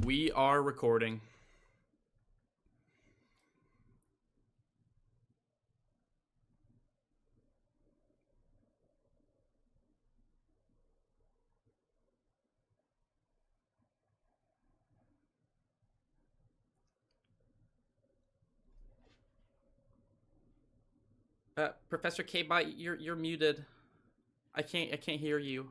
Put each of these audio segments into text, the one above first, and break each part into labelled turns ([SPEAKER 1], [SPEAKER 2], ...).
[SPEAKER 1] We are recording. Professor K-Bot, you're muted. I can't hear you.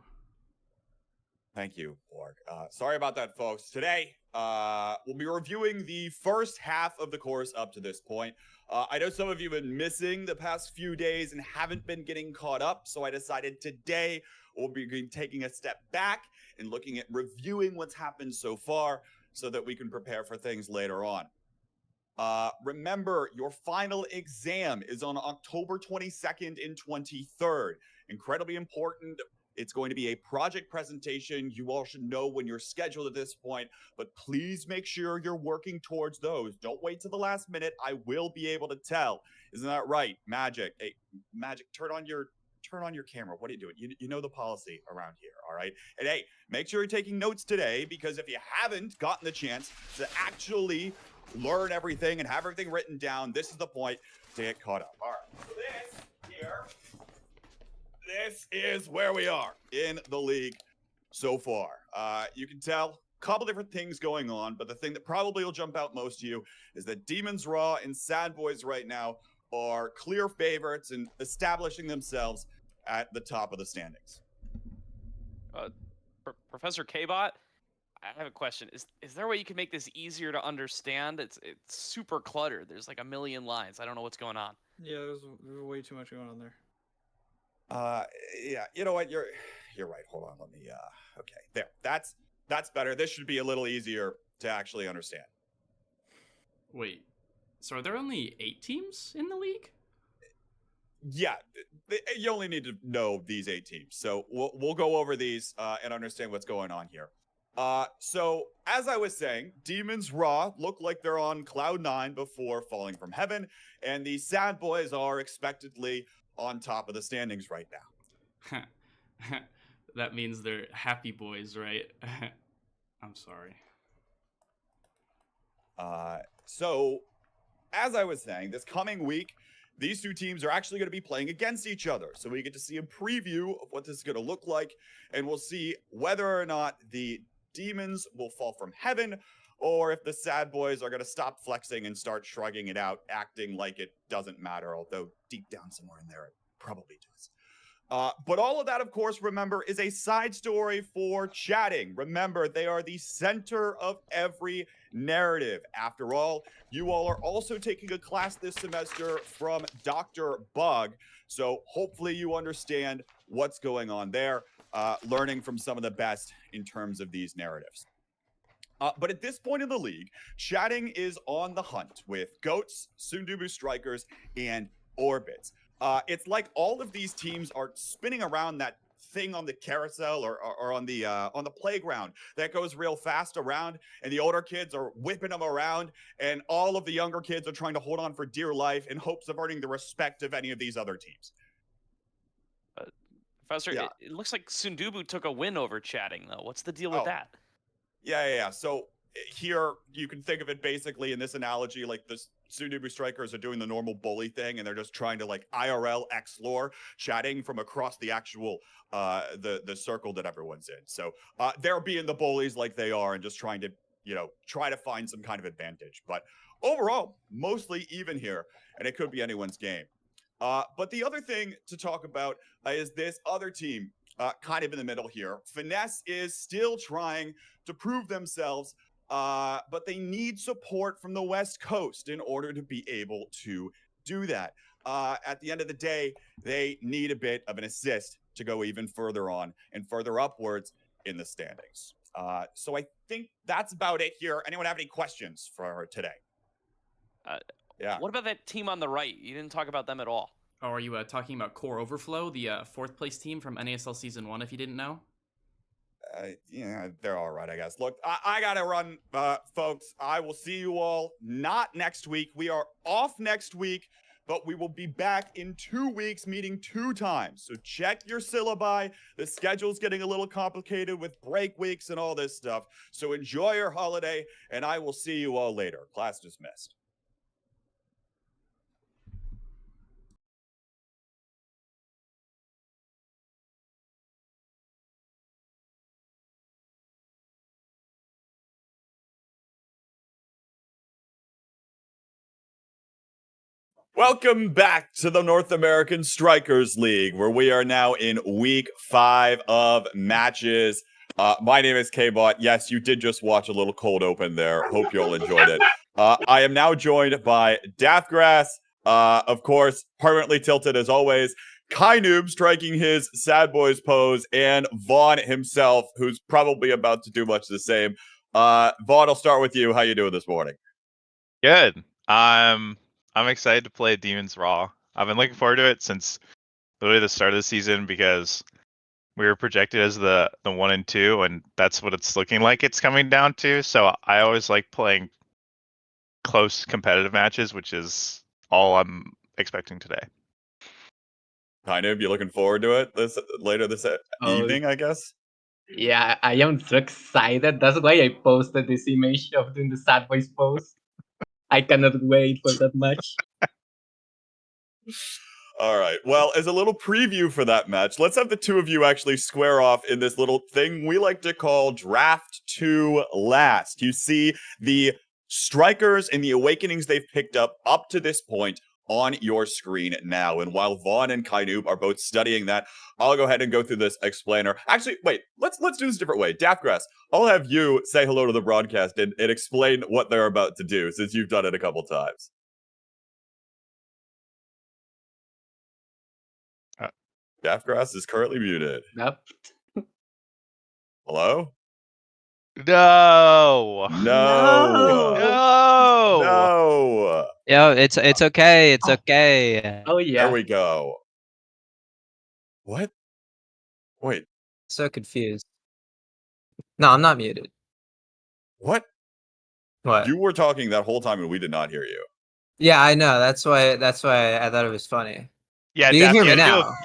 [SPEAKER 2] Thank you, Borg. Sorry about that, folks. Today, we'll be reviewing the first half of the course up to this point. I know some of you have been missing the past few days and haven't been getting caught up, so I decided today we'll be taking a step back and looking at reviewing what's happened so far so that we can prepare for things later on. Remember, your final exam is on October 22nd and 23rd. Incredibly important. It's going to be a project presentation. You all should know when you're scheduled at this point, but please make sure you're working towards those. Don't wait till the last minute. I will be able to tell. Isn't that right, Magic? Hey, Magic, turn on your camera. What are you doing? You know the policy around here, all right? And hey, make sure you're taking notes today, because if you haven't gotten the chance to actually learn everything and have everything written down, this is the point to get caught up. All right, so this is where we are in the league so far. You can tell a couple different things going on, but the thing that probably will jump out most to you is that Demons Raw and Sad Boys right now are clear favorites and establishing themselves at the top of the standings.
[SPEAKER 3] Professor K-Bot, I have a question. Is there a way you can make this easier to understand? It's super cluttered. There's like a million lines. I don't know what's going on.
[SPEAKER 4] Yeah, there's way too much going on there.
[SPEAKER 2] Yeah, you know what? You're right. Hold on, let me okay. There. That's better. This should be a little easier to actually understand.
[SPEAKER 1] Wait, so are there only 8 teams in the league?
[SPEAKER 2] Yeah, you only need to know these 8 teams. So we'll go over these and understand what's going on here. So as I was saying, Demons Raw look like they're on cloud 9 before falling from heaven, and the Sad Boys are expectedly on top of the standings right now.
[SPEAKER 1] That means they're happy boys, right? I'm sorry.
[SPEAKER 2] So as I was saying, this coming week, these two teams are actually going to be playing against each other. So we get to see a preview of what this is going to look like, and we'll see whether or not the Demons will fall from heaven, or if the Sad Boys are going to stop flexing and start shrugging it out, acting like it doesn't matter, although deep down somewhere in there it probably does. But all of that, of course, remember, is a side story for chatting. Remember, they are the center of every narrative. After all, you all are also taking a class this semester from Dr. Bug, so hopefully you understand what's going on there, learning from some of the best in terms of these narratives. But at this point in the league, chatting is on the hunt with Goats, Sundubu Strikers, and Orbits. It's like all of these teams are spinning around that thing on the carousel or on the playground that goes real fast around, and the older kids are whipping them around, and all of the younger kids are trying to hold on for dear life in hopes of earning the respect of any of these other teams.
[SPEAKER 3] Professor,
[SPEAKER 2] Yeah.
[SPEAKER 3] it looks like Sundubu took a win over chatting, though. What's the deal with that?
[SPEAKER 2] Yeah. So here you can think of it basically in this analogy like the Sundubu Strikers are doing the normal bully thing, and they're just trying to like IRL X-lore chatting from across the actual the circle that everyone's in. So they're being the bullies like they are and just trying to, try to find some kind of advantage. But overall, mostly even here, and it could be anyone's game. But the other thing to talk about is this other team kind of in the middle here. Finesse is still trying to prove themselves, but they need support from the West Coast in order to be able to do that. At the end of the day, they need a bit of an assist to go even further on and further upwards in the standings. So I think that's about it here. Anyone have any questions for today? Yeah.
[SPEAKER 3] What about that team on the right? You didn't talk about them at all.
[SPEAKER 1] Oh, are you talking about Core Overflow, the 4th place team from NASL Season 1, if you didn't know?
[SPEAKER 2] Yeah, they're all right, I guess. Look, I gotta run, folks. I will see you all not next week. We are off next week but we will be back in 2 weeks, meeting 2 times. So check your syllabi. The schedule's getting a little complicated with break weeks and all this stuff. So enjoy your holiday, and I will see you all later. Class dismissed. Welcome back to the North American Strikers League, where we are now in week 5 of matches. My name is K-Bot. Yes, you did just watch a little cold open there. Hope you all enjoyed it. I am now joined by Daftgrass, of course, permanently tilted as always, Kainoob striking his sad boys pose, and Vaughn himself, who's probably about to do much the same. Vaughn, I'll start with you. How you doing this morning?
[SPEAKER 5] Good. I'm excited to play Demon's Raw. I've been looking forward to it since literally the start of the season because we were projected as the 1 and 2, and that's what it's looking like it's coming down to. So I always like playing close competitive matches, which is all I'm expecting today.
[SPEAKER 2] Kainoob, you looking forward to it later this evening, I guess?
[SPEAKER 6] Yeah, I am so excited. That's why I posted this image of doing the sad boys pose. I cannot wait for that match.
[SPEAKER 2] All right. Well, as a little preview for that match, let's have the two of you actually square off in this little thing we like to call Draft to Last. You see the strikers and the awakenings they've picked up to this point on your screen now. And while Vaughn and Kainoob are both studying that, I'll go ahead and go through this explainer. Actually, wait, let's do this a different way. Daftgrass, I'll have you say hello to the broadcast and explain what they're about to do, since you've done it a couple times. Daftgrass is currently muted.
[SPEAKER 6] Yep.
[SPEAKER 2] Hello?
[SPEAKER 5] No.
[SPEAKER 2] No.
[SPEAKER 5] No.
[SPEAKER 7] Yo, it's okay. It's okay.
[SPEAKER 6] Oh yeah.
[SPEAKER 2] There we go. What? Wait,
[SPEAKER 7] So confused. No, I'm not muted.
[SPEAKER 2] what?
[SPEAKER 7] What?
[SPEAKER 2] You were talking that whole time and we did not hear you.
[SPEAKER 7] Yeah, I know. That's why I thought it was funny.
[SPEAKER 5] Yeah,
[SPEAKER 7] You can
[SPEAKER 5] Daph,
[SPEAKER 7] hear me
[SPEAKER 5] had to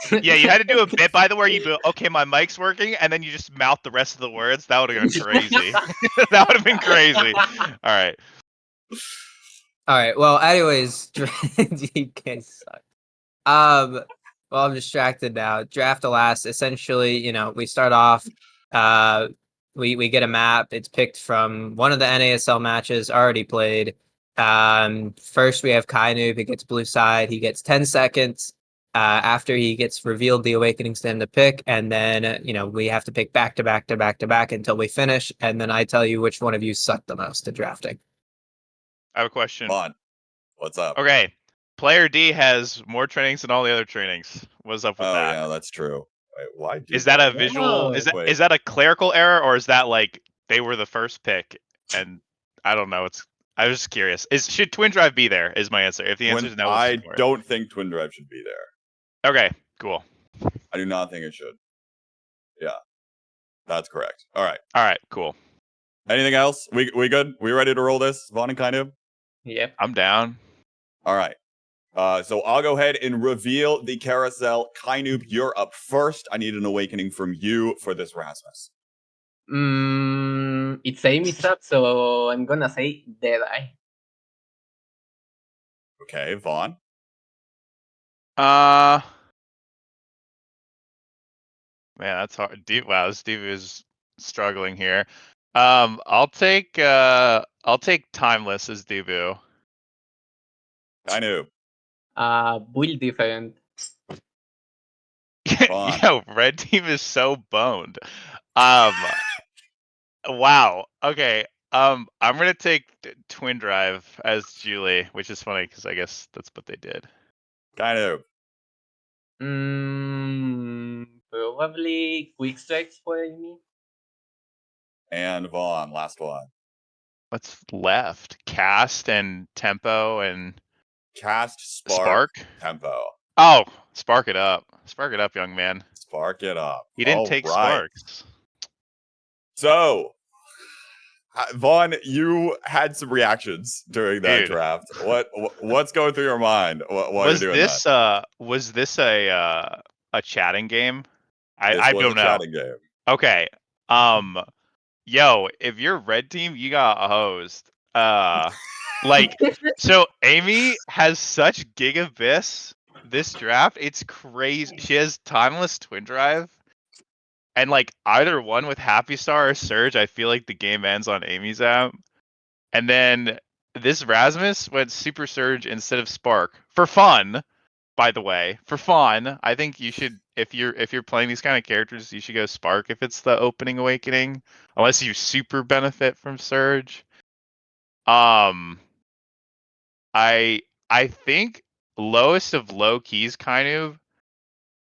[SPEAKER 5] do
[SPEAKER 7] now.
[SPEAKER 5] yeah, you had to do a bit by the where you go, okay, my mic's working, and then you just mouth the rest of the words. That would have been crazy. That would have been crazy. All right.
[SPEAKER 7] All right. Well, anyways, you guys suck. Well, I'm distracted now. Draft to last. Essentially, we start off. We get a map. It's picked from one of the NASL matches already played. First we have Kainoob. He gets blue side. He gets 10 seconds. After he gets revealed, the awakenings to him to pick, and then we have to pick back to back to back to back until we finish, and then I tell you which one of you sucked the most at drafting.
[SPEAKER 5] I have a question.
[SPEAKER 2] Come on. What's up?
[SPEAKER 5] Okay. Player D has more trainings than all the other trainings. What's up with
[SPEAKER 2] Oh,
[SPEAKER 5] that?
[SPEAKER 2] yeah, that's true. Wait, why do
[SPEAKER 5] Is that a
[SPEAKER 2] that?
[SPEAKER 5] visual?
[SPEAKER 6] Whoa.
[SPEAKER 2] Wait.
[SPEAKER 5] Is that a clerical error, or is that like they were the first pick? And I don't know. I was just curious. Should Twin Drive be there? Is my answer. If the answer is no, let's
[SPEAKER 2] I
[SPEAKER 5] ignore it.
[SPEAKER 2] don't think Twin Drive should be there.
[SPEAKER 5] Okay, cool.
[SPEAKER 2] I do not think it should. Yeah, that's correct. All right.
[SPEAKER 5] All right, cool.
[SPEAKER 2] Anything else? We good? We ready to roll this, Vaughn and Kainoob?
[SPEAKER 6] Yep.
[SPEAKER 5] I'm down.
[SPEAKER 2] All right. So I'll go ahead and reveal the carousel. Kainoob, you're up first. I need an awakening from you for this Rasmus.
[SPEAKER 6] It's Amy up, so I'm gonna say Deadeye.
[SPEAKER 2] Okay, Vaughn.
[SPEAKER 5] Man, that's hard. Wow, Steve is struggling here. I'll take Timeless as debut.
[SPEAKER 2] Kainoob.
[SPEAKER 6] Build different.
[SPEAKER 2] Vaughn.
[SPEAKER 5] Yo, red team is so boned. Wow. Okay. I'm gonna take Twin Drive as Julie, which is funny because I guess that's what they did.
[SPEAKER 2] Kainoob.
[SPEAKER 6] Probably quick strikes for Amy.
[SPEAKER 2] And Vaughn, last one.
[SPEAKER 5] What's left? Cast and Tempo and
[SPEAKER 2] Cast,
[SPEAKER 5] Spark?
[SPEAKER 2] Tempo.
[SPEAKER 5] Oh, spark it up. Spark it up, young man.
[SPEAKER 2] Spark it up.
[SPEAKER 5] He didn't
[SPEAKER 2] All
[SPEAKER 5] take
[SPEAKER 2] right.
[SPEAKER 5] sparks.
[SPEAKER 2] So, Vaughn, you had some reactions during that
[SPEAKER 5] Dude.
[SPEAKER 2] draft. What's going through your mind while you're doing that?
[SPEAKER 5] Was this a chatting game?
[SPEAKER 2] This
[SPEAKER 5] I
[SPEAKER 2] was
[SPEAKER 5] don't
[SPEAKER 2] a
[SPEAKER 5] know.
[SPEAKER 2] chatting game.
[SPEAKER 5] Okay. Yo, if you're red team, you got hosed. Like, so Amy has such gigabytes this draft. It's crazy. She has timeless twin drive, and like either one with Happy Star or Surge, I feel like the game ends on Amy's app. And then this Rasmus went Super Surge instead of Spark for fun. By the way, for fun, I think you should if you're playing these kind of characters, you should go Spark if it's the opening awakening, unless you super benefit from Surge. Um, I think lowest of low keys kind of.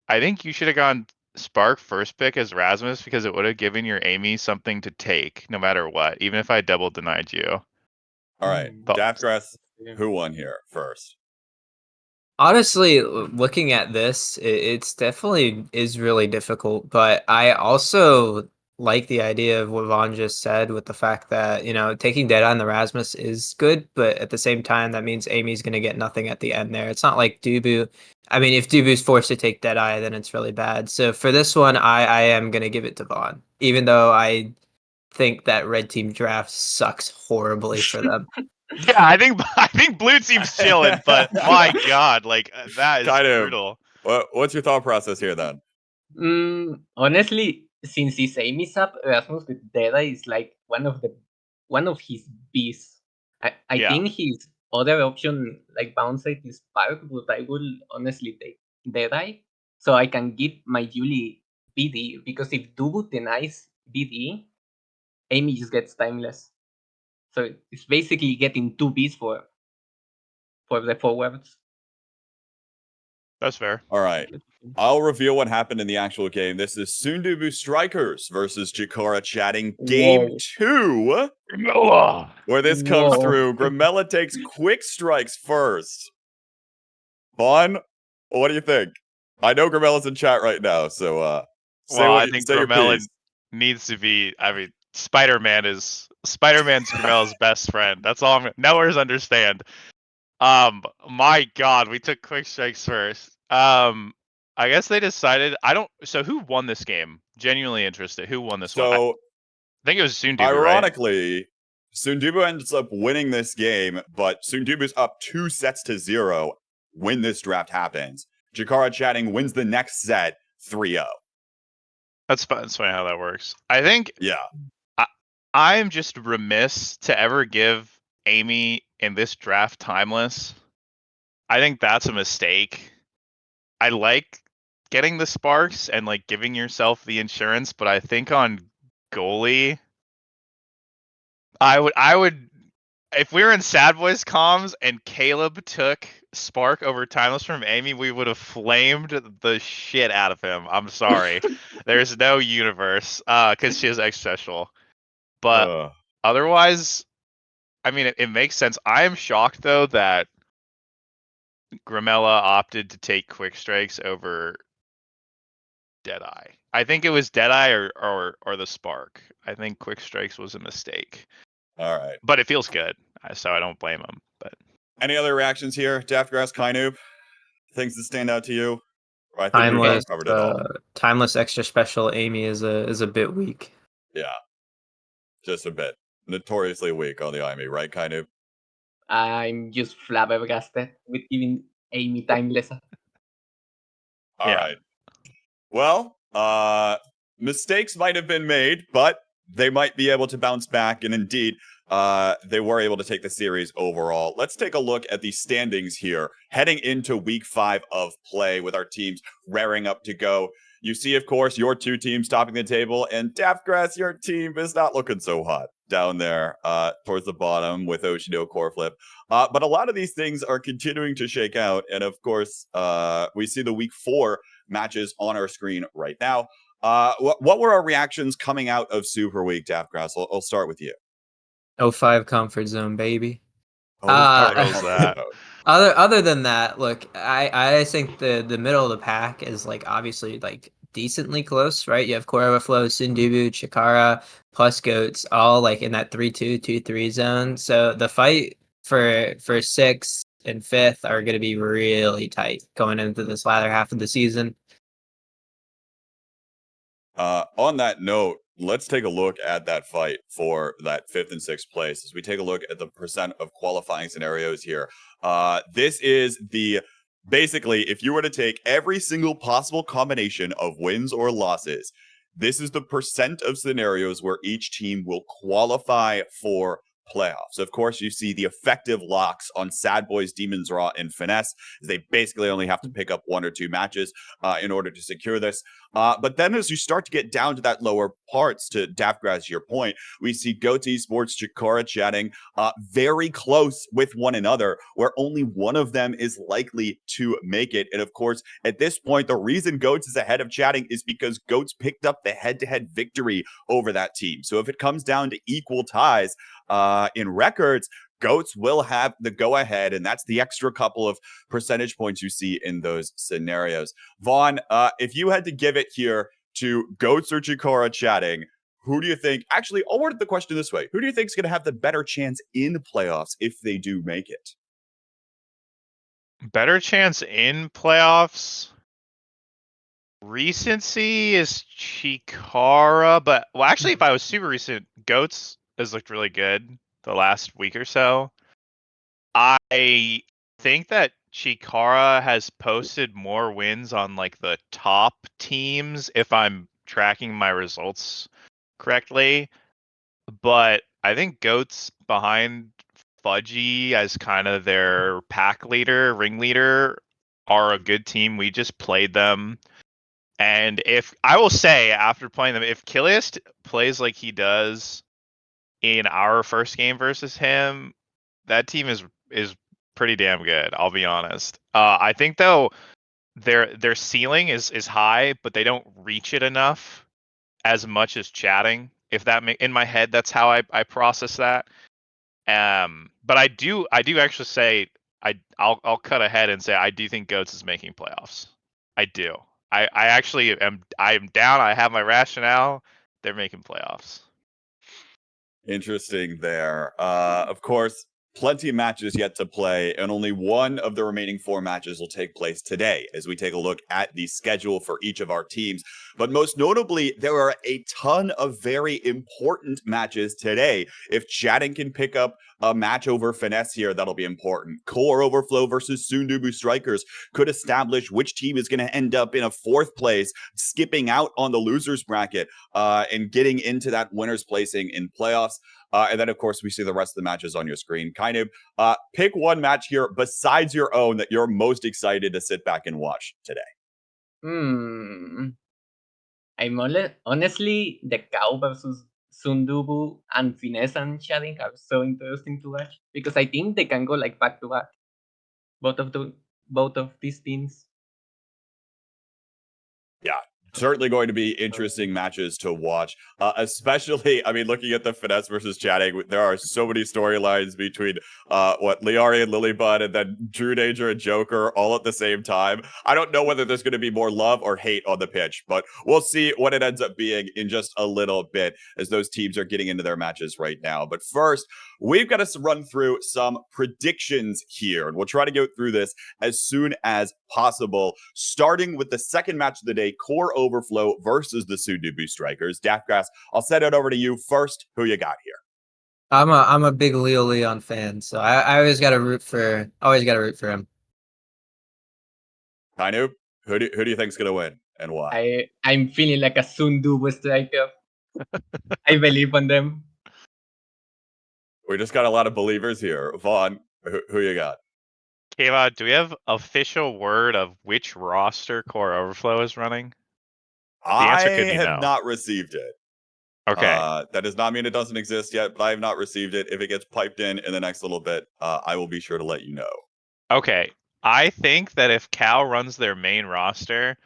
[SPEAKER 5] I think you should have gone Spark first pick as Rasmus because it would have given your Amy something to take no matter what, even if I double denied you.
[SPEAKER 2] All right,
[SPEAKER 5] Thoughts?
[SPEAKER 2] Daftgrass, who won here first?
[SPEAKER 7] Honestly, looking at this, it's definitely is really difficult. But I also like the idea of what Vaughn just said with the fact that, taking Deadeye on the Rasmus is good, but at the same time, that means Amy's going to get nothing at the end there. It's not like Dubu. I mean, if Dubu's forced to take Deadeye, then it's really bad. So for this one, I am going to give it to Vaughn, even though I think that red team draft sucks horribly for them.
[SPEAKER 5] Yeah, I think blue team's chilling, but my god, like that is
[SPEAKER 2] Kind of.
[SPEAKER 5] brutal.
[SPEAKER 2] What's your thought process here then?
[SPEAKER 6] Honestly, since his aim is up, Erasmus with Deadeye is like one of his beasts. I
[SPEAKER 5] Yeah.
[SPEAKER 6] think his other option, like bounce rate, is Spark, but I will honestly take Deadeye so I can give my Julie BD, because if Dubu denies BD, Amy just gets timeless. So it's basically getting 2 Bs for the forwards.
[SPEAKER 5] That's fair.
[SPEAKER 2] All right. I'll reveal what happened in the actual game. This is Sundubu Strikers versus Jakara chatting game
[SPEAKER 6] Whoa.
[SPEAKER 2] 2. Where this comes
[SPEAKER 6] Whoa.
[SPEAKER 2] through. Grimella takes quick strikes first. Vaughn, what do you think? I know Grimella's in chat right now, so
[SPEAKER 5] I think
[SPEAKER 2] say your
[SPEAKER 5] Grimella
[SPEAKER 2] piece.
[SPEAKER 5] needs to be. I mean, Spider-Man's Grimella's best friend. That's all. Nowhere's understand. My God, we took quick strikes first. I guess they decided. I don't. So who won this game? Genuinely interested. Who won this one? I
[SPEAKER 2] So
[SPEAKER 5] think it was Sundubu, right?
[SPEAKER 2] ironically, Sundubu ends up winning this game, but Sundubu's up 2-0 when this draft happens. Jakara chatting wins the next set 3-0.
[SPEAKER 5] That's fun. That's funny how that works. I think
[SPEAKER 2] Yeah.
[SPEAKER 5] I'm just remiss to ever give Amy in this draft timeless. I think that's a mistake. I like getting the sparks and like giving yourself the insurance, but I think on goalie, I would if we were in Sad Boys comms and Caleb took Spark over timeless from Amy, we would have flamed the shit out of him. I'm sorry. There's no universe because she has X special. But otherwise, I mean, it makes sense. I am shocked though that Grimella opted to take quick strikes over Deadeye. I think it was Deadeye or the Spark. I think quick strikes was a mistake.
[SPEAKER 2] All right.
[SPEAKER 5] But it feels good, so I don't blame him. But
[SPEAKER 2] any other reactions here, Daftgrass, Kainoob? Things that stand out to you? Or I think we've about covered it all.
[SPEAKER 7] Timeless extra special Amy is a bit weak.
[SPEAKER 2] Yeah, just a bit. Notoriously weak on the Amy, right, Kainoob?
[SPEAKER 6] I'm just flabbergasted with giving Amy timeless.
[SPEAKER 2] All right. Well, mistakes might have been made, but they might be able to bounce back. And indeed, they were able to take the series overall. Let's take a look at the standings here, heading into week 5 of play with our teams raring up to go. You see, of course, your two teams topping the table, and Daftgrass, your team is not looking so hot down there towards the bottom with Oshino Coreflip. But a lot of these things are continuing to shake out. And of course, we see the week 4 matches on our screen right now. What were our reactions coming out of Super Week, Daftgrass? I'll start with you.
[SPEAKER 7] 05 comfort zone, baby.
[SPEAKER 5] that.
[SPEAKER 7] Other than that, look, I think the middle of the pack is like obviously like decently close, right? You have Core Overflow, Sundubu, Chikara, plus Goats, all like in that 3-2, 2-3 zone. So the fight for 6th and 5th are going to be really tight going into this latter half of the season.
[SPEAKER 2] On that note, let's take a look at that fight for that 5th and 6th place as we take a look at the percent of qualifying scenarios here. This is the basically, if you were to take every single possible combination of wins or losses, this is the percent of scenarios where each team will qualify for playoffs. Of course, you see the effective locks on Sad Boys, Demons Raw, and Finesse. They basically only have to pick up 1 or 2 matches in order to secure this. But then as you start to get down to that lower parts, to Daftgrass, your point, we see Goat Esports, Chikara chatting very close with one another, where only one of them is likely to make it. And of course, at this point, the reason Goats is ahead of chatting is because Goats picked up the head-to-head victory over that team. So if it comes down to equal ties in records, Goats will have the go-ahead, and that's the extra couple of percentage points you see in those scenarios. Vaughn, if you had to give it here to Goats or Chikara chatting, who do you think? Actually, I'll word the question this way: who do you think is going to have the better chance in the playoffs if they do make it?
[SPEAKER 5] Better chance in playoffs. Recency is Chikara, but well, actually, if I was super recent, Goats has looked really good the last week or so. I think that Chikara has posted more wins on like the top teams if I'm tracking my results correctly. But I think Goats behind Fudgy as kind of their pack leader, ringleader, are a good team. We just played them. And if I will say after playing them, if Kiliast plays like he does in our first game versus him, that team is pretty damn good. I'll be honest. I think though their ceiling is high, but they don't reach it enough as much as chatting. If that in my head, that's how I process that. But I do actually say I'll cut ahead and say I do think Goats is making playoffs. I do. I actually am down. I have my rationale. They're making playoffs.
[SPEAKER 2] Interesting there. Of course, plenty of matches yet to play, and only one of the remaining 4 matches will take place today as we take a look at the schedule for each of our teams. But most notably, there are a ton of very important matches today. If chatting can pick up a match over Finesse here, that'll be important. Core Overflow versus Sundubu Strikers could establish which team is going to end up in a 4th place, skipping out on the losers bracket and getting into that winner's placing in playoffs. And then, of course, we see the rest of the matches on your screen. Kind of pick one match here besides your own that you're most excited to sit back and watch today.
[SPEAKER 6] Honestly, the Cow versus Sundubu and Finesse and Shading are so interesting to watch because I think they can go like back to back. Both of these teams.
[SPEAKER 2] Yeah, certainly going to be interesting matches to watch. Especially, I mean, looking at the Finesse versus chatting, there are so many storylines between Liari and Lilybud, and then Drew Danger and Joker all at the same time. I don't know whether there's going to be more love or hate on the pitch, but we'll see what it ends up being in just a little bit as those teams are getting into their matches right now. But first, we've got to run through some predictions here, and we'll try to go through this as soon as possible, starting with the second match of the day, Core Overflow versus the Sundubu Strikers. Daftgrass, I'll send it over to you first. Who you got here?
[SPEAKER 7] I'm a big Leo Leon fan, so I always got to root for him.
[SPEAKER 2] Kainu, who do you think's gonna win and why?
[SPEAKER 6] I'm feeling like a Sundubu striker. I believe on them.
[SPEAKER 2] We just got a lot of believers here. Vaughn, who you got?
[SPEAKER 5] Kayla, do we have official word of which roster Core Overflow is running? The answer could
[SPEAKER 2] I
[SPEAKER 5] be
[SPEAKER 2] have
[SPEAKER 5] no.
[SPEAKER 2] not received it.
[SPEAKER 5] Okay.
[SPEAKER 2] That does not mean it doesn't exist yet, but I have not received it. If it gets piped in the next little bit, I will be sure to let you know.
[SPEAKER 5] Okay. I think that if Cal runs their main roster,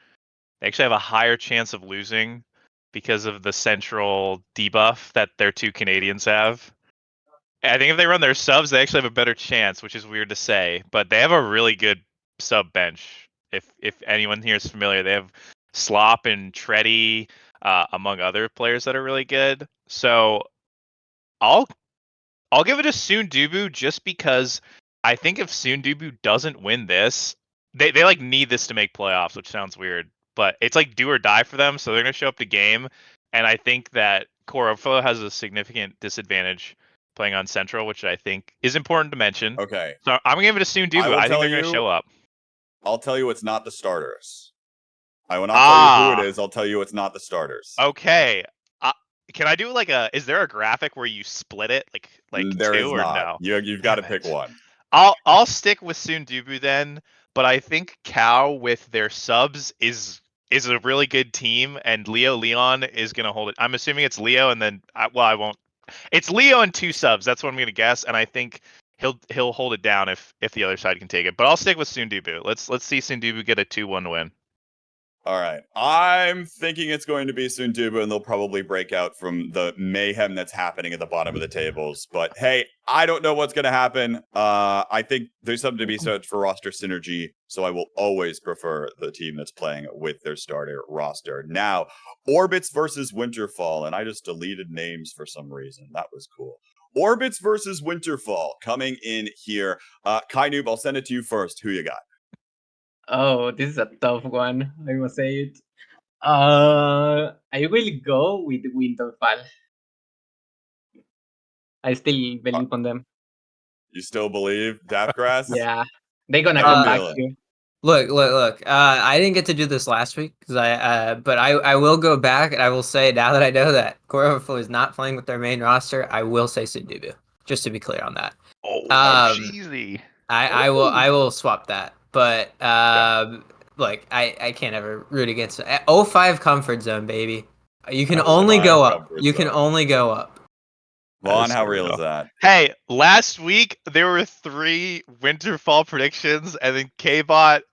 [SPEAKER 5] they actually have a higher chance of losing because of the central debuff that their 2 Canadians have. I think if they run their subs, they actually have a better chance, which is weird to say, but they have a really good sub bench. If anyone here is familiar, they have Slop and Treddy, among other players that are really good. So I'll give it to Sundubu just because I think if Sundubu doesn't win this, they like need this to make playoffs, which sounds weird, but it's like do or die for them. So they're gonna show up to game, and I think that Koroflo has a significant disadvantage playing on Central, which I think is important to mention.
[SPEAKER 2] Okay.
[SPEAKER 5] So I'm gonna give it to Sundubu. I think they're gonna show up.
[SPEAKER 2] I'll tell you it's not the starters. I will not tell you who it is. I'll tell you it's not the starters.
[SPEAKER 5] Okay. Can I do like is there a graphic where you split it like
[SPEAKER 2] There is
[SPEAKER 5] two or
[SPEAKER 2] not.
[SPEAKER 5] no?
[SPEAKER 2] You've got to
[SPEAKER 5] Damn
[SPEAKER 2] pick
[SPEAKER 5] it.
[SPEAKER 2] one.
[SPEAKER 5] I'll stick with Sundubu then, but I think Cow with their subs is a really good team, and Leo Leon is gonna hold it. I'm assuming it's Leo, and then I won't. It's Leo and 2 subs. That's what I'm gonna guess, and I think he'll hold it down if the other side can take it. But I'll stick with Sundubu. Let's see Sundubu get a 2-1 win.
[SPEAKER 2] All right. I'm thinking it's going to be Sundubu, and they'll probably break out from the mayhem that's happening at the bottom of the tables. But hey, I don't know what's going to happen. I think there's something to be said for roster synergy, so I will always prefer the team that's playing with their starter roster. Now, Orbits versus Winterfall, and I just deleted names for some reason. That was cool. Orbits versus Winterfall coming in here. Kainoob, I'll send it to you first. Who you got?
[SPEAKER 6] Oh, this is a tough one. I must say it. I will go with Winterfall. I still believe on them.
[SPEAKER 2] You still believe Daftgrass?
[SPEAKER 6] Yeah, they're gonna
[SPEAKER 2] How you
[SPEAKER 6] come back
[SPEAKER 2] feeling?
[SPEAKER 6] here.
[SPEAKER 7] Look. I didn't get to do this last week because but I will go back and I will say now that I know that Koroflo is not playing with their main roster, I will say Sundubu, just to be clear on that.
[SPEAKER 5] Oh, how cheesy!
[SPEAKER 7] I will swap that, but look, I can't ever root against it. 05 comfort zone, baby. You can only go up. You can only go up.
[SPEAKER 2] Vaughn, how real is that?
[SPEAKER 5] Hey, last week there were 3 Winterfall predictions, and then K-Bot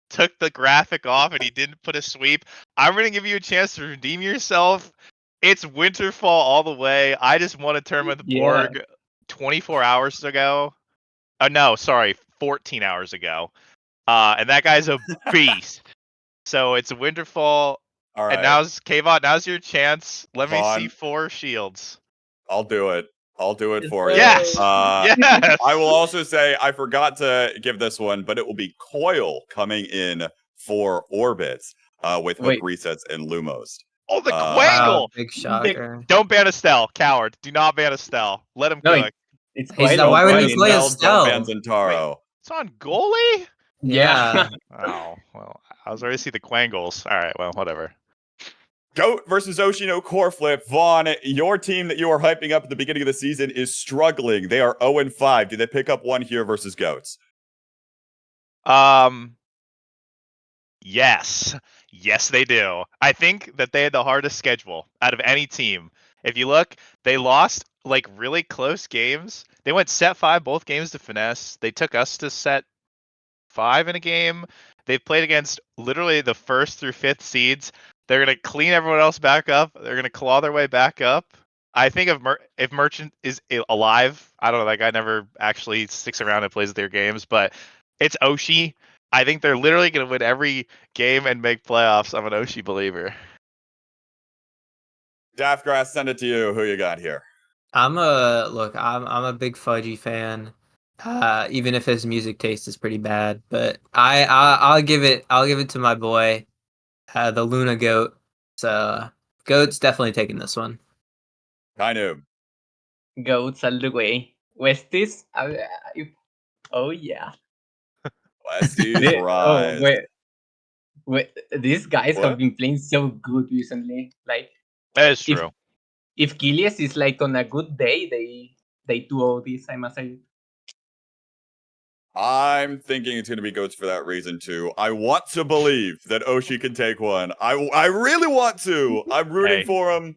[SPEAKER 5] took the graphic off and he didn't put a sweep. I'm gonna give you a chance to redeem yourself. It's Winterfall all the way. I just won a tournament with the Borg 24 hours ago. No, sorry, 14 hours ago. And that guy's a beast. So it's Winterfall.
[SPEAKER 2] All right.
[SPEAKER 5] And now's K-Bot, now's your chance. Let
[SPEAKER 2] Vaughn,
[SPEAKER 5] me see 4 shields.
[SPEAKER 2] I'll do it. I'll do it for you.
[SPEAKER 5] Yes. Yes.
[SPEAKER 2] I will also say I forgot to give this one, but it will be Coil coming in for Orbits with Hook Resets and Lumos.
[SPEAKER 5] Oh, the Quangle!
[SPEAKER 7] Big shocker.
[SPEAKER 5] Don't ban Estelle, coward. Do not ban Estelle. Let him cook.
[SPEAKER 6] It's
[SPEAKER 7] why would he play Estelle?
[SPEAKER 2] Don't ban Zentaro.
[SPEAKER 5] It's on goalie?
[SPEAKER 7] Yeah.
[SPEAKER 5] Oh, well, I was already see the Quangles. All right, well, whatever.
[SPEAKER 2] Goat versus Oshino core flip. Vaughn, your team that you are hyping up at the beginning of the season is struggling. They are 0-5. Do they pick up one here versus Goats?
[SPEAKER 5] Yes. Yes, they do. I think that they had the hardest schedule out of any team. If you look, they lost like really close games. They went set 5 both games to finesse. They took us to set 5 in a game. They've played against literally the 1st through 5th seeds. They're going to clean everyone else back up. They're going to claw their way back up. I think if Merchant is alive, I don't know, that guy never actually sticks around and plays their games, but it's Oshi. I think they're literally going to win every game and make playoffs. I'm an Oshi believer.
[SPEAKER 2] Daftgrass, send it to you. Who you got here?
[SPEAKER 7] I'm a big Fudgy fan. Even if his music taste is pretty bad, but I'll give it to my boy, the Luna Goat. So Goat's definitely taking this one.
[SPEAKER 2] Kainoob.
[SPEAKER 6] Goats all the way. Westies, oh yeah.
[SPEAKER 2] Westies rise.
[SPEAKER 6] Wait, these guys have been playing so good recently. Like
[SPEAKER 5] that is true.
[SPEAKER 6] If Gilius is like on a good day, they do all this. I must say.
[SPEAKER 2] I'm thinking it's going to be Goats for that reason too. I want to believe that Oshi can take one. I really want to. I'm rooting for him,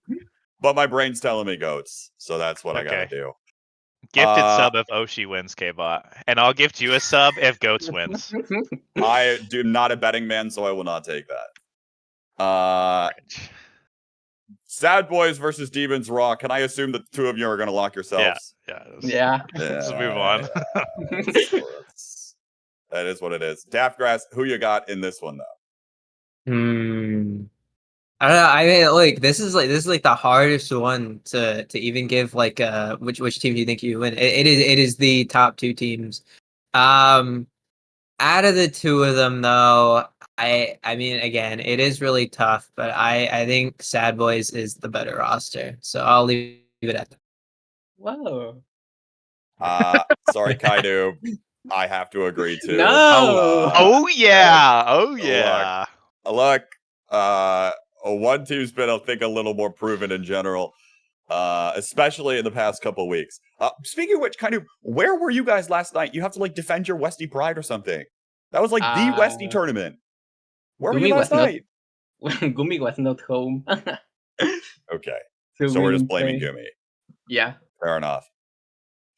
[SPEAKER 2] but my brain's telling me Goats, so that's what I gotta do.
[SPEAKER 5] Gifted sub if Oshi wins, K-Bot, and I'll gift you a sub if Goats wins.
[SPEAKER 2] I am not a betting man, so I will not take that. Sad Boys versus Demons Raw. Can I assume that the 2 of you are going to lock yourselves?
[SPEAKER 6] Yeah.
[SPEAKER 5] Let's move on.
[SPEAKER 2] That is what it is. Daftgrass, who you got in this one, though?
[SPEAKER 7] Hmm. I don't know. I mean, like this is like the hardest one to even give like which team do you think you win? It is the top two teams. Um, out of the two of them though, I mean again, it is really tough, but I think Sad Boys is the better roster, so I'll leave it at that.
[SPEAKER 6] Whoa.
[SPEAKER 2] Sorry, Kaido. I have to agree too.
[SPEAKER 6] No.
[SPEAKER 5] Oh yeah. Oh
[SPEAKER 2] Look,
[SPEAKER 5] yeah.
[SPEAKER 2] look, one team's been, I think, a little more proven in general, especially in the past couple weeks. Speaking of which, kind of, where were you guys last night? You have to like defend your Westie pride or something. That was like the Westie tournament. Where were you
[SPEAKER 6] Gumi
[SPEAKER 2] last
[SPEAKER 6] was not
[SPEAKER 2] night?
[SPEAKER 6] Gumi was not home.
[SPEAKER 2] Okay,
[SPEAKER 6] So
[SPEAKER 2] so
[SPEAKER 6] we
[SPEAKER 2] we're just
[SPEAKER 6] didn't
[SPEAKER 2] blaming
[SPEAKER 6] play.
[SPEAKER 2] Gumi.
[SPEAKER 6] Yeah.
[SPEAKER 2] Fair enough.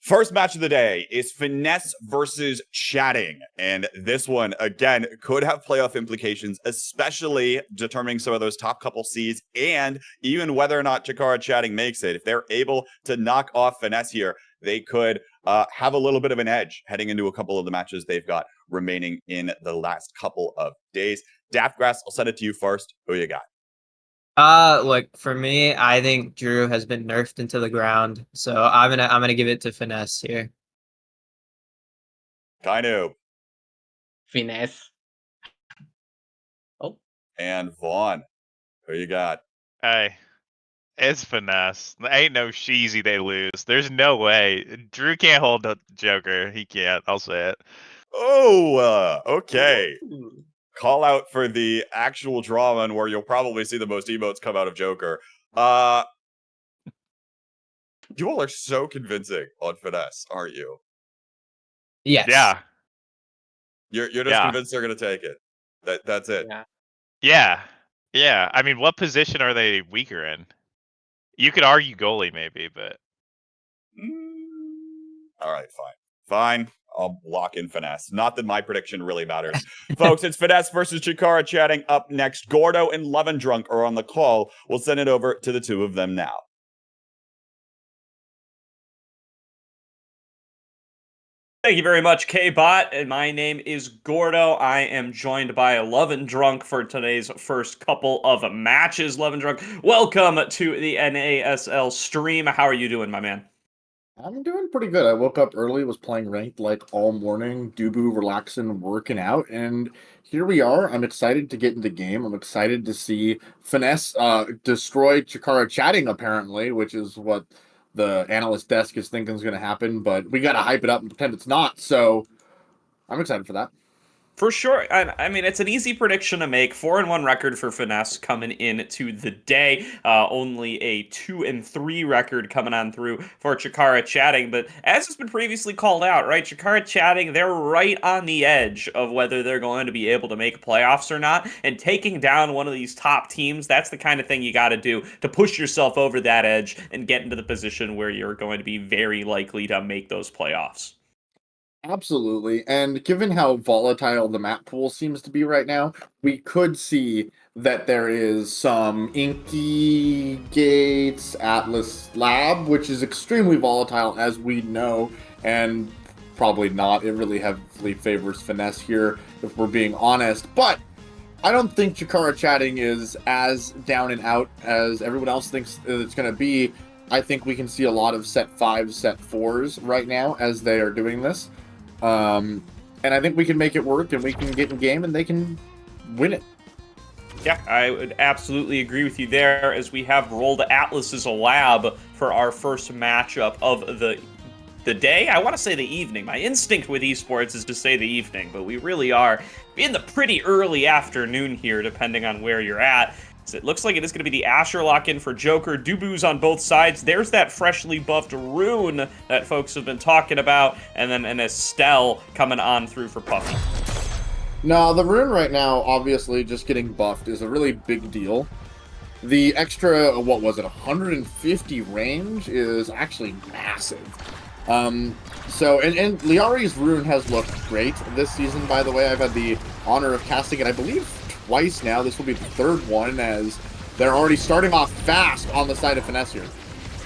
[SPEAKER 2] First match of the day is Finesse versus Chatting. And this one, again, could have playoff implications, especially determining some of those top couple seeds and even whether or not Chikara Chatting makes it. If they're able to knock off Finesse here, they could have a little bit of an edge heading into a couple of the matches they've got remaining in the last couple of days. Daftgrass, I'll send it to you first. Who you got?
[SPEAKER 7] Look, for me, I think Drew has been nerfed into the ground, so I'm gonna give it to Finesse here.
[SPEAKER 2] Kainu
[SPEAKER 6] Finesse. Oh.
[SPEAKER 2] and Vaughn. Who you got?
[SPEAKER 5] Hey, it's Finesse. Ain't no sheezy they lose. There's no way. Drew can't hold the Joker. He can't. I'll say it.
[SPEAKER 2] Oh, okay.
[SPEAKER 6] Ooh.
[SPEAKER 2] Call out for the actual drama and where you'll probably see the most emotes come out of Joker. You all are so convincing on Finesse, aren't you?
[SPEAKER 7] Yes.
[SPEAKER 5] Yeah.
[SPEAKER 2] You're just
[SPEAKER 5] Yeah.
[SPEAKER 2] convinced they're gonna take it. That's it.
[SPEAKER 6] Yeah.
[SPEAKER 5] Yeah. Yeah. I mean, what position are they weaker in? You could argue goalie maybe, but
[SPEAKER 2] All right, fine. I'll lock in Finesse. Not that my prediction really matters. Folks, it's Finesse versus Chikara chatting up next. Gordo and Levendrunk are on the call. We'll send it over to the two of them now.
[SPEAKER 8] Thank you very much, K-Bot. And my name is Gordo. I am joined by Levendrunk for today's first couple of matches. Levendrunk, welcome to the NASL stream. How are you doing, my man?
[SPEAKER 9] I'm doing pretty good. I woke up early, was playing ranked like all morning, Dubu relaxing, working out, and here we are. I'm excited to get into game. I'm excited to see Finesse destroy Chikara chatting, apparently, which is what the analyst desk is thinking is going to happen, but we got to hype it up and pretend it's not, so I'm excited for that.
[SPEAKER 8] For sure. I mean, it's an easy prediction to make. 4-1 record for Finesse coming into the day. Only a 2-3 record coming on through for Chikara Chatting. But as has been previously called out, right? Chikara Chatting, they're right on the edge of whether they're going to be able to make playoffs or not. And taking down one of these top teams, that's the kind of thing you got to do to push yourself over that edge and get into the position where you're going to be very likely to make those playoffs.
[SPEAKER 9] Absolutely. And given how volatile the map pool seems to be right now, we could see that there is some Inky Gates Atlas Lab, which is extremely volatile, as we know, and probably not. It really heavily favors Finesse here, if we're being honest. But I don't think Chikara chatting is as down and out as everyone else thinks it's going to be. I think we can see a lot of set 5s, set 4s right now as they are doing this. And I think we can make it work, and we can get in game, and they can win it.
[SPEAKER 8] Yeah, I would absolutely agree with you there, as we have rolled Atlas as a lab for our first matchup of the day. I want to say the evening. My instinct with esports is to say the evening, but we really are in the pretty early afternoon here, depending on where you're at. So it looks like it is going to be the Asher lock-in for Joker. Dubu's on both sides. There's that freshly buffed Rune that folks have been talking about, and then an Estelle coming on through for Puffy.
[SPEAKER 9] No, the Rune right now, obviously, just getting buffed is a really big deal. The extra, what was it, 150 range is actually massive. And Liari's Rune has looked great this season, by the way. I've had the honor of casting it, I believe, twice now. This will be the third one, as they're already starting off fast on the side of Finesse here.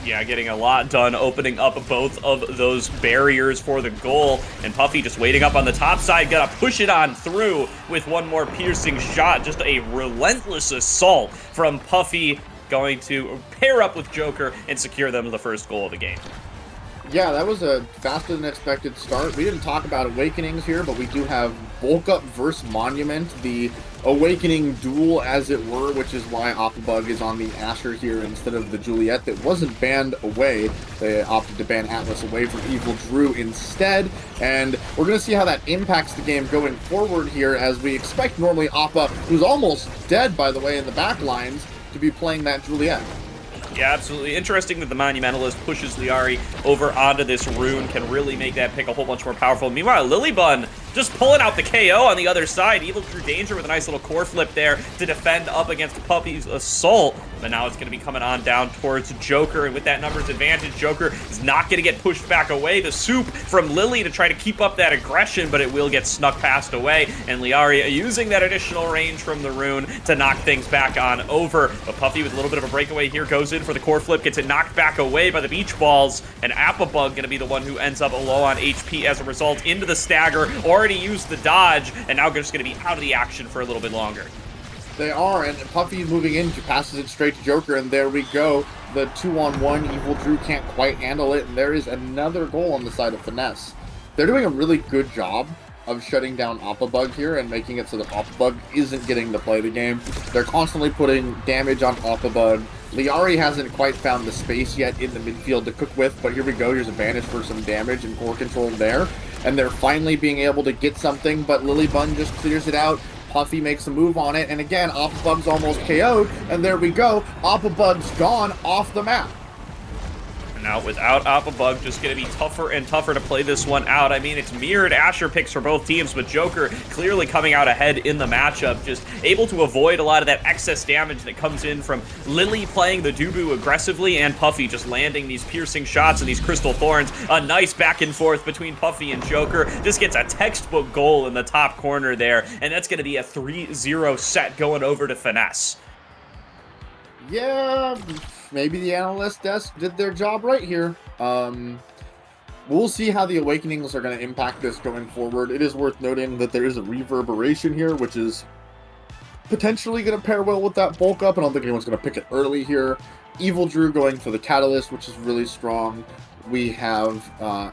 [SPEAKER 8] Yeah, getting a lot done, opening up both of those barriers for the goal. And Puffy just waiting up on the top side, gonna push it on through with one more piercing shot. Just a relentless assault from Puffy, going to pair up with Joker and secure them the first goal of the game.
[SPEAKER 9] Yeah, that was a faster than expected start. We didn't talk about Awakenings here, but we do have Bulk Up versus Monument, the Awakening duel, as it were, which is why Opabug is on the Asher here instead of the Juliet that wasn't banned away. They opted to ban Atlas away from Evil Drew instead, and we're going to see how that impacts the game going forward here, as we expect normally Oppa, who's almost dead, by the way, in the back lines, to be playing that Juliet.
[SPEAKER 8] Yeah, absolutely. Interesting that the Monumentalist pushes Liari over onto this rune, can really make that pick a whole bunch more powerful. Meanwhile, Lilybun just pulling out the KO on the other side. Evil Drew Danger with a nice little core flip there to defend up against Puffy's assault. But now it's going to be coming on down towards Joker, and with that numbers advantage, Joker is not going to get pushed back away. The soup from Lily to try to keep up that aggression, but it will get snuck past away, and Liari using that additional range from the rune to knock things back on over. But Puffy with a little bit of a breakaway here goes in for the core flip, gets it knocked back away by the beach balls, and Apabug going to be the one who ends up low on HP as a result into the stagger. Already used the dodge, and now just going to be out of the action for a little bit longer.
[SPEAKER 9] They are, and Puffy moving in, passes it straight to Joker, and there we go. The 2-on-1, Evil Drew can't quite handle it, and there is another goal on the side of Finesse. They're doing a really good job of shutting down Opabug here and making it so that Opabug isn't getting to play the game. They're constantly putting damage on Opabug. Liari hasn't quite found the space yet in the midfield to cook with, but here we go. Here's a Vanish for some damage and core control there. And they're finally being able to get something, but Lilybun just clears it out. Puffy makes a move on it, and again, Opabug's almost KO'd, and there we go. Opabug's gone off the map.
[SPEAKER 8] Now, without Opabug, just going to be tougher and tougher to play this one out. I mean, it's mirrored Asher picks for both teams, but Joker clearly coming out ahead in the matchup, just able to avoid a lot of that excess damage that comes in from Lily playing the Dubu aggressively and Puffy just landing these piercing shots and these Crystal Thorns. A nice back and forth between Puffy and Joker. Just gets a textbook goal in the top corner there, and that's going to be a 3-0 set going over to Finesse.
[SPEAKER 9] Yeah, maybe the analyst desk did their job right here. We'll see how the Awakenings are going to impact this going forward. It is worth noting that there is a reverberation here, which is potentially going to pair well with that bulk up. I don't think anyone's going to pick it early here. Evil Drew going for the Catalyst, which is really strong. We have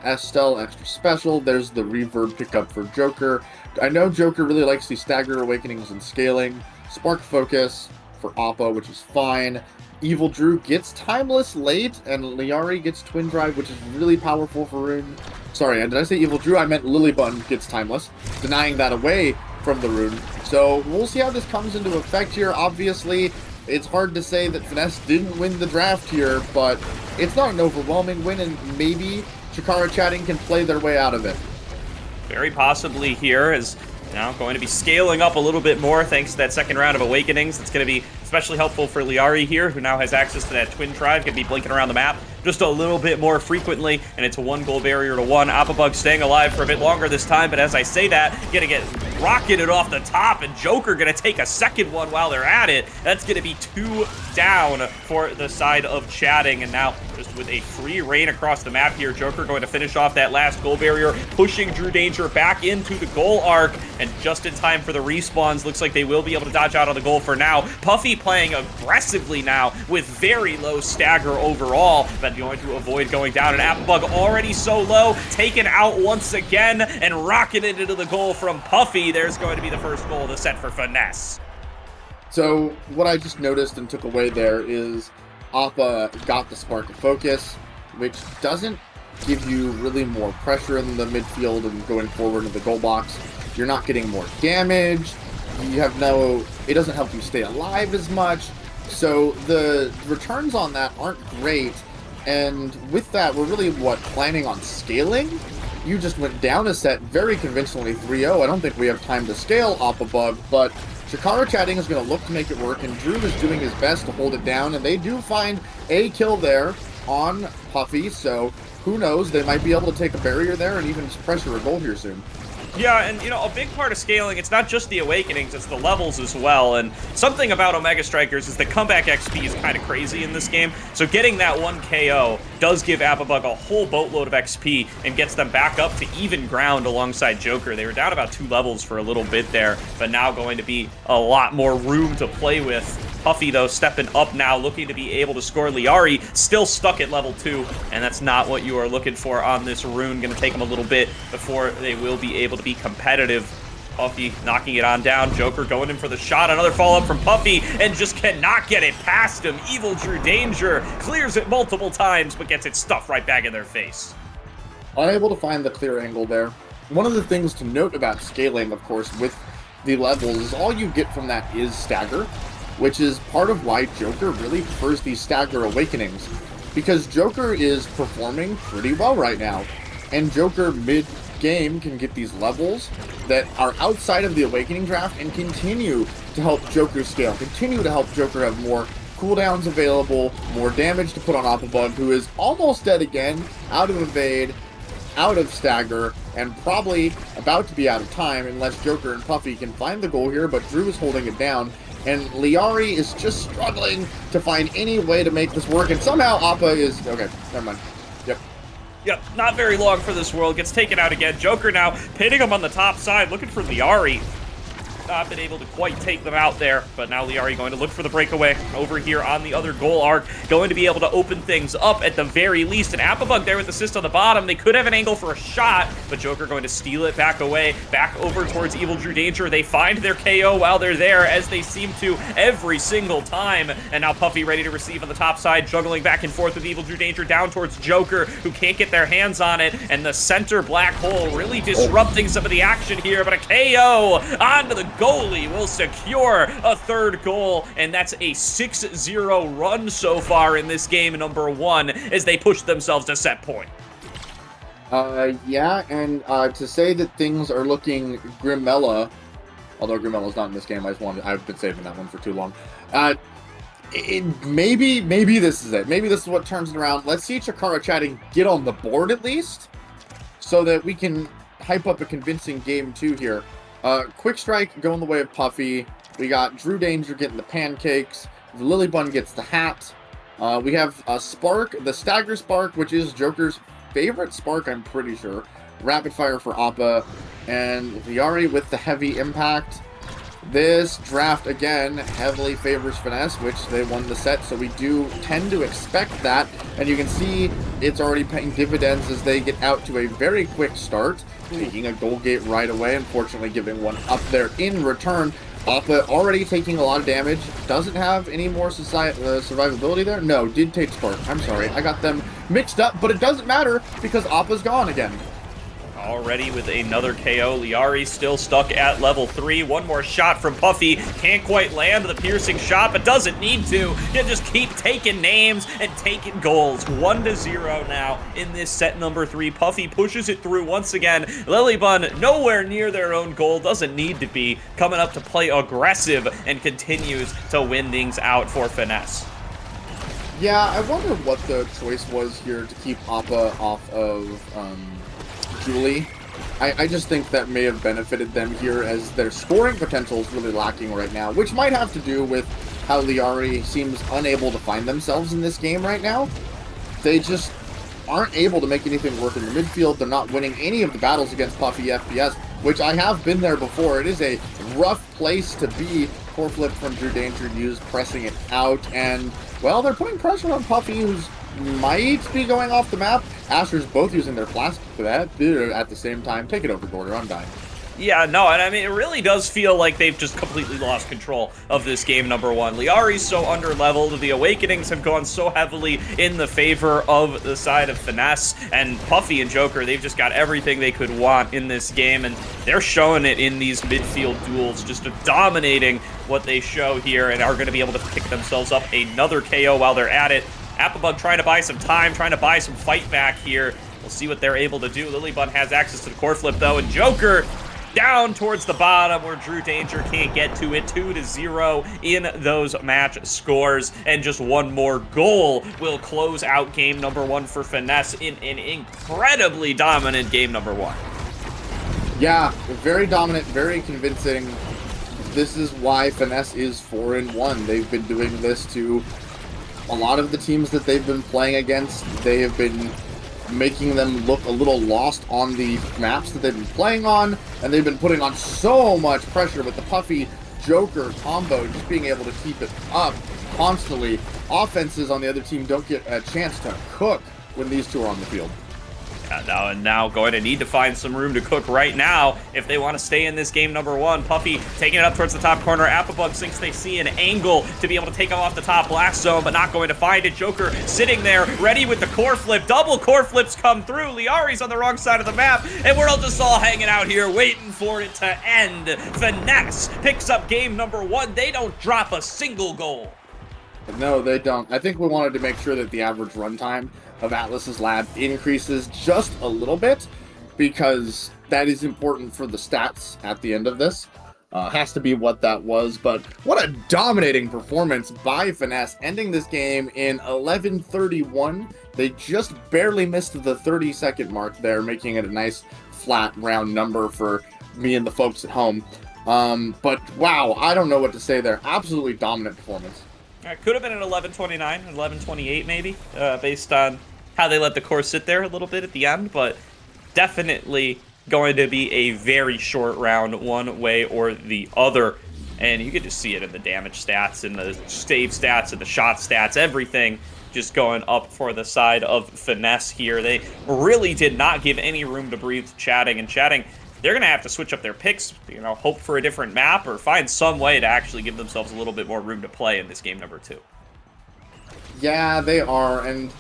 [SPEAKER 9] Estelle, extra special. There's the reverb pickup for Joker. I know Joker really likes these stagger Awakenings and scaling. Spark Focus for Oppa, which is fine. Evil Drew gets Timeless late, and Liari gets Twin Drive, which is really powerful for Rune. Sorry, did I say Evil Drew? I meant Lilybun gets Timeless, denying that away from the Rune. So we'll see how this comes into effect here. Obviously, it's hard to say that Finesse didn't win the draft here, but it's not an overwhelming win, and maybe Chikara Chatting can play their way out of it.
[SPEAKER 8] Very possibly here, as now going to be scaling up a little bit more thanks to that second round of Awakenings. It's going to be especially helpful for Liari here, who now has access to that Twin Drive, going to be blinking around the map just a little bit more frequently, and it's a 1-goal barrier to 1. Opabug staying alive for a bit longer this time, but as I say that, going to get rocketed off the top, and Joker going to take a second one while they're at it. That's going to be 2 down for the side of Chatting, and now just with a free reign across the map here, Joker going to finish off that last goal barrier, pushing Drew Danger back into the goal arc, and just in time for the respawns. Looks like they will be able to dodge out of the goal for now. Puffy playing aggressively now with very low stagger overall, but going to avoid going down, and Apabug already so low, taken out once again, and rocketed into the goal from Puffy. There's going to be the first goal of the set for Finesse.
[SPEAKER 9] So what I just noticed and took away there is Appa got the Spark of Focus, which doesn't give you really more pressure in the midfield and going forward into the goal box. You're not getting more damage. You have it doesn't help you stay alive as much. So the returns on that aren't great. And with that, we're really, planning on scaling? You just went down a set very conventionally 3-0. I don't think we have time to scale Opabug, but Chikara Chatting is going to look to make it work, and Drew is doing his best to hold it down, and they do find a kill there on Puffy, so who knows, they might be able to take a barrier there and even pressure a goal here soon.
[SPEAKER 8] Yeah, and you know, a big part of scaling, it's not just the awakenings, it's the levels as well. And something about Omega Strikers is that comeback XP is kind of crazy in this game. So getting that 1 KO does give Apabug a whole boatload of XP and gets them back up to even ground alongside Joker. They were down about 2 levels for a little bit there, but now going to be a lot more room to play with. Puffy, though, stepping up now, looking to be able to score. Liari still stuck at level 2, and that's not what you are looking for on this rune. Going to take them a little bit before they will be able to be competitive. Puffy knocking it on down. Joker going in for the shot. Another follow-up from Puffy, and just cannot get it past him. Evil Drew Danger clears it multiple times, but gets it stuffed right back in their face.
[SPEAKER 9] Unable to find the clear angle there. One of the things to note about scaling, of course, with the levels is all you get from that is stagger, which is part of why Joker really prefers these stagger awakenings, because Joker is performing pretty well right now, and Joker mid-game can get these levels that are outside of the awakening draft and continue to help Joker scale, continue to help Joker have more cooldowns available, more damage to put on Apabug, who is almost dead again, out of evade, out of stagger, and probably about to be out of time unless Joker and Puffy can find the goal here, but Drew is holding it down. And Liari is just struggling to find any way to make this work, and somehow Appa is... Okay, never mind.
[SPEAKER 8] Yep, not very long for this world. Gets taken out again. Joker now pitting him on the top side, looking for Liari. Not been able to quite take them out there, but now Liari going to look for the breakaway over here on the other goal arc, going to be able to open things up at the very least. And Apabug there with assist on the bottom. They could have an angle for a shot, but Joker going to steal it back away, back over towards Evil Drew Danger. They find their KO while they're there, as they seem to every single time. And now Puffy ready to receive on the top side, juggling back and forth with Evil Drew Danger down towards Joker, who can't get their hands on it. And the center black hole really disrupting some of the action here, but a KO onto the goalie will secure a 3rd goal, and that's a 6-0 run so far in this game number 1 as they push themselves to set point.
[SPEAKER 9] Yeah, and to say that things are looking Grimella, although Grimella's not in this game, I've been saving that one for too long. Maybe this is it. Maybe this is what turns it around. Let's see Chikara Chatting get on the board at least, so that we can hype up a convincing game 2 here. Quick Strike going the way of Puffy. We got Drew Danger getting the pancakes. The Lily Bun gets the hat. We have a Spark, the Stagger Spark, which is Joker's favorite Spark, I'm pretty sure. Rapid Fire for Appa. And Liari with the Heavy Impact. This draft, again, heavily favors Finesse, which they won the set, so we do tend to expect that. And you can see it's already paying dividends as they get out to a very quick start, taking a goal gate right away, unfortunately giving one up there in return. Appa already taking a lot of damage. Doesn't have any more survivability there. No, did take Spark. I'm sorry, I got them mixed up, but it doesn't matter because Appa's gone again.
[SPEAKER 8] Already with another KO. Liari still stuck at level 3. One more shot from Puffy. Can't quite land the piercing shot, but doesn't need to. Can just keep taking names and taking goals. 1-0 now in this set number 3. Puffy pushes it through once again. Lilybun nowhere near their own goal. Doesn't need to be. Coming up to play aggressive and continues to win things out for Finesse.
[SPEAKER 9] Yeah, I wonder what the choice was here to keep Appa off of Julie. I just think that may have benefited them here, as their scoring potential is really lacking right now, which might have to do with how Liari seems unable to find themselves in this game right now. They just aren't able to make anything work in the midfield. They're not winning any of the battles against Puffy FPS, which I have been there before. It is a rough place to be. Core flip from Drew Danger used, pressing it out, and, well, they're putting pressure on Puffy, who's might be going off the map. Asher's both using their flask for that at the same time. Take it over, Gorder. I'm dying.
[SPEAKER 8] Yeah, no, and I mean, it really does feel like they've just completely lost control of this game number 1. Liari's so under-leveled. The Awakenings have gone so heavily in the favor of the side of Finesse. And Puffy and Joker, they've just got everything they could want in this game. And they're showing it in these midfield duels, just dominating what they show here, and are going to be able to pick themselves up another KO while they're at it. Apabug trying to buy some time, trying to buy some fight back here. We'll see what they're able to do. Lilybun has access to the core flip, though, and Joker down towards the bottom where Drew Danger can't get to it. 2-0 in those match scores, and just one more goal will close out game number 1 for Finesse in an incredibly dominant game number 1.
[SPEAKER 9] Yeah, very dominant, very convincing. This is why Finesse is 4-1. They've been doing this to a lot of the teams that they've been playing against. They have been making them look a little lost on the maps that they've been playing on, and they've been putting on so much pressure with the Puffy Joker combo, just being able to keep it up constantly. Offenses on the other team don't get a chance to cook when these two are on the field.
[SPEAKER 8] Yeah, now going to need to find some room to cook right now if they want to stay in this game number one. Puffy taking it up towards the top corner. Applebug thinks they see an angle to be able to take him off the top blast zone, but not going to find it. Joker sitting there, ready with the core flip. Double core flips come through. Liari's on the wrong side of the map, and we're all just all hanging out here waiting for it to end. Finesse picks up game number one. They don't drop a single goal.
[SPEAKER 9] No, they don't. I think we wanted to make sure that the average runtime of Atlas's lab increases just a little bit, because that is important for the stats at the end of this. Has to be what that was, but what a dominating performance by Finesse, ending this game in 11:31. They just barely missed the 30-second mark there, making it a nice flat round number for me and the folks at home. But wow, I don't know what to say there. Absolutely dominant performance.
[SPEAKER 8] It could have been an 11:29, 11:28 maybe, based on how they let the core sit there a little bit at the end, but definitely going to be a very short round one way or the other. And you could just see it in the damage stats and the save stats and the shot stats, everything just going up for the side of Finesse here. They really did not give any room to breathe to Chatting, and Chatting, they're going to have to switch up their picks, you know, hope for a different map or find some way to actually give themselves a little bit more room to play in this game number two.
[SPEAKER 9] Yeah, they are, and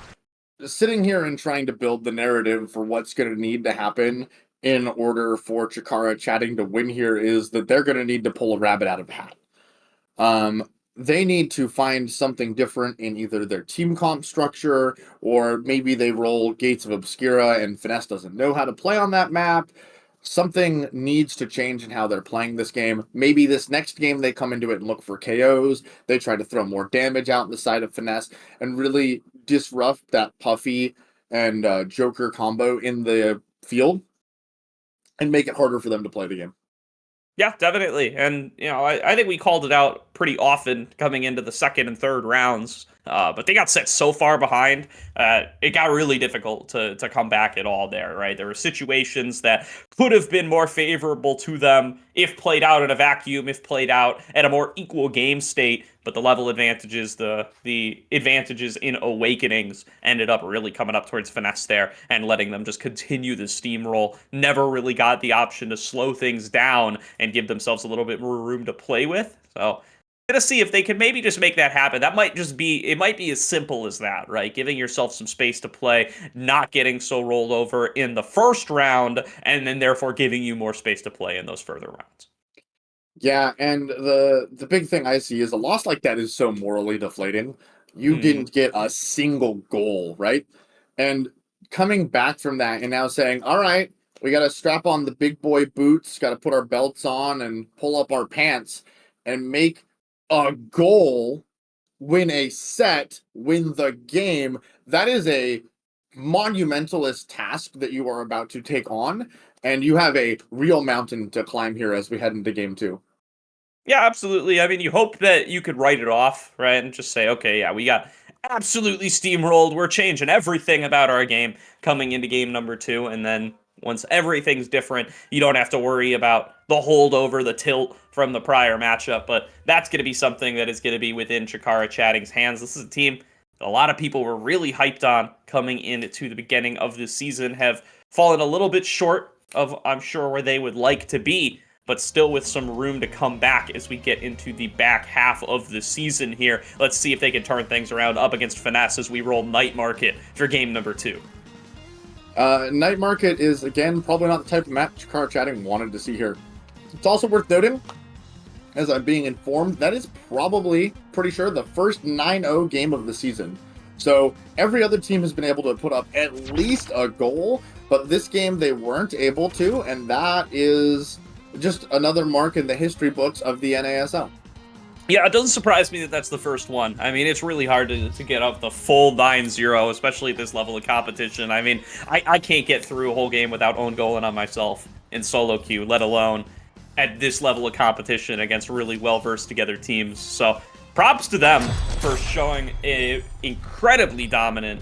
[SPEAKER 9] sitting here and trying to build the narrative for what's going to need to happen in order for Chikara Chatting to win here is that they're going to need to pull a rabbit out of a hat. They need to find something different in either their team comp structure, or maybe they roll Gates of Obscura and Finesse doesn't know how to play on that map. Something needs to change in how they're playing this game. Maybe this next game they come into it and look for KOs. They try to throw more damage out in the side of Finesse and really disrupt that Puffy and Joker combo in the field and make it harder for them to play the game.
[SPEAKER 8] Yeah, definitely. And, you know, I think we called it out pretty often coming into the second and third rounds. But they got set so far behind, it got really difficult to come back at all there, right? There were situations that could have been more favorable to them if played out in a vacuum, if played out at a more equal game state. But the level advantages, the advantages in Awakenings ended up really coming up towards Finesse there and letting them just continue the steamroll. Never really got the option to slow things down and give themselves a little bit more room to play with. So gonna see if they can maybe just make that happen. That might just be, it might be as simple as that, right? Giving yourself some space to play, not getting so rolled over in the first round, and then therefore giving you more space to play in those further rounds.
[SPEAKER 9] Yeah, and the big thing I see is a loss like that is so morally deflating. You didn't get a single goal, right? And coming back from that and now saying, all right, we got to strap on the big boy boots, got to put our belts on and pull up our pants and make a goal, win a set, win the game. That is a monumentalist task that you are about to take on, and you have a real mountain to climb here as we head into game two.
[SPEAKER 8] Yeah, absolutely. I mean, you hope that you could write it off, right? And just say, okay, yeah, we got absolutely steamrolled. We're changing everything about our game coming into game number two. And then once everything's different, you don't have to worry about the holdover, the tilt from the prior matchup. But that's going to be something that is going to be within Chikara Chatting's hands. This is a team that a lot of people were really hyped on coming into the beginning of this season, have fallen a little bit short of, I'm sure, where they would like to be, but still with some room to come back as we get into the back half of the season here. Let's see if they can turn things around up against Finesse as we roll Night Market for game number two.
[SPEAKER 9] Night Market is, again, probably not the type of map Chikara Chatting wanted to see here. It's also worth noting, as I'm being informed, that is probably, pretty sure, the first 9-0 game of the season. So every other team has been able to put up at least a goal, but this game they weren't able to, and that is just another mark in the history books of the NASL.
[SPEAKER 8] Yeah, it doesn't surprise me that that's the first one. I mean, it's really hard to get up the full 9-0, especially at this level of competition. I mean, I can't get through a whole game without own goaling on myself. in solo queue, let alone at this level of competition against really well-versed together teams. So props to them for showing incredibly dominant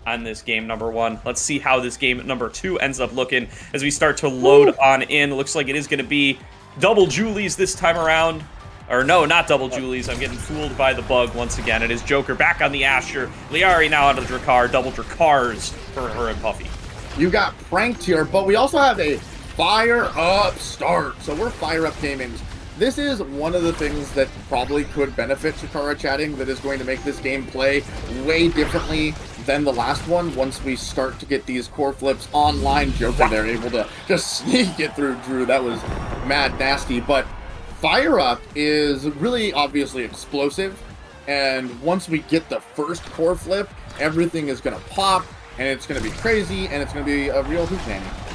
[SPEAKER 8] on this game number 1. Let's see how this game number 2 ends up looking as we start to load on in. Looks like it is going to be double Julies this time around. Or no, not double Julies. I'm getting fooled by the bug once again. It is Joker back on the Asher. Liari now onto the Drakkar. Double Drakkars for her and Puffy.
[SPEAKER 9] You got pranked here, but we also have a fire up start. So we're fire up gaming. This is one of the things that probably could benefit Chikara chatting, that is going to make this game play way differently than the last one. Once we start to get these core flips online, Joker, they're able to just sneak it through Drew. That was mad nasty, but fire up is really obviously explosive, and once we get the first core flip, everything is going to pop, and it's going to be crazy, and it's going to be a real hootenanny.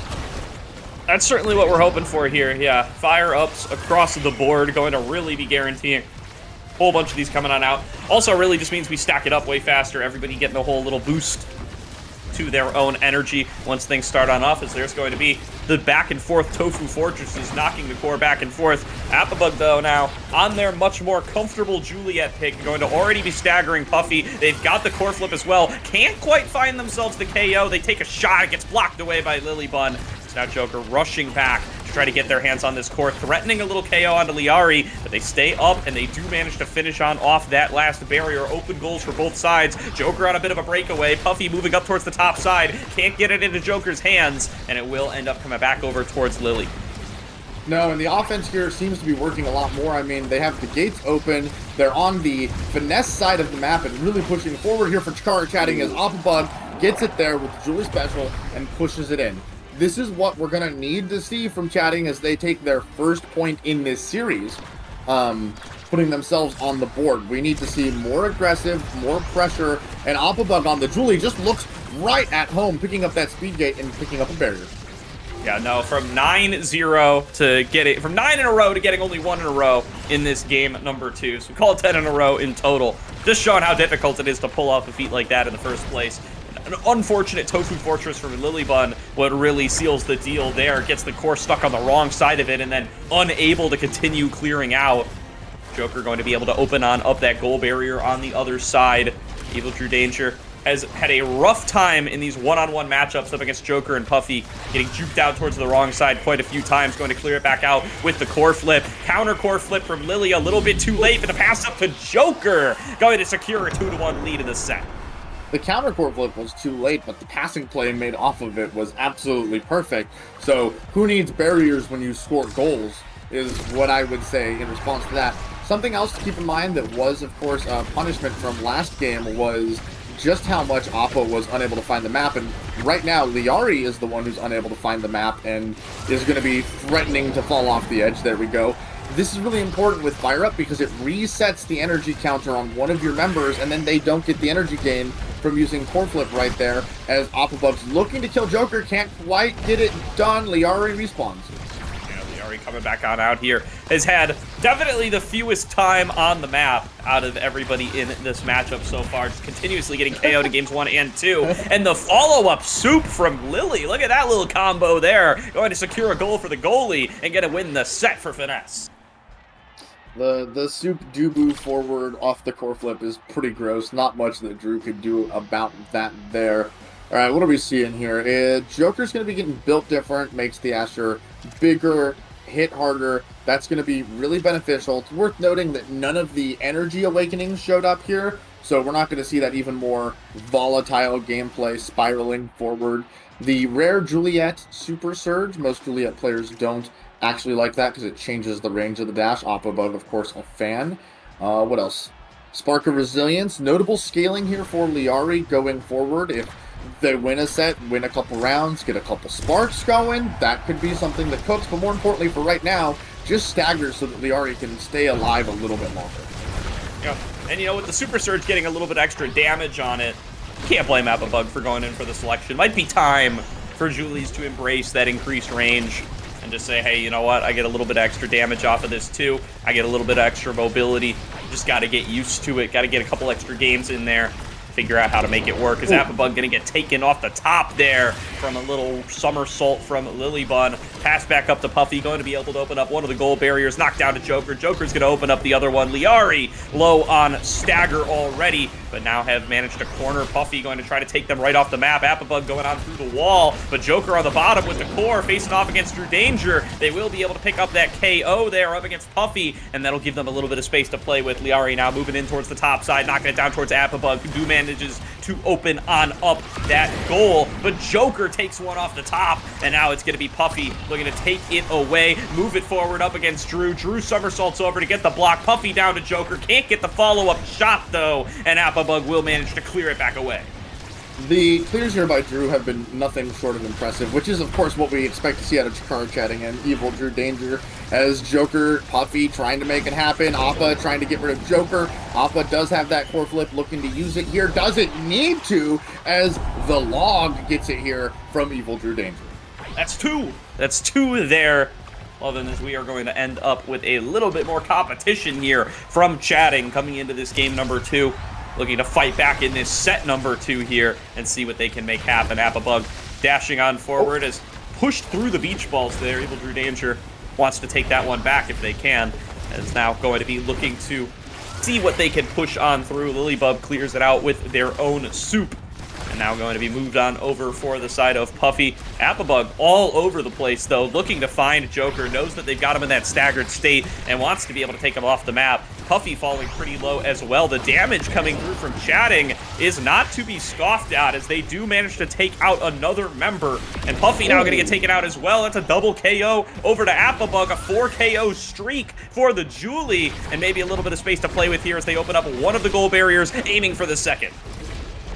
[SPEAKER 8] That's certainly what we're hoping for here. Yeah, fire ups across the board, going to really be guaranteeing a whole bunch of these coming on out. Also really just means we stack it up way faster, everybody getting a whole little boost to their own energy once things start on off, as there's going to be the back and forth Tofu Fortresses knocking the core back and forth. Appabug, though, now on their much more comfortable Juliet pick, going to already be staggering Puffy. They've got the core flip as well. Can't quite find themselves the KO. They take a shot. It gets blocked away by Lilybun. It's now Joker rushing back to try to get their hands on this core, threatening a little KO onto Liari, but they stay up, and they do manage to finish on off that last barrier. Open goals for both sides. Joker on a bit of a breakaway. Puffy moving up towards the top side. Can't get it into Joker's hands, and it will end up coming back over towards Lily.
[SPEAKER 9] No, and the offense here seems to be working a lot more. I mean, they have the gates open. They're on the finesse side of the map and really pushing forward here for Chikara chatting as Appabug gets it there with the Julie special and pushes it in. This is what we're going to need to see from chatting as they take their first point in this series, putting themselves on the board. We need to see more aggressive, more pressure, and Appabug on the Julie just looks right at home, picking up that speed gate and picking up a barrier.
[SPEAKER 8] Yeah, no, from 9-0 to getting, from 9 in a row to getting only 1 in a row in this game number 2. So we call it 10 in a row in total. Just showing how difficult it is to pull off a feat like that in the first place. An unfortunate Tofu Fortress from Lilybun, what really seals the deal there. Gets the core stuck on the wrong side of it and then unable to continue clearing out. Joker going to be able to open on up that goal barrier on the other side. Evil True Danger has had a rough time in these one-on-one matchups up against Joker and Puffy, getting juked out towards the wrong side quite a few times, going to clear it back out with the core flip. Counter core flip from Lily, a little bit too late, but the pass up to Joker, going to secure a 2-1 lead in the set.
[SPEAKER 9] The counter core flip was too late, but the passing play made off of it was absolutely perfect. So who needs barriers when you score goals is what I would say in response to that. Something else to keep in mind that was, of course, a punishment from last game was just how much Appa was unable to find the map, and right now Liari is the one who's unable to find the map and is going to be threatening to fall off the edge. There we go. This is really important with Fire Up because it resets the energy counter on one of your members, and then they don't get the energy gain from using Core Flip right there, as Appabug's looking to kill Joker, can't quite get it done. Liari respawns.
[SPEAKER 8] Coming back on out here, has had definitely the fewest time on the map out of everybody in this matchup so far, just continuously getting KO'd in games 1 and 2. And the follow-up soup from Lily, look at that little combo there, going to secure a goal for the goalie and get to win the set for Finesse.
[SPEAKER 9] The soup Dubu forward off the core flip is pretty gross. Not much that Drew could do about that there. All right, what are we seeing here? Joker's going to be getting built different, makes the Asher bigger, hit harder. That's going to be really beneficial. It's worth noting that none of the energy awakenings showed up here, so we're not going to see that even more volatile gameplay spiraling forward. The rare Juliet Super Surge, most Juliet players don't actually like that because it changes the range of the dash. Appabug, of course, a fan. What else? Spark of Resilience. Notable scaling here for Liari going forward. If they win a set, win a couple rounds, get a couple sparks going, that could be something that cooks. But more importantly for right now, just stagger so that Liari can stay alive a little bit longer.
[SPEAKER 8] Yeah, and you know, with the Super Surge getting a little bit extra damage on it, can't blame Appabug for going in for the selection. Might be time for Julies to embrace that increased range and just say, hey, you know what, I get a little bit extra damage off of this too. I get a little bit extra mobility. Just got to get used to it. Got to get a couple extra games in there. figure out how to make it work. Is Apabug gonna get taken off the top there from a little somersault from Lilybun? Pass back up to Puffy, going to be able to open up one of the goal barriers, knocked down to Joker. Joker's gonna open up the other one. Liari low on stagger already, but now have managed to corner Puffy, going to try to take them right off the map. Apabug going on through the wall, but Joker on the bottom with the core facing off against Drew Danger. They will be able to pick up that KO there up against Puffy, and that'll give them a little bit of space to play with. Liari now moving in towards the top side, knocking it down towards Apabug, who manages to open on up that goal, but Joker takes one off the top, and now it's going to be Puffy looking to take it away, move it forward up against Drew. Drew somersaults over to get the block. Puffy down to Joker, can't get the follow-up shot though, and Apabug will manage to clear it back away.
[SPEAKER 9] The clears here by Drew have been nothing short of impressive, which is, of course, what we expect to see out of Chikara Chatting and Evil Drew Danger, as Joker, Puffy trying to make it happen, Appa trying to get rid of Joker. Appa does have that core flip, looking to use it here, doesn't need to, as the log gets it here from Evil Drew Danger.
[SPEAKER 8] That's two. That's two there. Well, then, as we are going to end up with a little bit more competition here from Chatting coming into this game number 2. Looking to fight back in this set number 2 here and see what they can make happen. Apabug dashing on forward as pushed through the beach balls there. Evil Drew Danger wants to take that one back if they can. And is now going to be looking to see what they can push on through. Lilybub clears it out with their own soup. And now going to be moved on over for the side of Puffy. Apabug all over the place, though, looking to find Joker. Knows that they've got him in that staggered state and wants to be able to take him off the map. Puffy falling pretty low as well. The damage coming through from Chatting is not to be scoffed at, as they do manage to take out another member. And Puffy now going to get taken out as well. That's a double KO over to Apabug, a 4 KO streak for the Julie, and maybe a little bit of space to play with here as they open up one of the goal barriers, aiming for the second.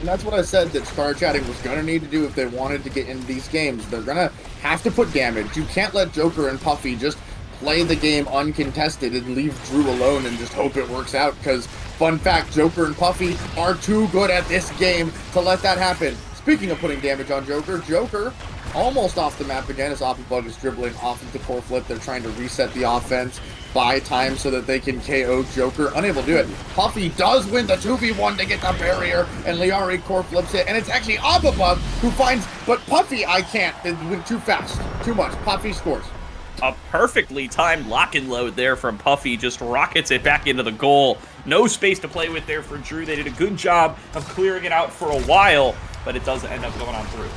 [SPEAKER 9] And that's what I said that Chikara Chatting was going to need to do if they wanted to get into these games. They're going to have to put damage. You can't let Joker and Puffy just play the game uncontested and leave Drew alone and just hope it works out, because, fun fact, Joker and Puffy are too good at this game to let that happen. Speaking of putting damage on Joker, Joker almost off the map again as Apabug is dribbling off of the core flip. They're trying to reset the offense, buy time so that they can KO Joker. Unable to do it. Puffy does win the 2v1 to get the barrier, and Liari core flips it, and it's actually Apabug who finds, but Puffy, I can't. It went too fast. Too much. Puffy scores.
[SPEAKER 8] A perfectly timed lock and load there from Puffy, just rockets it back into the goal. No space to play with there for Drew. They did a good job of clearing it out for a while, but it does end up going on through.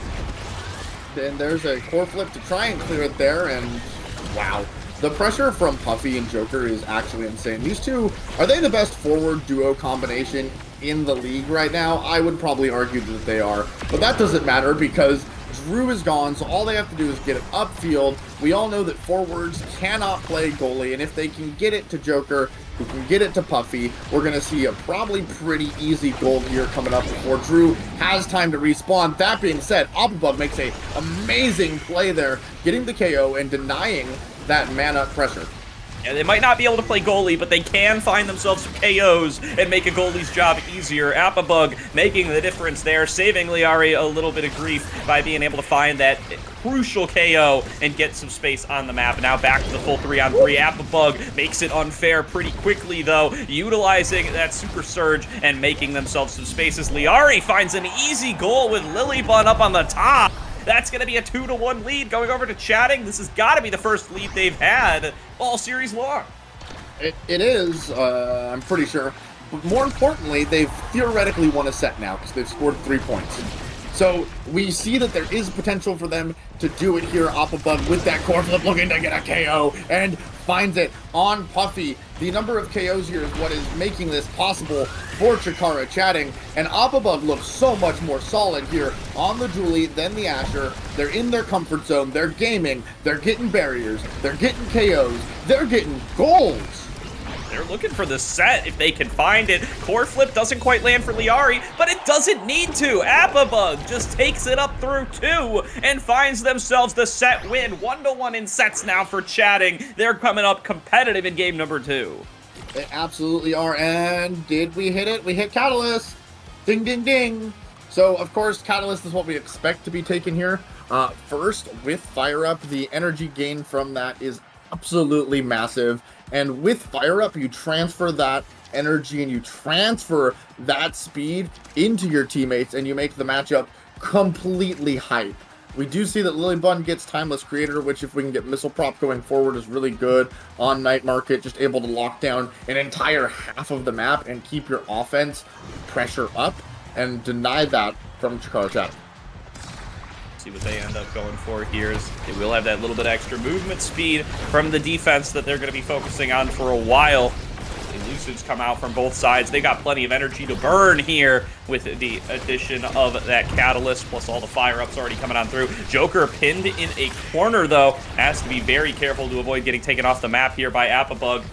[SPEAKER 9] Then there's a core flip to try and clear it there, and wow. The pressure from Puffy and Joker is actually insane. These two, are they the best forward duo combination in the league right now? I would probably argue that they are, but that doesn't matter because Drew is gone, so all they have to do is get it upfield. We all know that forwards cannot play goalie, and if they can get it to Joker, who can get it to Puffy, we're going to see a probably pretty easy goal here coming up before Drew has time to respawn. That being said, Apabug makes a amazing play there, getting the KO and denying that man-up pressure.
[SPEAKER 8] Yeah, they might not be able to play goalie, but they can find themselves some KOs and make a goalie's job easier. Apabug making the difference there, saving Liari a little bit of grief by being able to find that crucial KO and get some space on the map. Now back to the full 3-on-3. Apabug makes it unfair pretty quickly, though, utilizing that super surge and making themselves some spaces. Liari finds an easy goal with Lilybun up on the top. That's going to be a 2-1 lead going over to Chatting. This has got to be the first lead they've had all series long.
[SPEAKER 9] It is, I'm pretty sure. But more importantly, they've theoretically won a set now because they've scored 3 points. So we see that there is potential for them to do it here. Apabug with that core flip looking to get a KO and finds it on Puffy. The number of KOs here is what is making this possible for Chikara Chatting, and Apabug looks so much more solid here on the Julie than the Asher. They're in their comfort zone, they're gaming, they're getting barriers, they're getting KOs, they're getting goals.
[SPEAKER 8] They're looking for the set if they can find it. Core flip doesn't quite land for Liari, but it doesn't need to. Apabug just takes it up through 2 and finds themselves the set win. 1-1 in sets now for Chatting. They're coming up competitive in game number 2.
[SPEAKER 9] They absolutely are, and did we hit it? We hit Catalyst. Ding, ding, ding. So, of course, Catalyst is what we expect to be taken here. First, with Fire Up, the energy gain from that is absolutely massive. And with Fire Up, you transfer that energy and you transfer that speed into your teammates and you make the matchup completely hype. We do see that Lilybun gets Timeless Creator, which if we can get Missile Prop going forward is really good on Night Market, just able to lock down an entire half of the map and keep your offense pressure up and deny that from Chikara Chat.
[SPEAKER 8] See what they end up going for here is they will have that little bit extra movement speed from the defense that they're going to be focusing on for a while. Elusives come out from both sides. They got plenty of energy to burn here with the addition of that Catalyst, plus all the fire-ups already coming on through. Joker pinned in a corner, though. Has to be very careful to avoid getting taken off the map here by Appabug.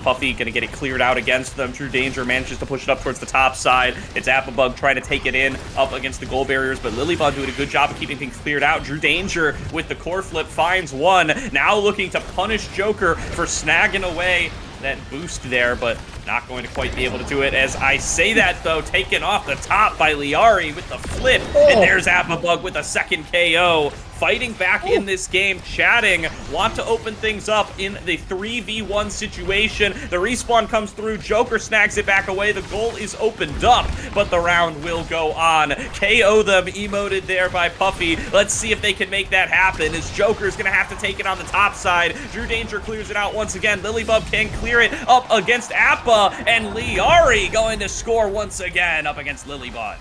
[SPEAKER 8] Puffy gonna get it cleared out against them. True Danger manages to push it up towards the top side. It's Appabug trying to take it in up against the goal barriers, but Lilybun doing a good job of keeping things cleared out. True Danger with the core flip finds one. Now looking to punish Joker for snagging away that boost there, but not going to quite be able to do it. As I say that, though, taken off the top by Liari with the flip, and there's Appabug with a second KO. Fighting back in this game, chatting, want to open things up in the 3v1 situation. The respawn comes through, Joker snags it back away, the goal is opened up, but the round will go on. KO them, emoted there by Puffy. Let's see if they can make that happen, as Joker's gonna have to take it on the top side. True Danger clears it out once again. Lilybub can clear it up against Appa, and Liari going to score once again up against Lilybun.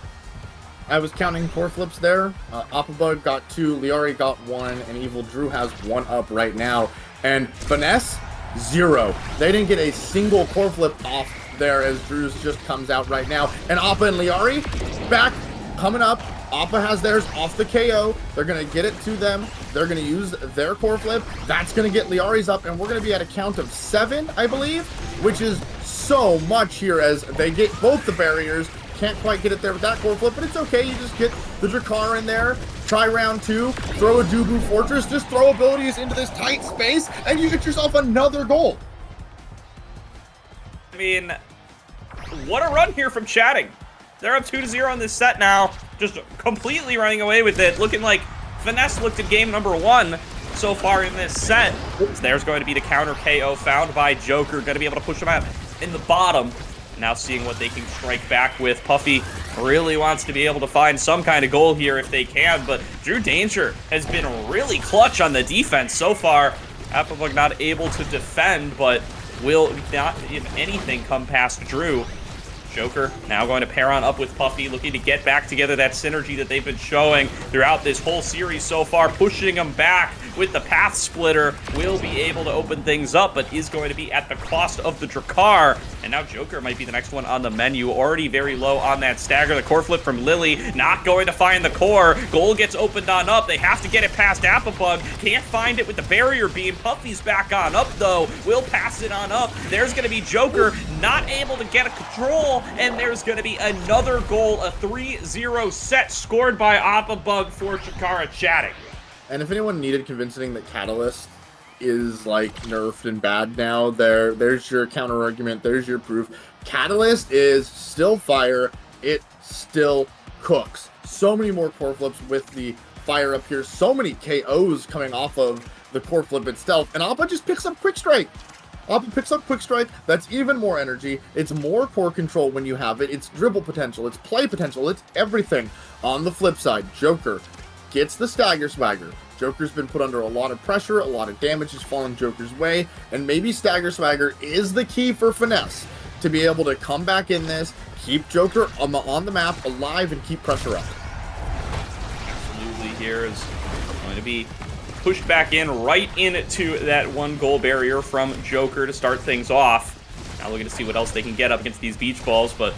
[SPEAKER 9] I was counting core flips there. Appabug got 2, Liari got 1, and Evil Drew has 1 up right now. And Finesse, 0. They didn't get a single core flip off there as Drew's just comes out right now. And Appa and Liari back, coming up. Appa has theirs off the KO. They're going to get it to them. They're going to use their core flip. That's going to get Liari's up, and we're going to be at a count of 7, I believe, which is so much here as they get both the barriers. Can't quite get it there with that core flip, but it's okay. You just get the Drakkar in there, try round 2, throw a Dubu Fortress, just throw abilities into this tight space, and you get yourself another goal.
[SPEAKER 8] I mean, what a run here from chatting. They're up 2-0 in this set now, just completely running away with it. Looking like Finesse looked at game number 1 so far in this set. So there's going to be the counter KO found by Joker. Going to be able to push him out in the bottom. Now seeing what they can strike back with. Puffy really wants to be able to find some kind of goal here if they can, but True Danger has been really clutch on the defense so far. Appabug not able to defend, but will not, if anything, come past Drew. Joker now going to pair on up with Puffy, looking to get back together that synergy that they've been showing throughout this whole series so far, pushing them back with the Path Splitter. Will be able to open things up, but is going to be at the cost of the Drakkar. And now Joker might be the next one on the menu, already very low on that stagger. The core flip from Lily, not going to find the core. Goal gets opened on up. They have to get it past Appabug. Can't find it with the barrier beam. Puffy's back on up, though. Will pass it on up. There's going to be Joker not able to get a control, and there's going to be another goal, a 3-0 set scored by Appabug for Chikara chatting.
[SPEAKER 9] And if anyone needed convincing that Catalyst is like nerfed and bad now, there's your counter argument, there's your proof. Catalyst is still fire, it still cooks. So many more core flips with the fire up here, so many KOs coming off of the core flip itself, and Appa just picks up Quick Strike. Appa picks up Quick Strike, that's even more energy, it's more core control when you have it, it's dribble potential, it's play potential, it's everything. On the flip side, Joker gets the Stagger Swagger. Joker's been put under a lot of pressure, a lot of damage is falling Joker's way, and maybe Stagger Swagger is the key for Finesse to be able to come back in this, keep Joker on the map alive, and keep pressure up.
[SPEAKER 8] Absolutely, here is going to be pushed back in right into that 1 goal barrier from Joker to start things off. Now looking to see what else they can get up against these beach balls, but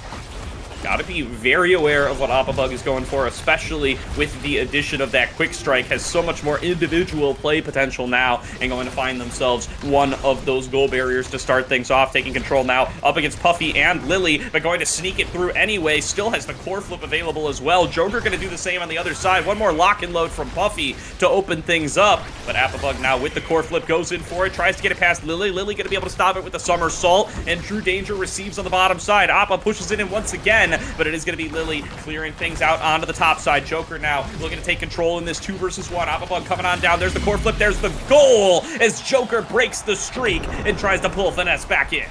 [SPEAKER 8] gotta be very aware of what Appabug is going for, especially with the addition of that Quick Strike. Has so much more individual play potential now, and going to find themselves one of those goal barriers to start things off. Taking control now up against Puffy and Lily, but going to sneak it through anyway. Still has the core flip available as well. Joker going to do the same on the other side. One more lock and load from Puffy to open things up, but Appabug now with the core flip goes in for it, tries to get it past Lily. Lily going to be able to stop it with the somersault, and True Danger receives on the bottom side. Appa pushes it in once again, but it is going to be Lily clearing things out onto the top side. Joker now looking to take control in this 2 versus 1. Appabug coming on down. There's the core flip. There's the goal as Joker breaks the streak and tries to pull Finesse back in.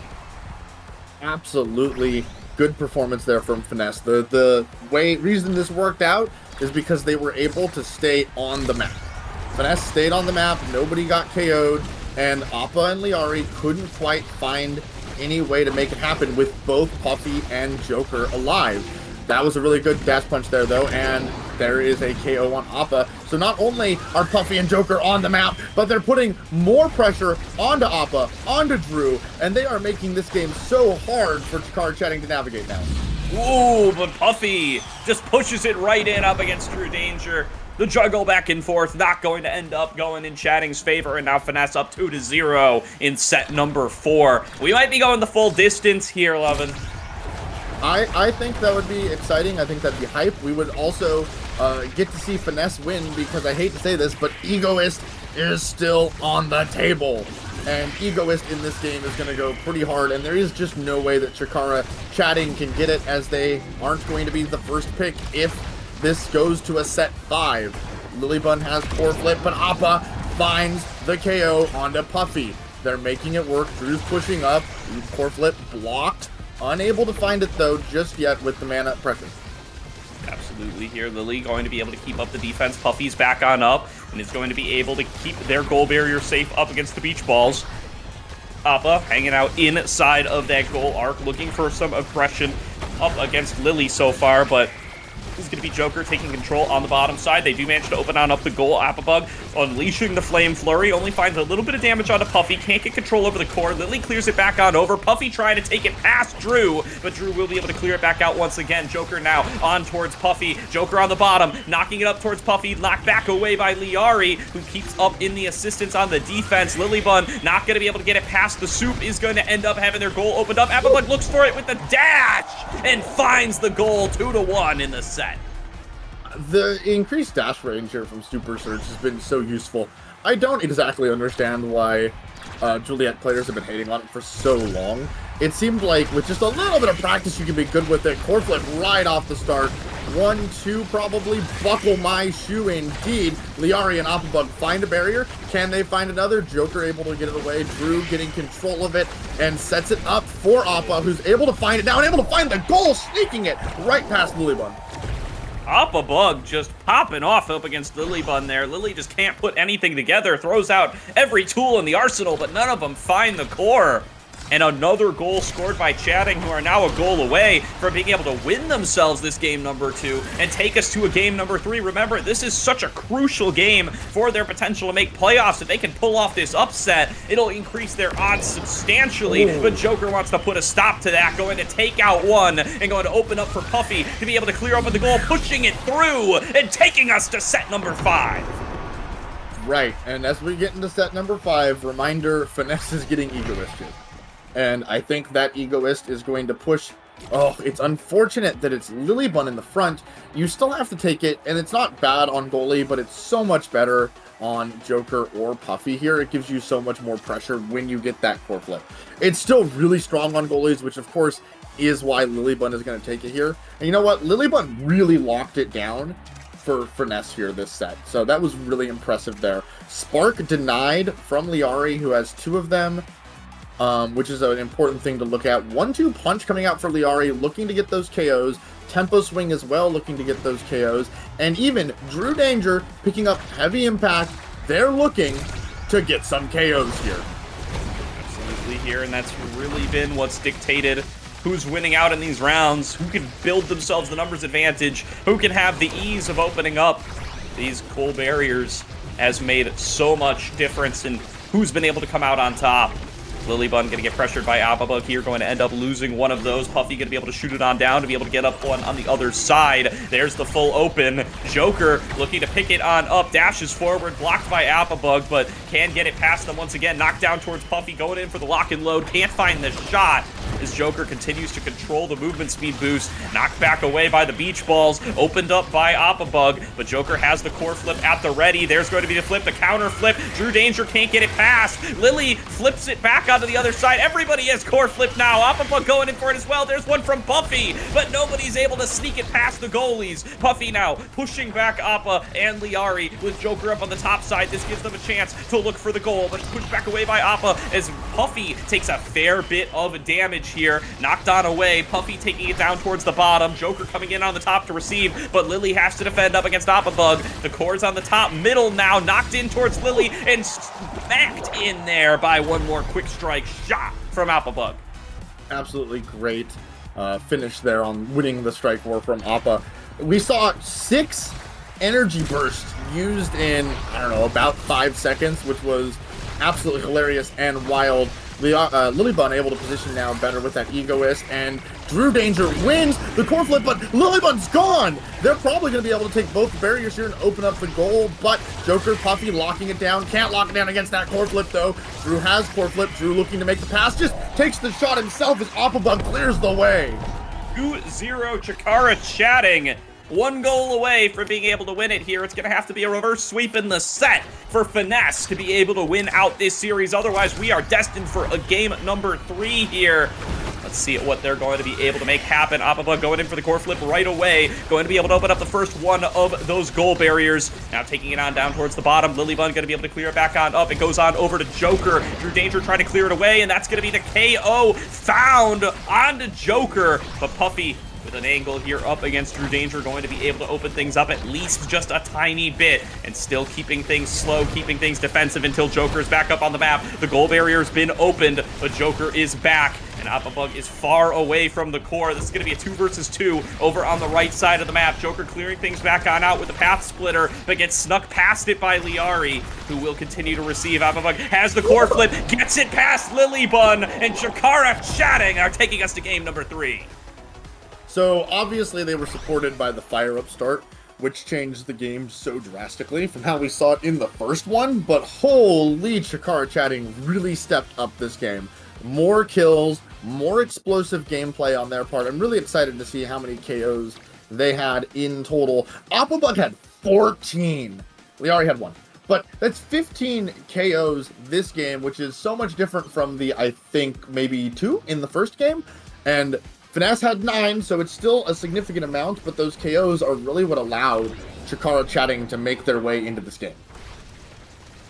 [SPEAKER 9] Absolutely good performance there from Finesse. The reason this worked out is because they were able to stay on the map. Finesse stayed on the map, nobody got KO'd, and Appa and Liari couldn't quite find any way to make it happen with both Puffy and Joker alive. That was a really good dash punch there, though, and there is a KO on Appa. So not only are Puffy and Joker on the map, but they're putting more pressure onto Appa, onto Drew, and they are making this game so hard for Chikara Chatting to navigate now.
[SPEAKER 8] Ooh, but Puffy just pushes it right in up against True Danger. The juggle back and forth, not going to end up going in Chatting's favor, and now Finesse up 2-0 in set number 4. We might be going the full distance here, Levin.
[SPEAKER 9] I think that would be exciting. I think that'd be hype. We would also get to see Finesse win, because I hate to say this, but Egoist is still on the table. And Egoist in this game is going to go pretty hard, and there is just no way that Chikara Chatting can get it, as they aren't going to be the first pick if this goes to a set 5. Lilybun has core flip, but Appa finds the KO onto Puffy. They're making it work. Drew's pushing up. Core flip blocked. Unable to find it, though, just yet with the mana pressure.
[SPEAKER 8] Absolutely here. Lily going to be able to keep up the defense. Puffy's back on up, and is going to be able to keep their goal barrier safe up against the beach balls. Appa hanging out inside of that goal arc, looking for some aggression up against Lily so far, but this is going to be Joker taking control on the bottom side. They do manage to open on up the goal. Appabug unleashing the Flame Flurry. Only finds a little bit of damage onto Puffy. Can't get control over the core. Lily clears it back on over. Puffy trying to take it past Drew, but Drew will be able to clear it back out once again. Joker now on towards Puffy. Joker on the bottom, knocking it up towards Puffy. Knocked back away by Liari, who keeps up in the assistance on the defense. Lilybun not going to be able to get it past the soup. Is going to end up having their goal opened up. Appabug looks for it with the dash and finds the goal 2-1 in the set.
[SPEAKER 9] The increased dash range here from Super Surge has been so useful. I don't exactly understand why Juliet players have been hating on it for so long. It seemed like with just a little bit of practice you can be good with it. Core flip right off the start. 1-2 probably. Buckle my shoe indeed. Liari and Appabug find a barrier. Can they find another? Joker able to get it away. Drew getting control of it and sets it up for Appa, who's able to find it now and able to find the goal, sneaking it right past Lilybun.
[SPEAKER 8] Appabug just popping off up against Lilybun there. Lily just can't put anything together. Throws out every tool in the arsenal, but none of them find the core. And another goal scored by Chatting, who are now a goal away from being able to win themselves this game number 2 and take us to a game number 3. Remember, this is such a crucial game for their potential to make playoffs. If they can pull off this upset, it'll increase their odds substantially. Ooh. But Joker wants to put a stop to that, going to take out one and going to open up for Puffy to be able to clear open the goal, pushing it through and taking us to set number 5.
[SPEAKER 9] Right, and as we get into set number 5, reminder, Finesse is getting Egoist here. And I think that Egoist is going to push. Oh, it's unfortunate that it's Lilybun in the front. You still have to take it, and it's not bad on goalie, but it's so much better on Joker or Puffy here. It gives you so much more pressure when you get that core flip. It's still really strong on goalies, which of course is why Lilybun is going to take it here. And you know what? Lilybun really locked it down for Finesse here this set. So that was really impressive there. Spark denied from Liari, who has 2 of them. Which is an important thing to look at. 1-2 punch coming out for Liari, looking to get those KOs. Tempo swing as well, looking to get those KOs. And even Drew Danger picking up heavy impact. They're looking to get some KOs here.
[SPEAKER 8] Absolutely here, and that's really been what's dictated who's winning out in these rounds, who can build themselves the numbers advantage, who can have the ease of opening up these coal barriers has made so much difference in who's been able to come out on top. Lilybun going to get pressured by Appabug here, going to end up losing one of those. Puffy going to be able to shoot it on down to be able to get up one on the other side. There's the full open. Joker looking to pick it on up, dashes forward, blocked by Appabug, but can get it past them once again. Knocked down towards Puffy, going in for the lock and load. Can't find the shot as Joker continues to control the movement speed boost. Knocked back away by the beach balls, opened up by Appabug, but Joker has the core flip at the ready. There's going to be the flip, the counter flip. Drew Danger can't get it past. Lily flips it back back onto the other side. Everybody has core flip now. Appabug going in for it as well. There's one from Puffy, but nobody's able to sneak it past the goalies. Puffy now pushing back Appa and Liari with Joker up on the top side. This gives them a chance to look for the goal, but pushed back away by Appa as Puffy takes a fair bit of damage here. Knocked on away. Puffy taking it down towards the bottom. Joker coming in on the top to receive, but Lily has to defend up against Appabug. The core's on the top middle now, knocked in towards Lily and smacked in there by one more quick strike shot from Appabug.
[SPEAKER 9] Absolutely great finish there on winning the strike war from Appa. We saw 6 energy bursts used in, I don't know, about 5 seconds, which was absolutely hilarious and wild. Lilybun able to position now better with that Egoist, and Drew Danger wins the core flip, but Lilybun's gone! They're probably going to be able to take both barriers here and open up the goal, but Joker, Puffy locking it down. Can't lock it down against that core flip, though. Drew has core flip. Drew looking to make the pass, just takes the shot himself as Appabug clears the way.
[SPEAKER 8] 2-0 Chikara chatting. 1 goal away from being able to win it here. It's going to have to be a reverse sweep in the set for Finesse to be able to win out this series. Otherwise, we are destined for a game number 3 here. Let's see what they're going to be able to make happen. Appabug going in for the core flip right away. Going to be able to open up the first one of those goal barriers. Now taking it on down towards the bottom. Lilybun going to be able to clear it back on up. It goes on over to Joker. Drew Danger trying to clear it away, and that's going to be the KO found onto Joker. But Puffy with an angle here up against Drew Danger, going to be able to open things up at least just a tiny bit, and still keeping things slow, keeping things defensive until Joker is back up on the map. The goal barrier's been opened, but Joker is back, and Appabug is far away from the core. This is going to be a 2 versus 2 over on the right side of the map. Joker clearing things back on out with the path splitter, but gets snuck past it by Liari, who will continue to receive. Appabug has the core flip, gets it past Lilybun, and Chikara chatting are taking us to game number 3.
[SPEAKER 9] So obviously they were supported by the fire-up start, which changed the game so drastically from how we saw it in the first one, but holy, Chikara chatting really stepped up this game. More kills, more explosive gameplay on their part. I'm really excited to see how many KOs they had in total. Appabug had 14. We already had 1. But that's 15 KOs this game, which is so much different from the, I think, maybe 2 in the first game. And Finesse had 9, so it's still a significant amount, but those KOs are really what allowed Chikara chatting to make their way into this game.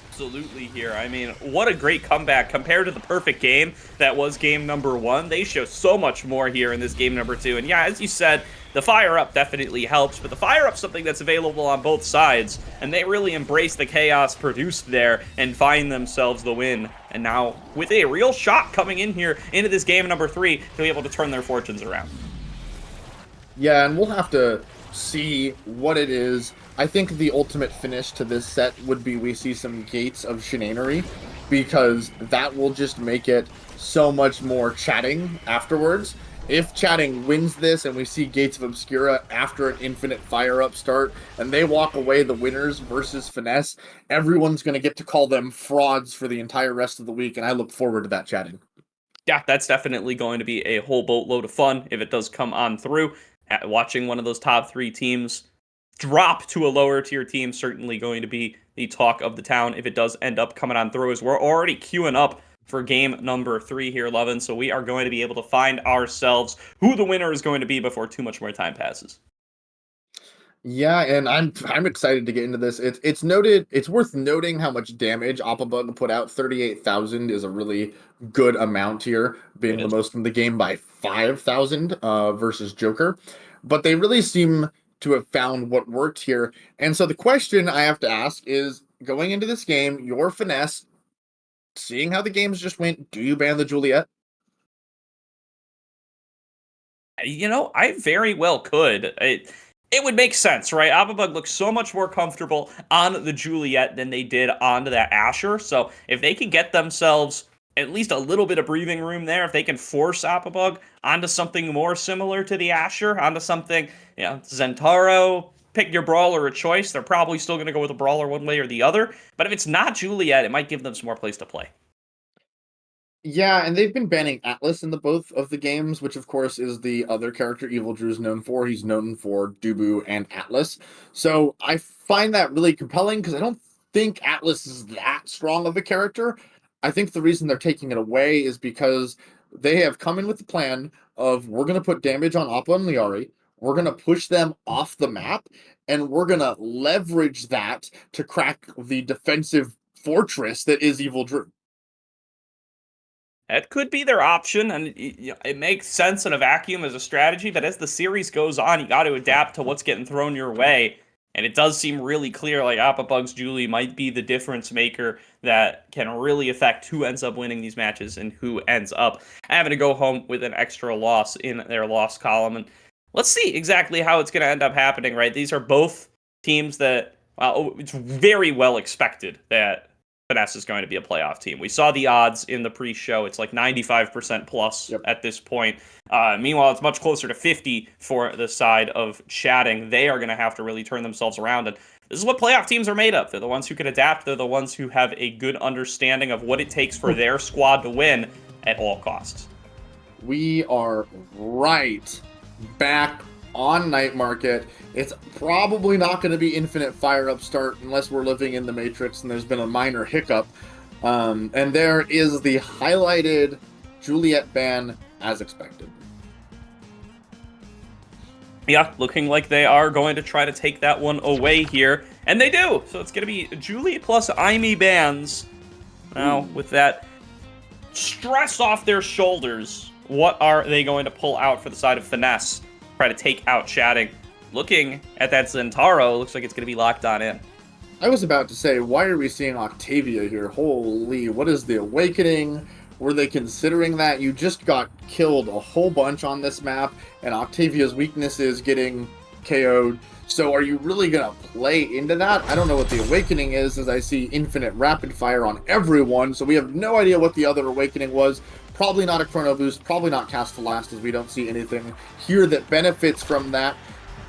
[SPEAKER 8] Absolutely here. I mean, what a great comeback compared to the perfect game that was game number 1. They show so much more here in this game number 2. And yeah, as you said, the fire-up definitely helps, but the fire-up's something that's available on both sides, and they really embrace the chaos produced there and find themselves the win. And now, with a real shot coming in here into this game number 3, to be able to turn their fortunes around.
[SPEAKER 9] Yeah, and we'll have to see what it is. I think the ultimate finish to this set would be we see some Gates of Shenanery, because that will just make it so much more chatting afterwards. If chatting wins this and we see Gates of Obscura after an infinite fire-up start, and they walk away the winners versus Finesse, everyone's going to get to call them frauds for the entire rest of the week, and I look forward to that chatting.
[SPEAKER 8] Yeah, that's definitely going to be a whole boatload of fun if it does come on through. Watching one of those top 3 teams drop to a lower tier team, certainly going to be the talk of the town if it does end up coming on through, as we're already queuing up for game number 3 here, Lovin. So we are going to be able to find ourselves who the winner is going to be before too much more time passes.
[SPEAKER 9] Yeah, and I'm excited to get into this. It's worth noting how much damage Appabug put out. 38,000 is a really good amount here, being the most in the game by 5,000 versus Joker. But they really seem to have found what worked here. And so the question I have to ask is, going into this game, your Finesse, seeing how the games just went, do you ban the Juliet?
[SPEAKER 8] You know, I very well could. It would make sense, right? Appabug looks so much more comfortable on the Juliet than they did onto that Asher. So if they can get themselves at least a little bit of breathing room there, if they can force Appabug onto something more similar to the Asher, onto something, you know, Zentaro, pick your brawler of choice. They're probably still going to go with a brawler one way or the other. But if it's not Juliet, it might give them some more place to play.
[SPEAKER 9] Yeah, and they've been banning Atlas in the both of the games, which of course is the other character Evil Drew's known for. He's known for Dubu and Atlas. So I find that really compelling because I don't think Atlas is that strong of a character. I think the reason they're taking it away is because they have come in with the plan of we're going to put damage on Appa and Liari, we're going to push them off the map, and we're going to leverage that to crack the defensive fortress that is Evil Drew.
[SPEAKER 8] That could be their option, and it makes sense in a vacuum as a strategy, but as the series goes on, you got to adapt to what's getting thrown your way. And it does seem really clear like Appabugs Julie might be the difference maker that can really affect who ends up winning these matches and who ends up having to go home with an extra loss in their loss column. And let's see exactly how it's going to end up happening, right? These are both teams that, well, it's very well expected that Finesse is going to be a playoff team. We saw the odds in the pre-show. It's like 95% plus at this point. Meanwhile, it's much closer to 50 for the side of chatting. They are going to have to really turn themselves around. And this is what playoff teams are made of. They're the ones who can adapt. They're the ones who have a good understanding of what it takes for their squad to win at all costs.
[SPEAKER 9] We are right back on Night Market. It's probably not going to be infinite fire up start unless we're living in the Matrix and there's been a minor hiccup. And there is the highlighted Juliet ban as expected.
[SPEAKER 8] Yeah, looking like they are going to try to take that one away here. And they do! So it's going to be Julie plus Aimee bans. Now, with that stress off their shoulders, what are they going to pull out for the side of Finesse? Try to take out chatting. Looking at that Zentaro, looks like it's going to be locked on in.
[SPEAKER 9] I was about to say, why are we seeing Octavia here? Holy, what is the Awakening? Were they considering that? You just got killed a whole bunch on this map, and Octavia's weakness is getting KO'd. So are you really going to play into that? I don't know what the Awakening is, as I see infinite rapid fire on everyone, so we have no idea what the other Awakening was. Probably not a Chrono Boost, probably not Cast to Last, as we don't see anything here that benefits from that.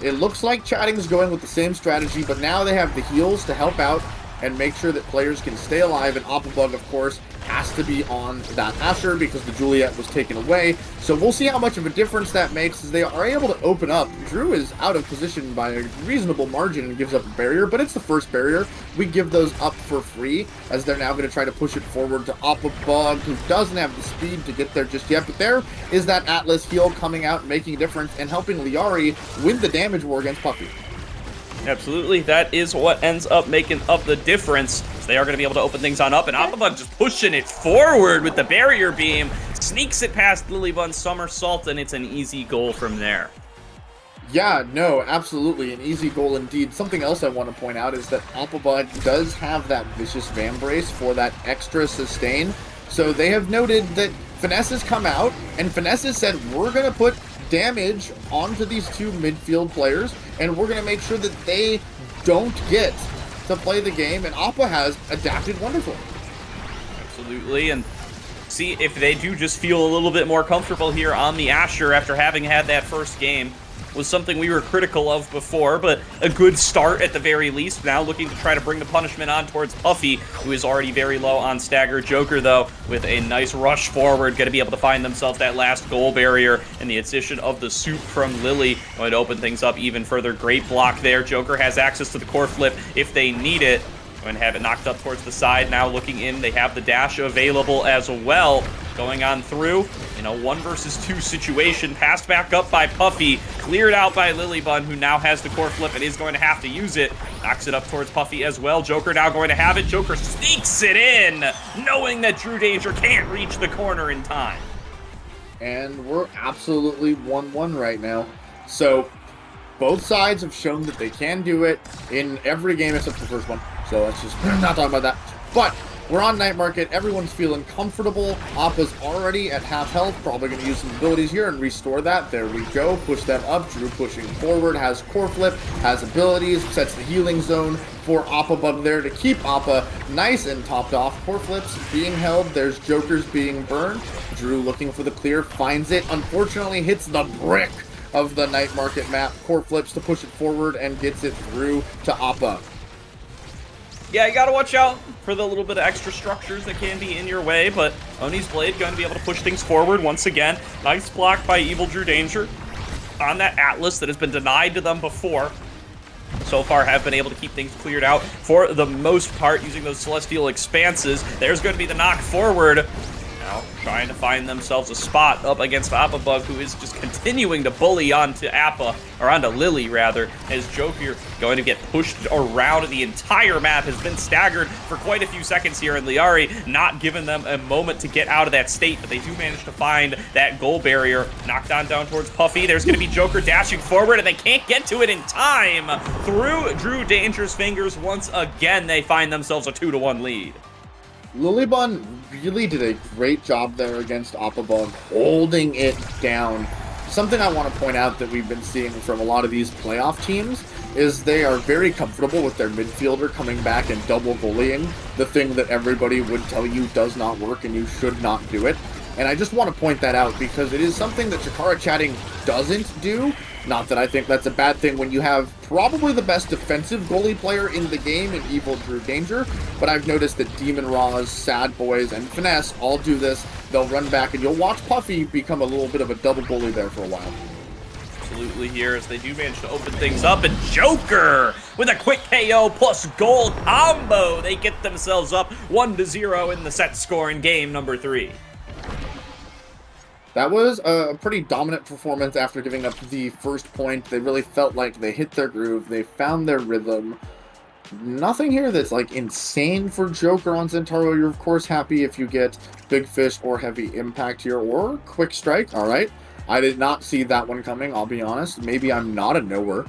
[SPEAKER 9] It looks like Chatting's going with the same strategy, but now they have the heals to help out and make sure that players can stay alive, and Appabug, of course, has to be on that Asher because the Juliet was taken away. So we'll see how much of a difference that makes as they are able to open up. Drew is out of position by a reasonable margin and gives up a barrier, but it's the first barrier. We give those up for free as they're now going to try to push it forward to Appabug, who doesn't have the speed to get there just yet. But there is that Atlas heal coming out, making a difference, and helping Liari win the damage war against Puffy.
[SPEAKER 8] Absolutely, that is what ends up making up the difference. So they are going to be able to open things on up, and Appabug just pushing it forward with the barrier beam, sneaks it past Lilybun's somersault, and it's an easy goal from there.
[SPEAKER 9] Yeah, no, absolutely, an easy goal indeed. Something else I want to point out is that Appabug does have that Vicious Van Brace for that extra sustain. So they have noted that Finesse has come out, and Finesse has said, we're going to put damage onto these two midfield players, and we're going to make sure that they don't get to play the game, and Appa has adapted wonderfully.
[SPEAKER 8] Absolutely, and see if they do just feel a little bit more comfortable here on the Asher after having had that first game. Was something we were critical of before, but a good start at the very least. Now looking to try to bring the punishment on towards Puffy, who is already very low on stagger. Joker, though, with a nice rush forward, going to be able to find themselves that last goal barrier, and the addition of the suit from Lily going to open things up even further. Great block there. Joker has access to the core flip if they need it. Going to have it knocked up towards the side. Now looking in, they have the dash available as well. Going on through in a 1 versus 2 situation. Passed back up by Puffy. Cleared out by Lilybun, who now has the core flip and is going to have to use it. Knocks it up towards Puffy as well. Joker now going to have it. Joker sneaks it in, knowing that Drew Danger can't reach the corner in time.
[SPEAKER 9] And we're absolutely 1-1 right now. So both sides have shown that they can do it in every game except the first one. So let's just not talk about that. But we're on Night Market. Everyone's feeling comfortable. Appa's already at half health. Probably going to use some abilities here and restore that. There we go. Push them up. Drew pushing forward. Has core flip. Has abilities. Sets the healing zone for Appabug there to keep Appa nice and topped off. Core flips being held. There's Jokers being burned. Drew looking for the clear. Finds it. Unfortunately hits the brick of the Night Market map. Core flips to push it forward and gets it through to Appa.
[SPEAKER 8] Yeah, you gotta watch out for the little bit of extra structures that can be in your way, but Oni's Blade going to be able to push things forward once again. Nice block by Evil Drew Danger on that Atlas that has been denied to them before. so far have been able to keep things cleared out for the most part using those Celestial Expanses. There's going to be the knock forward. Now trying to find themselves a spot up against Appabug, who is just continuing to bully onto Appa, or onto Lily rather, as Joker going to get pushed around the entire map, has been staggered for quite a few seconds here, and Liari not giving them a moment to get out of that state, but they do manage to find that goal barrier. Knocked on down towards Puffy. There's going to be Joker dashing forward, and they can't get to it in time. Through Drew Danger's fingers, once again, they find themselves a 2-1 lead.
[SPEAKER 9] Lilybun really did a great job there against Appabug, holding it down. Something I want to point out that we've been seeing from a lot of these playoff teams is they are very comfortable with their midfielder coming back and double bullying, the thing that everybody would tell you does not work and you should not do it. And I just want to point that out because it is something that Chikara Chatting doesn't do. Not that I think that's a bad thing when you have probably the best defensive goalie player in the game in Evil Drew Danger, but I've noticed that Demon Raws, Sad Boys, and Finesse all do this. They'll run back, and you'll watch Puffy become a little bit of a double bully there for a while.
[SPEAKER 8] Absolutely here, as they do manage to open things up, and Joker with a quick KO plus goal combo. They get themselves up 1-0 in the set score in game number 3.
[SPEAKER 9] That was a pretty dominant performance after giving up the first point. They really felt like they hit their groove. They found their rhythm. Nothing here that's like insane for Joker on Zentaro. You're of course happy if you get Big Fish or Heavy Impact here or Quick Strike. All right. I did not see that one coming, I'll be honest. Maybe I'm not a knower.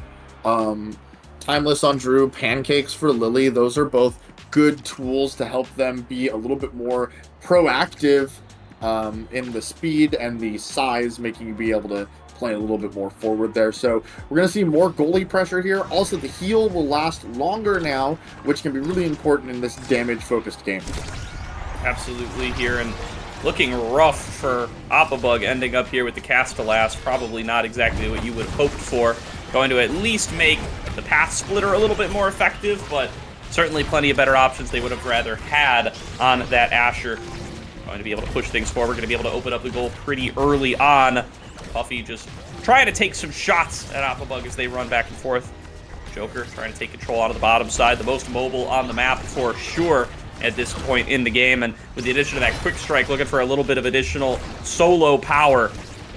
[SPEAKER 9] Timeless on Drew, Pancakes for Lily. Those are both good tools to help them be a little bit more proactive in the speed and the size, making you be able to play a little bit more forward there. So we're going to see more goalie pressure here. Also, the heal will last longer now, which can be really important in this damage-focused game.
[SPEAKER 8] Absolutely here, and looking rough for Appabug, ending up here with the Castellas. Probably not exactly what you would have hoped for. Going to at least make the Path Splitter a little bit more effective, but certainly plenty of better options they would have rather had on that Asher. Going to be able to push things forward, going to be able to open up the goal pretty early on. Puffy just trying to take some shots at Appabug as they run back and forth. Joker trying to take control out of the bottom side, the most mobile on the map for sure at this point in the game, and with the addition of that Quick Strike, looking for a little bit of additional solo power.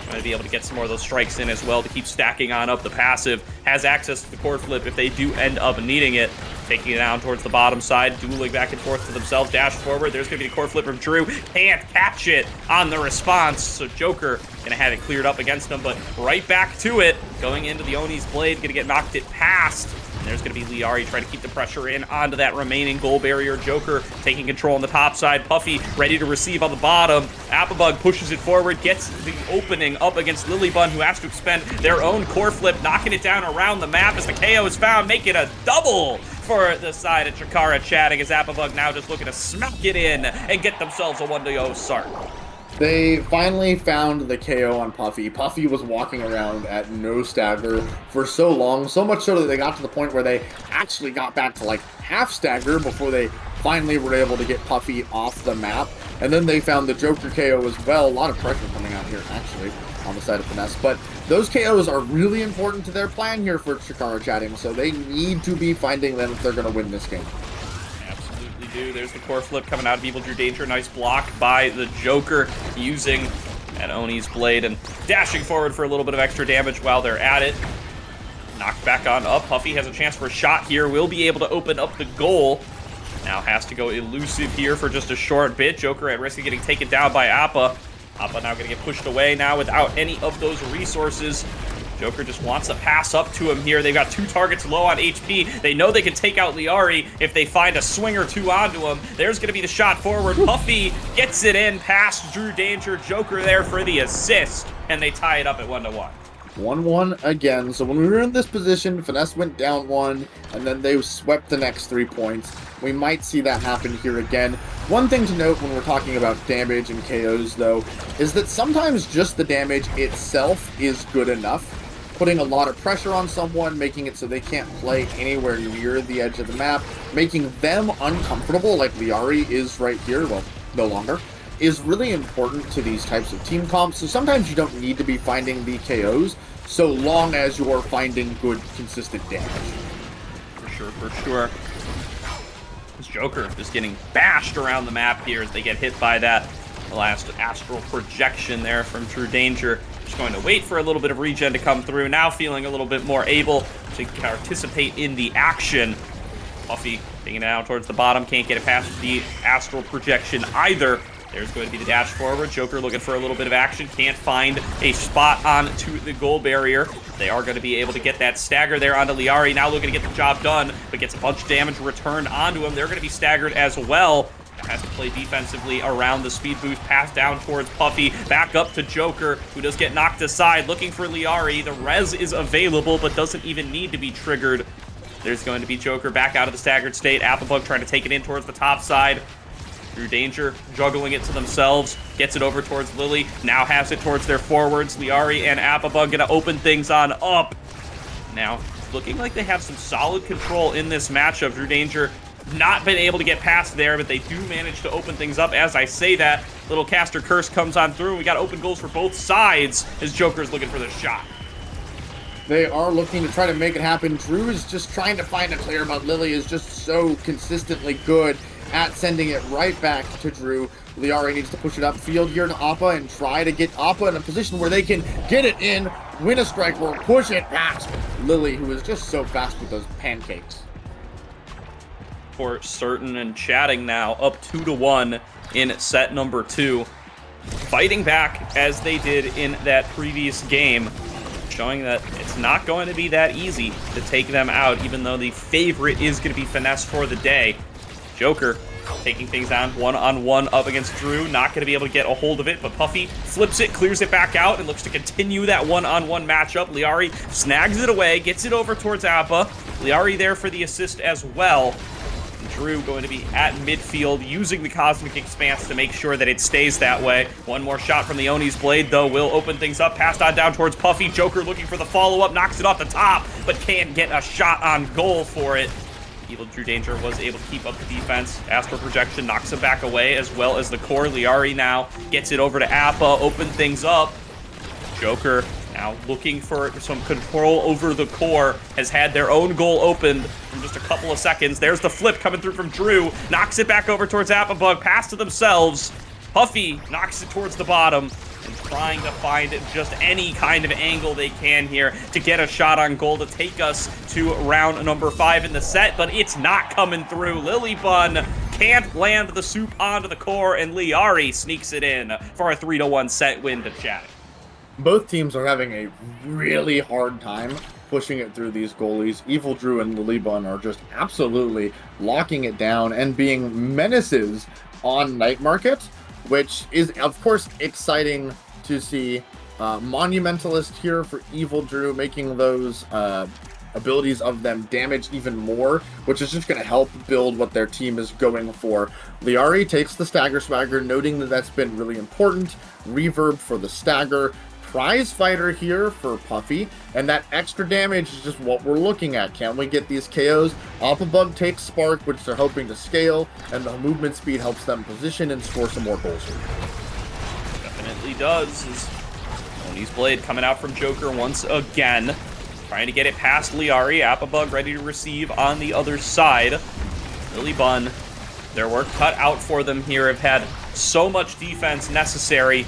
[SPEAKER 8] Going to be able to get some more of those strikes in as well to keep stacking on up the passive. Has access to the core flip if they do end up needing it. Taking it down towards the bottom side, dueling back and forth to themselves, dash forward. There's going to be the core flip from Drew. Can't catch it on the response, so Joker going to have it cleared up against them, but right back to it. Going into the Oni's blade, going to get knocked it past. And there's going to be Liari trying to keep the pressure in onto that remaining goal barrier. Joker taking control on the top side. Puffy ready to receive on the bottom. Appabug pushes it forward, gets the opening up against Lilybun, who has to expend their own core flip, knocking it down around the map as the KO is found, make it a double for the side of Chikara Chatting, as Appabug now just looking to smack it in and get themselves a 1-0 start.
[SPEAKER 9] They finally found the KO on Puffy. Puffy was walking around at no stagger for so long, so much so that they got to the point where they actually got back to like half stagger before they finally were able to get Puffy off the map. And then they found the Joker KO as well. A lot of pressure coming out here, actually, on the side of Finesse. But those KOs are really important to their plan here for Chikara Chatting, so they need to be finding them if they're going to win this game.
[SPEAKER 8] There's the core flip coming out of Evil Drew Danger. Nice block by the Joker using that Oni's blade and dashing forward for a little bit of extra damage while they're at it. Knocked back on up. Puffy has a chance for a shot here. Will be able to open up the goal. Now has to go elusive here for just a short bit. Joker at risk of getting taken down by Appa. Appa now going to get pushed away now without any of those resources. Joker just wants to pass up to him here. They've got 2 targets low on HP. They know they can take out Liari if they find a swing or 2 onto him. There's going to be the shot forward. Puffy gets it in past Drew Danger. Joker there for the assist, and they tie it up at 1-1.
[SPEAKER 9] 1-1 again. So when we were in this position, Finesse went down 1, and then they swept the next 3 points. We might see that happen here again. One thing to note when we're talking about damage and KOs, though, is that sometimes just the damage itself is good enough. Putting a lot of pressure on someone, making it so they can't play anywhere near the edge of the map, making them uncomfortable, like Liari is right here, well, no longer, is really important to these types of team comps. So sometimes you don't need to be finding the KOs, so long as you're finding good, consistent damage.
[SPEAKER 8] For sure. This Joker just getting bashed around the map here as they get hit by that last astral projection there from True Danger. Just going to wait for a little bit of regen to come through. Now feeling a little bit more able to participate in the action. Puffy taking it down towards the bottom. Can't get it past the astral projection either. There's going to be the dash forward. Joker looking for a little bit of action. Can't find a spot onto the goal barrier. They are going to be able to get that stagger there onto Liari. Now looking to get the job done, but gets a bunch of damage returned onto him. They're going to be staggered as well. Has to play defensively around the speed boost. Pass down towards Puffy. Back up to Joker, who does get knocked aside. Looking for Liari. The res is available, but doesn't even need to be triggered. There's going to be Joker back out of the staggered state. Applebug trying to take it in towards the top side. True Danger juggling it to themselves. Gets it over towards Lily. Now has it towards their forwards. Liari and Applebug gonna open things on up. Now, looking like they have some solid control in this matchup. True Danger not been able to get past there, but they do manage to open things up. As I say that, little caster curse comes on through. We got open goals for both sides as Joker's looking for the shot.
[SPEAKER 9] They are looking to try to make it happen. Drew is just trying to find a clear, but Lily is just so consistently good at sending it right back to Drew. Liari needs to push it upfield here to Appa and try to get Appa in a position where they can get it in, win a strike or push it past Lily, who is just so fast with those pancakes.
[SPEAKER 8] For certain, and chatting now up 2-1 in set number 2. Fighting back as they did in that previous game, showing that it's not going to be that easy to take them out, even though the favorite is going to be Finesse for the day. Joker taking things on one-on-one up against Drew. Not going to be able to get a hold of it, but Puffy flips it, clears it back out, and looks to continue that one-on-one matchup. Liari snags it away, gets it over towards Appa. Liari there for the assist as well. Drew going to be at midfield using the Cosmic Expanse to make sure that it stays that way. One more shot from the Oni's Blade, though, will open things up. Passed on down towards Puffy. Joker looking for the follow-up, knocks it off the top, but can't get a shot on goal for it. Evil True Danger was able to keep up the defense. Astral Projection knocks him back away, as well as the core. Liari now gets it over to Appa, open things up. Joker now looking for some control over the core, has had their own goal opened in just a couple of seconds. There's the flip coming through from Drew, knocks it back over towards Applebug, pass to themselves. Puffy knocks it towards the bottom and trying to find just any kind of angle they can here to get a shot on goal to take us to round number 5 in the set, but it's not coming through. Lilybun can't land the soup onto the core, and Liari sneaks it in for a 3-1 set win to Chatting.
[SPEAKER 9] Both teams are having a really hard time pushing it through these goalies. Evil Drew and Lilybun are just absolutely locking it down and being menaces on Night Market, which is, of course, exciting to see. Monumentalist here for Evil Drew, making those abilities of them damage even more, which is just going to help build what their team is going for. Liari takes the Stagger Swagger, noting that that's been really important. Reverb for the Stagger. Prize Fighter here for Puffy, and that extra damage is just what we're looking at. Can we get these KOs? Applebug takes Spark, which they're hoping to scale, and the movement speed helps them position and score some more goals here.
[SPEAKER 8] Definitely does. Oni's Blade coming out from Joker once again, trying to get it past Liari. Applebug ready to receive on the other side. Lilybun, their work cut out for them here, have had so much defense necessary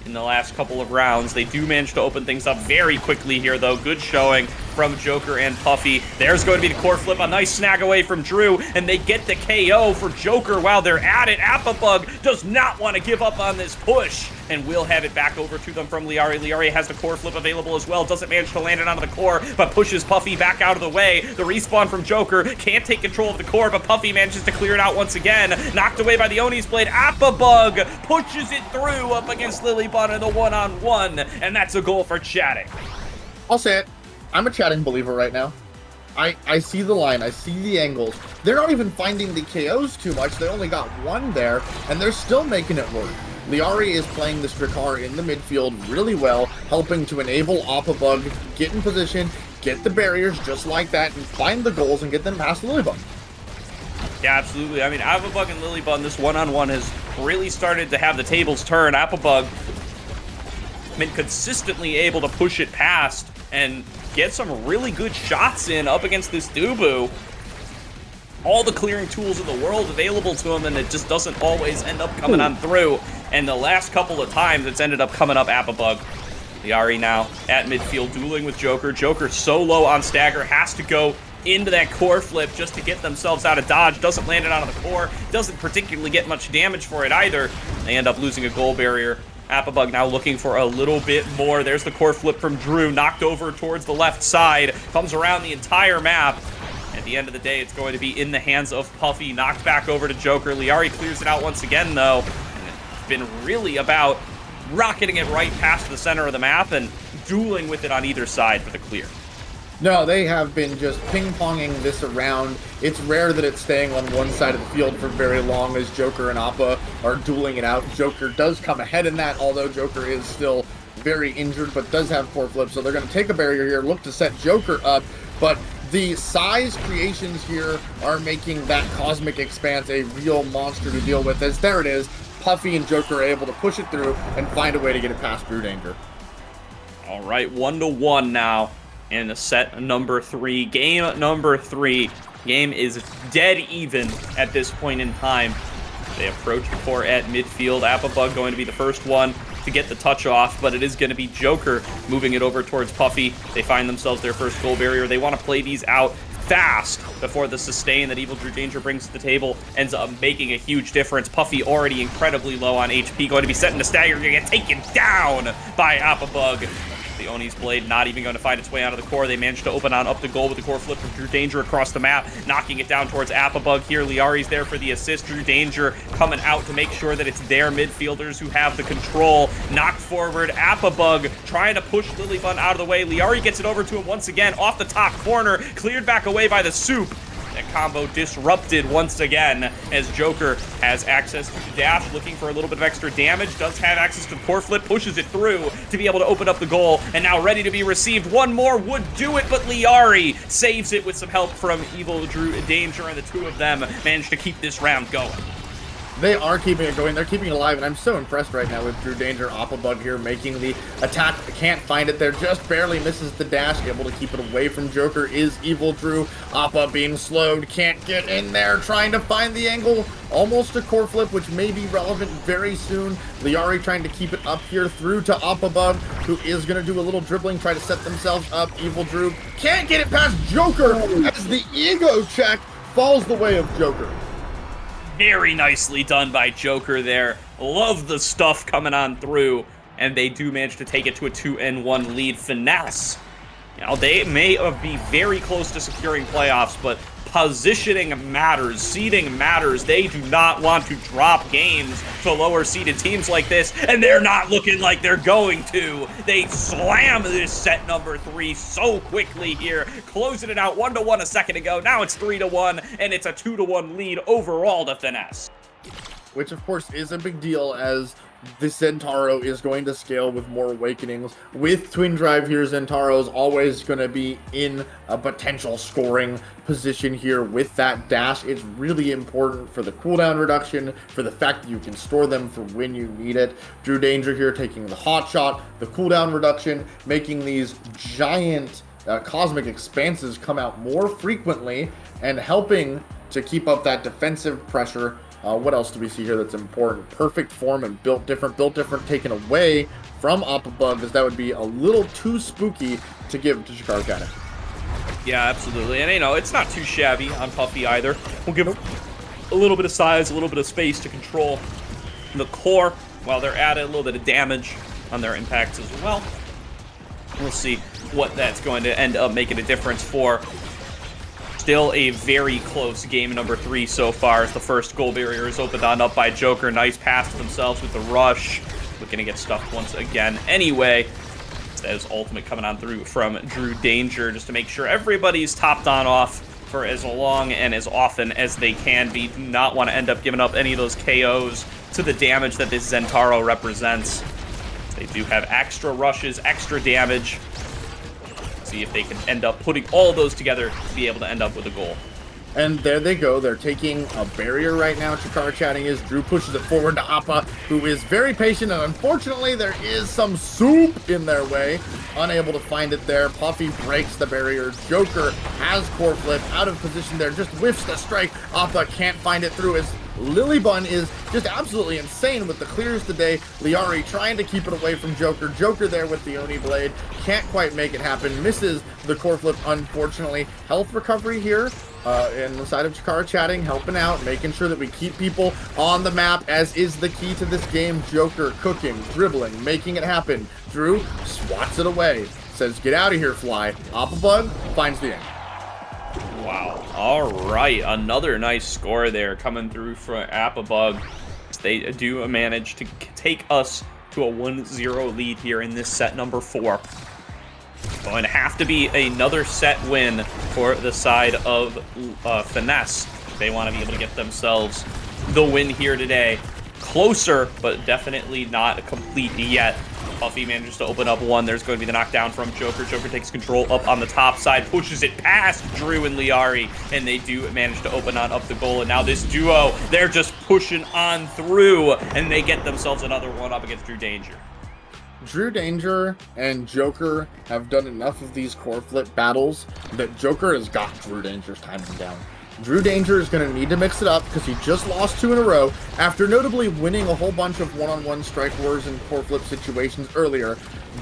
[SPEAKER 8] in the last couple of rounds. They do manage to open things up very quickly here, though. Good showing from Joker and Puffy. There's going to be the core flip, a nice snag away from Drew, and they get the KO for Joker while they're at it. Applebug does not want to give up on this push, and will have it back over to them from Liari. Liari has the core flip available as well. Doesn't manage to land it onto the core, but pushes Puffy back out of the way. The respawn from Joker can't take control of the core, but Puffy manages to clear it out once again. Knocked away by the Oni's Blade. Applebug pushes it through up against Lilybun in the one-on-one, and that's a goal for Chatting.
[SPEAKER 9] I'll say it. I'm a Chatting believer right now. I see the line. I see the angles. They're not even finding the KOs too much. They only got one there, and they're still making it work. Liari is playing the Strikar in the midfield really well, helping to enable Applebug get in position, get the barriers just like that, and find the goals and get them past Lilybun.
[SPEAKER 8] Yeah, absolutely. I mean, Applebug and Lilybun, this one-on-one has really started to have the tables turn. Applebug been consistently able to push it past and get some really good shots in up against this Dubu. all the clearing tools in the world available to him, and it just doesn't always end up coming on through. And the last couple of times, it's ended up coming up Apabug. Liari now at midfield, dueling with Joker. Joker so low on stagger, has to go into that core flip just to get themselves out of dodge. Doesn't land it onto the core, doesn't particularly get much damage for it either. They end up losing a goal barrier. Apabug now looking for a little bit more. There's the core flip from Drew, knocked over towards the left side, comes around the entire map. At the end of the day, it's going to be in the hands of Puffy, knocked back over to Joker. Liari clears it out once again, though. And it's been really about rocketing it right past the center of the map and dueling with it on either side for the clear.
[SPEAKER 9] No, they have been just ping-ponging this around. It's rare that it's staying on one side of the field for very long as Joker and Appa are dueling it out. Joker does come ahead in that, although Joker is still very injured, but does have core flips. So they're going to take a barrier here, look to set Joker up, but the size creations here are making that Cosmic Expanse a real monster to deal with, as there it is. Puffy and Joker are able to push it through and find a way to get it past Drew Danger.
[SPEAKER 8] All right, 1-1 now in the set number 3. Game number 3. Game is dead even at this point in time. They approach the core at midfield. Apabug going to be the first one to get the touch off, but it is going to be Joker moving it over towards Puffy. They find themselves their first goal barrier. They want to play these out fast before the sustain that Evil Drew Danger brings to the table ends up making a huge difference. Puffy already incredibly low on HP, going to be set into stagger, going to get taken down by Apabug. The Oni's Blade not even going to find its way out of the core. They managed to open on up the goal with the core flip from Drew Danger across the map, knocking it down towards Apabug here. Liari's there for the assist. Drew Danger coming out to make sure that it's their midfielders who have the control. Knocked forward, Apabug trying to push Lilifun out of the way. Liari gets it over to him once again, off the top corner, cleared back away by the Soup. That combo disrupted once again as Joker has access to the dash, looking for a little bit of extra damage, does have access to the core flip, pushes it through to be able to open up the goal, and now ready to be received. One more would do it, but Liari saves it with some help from Evil Drew Danger, and the two of them managed to keep this round going.
[SPEAKER 9] They are keeping it going. They're keeping it alive, and I'm so impressed right now with Drew Danger. Apabug here making the attack. Can't find it there. Just barely misses the dash. Able to keep it away from Joker is Evil Drew. Appa being slowed. Can't get in there. Trying to find the angle. Almost a core flip, which may be relevant very soon. Liari trying to keep it up here through to Apabug, who is going to do a little dribbling, try to set themselves up. Evil Drew can't get it past Joker as the ego check falls the way of Joker.
[SPEAKER 8] Very nicely done by Joker there. Love the stuff coming on through. And they do manage to take it to a 2-1 lead. Finesse. You know, they may be very close to securing playoffs, but positioning matters. Seeding matters. They do not want to drop games to lower seeded teams like this, and they're not looking like they're going to. They slam this set number 3 so quickly here, closing it out 1-1 a second ago. Now it's 3-1, and it's a 2-1 lead overall to Finesse.
[SPEAKER 9] Which, of course, is a big deal as the Zentaro is going to scale with more awakenings. With Twin Drive here, Zentaro is always going to be in a potential scoring position here with that dash. It's really important for the cooldown reduction, for the fact that you can store them for when you need it. Drew Danger here taking the hot shot, the cooldown reduction, making these giant cosmic expanses come out more frequently and helping to keep up that defensive pressure. What else do we see here that's important? Perfect form and built different taken away from Apabug, as that would be a little too spooky to give to Shikar Cannon.
[SPEAKER 8] Yeah, absolutely. And, you know, it's not too shabby on Puffy either. We'll give him a little bit of size, a little bit of space to control the core while they're at it, a little bit of damage on their impacts as well. We'll see what that's going to end up making a difference for. Still a very close game number 3 so far as the first goal barrier is opened on up by Joker. Nice pass to themselves with the rush. Looking to get stuffed once again anyway. That is ultimate coming on through from Drew Danger just to make sure everybody's topped on off for as long and as often as they can be. Do not want to end up giving up any of those KOs to the damage that this Zentaro represents. They do have extra rushes, extra damage. See if they can end up putting all those together to be able to end up with a goal.
[SPEAKER 9] And there they go. They're taking a barrier right now. Chikara chatting is. Drew pushes it forward to Appa, who is very patient. And unfortunately, there is some soup in their way. Unable to find it there. Puffy breaks the barrier. Joker has core flip out of position there. Just whiffs the strike. Appa can't find it through. As Lilybun is just absolutely insane with the clears today. Liari trying to keep it away from Joker. Joker there with the Oni Blade. Can't quite make it happen. Misses the core flip, unfortunately. Health recovery here. In the side of Chikara chatting, helping out, making sure that we keep people on the map, as is the key to this game. Joker cooking, dribbling, making it happen. Drew swats it away. Says, get out of here, Fly. Applebug finds the end.
[SPEAKER 8] Wow. All right. Another nice score there coming through for Applebug. They do manage to take us to a 1-0 lead here in this set number 4. Going to have to be another set win for the side of Finesse. They want to be able to get themselves the win here today. Closer, but definitely not complete yet. Puffy manages to open up one. There's going to be the knockdown from Joker. Joker takes control up on the top side, pushes it past Drew and Liari, and they do manage to open on up the goal. And now this duo, they're just pushing on through, and they get themselves another one up against Drew Danger.
[SPEAKER 9] Drew Danger and Joker have done enough of these core flip battles that Joker has got Drew Danger's timing down. Drew Danger is going to need to mix it up because he just lost 2 in a row after notably winning a whole bunch of one-on-one strike wars and core flip situations earlier.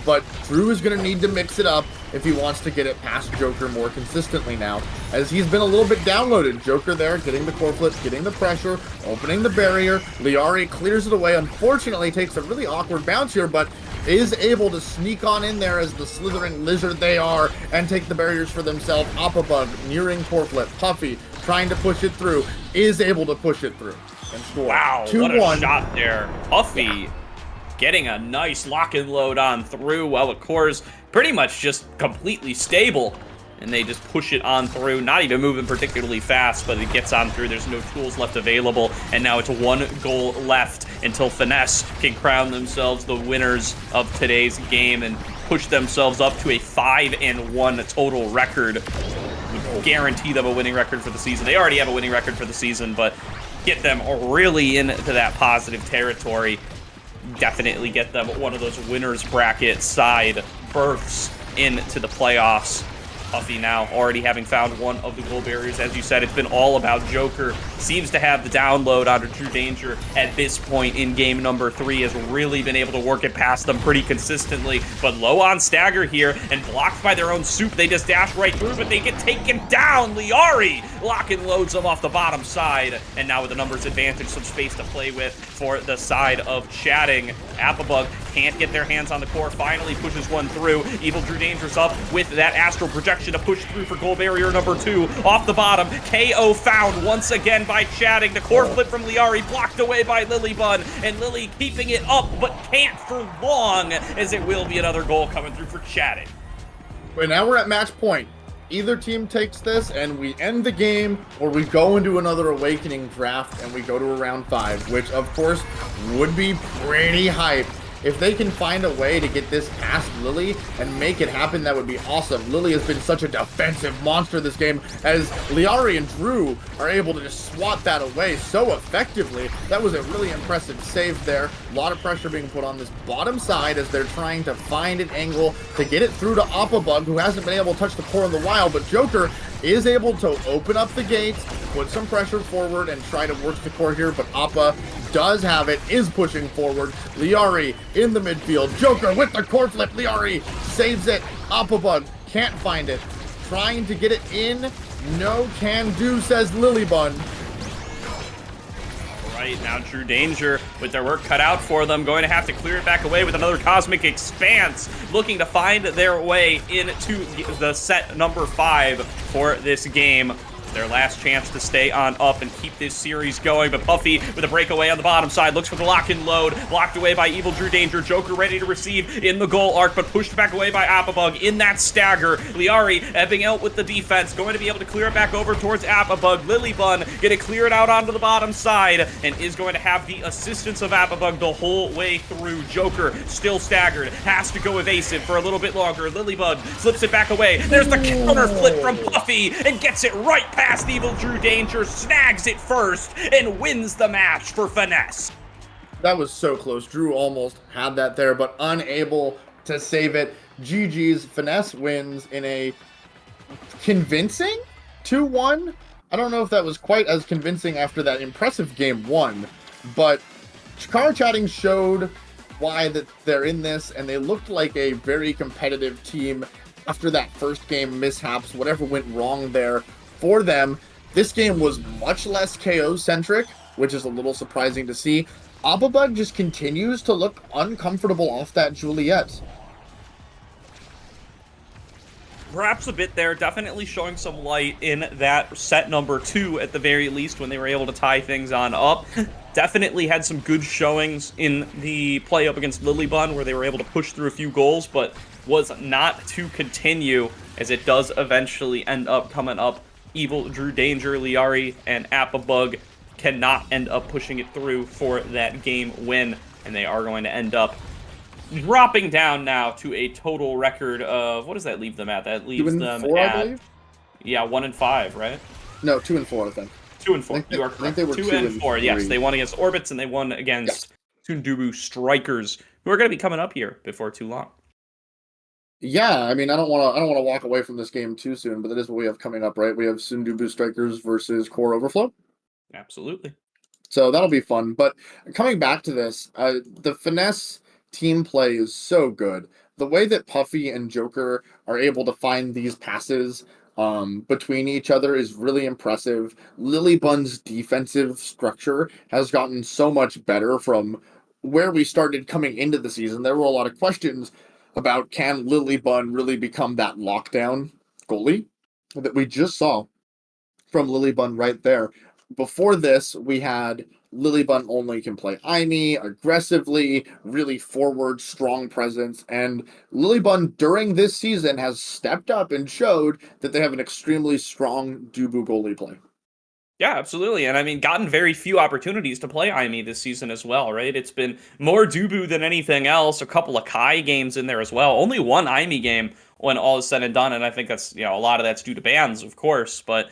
[SPEAKER 9] But Drew is going to need to mix it up if he wants to get it past Joker more consistently now, as he's been a little bit downloaded. Joker there, getting the core flip, getting the pressure, opening the barrier. Liari clears it away. Unfortunately, takes a really awkward bounce here, but is able to sneak on in there as the slithering lizard they are and take the barriers for themselves. Appabug nearing core flip. Puffy trying to push it through, is able to push it through and score.
[SPEAKER 8] Wow,
[SPEAKER 9] 2-1.
[SPEAKER 8] what a shot there. Puffy getting a nice lock and load on through while the core's pretty much just completely stable. And they just push it on through, not even moving particularly fast, but it gets on through. There's no tools left available, and now it's 1 goal left until Finesse can crown themselves the winners of today's game and push themselves up to a 5-1 total record. Would guarantee them a winning record for the season. They already have a winning record for the season, but get them really into that positive territory. Definitely get them one of those winners bracket side berths into the playoffs. Puffy now already having found one of the goal barriers. As you said, it's been all about Joker. Seems to have the download onto Drew Danger at this point in game number 3. Has really been able to work it past them pretty consistently. But low on stagger here and blocked by their own soup. They just dash right through, but they get taken down. Liari lock and loads them off the bottom side. And now with the numbers advantage, some space to play with for the side of Chatting. Applebug can't get their hands on the core. Finally pushes one through. Evil Drew Danger's up with that astral projection to push through for goal barrier number 2. Off the bottom, KO found once again by Chatting. The core flip from Liari blocked away by Lilybun, and Lily keeping it up but can't for long, as it will be another goal coming through for Chatting.
[SPEAKER 9] But now we're at match point. Either team takes this and we end the game, or we go into another Awakening draft and we go to a round 5, which of course would be pretty hype. If they can find a way to get this past Lily and make it happen, that would be awesome. Lily has been such a defensive monster this game, as Liari and Drew are able to just swat that away so effectively. That was a really impressive save there. A lot of pressure being put on this bottom side as they're trying to find an angle to get it through to Appabug, who hasn't been able to touch the core in the while, but Joker is able to open up the gates, put some pressure forward, and try to work the core here, but Appa does have it, is pushing forward. Liari in the midfield. Joker with the core flip. Liari saves it. Appabug can't find it. Trying to get it in. No can do, says Lilybun.
[SPEAKER 8] Right now, Drew Danger with their work cut out for them, going to have to clear it back away with another Cosmic Expanse, looking to find their way into the set number 5 for this game. Their last chance to stay on up and keep this series going, but Puffy with a breakaway on the bottom side looks for the lock and load, blocked away by Evil Drew Danger. Joker ready to receive in the goal arc, but pushed back away by Appabug in that stagger. Liari ebbing out with the defense, going to be able to clear it back over towards Appabug. Lilybun going to clear it out onto the bottom side and is going to have the assistance of Appabug the whole way through. Joker still staggered, has to go evasive for a little bit longer. Lilybun flips it back away. There's the counter flip from Puffy and gets it right past Evil Drew Danger, snags it first, and wins the match for Finesse.
[SPEAKER 9] That was so close. Drew almost had that there, but unable to save it. GG's. Finesse wins in a convincing 2-1. I don't know if that was quite as convincing after that impressive game 1, but Chikara Chatting showed why that they're in this, and they looked like a very competitive team after that first game mishaps, whatever went wrong there for them. This game was much less KO-centric, which is a little surprising to see. Ababug just continues to look uncomfortable off that Juliet.
[SPEAKER 8] Perhaps a bit there, definitely showing some light in that set number 2 at the very least when they were able to tie things on up. Definitely had some good showings in the play up against Lilybun where they were able to push through a few goals, but was not to continue as it does eventually end up coming up. Evil Drew Danger, Liari, and Appabug cannot end up pushing it through for that game win, and they are going to end up dropping down now to a total record of, what does that leave them at? That leaves them
[SPEAKER 9] 2-4, I
[SPEAKER 8] at,
[SPEAKER 9] believe?
[SPEAKER 8] yeah, 1-5, right?
[SPEAKER 9] No, 2-4, I think.
[SPEAKER 8] 2-4. You are correct.
[SPEAKER 9] I think they were
[SPEAKER 8] 2-4. Yes,
[SPEAKER 9] 2-3.
[SPEAKER 8] they won against Orbits and they won against Sundubu Strikers, who are going to be coming up here before too long.
[SPEAKER 9] Yeah, I mean, I don't want to walk away from this game too soon, but that is what we have coming up, right? We have Sundubu Strikers versus Core Overflow.
[SPEAKER 8] Absolutely.
[SPEAKER 9] So that'll be fun. But coming back to this, the Finesse team play is so good. The way that Puffy and Joker are able to find these passes between each other is really impressive. Lilybun's defensive structure has gotten so much better from where we started coming into the season. There were a lot of questions about can Lilybun really become that lockdown goalie that we just saw from Lilybun right there. Before this, we had Lilybun only can play Aimee aggressively, really forward, strong presence, and Lilybun during this season has stepped up and showed that they have an extremely strong Dubu goalie play.
[SPEAKER 8] Yeah, absolutely. And I mean, gotten very few opportunities to play Aimee this season as well, right? It's been more Dubu than anything else. A couple of Kai games in there as well. Only one Aimee game when all is said and done. And I think that's, a lot of that's due to bans, of course. But,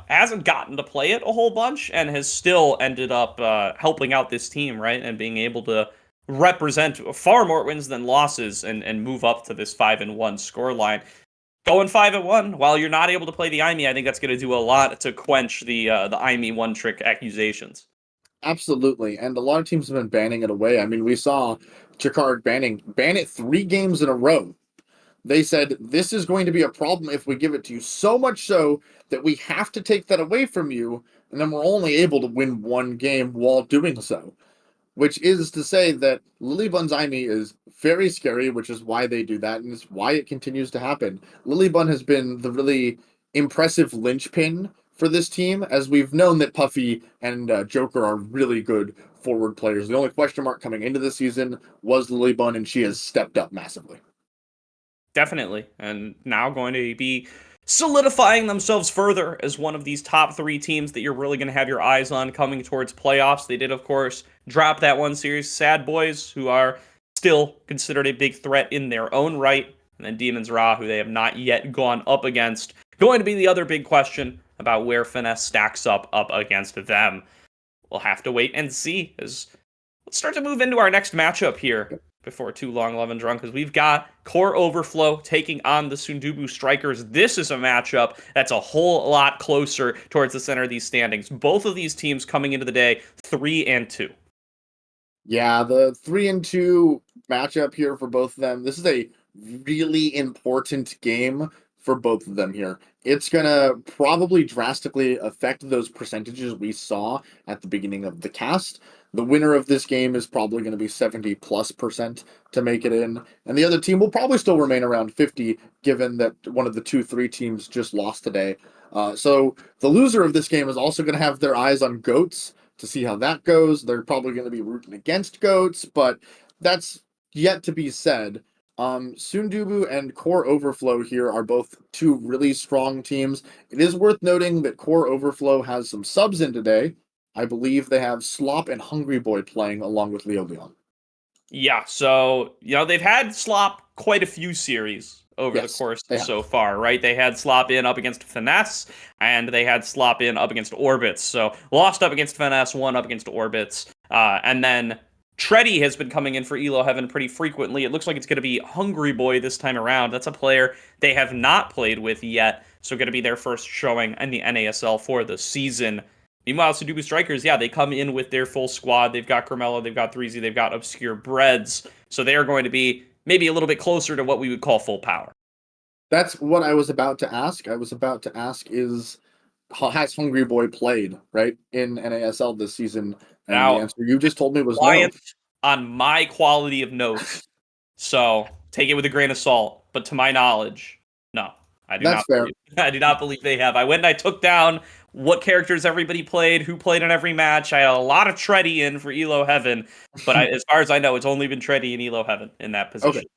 [SPEAKER 8] hasn't gotten to play it a whole bunch and has still ended up helping out this team, right? And being able to represent far more wins than losses and move up to this 5-1 scoreline. Going 5-1 while you're not able to play the Aimee, I think that's going to do a lot to quench the Aimee one-trick accusations.
[SPEAKER 9] Absolutely, and a lot of teams have been banning it away. I mean, we saw Chikard ban it 3 games in a row. They said, this is going to be a problem if we give it to you, so much so that we have to take that away from you, and then we're only able to win 1 game while doing so. Which is to say that Lilybun's Aimee is very scary, which is why they do that, and it's why it continues to happen. Lilybun has been the really impressive linchpin for this team, as we've known that Puffy and Joker are really good forward players. The only question mark coming into the season was Lilybun, and she has stepped up massively.
[SPEAKER 8] Definitely, and now going to be solidifying themselves further as one of these top 3 teams that you're really going to have your eyes on coming towards playoffs. They did, of course, drop that one series. Sad Boys, who are still considered a big threat in their own right. And then Demons Ra, who they have not yet gone up against. Going to be the other big question about where Finesse stacks up against them. We'll have to wait and see. Let's start to move into our next matchup here before too long, Love and Drunk, because we've got Core Overflow taking on the Sundubu Strikers. This is a matchup that's a whole lot closer towards the center of these standings. Both of these teams coming into the day 3-2.
[SPEAKER 9] Yeah, the 3-2 matchup here for both of them. This is a really important game for both of them here. It's going to probably drastically affect those percentages we saw at the beginning of the cast. The winner of this game is probably going to be 70+% to make it in. And the other team will probably still remain around 50, given that one of the 2-3 teams just lost today. So the loser of this game is also going to have their eyes on Goats to see how that goes. They're probably going to be rooting against Goats, but that's yet to be said. Sundubu and Core Overflow here are both 2 really strong teams. It is worth noting that Core Overflow has some subs in today. I believe they have Slop and Hungry Boy playing along with Leo Leon.
[SPEAKER 8] Yeah, so, they've had Slop quite a few series over the
[SPEAKER 9] Yes,
[SPEAKER 8] course
[SPEAKER 9] they have.
[SPEAKER 8] so far, right? They had Slop in up against Finesse, and they had Slop in up against Orbits. So lost up against Finesse, won up against Orbits. And then Treddy has been coming in for Elo Heaven pretty frequently. It looks like it's going to be Hungry Boy this time around. That's a player they have not played with yet, so going to be their first showing in the NASL for the season. Meanwhile, Sudoku Strikers, yeah, they come in with their full squad. They've got Grimella, they've got 3Z, they've got Obscure Breads. So they are going to be maybe a little bit closer to what we would call full power.
[SPEAKER 9] That's what I was about to ask. I was about to ask has Hungry Boy played, right, in NASL this season? And
[SPEAKER 8] Now,
[SPEAKER 9] the answer you just told me was no.
[SPEAKER 8] reliant on my quality of notes. So take it with a grain of salt. But to my knowledge, no. I do
[SPEAKER 9] That's
[SPEAKER 8] not
[SPEAKER 9] fair.
[SPEAKER 8] I do not believe they have. I went and I took down what characters everybody played, who played in every match. I had a lot of Treddy in for Elo Heaven, but as far as I know, it's only been Treddy and Elo Heaven in that position.
[SPEAKER 9] Okay,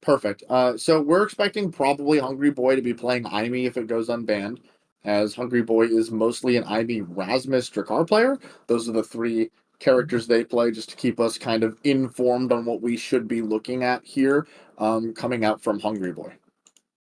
[SPEAKER 9] perfect. So we're expecting probably Hungry Boy to be playing Aimi if it goes unbanned, as Hungry Boy is mostly an Aimi Rasmus Drakkar player. Those are the three characters they play, just to keep us kind of informed on what we should be looking at here, coming out from Hungry Boy.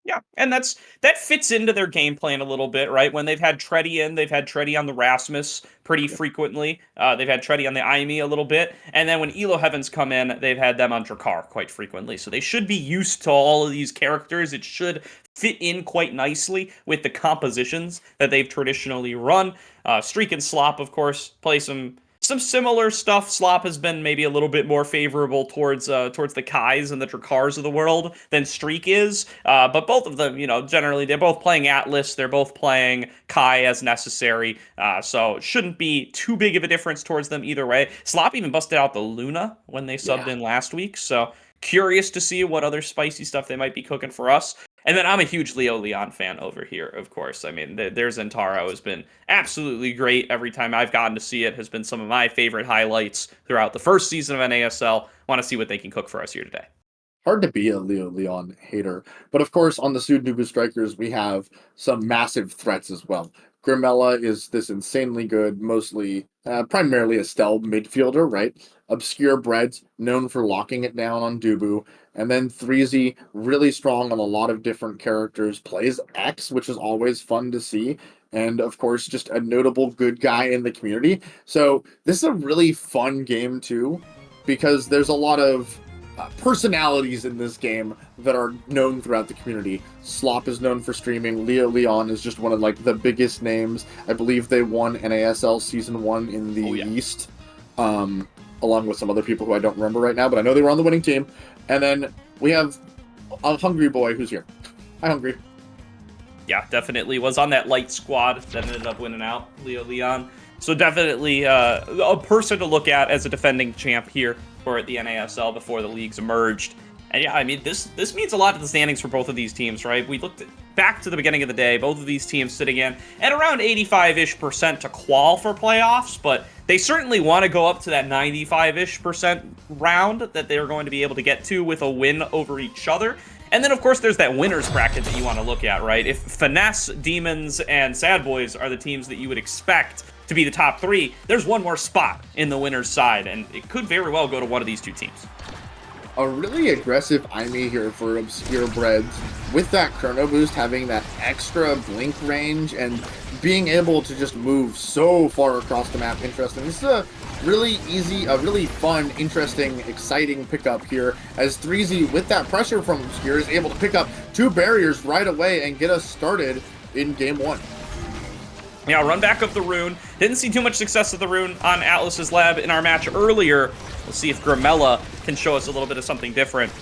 [SPEAKER 8] Yeah, and that fits into their game plan a little bit, right? When they've had Treddy in, they've had Treddy on the Rasmus pretty frequently. They've had Treddy on the Aimi a little bit. And then when Elo Heavens come in, they've had them on Drakkar quite frequently. So they should be used to all of these characters. It should fit in quite nicely with the compositions that they've traditionally run. Streak and Slop, of course, play some similar stuff. Slop has been maybe a little bit more favorable towards the Kais and the Drakkars of the world than Streak is. But both of them, generally they're both playing Atlas. They're both playing Kai as necessary. So it shouldn't be too big of a difference towards them either way. Slop even busted out the Luna when they subbed in last week. So curious to see what other spicy stuff they might be cooking for us. And then I'm a huge Leo Leon fan over here, of course. I mean, their Zentaro has been absolutely great. Every time I've gotten to see it has been some of my favorite highlights throughout the first season of NASL. Want to see what they can cook for us here today.
[SPEAKER 9] Hard to be a Leo Leon hater. But of course, on the Sudoku Strikers, we have some massive threats as well. Grimella is this insanely good, mostly, primarily a stealth midfielder, right? Obscure Breads, known for locking it down on Dubu. And then 3Z, really strong on a lot of different characters, plays X, which is always fun to see. And of course, just a notable good guy in the community. So this is a really fun game too, because there's a lot of personalities in this game that are known throughout the community. Slop is known for streaming. Leo Leon is just one of the biggest names. I believe they won NASL Season 1 in the East, along with some other people who I don't remember right now, but I know they were on the winning team. And then we have a Hungry Boy who's here. Hi, Hungry.
[SPEAKER 8] Yeah, definitely was on that light squad that ended up winning out, Leo Leon. So definitely a person to look at as a defending champ here for the NASL before the leagues emerged. And yeah, I mean, this means a lot to the standings for both of these teams, right? We looked back to the beginning of the day, both of these teams sitting in at around 85-ish% to qual for playoffs, but they certainly want to go up to that 95-ish% round that they're going to be able to get to with a win over each other. And then, of course, there's that winner's bracket that you want to look at, right? If Finesse, Demons, and Sad Boys are the teams that you would expect to be the top three, there's one more spot in the winner's side, and it could very well go to one of these two teams.
[SPEAKER 9] A really aggressive Aimi here for Obscure Breads, with that Chrono Boost having that extra blink range and being able to just move so far across the map. Interesting. This is a really easy, a really fun, interesting, exciting pickup here, as 3Z, with that pressure from Obscure, is able to pick up two barriers right away and get us started in Game 1.
[SPEAKER 8] Yeah, run back of the rune. Didn't see too much success of the rune on Atlas's lab in our match earlier. We'll see if Grimella can show us a little bit of something different.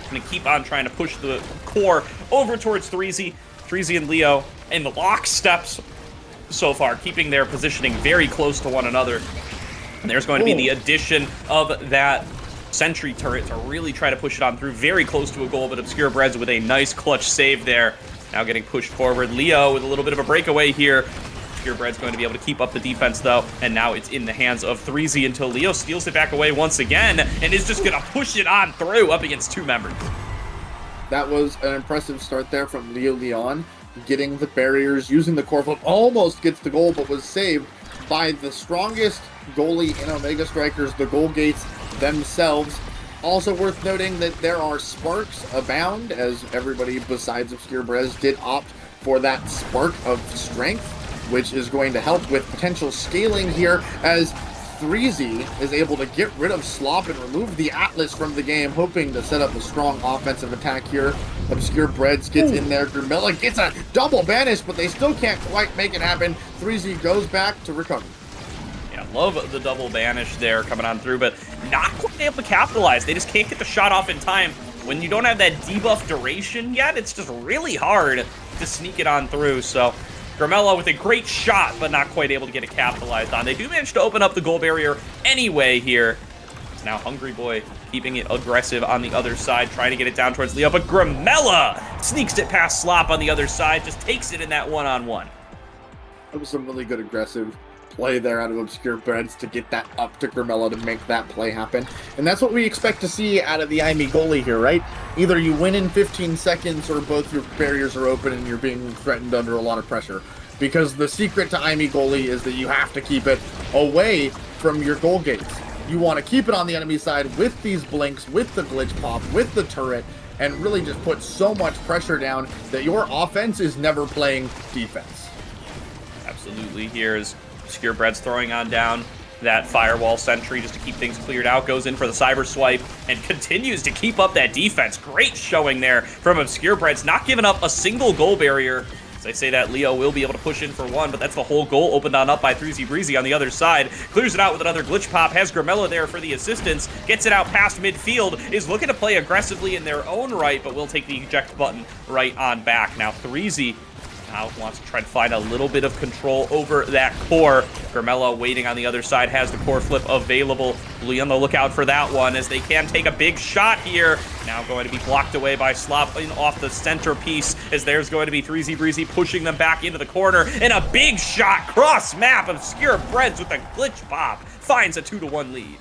[SPEAKER 8] Gonna keep on trying to push the core over towards 3Z. 3Z and Leo in the lock steps so far, keeping their positioning very close to one another. And there's going to be the addition of that sentry turret to really try to push it on through, very close to a goal, but Obscure Breads with a nice clutch save there. Now getting pushed forward. Leo with a little bit of a breakaway here. Obscure Bread's going to be able to keep up the defense, though, and now it's in the hands of 3Z until Leo steals it back away once again and is just going to push it on through up against two members.
[SPEAKER 9] That was an impressive start there from Leo Leon, getting the barriers, using the core flip, almost gets the goal, but was saved by the strongest goalie in Omega Strikers, the Goal Gates themselves. Also worth noting that there are sparks abound, as everybody besides Obscure Brez did opt for that spark of strength, which is going to help with potential scaling here, as 3Z is able to get rid of Slop and remove the Atlas from the game, hoping to set up a strong offensive attack here. Obscure Brez gets in there. Grimilla gets a double banish, but they still can't quite make it happen. 3Z goes back to recover.
[SPEAKER 8] Yeah, love the double banish there coming on through, but not quite able to capitalize. They just can't get the shot off in time. When you don't have that debuff duration yet, it's just really hard to sneak it on through. So Grimella with a great shot, but not quite able to get it capitalized on. They do manage to open up the goal barrier anyway here. It's now Hungry Boy keeping it aggressive on the other side, trying to get it down towards Leo, but Grimella sneaks it past Slop on the other side, just takes it in that one-on-one.
[SPEAKER 9] That was some really good aggressive play there out of Obscure Brez to get that up to Grimella to make that play happen. And that's what we expect to see out of the IME goalie here, right? Either you win in 15 seconds or both your barriers are open and you're being threatened under a lot of pressure. Because the secret to IME goalie is that you have to keep it away from your goal gates. You want to keep it on the enemy side with these blinks, with the glitch pop, with the turret, and really just put so much pressure down that your offense is never playing defense.
[SPEAKER 8] Absolutely. Here's Obscure Brez throwing on down that firewall sentry just to keep things cleared out. Goes in for the cyber swipe and continues to keep up that defense. Great showing there from Obscure Brez, not giving up a single goal barrier. As I say that, Leo will be able to push in for one, but that's the whole goal opened on up by 3Z Breezy on the other side. Clears it out with another glitch pop, has Grimella there for the assistance, gets it out past midfield, is looking to play aggressively in their own right, but will take the eject button right on back. Now 3Z now wants to try to find a little bit of control over that core. Grimella waiting on the other side, has the core flip available. Be on the lookout for that one, as they can take a big shot here. Now going to be blocked away by Slop off the centerpiece, as there's going to be 3Z Breezy pushing them back into the corner, and a big shot cross map. Obscure Brez with a glitch pop finds a 2-1 lead.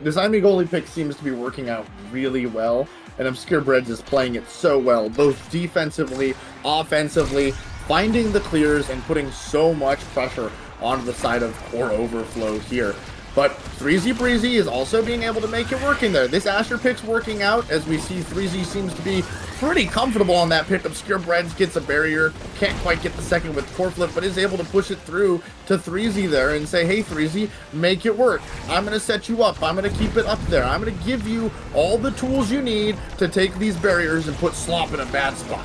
[SPEAKER 9] This IME goalie pick seems to be working out really well, and Obscure Brez is playing it so well, both defensively, offensively, finding the clears and putting so much pressure on the side of core overflow here. But 3Z Breezy is also being able to make it work in there. This Asher pick's working out, as we see 3Z seems to be pretty comfortable on that pick. Obscure Brez gets a barrier, can't quite get the second with core flip, but is able to push it through to 3Z there and say, hey 3Z, make it work. I'm going to set you up. I'm going to keep it up there. I'm going to give you all the tools you need to take these barriers and put Slop in a bad spot.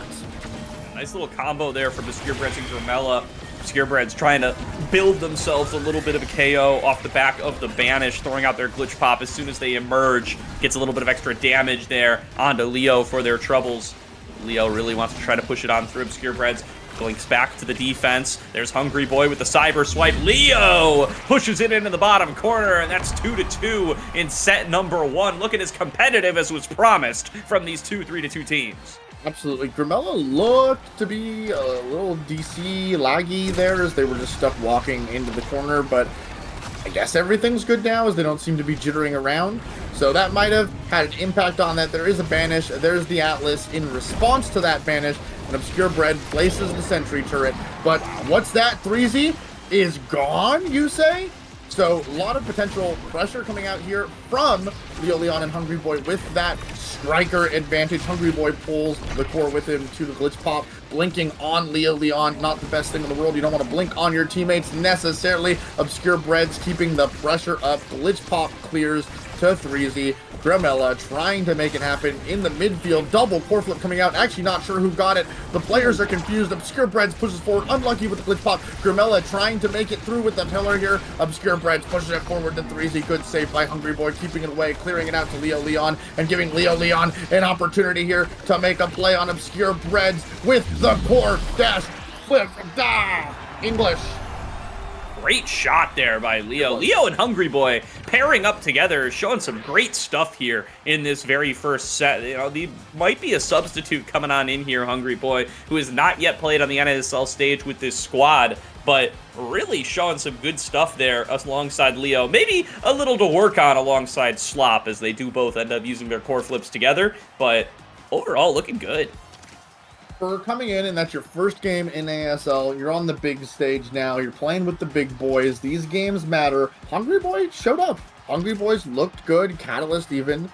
[SPEAKER 8] Nice little combo there from Obscure Brez and Grimella. Obscure Brez trying to build themselves a little bit of a KO off the back of the banish, throwing out their glitch pop as soon as they emerge. Gets a little bit of extra damage there onto Leo for their troubles. Leo really wants to try to push it on through. Obscure Brez going back to the defense. There's Hungry Boy with the cyber swipe. Leo pushes it into the bottom corner, and that's 2-2 in set number 1. Looking as competitive as was promised from these two 3-2 teams.
[SPEAKER 9] Absolutely. Grimella looked to be a little DC laggy there as they were just stuck walking into the corner, but I guess everything's good now as they don't seem to be jittering around. So that might have had an impact on that. There is a banish. There's the Atlas in response to that banish, and Obscure Brez places the sentry turret. But what's that? 3Z is gone, you say? So a lot of potential pressure coming out here from Leo Leon and Hungry Boy with that striker advantage. Hungry Boy pulls the core with him to the glitch pop, blinking on Leo Leon. Not the best thing in the world. You don't want to blink on your teammates necessarily. Obscure Brez keeping the pressure up. Glitch pop clears to 3Z. Grimella trying to make it happen in the midfield. Double core flip coming out. Actually not sure who got it. The players are confused. Obscure Brez pushes forward. Unlucky with the glitch pop. Grimella trying to make it through with the pillar here. Obscure Brez pushes it forward to 3Z. Good save by Hungry Boy, keeping it away, clearing it out to Leo Leon, and giving Leo Leon an opportunity here to make a play on Obscure Brez with the core dash flip. English.
[SPEAKER 8] Great shot there by Leo. Leo and Hungry Boy pairing up together, showing some great stuff here in this very first set. You know, they might be a substitute coming on in here, Hungry Boy, who has not yet played on the NASL stage with this squad, but really showing some good stuff there alongside Leo. Maybe a little to work on alongside Slop, as they do both end up using their core flips together, but overall looking good.
[SPEAKER 9] For coming in, and that's your first game in ASL, you're on the big stage now, you're playing with the big boys, these games matter. Hungry Boy showed up. Hungry Boys looked good, Catalyst even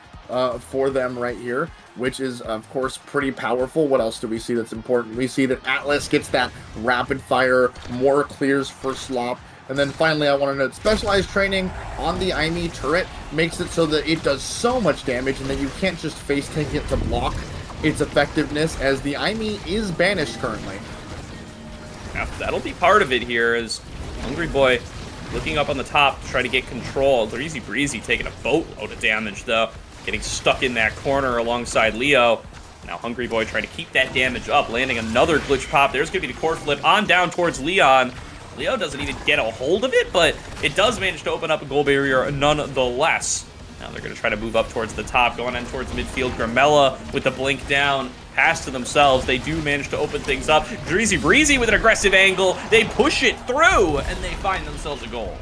[SPEAKER 9] for them right here, which is, of course, pretty powerful. What else do we see that's important? We see that Atlas gets that rapid fire, more clears for Slop. And then finally, I want to note, specialized training on the IME turret makes it so that it does so much damage and that you can't just face tank it to block its effectiveness, as the IME is banished currently.
[SPEAKER 8] Yeah, that'll be part of it here, as Hungry Boy looking up on the top to try to get control. Breezy Breezy taking a boatload of damage, though, getting stuck in that corner alongside Leo. Now Hungry Boy trying to keep that damage up, landing another glitch pop. There's going to be the core flip on down towards Leon. Leo doesn't even get a hold of it, but it does manage to open up a goal barrier nonetheless. Now they're going to try to move up towards the top, going in towards midfield. Grimella with the blink down, pass to themselves. They do manage to open things up. Breezy Breezy with an aggressive angle. They push it through, and they find themselves a goal.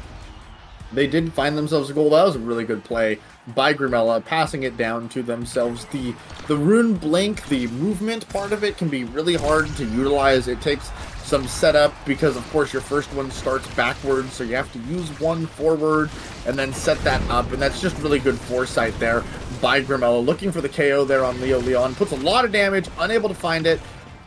[SPEAKER 9] They did find themselves a goal. That was a really good play by Grimella, passing it down to themselves. The rune blink, the movement part of it can be really hard to utilize. It takes some setup because, of course, your first one starts backwards, so you have to use one forward and then set that up, and that's just really good foresight there by Grimella. Looking for the KO there on Leo Leon. Puts a lot of damage, unable to find it.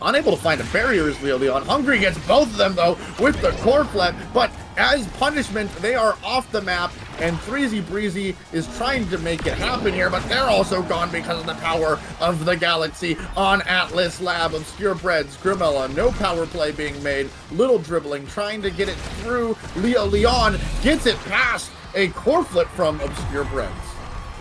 [SPEAKER 9] Unable to find a barrier is Leo Leon. Hungry gets both of them, though, with the core flip, but as punishment, they are off the map, and Breezy Breezy is trying to make it happen here, but they're also gone because of the power of the galaxy on Atlas Lab. Obscure Breads, Grimella, no power play being made, little dribbling, trying to get it through. Leo Leon gets it past a core flip from Obscure Breads.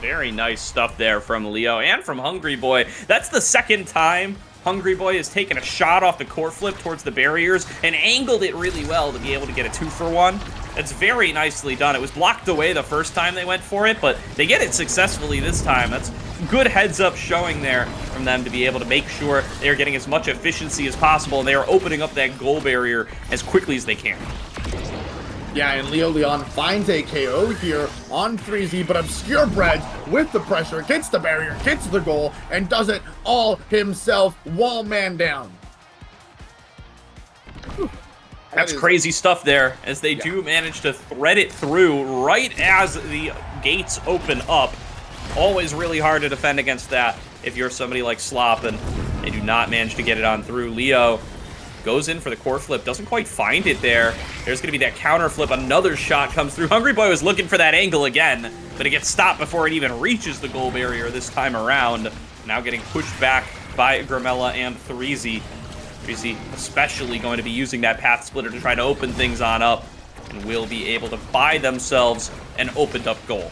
[SPEAKER 8] Very nice stuff there from Leo and from Hungry Boy. That's the second time Hungry Boy has taken a shot off the core flip towards the barriers and angled it really well to be able to get a 2-for-1. That's very nicely done. It was blocked away the first time they went for it, but they get it successfully this time. That's good heads-up showing there from them to be able to make sure they're getting as much efficiency as possible, and they are opening up that goal barrier as quickly as they can.
[SPEAKER 9] Yeah, and Leo Leon finds a KO here on 3Z, but Obscure Breads with the pressure, gets the barrier, gets the goal, and does it all himself, wall man down.
[SPEAKER 8] That's crazy stuff there, as they do manage to thread it through right as the gates open up. Always really hard to defend against that if you're somebody like Slop, and they do not manage to get it on through. Leo goes in for the core flip, doesn't quite find it there. There's going to be that counter flip, another shot comes through. Hungry Boy was looking for that angle again, but it gets stopped before it even reaches the goal barrier this time around. Now getting pushed back by Grimella and 3Z. 3Z especially going to be using that path splitter to try to open things on up, and will be able to buy themselves an opened up goal.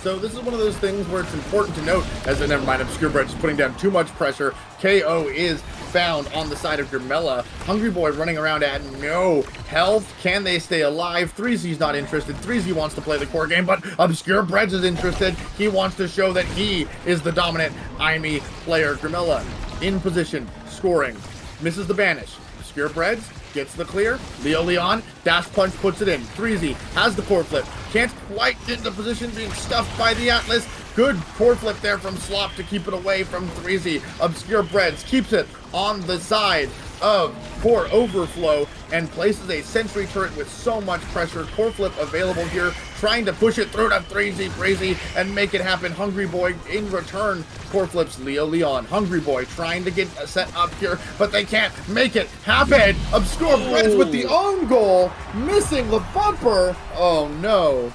[SPEAKER 9] So this is one of those things where it's important to note, as a never mind, Obscure Bread is putting down too much pressure. KO is found on the side of Grimella. Hungry Boy running around at no health. Can they stay alive? 3Z's not interested. 3Z wants to play the core game, but Obscure Breads is interested. He wants to show that he is the dominant IME player. Grimella in position, scoring. Misses the banish. Obscure Breads gets the clear. Leo Leon, dash punch puts it in. 3Z has the core flip. Can't quite get into position, being stuffed by the Atlas. Good core flip there from Slop to keep it away from 3Z. Obscure Breads keeps it on the side of core overflow and places a sentry turret with so much pressure. Core flip available here, trying to push it through to 3Z Breezy and make it happen. Hungry Boy in return core flips Leo Leon. Hungry Boy trying to get set up here, but they can't make it happen. Obscure Breads with the own goal, missing the bumper. Oh no.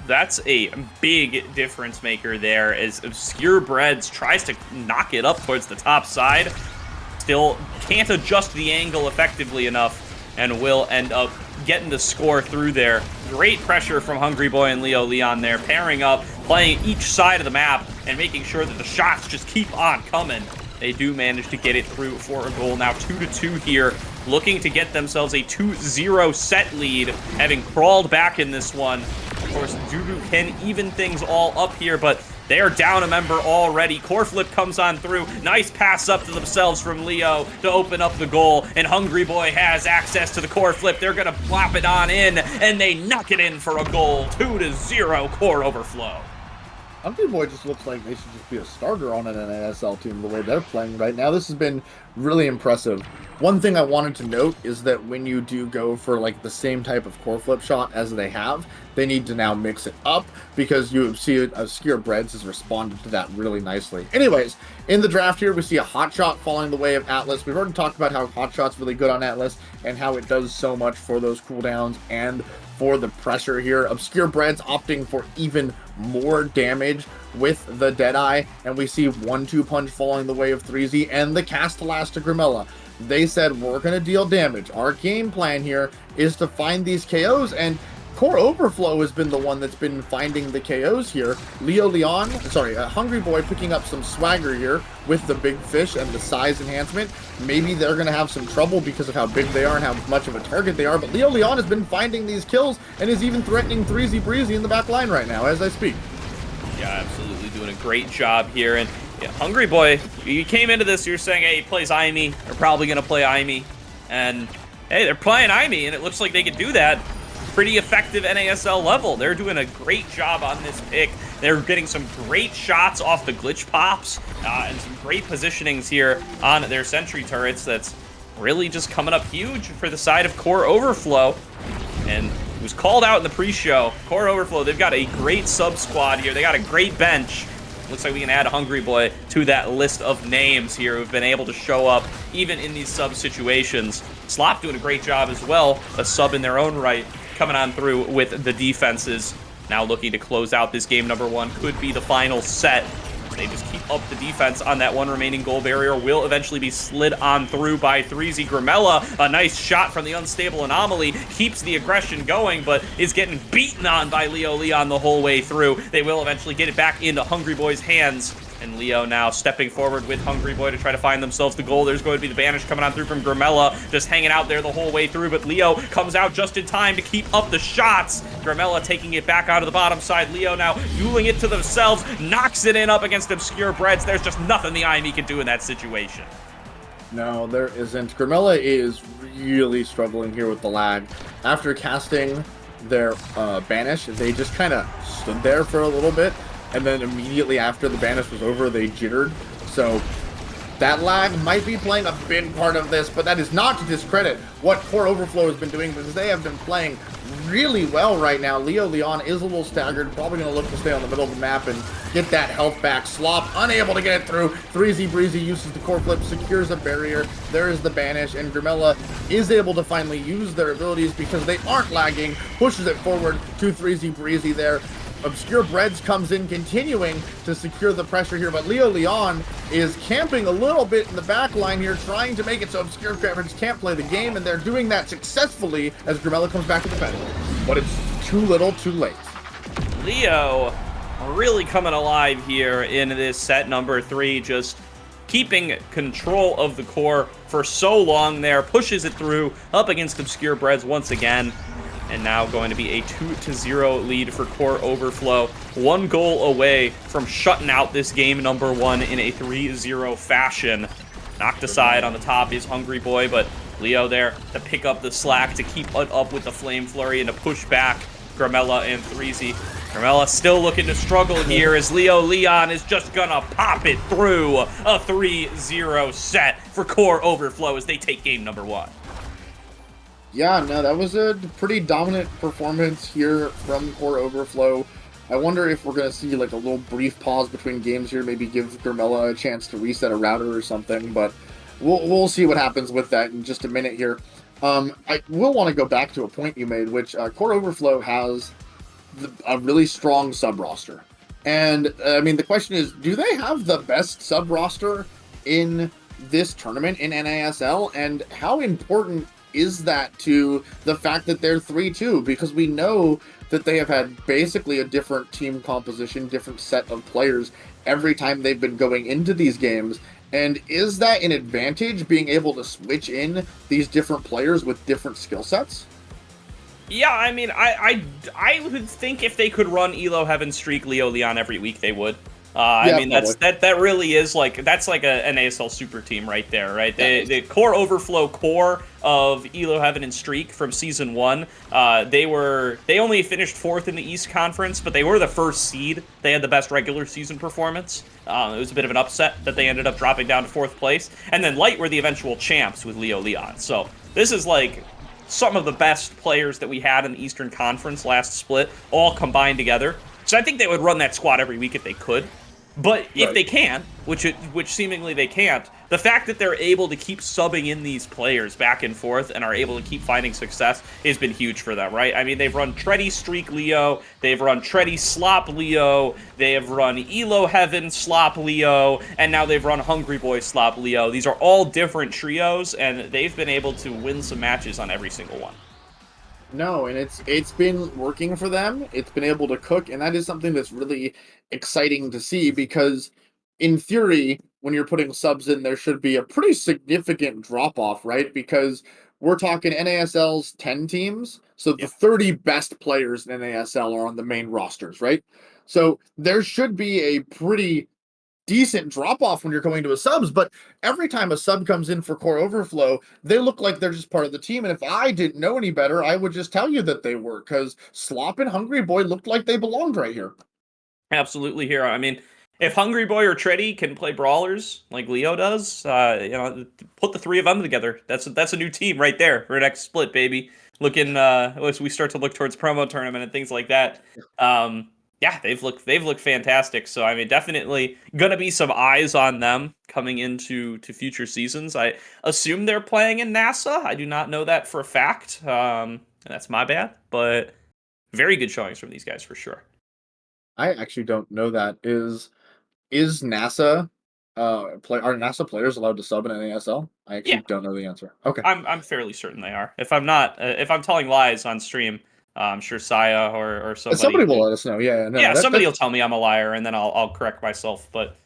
[SPEAKER 8] That's a big difference maker there, as Obscure Breads tries to knock it up towards the top side. Still can't adjust the angle effectively enough, and will end up getting the score through there. Great pressure from Hungry Boy and Leo Leon there, pairing up, playing each side of the map, and making sure that the shots just keep on coming. They do manage to get it through for a goal. Now 2-2 here, looking to get themselves a 2-0 set lead, having crawled back in this one. Of course, Dudu can even things all up here, but they are down a member already. Core flip comes on through. Nice pass up to themselves from Leo to open up the goal. And Hungry Boy has access to the core flip. They're going to plop it on in, and they knock it in for a goal. 2-0 core overflow.
[SPEAKER 9] Hungry Boy just looks like they should just be a starter on an NASL team the way they're playing right now. This has been really impressive. One thing I wanted to note is that when you do go for like the same type of core flip shot as they have, they need to now mix it up because you see Obscure Breads has responded to that really nicely. Anyways, in the draft here, we see a hot shot falling the way of Atlas. We've already talked about how hot shot's really good on Atlas and how it does so much for those cooldowns and for the pressure here. Obscure Breads opting for even more damage with the Deadeye, and we see 1-2 punch falling the way of 3Z and the Castellas to Grimella. They said, we're going to deal damage. Our game plan here is to find these KOs, and Core Overflow has been the one that's been finding the KOs here. Hungry Boy picking up some swagger here with the big fish and the size enhancement. Maybe they're going to have some trouble because of how big they are and how much of a target they are, but Leo Leon has been finding these kills and is even threatening 3Z Breezy in the back line right now as I speak.
[SPEAKER 8] Yeah, absolutely doing a great job here. And yeah, Hungry Boy, you came into this, you're saying, hey, he plays Aimi. They're probably going to play Aimi. And, hey, they're playing Aimi, and it looks like they could do that. Pretty effective NASL level. They're doing a great job on this pick. They're getting some great shots off the glitch pops and some great positionings here on their sentry turrets. That's really just coming up huge for the side of Core Overflow. And it was called out in the pre-show. Core Overflow, they've got a great sub-squad here. They got a great bench. Looks like we can add Hungry Boy to that list of names here who've been able to show up even in these sub situations. Slop doing a great job as well, a sub in their own right, coming on through with the defenses. Now looking to close out this game number one. Could be the final set. They just keep up the defense on that one remaining goal barrier. Will eventually be slid on through by 3Z Grimella. A nice shot from the Unstable Anomaly. Keeps the aggression going, but is getting beaten on by Leo Leon the whole way through. They will eventually get it back into Hungry Boy's hands. And Leo now stepping forward with Hungry Boy to try to find themselves the goal. There's going to be the banish coming on through from Grimella, just hanging out there the whole way through, but Leo comes out just in time to keep up the shots. Grimella taking it back out of the bottom side. Leo now dueling it to themselves, knocks it in up against Obscure Breads. There's just nothing the IME can do in that situation.
[SPEAKER 9] No, there isn't. Grimella is really struggling here with the lag. After casting their banish, they just kind of stood there for a little bit, and then immediately after the banish was over, they jittered. So that lag might be playing a big part of this, but that is not to discredit what Core Overflow has been doing, because they have been playing really well right now. Leo Leon is a little staggered, probably going to look to stay on the middle of the map and get that health back. Slop unable to get it through. 3Z Breezy uses the core flip, secures a barrier. There is the banish, and Grimella is able to finally use their abilities because they aren't lagging. Pushes it forward to 3Z Breezy there. Obscure Breads comes in, continuing to secure the pressure here, but Leo Leon is camping a little bit in the back line here, trying to make it so Obscure Breads can't play the game, and they're doing that successfully as Grimella comes back to defend. But it's too little, too late.
[SPEAKER 8] Leo really coming alive here in this set number 3, just keeping control of the core for so long there, pushes it through up against Obscure Breads once again. And now going to be a 2-0 lead for Core Overflow. 1 goal away from shutting out this game number 1 in a 3-0 fashion. Knocked aside on the top is Hungry Boy, but Leo there to pick up the slack, to keep it up with the Flame Flurry, and to push back Grimella and 3Z. Grimella still looking to struggle here as Leo Leon is just gonna pop it through. A 3-0 set for Core Overflow as they take game number 1.
[SPEAKER 9] Yeah, no, that was a pretty dominant performance here from Core Overflow. I wonder if we're going to see like a little brief pause between games here, maybe give Grimella a chance to reset a router or something, but we'll see what happens with that in just a minute here. I will want to go back to a point you made, which Core Overflow has a really strong sub-roster. And, I mean, the question is, do they have the best sub-roster in this tournament in NASL? And how important is that to the fact that they're 3-2? Because we know that they have had basically a different team composition, different set of players every time they've been going into these games. And is that an advantage, being able to switch in these different players with different skill sets?
[SPEAKER 8] Yeah, I mean, I would think if they could run Elo Heaven Streak Leo Leon every week, they would. I
[SPEAKER 9] Yeah,
[SPEAKER 8] mean, that really is like that's like an ASL super team right there, right? The core overflow core of Elo Heaven and Streak from season 1. They only finished 4th in the East Conference, but they were the first seed. They had the best regular season performance. It was a bit of an upset that they ended up dropping down to 4th place. And then Light were the eventual champs with Leo Leon. So this is like some of the best players that we had in the Eastern Conference last split, all combined together. So I think they would run that squad every week if they could. But if they can, which seemingly they can't, the fact that they're able to keep subbing in these players back and forth and are able to keep finding success has been huge for them, right? I mean, they've run Treddy Streak Leo, they've run Treddy Slop Leo, they have run Elo Heaven Slop Leo, and now they've run Hungry Boy Slop Leo. These are all different trios, and they've been able to win some matches on every single one.
[SPEAKER 9] No, and it's been working for them. It's been able to cook, and that is something that's really exciting to see because in theory, when you're putting subs in, there should be a pretty significant drop off, right? Because we're talking NASL's 10 teams, so the 30 best players in NASL are on the main rosters, right? So there should be a pretty decent drop off when you're going to a subs, but every time a sub comes in for core overflow, they look like they're just part of the team. And if I didn't know any better, I would just tell you that they were, because Slop and Hungry Boy looked like they belonged right here.
[SPEAKER 8] Absolutely, Hero. I mean, if Hungry Boy or Treddy can play brawlers like Leo does, put the 3 of them together. That's a new team right there for next split, baby. Looking as we start to look towards promo tournament and things like that. Yeah, they've looked fantastic. So I mean, definitely gonna be some eyes on them coming into future seasons. I assume they're playing in NASA. I do not know that for a fact. That's my bad, but very good showings from these guys for sure.
[SPEAKER 9] I actually don't know that. Is NASA are NASA players allowed to sub in NASL? I actually
[SPEAKER 8] Yeah,
[SPEAKER 9] don't know the answer. Okay.
[SPEAKER 8] I'm fairly certain they are. If I'm not, if I'm telling lies on stream, I'm sure Saya or
[SPEAKER 9] Somebody will
[SPEAKER 8] who-
[SPEAKER 9] let us know. Yeah, no,
[SPEAKER 8] yeah, somebody will
[SPEAKER 9] that's
[SPEAKER 8] tell me I'm a liar, and then I'll correct myself. But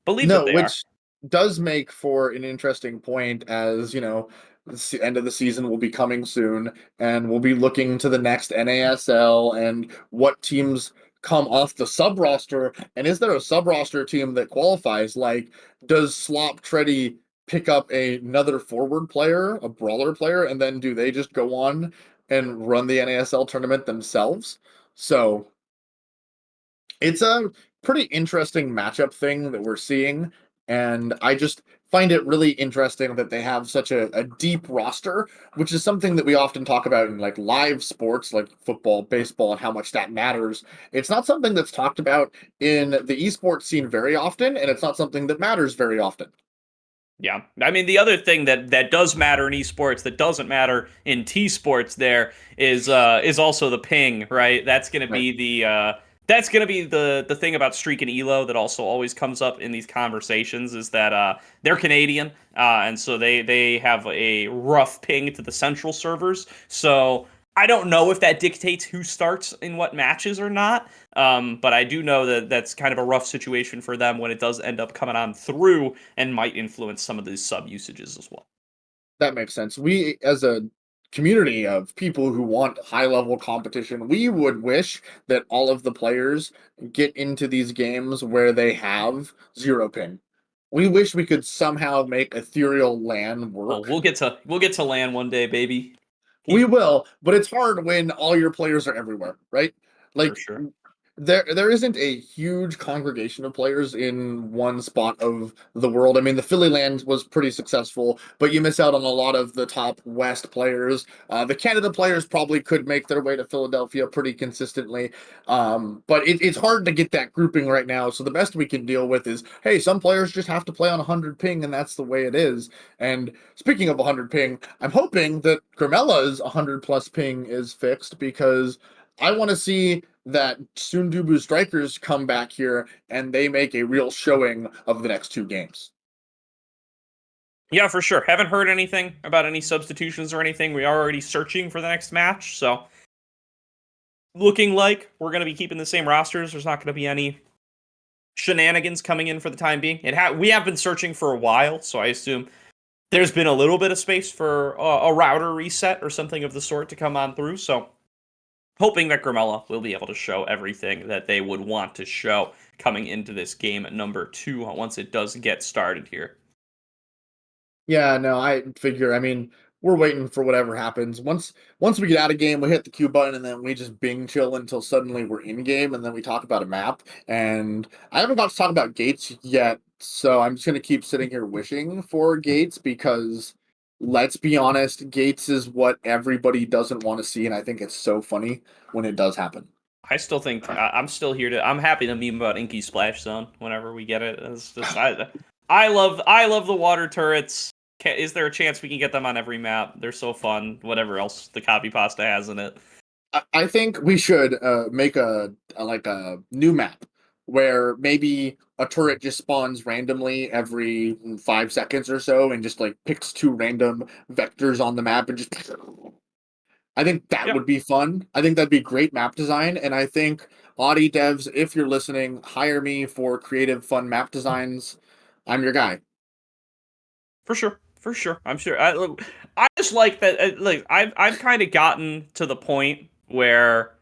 [SPEAKER 8] believe that
[SPEAKER 9] no,
[SPEAKER 8] they are.
[SPEAKER 9] which does make for an interesting point, as you know, the end of the season will be coming soon, and we'll be looking to the next NASL and what teams come off the sub roster, and is there a sub roster team that qualifies? Like, does Slop Treddy pick up another forward player, a brawler player, and then do they just go on and run the NASL tournament themselves? So it's a pretty interesting matchup thing that we're seeing, and I just find it really interesting that they have such a deep roster, which is something that we often talk about in like live sports like football, baseball, and how much that matters. It's not something that's talked about in the esports scene very often, and it's not something that matters very often.
[SPEAKER 8] Yeah, I mean the other thing that does matter in esports that doesn't matter in T sports there is also the ping, right? That's gonna
[SPEAKER 9] Right.
[SPEAKER 8] be the thing about Streak and Elo that also always comes up in these conversations is that they're Canadian, and so they have a rough ping to the central servers. So I don't know if that dictates who starts in what matches or not. But I do know that that's kind of a rough situation for them when it does end up coming on through and might influence some of these sub usages as well.
[SPEAKER 9] That makes sense. We, as a community of people who want high level competition, we would wish that all of the players get into these games where they have zero ping. We wish we could somehow make ethereal LAN
[SPEAKER 8] Oh,
[SPEAKER 9] work.
[SPEAKER 8] we'll get to land one day, baby.
[SPEAKER 9] We will, but it's hard when all your players are everywhere, right?
[SPEAKER 8] For
[SPEAKER 9] Like
[SPEAKER 8] sure.
[SPEAKER 9] there isn't a huge congregation of players in one spot of the world. I mean, the Philly land was pretty successful, but you miss out on a lot of the top West players. The Canada players probably could make their way to Philadelphia pretty consistently, but it's hard to get that grouping right now. So the best we can deal with is, hey, some players just have to play on 100 ping, and that's the way it is. And speaking of 100 ping, I'm hoping that Gramella's 100 plus ping is fixed because I want to see that Sundubu Strikers come back here and they make a real showing of the next 2 games.
[SPEAKER 8] Yeah, for sure. Haven't heard anything about any substitutions or anything. We are already searching for the next match, so looking like we're going to be keeping the same rosters. There's not going to be any shenanigans coming in for the time being. We have been searching for a while, so I assume there's been a little bit of space for a router reset or something of the sort to come on through. So hoping that Grimella will be able to show everything that they would want to show coming into this game number 2 once it does get started here.
[SPEAKER 9] Yeah, no, I figure. I mean, we're waiting for whatever happens. Once we get out of game, we hit the Q button, and then we just Bing chill until suddenly we're in game, and then we talk about a map. And I haven't got to talk about gates yet, so I'm just gonna keep sitting here wishing for gates because, let's be honest, gates is what everybody doesn't want to see, and I think it's so funny when it does happen.
[SPEAKER 8] I still think I'm still here to. I'm happy to meme about Inky Splash Zone whenever we get it. It's just I love the water turrets. Is there a chance we can get them on every map? They're so fun. Whatever else the copy pasta has in it.
[SPEAKER 9] I think we should make a new map where maybe a turret just spawns randomly every 5 seconds or so and just like picks 2 random vectors on the map and just. I think that
[SPEAKER 8] Yeah.
[SPEAKER 9] would be fun. I think that'd be great map design, and I think Audi devs, if you're listening, hire me for creative, fun map designs. I'm your guy.
[SPEAKER 8] For sure. For sure. I'm sure. I just like that. Like I've kind of gotten to the point where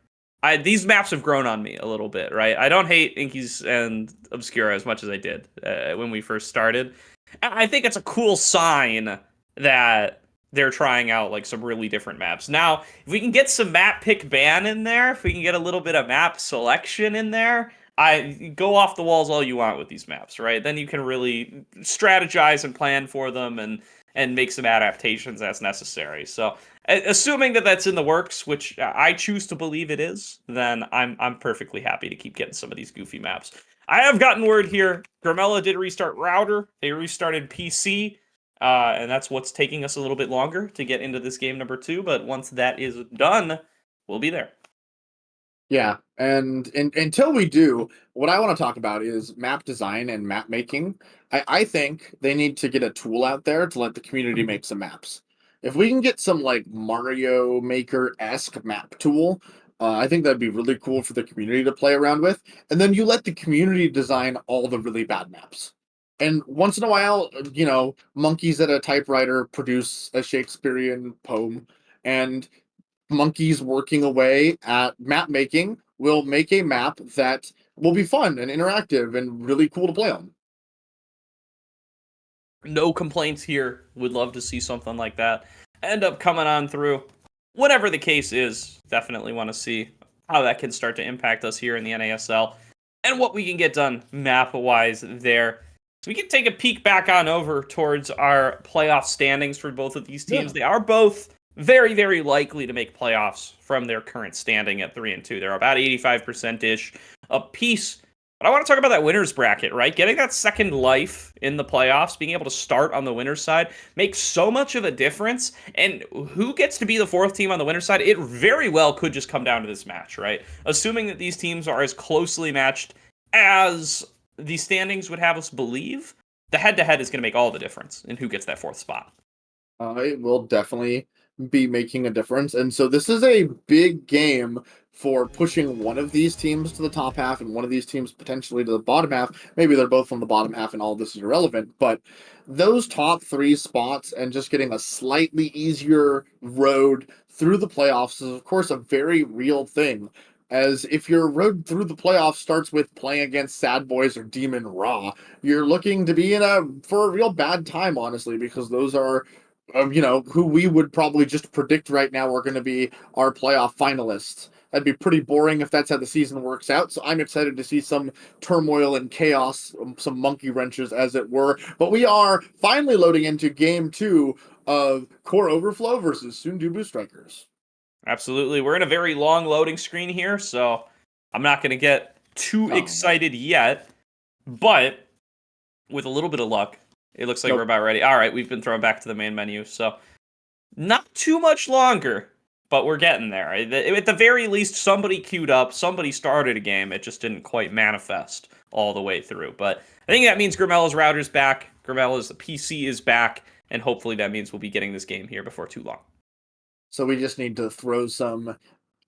[SPEAKER 8] these maps have grown on me a little bit, right? I don't hate Inkies and Obscura as much as I did when we first started. And I think it's a cool sign that they're trying out like some really different maps. Now, if we can get some map pick ban in there, if we can get a little bit of map selection in there, I go off the walls all you want with these maps, right? Then you can really strategize and plan for them and make some adaptations as necessary. So, assuming that that's in the works, which I choose to believe it is, then I'm perfectly happy to keep getting some of these goofy maps. I have gotten word here. Grimella did restart router. They restarted PC. And that's what's taking us a little bit longer to get into this game number 2. But once that is done, we'll be there.
[SPEAKER 9] Yeah, and until we do, what I want to talk about is map design and map making. I think they need to get a tool out there to let the community make some maps. If we can get some like Mario Maker-esque map tool, I think that'd be really cool for the community to play around with. And then you let the community design all the really bad maps. And once in a while, monkeys at a typewriter produce a Shakespearean poem, and monkeys working away at map making will make a map that will be fun and interactive and really cool to play on.
[SPEAKER 8] No complaints here. Would love to see something like that end up coming on through. Whatever the case is, definitely want to see how that can start to impact us here in the NASL and what we can get done map-wise there. So we can take a peek back on over towards our playoff standings for both of these teams.
[SPEAKER 9] Yeah.
[SPEAKER 8] They are both very, very likely to make playoffs from their current standing at 3-2. They're about 85%-ish apiece. But I want to talk about that winner's bracket, right? Getting that second life in the playoffs, being able to start on the winner's side, makes so much of a difference. And who gets to be the 4th team on the winner's side? It very well could just come down to this match, right? Assuming that these teams are as closely matched as the standings would have us believe, the head-to-head is going to make all the difference in who gets that 4th spot.
[SPEAKER 9] It will definitely be making a difference. And so this is a big game for pushing one of these teams to the top half and one of these teams potentially to the bottom half. Maybe they're both from the bottom half and all of this is irrelevant, but those top 3 spots and just getting a slightly easier road through the playoffs is of course a very real thing. As if your road through the playoffs starts with playing against Sad Boys or Demon Raw, you're looking to be for a real bad time, honestly, because those are who we would probably just predict right now are going to be our playoff finalists. That'd be pretty boring if that's how the season works out. So I'm excited to see some turmoil and chaos, some monkey wrenches, as it were. But we are finally loading into game 2 of Core Overflow versus Sundubu Strikers.
[SPEAKER 8] Absolutely. We're in a very long loading screen here, so I'm not going to get too excited yet. But with a little bit of luck, it looks like we're about ready. All right, we've been thrown back to the main menu, so not too much longer, but we're getting there. At the very least, somebody queued up, somebody started a game. It just didn't quite manifest all the way through. But I think that means Grimella's router's back, Grimella's PC is back, and hopefully that means we'll be getting this game here before too long.
[SPEAKER 9] So we just need to throw some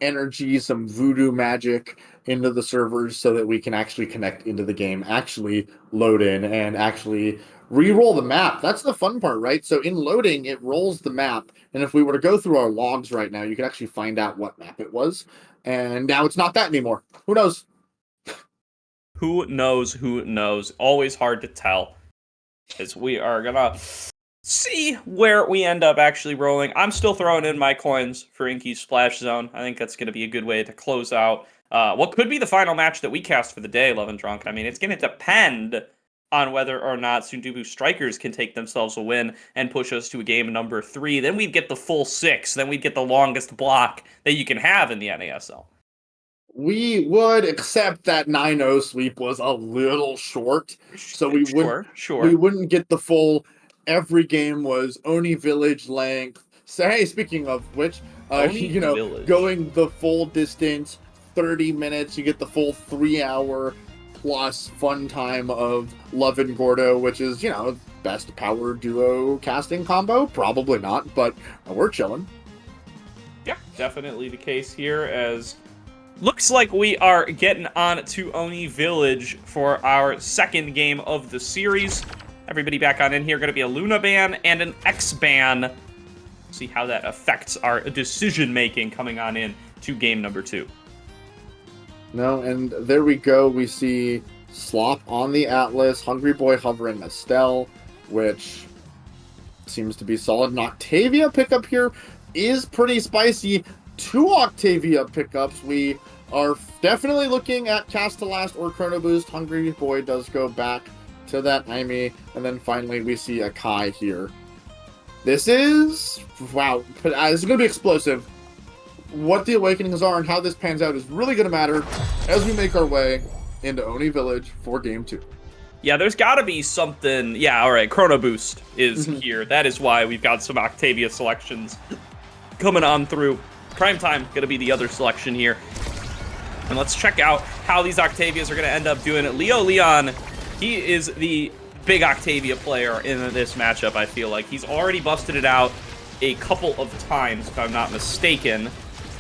[SPEAKER 9] energy, some voodoo magic into the servers so that we can actually connect into the game, actually load in, and actually re-roll the map. That's the fun part, right? So in loading, it rolls the map, and if we were to go through our logs right now, you could actually find out what map it was. And now it's not that anymore. Who knows?
[SPEAKER 8] Who knows? Who knows? Always hard to tell. As we are gonna see where we end up actually rolling. I'm still throwing in my coins for Inky's Splash Zone. I think that's going to be a good way to close out what could be the final match that we cast for the day, Love and Drunk. I mean, it's going to depend on whether or not Sundubu Strikers can take themselves a win and push us to a game number 3. Then we'd get the full 6. Then we'd get the longest block that you can have in the NASL.
[SPEAKER 9] We would, except that 9-0 sweep was a little short, so we wouldn't get the full. Every game was Oni Village length. So hey, speaking of which,
[SPEAKER 8] Village.
[SPEAKER 9] going the full distance, 30 minutes, you get the full 3-hour plus fun time of Love and Gordo, which is best power duo casting combo. Probably not, but we're chilling.
[SPEAKER 8] Yeah, definitely the case here, as looks like we are getting on to Oni Village for our second game of the series. Everybody back on in here. Going to be a Luna ban and an X ban. See how that affects our decision-making coming on in to game number 2.
[SPEAKER 9] No, and there we go. We see Slop on the Atlas, Hungry Boy hovering Estelle, which seems to be solid. An Octavia pickup here is pretty spicy. 2 Octavia pickups. We are definitely looking at Cast to Last or Chrono Boost. Hungry Boy does go back to that Aimee. And then finally we see a Kai here. This is... wow. This is going to be explosive. What the Awakenings are and how this pans out is really going to matter as we make our way into Oni Village for Game 2.
[SPEAKER 8] Yeah, there's got to be something... yeah, all right, Chrono Boost is here. That is why we've got some Octavia selections coming on through. Prime Time going to be the other selection here. And let's check out how these Octavias are going to end up doing it. Leo Leon, he is the big Octavia player in this matchup, I feel like. He's already busted it out a couple of times, if I'm not mistaken.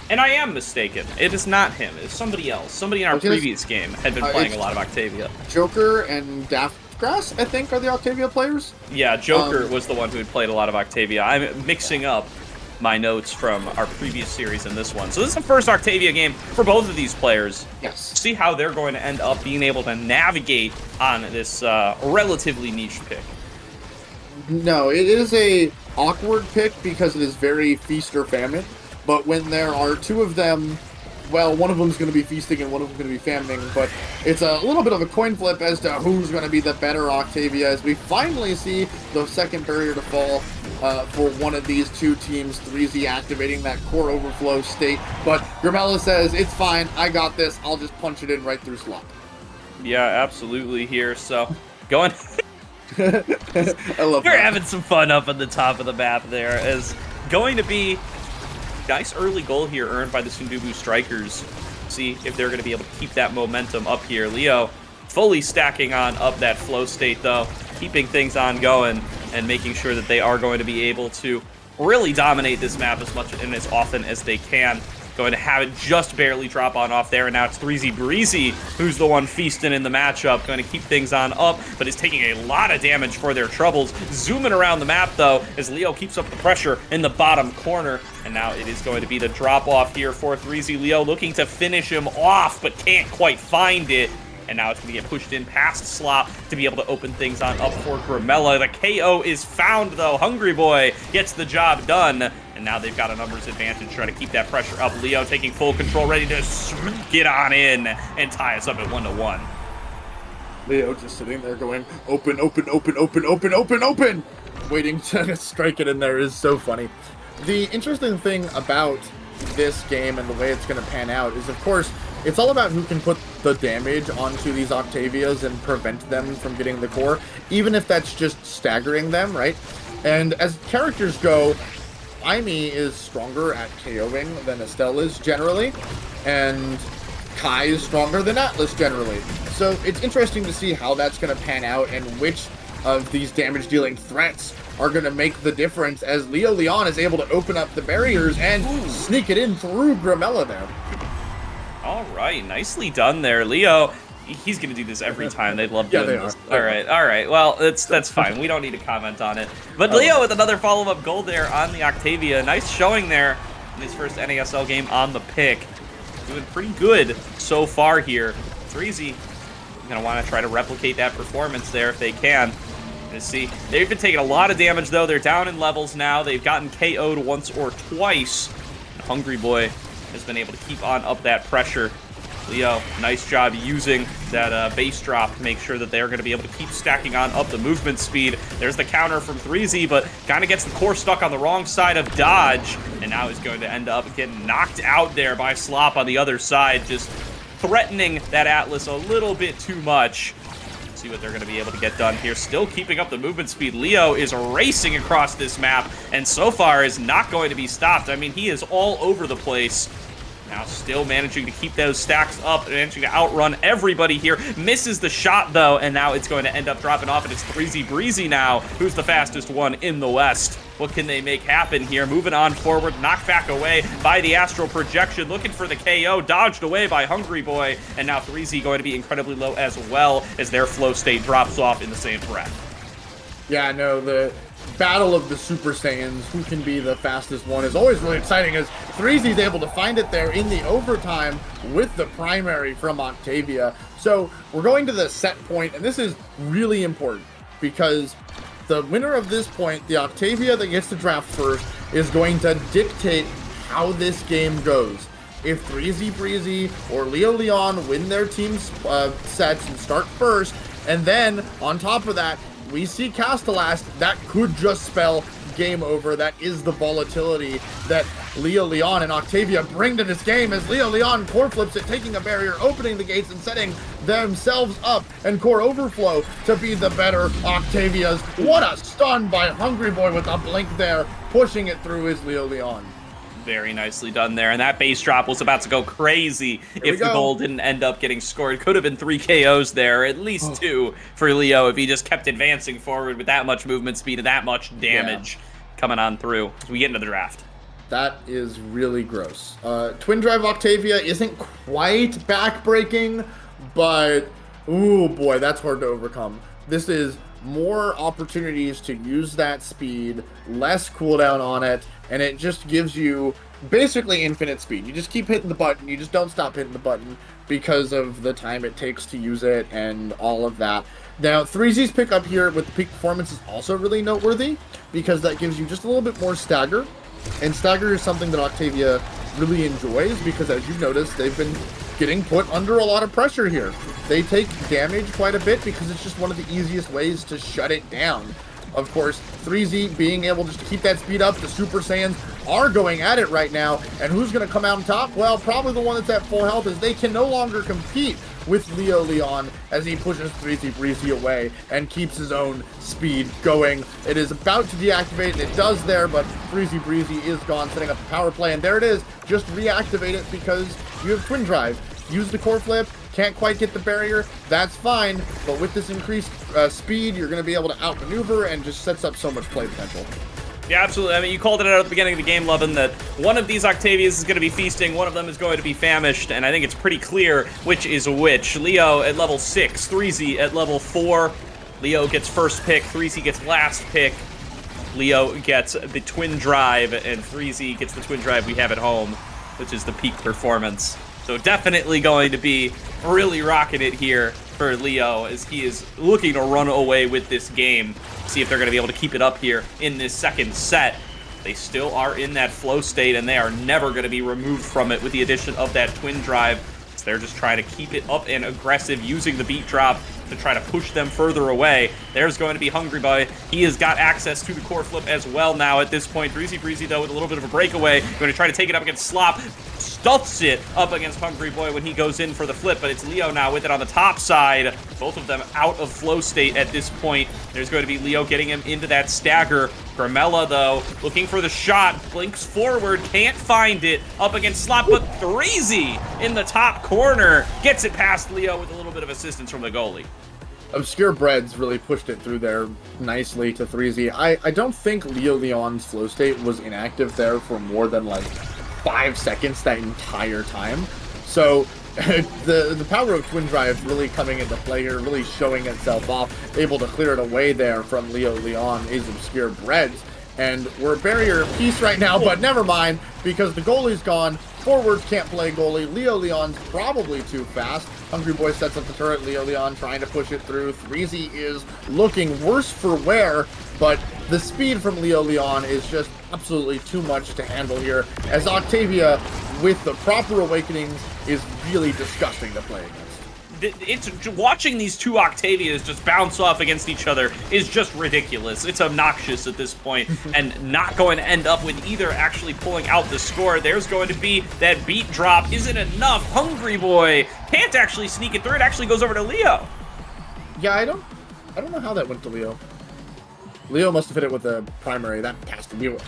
[SPEAKER 8] And I am mistaken. It is not him. It's somebody else. Somebody in our previous game had been playing a lot of Octavia.
[SPEAKER 9] Joker and Daft Grass, I think, are the Octavia players.
[SPEAKER 8] Yeah, Joker was the one who had played a lot of Octavia. I'm mixing up my notes from our previous series and this one. So this is the first Octavia game for both of these players.
[SPEAKER 9] Yes.
[SPEAKER 8] See how they're going to end up being able to navigate on this relatively niche pick.
[SPEAKER 9] No, it is a awkward pick because it is very feast or famine. But when there are 2 of them, well, one of them is going to be feasting and one of them is going to be famining. But it's a little bit of a coin flip as to who's going to be the better Octavia, as we finally see the second barrier to fall for one of these 2 teams. 3Z activating that core overflow state. But Grimella says, it's fine, I got this, I'll just punch it in right through Slop.
[SPEAKER 8] Yeah, absolutely here. So, going...
[SPEAKER 9] I love
[SPEAKER 8] We're
[SPEAKER 9] that.
[SPEAKER 8] having some fun up at the top of the map there, as going to be... nice early goal here earned by the Sundubu Strikers. See if they're going to be able to keep that momentum up here. Leo fully stacking on up that flow state, though, keeping things on going and making sure that they are going to be able to really dominate this map as much and as often as they can. Going to have it just barely drop on off there, and now it's 3Z Breezy who's the one feasting in the matchup. Going to keep things on up, but is taking a lot of damage for their troubles. Zooming around the map, though, as Leo keeps up the pressure in the bottom corner. And now it is going to be the drop-off here for 3Z. Leo looking to finish him off, but can't quite find it. And now it's going to get pushed in past Slop to be able to open things on up for Grimella. The KO is found, though. Hungry Boy gets the job done. And now they've got a numbers advantage, trying to keep that pressure up. Leo taking full control, ready to get on in and tie us up at 1-1.
[SPEAKER 9] Leo just sitting there going, open, open, open, open, open, open, open! Waiting to strike it in there is so funny. The interesting thing about this game and the way it's going to pan out is, of course, it's all about who can put the damage onto these Octavias and prevent them from getting the core, even if that's just staggering them, right? And as characters go, Aimee is stronger at KOing than Estelle is generally, and Kai is stronger than Atlas generally. So it's interesting to see how that's going to pan out and which of these damage-dealing threats are going to make the difference as Leo Leon is able to open up the barriers and sneak it in through Gramella there.
[SPEAKER 8] All right, nicely done there, Leo. He's gonna do this every time. They'd love doing this. All right. Well, that's fine. We don't need to comment on it. But Leo with another follow-up goal there on the Octavia. Nice showing there in his first NASL game on the pick. Doing pretty good so far here. Threezy gonna want to try to replicate that performance there if they can. Gonna see. They've been taking a lot of damage though. They're down in levels now. They've gotten KO'd once or twice. And Hungry Boy has been able to keep on up that pressure. Leo, nice job using that base drop to make sure that they're going to be able to keep stacking on up the movement speed. There's the counter from Threezy, but kind of gets the core stuck on the wrong side of dodge, and now is going to end up getting knocked out there by Slop on the other side, just threatening that Atlas a little bit too much. Let's see what they're going to be able to get done here. Still keeping up the movement speed. Leo is racing across this map, and so far is not going to be stopped. I mean, he is all over the place. Now still managing to keep those stacks up, managing to outrun everybody here. Misses the shot, though, and now it's going to end up dropping off, and it's Threezy Breezy now, who's the fastest one in the West. What can they make happen here? Moving on forward, knocked back away by the Astral Projection, looking for the KO, dodged away by Hungry Boy, and now Threezy going to be incredibly low as well as their flow state drops off in the same breath.
[SPEAKER 9] Yeah, no, the battle of the Super Saiyans, who can be the fastest one, is always really exciting as Threezy's able to find it there in the overtime with the primary from Octavia. So we're going to the set point, and this is really important because the winner of this point, the Octavia that gets to draft first, is going to dictate how this game goes. If Threezy Breezy or Leo Leon win their team's sets and start first, and then on top of that, we see Castellast, that could just spell game over. That is the volatility that Leo Leon and Octavia bring to this game as Leo Leon core flips it, taking a barrier, opening the gates, and setting themselves up and core overflow to be the better Octavias. What a stun by Hungry Boy with a blink there. Pushing it through is Leo Leon.
[SPEAKER 8] Very nicely done there, and that base drop was about to go crazy if the goal didn't end up getting scored. Could have been 3 KOs there, at least 2 for Leo if he just kept advancing forward with that much movement speed and that much damage coming on through as we get into the draft.
[SPEAKER 9] That is really gross. Twin Drive Octavia isn't quite backbreaking, but ooh boy, that's hard to overcome. This is more opportunities to use that speed, less cooldown on it, and it just gives you basically infinite speed. You just keep hitting the button, you just don't stop hitting the button because of the time it takes to use it and all of that. Now, Threezy's pickup here with the peak performance is also really noteworthy because that gives you just a little bit more stagger, and stagger is something that Octavia really enjoys because, as you noticed, they've been getting put under a lot of pressure here. They take damage quite a bit because it's just one of the easiest ways to shut it down. Of course, Threezy being able just to keep that speed up, the Super Saiyans are going at it right now, and who's going to come out on top? Well, probably the one that's at full health, as they can no longer compete with Leo Leon as he pushes Threezy Breezy away and keeps his own speed going. It is about to deactivate, and it does there, but Threezy Breezy is gone, setting up the power play, and there it is. Just reactivate it because you have Twin Drive. Use the core flip, can't quite get the barrier, that's fine, but with this increased speed, you're going to be able to outmaneuver and just sets up so much play potential.
[SPEAKER 8] Yeah, absolutely. I mean, you called it out at the beginning of the game, Levin, that one of these Octavias is going to be feasting, one of them is going to be famished, and I think it's pretty clear which is which. Leo at level 6, Threezy at level 4. Leo gets first pick, Threezy gets last pick. Leo gets the Twin Drive, and Threezy gets the Twin Drive we have at home, which is the peak performance. So definitely going to be really rocking it here for Leo as he is looking to run away with this game. See if they're going to be able to keep it up here in this second set. They still are in that flow state, and they are never going to be removed from it with the addition of that Twin Drive. So they're just trying to keep it up and aggressive, using the beat drop to try to push them further away. There's going to be Hungry Boy. He has got access to the core flip as well now at this point. Threezy Breezy, though, with a little bit of a breakaway. Going to try to take it up against Slop. Stuffs it up against Hungry Boy when he goes in for the flip, but it's Leo now with it on the top side. Both of them out of flow state at this point. There's going to be Leo getting him into that stagger. Gramella, though, looking for the shot, blinks forward, can't find it, up against Slop, but Threezy in the top corner gets it past Leo with a little bit of assistance from the goalie.
[SPEAKER 9] Obscure Breads really pushed it through there nicely to 3Z. I don't think Leo Leon's flow state was inactive there for more than like 5 seconds that entire time. So the power of Twin Drive really coming into play here, really showing itself off, able to clear it away there from Leo Leon is Obscure Breads. And we're barrier piece right now, but never mind, because the goalie's gone. Forwards can't play goalie. Leo Leon's probably too fast. Hungry Boy sets up the turret. Leo Leon trying to push it through. 3Z is looking worse for wear, but the speed from Leo Leon is just absolutely too much to handle here, as Octavia, with the proper awakenings, is really disgusting to play against.
[SPEAKER 8] It's watching these two Octavias just bounce off against each other is just ridiculous. It's obnoxious at this point, and not going to end up with either actually pulling out the score. There's going to be that beat drop. Isn't enough. Hungry Boy can't actually sneak it through. It actually goes over to Leo.
[SPEAKER 9] Yeah, I don't know how that went to Leo. Leo must have hit it with a primary. That passed the viewer.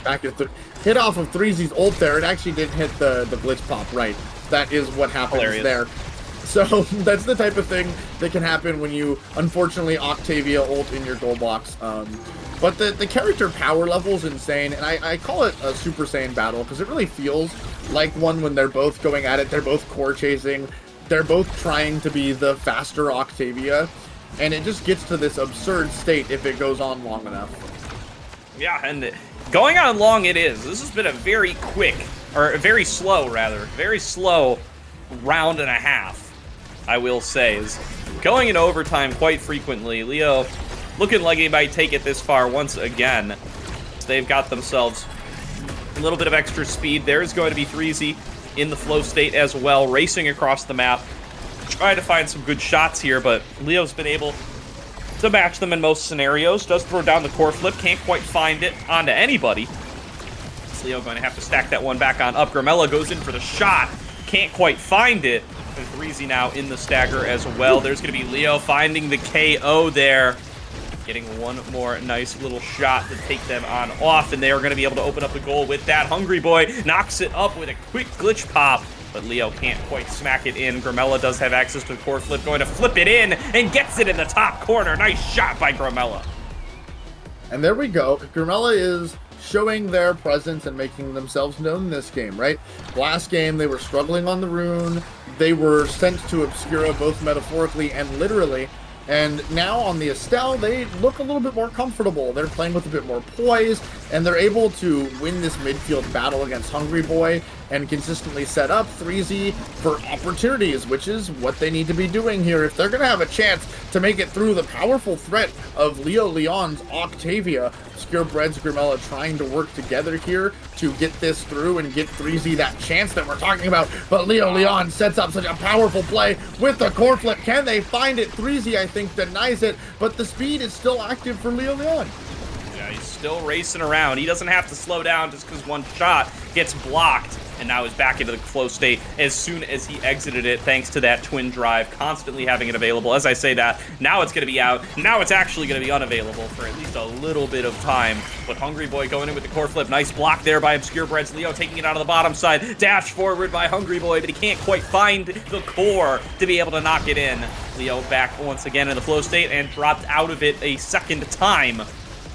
[SPEAKER 9] Back at the hit off of 3Z's ult there. It actually did hit the blitz pop right. That is what happens
[SPEAKER 8] Hilarious.
[SPEAKER 9] there. So that's the type of thing that can happen when you, unfortunately, Octavia ult in your goal box. But the character power level is insane, and I call it a Super Saiyan battle because it really feels like one when they're both going at it. They're both core chasing. They're both trying to be the faster Octavia, and it just gets to this absurd state if it goes on long enough.
[SPEAKER 8] Yeah, and going on long it is. This has been a very quick, or very slow round and a half. I will say, is going in overtime quite frequently. Leo looking like he might take it this far once again. So they've got themselves a little bit of extra speed. There's going to be 3Z in the flow state as well, racing across the map, trying to find some good shots here, but Leo's been able to match them in most scenarios. Does throw down the core flip, can't quite find it onto anybody. Is Leo going to have to stack that one back on up? Gramella goes in for the shot, can't quite find it. And 3Z now in the stagger as well. There's going to be Leo finding the KO there. Getting one more nice little shot to take them on off, and they are going to be able to open up the goal with that. Hungry Boy knocks it up with a quick glitch pop, but Leo can't quite smack it in. Gramella does have access to the core flip, going to flip it in and gets it in the top corner. Nice shot by Gramella.
[SPEAKER 9] And there we go. Gramella is showing their presence and making themselves known in this game, right? Last game, they were struggling on the rune. They were sent to Obscura, both metaphorically and literally. And now on the Estelle, they look a little bit more comfortable. They're playing with a bit more poise, and they're able to win this midfield battle against Hungry Boy and consistently set up 3Z for opportunities, which is what they need to be doing here. If they're going to have a chance to make it through the powerful threat of Leo Leon's Octavia, Obscure Breads, Gramella trying to work together here to get this through and get 3Z that chance that we're talking about. But Leo Leon sets up such a powerful play with the core flip. Can they find it? 3Z, I think, denies it, but the speed is still active for Leo Leon.
[SPEAKER 8] Yeah, he's still racing around. He doesn't have to slow down just because one shot gets blocked. And now is back into the flow state as soon as he exited it, thanks to that twin drive, constantly having it available. As I say that, now it's going to be out. Now it's actually going to be unavailable for at least a little bit of time. But Hungry Boy going in with the core flip. Nice block there by Obscure Breads. Leo taking it out of the bottom side. Dash forward by Hungry Boy, but he can't quite find the core to be able to knock it in. Leo back once again in the flow state and dropped out of it a second time.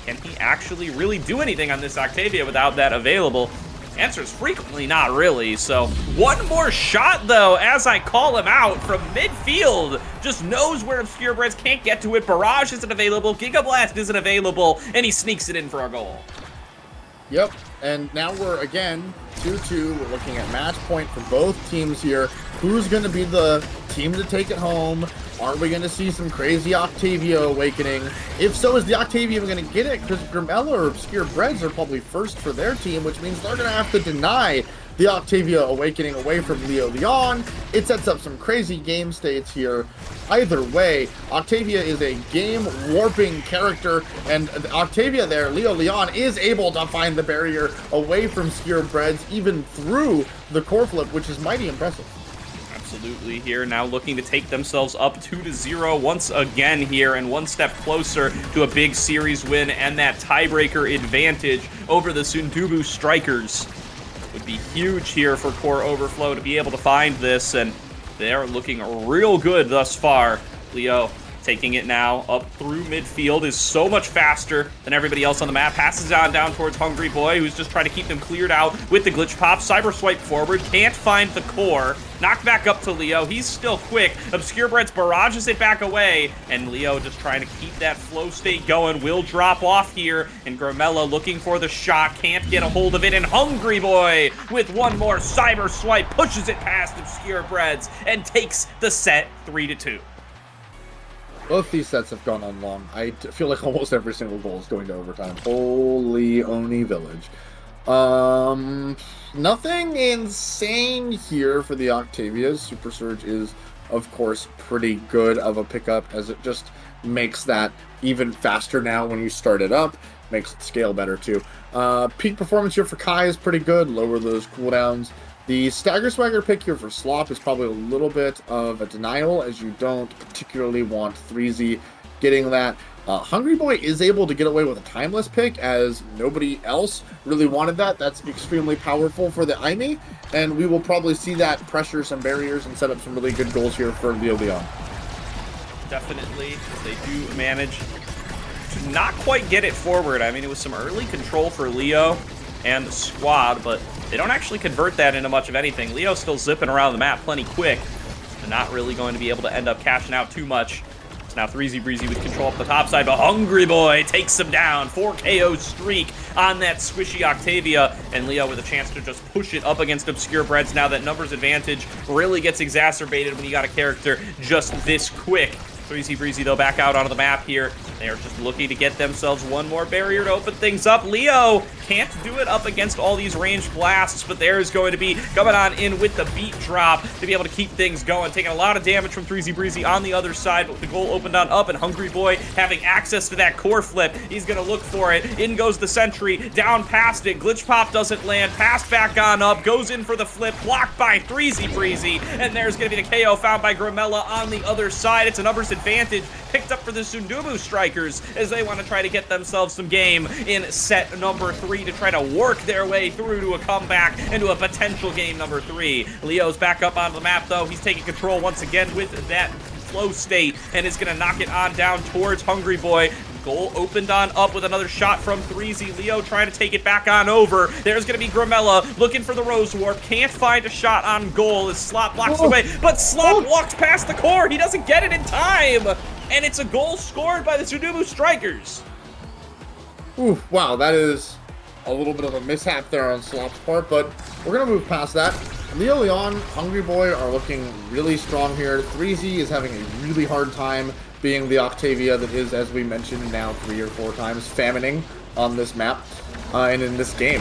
[SPEAKER 8] Can he actually really do anything on this Octavia without that available? Answer is frequently not really. So one more shot though, as I call him out from midfield. Just knows where Obscure Breads can't get to it. Barrage isn't available, Giga Blast isn't available, and he sneaks it in for a goal.
[SPEAKER 9] Yep, and now we're again 2-2. We're looking at match point for both teams here. Who's going to be the team to take it home? Are we going to see some crazy Octavia awakening? If so, is the Octavia going to get it? Because Gramella or Obscure Breads are probably first for their team, which means they're going to have to deny the Octavia awakening away from Leo Leon. It sets up some crazy game states here. Either way, Octavia is a game-warping character, and Octavia there, Leo Leon, is able to find the barrier away from Obscure Breads, even through the core flip, which is mighty impressive.
[SPEAKER 8] Absolutely here, now looking to take themselves up 2-0 once again here, and one step closer to a big series win and that tiebreaker advantage over the Sundubu Strikers. Would be huge here for Core Overflow to be able to find this, and they're looking real good thus far. Leo taking it now up through midfield, is so much faster than everybody else on the map. Passes on down towards Hungry Boy, who's just trying to keep them cleared out with the glitch pop. Cyber swipe forward, can't find the core. Knocked back up to Leo. He's still quick. Obscure Breads barrages it back away, and Leo just trying to keep that flow state going. Will drop off here, and Gramella looking for the shot. Can't get a hold of it, and Hungry Boy with one more cyber swipe pushes it past Obscure Breads and takes the set 3-2.
[SPEAKER 9] Both these sets have gone on long. I feel like almost every single goal is going to overtime. Holy Oni Village. Nothing insane here for the Octavias. Super Surge is, of course, pretty good of a pickup, as it just makes that even faster now when you start it up. Makes it scale better, too. Peak performance here for Kai is pretty good. Lower those cooldowns. The Stagger Swagger pick here for Slop is probably a little bit of a denial, as you don't particularly want 3Z getting that. Hungry Boy is able to get away with a Timeless pick, as nobody else really wanted that. That's extremely powerful for the Aimee, and we will probably see that pressure some barriers and set up some really good goals here for Leo Leon.
[SPEAKER 8] Definitely, they do manage to not quite get it forward. I mean, it was some early control for Leo and the squad, but they don't actually convert that into much of anything. Leo's still zipping around the map plenty quick. They're not really going to be able to end up cashing out too much. It's now 3Z Breezy with control up the top side, but Hungry Boy takes him down. 4 KO streak on that squishy Octavia, and Leo with a chance to just push it up against Obscure Breads. Now that numbers advantage really gets exacerbated when you got a character just this quick. 3Z Breezy, though, back out onto the map here. They are just looking to get themselves one more barrier to open things up. Leo can't do it up against all these ranged blasts, but there's going to be coming on in with the beat drop to be able to keep things going. Taking a lot of damage from 3Z Breezy on the other side, but the goal opened on up, and Hungry Boy having access to that core flip. He's going to look for it. In goes the sentry, down past it. Glitch pop doesn't land. Passed back on up, goes in for the flip, blocked by 3Z Breezy, and there's going to be the KO found by Gramella on the other side. It's a numbers advantage picked up for the Sundubu Strikers as they want to try to get themselves some game in set number 3 to try to work their way through to a comeback into a potential game number 3. Leo's back up onto the map, though. He's taking control once again with that flow state and is going to knock it on down towards Hungry Boy. Goal opened on up with another shot from 3Z. Leo trying to take it back on over. There's going to be Gramella looking for the Rose Warp. Can't find a shot on goal as Slop blocks away. But Slop walks past the core. He doesn't get it in time. And it's a goal scored by the Sundubu Strikers.
[SPEAKER 9] Ooh, wow, that is a little bit of a mishap there on Slop's part, but we're going to move past that. Leo Leon, Hungry Boy are looking really strong here. 3Z is having a really hard time being the Octavia that is, as we mentioned now 3 or 4 times, famining on this map and in this game.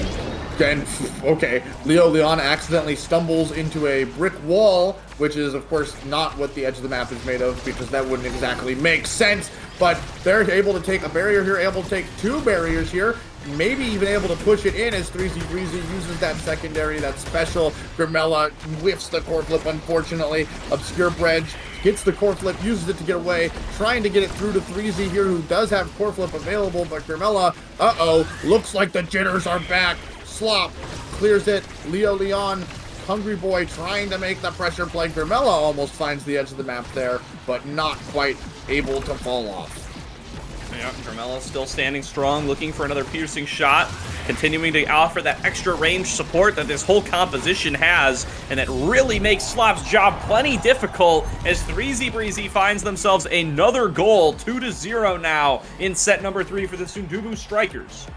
[SPEAKER 9] And, okay, Leo Leon accidentally stumbles into a brick wall, which is, of course, not what the edge of the map is made of, because that wouldn't exactly make sense. But they're able to take a barrier here, able to take 2 barriers here, maybe even able to push it in as 3Z Breezy uses that secondary, that special. Gramella whiffs the core flip, unfortunately. Obscure Bread gets the core flip, uses it to get away, trying to get it through to 3Z here, who does have core flip available, but Gramella, looks like the jitters are back. Slop clears it. Leo Leon, Hungry Boy trying to make the pressure play. Gramella almost finds the edge of the map there, but not quite able to fall off.
[SPEAKER 8] Yeah, Gramella still standing strong, looking for another piercing shot, continuing to offer that extra range support that this whole composition has, and that really makes Slop's job plenty difficult as 3Z Breezy finds themselves another goal, 2-0 now in set number 3 for the Sundubu Strikers.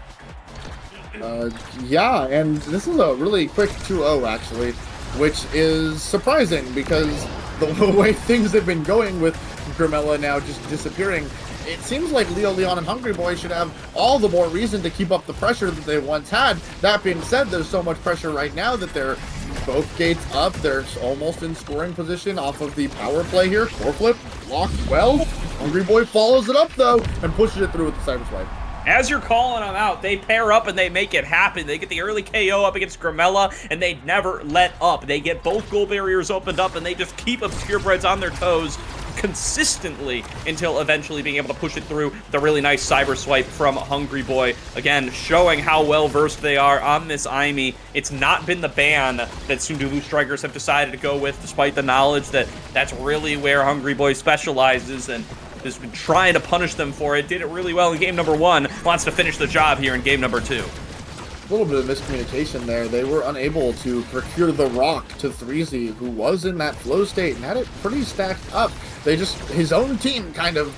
[SPEAKER 9] Yeah, and this is a really quick 2-0 actually, which is surprising because the way things have been going with Gramella now just disappearing, it seems like Leo Leon and Hungry Boy should have all the more reason to keep up the pressure that they once had. That being said, there's so much pressure right now that they're both gates up. They're almost in scoring position off of the power play here. Core flip, blocked well. Hungry Boy follows it up though and pushes it through with the cyber swipe.
[SPEAKER 8] As you're calling them out, they pair up and they make it happen. They get the early KO up against Gramella, and they never let up. They get both goal barriers opened up, and they just keep Obscure Breads on their toes. consistently until eventually being able to push it through with a really nice cyber swipe from Hungry Boy. Again, showing how well versed they are on this Aimi. It's not been the ban that Sundubu Strikers have decided to go with, despite the knowledge that that's really where Hungry Boy specializes, and has been trying to punish them for it. Did it really well in game number 1, wants to finish the job here in game number 2.
[SPEAKER 9] A little bit of miscommunication there. They were unable to procure the rock to 3Z, who was in that flow state and had it pretty stacked up. His own team kind of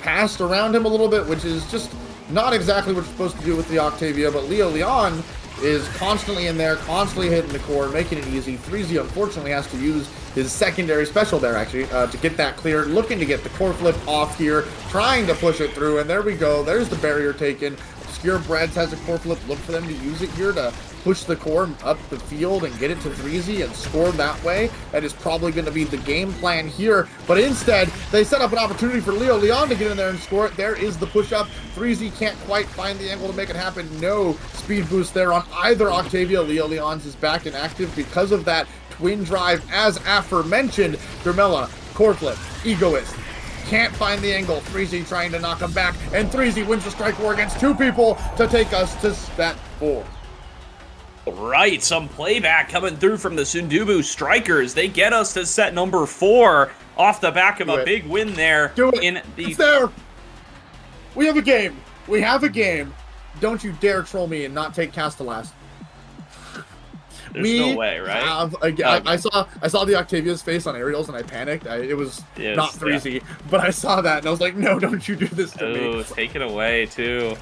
[SPEAKER 9] passed around him a little bit, which is just not exactly what you're supposed to do with the Octavia, but Leo Leon is constantly in there, constantly hitting the core, making it easy. 3Z unfortunately has to use his secondary special there, actually, to get that cleared, looking to get the core flip off here, trying to push it through, and there we go. There's the barrier taken. Obscure Breads has a core flip. Look for them to use it here to push the core up the field and get it to 3Z and score that way. That is probably going to be the game plan here, but instead, they set up an opportunity for Leo Leon to get in there and score it. There is the push-up. 3Z can't quite find the angle to make it happen. No speed boost there on either Octavia. Leo Leon's is back and active because of that twin drive, as aforementioned. Grimella, core flip, Egoist. Can't find the angle. 3Z trying to knock him back, and 3Z wins the strike war against 2 people to take us to stat 4.
[SPEAKER 8] Right, some playback coming through from the Sundubu Strikers. They get us to set number 4 off the back of a big win there.
[SPEAKER 9] It's there. We have a game. We have a game. Don't you dare troll me and not take Castellas.
[SPEAKER 8] There's no way, right?
[SPEAKER 9] I saw the Octavia's face on Aerials and I panicked. It was not 3Z, but I saw that and I was like, no, don't you do this to me.
[SPEAKER 8] Oh, take it away too.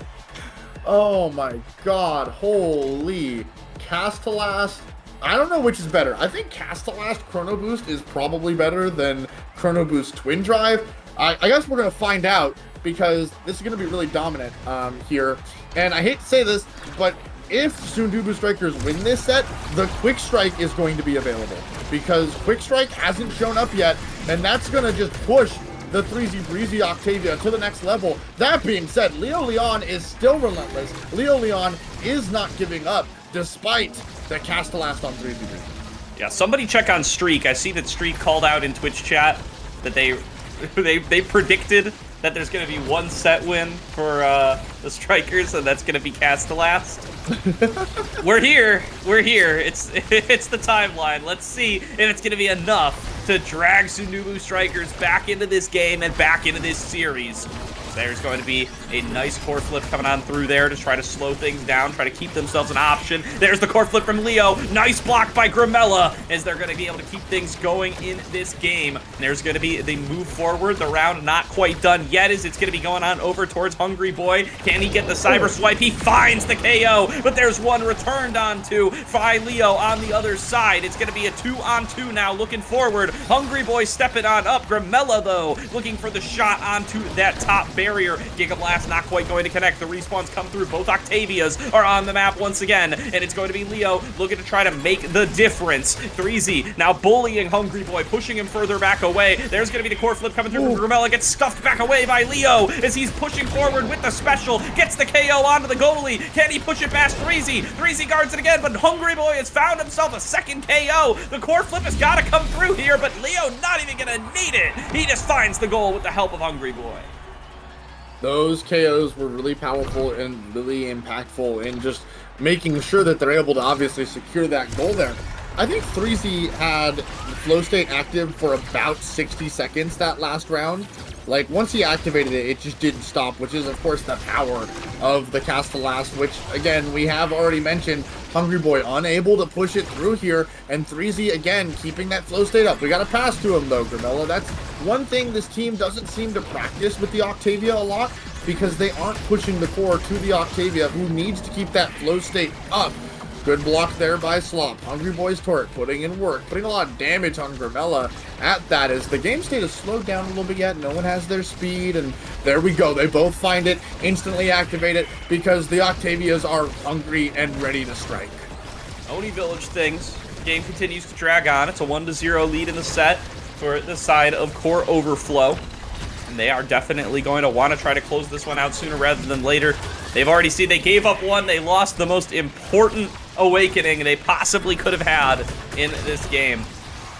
[SPEAKER 9] Oh my god, holy. Castellas, I don't know which is better. I think Castellas Chrono Boost is probably better than Chrono Boost Twin Drive. I guess we're going to find out, because this is going to be really dominant here. And I hate to say this, but if Sundubu Strikers win this set, the Quick Strike is going to be available, because Quick Strike hasn't shown up yet, and that's going to just push the 3Z Breezy Octavia to the next level. That being said, Leo Leon is still relentless. Leo Leon is not giving up, despite the Castellast on 3Z.
[SPEAKER 8] Yeah, somebody check on Streak. I see that Streak called out in Twitch chat that they predicted that there's going to be one set win for the Strikers, and that's going to be Castellast. We're here. It's the timeline. Let's see if it's going to be enough to drag Sundubu Strikers back into this game and back into this series. There's going to be a nice core flip coming on through there to try to slow things down, try to keep themselves an option. There's the core flip from Leo. Nice block by Grimella, as they're going to be able to keep things going in this game. And there's going to be the move forward. The round not quite done yet, as it's going to be going on over towards Hungry Boy. Can he get the cyber swipe? He finds the KO, but there's one returned onto by Leo on the other side. It's going to be a 2-on-2 now, looking forward. Hungry Boy stepping on up. Grimella, though, looking for the shot onto that top barrier. Giga Blast not quite going to connect. The respawns come through. Both Octavias are on the map once again, and it's going to be Leo looking to try to make the difference. 3Z now bullying Hungry Boy, pushing him further back away. There's going to be the core flip coming through from Grimella. Gets scuffed back away by Leo as he's pushing forward with the special. Gets the KO onto the goalie. Can he push it past 3Z? 3Z guards it again, but Hungry Boy has found himself a second KO. The core flip has got to come through here, but Leo not even going to need it. He just finds the goal with the help of Hungry Boy.
[SPEAKER 9] Those KOs were really powerful and really impactful in just making sure that they're able to obviously secure that goal there. I think 3Z had flow state active for about 60 seconds that last round. Like, once he activated it, it just didn't stop, which is, of course, the power of the Castellast, which, again, we have already mentioned. Hungry Boy unable to push it through here, and 3Z, again, keeping that flow state up. We got to pass to him, though, Grimella. That's one thing this team doesn't seem to practice with the Octavia a lot, because they aren't pushing the core to the Octavia, who needs to keep that flow state up. Good block there by Slop. Hungry Boy's turret putting in work, putting a lot of damage on Grimella at that, as the game state has slowed down a little bit yet. No one has their speed, and there we go. They both find it, instantly activate it, because the Octavias are hungry and ready to strike.
[SPEAKER 8] Oni Village things. Game continues to drag on. It's a 1-0 lead in the set for the side of Core Overflow. And they are definitely going to want to try to close this one out sooner rather than later. They've already seen they gave up one. They lost the most important awakening they possibly could have had in this game.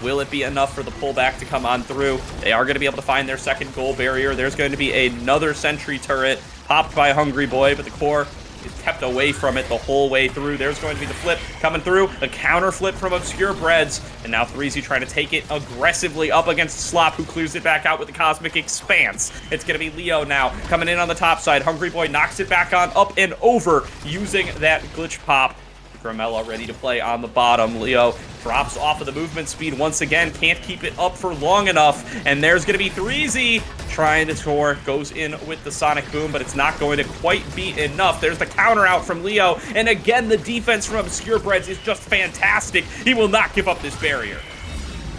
[SPEAKER 8] Will it be enough for the pullback to come on through? They are going to be able to find their second goal barrier. There's going to be another sentry turret popped by Hungry Boy, but the core is kept away from it the whole way through. There's going to be the flip coming through, a counter flip from Obscure Breads, and now Threezy trying to take it aggressively up against Slop, who clears it back out with the Cosmic Expanse. It's going to be Leo now coming in on the top side. Hungry Boy knocks it back on up and over using that glitch pop. Gramella ready to play on the bottom. Leo drops off of the movement speed once again, can't keep it up for long enough, and there's going to be Threezy trying to score, goes in with the Sonic Boom, but it's not going to quite be enough. There's the counter out from Leo, and again, the defense from Obscure Breads is just fantastic. He will not give up this barrier.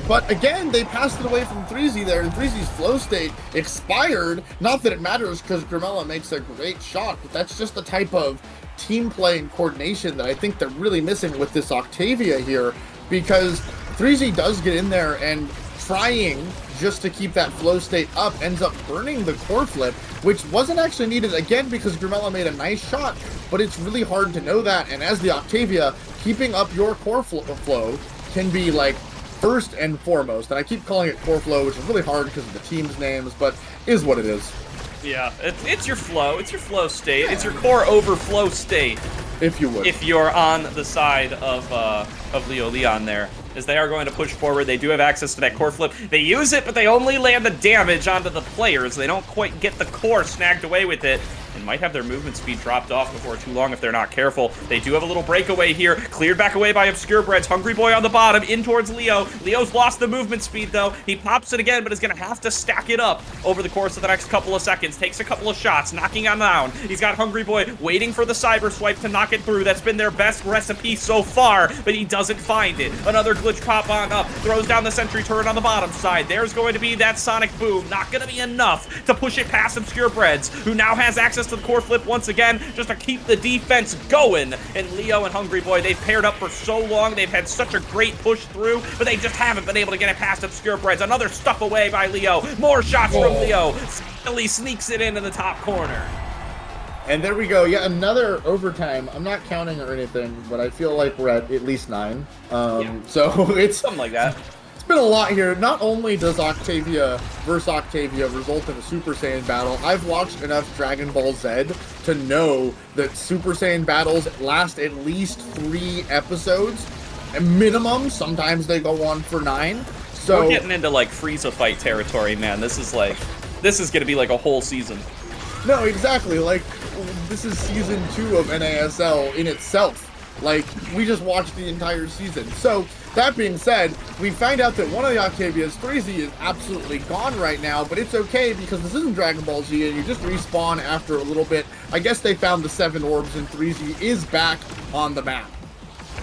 [SPEAKER 9] But again, they passed it away from Threezy there, and Threezy's flow state expired. Not that it matters, because Gramella makes a great shot, but that's just the type of team play and coordination that I think they're really missing with this Octavia here, because Threezy does get in there and trying just to keep that flow state up ends up burning the core flip, which wasn't actually needed, again, because Gramella made a nice shot, but it's really hard to know that, and as the Octavia, keeping up your core flow can be like first and foremost, and I keep calling it core flow, which is really hard because of the team's names, but is what it is.
[SPEAKER 8] Yeah, it's your flow. It's your flow state. It's your core overflow state.
[SPEAKER 9] If you would.
[SPEAKER 8] If you're on the side of Leo Leon there, as they are going to push forward. They do have access to that core flip. They use it, but they only land the damage onto the players. They don't quite get the core snagged away with it, and might have their movement speed dropped off before too long if they're not careful. They do have a little breakaway here, cleared back away by Obscure Breads. Hungry Boy on the bottom, in towards Leo. Leo's lost the movement speed, though. He pops it again, but is going to have to stack it up over the course of the next couple of seconds. Takes a couple of shots, knocking him down. He's got Hungry Boy waiting for the cyber swipe to knock it through. That's been their best recipe so far, but he doesn't find it. Another glitch pop on up, throws down the sentry turret on the bottom side. There's going to be that Sonic Boom. Not going to be enough to push it past Obscure Breads, who now has access to the core flip once again, just to keep the defense going. And Leo and Hungry Boy, they've paired up for so long. They've had such a great push through, but they just haven't been able to get it past Obscure Breads. Another stuff away by Leo. More shots from Leo. Skelly sneaks it into the top corner.
[SPEAKER 9] And there we go. Yeah, another overtime. I'm not counting or anything, but I feel like we're at least 9. So it's
[SPEAKER 8] something like that.
[SPEAKER 9] It's been a lot here. Not only does Octavia versus Octavia result in a Super Saiyan battle, I've watched enough Dragon Ball Z to know that Super Saiyan battles last at least 3 episodes, a minimum. Sometimes they go on for 9. So
[SPEAKER 8] we're getting into like Frieza fight territory, man. This is gonna be like a whole season.
[SPEAKER 9] No, exactly. Like, this is season 2 of NASL in itself. Like, we just watched the entire season. So, that being said, we find out that one of the Octavias, Threezy, is absolutely gone right now, but it's okay because this isn't Dragon Ball Z and you just respawn after a little bit. I guess they found the 7 orbs and Threezy is back on the map.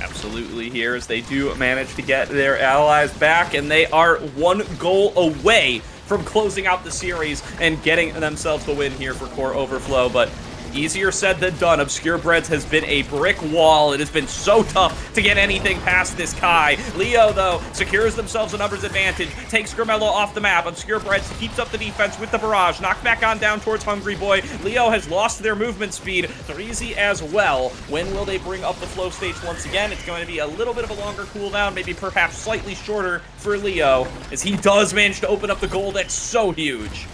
[SPEAKER 8] Absolutely here, as they do manage to get their allies back, and they are 1 goal away from closing out the series and getting themselves the win here for Core Overflow, but easier said than done. Obscure Breads has been a brick wall. It has been so tough to get anything past this Kai. Leo, though, secures themselves a numbers advantage, takes Gramella off the map. Obscure Breads keeps up the defense with the barrage. Knocked back on down towards Hungry Boy. Leo has lost their movement speed. Threezy as well. When will they bring up the flow stage once again? It's going to be a little bit of a longer cooldown, maybe perhaps slightly shorter for Leo, as he does manage to open up the goal that's so huge.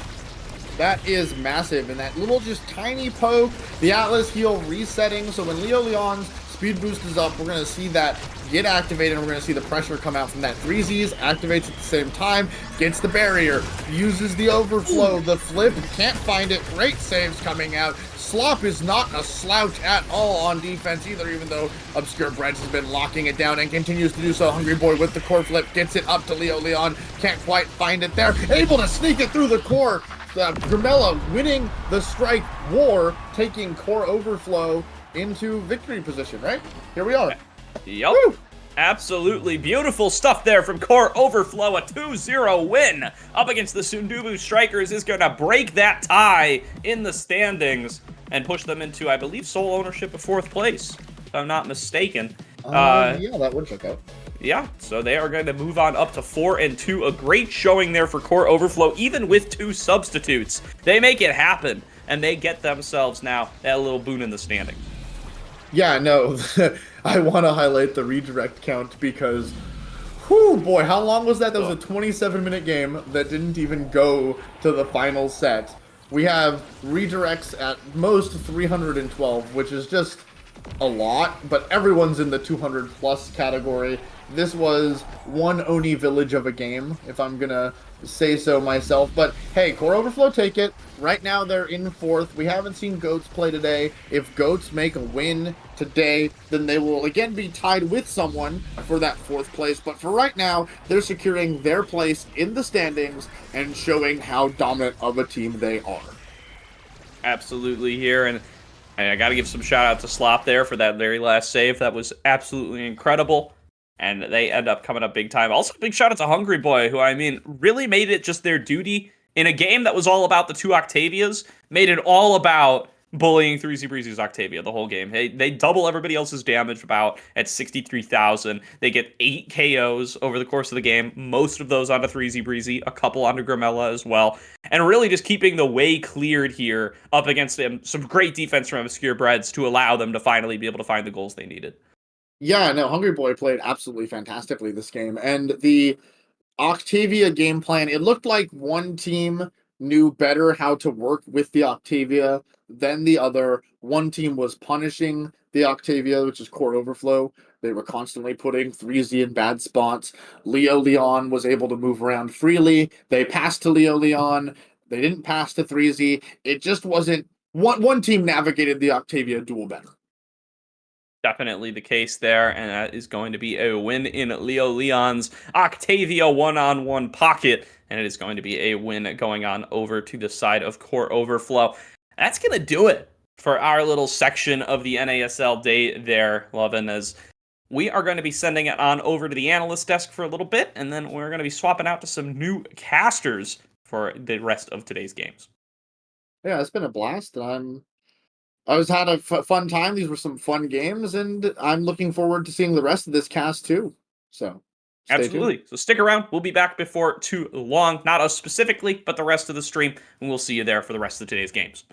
[SPEAKER 9] That is massive, and that little just tiny poke, the Atlas heal resetting, so when Leo Leon's speed boost is up, we're going to see that get activated, and we're going to see the pressure come out from that. Threezy's activates at the same time, gets the barrier, uses the overflow, the flip, can't find it, great saves coming out. Slop is not a slouch at all on defense either, even though Obscure Breads has been locking it down and continues to do so. Hungry Boy with the core flip, gets it up to Leo Leon, can't quite find it there, able to sneak it through the core. Gramella winning the strike war, taking core overflow into victory position, right? Here we are.
[SPEAKER 8] Yep. Woo! Absolutely beautiful stuff there from Core Overflow. A 2-0 win up against the Sundubu Strikers is going to break that tie in the standings and push them into, I believe, sole ownership of 4th place, if I'm not mistaken.
[SPEAKER 9] Yeah, that would check out.
[SPEAKER 8] Yeah, so they are going to move on up to 4-2. A great showing there for Core Overflow, even with 2 substitutes. They make it happen, and they get themselves now that little boon in the standings.
[SPEAKER 9] Yeah, no, I want to highlight the redirect count because Whew, boy, how long was that? That was a 27-minute game that didn't even go to the final set. We have redirects at most 312, which is just a lot, but everyone's in the 200 plus category. This was one Oni village of a game, if I'm gonna say so myself. But hey, Core Overflow take it. Right now they're in 4th. We haven't seen Goats play today. If Goats make a win today, then they will again be tied with someone for that 4th place. But for right now, they're securing their place in the standings and showing how dominant of a team they are.
[SPEAKER 8] Absolutely here, and I got to give some shout out to Slop there for that very last save. That was absolutely incredible. And they end up coming up big time. Also, big shout out to Hungry Boy, who, I mean, really made it just their duty in a game that was all about the 2 Octavias, made it all about bullying 3Z Breezy's Octavia the whole game. They double everybody else's damage about at 63,000. They get 8 KOs over the course of the game, most of those onto 3Z Breezy, a couple onto Grimella as well. And really just keeping the way cleared here up against them. Some great defense from Obscure Breads to allow them to finally be able to find the goals they needed.
[SPEAKER 9] Yeah, no, Hungry Boy played absolutely fantastically this game. And the Octavia game plan, it looked like one team knew better how to work with the Octavia than the other. One team was punishing the Octavia, which is Core Overflow. They were constantly putting 3Z in bad spots. Leo Leon was able to move around freely. They passed to Leo Leon. They didn't pass to 3Z. It just wasn't... One team navigated the Octavia duel better.
[SPEAKER 8] Definitely the case there, and that is going to be a win in Leo Leon's Octavia one-on-one pocket, and it is going to be a win going on over to the side of Core Overflow. That's going to do it for our little section of the NASL day there, Lovin, as we are going to be sending it on over to the analyst desk for a little bit, and then we're going to be swapping out to some new casters for the rest of today's games.
[SPEAKER 9] Yeah, it's been a blast. I was had a fun time. These were some fun games, and I'm looking forward to seeing the rest of this cast too. So,
[SPEAKER 8] absolutely. So stick around. We'll be back before too long. Not us specifically, but the rest of the stream, and we'll see you there for the rest of today's games.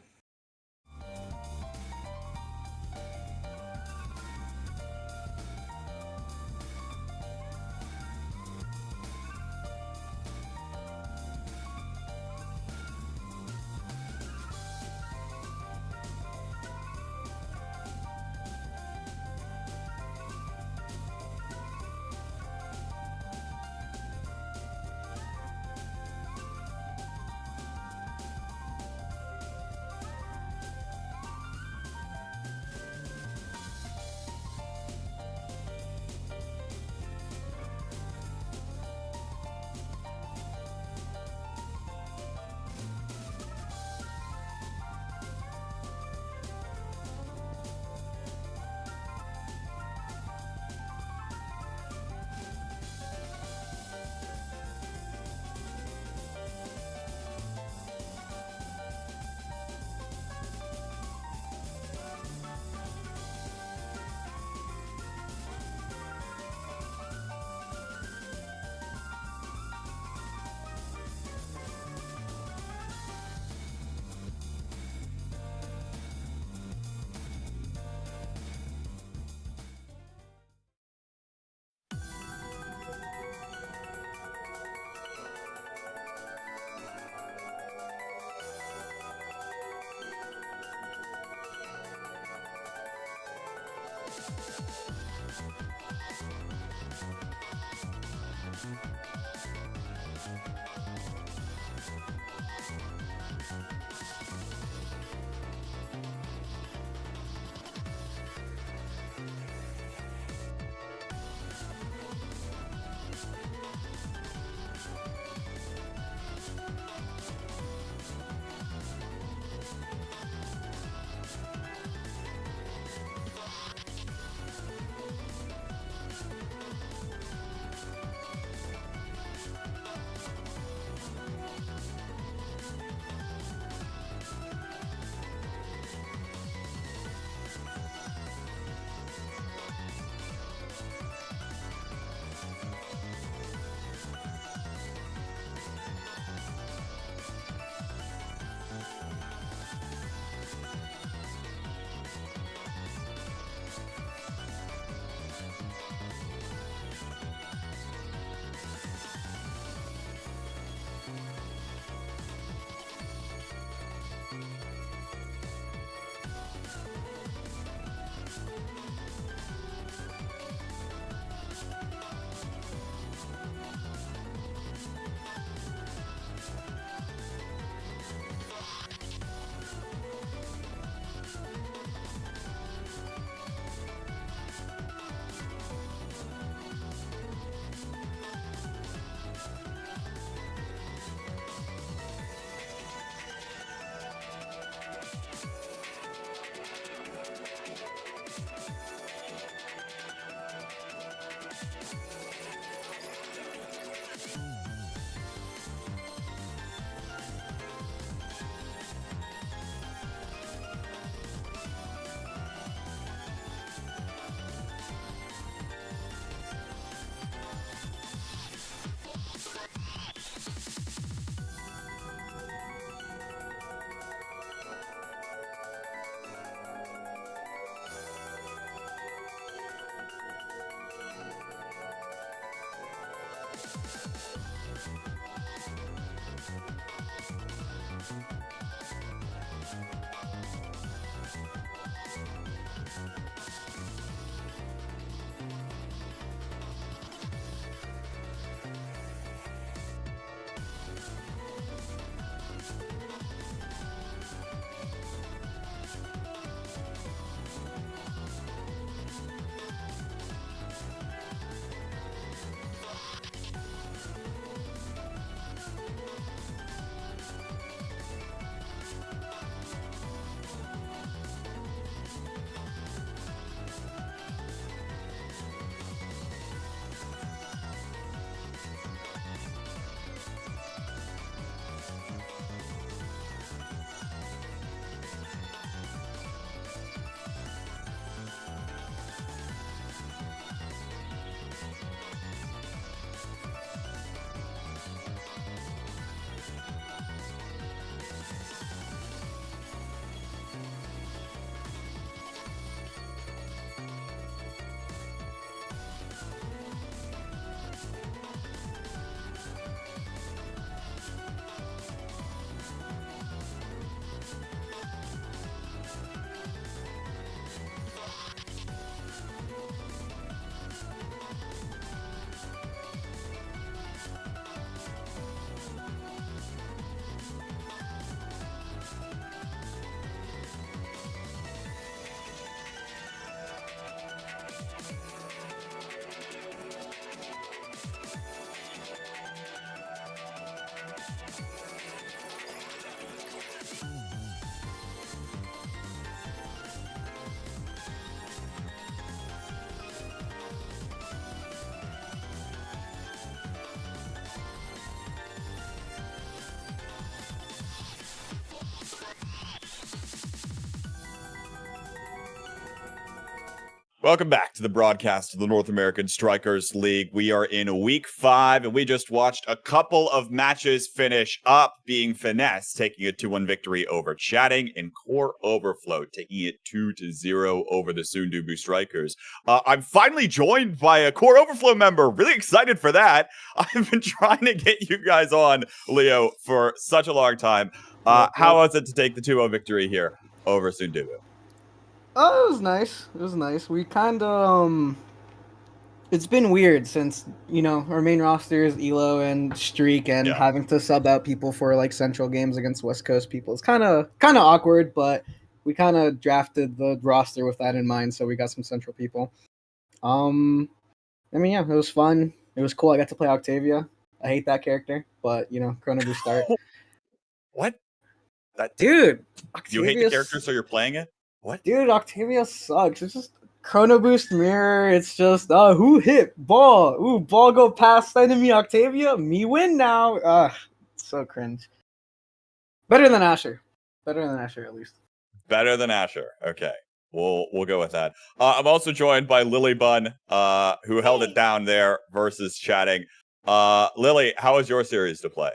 [SPEAKER 2] Welcome back to the broadcast of the North American Strikers League. We are in week 5, and we just watched a couple of matches finish up, being Finesse taking a 2-1 victory over Chatting, and Core Overflow taking it 2-0 over the Sundubu Strikers. I'm finally joined by a Core Overflow member. Really excited for that. I've been trying to get you guys on, Leo, for such a long time. How was it to take the 2-0 victory here over Sundubu?
[SPEAKER 4] Oh, it was nice. It was nice. We kind of it's been weird since, our main roster is Elo and Streak, and
[SPEAKER 2] Yeah.
[SPEAKER 4] having to sub out people for like central games against West Coast people. It's kind of awkward, but we kind of drafted the roster with that in mind, so we got some central people. Yeah, it was fun. It was cool. I got to play Octavia. I hate that character, but Chrono Boost start.
[SPEAKER 2] What?
[SPEAKER 4] Dude,
[SPEAKER 2] You hate the character, so you're playing it? What?
[SPEAKER 4] Dude, Octavia sucks. It's just Chrono Boost mirror. It's just who hit ball? Ooh, ball go past enemy Octavia. Me win now. So cringe. Better than Asher. Better than Asher, at least.
[SPEAKER 2] Better than Asher. Okay. We'll go with that. I'm also joined by Lily Bun, who held it down there versus Chatting. Lily, how was your series to play?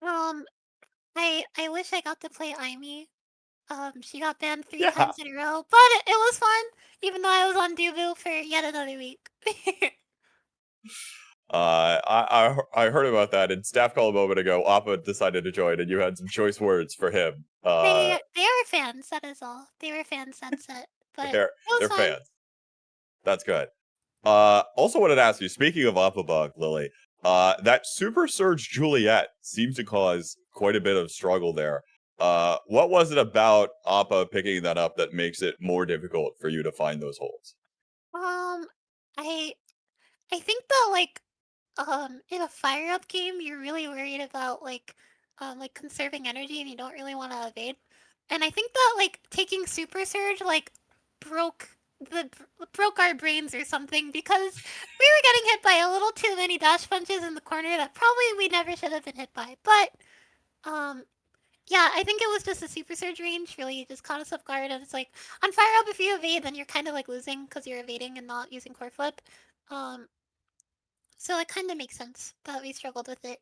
[SPEAKER 10] I wish I got to play Aimee. She got banned 3
[SPEAKER 2] Yeah.
[SPEAKER 10] times in a row, but it was fun, even though I was on Dubu for yet another week.
[SPEAKER 2] I heard about that in staff call a moment ago. Appa decided to join, and you had some choice words for him.
[SPEAKER 10] They are fans, that is all. They were fans, that's it. But
[SPEAKER 2] they're
[SPEAKER 10] it was fun.
[SPEAKER 2] fans. That's good. Also wanted to ask you, speaking of Appa Bug, Lily, that Super Surge Juliet seems to cause quite a bit of struggle there. What was it about Appa picking that up that makes it more difficult for you to find those holes?
[SPEAKER 10] I think that in a fire up game you're really worried about conserving energy and you don't really want to evade. And I think that taking Super Surge broke broke our brains or something, because we were getting hit by a little too many dash punches in the corner that probably we never should have been hit by. But yeah, I think it was just a Super Surge range really just caught us off guard, and it's like on fire up if you evade then you're kind of losing because you're evading and not using core flip. So it kind of makes sense that we struggled with it.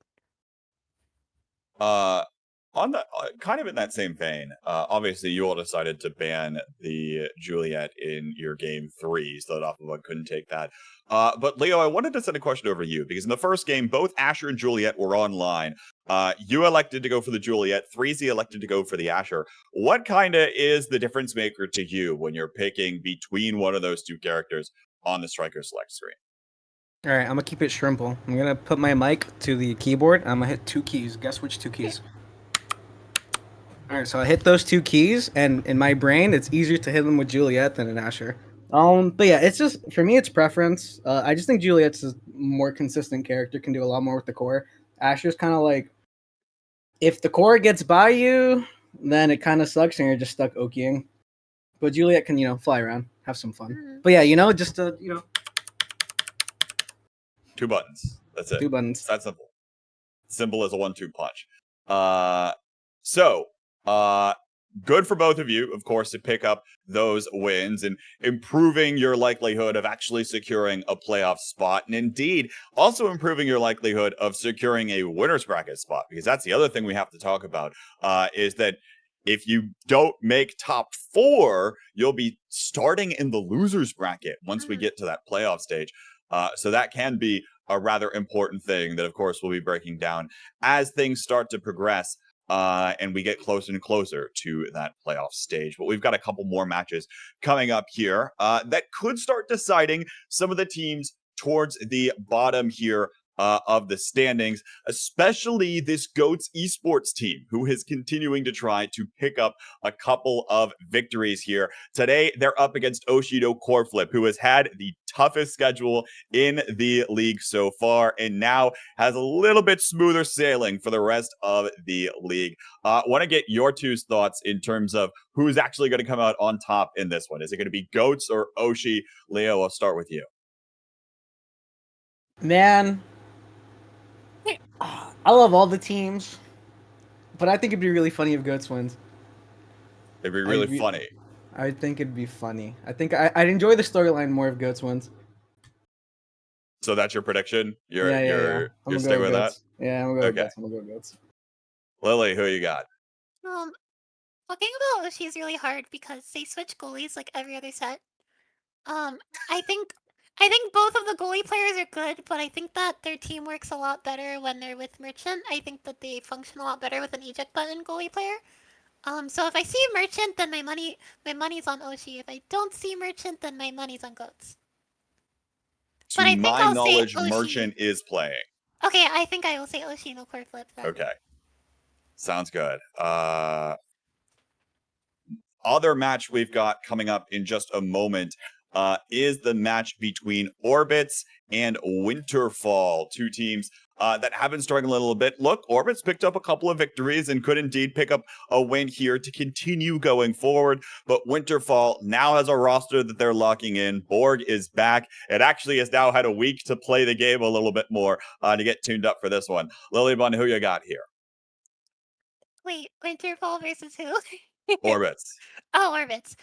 [SPEAKER 2] On the kind of in that same vein, obviously you all decided to ban the Juliet in your game 3, so that Aquabug couldn't take that. But Leo, I wanted to send a question over to you because in the first game, both Asher and Juliet were online. You elected to go for the Juliet. 3Z elected to go for the Asher. What kind of is the difference maker to you when you're picking between one of those two characters on the Striker select screen?
[SPEAKER 4] All right, I'm gonna keep it shrimple. I'm gonna put my mic to the keyboard. I'm gonna hit 2 keys. Guess which 2 keys? All right, so I hit those 2 keys, and in my brain, it's easier to hit them with Juliet than an Asher. But yeah, it's just for me, it's preference. I just think Juliet's a more consistent character, can do a lot more with the core. Asher's kind of like, if the core gets by you, then it kind of sucks, and you're just stuck okiing. But Juliet can, fly around, have some fun. But yeah, just
[SPEAKER 2] 2 buttons. That's it.
[SPEAKER 4] 2 buttons.
[SPEAKER 2] It's that simple. Simple as a 1-2 punch. So, good for both of you, of course, to pick up those wins and improving your likelihood of actually securing a playoff spot. And indeed, also improving your likelihood of securing a winner's bracket spot, because that's the other thing we have to talk about, is that if you don't make top 4, you'll be starting in the loser's bracket once we get to that playoff stage. So that can be a rather important thing that, of course, we'll be breaking down as things start to progress and we get closer and closer to that playoff stage. But we've got a couple more matches coming up here that could start deciding some of the teams towards the bottom here of the standings, especially this GOATS esports team, who is continuing to try to pick up a couple of victories here. Today, they're up against Oshido Coreflip, who has had the toughest schedule in the league so far, and now has a little bit smoother sailing for the rest of the league. Want to get your 2's thoughts in terms of who's actually going to come out on top in this one. Is it going to be GOATS or Oshi? Leo, I'll start with you.
[SPEAKER 4] Man, I love all the teams, but I think it'd be really funny if GOATS wins.
[SPEAKER 2] It'd be really funny.
[SPEAKER 4] I think it'd be funny. I think I'd enjoy the storyline more if GOATS wins.
[SPEAKER 2] So that's your prediction? You're
[SPEAKER 4] I'm
[SPEAKER 2] sticking with that?
[SPEAKER 4] Yeah, I'm gonna go with GOATS. I'm gonna go with GOATS.
[SPEAKER 2] Lily, who you got?
[SPEAKER 10] Talking about Oshi's really hard because they switch goalies like every other set. I think both of the goalie players are good, but I think that their team works a lot better when they're with Merchant. I think that they function a lot better with an eject button goalie player. So if I see Merchant, then my money's on Oshi. If I don't see Merchant, then my money's on GOATS.
[SPEAKER 2] To my knowledge, Merchant is playing.
[SPEAKER 10] Okay, I think I will say Oshi no core flip then.
[SPEAKER 2] Okay. Sounds good. Other match we've got coming up in just a moment is the match between Orbits and Winterfall, 2 teams that have been struggling a little bit. Look, Orbits picked up a couple of victories and could indeed pick up a win here to continue going forward. But Winterfall now has a roster that they're locking in. Borg is back. It actually has now had a week to play the game a little bit more to get tuned up for this one. Lilybun, who you got here?
[SPEAKER 10] Wait, Winterfall versus who?
[SPEAKER 2] Orbits.
[SPEAKER 10] Oh, Orbits.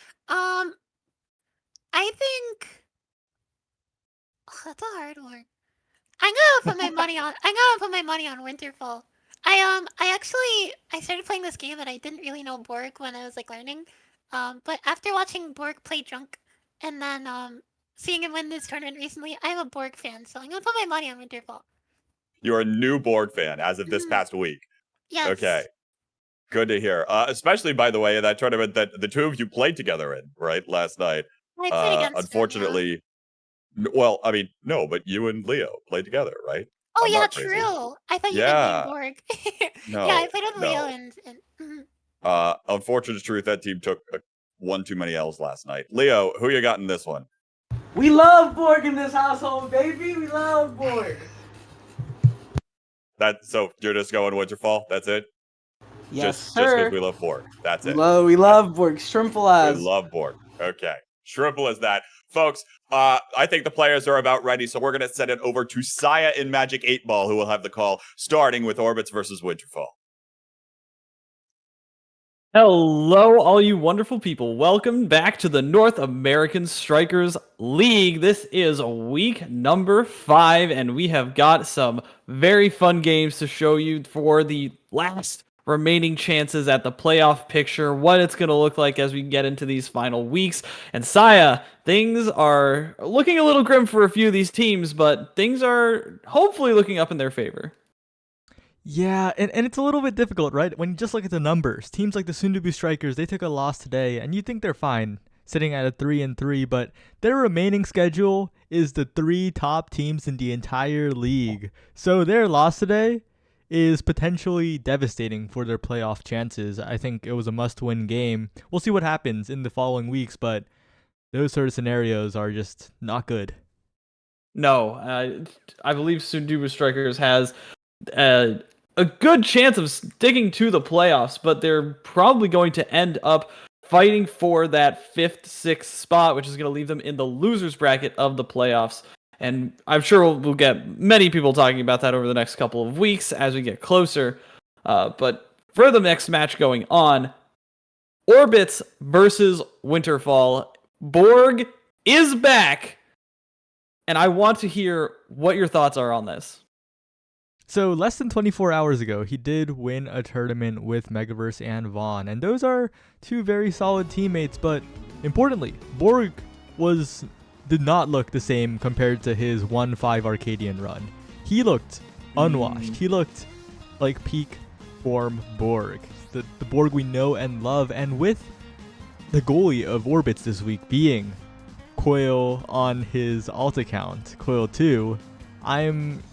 [SPEAKER 10] I think that's a hard one. I'm gonna put my money on Winterfall. I started playing this game and I didn't really know Borg when I was like learning. But after watching Borg play Drunk and then seeing him win this tournament recently, I'm a Borg fan, so I'm gonna put my money on Winterfall.
[SPEAKER 2] You're a new Borg fan as of this past week.
[SPEAKER 10] Yes.
[SPEAKER 2] Okay. Good to hear. Especially, by the way, that tournament that the 2 of you played together in, right, last night.
[SPEAKER 10] I played against
[SPEAKER 2] unfortunately, well, I mean, no, but you and Leo played together, right?
[SPEAKER 10] Oh,
[SPEAKER 2] I'm
[SPEAKER 10] yeah,
[SPEAKER 2] not crazy.
[SPEAKER 10] true. I thought you meant Borg.
[SPEAKER 2] No.
[SPEAKER 10] Yeah, I played with
[SPEAKER 2] no.
[SPEAKER 10] Leo and
[SPEAKER 2] unfortunate truth, that team took 1 too many L's last night. Leo, who you got in this one?
[SPEAKER 4] We love Borg in this household, baby. We love Borg.
[SPEAKER 2] So you're just going Winterfall? That's it?
[SPEAKER 4] Yes,
[SPEAKER 2] just
[SPEAKER 4] sir.
[SPEAKER 2] because we love Borg. That's it.
[SPEAKER 4] We love Borg. Shrimple as.
[SPEAKER 2] We love Borg. Okay. Shrimple as that. Folks, I think the players are about ready, so we're going to send it over to Saya in Magic 8 Ball, who will have the call, starting with Orbits versus Winterfall.
[SPEAKER 11] Hello, all you wonderful people. Welcome back to the North American Strikers League. This is week number 5, and we have got some very fun games to show you for the last remaining chances at the playoff picture, what it's going to look like as we get into these final weeks. And Saya, things are looking a little grim for a few of these teams, but things are hopefully looking up in their favor.
[SPEAKER 12] Yeah, and it's a little bit difficult, right? When you just look at the numbers, teams like the Sundubu Strikers, they took a loss today, and you think they're fine, sitting at a 3-3, but their remaining schedule is the 3 top teams in the entire league. So their loss today is potentially devastating for their playoff chances. I think it was a must-win game. We'll see what happens in the following weeks, but those sort of scenarios are just not good.
[SPEAKER 11] No, I believe Sundubu Strikers has a good chance of sticking to the playoffs, but they're probably going to end up fighting for that 5th, 6th spot, which is going to leave them in the losers bracket of the playoffs. And I'm sure we'll get many people talking about that over the next couple of weeks as we get closer. But for the next match going on, Orbits versus Winterfall. Borg is back, and I want to hear what your thoughts are on this.
[SPEAKER 12] So less than 24 hours ago, he did win a tournament with Megaverse and Vaughn, and those are 2 very solid teammates, but importantly, Borg did not look the same compared to his 1-5 Arcadian run. He looked unwashed. He looked like peak form Borg. The Borg we know and love, and with the goalie of Orbits this week being Coil on his alt account, Coil 2, I'm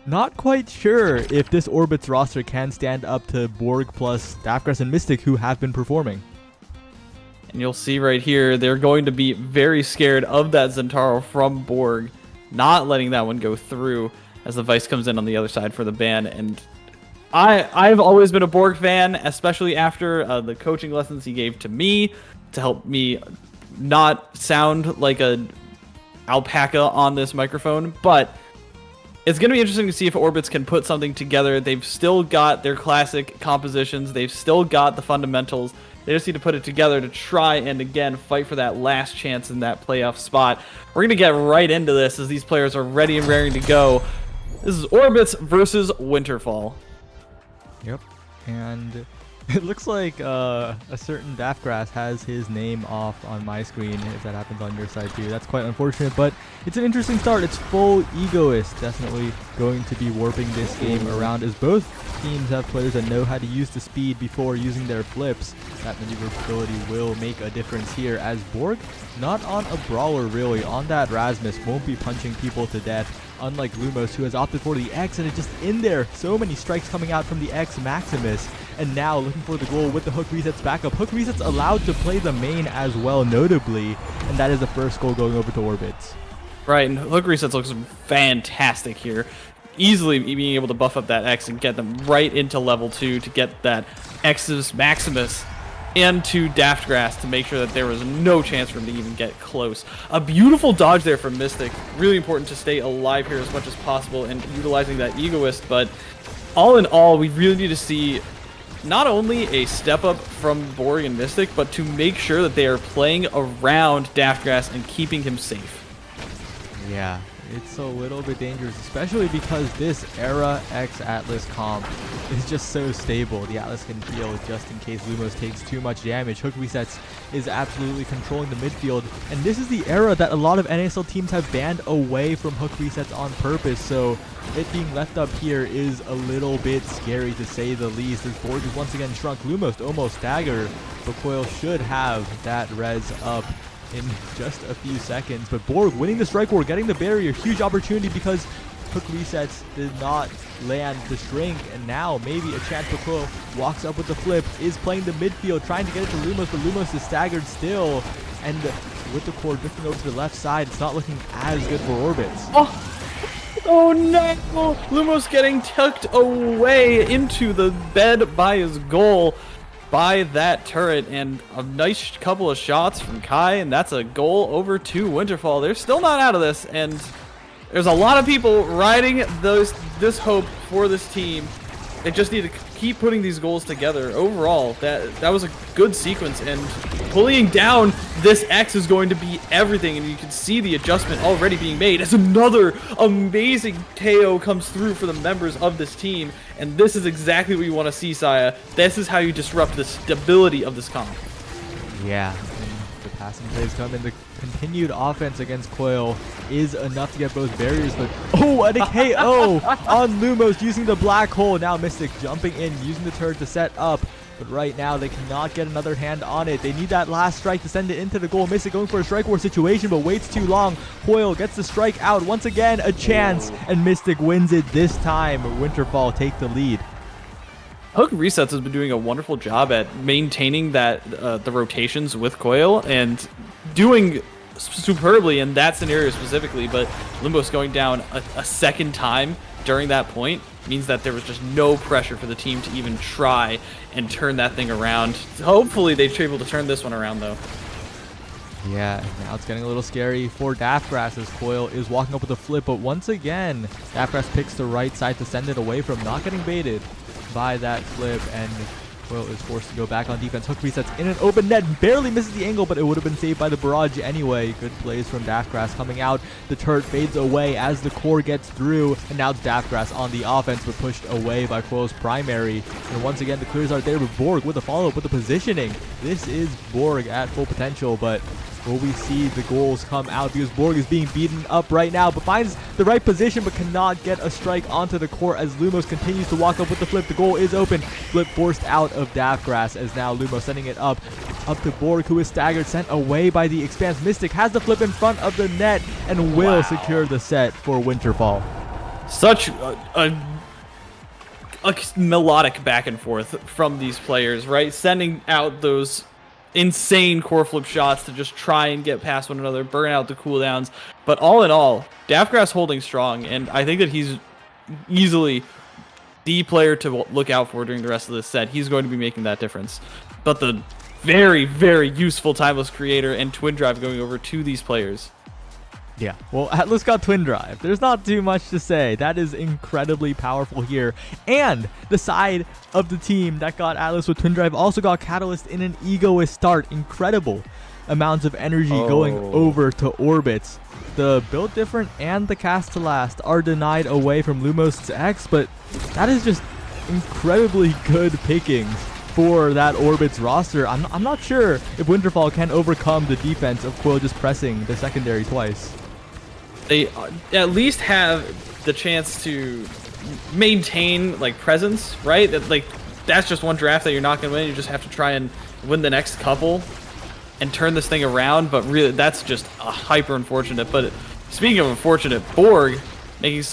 [SPEAKER 12] not quite sure if this Orbits roster can stand up to Borg plus Daftgrass and Mystic, who have been performing.
[SPEAKER 11] And you'll see right here, they're going to be very scared of that Zentaro from Borg, not letting that one go through as the Vice comes in on the other side for the ban. And I've always been a Borg fan, especially after the coaching lessons he gave to me to help me not sound like a alpaca on this microphone. But it's going to be interesting to see if Orbits can put something together. They've still got their classic compositions. They've still got the fundamentals. They just need to put it together to try and, again, fight for that last chance in that playoff spot. We're going to get right into this as these players are ready and raring to go. This is Orbits versus Winterfall.
[SPEAKER 12] Yep. And it looks like a certain Daftgrass has his name off on my screen, if that happens on your side too. That's quite unfortunate, but it's an interesting start. It's full Egoist, definitely going to be warping this game around, as both teams have players that know how to use the speed before using their flips. That maneuverability will make a difference here, as Borg, not on a brawler really, on that Rasmus, won't be punching people to death, unlike Lumos, who has opted for the X, and it's just in there. So many strikes coming out from the X Maximus, and now looking for the goal with the Hook Resets backup. Hook Resets allowed to play the main as well, notably, and that is the first goal going over to Orbits.
[SPEAKER 11] Right, and Hook Resets looks fantastic here. Easily being able to buff up that X and get them right into level 2 to get that X's Maximus into Daftgrass to make sure that there was no chance for him to even get close. A beautiful dodge there from Mystic. Really important to stay alive here as much as possible and utilizing that Egoist, but all in all, we really need to see not only a step up from Borg and Mystic, but to make sure that they are playing around Daftgrass and keeping him safe.
[SPEAKER 12] Yeah, it's a little bit dangerous, especially because this Era X Atlas comp is just so stable. The Atlas can heal just in case Lumos takes too much damage. Hook Resets is absolutely controlling the midfield, and this is the era that a lot of NASL teams have banned away from Hook Resets on purpose, so it being left up here is a little bit scary to say the least, as Borg is once again shrunk. Lumos almost staggered, but Coil should have that res up in just a few seconds. But Borg winning the strike war, getting the barrier, huge opportunity because Hook Resets did not land the shrink, and now maybe a chance for Coil. Walks up with the flip, is playing the midfield, trying to get it to Lumos, but Lumos is staggered still, and with the core drifting over to the left side, it's not looking as good for Orbits.
[SPEAKER 11] Oh no! Lumos getting tucked away into the bed by his goal by that turret, and a nice couple of shots from Kai, and that's a goal over to Winterfall. They're still not out of this, and there's a lot of people riding this hope for this team. They just need to keep putting these goals together. Overall, that was a good sequence, and pulling down this X is going to be everything, and you can see the adjustment already being made as another amazing KO comes through for the members of this team, and this is exactly what you want to see, Saya. This is how you disrupt the stability of this comp.
[SPEAKER 12] Yeah, and the passing plays come in. The continued offense against Coil is enough to get both barriers, but oh, and a KO on Lumos using the black hole. Now Mystic jumping in, using the turret to set up. But right now, they cannot get another hand on it. They need that last strike to send it into the goal. Mystic going for a strike war situation, but waits too long. Coil gets the strike out. Once again, a chance, and Mystic wins it this time. Winterfall take the lead.
[SPEAKER 11] Hook Resets has been doing a wonderful job at maintaining that the rotations with Coil and doing superbly in that scenario specifically, but Limbo's going down a second time during that point means that there was just no pressure for the team to even try and turn that thing around. Hopefully they're able to turn this one around though.
[SPEAKER 12] Yeah, now it's getting a little scary for Daftgrass as Coil is walking up with a flip, but once again, Daftgrass picks the right side to send it away from not getting baited by that flip, and Coil is forced to go back on defense. Hook resets in an open net, barely misses the angle, but it would have been saved by the barrage anyway. Good plays from Daftgrass coming out. The turret fades away as the core gets through, and now it's Daftgrass on the offense, but pushed away by Coil's primary. And once again, the clears are there with Borg with the follow-up with the positioning. This is Borg at full potential, but will we see the goals come out? Because Borg is being beaten up right now, but finds the right position, but cannot get a strike onto the core as Lumos continues to walk up with the flip. The goal is open. Flip forced out of Daftgrass as now Lumos sending it up to Borg, who is staggered, sent away by the Expanse. Mystic has the flip in front of the net and will secure the set for Winterfall.
[SPEAKER 11] Such a melodic back and forth from these players, right? Sending out those insane core flip shots to just try and get past one another, burn out the cooldowns. But all in all, Daftgrass holding strong, and I think that he's easily the player to look out for during the rest of this set. He's going to be making that difference. But the very, very useful Timeless Creator and Twin Drive going over to these players.
[SPEAKER 12] Yeah, well, Atlas got Twin Drive. There's not too much to say. That is incredibly powerful here. And the side of the team that got Atlas with Twin Drive also got Catalyst in an egoist start. Incredible amounts of energy going over to Orbits. The Build Different and the Cast to Last are denied away from Lumos to X, but that is just incredibly good pickings for that Orbits roster. I'm not sure if Winterfall can overcome the defense of Coil just pressing the secondary twice.
[SPEAKER 11] They at least have the chance to maintain like presence, right? That's just one draft that you're not gonna win. You just have to try and win the next couple and turn this thing around. But really, that's just hyper unfortunate. But speaking of unfortunate, Borg making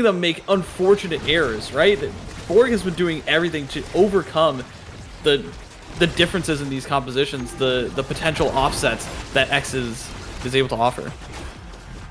[SPEAKER 11] them make unfortunate errors, right? Borg has been doing everything to overcome the differences in these compositions, the potential offsets that X is able to offer.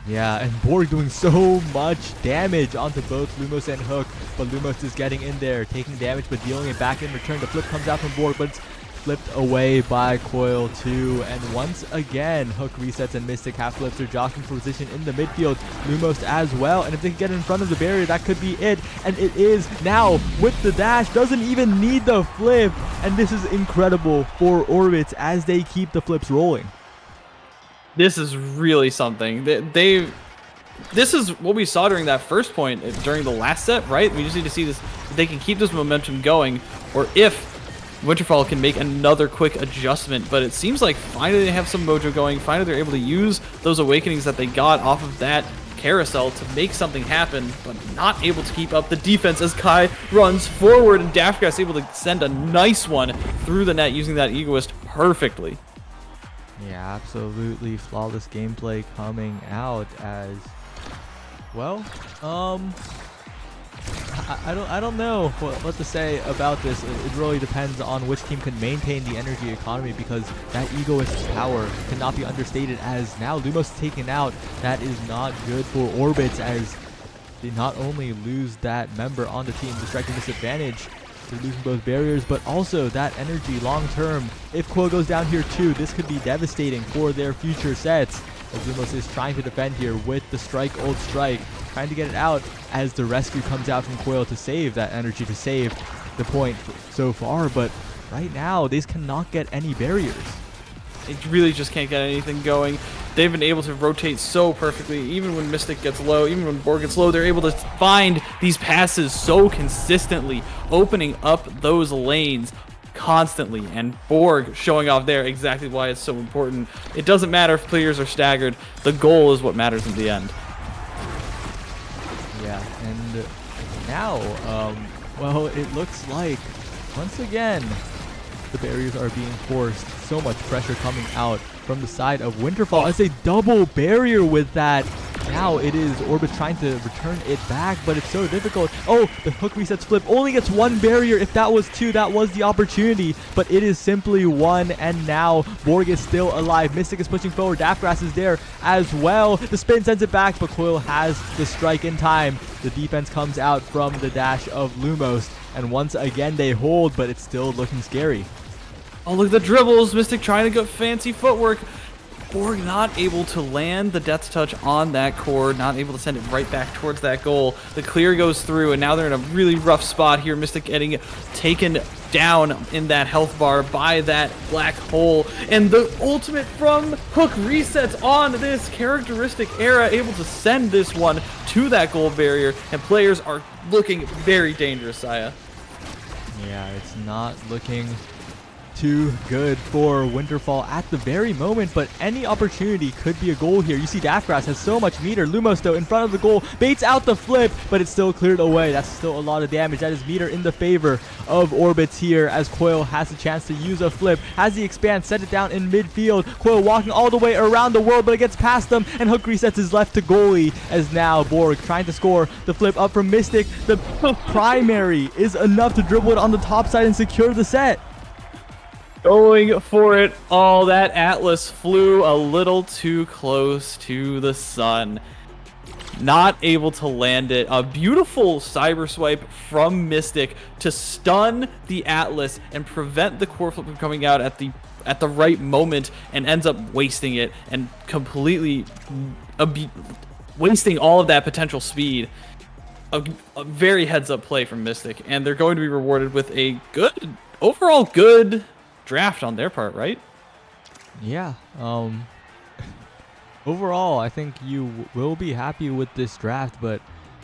[SPEAKER 12] Yeah, and Borg doing so much damage onto both Lumos and Hook, but Lumos is getting in there, taking damage, but dealing it back in return. The flip comes out from Borg, but it's flipped away by Coil too. And once again, Hook resets and Mystic half flips are jockeying for position in the midfield. Lumos as well, and if they can get in front of the barrier, that could be it. And it is now with the dash, doesn't even need the flip. And this is incredible for Orbits as they keep the flips rolling.
[SPEAKER 11] This is really something. This is what we saw during that first point during the last set, right? We just need to see this. They can keep this momentum going, or if Winterfall can make another quick adjustment. But it seems like finally they have some mojo going. Finally they're able to use those awakenings that they got off of that carousel to make something happen, but not able to keep up the defense as Kai runs forward, and Daftgrass able to send a nice one through the net using that Egoist perfectly.
[SPEAKER 12] Yeah, absolutely flawless gameplay coming out as well. I don't know what to say about this. It really depends on which team can maintain the energy economy, because that egoist's power cannot be understated. As now Lumos taken out, that is not good for Orbits, as they not only lose that member on the team, the striking disadvantage. They're losing both barriers, but also that energy long term. If Coil goes down here too, this could be devastating for their future sets. As Lumos is trying to defend here with the old strike, trying to get it out as the rescue comes out from Coil to save that energy, to save the point so far. But right now, these cannot get any barriers.
[SPEAKER 11] It really just can't get anything going. They've been able to rotate so perfectly. Even when Mystic gets low, even when Borg gets low, they're able to find these passes so consistently, opening up those lanes constantly. And Borg showing off there exactly why it's so important. It doesn't matter if players are staggered. The goal is what matters in the end.
[SPEAKER 12] Yeah, and now, well, it looks like, once again, the barriers are being forced. So much pressure coming out from the side of Winterfall as a double barrier with that. Now it is Orbit trying to return it back, but it's so difficult. Oh, the hook resets flip. Only gets one barrier. If that was two, that was the opportunity, but it is simply one, and now Borg is still alive. Mystic is pushing forward. Daftgrass is there as well. The spin sends it back, but Coil has the strike in time. The defense comes out from the dash of Lumos, and once again they hold, but it's still looking scary.
[SPEAKER 11] Oh, look at the dribbles. Mystic trying to get fancy footwork. Borg not able to land the Death Touch on that core, not able to send it right back towards that goal. The clear goes through, and now they're in a really rough spot here. Mystic getting taken down in that health bar by that black hole. And the ultimate from Hook resets on this characteristic era, able to send this one to that goal barrier, and players are looking very dangerous, Saya.
[SPEAKER 12] Yeah, it's not looking too good for Winterfall at the very moment, but any opportunity could be a goal here. You see Daftgrass has so much meter. Lumos, though, in front of the goal, baits out the flip, but it's still cleared away. That's still a lot of damage. That is meter in the favor of Orbits here, as Coil has a chance to use a flip. Has the expand, set it down in midfield. Coil walking all the way around the world, but it gets past them, and Hook resets his left to goalie, as now Borg trying to score. The flip up from Mystic. The primary is enough to dribble it on the top side and secure the set.
[SPEAKER 11] Going for it all. That Atlas flew a little too close to the sun. Not able to land it. A beautiful cyber swipe from Mystic to stun the Atlas and prevent the core flip from coming out at the right moment, and ends up wasting it and completely wasting all of that potential speed. A very heads up play from Mystic, and they're going to be rewarded with a overall good draft on their part, right?
[SPEAKER 12] Yeah. Overall, I think you will be happy with this draft, but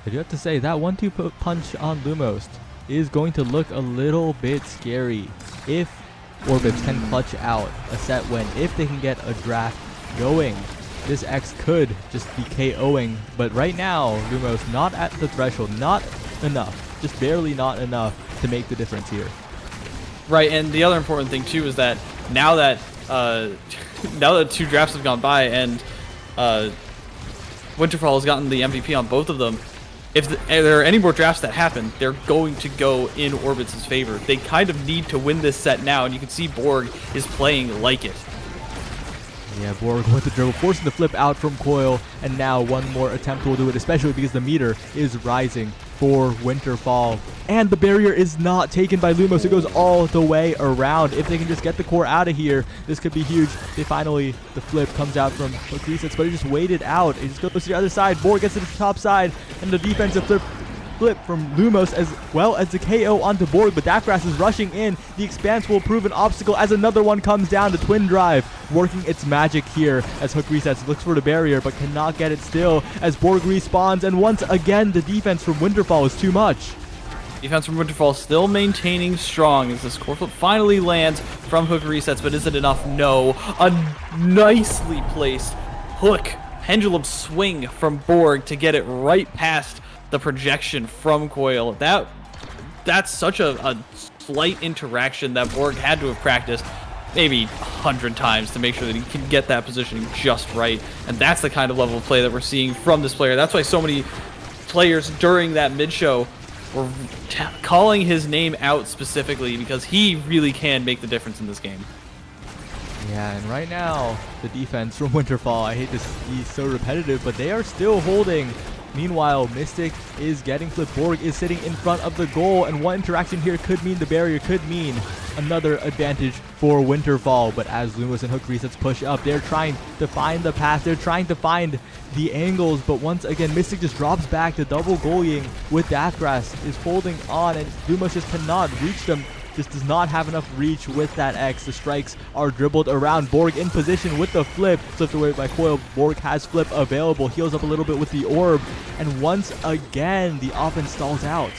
[SPEAKER 12] I do have to say that 1-2 punch on Lumos is going to look a little bit scary if Orbits can clutch out a set win. If they can get a draft going, this X could just be KOing, but right now, Lumos not at the threshold, not enough, just barely not enough to make the difference here.
[SPEAKER 11] Right, and the other important thing too is that now that two drafts have gone by and Winterfall has gotten the MVP on both of them, if there are any more drafts that happen, they're going to go in Orbits' favor. They kind of need to win this set now, and you can see Borg is playing like it.
[SPEAKER 12] Yeah, Borg with the dribble, forcing the flip out from Coil, and now one more attempt will do it, especially because the meter is rising for Winterfall. And the barrier is not taken by Lumos. It goes all the way around. If they can just get the core out of here, this could be huge. The flip comes out from Hook resets, but it just waited out. It just goes to the other side. Borg gets to the top side, and the defensive flip from Lumos as well as the KO onto Borg, but Daftgrass is rushing in. The expanse will prove an obstacle as another one comes down. The twin drive working its magic here as Hook resets, looks for the barrier but cannot get it still as Borg respawns, and once again the defense from Winterfall is too much.
[SPEAKER 11] Defense from Winterfall still maintaining strong as this core flip finally lands from Hook resets, but is it enough? No. A nicely placed hook pendulum swing from Borg to get it right past the projection from Coil. That's such a slight interaction that Borg had to have practiced maybe 100 times to make sure that he can get that positioning just right. And that's the kind of level of play that we're seeing from this player. That's why so many players during that mid-show were calling his name out specifically, because he really can make the difference in this game.
[SPEAKER 12] Yeah, and right now, the defense from Winterfall, I hate to be so repetitive, but they are still holding. Meanwhile, Mystic is getting flipped. Borg is sitting in front of the goal, and one interaction here could mean the barrier, could mean another advantage for Winterfall. But as Lumos and Hook resets push up, they're trying to find the path, they're trying to find the angles, but once again, Mystic just drops back to double goaling with Daftgrass is holding on, and Lumos just cannot reach them just does not have enough reach with that X. The strikes are dribbled around. Borg in position with the flip. Flipped away by Coil. Borg has flip available. Heals up a little bit with the orb. And once again, the offense stalls out.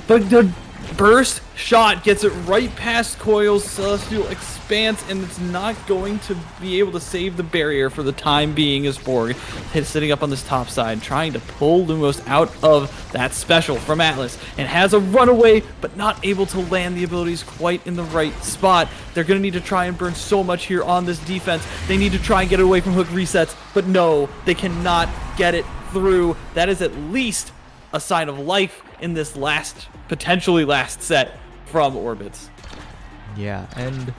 [SPEAKER 11] But the burst shot gets it right past Coil's Celestial Expanse, and it's not going to be able to save the barrier for the time being as Borg is sitting up on this top side, trying to pull Lumos out of that special from Atlas, and has a runaway, but not able to land the abilities quite in the right spot. They're going to need to try and burn so much here on this defense. They need to try and get it away from hook resets, but no, they cannot get it through. That is at least a sign of life in this potentially last set from Orbits.
[SPEAKER 12] Yeah, and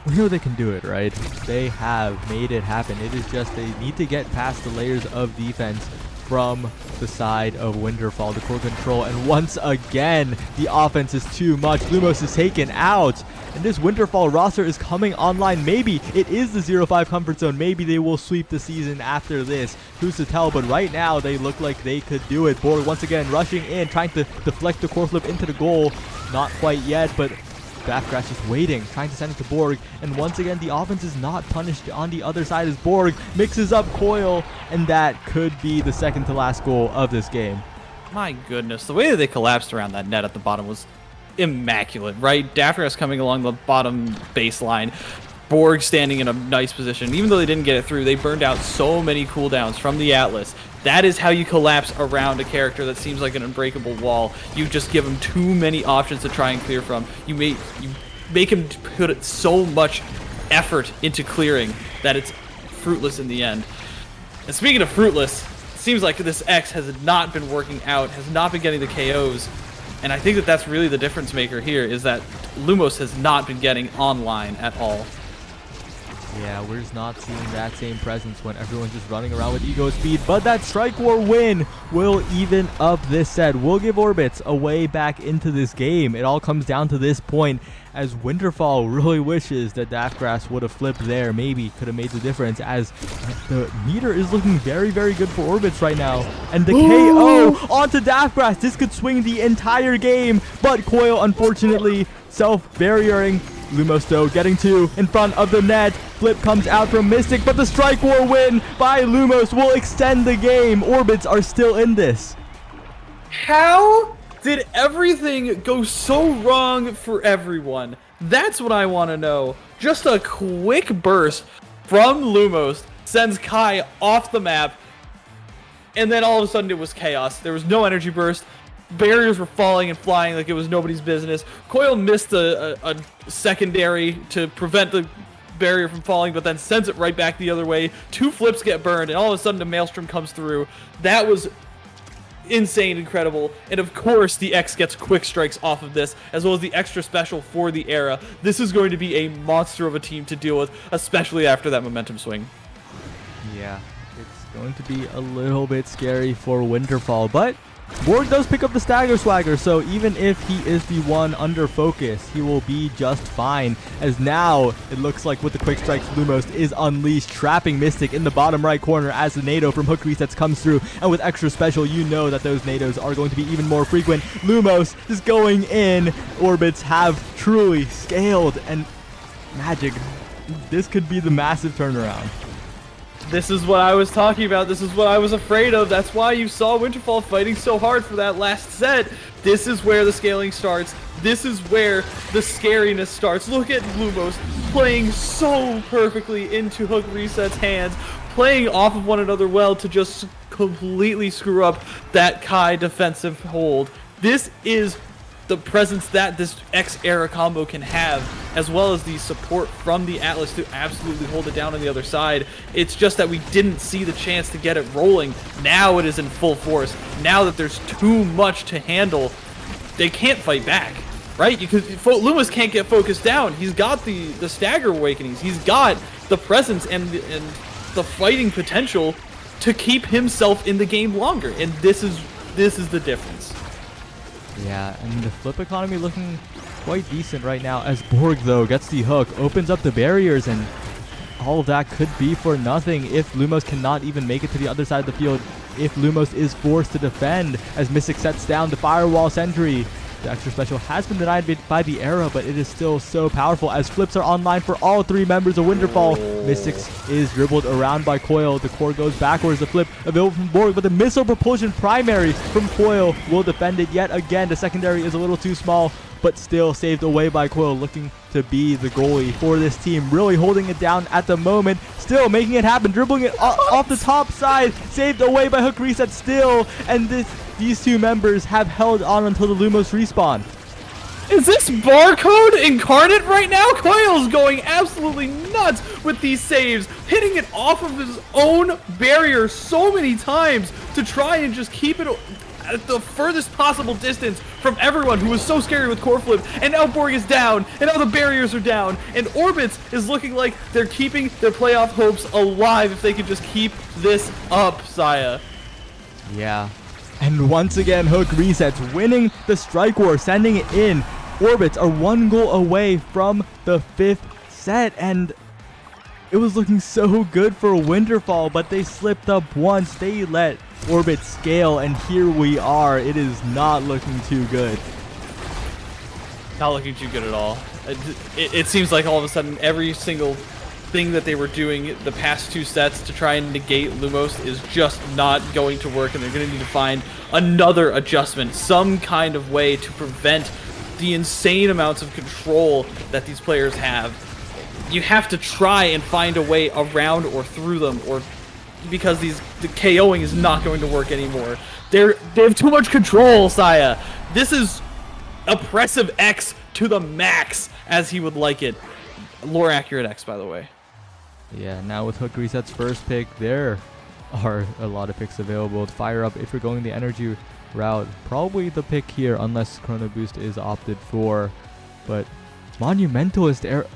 [SPEAKER 12] we know they can do it, right? They have made it happen. It is just they need to get past the layers of defense from the side of Winterfall, the core control, and once again, the offense is too much. Lumos is taken out, and this Winterfall roster is coming online. Maybe it is the 0-5 comfort zone. Maybe they will sweep the season after this. Who's to tell? But right now, they look like they could do it. Borg once again rushing in, trying to deflect the core flip into the goal. Not quite yet, but Bathgrass just waiting, trying to send it to Borg, and once again the offense is not punished on the other side as Borg mixes up Coil, and that could be the second to last goal of this game.
[SPEAKER 11] My goodness, the way that they collapsed around that net at the bottom was immaculate, right? Bathgrass coming along the bottom baseline, Borg standing in a nice position. Even though they didn't get it through, they burned out so many cooldowns from the Atlas. That is how you collapse around a character that seems like an unbreakable wall. You just give him too many options to try and clear from. You make him put so much effort into clearing that it's fruitless in the end. And speaking of fruitless, it seems like this X has not been working out, has not been getting the KOs. And I think that that's really the difference maker here, is that Lumos has not been getting online at all.
[SPEAKER 12] Yeah, we're just not seeing that same presence when everyone's just running around with ego speed. But that Strike War win will even up this set. We'll give Orbits a way back into this game. It all comes down to this point, as Winterfall really wishes that Daftgrass would have flipped there. Maybe could have made the difference, as the meter is looking very, very good for Orbits right now. And the KO onto Daftgrass. This could swing the entire game, but Coil unfortunately self-barriering. Lumos though getting two in front of the net. Flip comes out from Mystic, but the Strike War win by Lumos will extend the game. Orbits are still in this.
[SPEAKER 11] How did everything go so wrong for everyone? That's what I want to know. Just a quick burst from Lumos sends Kai off the map, and then all of a sudden it was chaos. There was no energy burst. Barriers were falling and flying like it was nobody's business. Coil missed a secondary to prevent the barrier from falling, but then sends it right back the other way. Two flips get burned, and all of a sudden the Maelstrom comes through. That was insane, incredible. And of course, the X gets quick strikes off of this, as well as the extra special for the era. This is going to be a monster of a team to deal with, especially after that momentum swing.
[SPEAKER 12] Yeah, it's going to be a little bit scary for Winterfall, but Borg does pick up the Stagger Swagger, so even if he is the one under focus, he will be just fine, as now it looks like with the quick strikes, Lumos is unleashed, trapping Mystic in the bottom right corner as the NATO from hook resets comes through, and with extra special, you know that those NATOs are going to be even more frequent. Lumos is going in. Orbits have truly scaled, and Magic, this could be the massive turnaround.
[SPEAKER 11] This is what I was talking about. This is what I was afraid of. That's why you saw Winterfall fighting so hard for that last set. This is where the scaling starts. This is where the scariness starts. Look at Lumos playing so perfectly into Hook Reset's hands, playing off of one another well to just completely screw up that Kai defensive hold. This is the presence that this X-era combo can have, as well as the support from the Atlas to absolutely hold it down on the other side. It's just that we didn't see the chance to get it rolling. Now it is in full force. Now that there's too much to handle, they can't fight back, right? Because Lumos can't get focused down. He's got the Stagger Awakenings. He's got the presence and the fighting potential to keep himself in the game longer. And this is the difference.
[SPEAKER 12] Yeah, and the flip economy looking quite decent right now, as Borg though gets the hook, opens up the barriers, and all of that could be for nothing if Lumos cannot even make it to the other side of the field, if Lumos is forced to defend, as Mystic sets down the firewall sentry. The extra special has been denied by the Era, but it is still so powerful as flips are online for all 3 members of Winterfall. Mystics is dribbled around by Coil. The core goes backwards. The flip available from Borg, but the missile propulsion primary from Coil will defend it yet again. The secondary is a little too small, but still saved away by Coil, looking to be the goalie for this team. Really holding it down at the moment. Still making it happen. Dribbling it off the top side. Saved away by Hook Reset still. And these 2 members have held on until the Lumos respawn.
[SPEAKER 11] Is this Barcode incarnate right now? Coil's going absolutely nuts with these saves, hitting it off of his own barrier so many times to try and just keep it at the furthest possible distance from everyone who was so scary with core flip. And now Borg is down, and now the barriers are down, and Orbits is looking like they're keeping their playoff hopes alive if they can just keep this up, Saya.
[SPEAKER 12] Yeah. And once again, Hook resets, winning the strike war, sending it in. Orbits are 1 goal away from the 5th set, and it was looking so good for Winterfall, but they slipped up once. They let Orbit scale, and here we are. It is not looking too good.
[SPEAKER 11] Not looking too good at all. It seems like all of a sudden every single thing that they were doing the past 2 sets to try and negate Lumos is just not going to work, and they're going to need to find another adjustment, some kind of way to prevent the insane amounts of control that these players have. You have to try and find a way around or through them, or because the KOing is not going to work anymore. They have too much control, Saya. This is oppressive X to the max, as he would like it. Lore accurate X, by the way.
[SPEAKER 12] Yeah, now with Hook Reset's first pick, there are a lot of picks available to fire up if you're going the energy route. Probably the pick here, unless Chrono Boost is opted for. But Monumentalist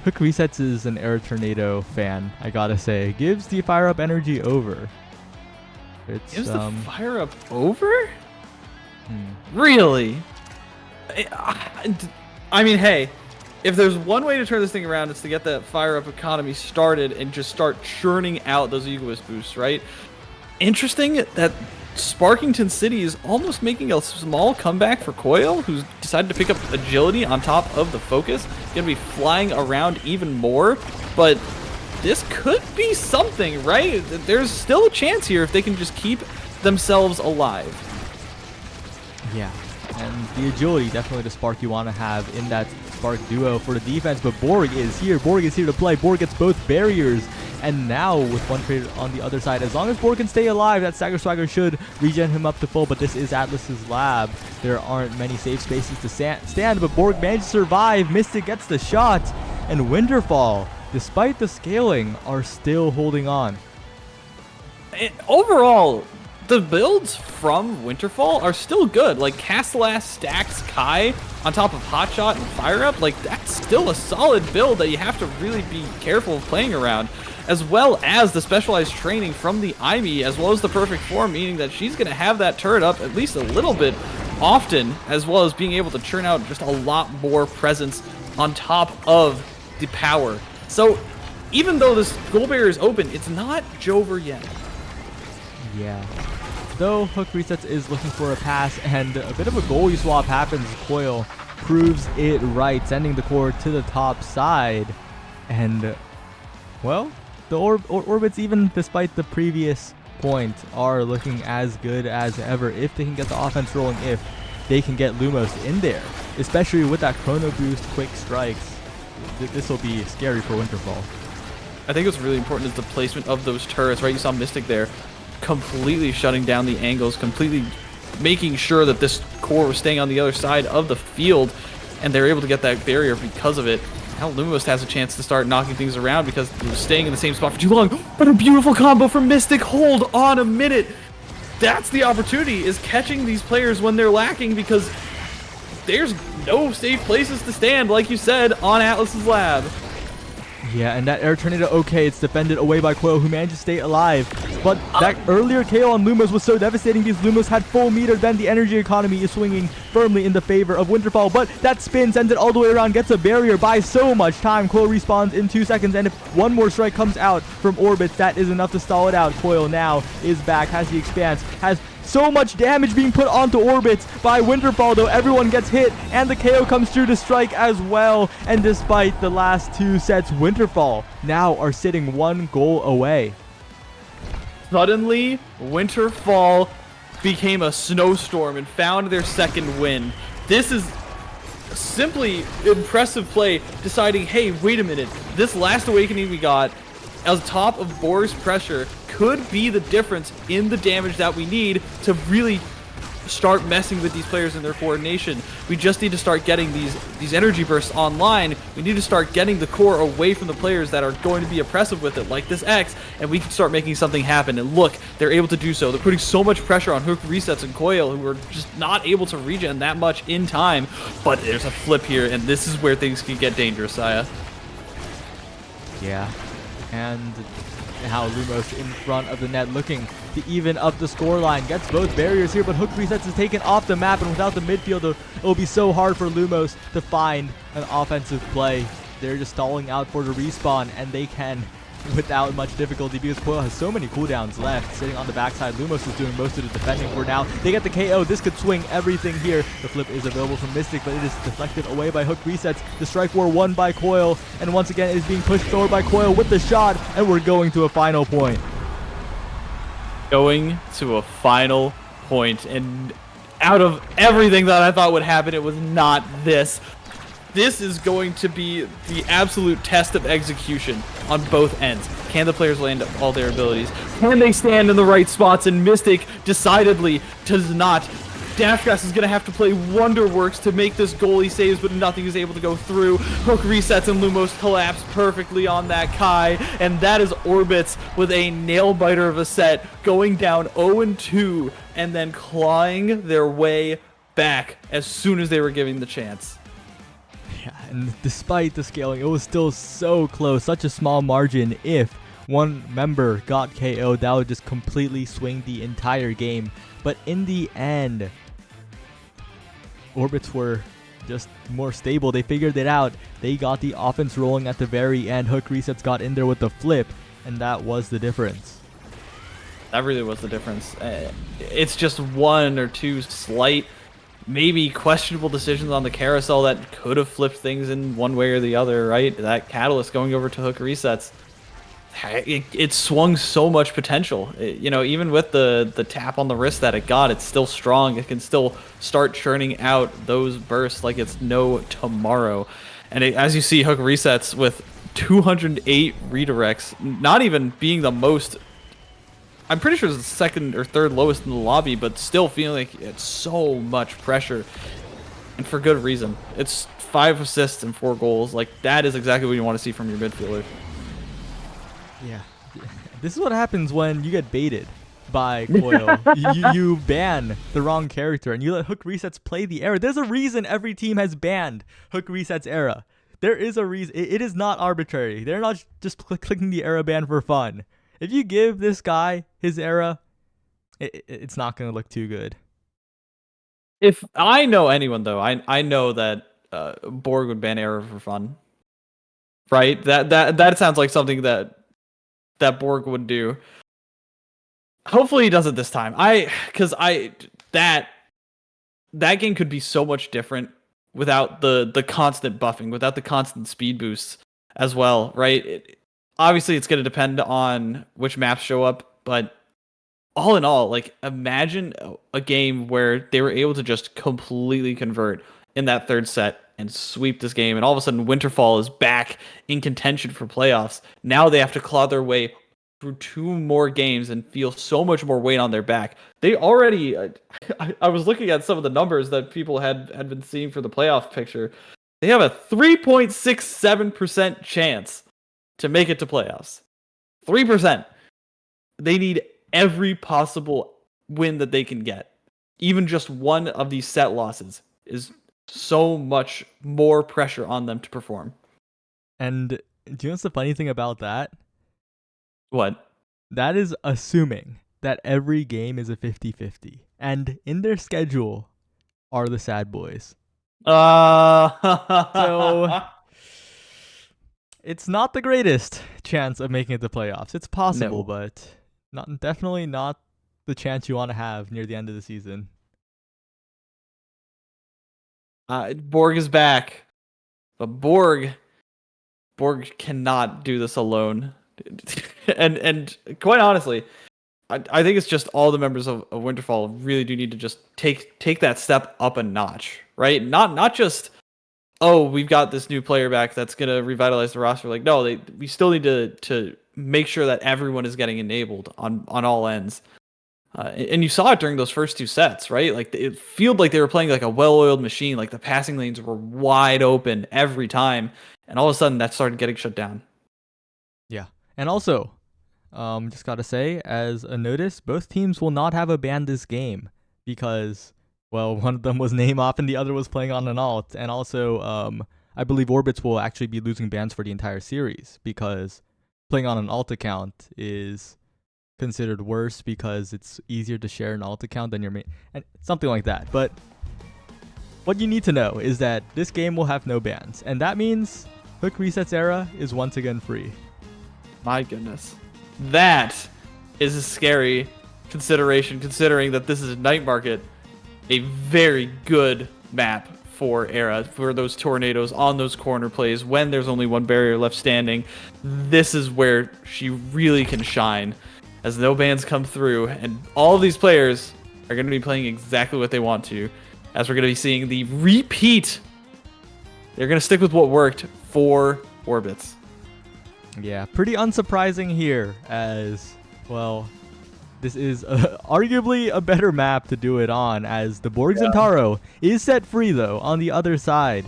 [SPEAKER 12] Hook Resets is an Air Tornado fan, I gotta say. Gives the fire up energy over.
[SPEAKER 11] Gives the fire up over? Really? I mean, hey, if there's one way to turn this thing around, it's to get that fire up economy started and just start churning out those Egoist boosts, right? Interesting that Sparkington City is almost making a small comeback for Coil, who's decided to pick up agility on top of the focus. Gonna be flying around even more, but this could be something, right? There's still a chance here if they can just keep themselves alive.
[SPEAKER 12] Yeah, and the agility, definitely the spark you want to have in that Spark duo for the defense, but Borg is here. Borg is here to play. Borg gets both barriers, and now with one trade on the other side, as long as Borg can stay alive, that Stagger Swagger should regen him up to full, but this is Atlas's lab. There aren't many safe spaces to stand, but Borg managed to survive. Mystic gets the shot, and Winterfall, despite the scaling, are still holding on.
[SPEAKER 11] Overall, the builds from Winterfall are still good. Like Castellass stacks Kai on top of Hotshot and Fire Up, like that's still a solid build that you have to really be careful of playing around, as well as the specialized training from the Ivy, as well as the perfect form, meaning that she's going to have that turret up at least a little bit often, as well as being able to churn out just a lot more presence on top of the power. So even though this goal barrier is open, it's not Jover yet.
[SPEAKER 12] Yeah. Though Hook Resets is looking for a pass, and a bit of a goalie swap happens. Coil proves it right, sending the core to the top side. And, well, the Orbits, even despite the previous point, are looking as good as ever if they can get the offense rolling, if they can get Lumos in there. Especially with that Chrono Boost quick strikes. This will be scary for Winterfall.
[SPEAKER 11] I think what's really important is the placement of those turrets, right? You saw Mystic there completely shutting down the angles, completely making sure that this core was staying on the other side of the field, and they're able to get that barrier because of it. Now Lumos has a chance to start knocking things around because he was staying in the same spot for too long. But a beautiful combo from Mystic. Hold on a minute. That's the opportunity, is catching these players when they're lacking, because there's no safe places to stand, like you said, on Atlas's lab.
[SPEAKER 12] Yeah, and that Air Tornado, okay, it's defended away by Coil, who managed to stay alive. But that earlier KO on Lumos was so devastating because Lumos had full meter. Then the energy economy is swinging firmly in the favor of Winterfall. But that spin sends it all the way around, gets a barrier, buys so much time. Coil respawns in 2 seconds, and if one more strike comes out from Orbit, that is enough to stall it out. Coil now is back, has the expanse, has So much damage being put onto Orbits by Winterfall, though. Everyone gets hit, and the KO comes through to strike as well. And despite the last 2 sets, Winterfall now are sitting 1 goal away.
[SPEAKER 11] Suddenly, Winterfall became a snowstorm and found their second win. This is simply impressive play, deciding, hey, wait a minute, this last awakening we got on top of Borg's pressure could be the difference in the damage that we need to really start messing with these players and their coordination. We just need to start getting these energy bursts online. We need to start getting the core away from the players that are going to be oppressive with it, like this X, and we can start making something happen. And look, they're able to do so. They're putting so much pressure on Hook Resets and Coil, who are just not able to regen that much in time. But there's a flip here, and this is where things can get dangerous, Saya.
[SPEAKER 12] Yeah, and now Lumos in front of the net looking to even up the scoreline. Gets both barriers here, but Hook Resets is taken off the map, and without the midfielder, it will be so hard for Lumos to find an offensive play. They're just stalling out for the respawn, and they can without much difficulty because Coil has so many cooldowns left. Sitting on the backside, Lumos is doing most of the defending for now. They get the KO. This could swing everything here. The flip is available from Mystic, but it is deflected away by Hook Resets. The strike war won by Coil, and once again it is being pushed forward by Coil with the shot, and we're going to a final point.
[SPEAKER 11] Going to a final point, and out of everything that I thought would happen, it was not this. This is going to be the absolute test of execution on both ends. Can the players land all their abilities? Can they stand in the right spots? And Mystic decidedly does not. Dashgrass is going to have to play Wonderworks to make this goalie saves, but nothing is able to go through. Hook Resets and Lumos collapse perfectly on that Kai, and that is Orbits with a nail-biter of a set, going down 0-2, and then clawing their way back as soon as they were given the chance.
[SPEAKER 12] Yeah, and despite the scaling, it was still so close, such a small margin. If one member got KO'd, that would just completely swing the entire game. But in the end, Orbits were just more stable. They figured it out. They got the offense rolling at the very end. Hook Resets got in there with the flip, and that was the difference.
[SPEAKER 11] That really was the difference. It's just 1 or 2 slight, maybe questionable decisions on the carousel that could have flipped things in one way or the other, right? That Catalyst going over to Hook Resets, it swung so much potential. You know, even with the tap on the wrist that it got, it's still strong. It can still start churning out those bursts like it's no tomorrow. And as you see, Hook Resets with 208 redirects, not even being the most, I'm pretty sure it's the second or third lowest in the lobby, but still feeling like it's so much pressure, and for good reason. It's 5 assists and 4 goals. Like, that is exactly what you want to see from your midfielder.
[SPEAKER 12] Yeah, this is what happens when you get baited by Coil. you ban the wrong character and you let Hook Resets play the era. There's a reason every team has banned Hook Resets era. There is a reason. It is not arbitrary. They're not just clicking the era ban for fun. If you give this guy his era, it's not going to look too good.
[SPEAKER 11] If I know anyone, though, I know that Borg would ban era for fun. Right? That sounds like something that Borg would do. Hopefully he does it this time. That game could be so much different without the constant buffing, without the constant speed boosts as well, right? Obviously it's going to depend on which maps show up, but all in all, like, imagine a game where they were able to just completely convert in that third set and sweep this game, and all of a sudden Winterfall is back in contention for playoffs. Now they have to claw their way through 2 more games and feel so much more weight on their back. They already, I was looking at some of the numbers that people had been seeing for the playoff picture. They have a 3.67% chance to make it to playoffs. 3%. They need every possible win that they can get. Even just one of these set losses is so much more pressure on them to perform.
[SPEAKER 12] And do you know what's the funny thing about that?
[SPEAKER 11] What?
[SPEAKER 12] That is assuming that every game is a 50-50. And in their schedule are the sad boys. So it's not the greatest chance of making it to playoffs. It's possible,
[SPEAKER 11] No.
[SPEAKER 12] but definitely not the chance you want to have near the end of the season.
[SPEAKER 11] Borg is back, but Borg cannot do this alone. and quite honestly, I think it's just all the members of Winterfall really do need to just take that step up a notch, right? Not just, oh, we've got this new player back that's gonna revitalize the roster. Like, no, we still need to make sure that everyone is getting enabled on all ends. And you saw it during those first 2 sets, right? Like, it felt like they were playing like a well-oiled machine. Like, the passing lanes were wide open every time, and all of a sudden that started getting shut down.
[SPEAKER 12] Yeah, and also, just gotta say, as a notice, both teams will not have a ban this game because, well, one of them was name off and the other was playing on an alt, and also, I believe Orbits will actually be losing bans for the entire series because playing on an alt account is considered worse because it's easier to share an alt account than your main, and something like that. But what you need to know is that this game will have no bans, and that means Hook Resets Era is once again free.
[SPEAKER 11] My goodness. That is a scary consideration, considering that this is Night Market, a very good map for Era, for those tornadoes on those corner plays when there's only one barrier left standing. This is where she really can shine as no bans come through, and all of these players are going to be playing exactly what they want to, as we're going to be seeing the repeat. They're going to stick with what worked for Orbits.
[SPEAKER 12] Yeah, pretty unsurprising here, as, well, this is arguably a better map to do it on, as the Borg Zentaro is set free, though, on the other side.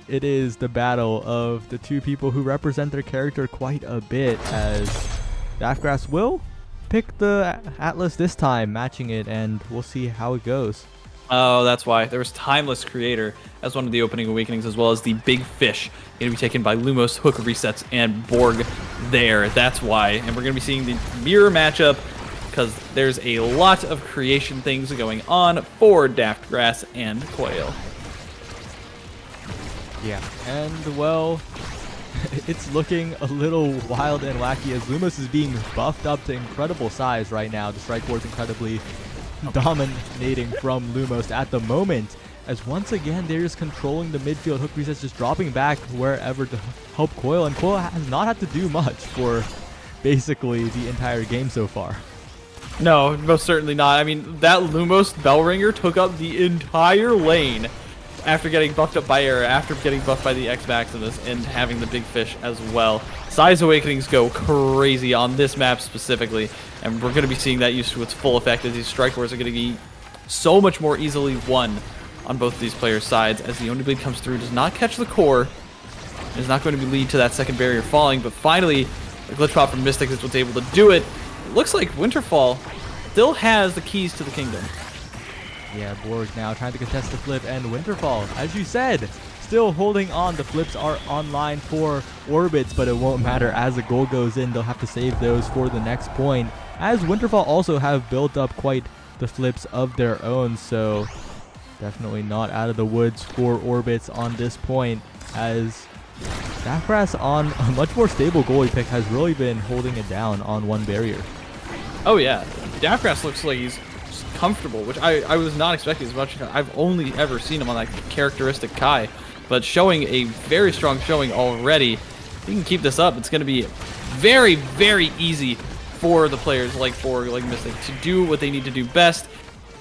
[SPEAKER 12] It is the battle of the two people who represent their character quite a bit, as Daftgrass will pick the Atlas this time, matching it, and we'll see how it goes.
[SPEAKER 11] Oh, that's why. There was Timeless Creator as one of the opening awakenings, as well as the Big Fish, going to be taken by Lumos, Hook Resets, and Borg there. That's why. And we're going to be seeing the mirror matchup, because there's a lot of creation things going on for Daftgrass and Quail.
[SPEAKER 12] Yeah, and, well, it's looking a little wild and wacky as Lumos is being buffed up to incredible size right now. The strike board's incredibly dominating from Lumos at the moment, as once again they're just controlling the midfield. Hook Resets just dropping back wherever to help Coil, and Coil has not had to do much for basically the entire game so far.
[SPEAKER 11] No, most certainly not. I mean, that Lumos Bellringer took up the entire lane after getting buffed up by Era, after getting buffed by the X Maximus, and having the Big Fish as well. Size Awakenings go crazy on this map specifically, and we're going to be seeing that used to its full effect, as these strike wars are going to be so much more easily won on both of these players' sides, as the Oni Blade comes through, does not catch the core, is not going to lead to that second barrier falling, but finally, the glitch pop from Mystic is what's able to do it. It looks like Winterfall still has the keys to the kingdom.
[SPEAKER 12] Yeah, Borg now trying to contest the flip, and Winterfall, as you said, still holding on. The flips are online for Orbits, but it won't matter. As the goal goes in, they'll have to save those for the next point, as Winterfall also have built up quite the flips of their own, so definitely not out of the woods for Orbits on this point, as Daftgrass on a much more stable goalie pick has really been holding it down on one barrier.
[SPEAKER 11] Oh yeah, Daftgrass looks like he's comfortable, which I was not expecting as much. I've only ever seen him on that characteristic Kai, but showing a very strong showing already. If he can keep this up, it's going to be very, very easy for the players like Borg, like Mystic, to do what they need to do best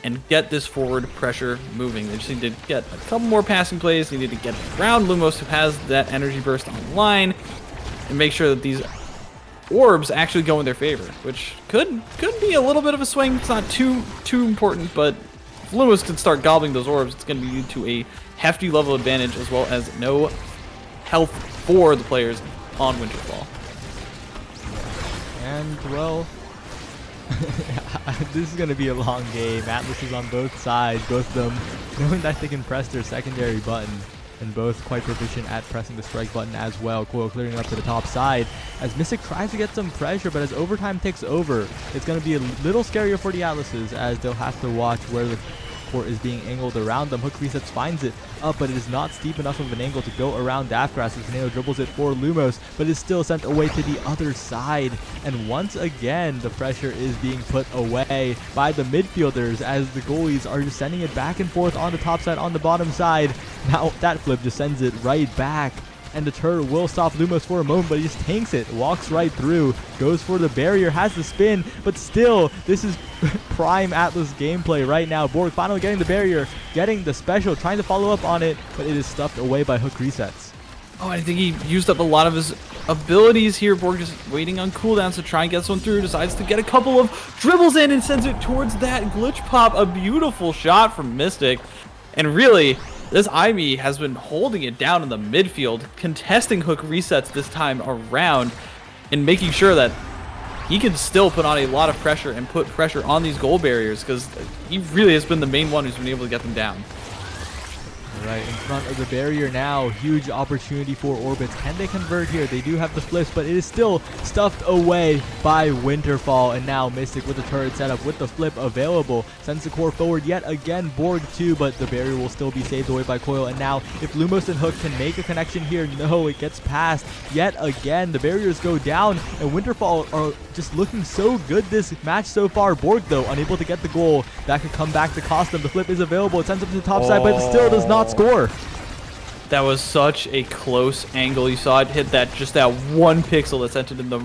[SPEAKER 11] and get this forward pressure moving. They just need to get a couple more passing plays. They need to get around Lumos, who has that energy burst online, and make sure that these orbs actually go in their favor, which could be a little bit of a swing. It's not too important, but if Lumos can start gobbling those orbs, it's going to lead to a hefty level advantage, as well as no health for the players on Winterfall.
[SPEAKER 12] And, well, this is going to be a long game. Atlas is on both sides, both of them knowing that they can press their secondary button, and both quite proficient at pressing the strike button as well. Coil clearing up to the top side as Mystic tries to get some pressure, but as overtime takes over, it's going to be a little scarier for the Atlases, as they'll have to watch where the support is being angled around them. Hook resets, finds it up, but it is not steep enough of an angle to go around Daftgrass as Canelo dribbles it for Lumos, but is still sent away to the other side. And once again, the pressure is being put away by the midfielders as the goalies are just sending it back and forth on the top side, on the bottom side. Now that flip just sends it right back. And the turret will stop Lumos for a moment, but he just tanks it, walks right through, goes for the barrier, has the spin, but still, this is prime Atlas gameplay right now. Borg finally getting the barrier, getting the special, trying to follow up on it, but it is stuffed away by hook resets.
[SPEAKER 11] Oh, I think he used up a lot of his abilities here. Borg just waiting on cooldowns to try and get someone through, decides to get a couple of dribbles in and sends it towards that glitch pop. A beautiful shot from Mystic. And really, this Ivy has been holding it down in the midfield, contesting hook resets this time around, and making sure that he can still put on a lot of pressure and put pressure on these goal barriers, because he really has been the main one who's been able to get them down.
[SPEAKER 12] Right in front of the barrier now. Huge opportunity for Orbits. Can they convert here? They do have the flips, but it is still stuffed away by Winterfall. And now Mystic with the turret setup with the flip available. Sends the core forward yet again. Borg too, but the barrier will still be saved away by Coil. And now if Lumos and Hook can make a connection here, no, it gets past yet again. The barriers go down, and Winterfall are just looking so good this match so far. Borg though unable to get the goal. That could come back to cost them. The flip is available. It sends up to the top side, but it still does not score.
[SPEAKER 11] That was such a close angle. You saw it hit that just that one pixel that sent it in the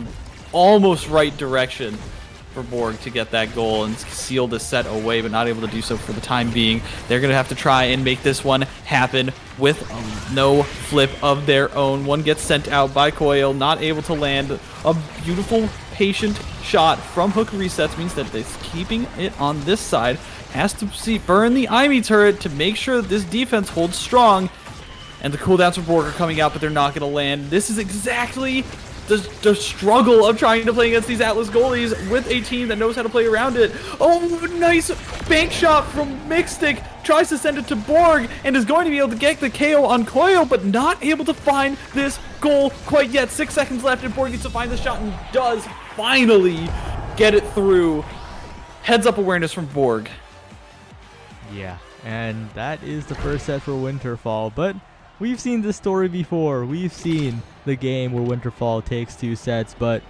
[SPEAKER 11] almost right direction for Borg to get that goal and seal the set away, but not able to do so for the time being. They're going to have to try and make this one happen with no flip of their own. One gets sent out by Coil, not able to land. A beautiful, patient shot from hook resets means that it's keeping it on this side. Has to burn the Ivy turret to make sure that this defense holds strong. And the cooldowns for Borg are coming out, but they're not going to land. This is exactly the struggle of trying to play against these Atlas goalies with a team that knows how to play around it. Oh, nice bank shot from Mystic. Tries to send it to Borg and is going to be able to get the KO on Coil, but not able to find this goal quite yet. 6 seconds left, and Borg needs to find the shot and does finally get it through. Heads up awareness from Borg.
[SPEAKER 12] Yeah, and that is the first set for Winterfall, but we've seen this story before. We've seen the game where Winterfall takes 2 sets, but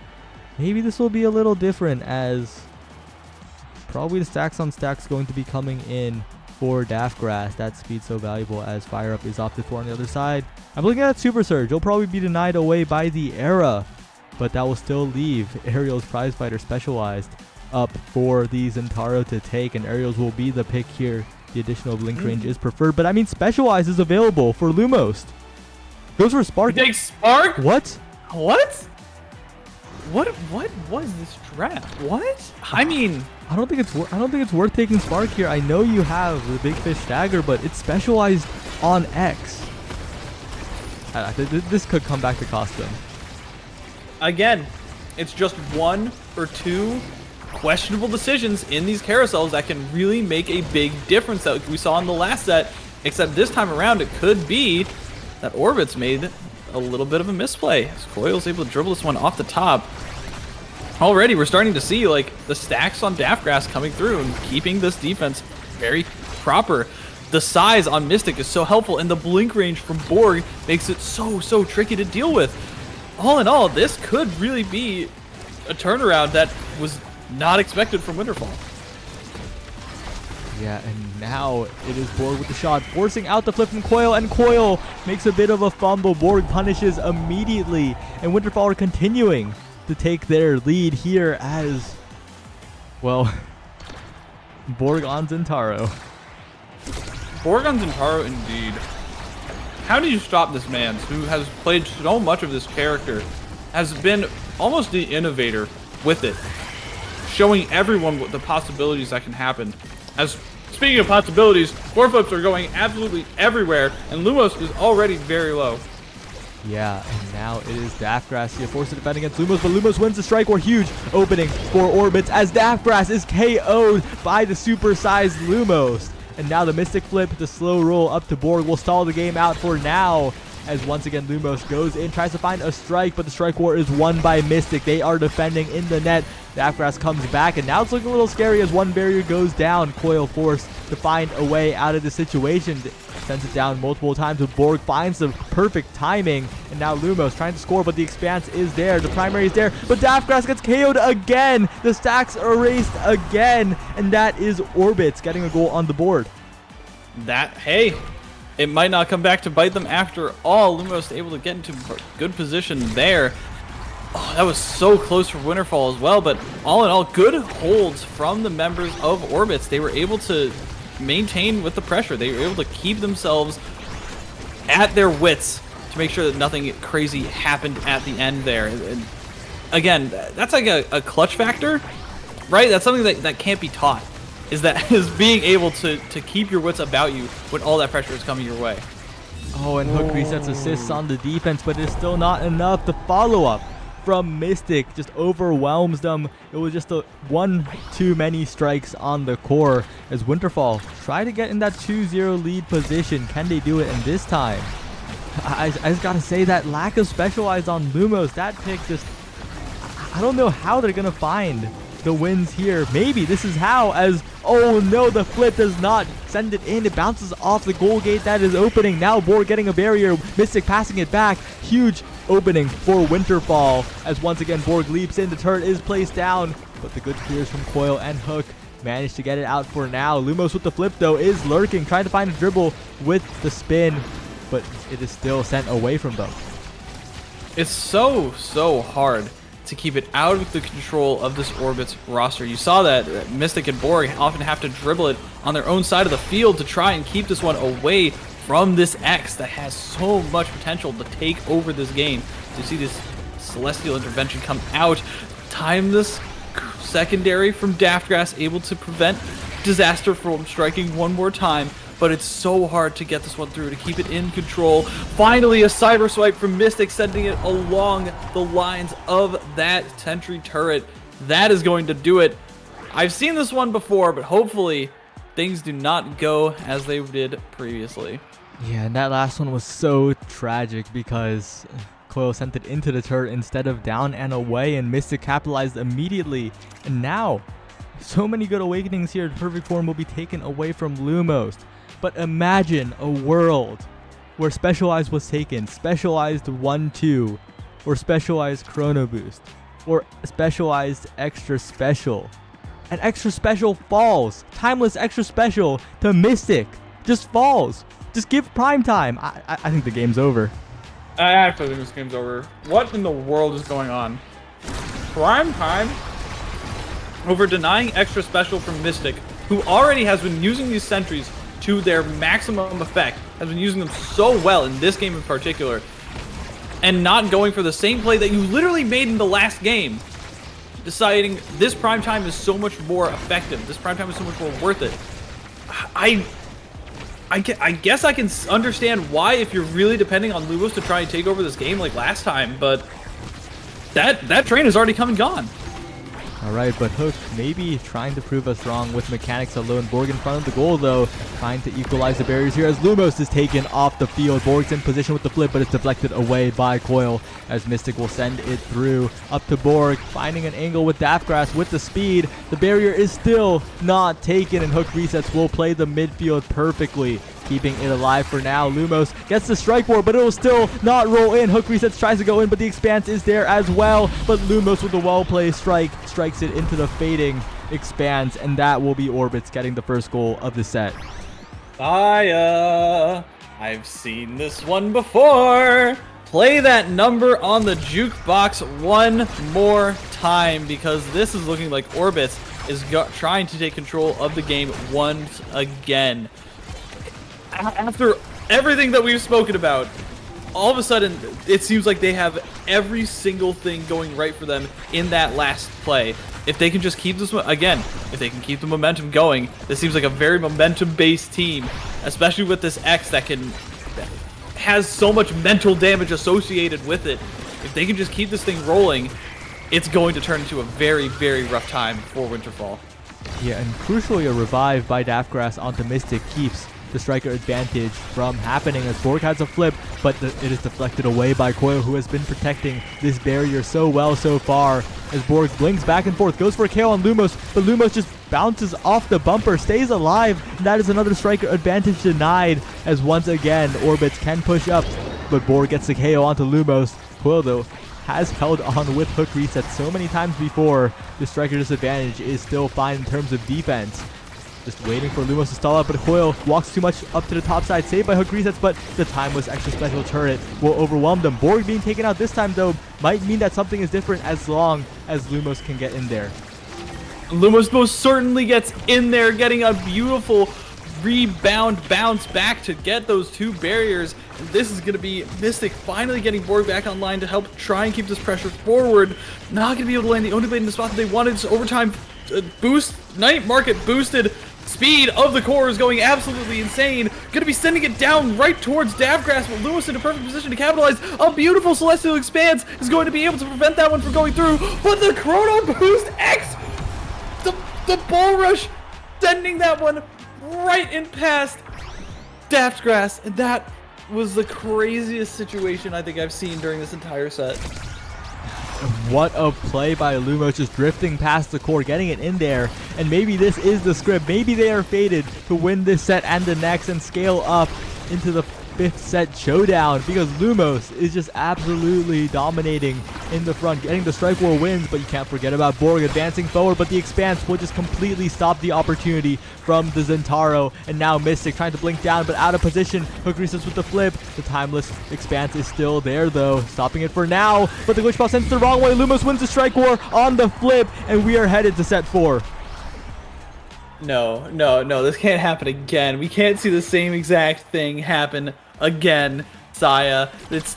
[SPEAKER 12] maybe this will be a little different, as probably the stacks on stacks going to be coming in for Daftgrass. That speed so valuable as Fire Up is opted for on the other side. I'm looking at Super Surge. He'll probably be denied away by the Era, but that will still leave Aerial's Prize Fighter Specialized up for the Zentaro to take, and Aerials will be the pick here. The additional blink range is preferred, but I mean Specialized is available for Lumos. Goes for Spark.
[SPEAKER 11] Take Spark?
[SPEAKER 12] What?
[SPEAKER 11] What was this draft? What? I mean,
[SPEAKER 12] I don't think it's worth taking Spark here. I know you have the Big Fish Stagger, but it's Specialized on X. This could come back to cost them.
[SPEAKER 11] Again, it's just 1 or 2 questionable decisions in these carousels that can really make a big difference that we saw in the last set, except this time around it could be that Orbits made a little bit of a misplay as Coil's able to dribble this one off the top. Already we're starting to see like the stacks on Daftgrass coming through and keeping this defense very proper. The size on Mystic is so helpful, and the blink range from Borg makes it so tricky to deal with. All in all, this could really be a turnaround that was not expected from Winterfall.
[SPEAKER 12] Yeah, and now it is Borg with the shot, forcing out the flip from Coil, and Coil makes a bit of a fumble. Borg punishes immediately, and Winterfall are continuing to take their lead here as, well, Borg on Zentaro.
[SPEAKER 11] Borg on Zentaro, indeed. How do you stop this man who has played so much of this character, has been almost the innovator with it, showing everyone what the possibilities that can happen. As speaking of possibilities, core flips are going absolutely everywhere, and Lumos is already very low.
[SPEAKER 12] Yeah, and now it is Daftgrass here, forced to defend against Lumos, but Lumos wins the strike war. Huge opening for Orbits as Daftgrass is KO'd by the supersized Lumos. And now the Mystic Flip, the slow roll up to Borg will stall the game out for now. as once again Lumos goes in, tries to find a strike, but the strike war is won by Mystic. They are defending in the net. Daftgrass comes back, and now it's looking a little scary as one barrier goes down. Coil forced to find a way out of the situation. Sends it down multiple times, but Borg finds the perfect timing, and now Lumos trying to score, but the Expanse is there, the primary is there, but Daftgrass gets KO'd again. The stacks erased again, and that is Orbits getting a goal on the board.
[SPEAKER 11] Hey, it might not come back to bite them after all. Lumos able to get into good position there. Oh, that was so close for Winterfall as well, but all in all, good holds from the members of Orbits. They were able to maintain with the pressure. They were able to keep themselves at their wits to make sure that nothing crazy happened at the end there. And again, that's like a clutch factor, right? That's something that can't be taught, is being able to keep your wits about you when all that pressure is coming your way.
[SPEAKER 12] Oh, and Hook resets assists on the defense, but it's still not enough. The follow-up from Mystic just overwhelms them. It was just one too many strikes on the core as Winterfall try to get in that 2-0 lead position. Can they do it? And this time, I just gotta say that lack of specialized on Lumos, that pick just, I don't know how they're gonna find the wins here. Maybe this is how, as, oh no, the flip does not send it in. It bounces off the goal gate that is opening. Now Borg getting a barrier, Mystic passing it back. Huge opening for Winterfall as once again Borg leaps in. The turret is placed down, but the good clears from Coil and Hook manage to get it out for now. Lumos with the flip though is lurking, trying to find a dribble with the spin, but it is still sent away from them.
[SPEAKER 11] It's so hard to keep it out of the control of this Orbits roster. You saw that Mystic and Borg often have to dribble it on their own side of the field to try and keep this one away from this X that has so much potential to take over this game. So you see this Celestial Intervention come out, time this secondary from Daftgrass, able to prevent Disaster from striking one more time, but it's so hard to get this one through, to keep it in control. Finally, a cyber swipe from Mystic, sending it along the lines of that Sentry turret. That is going to do it. I've seen this one before, but hopefully things do not go as they did previously.
[SPEAKER 12] Yeah, and that last one was so tragic because Coil sent it into the turret instead of down and away, and Mystic capitalized immediately. And now, so many good awakenings here. Perfect form will be taken away from Lumos. But imagine a world where Specialized was taken, Specialized 1-2, or Specialized Chrono Boost, or Specialized Extra Special. And Extra Special falls. Timeless Extra Special to Mystic just falls. Just give prime time. I think the game's over.
[SPEAKER 11] I actually think this game's over. What in the world is going on? Prime time over denying Extra Special from Mystic, who already has been using these sentries to their maximum effect, has been using them so well in this game in particular, and not going for the same play that you literally made in the last game, deciding this prime time is so much more effective, this prime time is so much more worth it. I guess I can understand why, if you're really depending on Lumos to try and take over this game like last time, but that train has already come and gone.
[SPEAKER 12] Alright, but Hook maybe trying to prove us wrong with mechanics alone. Borg in front of the goal though, trying to equalize the barriers here as Lumos is taken off the field. Borg's in position with the flip, but it's deflected away by Coil as Mystic will send it through. Up to Borg, finding an angle with Daftgrass with the speed. The barrier is still not taken, and Hook resets will play the midfield perfectly, keeping it alive for now. Lumos gets the strike war, but it will still not roll in. Hook resets, tries to go in, but the Expanse is there as well. But Lumos with a well-placed strike strikes it into the fading Expanse, and that will be Orbits getting the first goal of the set.
[SPEAKER 11] I've seen this one before. Play that number on the jukebox one more time, because this is looking like Orbits is trying to take control of the game once again. After everything that we've spoken about, all of a sudden it seems like they have every single thing going right for them in that last play. If they can just keep this one, again, if they can keep the momentum going, this seems like a very momentum-based team, especially with this X that has so much mental damage associated with it. If they can just keep this thing rolling, it's going to turn into a very, very rough time for Winterfall.
[SPEAKER 12] Yeah, and crucially, a revive by Daftgrass onto Mystic keeps the striker advantage from happening as Borg has a flip, but it is deflected away by Coil, who has been protecting this barrier so well so far. As Borg blinks back and forth, goes for a KO on Lumos, but Lumos just bounces off the bumper, stays alive, and that is another striker advantage denied, as once again, Orbits can push up, but Borg gets the KO onto Lumos. Coil, though, has held on with hook resets so many times before. The striker disadvantage is still fine in terms of defense. Just waiting for Lumos to stall out, but Coil walks too much up to the top side, saved by hook resets, but the timeless extra special turret will overwhelm them. Borg being taken out this time, though, might mean that something is different as long as Lumos can get in there.
[SPEAKER 11] Lumos most certainly gets in there, getting a beautiful rebound bounce back to get those two barriers. And this is going to be Mystic finally getting Borg back online to help try and keep this pressure forward. Not going to be able to land the only blade in the spot that they wanted. This overtime boost, night market boosted speed of the core is going absolutely insane. Going to be sending it down right towards Davgrass, but Lewis in a perfect position to capitalize. A beautiful Celestial Expanse is going to be able to prevent that one from going through. But the Chrono Boost X, the Bull Rush, sending that one right in past Davgrass, and that was the craziest situation I think I've seen during this entire set.
[SPEAKER 12] What a play by Lumos, just drifting past the core, getting it in there. And maybe this is the script. Maybe they are fated to win this set and the next and scale up into the 5th set showdown, because Lumos is just absolutely dominating in the front, getting the strike war wins. But you can't forget about Borg advancing forward, but the Expanse will just completely stop the opportunity from the Zentaro. And now Mystic trying to blink down, but out of position. Hook resets with the flip. The timeless Expanse is still there though, stopping it for now, but the glitch ball sends it the wrong way. Lumos wins the strike war on the flip, and we are headed to set 4.
[SPEAKER 11] No, this can't happen again. We can't see the same exact thing happen again, Saya. It's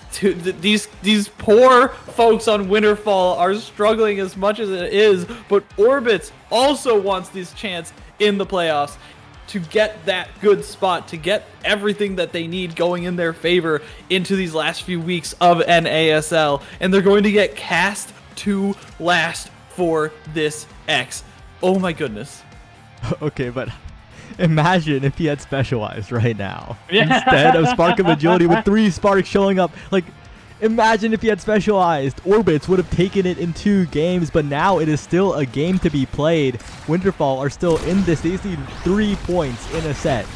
[SPEAKER 11] these poor folks on Winterfall are struggling as much as it is, but Orbits also wants this chance in the playoffs to get that good spot, to get everything that they need going in their favor into these last few weeks of NASL, and they're going to get cast to last for this X. Oh my goodness.
[SPEAKER 12] Okay, but imagine if he had specialized right now instead of Spark of Agility with 3 sparks showing up. Like, imagine if he had specialized. Orbits would have taken it in 2 games, but now it is still a game to be played. Winterfall are still in this. They just need 3 points in a set.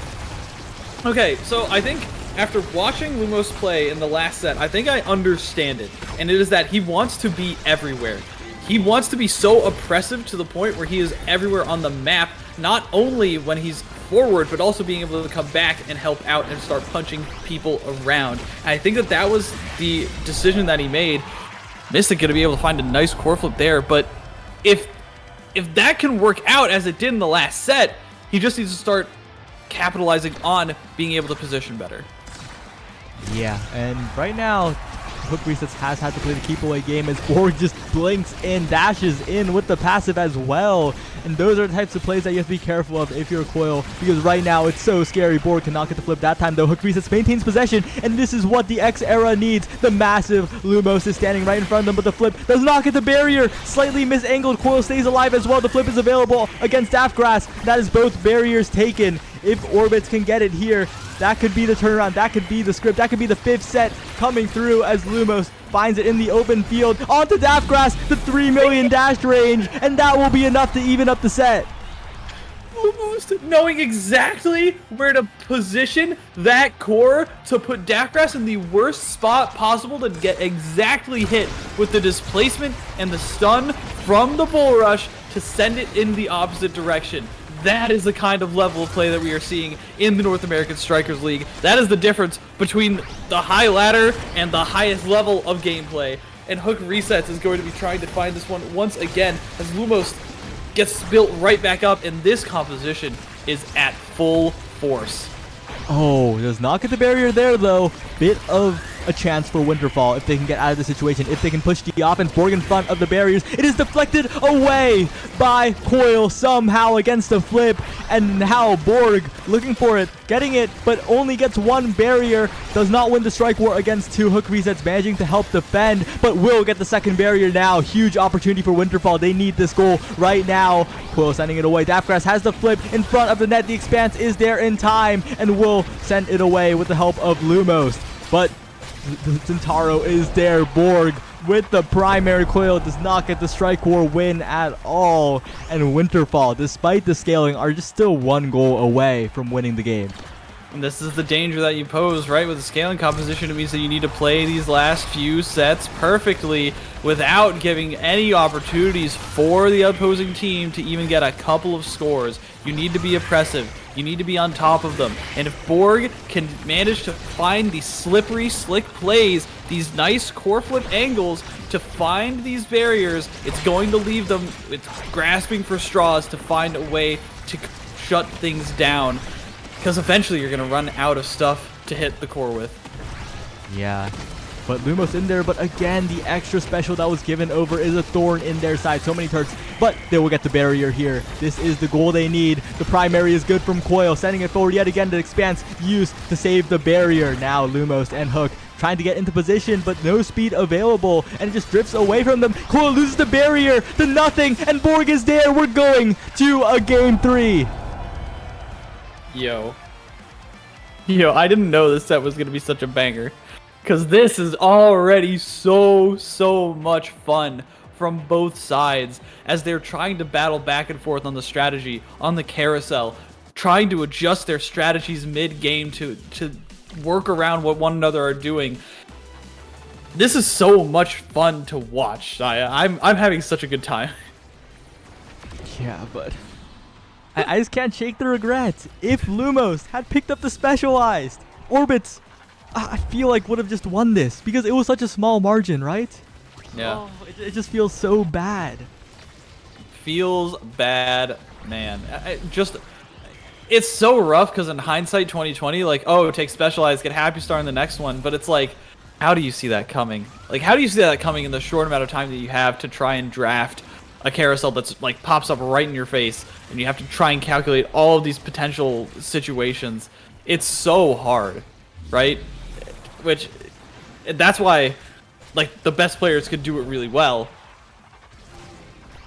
[SPEAKER 11] Okay, so I think after watching Lumos play in the last set, I think I understand it. And it is that he wants to be everywhere. He wants to be so oppressive to the point where he is everywhere on the map, not only when he's forward, but also being able to come back and help out and start punching people around. And I think that was the decision that he made. Mystic going to be able to find a nice core flip there, but if that can work out as it did in the last set, he just needs to start capitalizing on being able to position better.
[SPEAKER 12] Yeah, and right now, Hook Resets has had to play the keep away game as Borg just blinks in, dashes in with the passive as well. And those are the types of plays that you have to be careful of if you're Coil, because right now it's so scary. Borg cannot get the flip that time though. Hook Resets maintains possession, and this is what the X era needs. The massive Lumos is standing right in front of them, but the flip does not get the barrier. Slightly misangled. Coil stays alive as well. The flip is available against Daftgrass. That is both barriers taken. If Orbits can get it here, that could be the turnaround. That could be the script. That could be the 5th set coming through as Lumos finds it in the open field. Onto Daftgrass, the 3 million dash range, and that will be enough to even up the set.
[SPEAKER 11] Almost knowing exactly where to position that core to put Daftgrass in the worst spot possible to get exactly hit with the displacement and the stun from the Bull Rush to send it in the opposite direction. That is the kind of level of play that we are seeing in the North American Strikers League. That is the difference between the high ladder and the highest level of gameplay. And Hook Resets is going to be trying to find this one once again as Lumos gets built right back up, and this composition is at full force.
[SPEAKER 12] Oh, does not get the barrier there though. Bit of a chance for Winterfall if they can get out of the situation, if they can push the offense. Borg in front of the barriers. It is deflected away by Coil somehow against a flip, and now Borg looking for it, getting it, but only gets one barrier. Does not win the strike war against 2 hook resets, managing to help defend, but will get the second barrier now. Huge opportunity for Winterfall. They need this goal right now. Coil sending it away. Daftgrass has the flip in front of the net. The Expanse is there in time and will send it away with the help of Lumos. But Zentaro is there. Borg with the primary. Coil does not get the strike war win at all. And Winterfall, despite the scaling, are just still 1 goal away from winning the game.
[SPEAKER 11] And this is the danger that you pose, right? With the scaling composition, it means that you need to play these last few sets perfectly without giving any opportunities for the opposing team to even get a couple of scores. You need to be oppressive. You need to be on top of them. And if Borg can manage to find these slippery, slick plays, these nice core flip angles to find these barriers, it's going to leave them grasping for straws to find a way to shut things down. Because eventually you're going to run out of stuff to hit the core with.
[SPEAKER 12] Yeah, but Lumos in there, but again, the extra special that was given over is a thorn in their side. So many turks, but they will get the barrier here. This is the goal they need. The primary is good from Coil, sending it forward yet again to Expanse, used to save the barrier. Now Lumos and Hook trying to get into position, but no speed available, and it just drifts away from them. Coil loses the barrier to nothing, and Borg is there. We're going to a game 3.
[SPEAKER 11] Yo, I didn't know this set was going to be such a banger. Because this is already so much fun from both sides as they're trying to battle back and forth on the strategy, on the carousel, trying to adjust their strategies mid-game to work around what one another are doing. This is so much fun to watch. I'm having such a good time.
[SPEAKER 12] Yeah, but I just can't shake the regret. If Lumos had picked up the specialized, Orbits, I feel like would have just won this because it was such a small margin, right?
[SPEAKER 11] Yeah.
[SPEAKER 12] Oh, it just feels so bad.
[SPEAKER 11] Feels bad, man. It's so rough because in hindsight 2020, like, oh, take specialized, get Happy Star in the next one, but it's like, how do you see that coming? Like, how do you see that coming in the short amount of time that you have to try and draft a carousel that's like pops up right in your face, and you have to try and calculate all of these potential situations? It's so hard, right? Which, that's why, like, the best players could do it really well.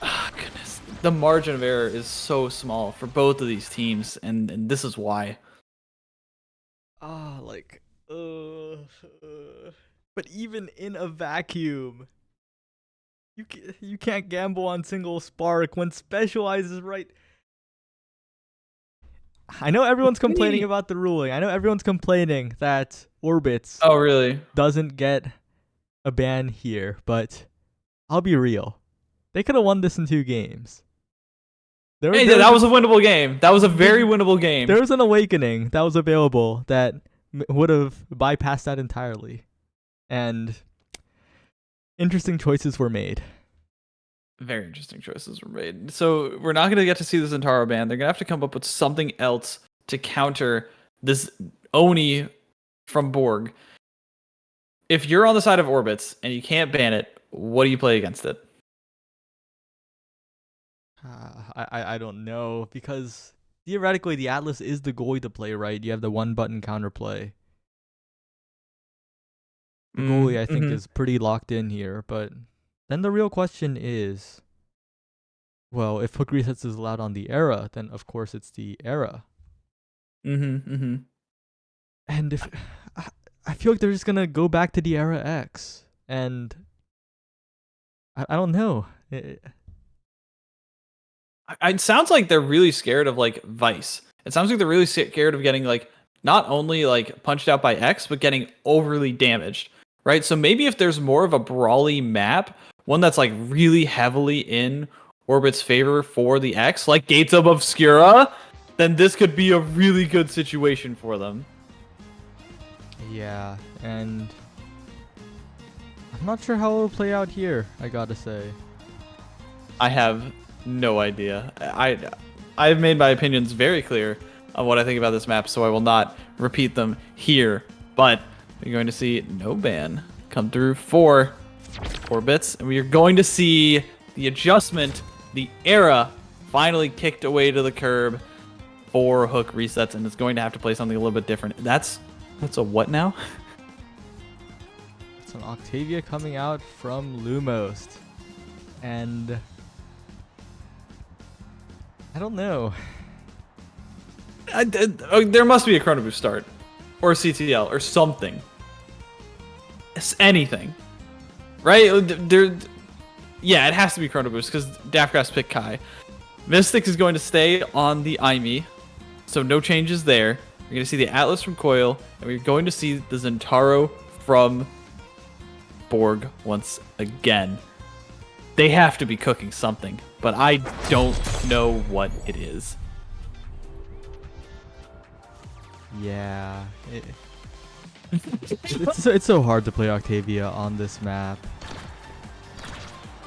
[SPEAKER 11] Ah, goodness, the margin of error is so small for both of these teams, and this is why.
[SPEAKER 12] But even in a vacuum, you can't gamble on single spark when specialized is right. I know everyone's complaining about the ruling. I know everyone's complaining that Orbits doesn't get a ban here, but I'll be real. They could have won this in 2 games.
[SPEAKER 11] That was a winnable game. That was a very winnable game.
[SPEAKER 12] There was an awakening that was available that would have bypassed that entirely. And interesting choices were made.
[SPEAKER 11] Very interesting choices were made. So we're not going to get to see the Zentaro ban. They're going to have to come up with something else to counter this Oni from Borg. If you're on the side of Orbits and you can't ban it, what do you play against it?
[SPEAKER 12] I don't know, because theoretically the Atlas is the goalie to play, right? You have the 1-button counterplay. The goalie, I think, is pretty locked in here, but then the real question is, well, if hook resets is allowed on the era, then of course it's the era. And if I feel like they're just gonna go back to the era X, and I don't know.
[SPEAKER 11] It sounds like they're really scared of like Vice. It sounds like they're really scared of getting like not only like punched out by X, but getting overly damaged, right? So maybe if there's more of a brawly map, one that's like really heavily in Orbit's favor for the X, like Gates of Obscura, then this could be a really good situation for them.
[SPEAKER 12] Yeah, and I'm not sure how it'll play out here, I gotta say.
[SPEAKER 11] I have no idea. I've made my opinions very clear on what I think about this map, so I will not repeat them here. But We're going to see no ban come through for Orbits, and we are going to see the adjustment, the era, finally kicked away to the curb for Hook resets, and it's going to have to play something a little bit different. That's a what now?
[SPEAKER 12] It's an Octavia coming out from Lumos. And I don't know.
[SPEAKER 11] There must be a Chrono Boost start, or a CTL, or something. It's anything, right? Yeah, it has to be Chrono Boost because Daftgrass picked Kai. Mystic is going to stay on the Aimi, so no changes there. We're going to see the Atlas from Coil, and we're going to see the Zentaro from Borg once again. They have to be cooking something, but I don't know what it is.
[SPEAKER 12] Yeah. It's so hard to play Octavia on this map.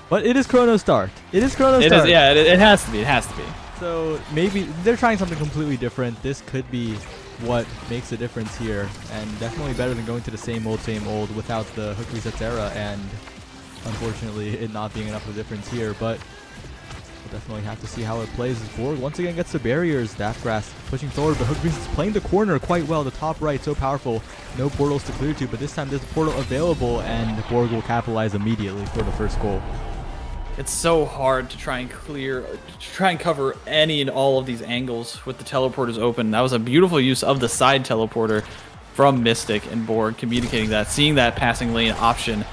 [SPEAKER 12] But it is Chrono Start. It is Chrono Start.
[SPEAKER 11] Is, yeah, it has to be. It has to be.
[SPEAKER 12] So maybe they're trying something completely different. This could be what makes the difference here, and definitely better than going to the same old without the Hook Resets era, and unfortunately it not being enough of a difference here. But we'll definitely have to see how it plays as Borg once again gets the barriers. Daftgrass pushing forward, but Hook Resets playing the corner quite well. The top right, so powerful. No portals to clear to, but this time there's a portal available, and Borg will capitalize immediately for the first goal.
[SPEAKER 11] It's so hard to try and cover any and all of these angles with the teleporters open. That was a beautiful use of the side teleporter from Mystic and Borg, communicating that, seeing that passing lane option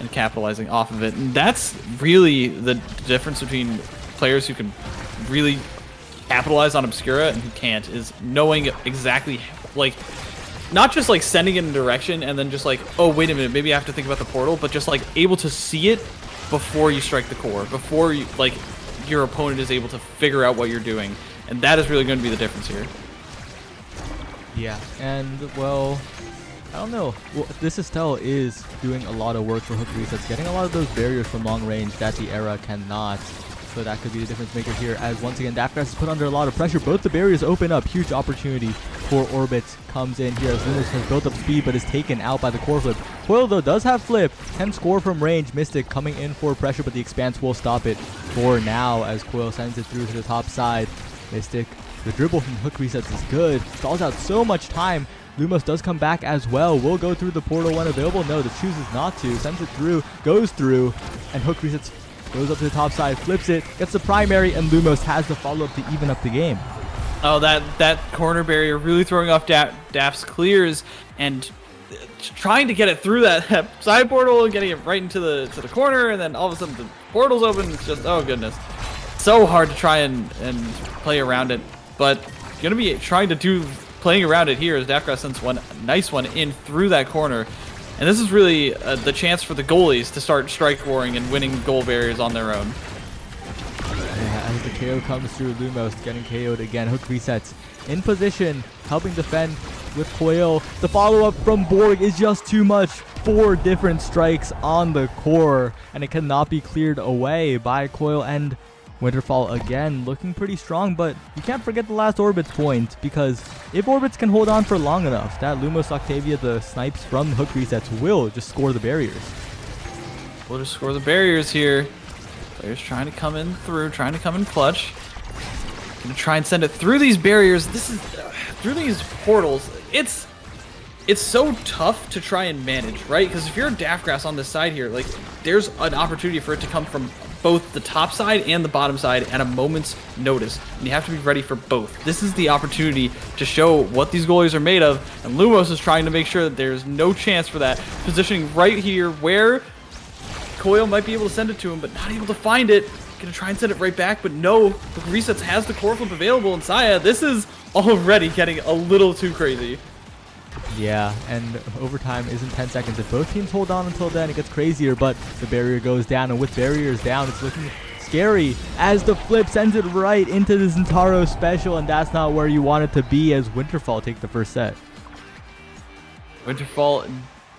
[SPEAKER 11] and capitalizing off of it. And that's really the difference between players who can really capitalize on Obscura and who can't, is knowing exactly, like, not just like sending it in a direction and then just like, oh, wait a minute, maybe I have to think about the portal, but just like able to see it before you strike the core, before you, like, your opponent is able to figure out what you're doing. And that is really going to be the difference here.
[SPEAKER 12] Yeah, and well, I don't know. Well, this Estelle is doing a lot of work for Hook Resets, getting a lot of those barriers from long range that the era cannot. So that could be the difference maker here, as once again Daftgrass is put under a lot of pressure. Both the barriers open up, huge opportunity for Orbit comes in here as Lumos has built up speed but is taken out by the core flip. Coil though does have flip, can score from range. Mystic coming in for pressure, but the Expanse will stop it for now as Coil sends it through to the top side. Mystic, the dribble from Hook Resets is good, stalls out so much time. Lumos does come back as well, will go through the portal when available. No, the chooses not to, sends it through, goes through, and Hook Resets goes up to the top side, flips it, gets the primary, and Lumos has the follow-up to even up the game.
[SPEAKER 11] Oh, that corner barrier really throwing off Daft's clears and trying to get it through that side portal, getting it right into the corner, and then all of a sudden the portal's open. It's just, oh goodness, so hard to try and play around it. But gonna be trying to do playing around it here as Daftgrass sends one nice one in through that corner. And this is really the chance for the goalies to start strike warring and winning goal barriers on their own.
[SPEAKER 12] Yeah, as the KO comes through, Lumos getting KO'd again. Hook Resets in position, helping defend with Coil. The follow-up from Borg is just too much. 4 different strikes on the core, and it cannot be cleared away by Coil. And Winterfall again looking pretty strong, but you can't forget the last Orbits point, because if Orbits can hold on for long enough, that Lumos Octavia, the snipes from Hook Resets, will just score the barriers.
[SPEAKER 11] We'll just score the barriers here. Players trying to come in through, trying to come in clutch. Gonna try and send it through these barriers. This is through these portals. It's so tough to try and manage, right? Because if you're a Daftgrass on this side here, like, there's an opportunity for it to come from both the top side and the bottom side at a moment's notice, and you have to be ready for both. This is the opportunity to show what these goalies are made of, and Lumos is trying to make sure that there's no chance for that. Positioning right here where Coil might be able to send it to him, but not able to find it. Gonna try and send it right back, but no. The Resets has the core flip available, and Saya, this is already getting a little too crazy.
[SPEAKER 12] Yeah, and overtime isn't 10 seconds. If both teams hold on until then, it gets crazier, but the barrier goes down, and with barriers down, it's looking scary as the flip sends it right into the Zentaro special, and that's not where you want it to be as Winterfall take the first set.
[SPEAKER 11] Winterfall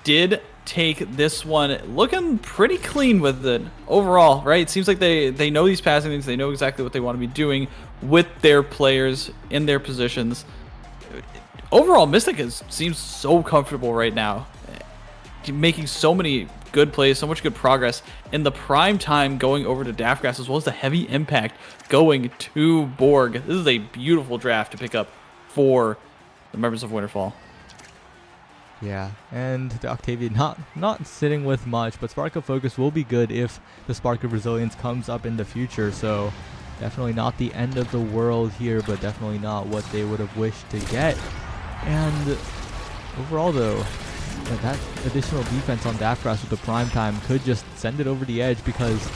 [SPEAKER 11] did take this one looking pretty clean with it overall, right? It seems like they know these passing things, they know exactly what they want to be doing with their players in their positions. overall, Mystic seems so comfortable right now, making so many good plays, so much good progress in the prime time, going over to Daftgrass, as well as the heavy impact going to Borg. This is a beautiful draft to pick up for the members of Winterfall.
[SPEAKER 12] Yeah, and the Octavia not sitting with much, but Spark of Focus will be good if the Spark of Resilience comes up in the future, so definitely not the end of the world here, but definitely not what they would have wished to get. And overall though, that additional defense on Daftgrass with the prime time could just send it over the edge, because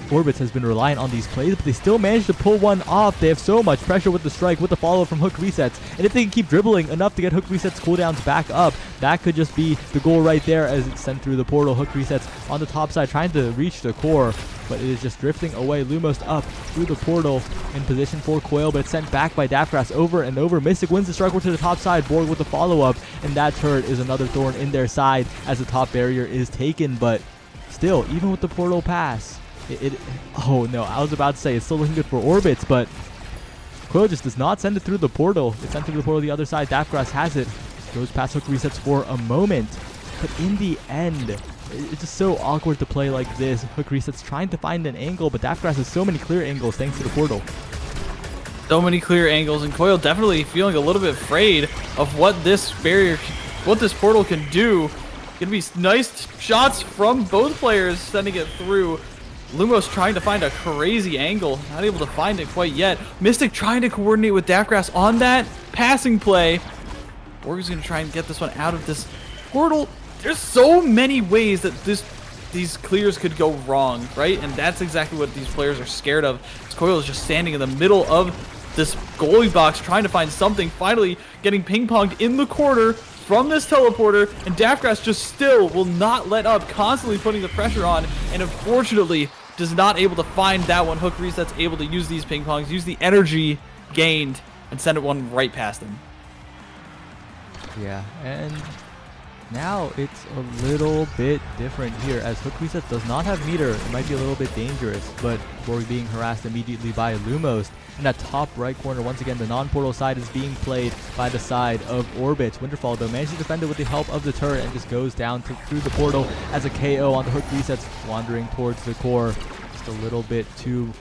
[SPEAKER 12] Orbits has been reliant on these plays, but they still managed to pull one off. They have so much pressure with the strike, with the follow from hook resets, and if they can keep dribbling enough to get hook resets cooldowns back up, that could just be the goal right there, as it's sent through the portal. Hook resets on the top side, trying to reach the core, but it is just drifting away. Lumos up through the portal in position for Coil, but it's sent back by Daftgrass over and over. Mystic wins the strike to the top side, Borg with the follow-up, and that turret is another thorn in their side as the top barrier is taken. But still, even with the portal pass, oh no, I was about to say it's still looking good for Orbits, but Coil just does not send it through the portal. It's sent through the portal the other side. Daftgrass has it, goes past hook resets for a moment, but in the end, it's just so awkward to play like this. Hook resets trying to find an angle, but Daftgrass has so many clear angles thanks to the portal.
[SPEAKER 11] So many clear angles, and Coil definitely feeling a little bit afraid of what this barrier, what this portal can do. Gonna be nice shots from both players sending it through. Lumos trying to find a crazy angle, not able to find it quite yet. Mystic trying to coordinate with Daftgrass on that passing play. Borg is gonna try and get this one out of this portal. There's so many ways that these clears could go wrong, right? And that's exactly what these players are scared of. Coil is just standing in the middle of this goalie box trying to find something, finally getting ping-ponged in the corner from this teleporter, and Daftgrass just still will not let up, constantly putting the pressure on, and unfortunately does not able to find that one. Hook resets able to use these ping-pongs, use the energy gained, and send it one right past him.
[SPEAKER 12] Yeah, and now it's a little bit different here, as hook resets does not have meter. It might be a little bit dangerous, but Borg being harassed immediately by Lumos. In that top right corner, once again, the non-portal side is being played by the side of Orbits. Winterfall, though, manages to defend it with the help of the turret and just goes down through the portal as a KO on the hook resets, wandering towards the core. Just a little bit too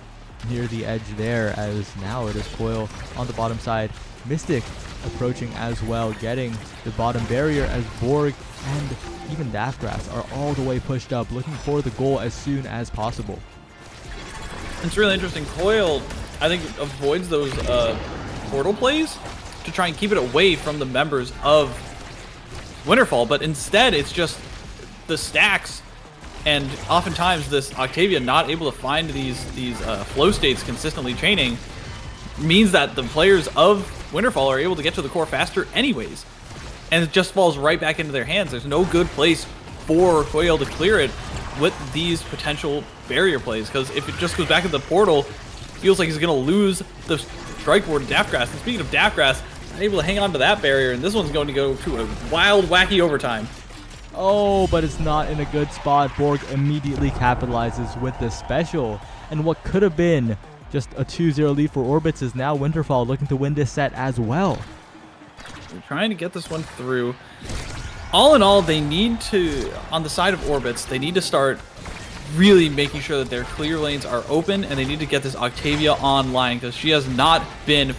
[SPEAKER 12] near the edge there, as now it is Coil on the bottom side. Mystic approaching as well, getting the bottom barrier, as Borg and even Daftgrass are all the way pushed up, looking for the goal as soon as possible.
[SPEAKER 11] It's really interesting. Coil, I think, avoids those portal plays to try and keep it away from the members of Winterfall, but instead it's just the stacks, and oftentimes this Octavia not able to find these flow states consistently chaining means that the players of Winterfall are able to get to the core faster anyways, and it just falls right back into their hands. There's no good place for Coil to clear it with these potential barrier plays, because if it just goes back to the portal, feels like he's going to lose the strike board to Daftgrass. And speaking of Daftgrass, not able to hang on to that barrier, and this one's going to go to a wild, wacky overtime.
[SPEAKER 12] Oh, but it's not in a good spot. Borg immediately capitalizes with the special, and what could have been just a 2-0 lead for Orbits is now Winterfall looking to win this set as well.
[SPEAKER 11] They're trying to get this one through. All in all, they need to, on the side of Orbits, they need to start really making sure that their clear lanes are open, and they need to get this Octavia online, because she has not been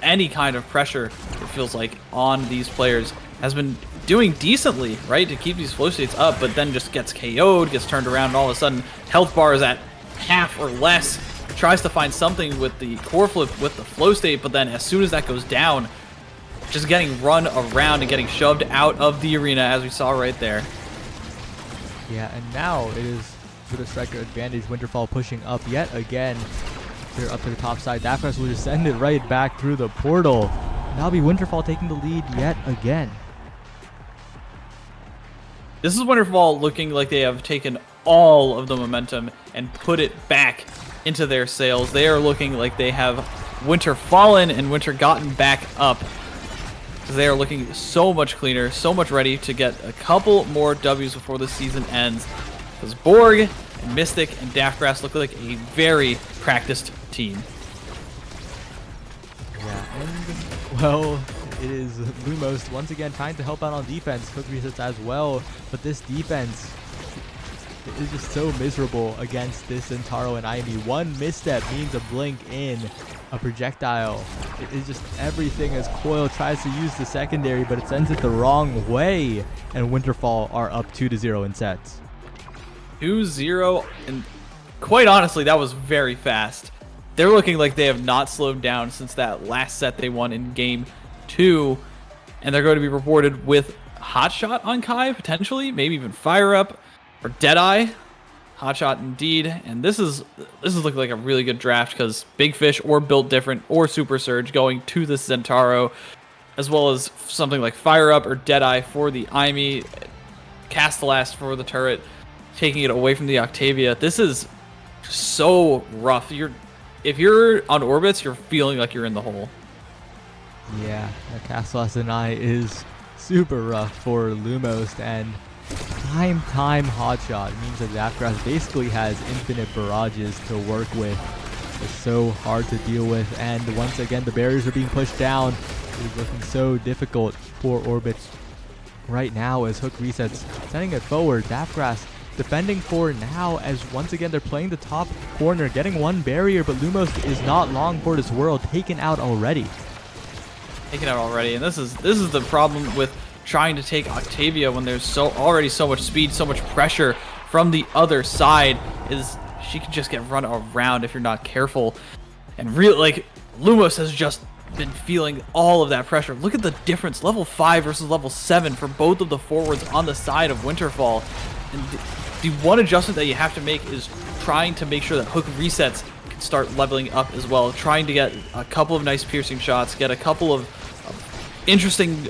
[SPEAKER 11] any kind of pressure, it feels like, on these players. Has been doing decently, right, to keep these flow states up, but then just gets KO'd, gets turned around, and all of a sudden health bar is at half or less. Tries to find something with the core flip with the flow state, but then as soon as that goes down, just getting run around and getting shoved out of the arena, as we saw right there.
[SPEAKER 12] Yeah, and now it is with a striker advantage. Winterfall pushing up yet again. They're up to the top side. Daftgrass will just send it right back through the portal. Now be Winterfall taking the lead yet again.
[SPEAKER 11] This is Winterfall looking like they have taken all of the momentum and put it back into their sails. They are looking like they have Winter fallen and Winter gotten back up, because they are looking so much cleaner, so much ready to get a couple more W's before the season ends. Because Borg and Mystic and Daftgrass look like a very practiced team.
[SPEAKER 12] Yeah, and well, it is Lumos once again trying to help out on defense. Hook resets as well, but this defense is just so miserable against this Zentaro and Aimi. One misstep means a blink in, a projectile. It is just everything as Coil tries to use the secondary, but it sends it the wrong way. And Winterfall are up 2-0 in sets.
[SPEAKER 11] 2-0, and quite honestly, that was very fast. They're looking like they have not slowed down since that last set they won in game 2, and they're going to be rewarded with Hotshot on Kai, potentially, maybe even Fire Up or Deadeye. Hotshot indeed, and this is looking like a really good draft because Big Fish or Built Different or Super Surge going to the Zentaro, as well as something like Fire Up or Deadeye for the Aimi, Castellast for the turret, taking it away from the Octavia. This is so rough. If you're on orbits, you're feeling like you're in the hole.
[SPEAKER 12] Yeah, the Castellast and I is super rough for Lumos, and time Hotshot means that Zapgrass basically has infinite barrages to work with. It's so hard to deal with, and once again the barriers are being pushed down. It is looking so difficult for Orbits right now as Hook resets, sending it forward. Zapgrass defending for now as once again they're playing the top corner, getting one barrier, but Lumos is not long for this world, taken out already.
[SPEAKER 11] And this is the problem with trying to take Octavia when there's already so much speed, so much pressure from the other side. Is she can just get run around if you're not careful. And really, like, Lumos has just been feeling all of that pressure. Look at the difference, level 5 versus level 7 for both of the forwards on the side of Winterfall. And the one adjustment that you have to make is trying to make sure that Hook resets can start leveling up as well, trying to get a couple of nice piercing shots, get a couple of interesting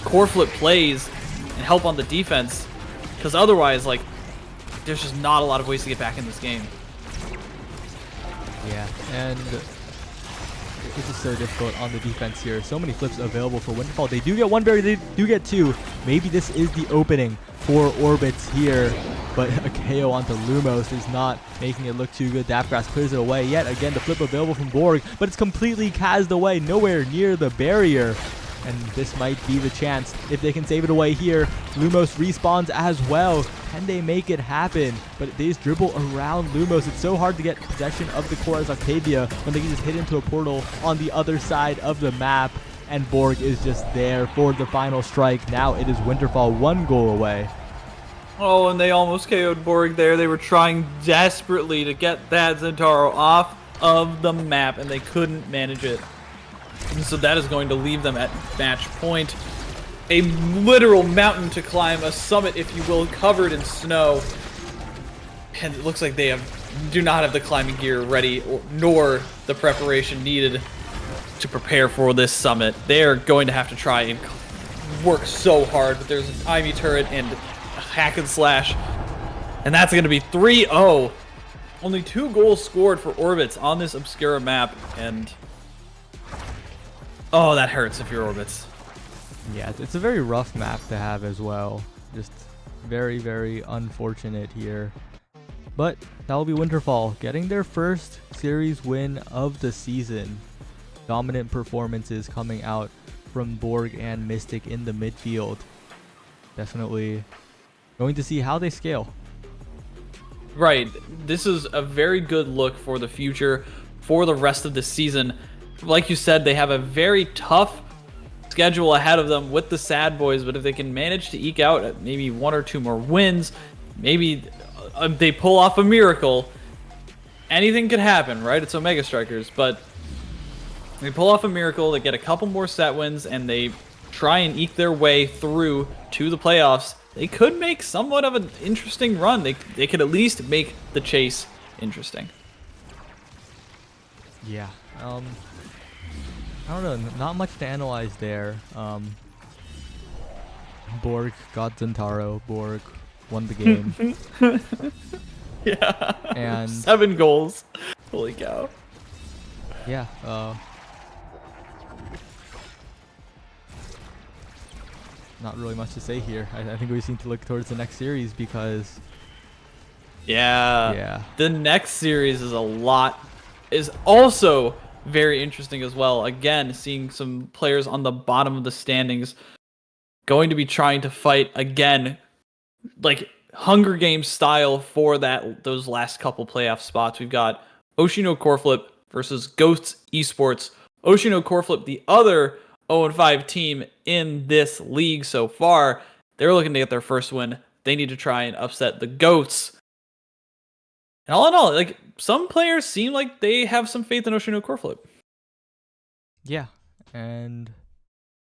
[SPEAKER 11] core flip plays and help on the defense, because otherwise, like, there's just not a lot of ways to get back in this game.
[SPEAKER 12] Yeah, and it's just so difficult on the defense here. So many flips available for Winterfall. They do get one barrier, they do get two. Maybe this is the opening for Orbits here, but a KO onto Lumos is not making it look too good. Zapgrass clears it away. Yet again, the flip available from Borg, but it's completely cast away, nowhere near the barrier. And this might be the chance if they can save it away here. Lumos respawns as well. Can they make it happen? But they just dribble around Lumos. It's so hard to get possession of the core as Octavia when they can just hit into a portal on the other side of the map. And Borg is just there for the final strike. Now it is Winterfall 1 goal away.
[SPEAKER 11] Oh, and they almost KO'd Borg there. They were trying desperately to get that Zentaro off of the map, and they couldn't manage it. And so that is going to leave them at match point. A literal mountain to climb, a summit, if you will, covered in snow. And it looks like they do not have the climbing gear ready, nor the preparation needed to prepare for this summit. They are going to have to try and work so hard, but there's an Ivy turret and a hack and slash. And that's going to be 3-0. Only 2 goals scored for Orbits on this Obscura map, and oh, that hurts if you're Orbits.
[SPEAKER 12] Yeah, it's a very rough map to have as well. Just very, very unfortunate here. But that will be Winterfall getting their first series win of the season. Dominant performances coming out from Borg and Mystic in the midfield. Definitely going to see how they scale.
[SPEAKER 11] Right. This is a very good look for the future, for the rest of the season. Like you said, they have a very tough schedule ahead of them with the Sad Boys, but if they can manage to eke out maybe 1 or 2 more wins, maybe they pull off a miracle, anything could happen, right? It's Omega Strikers, but they pull off a miracle, they get a couple more set wins, and they try and eke their way through to the playoffs. They could make somewhat of an interesting run. They could at least make the chase interesting.
[SPEAKER 12] Yeah. I don't know, not much to analyze there. Borg got Zentaro. Borg won the game.
[SPEAKER 11] Yeah.
[SPEAKER 12] And
[SPEAKER 11] 7 goals. Holy cow.
[SPEAKER 12] Yeah. Not really much to say here. I think we just need to look towards the next series because
[SPEAKER 11] yeah, the next series is also very interesting as well. Again, seeing some players on the bottom of the standings going to be trying to fight again, like Hunger Games style for those last couple playoff spots. We've got Oshino Coreflip versus Ghosts Esports. Oshino Coreflip, the other 0-5 team in this league so far, they're looking to get their first win. They need to try and upset the Goats. And all in all, like, some players seem like they have some faith in Oshino Coreflip.
[SPEAKER 12] Yeah, and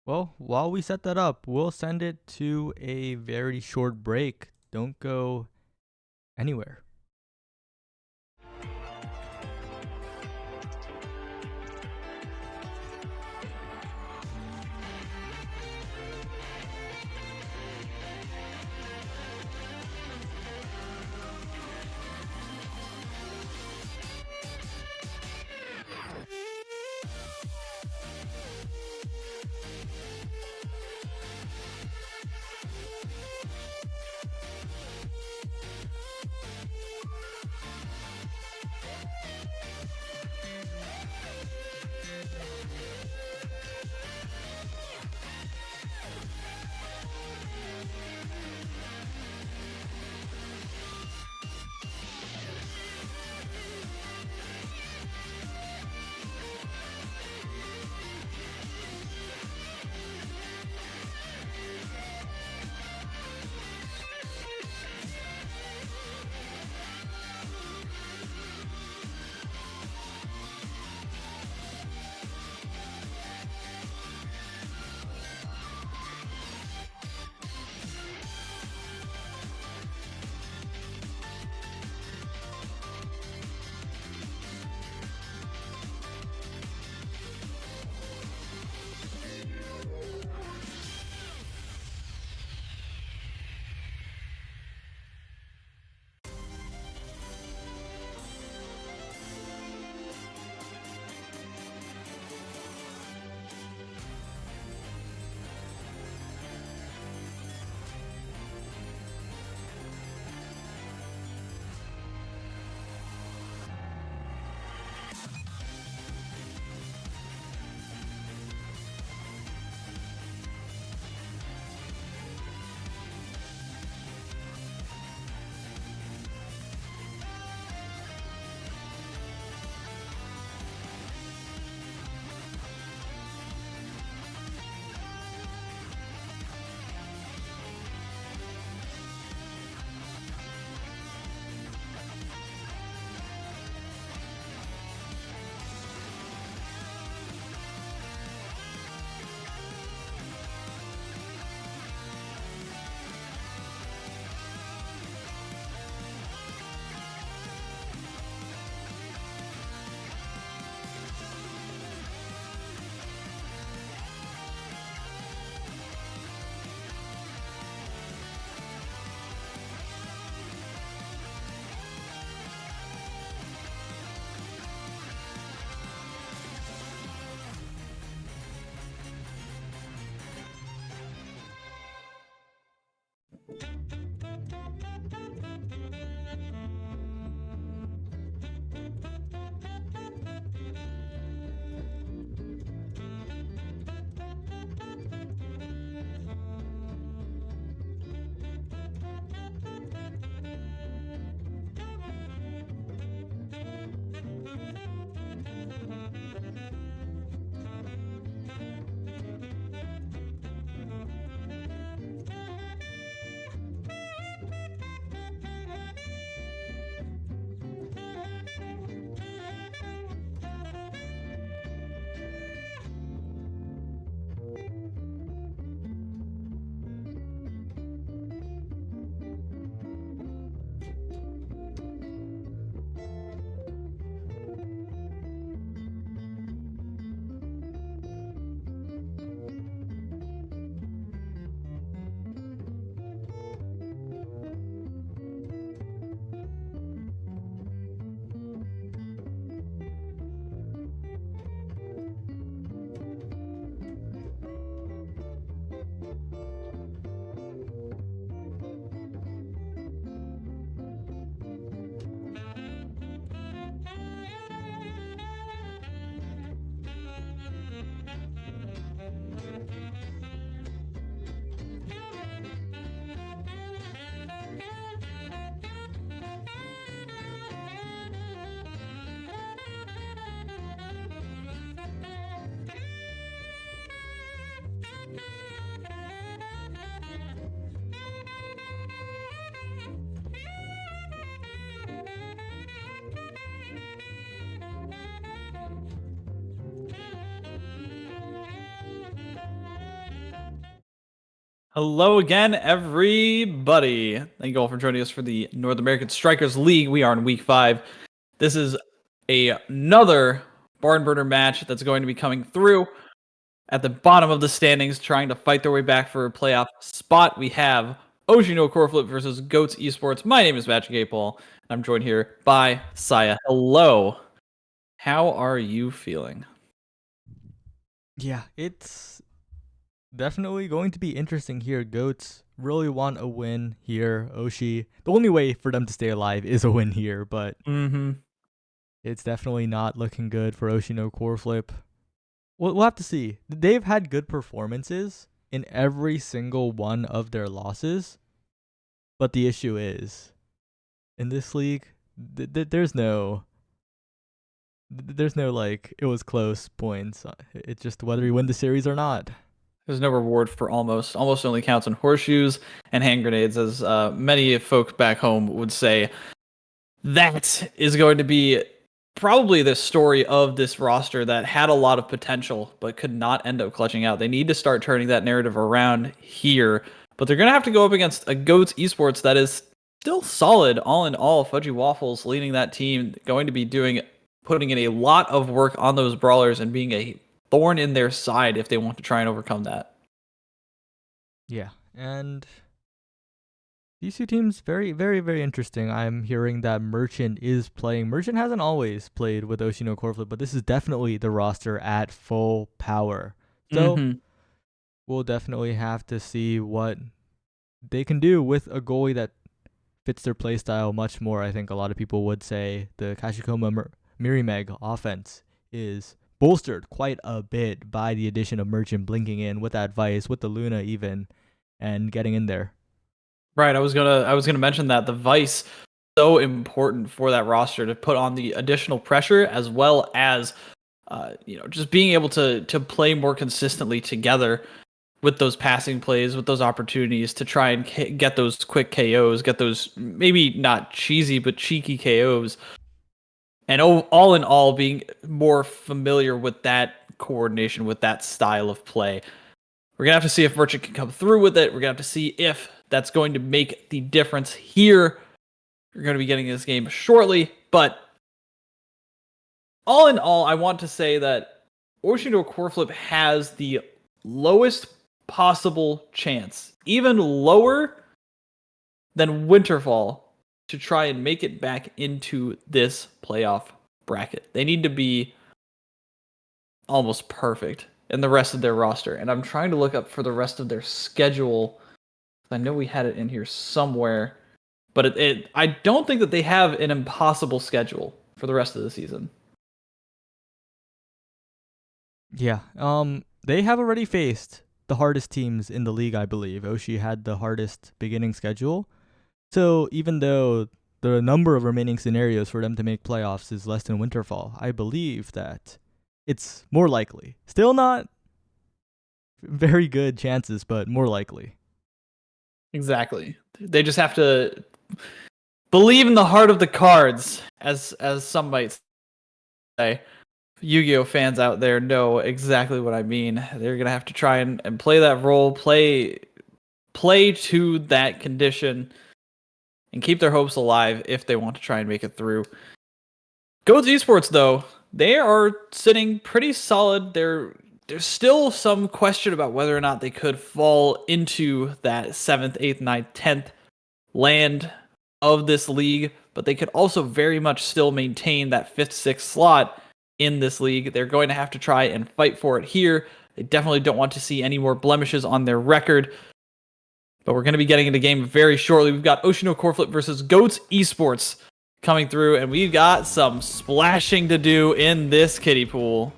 [SPEAKER 12] well, while we set that up, we'll send it to a very short break. Don't go anywhere.
[SPEAKER 11] Hello again, everybody. Thank you all for joining us for the North American Strikers League. We are in Week 5. This is another barn burner match that's going to be coming through at the bottom of the standings, trying to fight their way back for a playoff spot. We have Oshino Coreflip versus Goats Esports. My name is Magic 8 Ball, and I'm joined here by Saya. Hello. How are you feeling?
[SPEAKER 12] Yeah, it's definitely going to be interesting here. Goats really want a win here. Oshi, the only way for them to stay alive is a win here, but it's definitely not looking good for Oshino Coreflip. We'll have to see. They've had good performances in every single one of their losses, but the issue is, in this league, there's no like, it was close points. It's just whether you win the series or not.
[SPEAKER 11] There's no reward for almost. Almost only counts in horseshoes and hand grenades, as many folk back home would say. That is going to be probably the story of this roster that had a lot of potential but could not end up clutching out. They need to start turning that narrative around here, but they're going to have to go up against a Goats Esports that is still solid all in all. Fudgy Waffles leading that team, going to be putting in a lot of work on those brawlers and being a thorn in their side if they want to try and overcome that.
[SPEAKER 12] Yeah, and these two teams, very, very, very interesting. I'm hearing that Merchant is playing. Merchant hasn't always played with Oshino Coreflip, but this is definitely the roster at full power. So we'll definitely have to see what they can do with a goalie that fits their playstyle much more. I think a lot of people would say the Kashikoma Mirimeg offense is bolstered quite a bit by the addition of Merchant blinking in with that Vice, with the Luna even, and getting in there.
[SPEAKER 11] Right, I was gonna mention that the Vice so important for that roster to put on the additional pressure, as well as just being able to play more consistently together with those passing plays, with those opportunities to try and get those quick KOs, get those maybe not cheesy but cheeky KOs. And all in all, being more familiar with that coordination, with that style of play. We're going to have to see if Merchant can come through with it. We're going to have to see if that's going to make the difference here. We're going to be getting this game shortly. But all in all, I want to say that Oshino Coreflip has the lowest possible chance, even lower than Winterfall, to try and make it back into this playoff bracket. They need to be almost perfect in the rest of their roster. And I'm trying to look up for the rest of their schedule. I know we had it in here somewhere, but I don't think that they have an impossible schedule for the rest of the season.
[SPEAKER 12] Yeah, they have already faced the hardest teams in the league, I believe. Oshi had the hardest beginning schedule. So even though the number of remaining scenarios for them to make playoffs is less than Winterfall, I believe that it's more likely. Still not very good chances, but more likely.
[SPEAKER 11] Exactly. They just have to believe in the heart of the cards, as some might say. Yu-Gi-Oh fans out there know exactly what I mean. They're going to have to try and play that role, play to that condition, and keep their hopes alive if they want to try and make it through. Goats Esports, though, they are sitting pretty solid. There's still some question about whether or not they could fall into that 7th, 8th, 9th, 10th land of this league, but they could also very much still maintain that 5th, 6th slot in this league. They're going to have to try and fight for it here. They definitely don't want to see any more blemishes on their record. But we're going to be getting into the game very shortly. We've got Oshino Coreflip versus Goats Esports coming through, and we've got some splashing to do in this kiddie pool.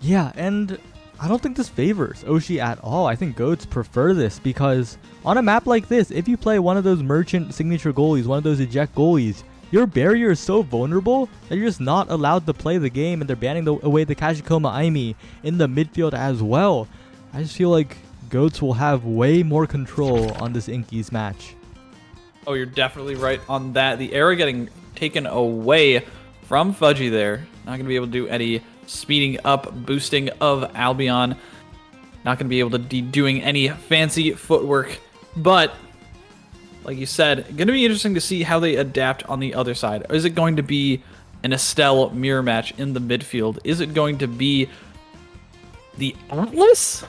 [SPEAKER 12] Yeah, and I don't think this favors Oshi at all. I think Goats prefer this because on a map like this, if you play one of those Merchant signature goalies, one of those eject goalies, your barrier is so vulnerable that you're just not allowed to play the game, and they're banning away the Kashikoma Aimi in the midfield as well. I just feel like Goats will have way more control on this Inkies match.
[SPEAKER 11] Oh, you're definitely right on that. The era getting taken away from Fudgy there. Not going to be able to do any speeding up, boosting of Albion. Not going to be able to be doing any fancy footwork. But, like you said, going to be interesting to see how they adapt on the other side. Is it going to be an Estelle mirror match in the midfield? Is it going to be the Atlas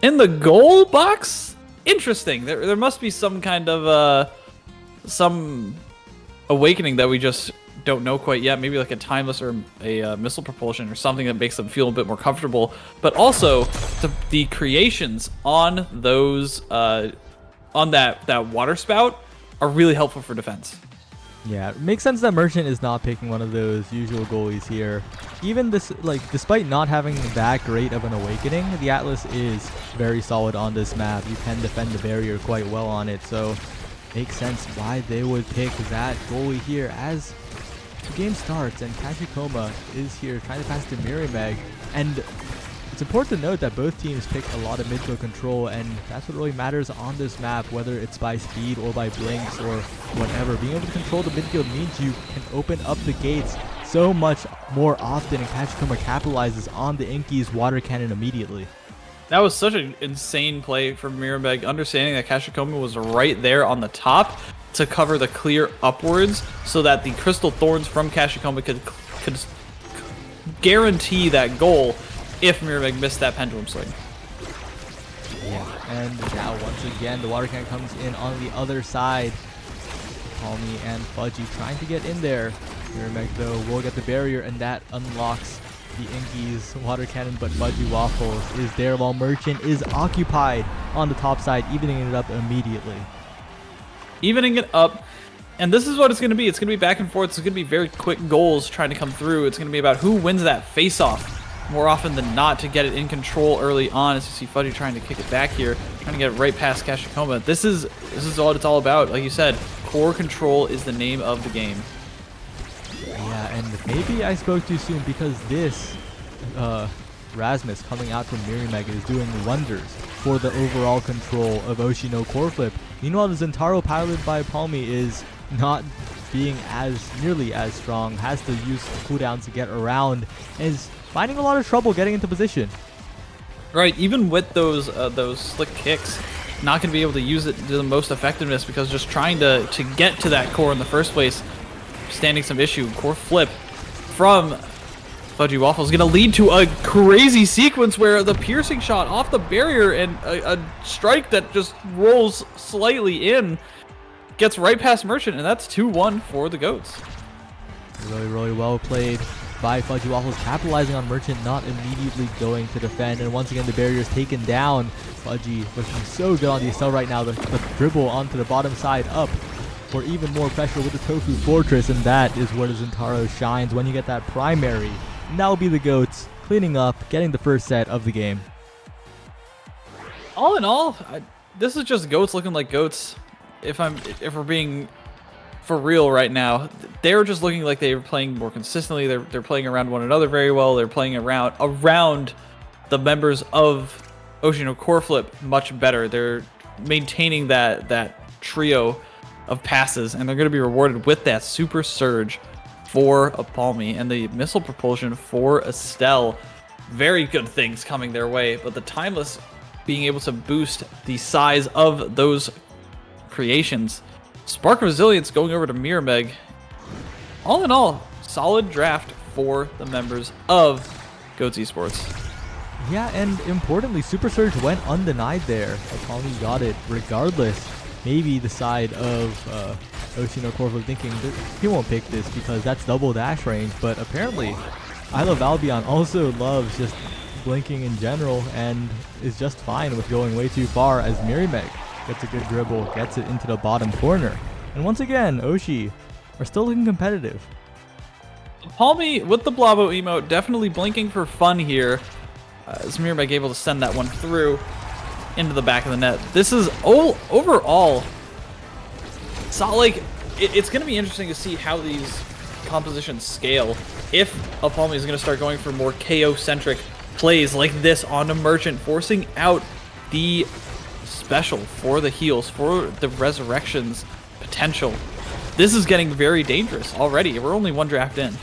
[SPEAKER 11] in the goal box? Interesting. There must be some kind of some awakening that we just don't know quite yet. Maybe like a timeless or a missile propulsion or something that makes them feel a bit more comfortable. But also the creations on those on that water spout are really helpful for defense.
[SPEAKER 12] Yeah, it makes sense that Merchant is not picking one of those usual goalies here. Even this, despite not having that great of an awakening, the Atlas is very solid on this map. You can defend the barrier quite well on it, so makes sense why they would pick that goalie here as the game starts and Kashikoma is here trying to pass to Mirimeg. And it's important to note that both teams pick a lot of midfield control, and that's what really matters on this map, whether it's by speed or by blinks or whatever. Being able to control the midfield means you can open up the gates so much more often, and Kashikoma capitalizes on the Inky's water cannon immediately.
[SPEAKER 11] That was such an insane play from Mirimeg, understanding that Kashikoma was right there on the top to cover the clear upwards so that the Crystal Thorns from Kashikoma could guarantee that goal if Mirimeg missed that pendulum swing.
[SPEAKER 12] Yeah, and now once again the water cannon comes in on the other side. Palmy and Fudgy trying to get in there. Mirimeg though will get the barrier, and that unlocks the Inky's water cannon, but Fudgy Waffles is there while Merchant is occupied on the top side, evening it up immediately.
[SPEAKER 11] Evening it up, and this is what it's going to be. It's going to be back and forth. It's going to be very quick goals trying to come through. It's going to be about who wins that face-off more often than not to get it in control early on. As you see Fudgy trying to kick it back here, trying to get it right past Kashikoma. This is what it's all about. Like you said, core control is the name of the game.
[SPEAKER 12] Yeah, and maybe I spoke too soon, because this Rasmus coming out from Mirimeg is doing wonders for the overall control of Oshino core flip. Meanwhile, the Zentaro piloted by Palmy is not being nearly as strong, has to use cooldowns to get around, and is finding a lot of trouble getting into position.
[SPEAKER 11] Right, even with those slick kicks, not going to be able to use it to the most effectiveness, because just trying to get to that core in the first place, standing some issue. Core flip from Fudgy Waffle is going to lead to a crazy sequence where the piercing shot off the barrier and a strike that just rolls slightly in gets right past Merchant, and that's 2-1 for the Goats.
[SPEAKER 12] Really, really well played by Fudgy Waffles, capitalizing on Merchant not immediately going to defend, and once again the barrier is taken down. Fudgy looking so good on the Estelle right now, the dribble onto the bottom side up for even more pressure with the Tofu Fortress, and that is where the Zentaro shines when you get that primary. And that will be the Goats cleaning up, getting the first set of the game.
[SPEAKER 11] All in all, this is just Goats looking like Goats. If we're being for real right now, they're just looking like they're playing more consistently. They're playing around one another very well. They're playing around the members of Oshino core flip much better. They're maintaining that trio of passes, and they're going to be rewarded with that super surge for a Palmy and the missile propulsion for Estelle. Very good things coming their way, but the timeless being able to boost the size of those creations. Spark Resilience going over to Mirimeg. All in all, solid draft for the members of Goats Esports.
[SPEAKER 12] Yeah, and importantly, Super Surge went undenied there. Palmy got it regardless. Maybe the side of Oshino core flip thinking that he won't pick this because that's double dash range, but apparently I Love Albion also loves just blinking in general and is just fine with going way too far, as Mirimeg gets a good dribble, gets it into the bottom corner. And once again, Oshi are still looking competitive.
[SPEAKER 11] Palmy with the Blabo emote, definitely blinking for fun here. As Mirimeg able to send that one through into the back of the net. This is overall, it's going to be interesting to see how these compositions scale. If Palmy is going to start going for more KO-centric plays like this on a Merchant, forcing out the special for the heals, for the resurrections potential. This is getting very dangerous already. We're only one draft in.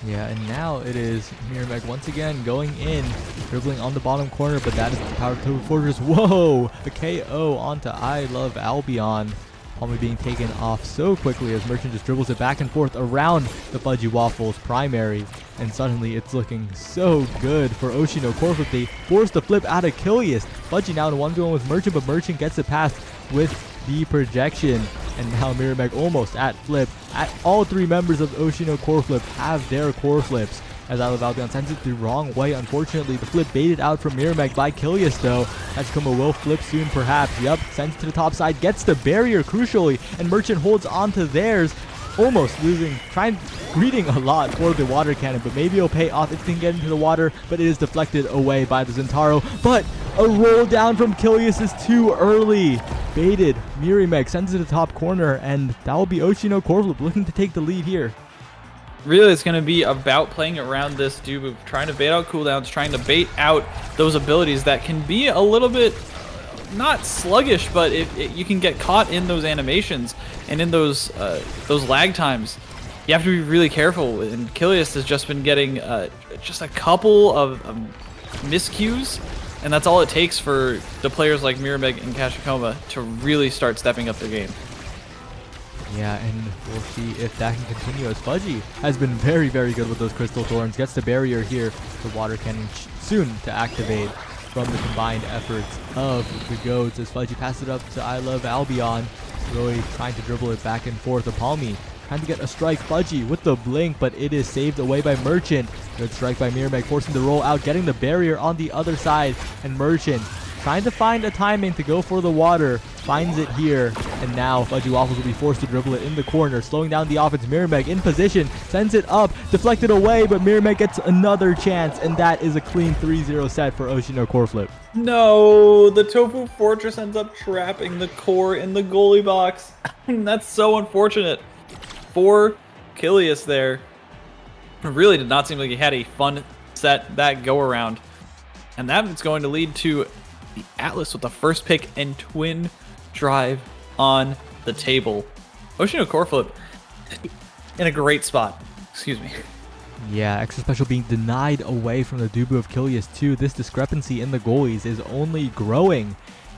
[SPEAKER 12] Yeah, and now it is Miramax once again going in, dribbling on the bottom corner, but that is the power of Total Fortress. Whoa! A KO onto I Love Albion. Palmy being taken off so quickly as Merchant just dribbles it back and forth around the Fudgy Waffles primary. And suddenly it's looking so good for Oshino Corflip. They force the flip out of Kilius. Fudgy now in 1v1 with Merchant, but Merchant gets it past with the projection. And now Miramax almost at flip. All three members of Oshino Corflip have their core flips. As I Love Albion sends it the wrong way. Unfortunately, the flip baited out from Miramax by Kilius though. Tachikoma will flip soon perhaps. Yup, sends it to the top side, gets the barrier crucially, and Merchant holds on to theirs. Almost losing, greeting a lot for the water cannon, but maybe it'll pay off if it can get into the water, but it is deflected away by the Zentaro. But a roll down from Kilius is too early. Baited, Miramax sends it to the top corner, and that will be Oshino Corflip looking to take the lead here.
[SPEAKER 11] Really, it's going to be about playing around this Dubu, trying to bait out cooldowns, trying to bait out those abilities that can be a little bit, not sluggish, but you can get caught in those animations and in those lag times. You have to be really careful, and Kilius has just been getting just a couple of miscues, and that's all it takes for the players like Miramax and Tachikoma to really start stepping up their game.
[SPEAKER 12] Yeah, and we'll see if that can continue as Fudgy has been very, very good with those Crystal Thorns. Gets the barrier here. The water cannon soon to activate from the combined efforts of the Goats as Fudgy passes it up to I Love Albion. Really trying to dribble it back and forth. Apalmi trying to get a strike. Fudgy with the blink, but it is saved away by Merchant. Good strike by Miramax, forcing the roll out, getting the barrier on the other side. And Merchant trying to find a timing to go for the water. Finds it here, and now Fudgy Waffles will be forced to dribble it in the corner, slowing down the offense. Miramax in position, sends it up, deflected away, but Miramax gets another chance, and that is a clean 3-0 set for Oshino Corflip.
[SPEAKER 11] No, the Tofu Fortress ends up trapping the core in the goalie box. That's so unfortunate for Kilius there. It really did not seem like he had a fun set that go around. And that is going to lead to the Atlas with the first pick and twin drive on the table. Oshino Corflip in a great spot. Excuse me.
[SPEAKER 12] Yeah, extra special being denied away from the Dubu of Kilius too. This discrepancy in the goalies is only growing.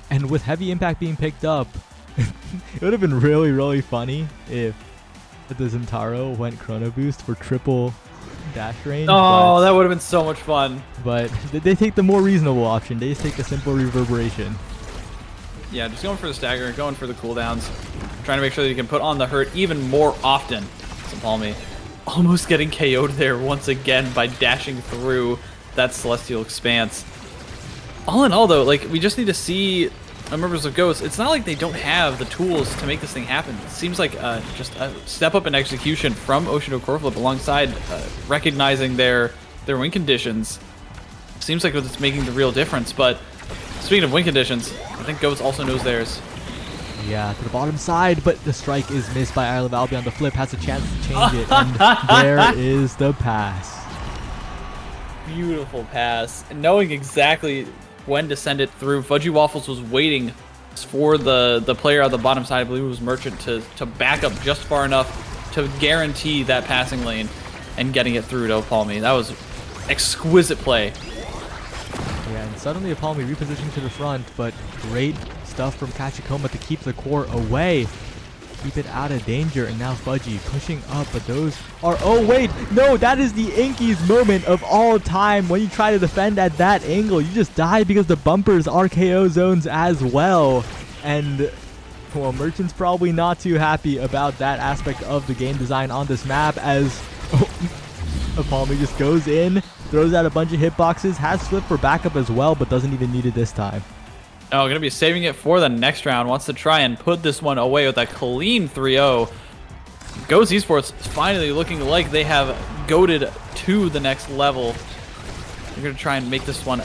[SPEAKER 12] And with heavy impact being picked up, it would have been really, really funny if the Zentaro went Chrono Boost for triple dash range.
[SPEAKER 11] Oh, that would have been so much fun.
[SPEAKER 12] But they take the more reasonable option. They just take the simple reverberation.
[SPEAKER 11] Yeah, just going for the stagger, going for the cooldowns, trying to make sure that you can put on the hurt even more often. Palmy almost getting KO'd there once again by dashing through that Celestial Expanse. All in all, though, like, we just need to see members of Ghosts. It's not like they don't have the tools to make this thing happen. It seems like just a step up in execution from Oshino Corflip alongside recognizing their win conditions. Seems like it's making the real difference, but speaking of win conditions, I think Ghosts also knows theirs.
[SPEAKER 12] Yeah, to the bottom side, but the strike is missed by I Love Albion. The flip has a chance to change it, and there is the pass.
[SPEAKER 11] Beautiful pass. And knowing exactly when to send it through, Fudgy Waffles was waiting for the player on the bottom side, I believe it was Merchant, to back up just far enough to guarantee that passing lane and getting it through to Palmy. That was exquisite play.
[SPEAKER 12] Yeah, and suddenly Palmy repositioning to the front, but great stuff from Tachikoma to keep the core away. Keep it out of danger, and now Fudgy pushing up, but those are... Oh, wait! No, that is the inkiest moment of all time. When you try to defend at that angle, you just die because the bumpers are KO zones as well. And, well, Merchant's probably not too happy about that aspect of the game design on this map as Palmy just goes in, throws out a bunch of hitboxes, has flip for backup as well, but doesn't even need it this time.
[SPEAKER 11] Oh, going to be saving it for the next round. Wants to try and put this one away with a clean 3-0. Ghost Esports finally looking like they have goated to the next level. They're going to try and make this one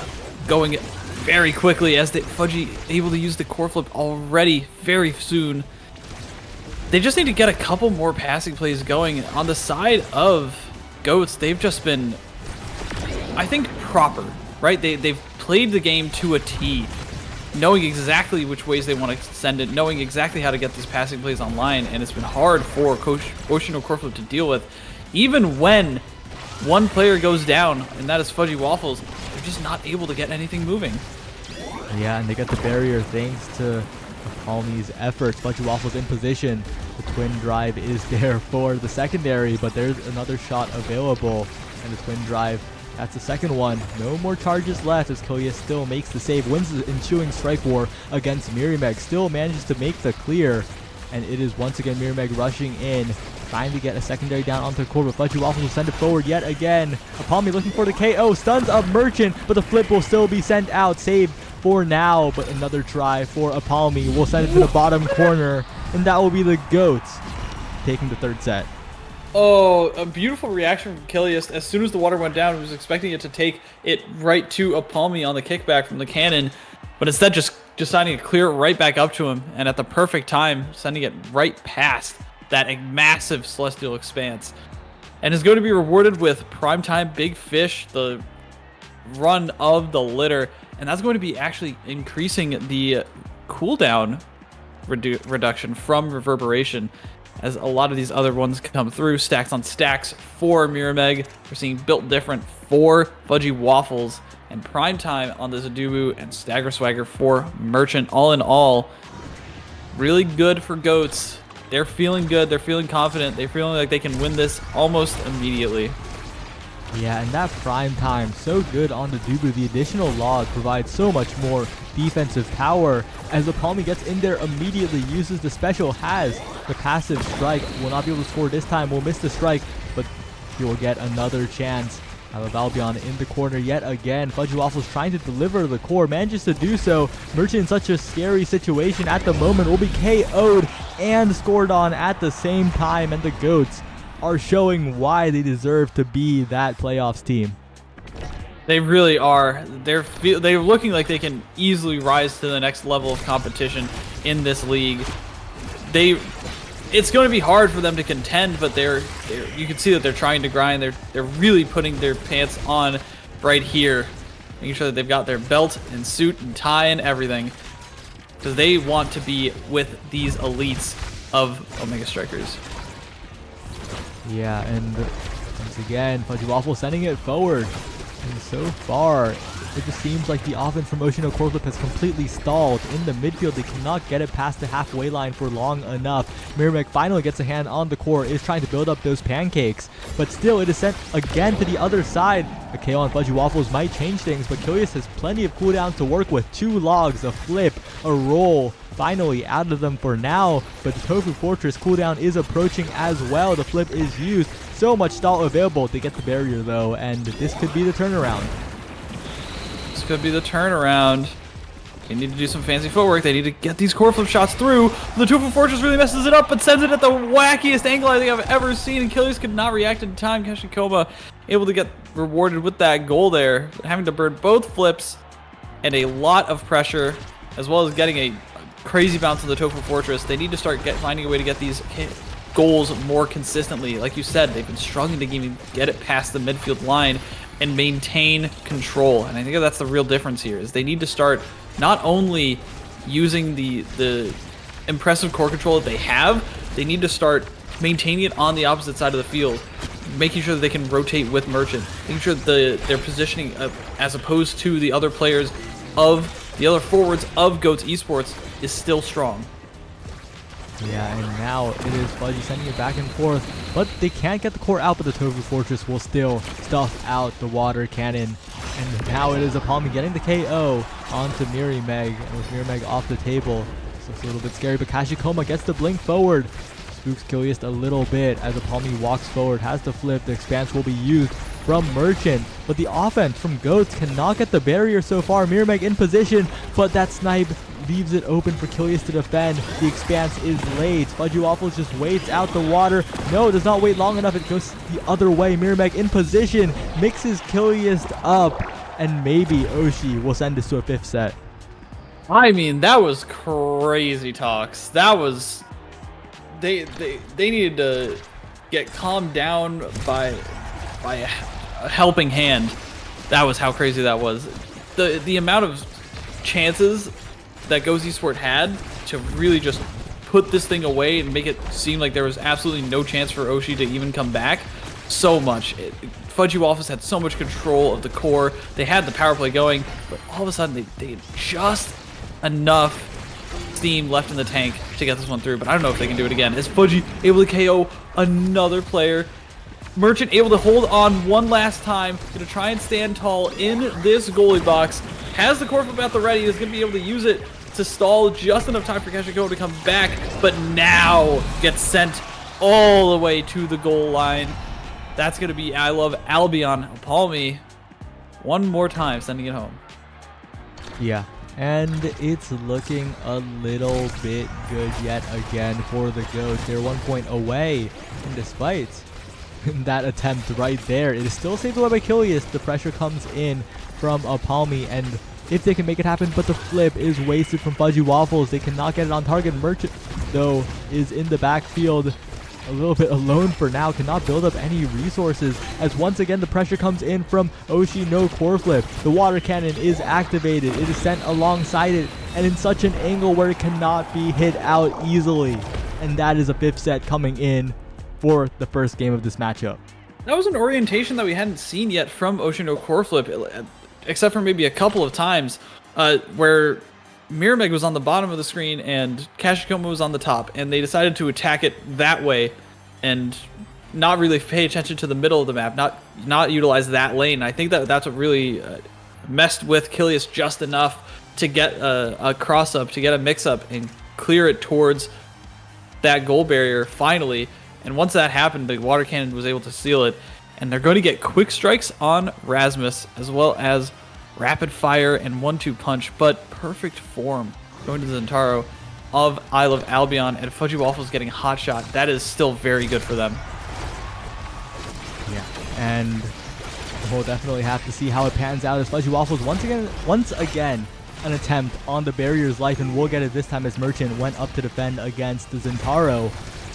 [SPEAKER 11] going very quickly as Fudgy able to use the core flip already very soon. They just need to get a couple more passing plays going. On the side of Goats, they've just been, I think, proper, right? They've played the game to a T, knowing exactly which ways they want to send it, knowing exactly how to get these passing plays online, and it's been hard for Coach Oshino Corflip to deal with. Even when one player goes down, and that is Fudgy Waffles. They're just not able to get anything moving.
[SPEAKER 12] Yeah, and they got the barrier thanks to Palmy's efforts. Fudgy Waffles in position. The twin drive is there for the secondary, but there's another shot available. And the twin drive, that's the second one. No more charges left as Killius still makes the save. Wins the ensuing strike war against Mirimeg. Still manages to make the clear. And it is once again Mirimeg rushing in, trying to get a secondary down onto the core, but Fudgy Waffles will send it forward yet again. Apalmi looking for the KO, stuns up Merchant, but the flip will still be sent out. Save for now, but another try for Apalmi. We'll send it to the bottom corner, and that will be the GOATs taking the third set.
[SPEAKER 11] Oh, a beautiful reaction from Killius. As soon as the water went down, he was expecting it to take it right to Apalmi on the kickback from the cannon, but instead just deciding to clear it right back up to him, and at the perfect time, sending it right past that massive Celestial Expanse. And is going to be rewarded with Primetime Big Fish, the run of the litter, and that's going to be actually increasing the cooldown reduction from Reverberation, as a lot of these other ones come through, stacks on stacks for Mirimeg. We're seeing built different for Fudgy Waffles, and Primetime on the Zadubu, and Stagger Swagger for Merchant. All in all, really good for GOATs. They're feeling good, they're feeling confident, they're feeling like they can win this almost immediately.
[SPEAKER 12] Yeah, and that prime time, so good on the Dubu. The additional log provides so much more defensive power as Apalmi gets in there immediately, uses the special, has the passive strike, will not be able to score this time, will miss the strike, but he will get another chance. Albion in the corner yet again. Fudgy Waffles trying to deliver the core, manages to do so. Merchant in such a scary situation at the moment, will be KO'd and scored on at the same time, and the GOATs are showing why they deserve to be that playoffs team.
[SPEAKER 11] They really are. They're looking like they can easily rise to the next level of competition in this league. It's going to be hard for them to contend, but you can see that they're trying to grind. They're really putting their pants on right here, making sure that they've got their belt and suit and tie and everything, because they want to be with these elites of Omega Strikers.
[SPEAKER 12] Yeah, and once again, Fudgy Waffle sending it forward. And so far, it just seems like the offense from Oceano Core Flip has completely stalled. In the midfield, they cannot get it past the halfway line for long enough. Mirimeg finally gets a hand on the core, is trying to build up those pancakes, but still it is sent again to the other side. A KO on Fudgy Waffles might change things, but Killius has plenty of cooldown to work with. 2 logs, a flip, a roll, finally out of them for now, but the Tofu Fortress cooldown is approaching as well. The flip is used, so much stall available. They get the barrier though, and this could be the turnaround.
[SPEAKER 11] This could be the turnaround. They need to do some fancy footwork. They need to get these core flip shots through. The Tofu Fortress really messes it up, but sends it at the wackiest angle I think I've ever seen, and Killius could not react in time. Kashikoma able to get rewarded with that goal there, having to burn both flips and a lot of pressure, as well as getting a crazy bounce to the Tofu Fortress. They need to start finding a way to get these goals more consistently. Like you said, they've been struggling to even get it past the midfield line and maintain control. And I think that's the real difference here, is they need to start not only using the impressive core control that they have, they need to start maintaining it on the opposite side of the field, making sure that they can rotate with Merchant, making sure that their positioning as opposed to the other players of the other forwards of GOATS Esports is still strong.
[SPEAKER 12] Yeah, and now it is Fudgy sending it back and forth, but they can't get the core out, but the Tofu Fortress will still stuff out the water cannon. And now it is Apalmi getting the KO onto Mirimeg, and with Mirimeg off the table, so it's a little bit scary, but Kashikoma gets the blink forward. Spooks Killius a little bit as Apalmi walks forward, has the flip, the expanse will be used from Merchant, but the offense from GOATS cannot get the barrier so far. Mirimeg in position, but that snipe leaves it open for Killius to defend. The expanse is late. Fudgy Waffles just waits out the water. No, it does not wait long enough. It goes the other way. Mirimeg in position, mixes Killius up, and maybe Oshi will send this to a 5th set.
[SPEAKER 11] I mean, that was crazy talks. That was... They needed to get calmed down by a helping hand. That was how crazy that was. The amount of chances that GOATS Esports had to really just put this thing away and make it seem like there was absolutely no chance for Oshi to even come back. so much. Fudgy Waffles had so much control of the core. They had the power play going, but all of a sudden they had just enough steam left in the tank to get this one through. But I don't know if they can do it again. Is Fudgy able to KO another player? Merchant able to hold on one last time. Gonna try and stand tall in this goalie box. Has the core flip at the ready. Is gonna be able to use it to stall just enough time for Kashiko to come back, but now gets sent all the way to the goal line. That's going to be I Love Albion. Palmy one more time, sending it home.
[SPEAKER 12] Yeah, and it's looking a little bit good yet again for the Goats. They're 1 point away, and despite that attempt right there, it is still saved away by Kilius. The pressure comes in from Palmy, and if they can make it happen, but the flip is wasted from Fudgy Waffles. They cannot get it on target. Merchant, though, is in the backfield a little bit alone for now, cannot build up any resources, as once again the pressure comes in from Oshi. No core flip. The water cannon is activated. It is sent alongside it, and in such an angle where it cannot be hit out easily. And that is a 5th set coming in for the first game of this matchup.
[SPEAKER 11] That was an orientation that we hadn't seen yet from Oshi no core flip, except for maybe a couple of times where Mirameg was on the bottom of the screen and Kashikoma was on the top, and they decided to attack it that way and not really pay attention to the middle of the map, not utilize that lane. I think that's what really messed with Kilius just enough to get a cross up, to get a mix up and clear it towards that goal barrier finally. And once that happened, the water cannon was able to seal it, and they're going to get quick strikes on Rasmus as well as rapid fire and 1-2 punch, but perfect form going to the Zentaro of I Love Albion, and Fudgy Waffles getting a hot shot. That is still very good for them.
[SPEAKER 12] Yeah, and we'll definitely have to see how it pans out as Fudgy Waffles once again an attempt on the barrier's life, and we'll get it this time as Merchant went up to defend against the Zentaro.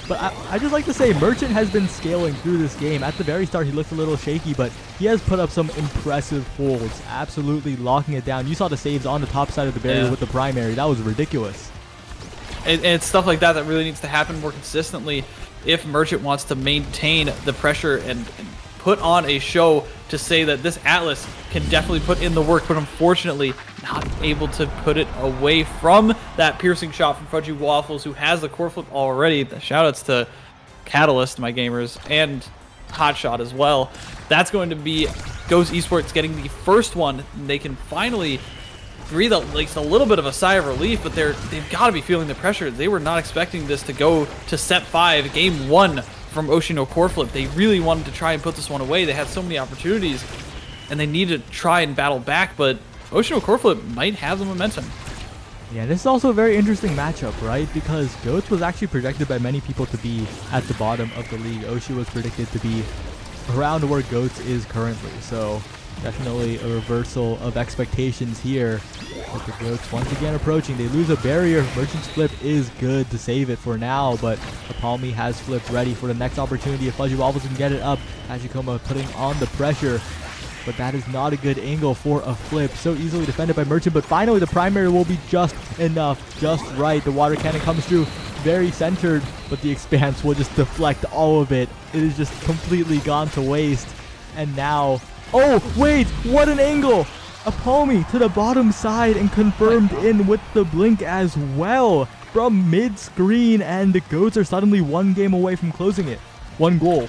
[SPEAKER 12] But I just like to say Merchant has been scaling through this game. At the very start, he looked a little shaky, but he has put up some impressive holds, absolutely locking it down. You saw the saves on the top side of the barrier with the primary. That was ridiculous.
[SPEAKER 11] And it's stuff like that that really needs to happen more consistently if Merchant wants to maintain the pressure and put on a show to say that this Atlas can definitely put in the work, but unfortunately not able to put it away from that piercing shot from Fudgy Waffles, who has the core flip already. The shoutouts to Catalyst, my gamers, and Hotshot as well. That's going to be Ghost Esports getting the first one. They can finally breathe at least a little bit of a sigh of relief, but they've got to be feeling the pressure. They were not expecting this to go to set 5, game 1 from Oshi no core flip. They really wanted to try and put this one away. They had so many opportunities, and they needed to try and battle back, but Oshi no core flip might have the momentum.
[SPEAKER 12] Yeah, this is also a very interesting matchup, right? Because Goats was actually projected by many people to be at the bottom of the league. Oshi was predicted to be around where Goats is currently, so definitely a reversal of expectations here. But the Goats once again approaching. They lose a barrier. Merchant's flip is good to save it for now, but Palmy has flipped ready for the next opportunity. If Fudgy Waffles can get it up, Hajikoma putting on the pressure. But that is not a good angle for a flip. So easily defended by Merchant, but finally the primary will be just enough, just right. The water cannon comes through very centered, but the expanse will just deflect all of it. It is just completely gone to waste. And now, oh wait, what an angle! A Palmy to the bottom side and confirmed in with the blink as well from mid-screen, and the Goats are suddenly 1 game away from closing it. 1 goal.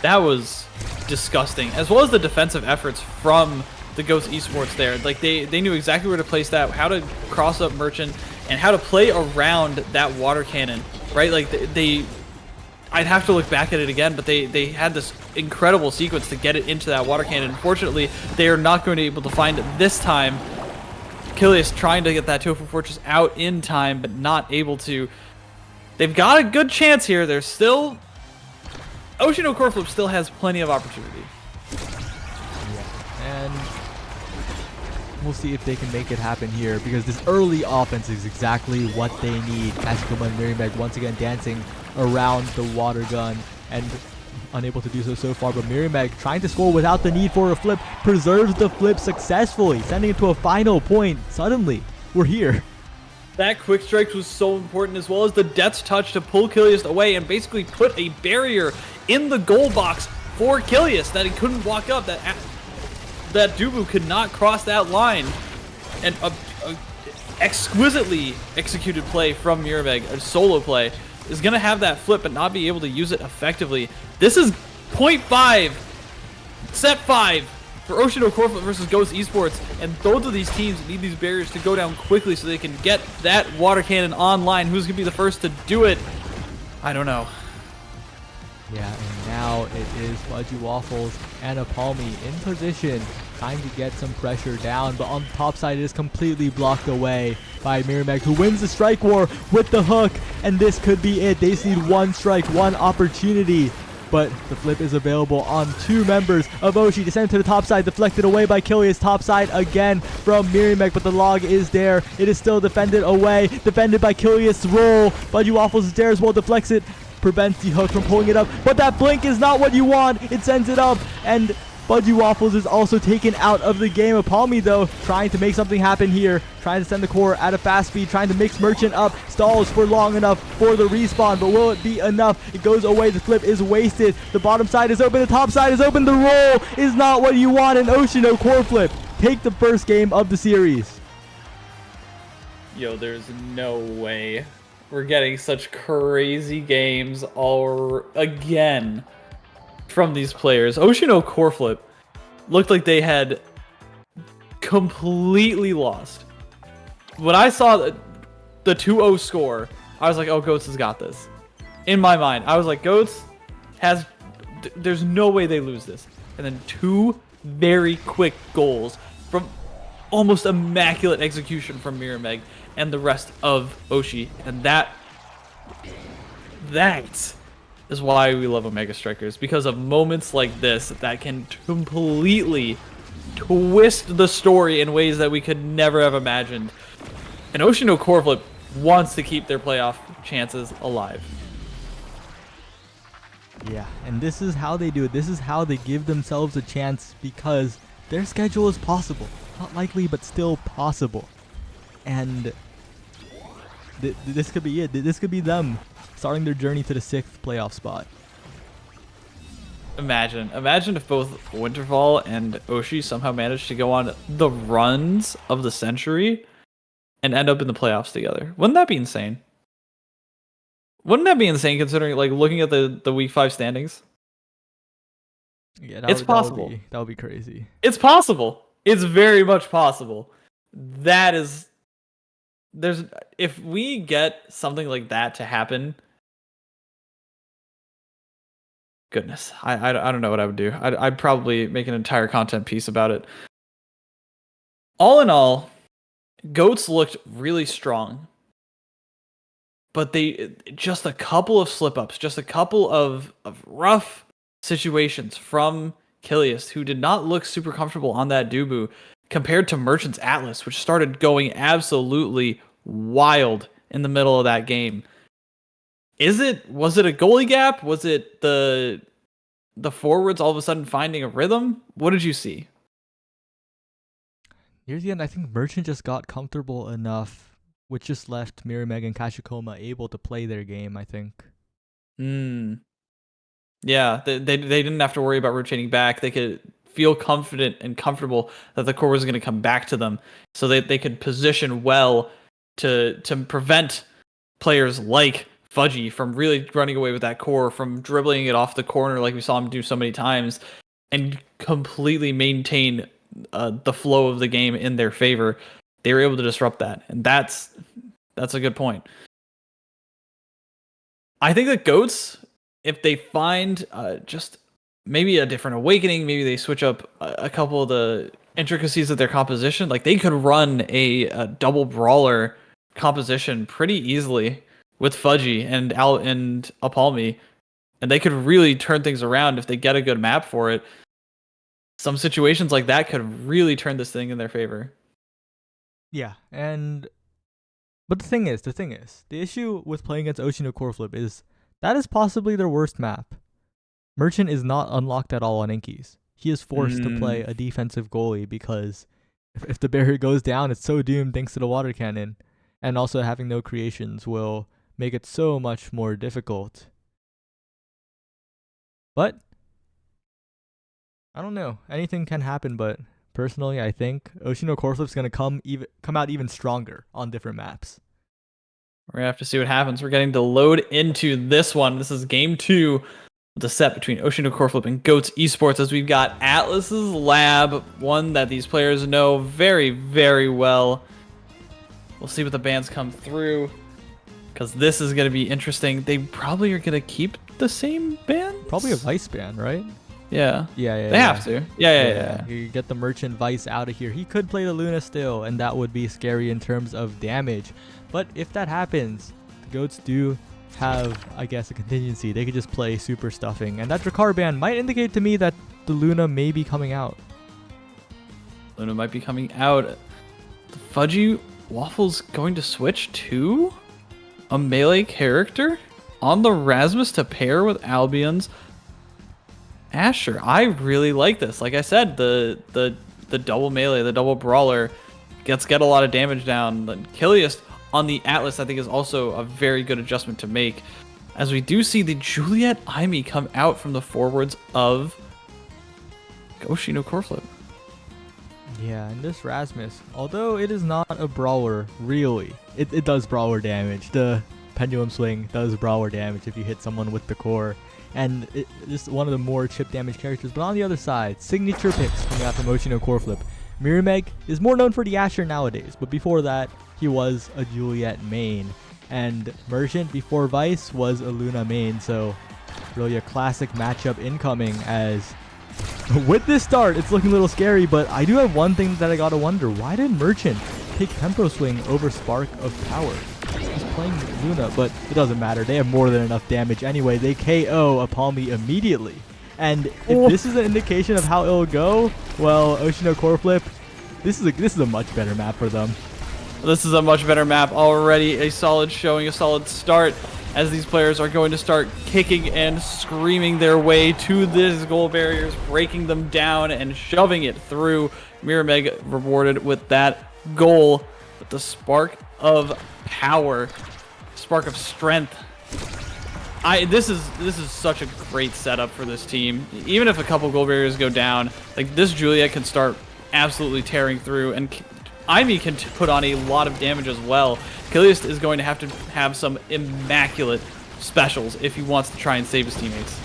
[SPEAKER 11] That was disgusting, as well as the defensive efforts from the Ghost Esports there. Like they knew exactly where to place that, how to cross up Merchant, and how to play around that water cannon, right? Like I'd have to look back at it again, but they had this incredible sequence to get it into that water cannon. Unfortunately, they are not going to be able to find it this time. Kilius trying to get that Tofu Fortress out in time, but not able to. They've got a good chance here. They're still... Oshi no core flip still has plenty of opportunity.
[SPEAKER 12] Yeah, and we'll see if they can make it happen here, because this early offense is exactly what they need. Ashikoma and Mirameg once again dancing around the water gun and unable to do so far, but Mirameg trying to score without the need for a flip, preserves the flip successfully, sending it to a final point. Suddenly, we're here.
[SPEAKER 11] That quick strike was so important, as well as the Death's Touch to pull Kilius away and basically put a barrier in the goal box for Kilius that he couldn't walk up, that Dubu could not cross that line. And a exquisitely executed play from Mirabeg, a solo play, is going to have that flip but not be able to use it effectively. This is 0.5, set 5 for Ocean Corflip versus Ghost Esports, and both of these teams need these barriers to go down quickly so they can get that water cannon online. Who's going to be the first to do it? I don't know.
[SPEAKER 12] Yeah, and now it is Fudgy Waffles and Apalmi in position, trying to get some pressure down, but on the top side it is completely blocked away by Miramac, who wins the strike war with the hook, and this could be it. They just need one strike, one opportunity, but the flip is available on 2 members of Oshi. Descend to the top side, deflected away by Kilius. Top side again from Miramac, but the log is there. It is still defended away, defended by Kilius. Roll. Fudgy Waffles is there as well, deflects it, prevents the hook from pulling it up, but that blink is not what you want. It sends it up, and Fudgy Waffles is also taken out of the game. Apalmi, though, trying to make something happen here, trying to send the core at a fast speed, trying to mix Merchant up, stalls for long enough for the respawn, but will it be enough? It goes away, the flip is wasted, the bottom side is open, the top side is open, the roll is not what you want, and Oceano core flip take the first game of the series.
[SPEAKER 11] Yo, there's no way we're getting such crazy games all again from these players. Oceano Coreflip looked like they had completely lost. When I saw the 2-0 score, I was like, oh, Goats has got this. In my mind, I was like, Goats has... There's no way they lose this. And then 2 very quick goals from almost immaculate execution from Miramac and the rest of Oshi. And that is why we love Omega Strikers, because of moments like this that can completely twist the story in ways that we could never have imagined. And Oceano Coreflip wants to keep their playoff chances alive.
[SPEAKER 12] Yeah, and this is how they do it. This is how they give themselves a chance, because their schedule is possible. Not likely, but still possible. And this could be it. This could be them starting their journey to the 6th playoff spot.
[SPEAKER 11] Imagine if both Winterfall and Oshi somehow managed to go on the runs of the century and end up in the playoffs together. Wouldn't that be insane? Wouldn't that be insane, considering, like, looking at the week 5 standings?
[SPEAKER 12] Yeah,
[SPEAKER 11] it's possible.
[SPEAKER 12] That would be crazy.
[SPEAKER 11] It's possible. It's very much possible. If we get something like that to happen, goodness, I don't know what I would do. I'd probably make an entire content piece about it. All in all, Goats looked really strong, but they just a couple of slip-ups, just a couple of rough situations from Kilius, who did not look super comfortable on that Dubu, compared to Merchant's Atlas, which started going absolutely wild in the middle of that game. Was it a goalie gap? Was it the forwards all of a sudden finding a rhythm? What did you see?
[SPEAKER 12] Near the end, I think Merchant just got comfortable enough, which just left Miramac and Kashikoma able to play their game, I think.
[SPEAKER 11] Yeah, they didn't have to worry about rotating back. They could feel confident and comfortable that the core was going to come back to them, so they could position well to prevent players like Fudgy from really running away with that core, from dribbling it off the corner like we saw him do so many times, and completely maintain the flow of the game in their favor. They were able to disrupt that, and that's a good point. I think that Goats, if they find just maybe a different awakening, maybe they switch up a couple of the intricacies of their composition, like they could run a double brawler composition pretty easily with Fudgy and Apalmi, and they could really turn things around if they get a good map for it. Some situations like that could really turn this thing in their favor.
[SPEAKER 12] Yeah, but the thing is, the issue with playing against Oceano Coreflip is that is possibly their worst map. Merchant is not unlocked at all on Inkies. He is forced to play a defensive goalie, because if the barrier goes down, it's so doomed thanks to the water cannon. And also having no creations will make it so much more difficult. But I don't know. Anything can happen, but personally, I think Oshino Coreflip's gonna come out even stronger on different maps.
[SPEAKER 11] We're gonna have to see what happens. We're getting to load into this one. This is game 2 of the set between Oshino Coreflip and Goats Esports, as we've got Atlas's Lab, one that these players know very, very well. We'll see what the bans come through, because this is going to be interesting. They probably are going to keep the same ban?
[SPEAKER 12] Probably a Vice ban, right?
[SPEAKER 11] Yeah.
[SPEAKER 12] Yeah.
[SPEAKER 11] They have to. Yeah.
[SPEAKER 12] You get the Merchant Vice out of here. He could play the Luna still, and that would be scary in terms of damage. But if that happens, the Goats do have, I guess, a contingency. They could just play Super Stuffing, and that Drakkar ban might indicate to me that the Luna may be coming out.
[SPEAKER 11] Luna might be coming out. The Fudgy Waffle's going to switch to a melee character on the Rasmus to pair with Albion's Asher. I really like this. Like I said, the double melee, the double brawler get a lot of damage down. The Kiliast on the Atlas, I think, is also a very good adjustment to make, as we do see the Juliet Aimee come out from the forwards of Oshino Coreflip.
[SPEAKER 12] Yeah, and this Rasmus, although it is not a brawler, really, it does brawler damage. The Pendulum Swing does brawler damage if you hit someone with the core. And it's one of the more chip damage characters. But on the other side, signature picks coming out from Oshino Coreflip. Mirameg is more known for the Asher nowadays, but before that, he was a Juliet main. And Merchant before Vice was a Luna main, so really a classic matchup incoming. As with this start, it's looking a little scary, but I do have one thing that I gotta wonder. Why did Merchant take Tempo Swing over Spark of Power? He's playing Luna, but it doesn't matter. They have more than enough damage anyway. They KO Apalmi immediately. And if this is an indication of how it'll go, well, Oshino Coreflip, this is a much better map for them.
[SPEAKER 11] This is a much better map already. A solid showing, a solid start, as these players are going to start kicking and screaming their way to these goal barriers, breaking them down and shoving it through. Mirameg rewarded with that goal, with the Spark of Power, Spark of Strength. This is such a great setup for this team. Even if a couple goal barriers go down, like, this Juliet can start absolutely tearing through, and Aimee can put on a lot of damage as well. Kiliast is going to have some immaculate specials if he wants to try and save his teammates.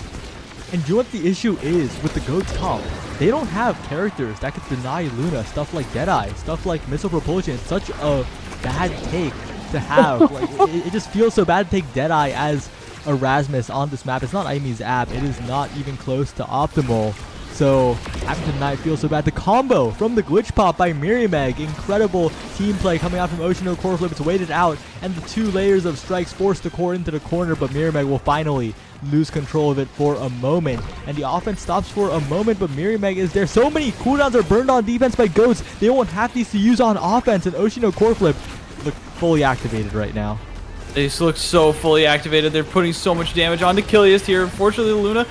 [SPEAKER 12] And you know what the issue is with the Goats comp? They don't have characters that could deny Luna stuff like Deadeye, stuff like Missile Propulsion. It's such a bad take to have. Like, it just feels so bad to take Deadeye as Erasmus on this map. It's not Aimee's app. It is not even close to optimal. So having to deny feels so bad. The combo from the glitch pop by Mirameg, incredible team play coming out from Oshino Coreflip. It's waited out, and the 2 layers of strikes force the core into the corner, but Mirameg will finally lose control of it for a moment, and the offense stops for a moment, but Mirameg is there. So many cooldowns are burned on defense by Goats. They won't have these to use on offense, and Oshino Coreflip look fully activated right now.
[SPEAKER 11] They just look so fully activated. They're putting so much damage onto Kiliast here. Unfortunately, Luna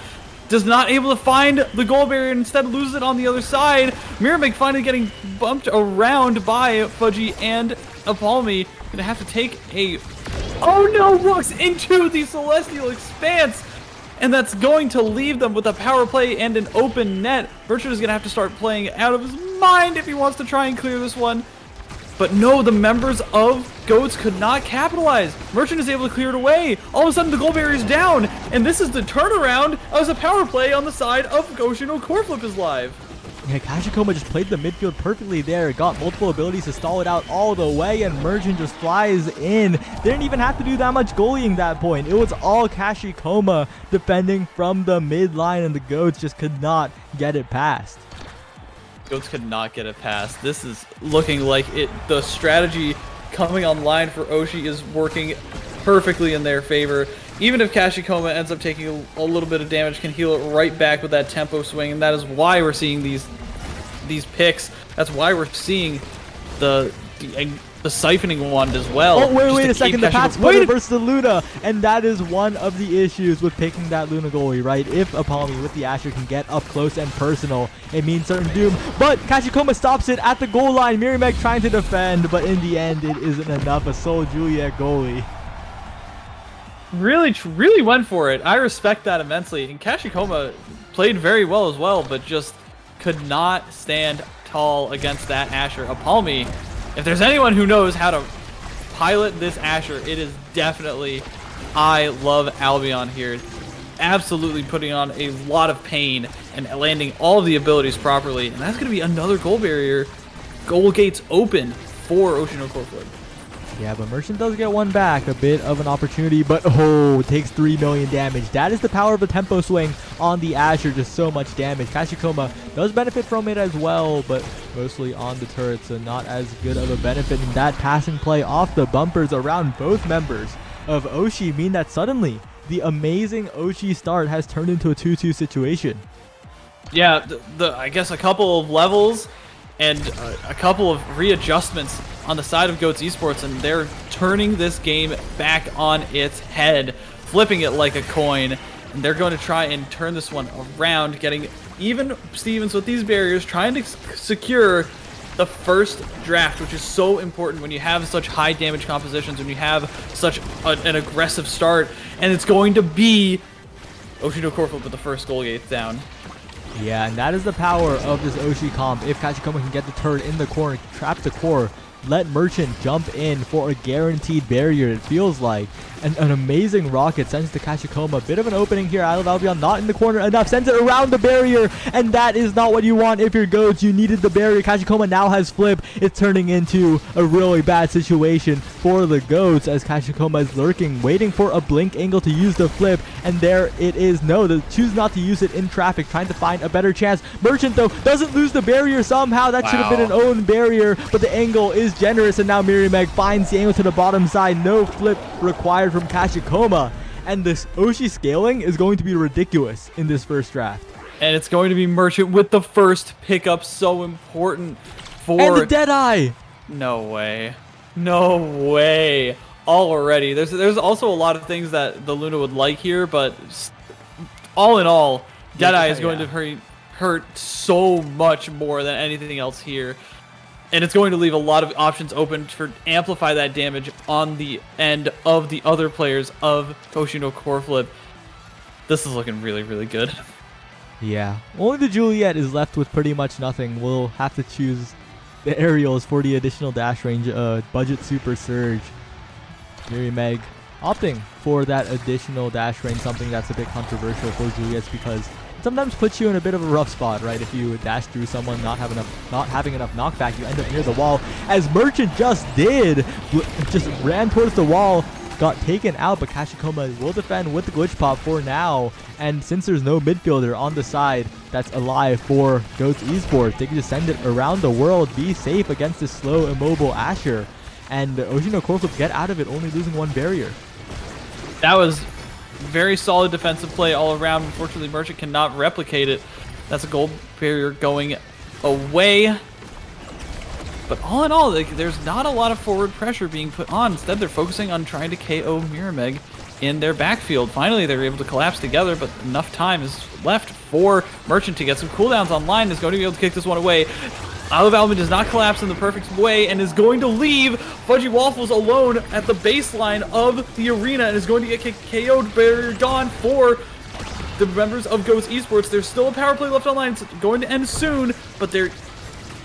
[SPEAKER 11] does not able to find the goal barrier and instead loses it on the other side. Mirameg finally getting bumped around by Fudgy and Apalmi. Gonna have to take a... Oh no! Walks into the Celestial Expanse! And that's going to leave them with a power play and an open net. Merchant is gonna have to start playing out of his mind if he wants to try and clear this one. But no, the members of Goats could not capitalize. Merchant is able to clear it away. All of a sudden, the goal barrier is down, and this is the turnaround as a power play on the side of Oshino Coreflip is live.
[SPEAKER 12] Yeah, Kashikoma just played the midfield perfectly there. Got multiple abilities to stall it out all the way, and Merchant just flies in. They didn't even have to do that much goalying that point. It was all Kashikoma defending from the mid line, and the Goats just could not get it past.
[SPEAKER 11] Goats could not get it past. This is looking like the strategy coming online for Oshi is working perfectly in their favor. Even if Kashikoma ends up taking a little bit of damage, can heal it right back with that tempo swing, and that is why we're seeing these picks. That's why we're seeing the siphoning wand as well.
[SPEAKER 12] Oh, wait a second. The Pats player versus the Luna. And that is one of the issues with picking that Luna goalie, right? If Apalmi with the Asher can get up close and personal, it means certain doom. But Kashikoma stops it at the goal line. Mirameg trying to defend, but in the end, it isn't enough. A sole Juliet goalie.
[SPEAKER 11] Really went for it. I respect that immensely. And Kashikoma played very well as well, but just could not stand tall against that Asher. Apalmi, if there's anyone who knows how to pilot this Asher, it is definitely I Love Albion here. Absolutely putting on a lot of pain and landing all of the abilities properly. And that's going to be another goal barrier. Goal gates open for Oshino Corflip.
[SPEAKER 12] Yeah, but Merchant does get one back. A bit of an opportunity, but takes 3 million damage. That is the power of the tempo swing on the Asher. Just so much damage. Kashikoma does benefit from it as well, but mostly on the turret, so not as good of a benefit. And that passing play off the bumpers around both members of Oshi mean that suddenly the amazing Oshi start has turned into a 2-2 situation.
[SPEAKER 11] Yeah, I guess a couple of levels and a couple of readjustments on the side of Goats Esports, and they're turning this game back on its head, flipping it like a coin, and they're going to try and turn this one around, getting even Stevens with these barriers, trying to secure the first draft, which is so important when you have such high damage compositions, when you have such an aggressive start, and it's going to be Oshino Corflip with the first goal gate down.
[SPEAKER 12] Yeah, and that is the power of this Oshi comp. If Kachikoma can get the turret in the corner, trap the core, let Merchant jump in for a guaranteed barrier, it feels like. And an amazing rocket sends to Kashikoma. Bit of an opening here. I Love Albion not in the corner enough. Sends it around the barrier. And that is not what you want if you're Goats. You needed the barrier. Kashikoma now has flip. It's turning into a really bad situation for the Goats as Kashikoma is lurking, waiting for a blink angle to use the flip. And there it is. No, they choose not to use it in traffic, trying to find a better chance. Merchant, though, doesn't lose the barrier somehow. That should have been an own barrier, but the angle is generous. And now Mirimeg finds the angle to the bottom side. No flip required from Kashikoma, and this Oshi scaling is going to be ridiculous in this first draft.
[SPEAKER 11] And it's going to be Merchant with the first pickup, so important for...
[SPEAKER 12] And the Deadeye!
[SPEAKER 11] No way. No way. Already. There's also a lot of things that the Luna would like here, but all in all, Deadeye is going to hurt so much more than anything else here. And it's going to leave a lot of options open to amplify that damage on the end of the other players of Oshino Corflip. This is looking really, really good.
[SPEAKER 12] Yeah. Only the Juliet is left with pretty much nothing. We'll have to choose the aerials for the additional dash range. Budget Super Surge. Mirimeg opting for that additional dash range, something that's a bit controversial for Juliet's because it sometimes puts you in a bit of a rough spot, right? If you dash through someone not having enough knockback, you end up near the wall, as Merchant just did. Just ran towards the wall, got taken out, but Kashikoma will defend with the glitch pop for now. And since there's no midfielder on the side that's alive for Goats Esports, they can just send it around the world, be safe against this slow, immobile Asher. And Oshino Corflip get out of it, only losing one barrier.
[SPEAKER 11] That was very solid defensive play all around. Unfortunately, Merchant cannot replicate it. That's a gold barrier going away. But all in all, there's not a lot of forward pressure being put on. Instead, they're focusing on trying to KO Mirimeg in their backfield. Finally, they're able to collapse together, but enough time is left for Merchant to get some cooldowns online. Is going to be able to kick this one away. I Love Albion does not collapse in the perfect way and is going to leave Fudgy Waffles alone at the baseline of the arena and is going to get KO'd. Barrier gone for the members of Ghost Esports. There's still a power play left online. It's going to end soon, but they're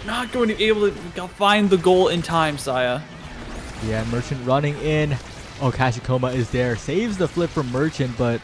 [SPEAKER 11] not going to be able to find the goal in time, Saya.
[SPEAKER 12] Yeah, Merchant running in. Oh, Kashikoma is there. Saves the flip from Merchant, but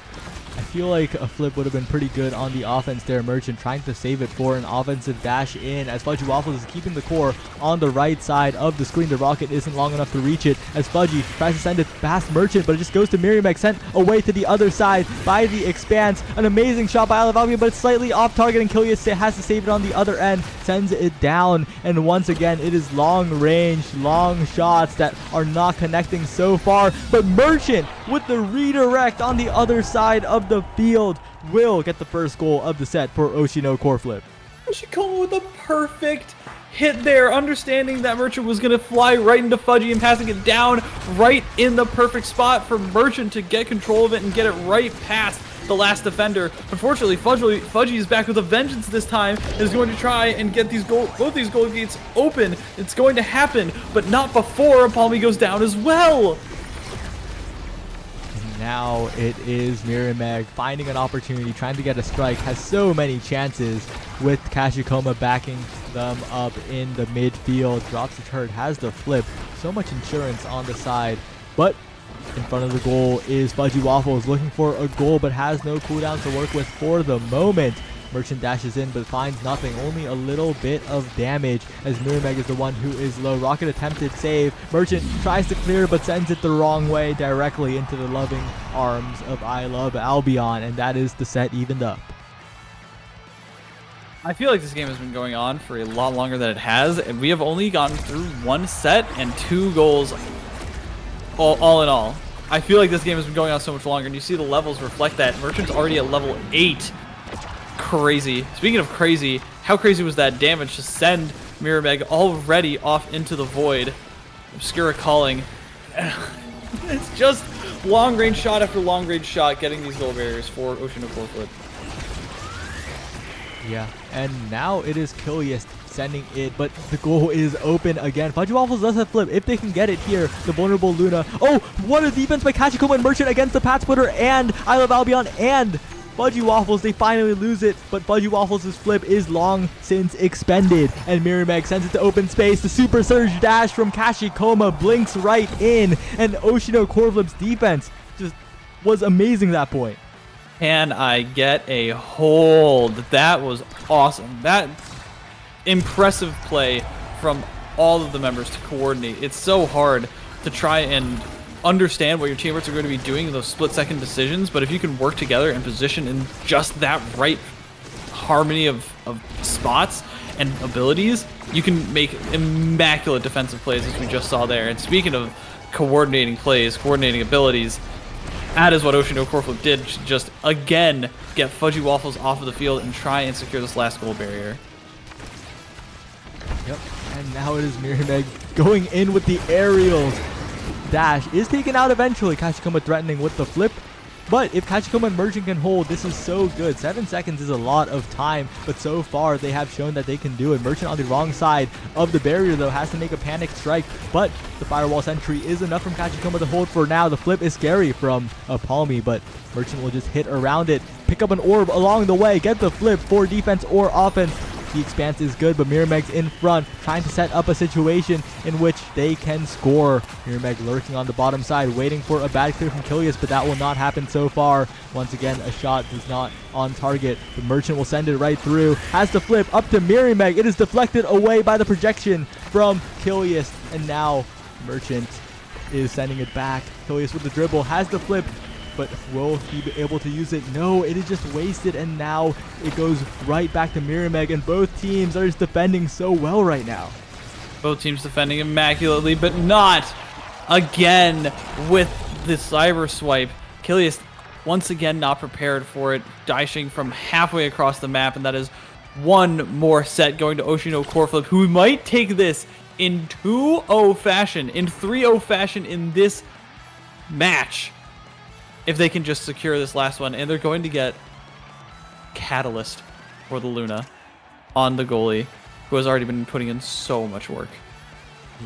[SPEAKER 12] I feel like a flip would have been pretty good on the offense there. Merchant trying to save it for an offensive dash in as Fudgy Waffles is keeping the core on the right side of the screen. The rocket isn't long enough to reach it as Fudgy tries to send it past Merchant, but it just goes to Mirimeg, sent away to the other side by the Expanse. An amazing shot by I Love Albion, but it's slightly off target and Killius has to save it on the other end, sends it down, and once again it is long range, long shots that are not connecting so far, but Merchant with the redirect on the other side of the field will get the first goal of the set for Oshino Corflip.
[SPEAKER 11] Kashikoma with a perfect hit there, understanding that Merchant was going to fly right into Fudgy and passing it down right in the perfect spot for Merchant to get control of it and get it right past the last defender. Unfortunately, Fudgy is back with a vengeance this time and is going to try and get both these goal gates open. It's going to happen, but not before Palmy goes down as well.
[SPEAKER 12] now it is Mirameg finding an opportunity, trying to get a strike, has so many chances with Kashikoma backing them up in the midfield. Drops the turret, has the flip, so much insurance on the side, but in front of the goal is Fudgy Waffles looking for a goal but has no cooldown to work with for the moment. Merchant dashes in but finds nothing, only a little bit of damage as Mirameg is the one who is low. Rocket attempted save. Merchant tries to clear but sends it the wrong way directly into the loving arms of I Love Albion, and that is the set evened up.
[SPEAKER 11] I feel like this game has been going on for a lot longer than it has, and we have only gotten through one set and 2 goals all in all. I feel like this game has been going on so much longer, and you see the levels reflect that. Merchant's already at level 8. Crazy. Speaking of crazy, how crazy was that damage to send Mirameg already off into the void? Obscura calling. It's just long range shot after long range shot getting these goal barriers for Ocean of Corflip.
[SPEAKER 12] Yeah, and now it is Kilius sending it, but the goal is open again. Fudgy Waffles does have flip. If they can get it here, the vulnerable Luna. Oh, what a defense by Kachikoma and Merchant against the Pat Splitter and I Love Albion and Fudgy Waffles. They finally lose it, but Fudgy Waffles' flip is long since expended, and Mirameg sends it to open space. The Super Surge dash from Kashikoma blinks right in, and Oshino Corflip's defense just was amazing that point.
[SPEAKER 11] Can I get a hold? That was awesome. That impressive play from all of the members to coordinate. It's so hard to try and understand what your teammates are going to be doing in those split-second decisions, but if you can work together and position in just that right harmony of spots and abilities, you can make immaculate defensive plays, as we just saw there. And speaking of coordinating plays, coordinating abilities, that is what Ocean Corflip did, just again get Fudgy Waffles off of the field and try and secure this last goal barrier.
[SPEAKER 12] Yep, and now it is Mirameg going in with the aerials. Dash is taken out eventually. Kachikoma threatening with the flip. But if Kachikoma and Merchant can hold, this is so good. 7 seconds is a lot of time, but so far they have shown that they can do it. Merchant on the wrong side of the barrier, though, has to make a panic strike, but the firewall sentry is enough from Kachikoma to hold for now. The flip is scary from Palmy, but Merchant will just hit around it, pick up an orb along the way, get the flip for defense or offense. The expanse is good, but Mirameg's in front, trying to set up a situation in which they can score. Mirameg lurking on the bottom side, waiting for a bad clear from Kilius, but that will not happen so far. Once again, a shot is not on target. The Merchant will send it right through. Has the flip up to Mirameg. It is deflected away by the projection from Kilius, and now Merchant is sending it back. Kilius with the dribble, has the flip, but will he be able to use it? No, it is just wasted, and now it goes right back to Mirameg, and both teams are just defending so well right now.
[SPEAKER 11] Both teams defending immaculately, but not again with the cyber swipe. Kilius once again not prepared for it, dashing from halfway across the map, and that is one more set going to Oshino Corflip, who might take this in 2-0 fashion, in 3-0 fashion in this match, if they can just secure this last one. And they're going to get Catalyst for the Luna on the goalie, who has already been putting in so much work.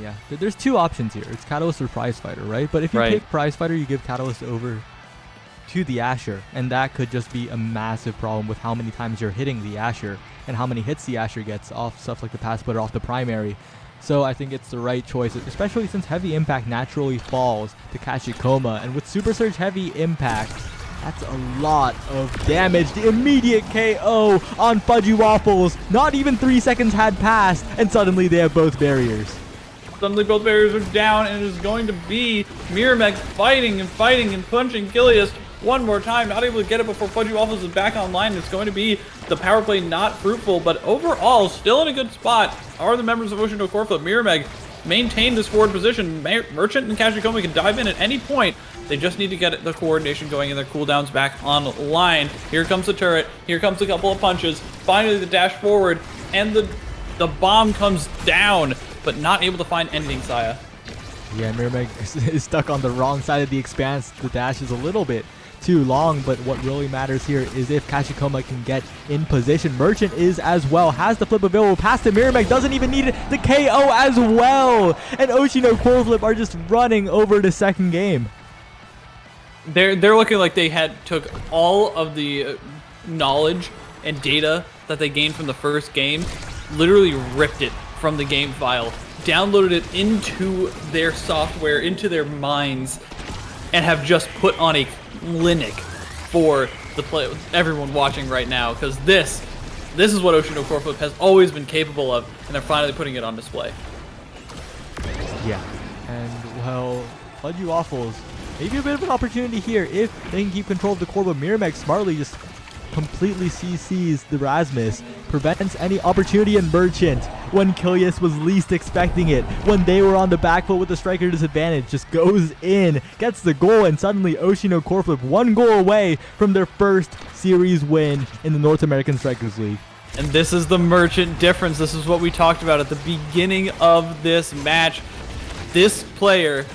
[SPEAKER 12] Yeah, there's 2 options here. It's Catalyst or Prize Fighter, right? But if you pick Prize Fighter, you give Catalyst over to the Asher, and that could just be a massive problem with how many times you're hitting the Asher and how many hits the Asher gets off stuff like the pass splitter off the primary. So I think it's the right choice, especially since Heavy Impact naturally falls to Kashikoma. And with Super Surge Heavy Impact, that's a lot of damage. The immediate KO on Fudgy Waffles. Not even 3 seconds had passed, and suddenly they have both barriers.
[SPEAKER 11] Suddenly both barriers are down, and it is going to be Mirameg fighting and fighting and punching Kilius one more time. Not able to get it before Fudgy Waffles is back online. It's going to be the power play not fruitful, but overall still in a good spot are the members of Ocean Corflip. Mirameg maintain this forward position. Merchant and Kashikoma can dive in at any point. They just need to get the coordination going and their cooldowns back online. Here comes the turret. Here comes a couple of punches. Finally the dash forward, and the bomb comes down, but not able to find anything, Saya.
[SPEAKER 12] Yeah, Mirameg is stuck on the wrong side of the expanse. The dash is a little bit too long, but what really matters here is if Kashikoma can get in position. Merchant is as well, has the flip available, pass to Mirameg, doesn't even need it, the KO as well, and Oshino Corflip are just running over the second game.
[SPEAKER 11] They're looking like they took all of the knowledge and data that they gained from the first game, literally ripped it from the game file, downloaded it into their software, into their minds, and have just put on a clinic for everyone watching right now, because this is what Ocean No Core Flip has always been capable of, and they're finally putting it on display.
[SPEAKER 12] Yeah, and well, Fudgy Waffles, maybe a bit of an opportunity here if they can keep control of the core, but Miramax smartly just completely CCs the Rasmus, prevents any opportunity in Merchant when Kilius was least expecting it, when they were on the back foot with the striker disadvantage, just goes in, gets the goal, and suddenly Ocean No Core Flip 1 goal away from their first series win in the North American Strikers League.
[SPEAKER 11] And this is the Merchant difference. This is what we talked about at the beginning of this match. This player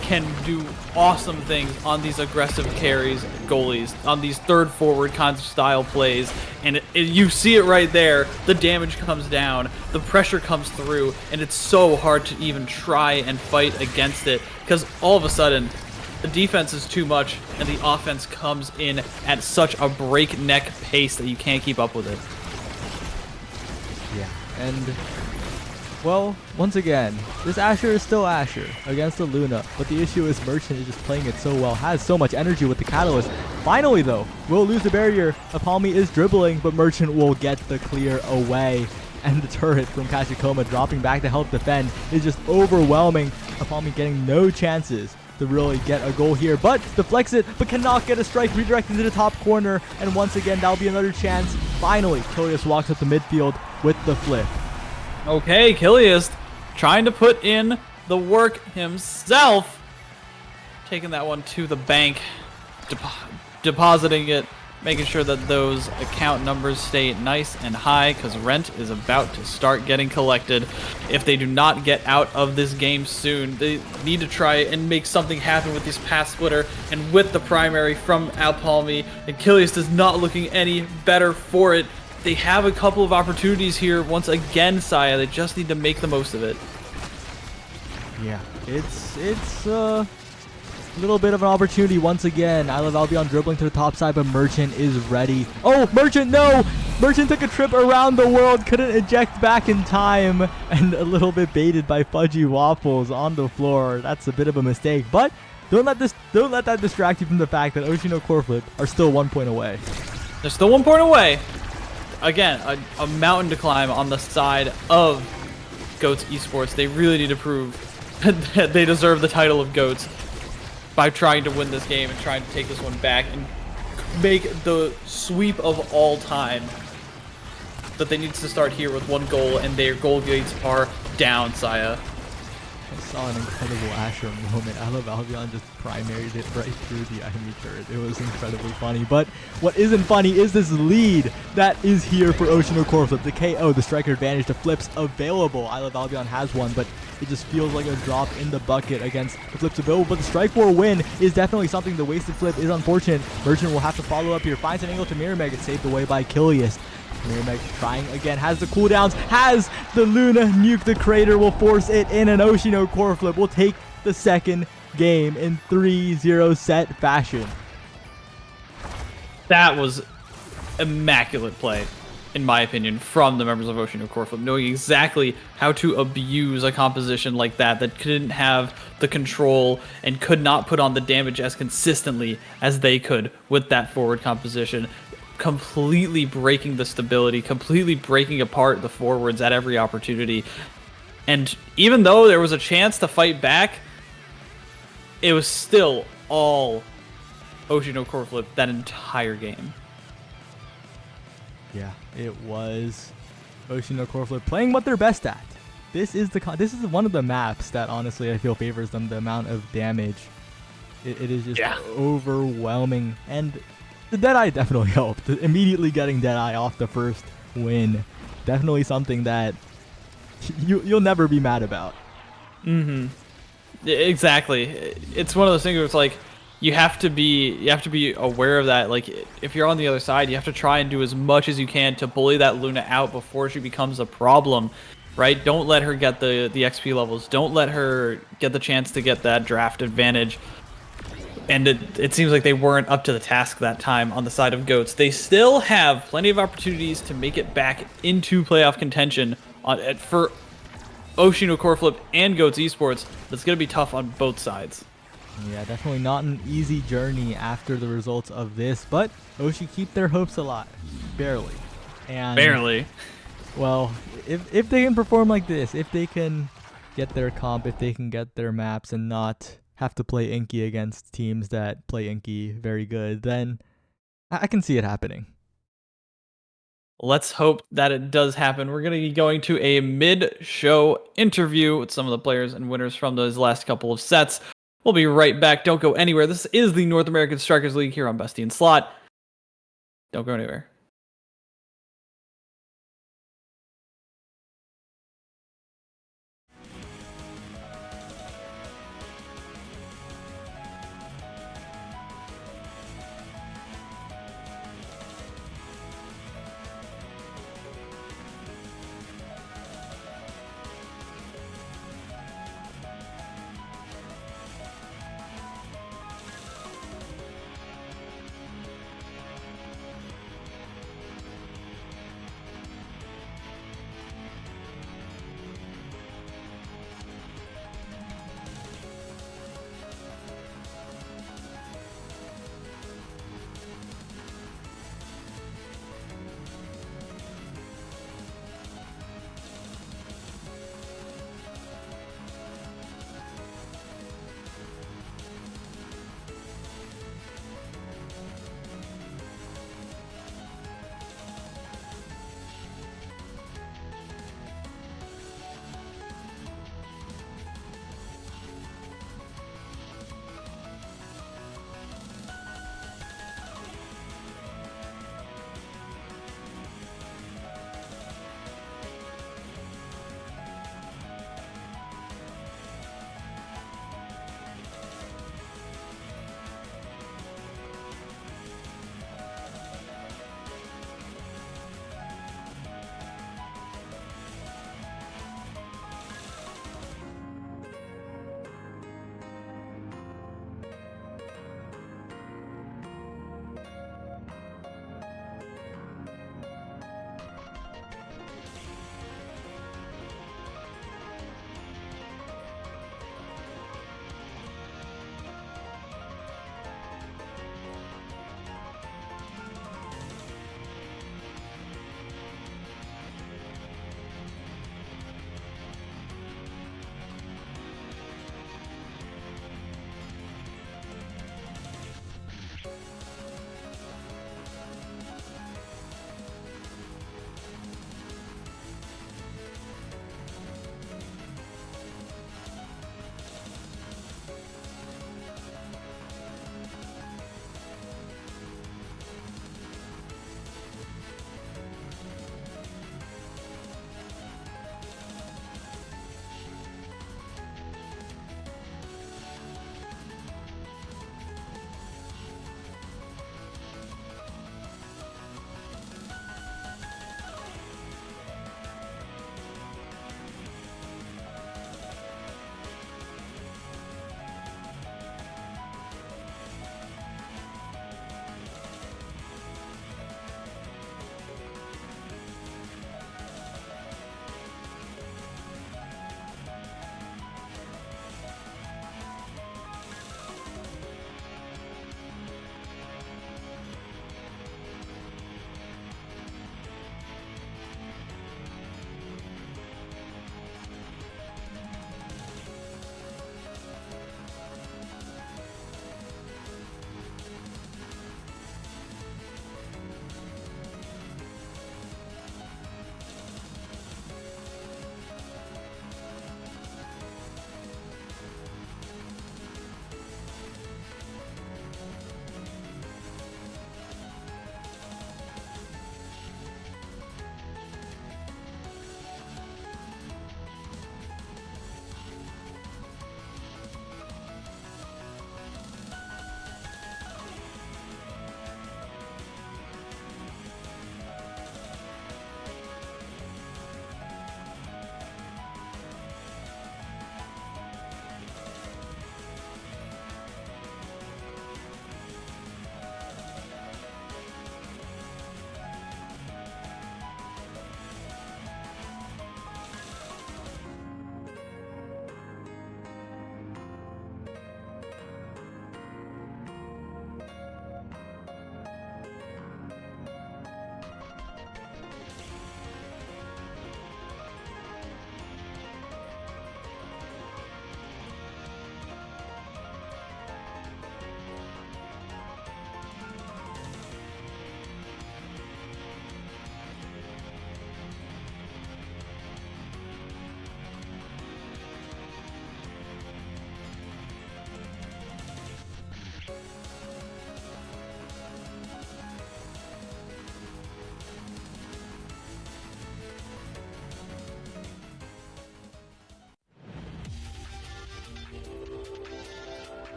[SPEAKER 11] can do awesome things on these aggressive carries, goalies, on these third forward kinds of style plays, and you see it right there. The damage comes down, the pressure comes through, and it's so hard to even try and fight against it, because all of a sudden the defense is too much and the offense comes in at such a breakneck pace that you can't keep up with it.
[SPEAKER 12] Yeah, and well, once again, this Asher is still Asher against the Luna, but the issue is Merchant is just playing it so well, has so much energy with the Catalyst. Finally, though, will lose the barrier. Apalmi is dribbling, but Merchant will get the clear away. And the turret from Kashikoma dropping back to help defend is just overwhelming. Apalmi getting no chances to really get a goal here, but deflects it, but cannot get a strike, redirected to the top corner, and once again, that'll be another chance. Finally, Kilius walks up the midfield with the flip.
[SPEAKER 11] Okay, Kilius trying to put in the work himself. Taking that one to the bank, depositing it, making sure that those account numbers stay nice and high, because rent is about to start getting collected. If they do not get out of this game soon, they need to try and make something happen with this pass splitter and with the primary from Alpalmi. And Kilius is not looking any better for it. They have a couple of opportunities here once again, Saya. They just need to make the most of it.
[SPEAKER 12] Yeah, it's a little bit of an opportunity once again. I Love Albion dribbling to the top side, but Merchant is ready. Oh, Merchant, no! Merchant took a trip around the world, couldn't eject back in time, and a little bit baited by Fudgy Waffles on the floor. That's a bit of a mistake, but don't let that distract you from the fact that Ocean No Core Flip are still 1 point away.
[SPEAKER 11] They're still 1 point away. Again, a mountain to climb on the side of GOATS Esports. They really need to prove that they deserve the title of GOATS by trying to win this game and trying to take this one back and make the sweep of all time. That they need to start here with 1 goal, and their goal gates are down, Saya.
[SPEAKER 12] I saw an incredible Asher moment. I Love Albion just primaried it right through the enemy turret. It was incredibly funny. But what isn't funny is this lead that is here for Ocean No Core Flip. The KO, the striker advantage, the flips available. I Love Albion has one, but it just feels like a drop in the bucket against the flips available. But the strike for a win is definitely something. The wasted flip is unfortunate. Merchant will have to follow up here. Finds an angle to Miramax. It's saved away by Kilius. Miramax trying again, has the cooldowns, has the Luna nuke the crater, will force it in, an Ocean No Core Flip will take the second game in 3-0 set fashion.
[SPEAKER 11] That was immaculate play, in my opinion, from the members of Ocean No Core Flip, knowing exactly how to abuse a composition like that couldn't have the control and could not put on the damage as consistently as they could with that forward composition. Completely breaking the stability, completely breaking apart the forwards at every opportunity. And even though there was a chance to fight back, it was still all Ocean No Core Flip that entire game.
[SPEAKER 12] Yeah, it was Ocean No Core Flip playing what they're best at. This is one of the maps that honestly I feel favors them. The amount of damage, it is just overwhelming. And the Deadeye definitely helped. Immediately getting Deadeye off the first win, definitely something that you'll never be mad about.
[SPEAKER 11] Mm-hmm. Exactly. It's one of those things where it's like you have to be aware of that. Like if you're on the other side, you have to try and do as much as you can to bully that Luna out before she becomes a problem, right? Don't let her get the XP levels. Don't let her get the chance to get that draft advantage. And it seems like they weren't up to the task that time on the side of GOATS. They still have plenty of opportunities to make it back into playoff contention for Oshino Core Flip and GOATS Esports. That's going to be tough on both sides.
[SPEAKER 12] Yeah, definitely not an easy journey after the results of this, but Oshi keep their hopes alive. Barely. And
[SPEAKER 11] Barely.
[SPEAKER 12] Well, if they can perform like this, if they can get their comp, if they can get their maps and not have to play Inky against teams that play Inky very good, then I can see it happening.
[SPEAKER 11] Let's hope that it does happen. We're going to be going to a mid-show interview with some of the players and winners from those last couple of sets. We'll be right back. Don't go anywhere. This is the North American Strikers League here on BestieInSlot. Don't go anywhere.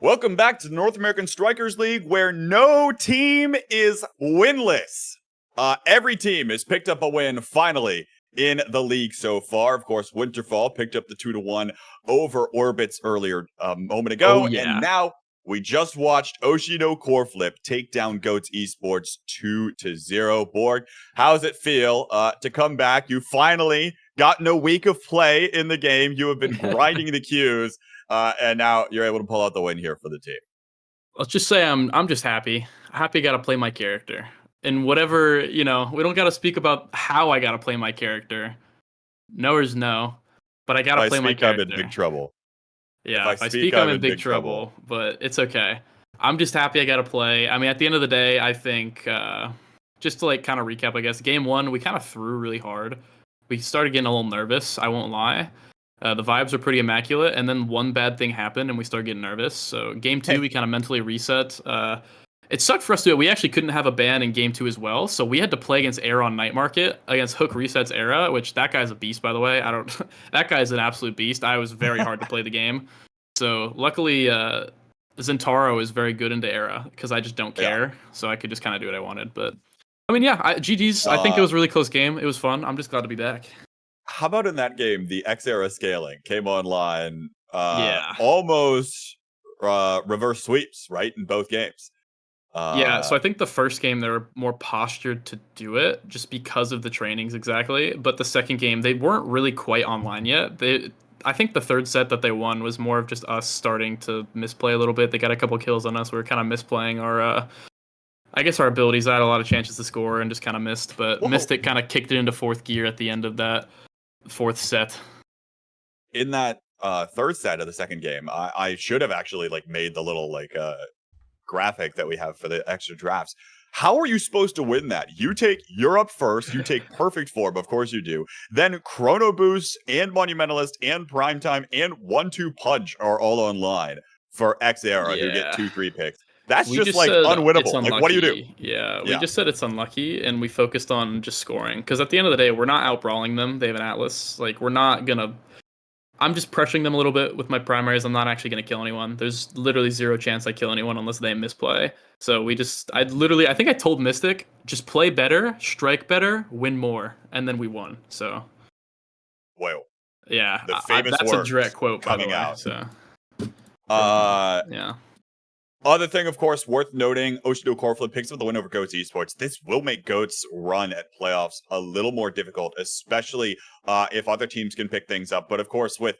[SPEAKER 2] Welcome back to the North American Strikers League, where no team is winless. Every team has picked up a win finally in the league so far. Of course, Winterfall picked up the 2-1 over Orbits earlier a moment ago,
[SPEAKER 1] Oh, yeah.
[SPEAKER 2] and now we just watched Oshino Coreflip take down Goats Esports 2-0. Borg, how does it feel to come back? You finally gotten a week of play in the game. You have been grinding the queues. And now you're able to pull out the win here for the team.
[SPEAKER 1] Let's just say I'm just happy. Happy I got to play my character. And whatever, we don't got to speak about how I got to play my character. No is no, but I got to play my character.
[SPEAKER 2] I'm in big trouble.
[SPEAKER 1] Yeah, if I speak, I'm in big trouble, but it's okay. I'm just happy I got to play. I mean, at the end of the day, I think, just to like kind of recap, I guess, game one, we kind of threw really hard. We started getting a little nervous, I won't lie. The vibes are pretty immaculate, and then one bad thing happened, and we started getting nervous. So game two, we kind of mentally reset. It sucked for us to do it. We actually couldn't have a ban in game two as well, so we had to play against Era on Night Market, against Hook Resets Era, which that guy's a beast, by the way. That guy's an absolute beast. I was very hard to play the game. So luckily, Zentaro is very good into Era, because I just don't care, so I could just kind of do what I wanted. But, I mean, yeah, GG's. I think it was a really close game. It was fun. I'm just glad to be back.
[SPEAKER 2] How about in that game, the X-Era scaling came online,
[SPEAKER 1] Yeah.
[SPEAKER 2] almost reverse sweeps, right, in both games.
[SPEAKER 1] Yeah, so I think the first game they were more postured to do it just because of the trainings exactly. But the second game, they weren't really quite online yet. I think the third set that they won was more of just us starting to misplay a little bit. They got a couple kills on us. We were kind of misplaying our, I guess, our abilities. I had a lot of chances to score and just kind of missed. But Mystic kind of kicked it into fourth gear at the end of that fourth set.
[SPEAKER 2] In that third set of the second game, I should have actually like made the little like graphic that we have for the extra drafts. How are you supposed to win that? You're up first, you take perfect form, of course you do. Then Chrono Boost and Monumentalist and Primetime and 1-2 Punch are all online for X-Era who get 2-3 picks. That's just like unwinnable. Like, what do you do?
[SPEAKER 1] Yeah, we just said it's unlucky, and we focused on just scoring. Because at the end of the day, we're not out-brawling them. They have an Atlas. Like, we're not going to... I'm just pressuring them a little bit with my primaries. I'm not actually going to kill anyone. There's literally zero chance I kill anyone unless they misplay. So I think I told Mystic, just play better, strike better, win more. And then we won, so...
[SPEAKER 2] Whoa.
[SPEAKER 1] Yeah,
[SPEAKER 2] the famous
[SPEAKER 1] that's a direct quote
[SPEAKER 2] coming
[SPEAKER 1] by the way,
[SPEAKER 2] out.
[SPEAKER 1] So... yeah.
[SPEAKER 2] Other thing, of course, worth noting, Oshino Coreflip picks up the win over Goats Esports. This will make Goats' run at playoffs a little more difficult, especially if other teams can pick things up. But of course, with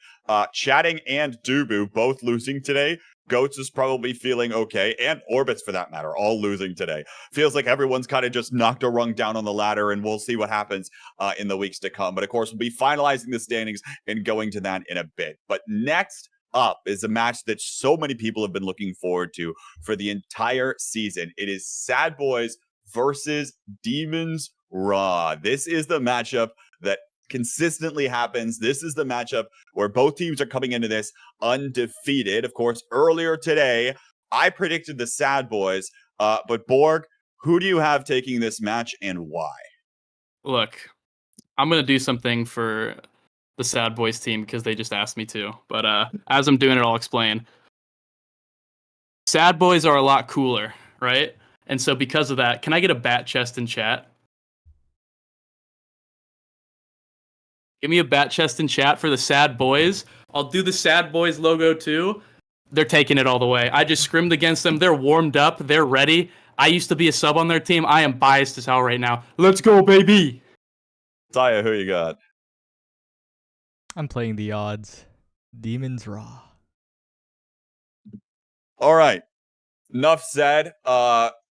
[SPEAKER 2] Chatting and Dubu both losing today, Goats is probably feeling okay, and Orbits for that matter, all losing today. Feels like everyone's kind of just knocked a rung down on the ladder, and we'll see what happens in the weeks to come. But of course, we'll be finalizing the standings and going to that in a bit. But next up is a match that so many people have been looking forward to for the entire season. It is Sad Boys versus Demons Raw. This is the matchup that consistently happens. This is the matchup where both teams are coming into this undefeated. Of course, earlier today, I predicted the Sad Boys, but Borg, who do you have taking this match and why?
[SPEAKER 1] Look, I'm going to do something for the Sad Boys team because they just asked me to. But as I'm doing it, I'll explain. Sad Boys are a lot cooler, right? And so because of that, can I get a bat chest in chat? Give me a bat chest in chat for the Sad Boys. I'll do the Sad Boys logo too. They're taking it all the way. I just scrimmed against them. They're warmed up. They're ready. I used to be a sub on their team. I am biased as hell right now. Let's go, baby.
[SPEAKER 2] Taya, who you got?
[SPEAKER 12] I'm playing the odds. Demons Raw.
[SPEAKER 2] All right. Enough said,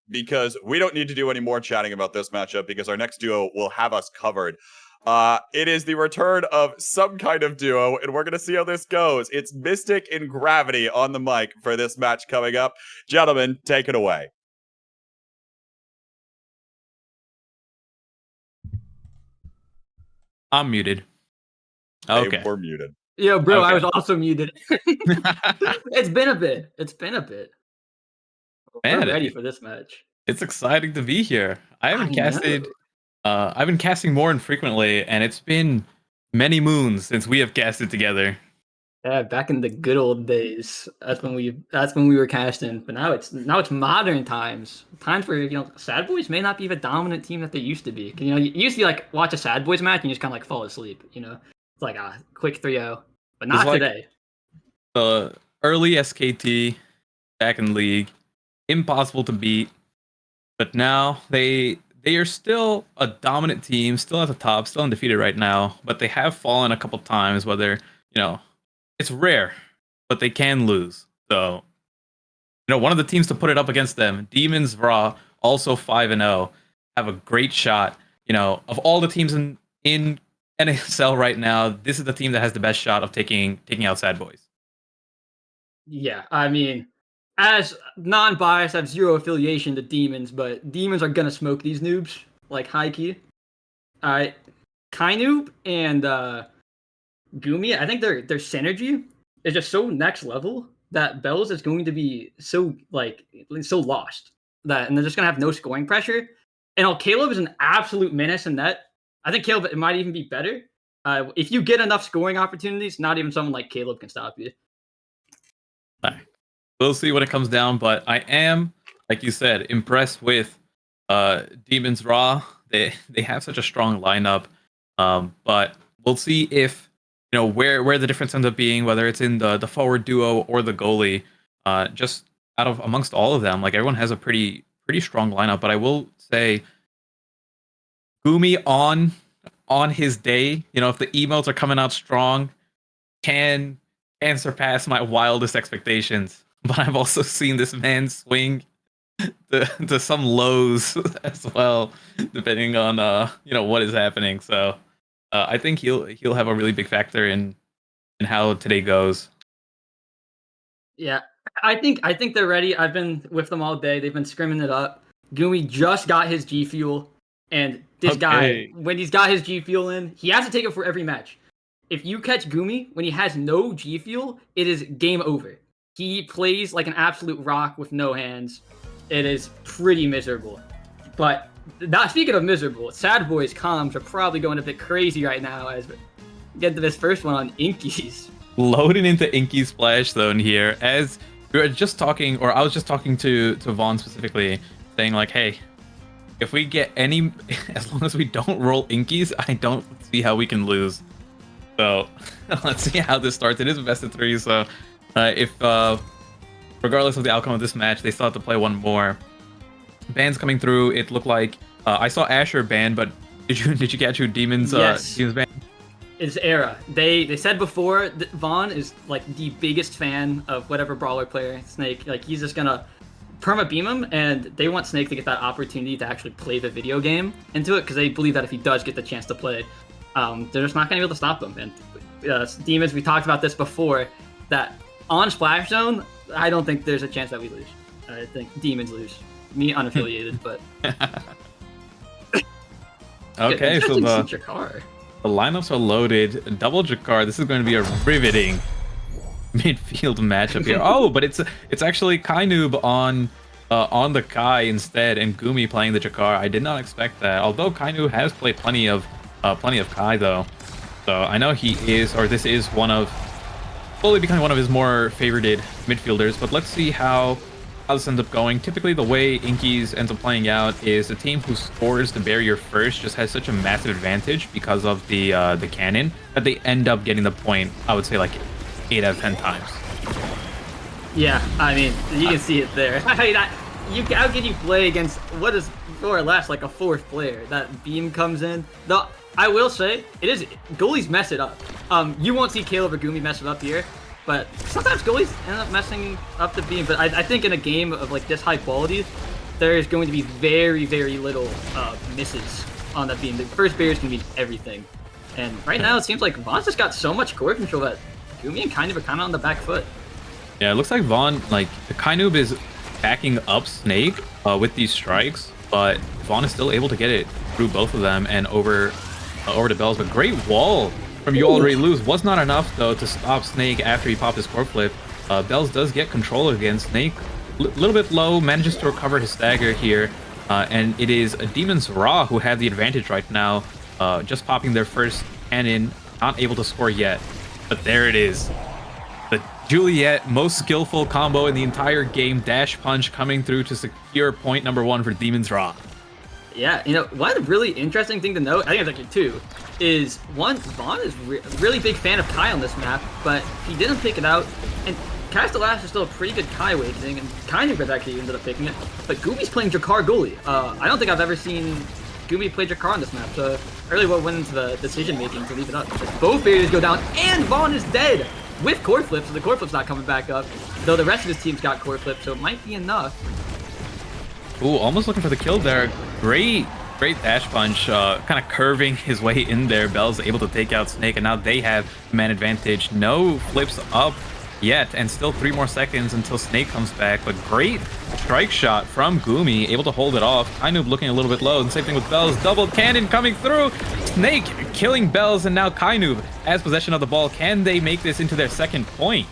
[SPEAKER 2] because we don't need to do any more chatting about this matchup because our next duo will have us covered. It is the return of some kind of duo, and we're going to see how this goes. It's Mystic and Gravity on the mic for this match coming up. Gentlemen, take it away.
[SPEAKER 13] I'm muted. Okay.
[SPEAKER 2] We're muted.
[SPEAKER 4] Yo, bro,
[SPEAKER 13] Okay.
[SPEAKER 4] I was also muted. It's been a bit.
[SPEAKER 13] Man,
[SPEAKER 4] We're ready for this match.
[SPEAKER 13] It's exciting to be here. I haven't
[SPEAKER 4] I
[SPEAKER 13] casted.
[SPEAKER 4] know.
[SPEAKER 13] I've been casting more infrequently, and it's been many moons since we have casted together.
[SPEAKER 14] Yeah, back in the good old days, that's when we were casting. But now it's modern times. Times where Sad Boys may not be the dominant team that they used to be. You used to like watch a Sad Boys match and you just kind of like fall asleep. It's like a quick 3-0, but not
[SPEAKER 13] like
[SPEAKER 14] today.
[SPEAKER 13] The early SKT back in League, impossible to beat. But now they are still a dominant team, still at the top, still undefeated right now. But they have fallen a couple times. Whether it's rare, but they can lose. So one of the teams to put it up against them, Demons Raw, also 5-0, have a great shot. Of all the teams in NASL right now, this is the team that has the best shot of taking out Sad Boys.
[SPEAKER 14] Yeah, I mean, as non-biased, I have zero affiliation to Demons, but Demons are gonna smoke these noobs like high key. Kainoob and Gumi, I think their synergy is just so next level that Bells is going to be so lost and they're just gonna have no scoring pressure. And Caleb is an absolute menace in net. I think Caleb, it might even be better. If you get enough scoring opportunities, not even someone like Caleb can stop you.
[SPEAKER 13] We'll see when it comes down, but I am, like you said, impressed with Demons Raw. They have such a strong lineup, but we'll see if where the difference ends up being, whether it's in the forward duo or the goalie. Just out of amongst all of them, like everyone has a pretty strong lineup. But I will say, Gumi on his day, if the emotes are coming out strong, can surpass my wildest expectations. But I've also seen this man swing to some lows as well, depending on what is happening. So I think he'll have a really big factor in how today goes.
[SPEAKER 14] Yeah, I think they're ready. I've been with them all day. They've been scrimming it up. Gumi just got his G Fuel, and this guy, when he's got his G Fuel in, he has to take it for every match. If you catch Gumi when he has no G Fuel, it is game over. He plays like an absolute rock with no hands. It is pretty miserable. But not speaking of miserable, Sad Boys comms are probably going a bit crazy right now as we get to this first one on Inkies.
[SPEAKER 13] Loading into Inky Splash Zone here, as we were just talking, or I was just talking to Vaughn specifically, saying like, hey, if we get any, as long as we don't roll Inkies, I don't see how we can lose. So let's see how this starts. It is a best of 3, so if regardless of the outcome of this match, they still have to play one more. Bans coming through. It looked like I saw Asher banned, but did you catch who Demons Demons banned?
[SPEAKER 14] It's Era. They said before that Vaughn is like the biggest fan of whatever brawler player Snake. Like he's just gonna perma beam him, and they want Snake to get that opportunity to actually play the video game into it because they believe that if he does get the chance to play, they're just not gonna be able to stop him. And Demons, we talked about this before, that on Splash Zone, I don't think there's a chance that we lose. I think Demons lose. Me unaffiliated, but
[SPEAKER 13] okay, so the
[SPEAKER 14] Jakar.
[SPEAKER 13] The lineups are loaded. Double Jakar. This is going to be a riveting midfield matchup here. Oh, but it's actually Kainoob on the Kai instead, and Gumi playing the Jakar. I did not expect that. Although Kainoob has played plenty of Kai though, so I know this is one of slowly becoming one of his more favorited midfielders. But let's see how this ends up going. Typically, the way Inkies ends up playing out is the team who scores the barrier first just has such a massive advantage because of the cannon that they end up getting the point. I would say like 8 out of 10 times.
[SPEAKER 14] Yeah, I mean you can see it there. I mean, how can you play against what is more or less like a 4th player? That beam comes in. Though I will say goalies mess it up. You won't see Caleb or Gumi mess it up here. But sometimes goalies end up messing up the beam. But I think in a game of like this high quality, there is going to be very, very little misses on that beam. The first barrier is going to be everything. And right now it seems like Vaughn's just got so much core control that Gumi and Kainoob are kind of on the back foot.
[SPEAKER 13] Yeah, it looks like Vaughn, like Kainoob is backing up Snake with these strikes, but Vaughn is still able to get it through both of them and over to Bells. But great wall from You Already Lose was not enough though to stop Snake after he popped his core flip. Bells does get control again. Snake a little bit low, manages to recover his stagger here, and it is Demons Raw who have the advantage right now, just popping their first cannon, not able to score yet, but there it is. Juliet, most skillful combo in the entire game. Dash punch coming through to secure point number 1 for Demon's Raw.
[SPEAKER 14] Yeah, you know, one really interesting thing to note, I think it's actually two, is one, Vaughn is a really big fan of Kai on this map, but he didn't pick it out, and Castellash is still a pretty good Kai waiting, and Kainubers actually ended up picking it, but Gumi's playing Jakar Guli. I don't think I've ever seen Gumi play Jakar on this map, so I really went into the decision-making to leave it up. Both barriers go down, and Vaughn is dead! With core flips, so the core flip's not coming back up, though the rest of his team's got core flips, so it might be enough.
[SPEAKER 13] Ooh, almost looking for the kill there. Great dash punch, kind of curving his way in there. Bell's able to take out Snake, and now they have man advantage. No flips up yet, and still 3 more seconds until Snake comes back. But great strike shot from Gumi, able to hold it off. Kainub looking a little bit low, and same thing with Bells. Double cannon coming through. Snake killing Bells, and now Kainub has possession of the ball. Can they make this into their second point?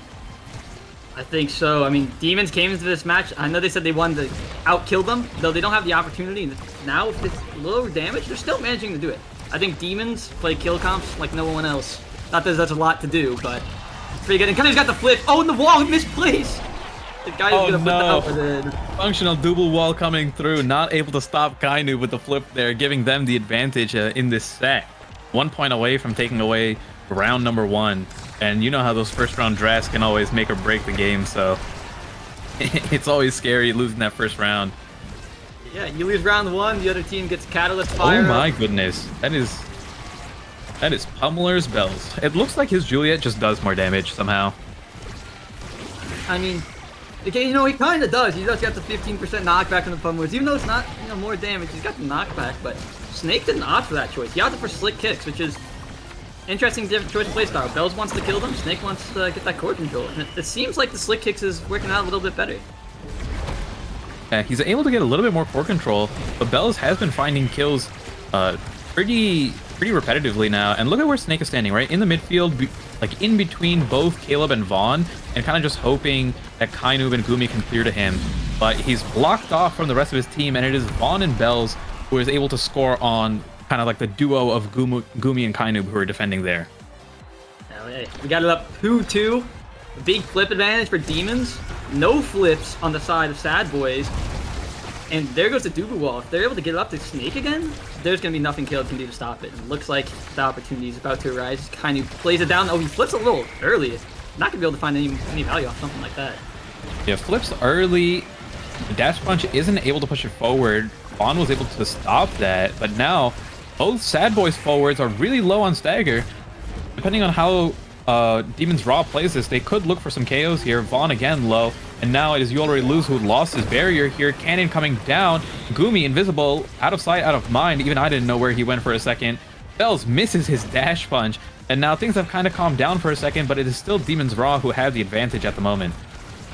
[SPEAKER 14] I think so. I mean, Demons came into this match. I know they said they wanted to outkill them, though they don't have the opportunity. And now, with this lower damage, they're still managing to do it. I think Demons play kill comps like no one else. Not that that's a lot to do, but it's pretty good. And Kainub's got the flip. Oh, and the wall misplaced. The guy's gonna flip out with it.
[SPEAKER 13] Functional double wall coming through, not able to stop Kainub with the flip there, giving them the advantage in this set. 1 point away from taking away round number 1. And you know how those first round drafts can always make or break the game, so it's always scary losing that first round.
[SPEAKER 14] Yeah, you lose round 1, the other team gets Catalyst Fire.
[SPEAKER 13] Oh my goodness, that is Pummeler's Bells. It looks like his Juliet just does more damage somehow.
[SPEAKER 14] I mean, you know, he kind of does. He does got the 15% knockback on the Pummelers, even though it's not, you know, more damage. He's got the knockback, but Snake didn't opt for that choice. He opted for slick kicks, which is interesting different choice of playstyle. Bells wants to kill them, Snake wants to get that core control. And it seems like the slick kicks is working out a little bit better.
[SPEAKER 13] Yeah, he's able to get a little bit more core control, but Bells has been finding kills pretty repetitively now. And look at where Snake is standing, right? In the midfield, like in between both Caleb and Vaughn, and kind of just hoping that Kainub and Gumi can clear to him. But he's blocked off from the rest of his team, and it is Vaughn and Bells who is able to score on kind of like the duo of Gumi and Kainub who are defending there.
[SPEAKER 14] We got it up 2-2. Big flip advantage for Demons. No flips on the side of Sad Boys. And there goes the Dubu Wall. If they're able to get it up to Snake again, there's going to be nothing Caleb can do to stop it. And it looks like the opportunity is about to arise. Kainub plays it down. Oh, he flips a little early. Not going to be able to find any value off something like that.
[SPEAKER 13] Yeah, flips early. The dash punch isn't able to push it forward. Vaughn was able to stop that, but now both Sad Boys forwards are really low on stagger. Depending on how Demon's Raw plays this, they could look for some KOs here. Vaughn again low, and now it is You Already Lose who lost his barrier here. Cannon coming down. Gumi invisible, out of sight, out of mind. Even I didn't know where he went for a second. Bells misses his dash punch, and now things have kind of calmed down for a second, but it is still Demon's Raw who have the advantage at the moment.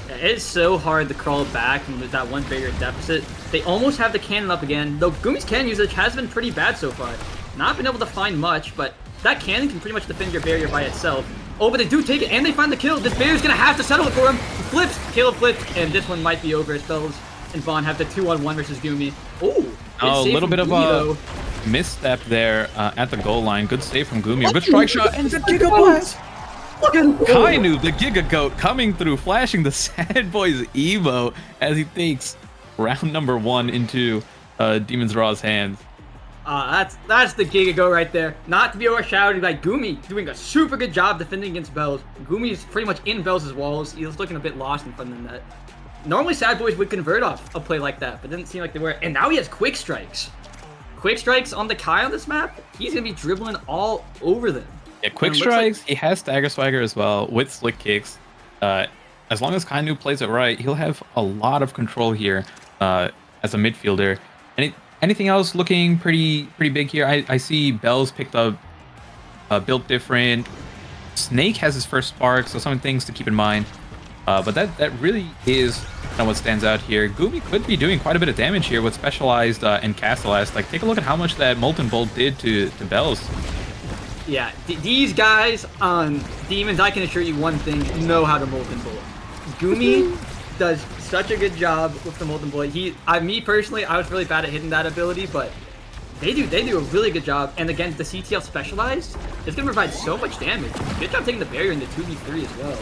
[SPEAKER 14] It's so hard to crawl back from that one barrier deficit. They almost have the cannon up again, though Gumi's cannon usage has been pretty bad so far. Not been able to find much, but that cannon can pretty much defend your barrier by itself. Oh, but they do take it, and they find the kill. This barrier's gonna have to settle it for him. He flips, Caleb flips, and this one might be over as Bells and Vaughn have the 2-on-1 versus Gumi. Oh,
[SPEAKER 13] a little bit of a misstep there at the goal line. Good save from Gumi. A good strike shot, and the Giga Blast! Kainub, the Giga Goat, coming through, flashing the Sad Boys Evo as he takes round number 1 into Demon's Raw's hands.
[SPEAKER 14] That's the Giga Goat right there. Not to be overshadowed by Gumi doing a super good job defending against Bells. Gumi is pretty much in Bells' walls. He was looking a bit lost in front of the net. Normally Sad Boys would convert off a play like that, but it didn't seem like they were. And now he has quick strikes. Quick strikes on the Kai on this map. He's gonna be dribbling all over them.
[SPEAKER 13] Yeah, quick strikes. He has stagger swagger as well with slick kicks. As long as Kainub plays it right, he'll have a lot of control here as a midfielder. Anything else looking pretty big here? I see Bells picked up built different. Snake has his first spark, so some things to keep in mind. But that really is kind of what stands out here. Gumi could be doing quite a bit of damage here with Specialized and Castellast. Like, take a look at how much that Molten Bolt did to Bells.
[SPEAKER 14] Yeah, these guys on Demons, I can assure you one thing, know how to Molten Bolt. Gumi does such a good job with the Molten Bolt. Me personally, I was really bad at hitting that ability, but they do a really good job. And again, the CTL Specialized is going to provide so much damage. Good job taking the barrier into 2v3 as well.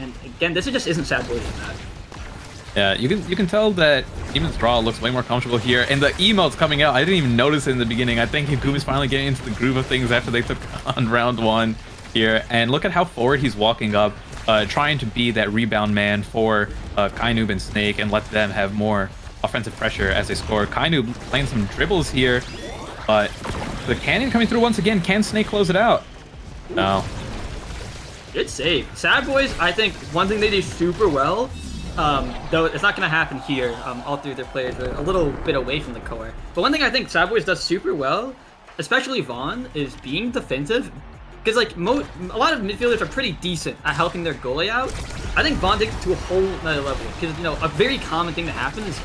[SPEAKER 14] And again, this just isn't Sad Boys' map.
[SPEAKER 13] Yeah, you can tell that Demon's Raw looks way more comfortable here, and the emotes coming out, I didn't even notice it in the beginning. I think Gumi's finally getting into the groove of things after they took on round 1 here, and look at how forward he's walking up, trying to be that rebound man for Kainoob and Snake and let them have more offensive pressure as they score. Kainoob playing some dribbles here, but the cannon coming through once again. Can Snake close it out? No.
[SPEAKER 14] Good save. Sad Boys, I think one thing they do super well, though it's not going to happen here, all three of their players are a little bit away from the core. But one thing I think Sad Boys does super well, especially Vaughn, is being defensive. Because like a lot of midfielders are pretty decent at helping their goalie out. I think Vaughn takes it to a whole nother level. Because, you know, a very common thing that happens is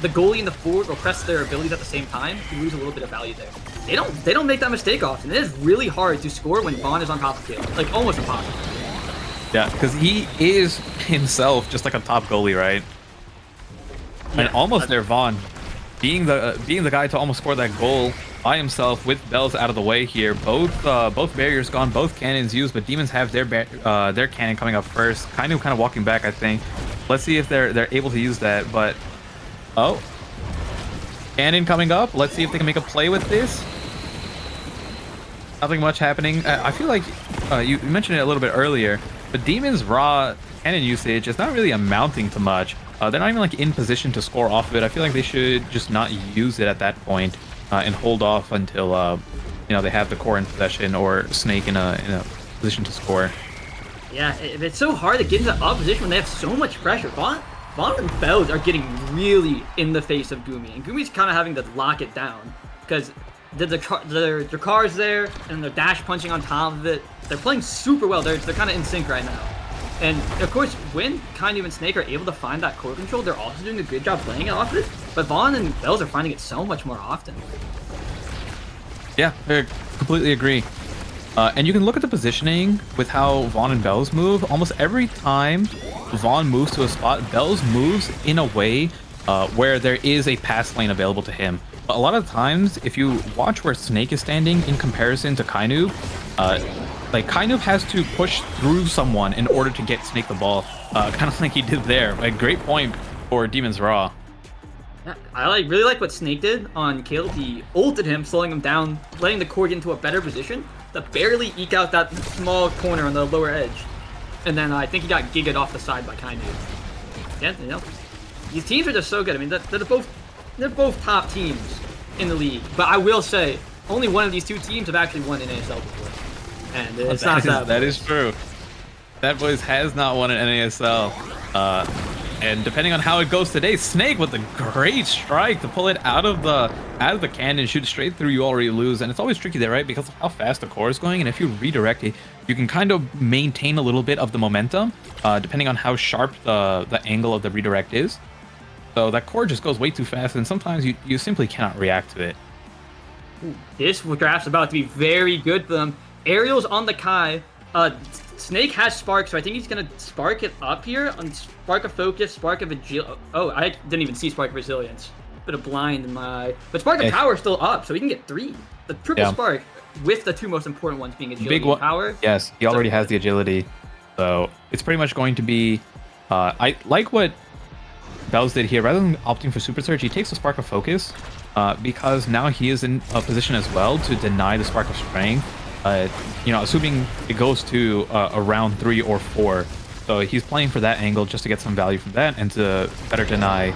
[SPEAKER 14] the goalie and the forward will press their abilities at the same time. You lose a little bit of value there. They don't make that mistake often. It is really hard to score when Vaughn is on top of the field. Like, almost impossible.
[SPEAKER 13] Yeah, because he is himself just like a top goalie, right? Yeah, and almost there, Vaughn being the guy to almost score that goal by himself with Bells out of the way here. Both barriers gone, both cannons used, but Demons have their cannon coming up first. Kind of walking back, I think. Let's see if they're able to use that. But oh, cannon coming up. Let's see if they can make a play with this. Nothing much happening. I feel like you mentioned it a little bit earlier, but Demon's raw cannon usage is not really amounting to much. They're not even like in position to score off of it. I feel like they should just not use it at that point and hold off until you know, they have the core in possession or Snake in a position to score.
[SPEAKER 14] Yeah, it's so hard to get into up position when they have so much pressure. Vaughn and Bells are getting really in the face of Gumi, and Gumi's kind of having to lock it down because their car's there and they're dash punching on top of it. They're playing super well. They're kind of in sync right now. And of course, when Kainoob and Snake are able to find that core control, they're also doing a good job playing it off of it. But Vaughn and Bells are finding it so much more often.
[SPEAKER 13] Yeah, I completely agree. And you can look at the positioning with how Vaughn and Bells move. Almost every time Vaughn moves to a spot, Bells moves in a way where there is a pass lane available to him. But a lot of times, if you watch where Snake is standing in comparison to Kainoob, like Kainoob has to push through someone in order to get Snake the ball, kind of like he did there. A great point for Demon's Raw.
[SPEAKER 14] Yeah, I really like what Snake did on Caleb. He ulted him, slowing him down, letting the core get into a better position to barely eke out that small corner on the lower edge. And then I think he got gigged off the side by Kainoob. Yeah, you know, these teams are just so good. I mean, they're both top teams in the league. But I will say, only one of these two teams have actually won an NASL before. And it's not that.
[SPEAKER 13] That is true. That Boys has not won an NASL. And depending on how it goes today, Snake with a great strike to pull it out of the cannon, shoot straight through, you already lose. And it's always tricky there, right? Because of how fast the core is going. And if you redirect it, you can kind of maintain a little bit of the momentum, depending on how sharp the angle of the redirect is. So that core just goes way too fast, and sometimes you simply cannot react to it.
[SPEAKER 14] This draft's about to be very good for them. Ariel's on the Kai. Snake has Spark, so I think he's going to Spark it up here on Spark of Focus, Spark of Agility. Oh, I didn't even see Spark of Resilience. Bit of blind in my eye. But Spark of Power is still up, so he can get 3. The triple Spark, with the two most important ones being Agility and Power.
[SPEAKER 13] Yes, he already has the Agility. So it's pretty much going to be... I like what Bells did here. Rather than opting for Super Surge, he takes the Spark of Focus, because now he is in a position as well to deny the Spark of Strength. You know, assuming it goes to a round 3 or 4. So he's playing for that angle just to get some value from that and to better deny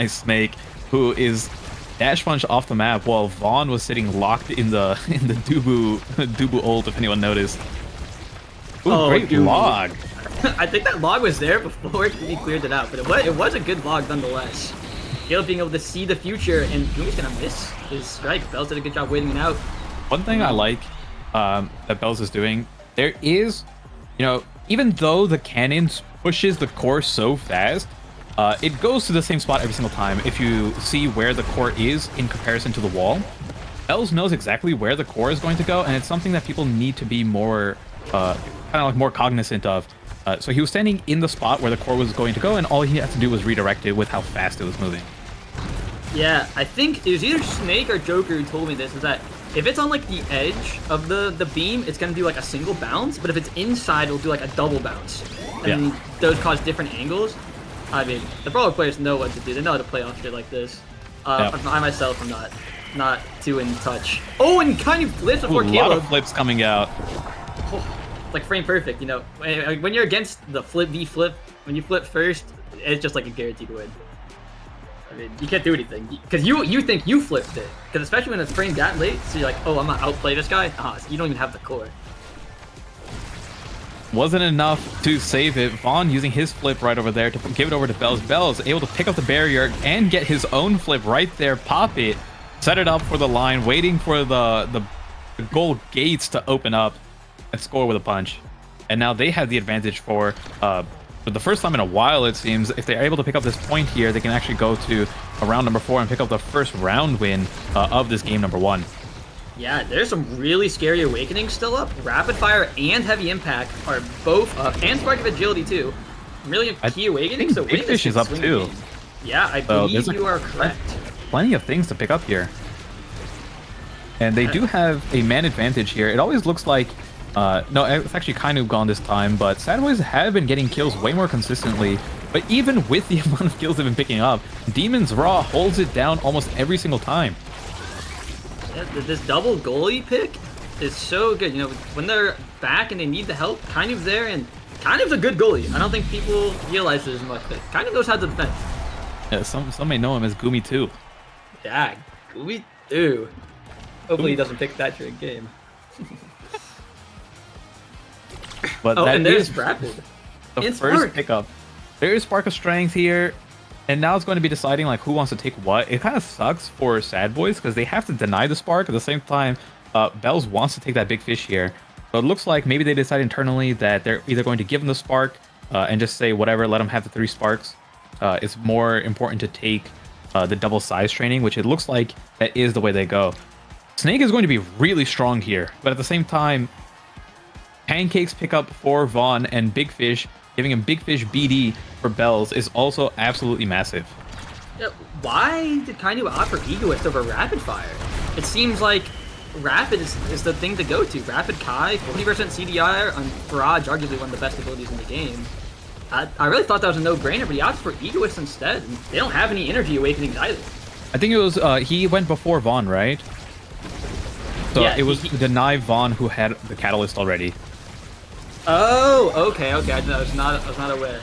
[SPEAKER 13] Snake, who is dash punched off the map while Vaughn was sitting locked in the Dubu ult, if anyone noticed. Ooh, great log.
[SPEAKER 14] I think that log was there before he cleared it out, but it was a good log nonetheless. Caleb being able to see the future, and Gumi's gonna miss his strike. Bells did a good job waiting it out.
[SPEAKER 13] One thing I like that Bells is doing, there is, you know, even though the cannon pushes the core so fast, it goes to the same spot every single time. If you see where the core is in comparison to the wall, Bells knows exactly where the core is going to go, and it's something that people need to be more, kind of like more cognizant of. So he was standing in the spot where the core was going to go, and all he had to do was redirect it with how fast it was moving.
[SPEAKER 14] Yeah, I think it was either Snake or Joker who told me this, is that if it's on like the edge of the beam, it's gonna do like a single bounce. But if it's inside, it'll do like a double bounce. And those cause different angles. I mean, the Brawler players know what to do. They know how to play off shit like this. I myself am not too in touch. Oh, and kind of flips before Caleb.
[SPEAKER 5] A lot of flips coming out.
[SPEAKER 14] Like frame perfect, you know. When you're against the flip, when you flip first, it's just like a guaranteed win. I mean, you can't do anything because you think you flipped it. Because especially when it's framed that late, so you're like, oh, I'm gonna outplay this guy. So you don't even have the core.
[SPEAKER 5] Wasn't enough to save it. Vaughn using his flip right over there to give it over to Bells. Bells able to pick up the barrier and get his own flip right there. Pop it, set it up for the line, waiting for the gold gates to open up and score with a punch. And now they have the advantage for the first time in a while, it seems. If they're able to pick up this point here, they can actually go to a round number 4 and pick up the first round win of this game number 1.
[SPEAKER 14] Yeah, there's some really scary awakenings still up. Rapid Fire and Heavy Impact are both up, and Spark of Agility too. Really key awakenings. So
[SPEAKER 5] Big Fish is up too.
[SPEAKER 14] Yeah, I believe you are correct.
[SPEAKER 5] Plenty of things to pick up here. And they do have a man advantage here. It always looks like no, it's actually kind of gone this time, but Sad Boys have been getting kills way more consistently. But even with the amount of kills they've been picking up, Demon's Raw holds it down almost every single time.
[SPEAKER 14] Yeah, this double goalie pick is so good. You know, when they're back and they need the help, kind of there, and kind of's a good goalie. I don't think people realize this as much, but kind of knows how to defend.
[SPEAKER 5] Yeah, some may know him as Gumi too.
[SPEAKER 14] Yeah, Gumi too. Hopefully he doesn't pick that during game.
[SPEAKER 5] But
[SPEAKER 14] oh,
[SPEAKER 5] that
[SPEAKER 14] and there's
[SPEAKER 5] is
[SPEAKER 14] Rapid.
[SPEAKER 5] the
[SPEAKER 14] And
[SPEAKER 5] first
[SPEAKER 14] Spark.
[SPEAKER 5] pickup. There is Spark of Strength here, and now it's going to be deciding like who wants to take what. It kind of sucks for Sad Boys because they have to deny the Spark at the same time. Bells wants to take that Big Fish here, so it looks like maybe they decide internally that they're either going to give him the Spark and just say whatever, let him have the 3 Sparks. It's more important to take the double size training, which it looks like that is the way they go. Snake is going to be really strong here, but at the same time, Pancakes pick up for Vaughn, and Big Fish, giving him Big Fish BD for Bells, is also absolutely massive.
[SPEAKER 14] Yeah, why did Kainu opt for Egoist over Rapid Fire? It seems like Rapid is the thing to go to. Rapid Kai, 40% CDR on Barrage, arguably one of the best abilities in the game. I really thought that was a no-brainer, but he opted for Egoist instead. And they don't have any Energy Awakenings either.
[SPEAKER 5] I think it was, he went before Vaughn, right? So
[SPEAKER 14] Yeah,
[SPEAKER 5] it was deny Vaughn who had the Catalyst already.
[SPEAKER 14] Oh, okay. I was not aware.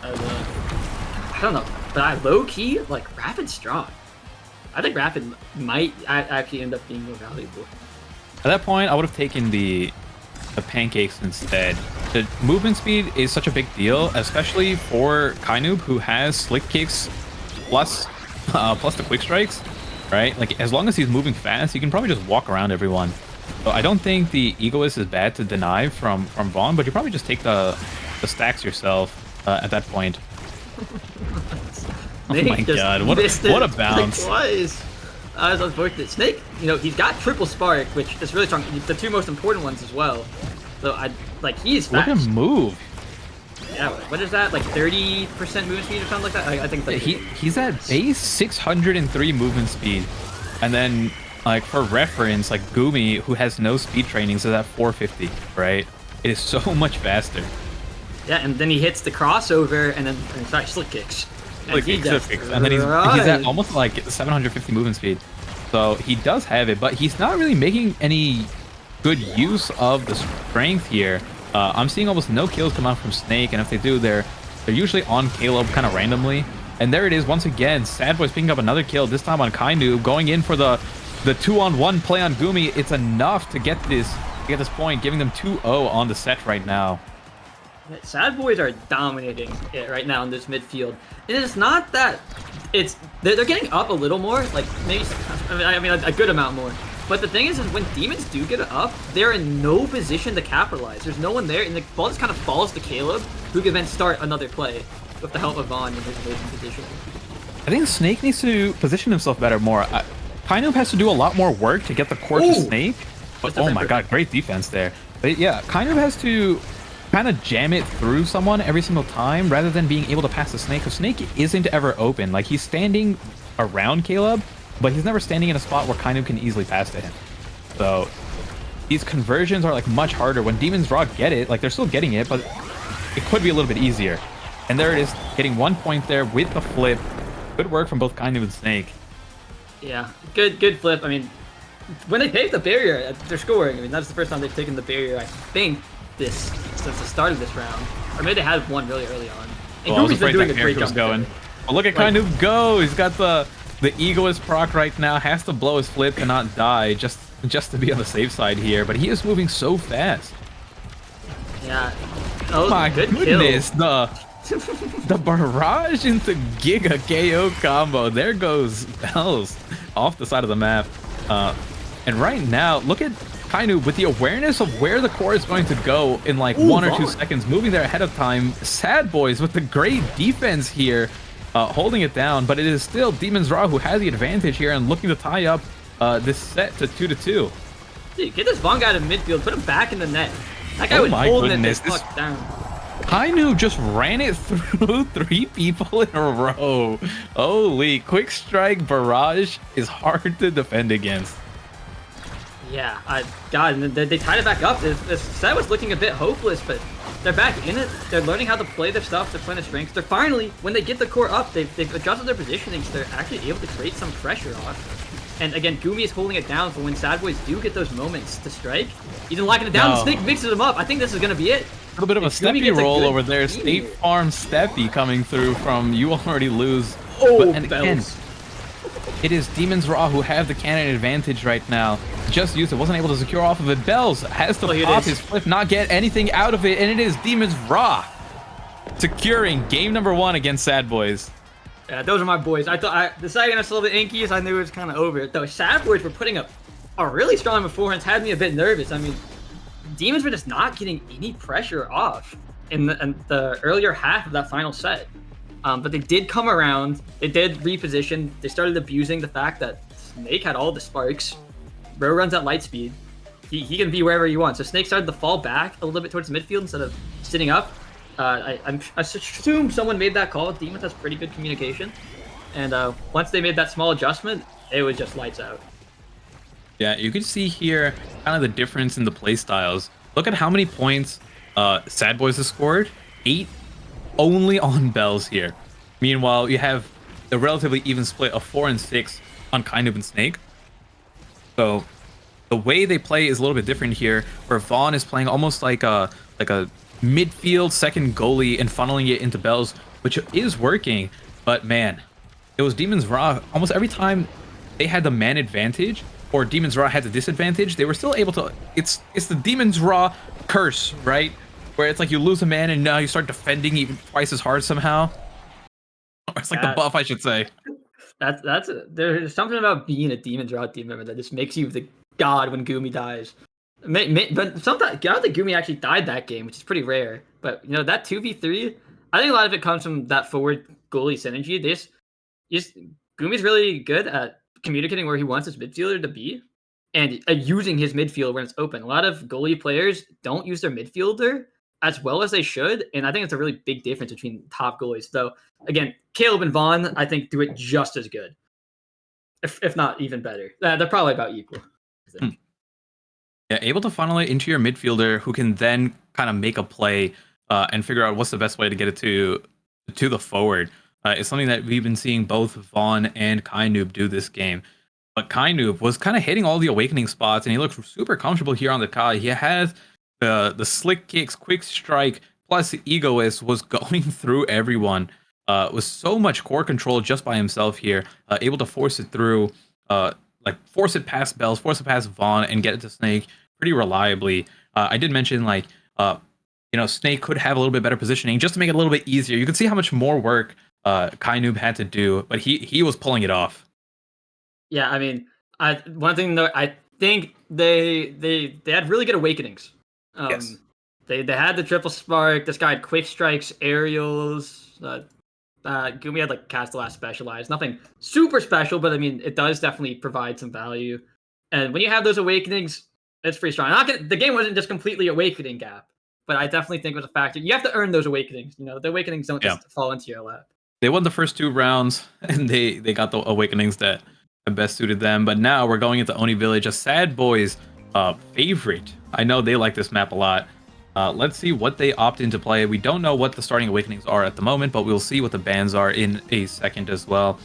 [SPEAKER 14] I don't know, but I low-key, like, Rapid's strong. I think Rapid might actually end up being more valuable.
[SPEAKER 5] At that point, I would have taken the Pancakes instead. The movement speed is such a big deal, especially for Kainoob, who has Slick Kicks plus the Quick Strikes, right? Like, as long as he's moving fast, he can probably just walk around everyone. So I don't think the Egoist is bad to deny from Vaughn, but you probably just take the stacks yourself at that point. Oh my god, what a bounce.
[SPEAKER 14] Twice. That's unfortunate. Snake, you know, he's got triple Spark, which is really strong. The 2 most important ones as well. So, he's fast.
[SPEAKER 5] Look at him move.
[SPEAKER 14] Yeah, what is that? Like 30% movement speed or something like that? I think
[SPEAKER 5] he's at base 603 movement speed. And then, like, for reference, like, Gumi, who has no speed trainings, is at 450, right? It is so much faster.
[SPEAKER 14] Yeah, and then he hits the crossover, and then, Slick Kicks.
[SPEAKER 5] And then he's at almost like 750 movement speed. So he does have it, but he's not really making any good use of the strength here. I'm seeing almost no kills come out from Snake, and if they do, they're usually on Caleb kind of randomly. And there it is once again. Sad Boy's picking up another kill, this time on Kainu, going in for the 2-on-1 play on Gumi. It's enough to get this point, giving them 2-0 on the set right now.
[SPEAKER 14] Sad Boys are dominating it right now in this midfield. And it's not that they're getting up a little more, like maybe a good amount more. But the thing is when Demons do get up, they're in no position to capitalize. There's no one there, and the ball just kind of falls to Caleb, who can then start another play with the help of Vaughn in his moving position.
[SPEAKER 5] I think Snake needs to position himself better more. Kainoob has to do a lot more work to get the core to Snake. But oh my god, great defense there. But yeah, Kainoob has to kind of jam it through someone every single time rather than being able to pass the Snake, because Snake isn't ever open. Like, he's standing around Caleb, but he's never standing in a spot where Kainoob can easily pass to him.
[SPEAKER 13] So these conversions are like much harder. When Demon's Raw get it, like they're still getting it, but it could be a little bit easier. And there it is, getting 1 point there with the flip. Good work from both Kainu and Snake.
[SPEAKER 14] Yeah, good flip. I mean, when they take the barrier, they're scoring. I mean, that's the first time they've taken the barrier, I think, since the start of this round. Or maybe they had one really early on. And
[SPEAKER 13] I was
[SPEAKER 14] Gumi's been
[SPEAKER 13] afraid
[SPEAKER 14] doing
[SPEAKER 13] that
[SPEAKER 14] a great
[SPEAKER 13] character was
[SPEAKER 14] job.
[SPEAKER 13] going. Oh, look at Kainu go! He's got the egoist proc right now. Has to blow his flip, cannot die, just to be on the safe side here. But he is moving so fast.
[SPEAKER 14] Yeah.
[SPEAKER 13] Oh my goodness! The barrage into Giga KO combo. There goes Bells off the side of the map. And right now, look at Kainu with the awareness of where the core is going to go in like 1 or 2 seconds, moving there ahead of time. Sad Boys with the great defense here, holding it down, but it is still Demon's Raw who has the advantage here and looking to tie up this set to 2-2.
[SPEAKER 14] Dude, get this Vaughn guy to midfield, put him back in the net. That guy was holding it down.
[SPEAKER 13] Kainu just ran it through 3 people in a row. Holy, quick strike barrage is hard to defend against.
[SPEAKER 14] Yeah, God, and they tied it back up. This set was looking a bit hopeless, but they're back in it. They're learning how to play their stuff. They're playing their strengths. They're finally, when they get the core up, they've adjusted their positioning, so they're actually able to create some pressure off. And again, Gumi is holding it down for when Sad Boys do get those moments to strike. He's locking it down.
[SPEAKER 13] No.
[SPEAKER 14] Snake mixes them up. I think this is going to be it.
[SPEAKER 13] A little bit of a steppy roll over there. State Farm steppy coming through from You Already Lose.
[SPEAKER 14] Oh,
[SPEAKER 13] and again, it is Demon's Raw who have the cannon advantage right now. Just used it, wasn't able to secure off of it. Bells has to pop his flip, not get anything out of it, and it is Demon's Raw securing game number 1 against Sad Boys.
[SPEAKER 14] Yeah, those are my boys. I thought the second I saw the Inkies, I knew it was kind of over. Though Sad Boys were putting up a really strong performance, had me a bit nervous. I mean, Demons were just not getting any pressure off in the earlier half of that final set. But they did come around. They did reposition. They started abusing the fact that Snake had all the sparks. Bro runs at light speed. He can be wherever he wants. So Snake started to fall back a little bit towards the midfield instead of sitting up. I assume someone made that call. Demons has pretty good communication. And once they made that small adjustment, it was just lights out.
[SPEAKER 13] Yeah, you can see here kind of the difference in the play styles. Look at how many points Sad Boys has scored. 8 only on Bells here. Meanwhile, you have a relatively even split of 4 and 6 on Kainu and Snake. So the way they play is a little bit different here, where Vaughn is playing almost like a midfield second goalie and funneling it into Bells, which is working. But man, it was Demon's Raw. Almost every time they had the man advantage or Demon's Raw had the disadvantage, they were still able to. It's the Demon's Raw curse, right? Where it's like you lose a man and now you start defending even twice as hard somehow. Or it's like the buff, I should say.
[SPEAKER 14] There's something about being a Demon's Raw team member that just makes you the god when Gumi dies. But sometimes I don't think Gumi actually died that game, which is pretty rare. But you know, that 2v3, I think a lot of it comes from that forward goalie synergy. Gumi's really good at communicating where he wants his midfielder to be and using his midfield when it's open. A lot of goalie players don't use their midfielder as well as they should, and I think it's a really big difference between top goalies. Though, again, Caleb and Vaughn, I think, do it just as good, if not even better. They're probably about equal, I think.
[SPEAKER 13] Yeah, able to funnel it into your midfielder who can then kind of make a play and figure out what's the best way to get it to the forward. It's something that we've been seeing both Vaughn and Kainoob do this game. But Kainoob was kind of hitting all the awakening spots, and he looked super comfortable here on the Kai. He has the slick kicks, quick strike, plus the egoist was going through everyone. With so much core control just by himself here, able to force it through, force it past Bells, force it past Vaughn, and get it to Snake pretty reliably. I did mention Snake could have a little bit better positioning just to make it a little bit easier. You can see how much more work Kainoob had to do, but he was pulling it off.
[SPEAKER 14] Yeah, I mean, one thing though, I think they had really good awakenings.
[SPEAKER 13] Yes.
[SPEAKER 14] They had the triple spark. This guy had quick strikes, aerials. Gumi had cast the last specialized. Nothing super special, but I mean, it does definitely provide some value. And when you have those awakenings, it's pretty strong. The game wasn't just completely awakening gap, but I definitely think it was a factor. You have to earn those awakenings. You know, the awakenings don't just fall into your lap.
[SPEAKER 13] They won the first 2 rounds, and they got the awakenings that best suited them. But now we're going into Oni Village, a Sad Boys favorite. I know they like this map a lot. Let's see what they opt in to play. We don't know what the starting awakenings are at the moment, but we'll see what the bans are in a second as well.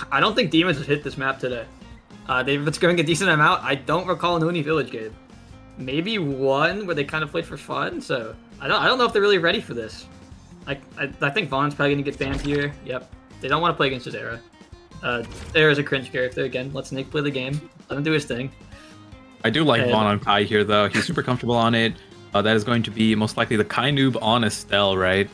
[SPEAKER 14] I don't think Demons has hit this map today. They've been scoring a decent amount. I don't recall an Oni Village game. Maybe one where they kind of played for fun. So I don't know if they're really ready for this. I think Vaughn's probably gonna get banned here. Yep. They don't want to play against his Era. Era's a cringe character again. Let Snake play the game. Let him do his thing.
[SPEAKER 13] I do like Vaughn on Kai here though. He's super comfortable on it. That is going to be most likely the Kai noob on Estelle, right?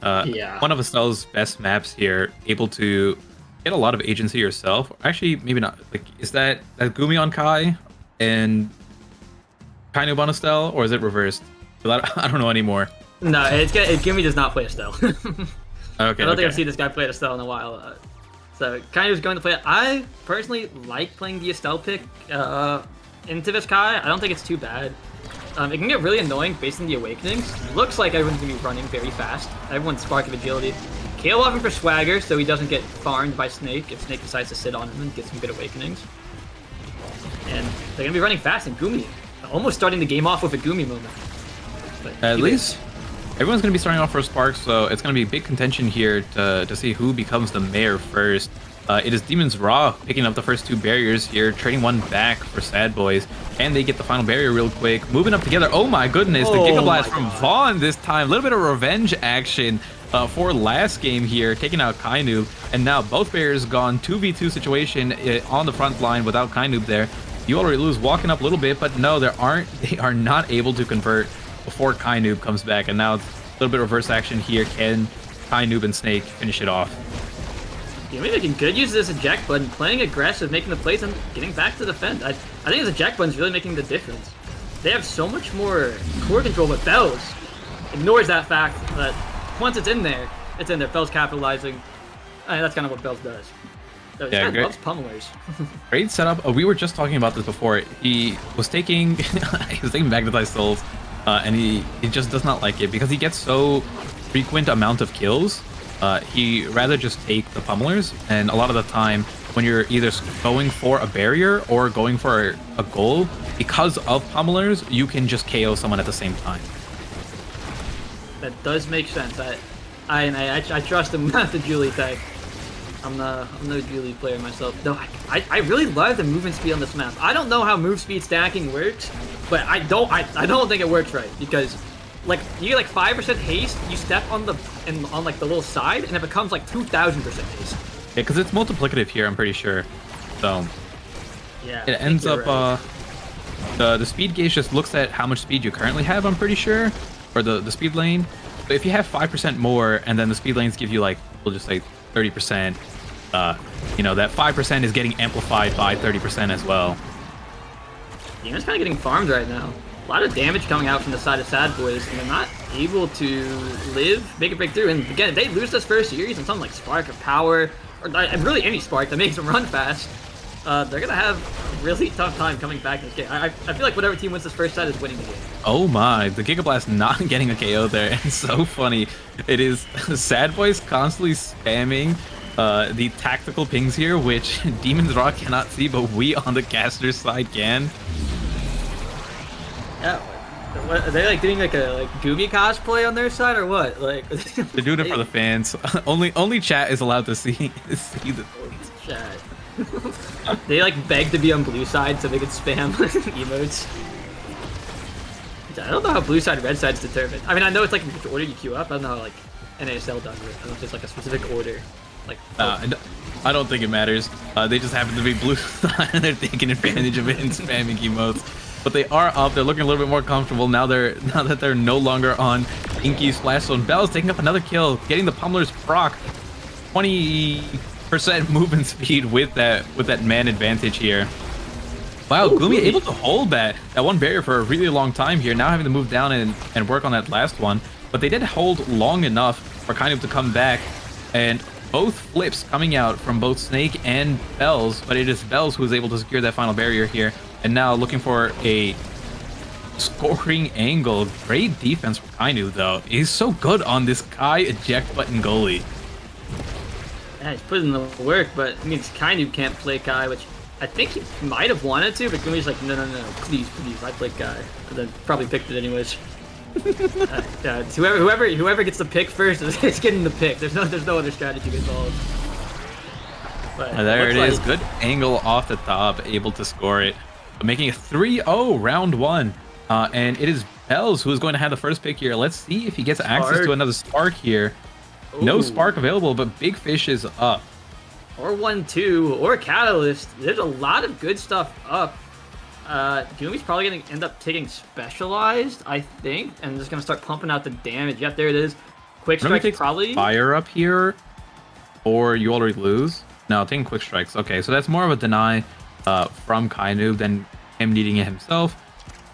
[SPEAKER 14] Yeah.
[SPEAKER 13] One of Estelle's best maps here, able to get a lot of agency yourself. Actually, maybe not. Like, is that Gumi on Kai and Kai noob on Estelle, or is it reversed? I don't know anymore.
[SPEAKER 14] No, Gumi does not play Estelle.
[SPEAKER 13] Okay.
[SPEAKER 14] I don't think I've seen this guy play Estelle in a while. So kind of going to play it. I personally like playing the Estelle pick into this Kai. I don't think it's too bad. It can get really annoying based on the awakenings. Looks like everyone's gonna be running very fast. Everyone's Spark of Agility. Kale off him for Swagger so he doesn't get farmed by Snake if Snake decides to sit on him and get some good awakenings. And they're gonna be running fast, and Gumi almost starting the game off with a Gumi moment. But
[SPEAKER 13] at least everyone's going to be starting off for Spark, so it's going to be big contention here to see who becomes the mayor first. It is Demons Raw picking up the first two barriers here, trading one back for Sad Boys, and they get the final barrier real quick. Moving up together. Oh my goodness, the Giga Blast from Vaughn this time. A little bit of revenge action for last game here, taking out Kai noob, and now both barriers gone. 2v2 situation on the front line without Kai noob there. You already lose walking up a little bit, but no, they are not able to convert before Kai noob comes back, and now it's a little bit of reverse action here. Can Kai noob and Snake finish it off?
[SPEAKER 14] Yeah, maybe they could use this eject button, playing aggressive, making the plays, and getting back to defend. I think this eject button's really making the difference. They have so much more core control, but Bells ignores that fact that once it's in there, it's in there. Bells capitalizing. That's kind of what Bells does. So
[SPEAKER 13] Yeah, great.
[SPEAKER 14] loves pummelers.
[SPEAKER 13] Great setup. We were just talking about this before. He was taking Magnetized Souls, and he just does not like it because he gets so frequent amount of kills. He rather just take the pummelers, and a lot of the time when you're either going for a barrier or going for a goal, because of pummelers, you can just KO someone at the same time.
[SPEAKER 14] That does make sense. I trust him not the Julie tag. I'm no Julie player myself. Though I really love the movement speed on this map. I don't know how move speed stacking works, but I don't think it works right, because like you get like 5% haste, you step on like the little side, and it becomes like 2,000% haste.
[SPEAKER 13] Yeah, because it's multiplicative here, I'm pretty sure. So
[SPEAKER 14] yeah,
[SPEAKER 13] it ends up
[SPEAKER 14] right.
[SPEAKER 13] the speed gauge just looks at how much speed you currently have, I'm pretty sure, or the speed lane. But if you have 5% more, and then the speed lanes give you like, we'll just say 30%, you know, that 5% is getting amplified by 30% as well.
[SPEAKER 14] Yeah, it's kind of getting farmed right now. A lot of damage coming out from the side of Sad Boys, and they're not able to make a breakthrough. And again, if they lose this first series and something like Spark or Power, or really any Spark that makes them run fast, they're gonna have a really tough time coming back in this game. I feel like whatever team wins this first set is winning the game.
[SPEAKER 13] Oh my, the Giga Blast not getting a KO there. It's so funny. It is Sad Boys constantly spamming the tactical pings here, which Demons Raw cannot see, but we on the caster's side can.
[SPEAKER 14] Yeah, what, are they like doing like a Gumi cosplay on their side or what? Like
[SPEAKER 13] they're doing it for the fans. Only chat is allowed to see the
[SPEAKER 14] chat. They like beg to be on blue side so they could spam emotes. I don't know how blue side and red side's determined. I mean, I know it's like in which order you queue up. I don't know how like NASL does it. I don't know if there's like a specific order. Like
[SPEAKER 13] I don't think it matters. They just happen to be blue side and they're taking advantage of it and spamming emotes. But they are up. They're looking a little bit more comfortable now. Now that they're no longer on Inky's Splash Zone. Bell's taking up another kill, getting the pummelers proc. 20% movement speed with that man advantage here. Wow, Gumi able to hold that one barrier for a really long time here. Now having to move down and work on that last one. But they did hold long enough for kind of to come back. And both flips coming out from both Snake and Bells. But it is Bells who is able to secure that final barrier here. And now looking for a scoring angle. Great defense from Kainu, though. He's so good on this Kai eject button goalie.
[SPEAKER 14] Yeah, he's putting in the work, but it means Kainu can't play Kai, which I think he might have wanted to, but Gumi's like, no, please, I play Kai. And then probably picked it anyways. Whoever gets the pick first is getting the pick. There's no other strategy involved. But
[SPEAKER 13] there it is. Good angle off the top, able to score it, making it 3-0 round 1. And it is Bells who is going to have the first pick here. Let's see if he gets access to another Spark here. Ooh. No Spark available, but Big Fish is up.
[SPEAKER 14] Or 1-2, or Catalyst. There's a lot of good stuff up. Gumi's probably going to end up taking Specialized, I think, and just going to start pumping out the damage. Yep, there it is. Quick Strike's probably...
[SPEAKER 13] Fire up here, or you already lose. No, taking Quick Strikes. Okay, so that's more of a deny from Kainu than him needing it himself.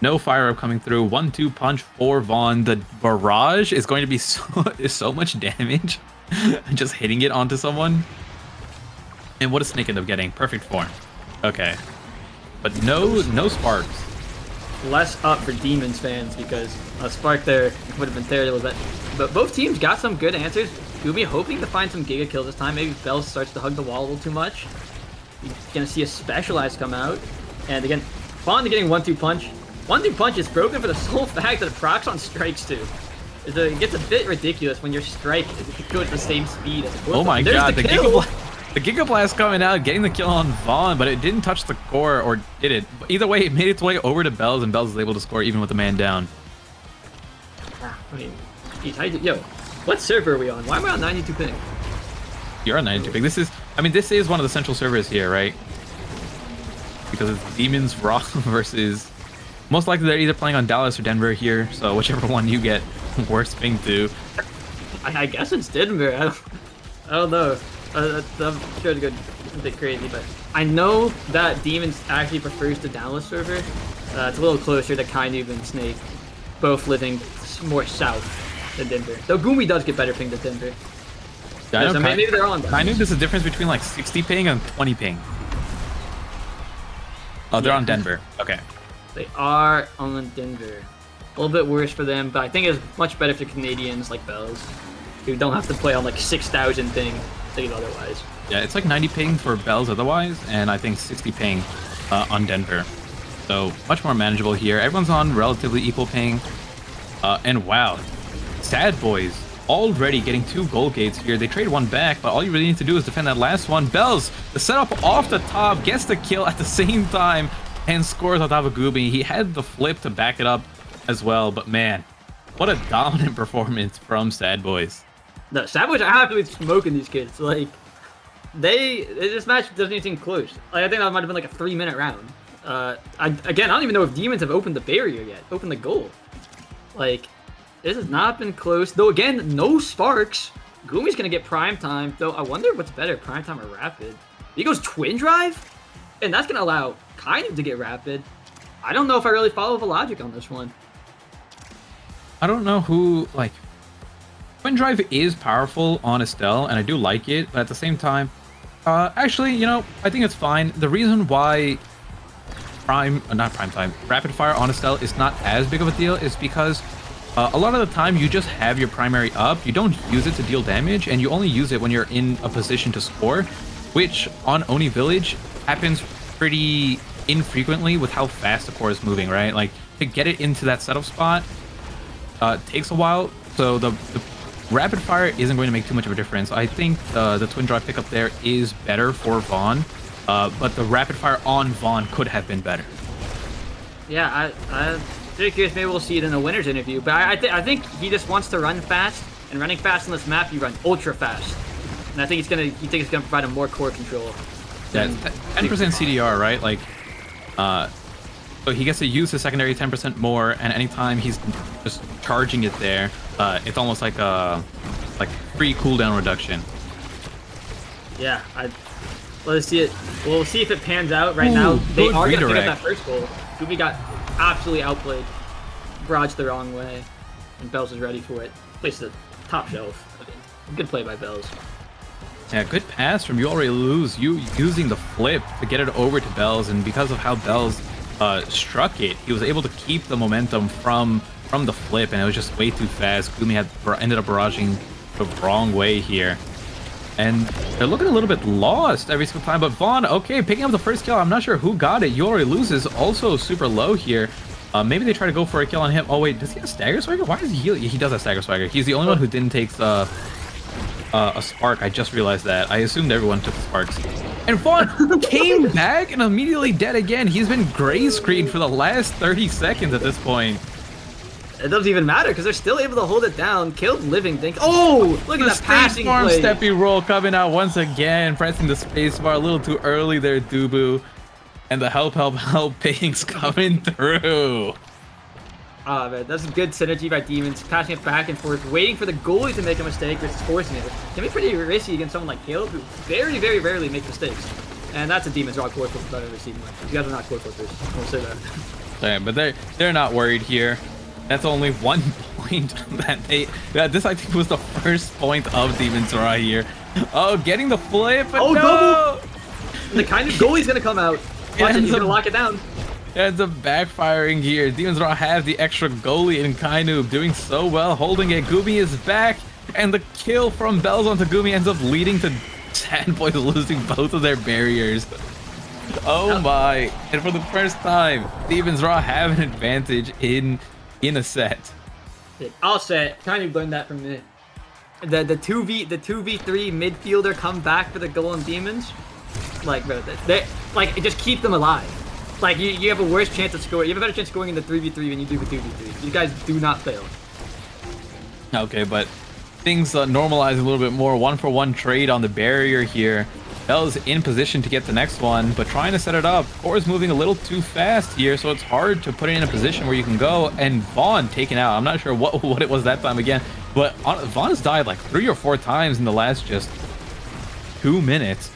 [SPEAKER 13] No Fire Up coming through. 1-2 punch for Vaughn. The barrage is going to be so much damage. Just hitting it onto someone. And what does Snake end up getting? Perfect form. Okay. But no sparks.
[SPEAKER 14] Less up for Demons fans because a spark there would have been terrible. But both teams got some good answers. Gumi hoping to find some Giga Kills this time. Maybe Bell starts to hug the wall a little too much. You're going to see a Specialized come out. And again, Vaughn getting 1-2 punch. 1-2 punch is broken for the sole fact that it procs on strikes too. It gets a bit ridiculous when your strike goes at the same speed as
[SPEAKER 13] Oh my god, the Giga Blast coming out, getting the kill on Vaughn, but it didn't touch the core, or did it? Either way, it made its way over to Bells, and Bells was able to score even with the man down.
[SPEAKER 14] I mean, yo, what server are we on? Why am I on 92 ping?
[SPEAKER 13] You're on 92 ping. This is one of the central servers here, right? Because it's Demons Raw versus... Most likely they're either playing on Dallas or Denver here, so whichever one you get, worst ping to.
[SPEAKER 14] I guess it's Denver. I don't know. I'm sure it's a bit crazy, but I know that Demons actually prefers the Dallas server. It's a little closer to Kainu and Snake, both living more south than Denver. Though Gumi does get better ping than Denver.
[SPEAKER 13] Yeah,
[SPEAKER 14] so maybe they're on.
[SPEAKER 13] Kainu, there's a difference between like 60 ping and 20 ping. Oh, they're on Denver. Okay.
[SPEAKER 14] They are on Denver. A little bit worse for them, but I think it's much better for Canadians like Bells, who don't have to play on like 6,000 ping otherwise.
[SPEAKER 13] Yeah, it's like 90 ping for Bells otherwise, and I think 60 ping on Denver. So much more manageable here. Everyone's on relatively equal ping. And wow, Sad Boys already getting 2 gold gates here. They trade one back, but all you really need to do is defend that last one. Bells, the setup off the top, gets the kill at the same time, and scores on top of Gumi. He had the flip to back it up as well, but man, what a dominant performance from Sad Boys.
[SPEAKER 14] No, Sad Boys are absolutely smoking these kids. Like, this match doesn't even seem close. Like, I think that might have been like a 3-minute round. I don't even know if Demons have opened the barrier yet, opened the goal. Like, this has not been close. Though again, no sparks. Gumi's gonna get prime time. Though I wonder what's better, prime time or rapid. He goes twin drive, and that's gonna allow Kainu to get rapid. I don't know if I really follow the logic on this one.
[SPEAKER 13] I don't know who, like, Twin Drive is powerful on Estelle, and I do like it, but at the same time, actually, you know, I think it's fine. The reason why Rapid Fire on Estelle is not as big of a deal is because a lot of the time you just have your primary up, you don't use it to deal damage, and you only use it when you're in a position to score, which on Oni Village happens pretty infrequently with how fast the core is moving, right? Like, to get it into that setup spot takes a while, so the Rapid Fire isn't going to make too much of a difference. I think the Twin Drive pickup there is better for Vaughn, but the Rapid Fire on Vaughn could have been better.
[SPEAKER 14] Yeah, I'm very curious. Maybe we'll see it in the winner's interview, but I think he just wants to run fast, and running fast on this map, you run ultra fast, and I think he thinks it's gonna provide him more core control.
[SPEAKER 13] Yeah, 10% CDR, right? Like, so he gets to use his secondary 10% more, and anytime he's just charging it there, it's almost like a free cooldown reduction.
[SPEAKER 14] Yeah, let's see it. We'll see if it pans out. Right now, they are gonna pick up that first goal. Gumi got absolutely outplayed, barraged the wrong way, and Bells is ready for it. Placed the top shelf. I mean, good play by Bells.
[SPEAKER 13] Yeah, good pass from You Already Lose. You using the flip to get it over to Bells, and because of how Bells struck it, he was able to keep the momentum from the flip, and it was just way too fast. Gumi ended up barraging the wrong way here. And they're looking a little bit lost every single time. But Vaughn, okay, picking up the first kill. I'm not sure who got it. Yori loses also super low here. Maybe they try to go for a kill on him. Oh wait, does he have Stagger Swagger? Why is he does have Stagger Swagger. He's the only one who didn't take a Spark. I just realized that. I assumed everyone took the Sparks. And Vaughn came back and immediately dead again. He's been gray screened for the last 30 seconds at this point.
[SPEAKER 14] It doesn't even matter because they're still able to hold it down. Killed living thing. Oh, look at that passing
[SPEAKER 13] Farm
[SPEAKER 14] play.
[SPEAKER 13] steppy roll coming out once again, pressing the spacebar a little too early there, Dubu. And the help ping's coming through.
[SPEAKER 14] Ah, man, that's good synergy by Demons, passing it back and forth, waiting for the goalie to make a mistake versus forcing it. It can be pretty risky against someone like Caleb, who very, very rarely makes mistakes. And that's a Demons Raw core flip I've ever seen. You guys are not core flippers. I'll say that.
[SPEAKER 13] Yeah, but they're not worried here. That's only 1 point that this I think was the first point of Demons Raw here. Oh, getting the flip, but no!
[SPEAKER 14] Double! The kind of goalie's gonna come out. Watch it, he's gonna lock it down.
[SPEAKER 13] Ends up backfiring here. Demons Raw have the extra goalie in Kainoob, doing so well, holding it. Gumi is back, and the kill from Bells onto Gumi ends up leading to Sandboys losing both of their barriers. Oh my! And for the first time, Demons Raw have an advantage in a set.
[SPEAKER 14] I'll say it. Kind of learned that from me. The 2v3 midfielder come back for the goal on Demons. Like, bro, they like just keep them alive. Like you have a worse chance of scoring. You have a better chance of scoring in the 3v3 than you do the 2v3. You guys do not fail.
[SPEAKER 13] Okay, but things normalize a little bit more. 1-for-1 trade on the barrier here. Bell's in position to get the next one, but trying to set it up. Core is moving a little too fast here, so it's hard to put it in a position where you can go. And Vaughn taken out. I'm not sure what it was that time again, but Vaughn has died like 3 or 4 times in the last just 2 minutes.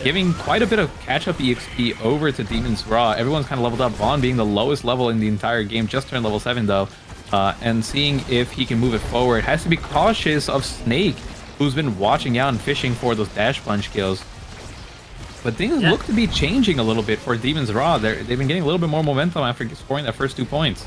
[SPEAKER 13] Giving quite a bit of catch-up EXP over to Demons Raw. Everyone's kind of leveled up. Vaughn being the lowest level in the entire game, just turned level 7 though. And seeing if he can move it forward. Has to be cautious of Snake, who's been watching out and fishing for those dash punch kills. But things look to be changing a little bit for Demons Raw. They've been getting a little bit more momentum after scoring that first 2 points.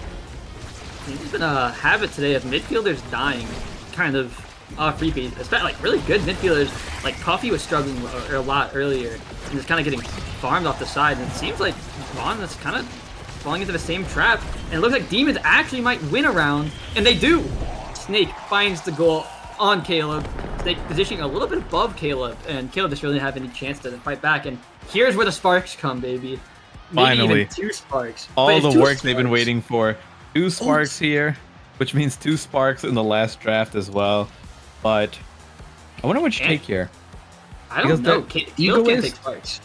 [SPEAKER 14] There's been a habit today of midfielders dying, kind of off repeat. Especially like really good midfielders. Like Puffy was struggling a lot earlier and just kind of getting farmed off the side. And it seems like Vaughn is kind of falling into the same trap. And it looks like Demons actually might win a round, and they do. Snake finds the goal on Caleb. Snake positioning a little bit above Caleb, and Caleb doesn't really have any chance to fight back. And here's where the sparks come, baby. Maybe
[SPEAKER 13] Finally,
[SPEAKER 14] even 2 sparks.
[SPEAKER 13] All the work they've been waiting for. 2 sparks here, which means 2 sparks in the last draft as well. But I wonder what you take here.
[SPEAKER 14] I don't know. Caleb can't take sparks.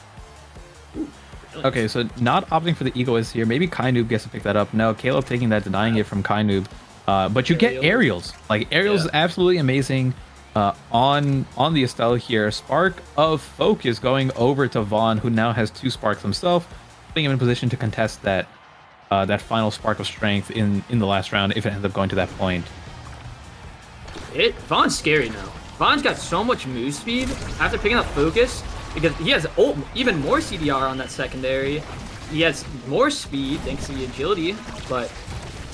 [SPEAKER 13] Okay, so not opting for the Egoist here. Maybe Kainoob gets to pick that up. No, Caleb taking that, denying it from Kainoob. But you get Aerials. Like, Aerials is absolutely amazing on the Estelle here. Spark of Focus going over to Vaughn, who now has 2 sparks himself, putting him in position to contest that final Spark of Strength in the last round if it ends up going to that point.
[SPEAKER 14] Vaughn's scary now. Vaughn's got so much move speed after picking up Focus, because he has even more CDR on that secondary. He has more speed thanks to the agility, but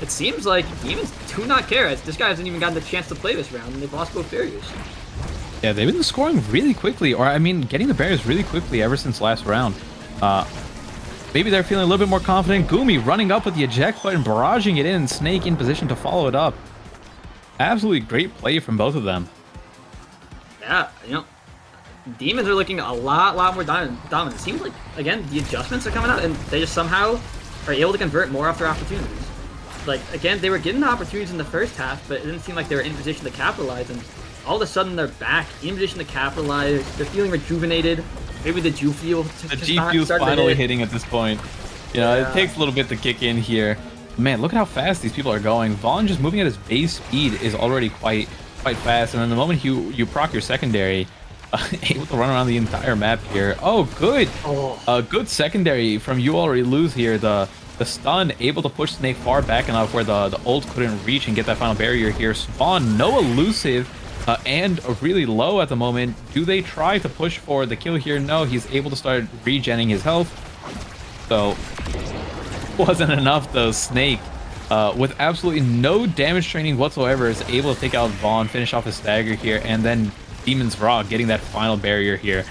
[SPEAKER 14] it seems like Demons do not care. This guy hasn't even gotten the chance to play this round, and they've lost both barriers.
[SPEAKER 13] Yeah, they've been scoring really quickly, or I mean, getting the barriers really quickly ever since last round. Maybe they're feeling a little bit more confident. Gumi running up with the eject button, barraging it in, Snake in position to follow it up. Absolutely great play from both of them.
[SPEAKER 14] Yeah, Demons are looking a lot more dominant. It seems like, again, the adjustments are coming out, and they just somehow are able to convert more after opportunities. Like, again, they were getting the opportunities in the first half, but it didn't seem like they were in position to capitalize, and all of a sudden they're back in position to capitalize. They're feeling rejuvenated. Maybe the G Fuel.
[SPEAKER 13] The G Fuel's finally hitting at this point. It takes a little bit to kick in here. Man, look at how fast these people are going. Vaughn just moving at his base speed is already quite fast, and then the moment you proc your secondary, able to run around the entire map here. Oh, good. Good secondary from You Already Lose here. The stun able to push Snake far back enough where the ult couldn't reach and get that final barrier here. Vaughn, no elusive, and really low at the moment. Do they try to push for the kill here? No, he's able to start regenning his health. So wasn't enough though. Snake, with absolutely no damage training whatsoever, is able to take out Vaughn, finish off his stagger here, and then Demon's Raw getting that final barrier here.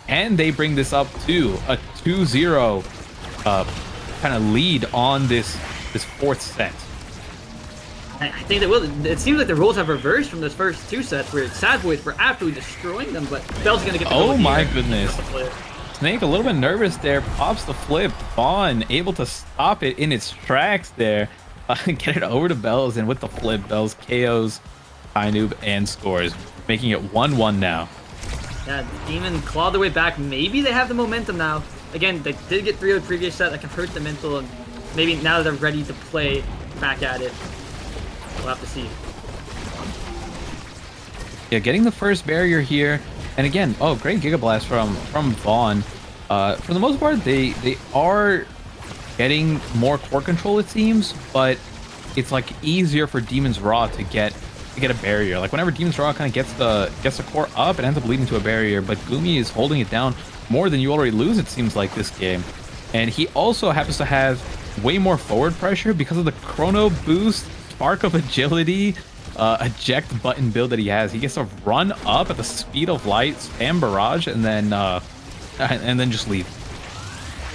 [SPEAKER 13] And they bring this up to a 2-0 kind of lead on this fourth set.
[SPEAKER 14] I think they will. It seems like the roles have reversed from those first 2 sets where Sad Boys were absolutely destroying them, but Bell's gonna get the goal.
[SPEAKER 13] Oh my
[SPEAKER 14] here.
[SPEAKER 13] goodness. Snake a little bit nervous there, pops the flip. Vaughn able to stop it in its tracks there. Get it over to Bells, and with the flip, Bells KOs Noob and scores, making it 1-1 now.
[SPEAKER 14] Yeah, Demon clawed their way back. Maybe they have the momentum now. Again, they did get 3-0 previous set. That can hurt the mental, and maybe now they're ready to play back at it. We'll have to see.
[SPEAKER 13] Yeah, getting the first barrier here, and again, oh, great Giga Blast from Vaughn. For the most part, they are getting more core control, it seems, but it's like easier for Demon's Raw to get a barrier. Like whenever Demon's Raw kind of gets the core up, it ends up leading to a barrier, but Gumi is holding it down more than you already lose, it seems like, this game. And he also happens to have way more forward pressure because of the Chrono Boost, Spark of Agility, eject button build that he has. He gets to run up at the speed of light, spam barrage, and then just leave.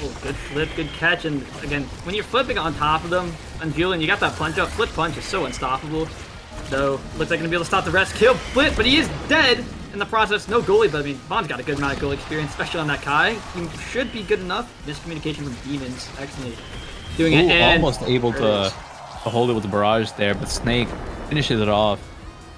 [SPEAKER 14] Oh, good flip, good catch, and again, when you're flipping on top of them, and Julian, you got that punch up. Flip punch is so unstoppable. Though, looks like gonna be able to stop the rest kill. Flip, but he is dead in the process. No goalie, but I mean, Vaughn's got a good amount of goalie experience, especially on that Kai. He should be good enough. Miscommunication from Demons, actually doing it. And
[SPEAKER 13] almost able to hold it with the barrage there, but Snake finishes it off.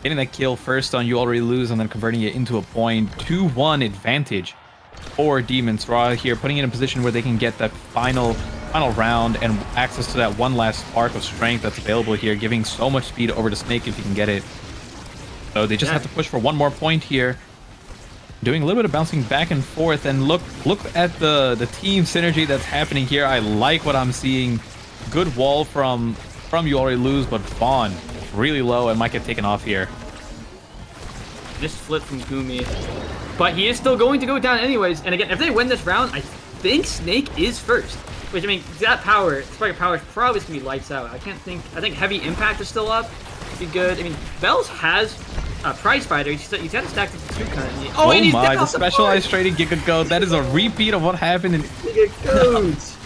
[SPEAKER 13] Getting that kill first on You Already Lose, and then converting it into a point. 2-1 advantage for Demon's Raw here, putting it in a position where they can get that final round and access to that one last spark of strength that's available here, giving so much speed over to Snake if he can get it. So they just have to push for one more point here. Doing a little bit of bouncing back and forth, and look at the team synergy that's happening here. I like what I'm seeing. Good wall from You Already Lose, but Vaughn really low and might get taken off here.
[SPEAKER 14] This flip from Gumi. But he is still going to go down anyways. And again, if they win this round, I think Snake is first. Which, I mean, that power, Spike of Power is probably going to be lights out. I think Heavy Impact is still up. Be good. I mean, Bells has a prize fighter. He's got to stack to 2 currently.
[SPEAKER 13] Oh and he's my, the specialized trading Giga Goat. That is a repeat of what happened in
[SPEAKER 14] Giga Goats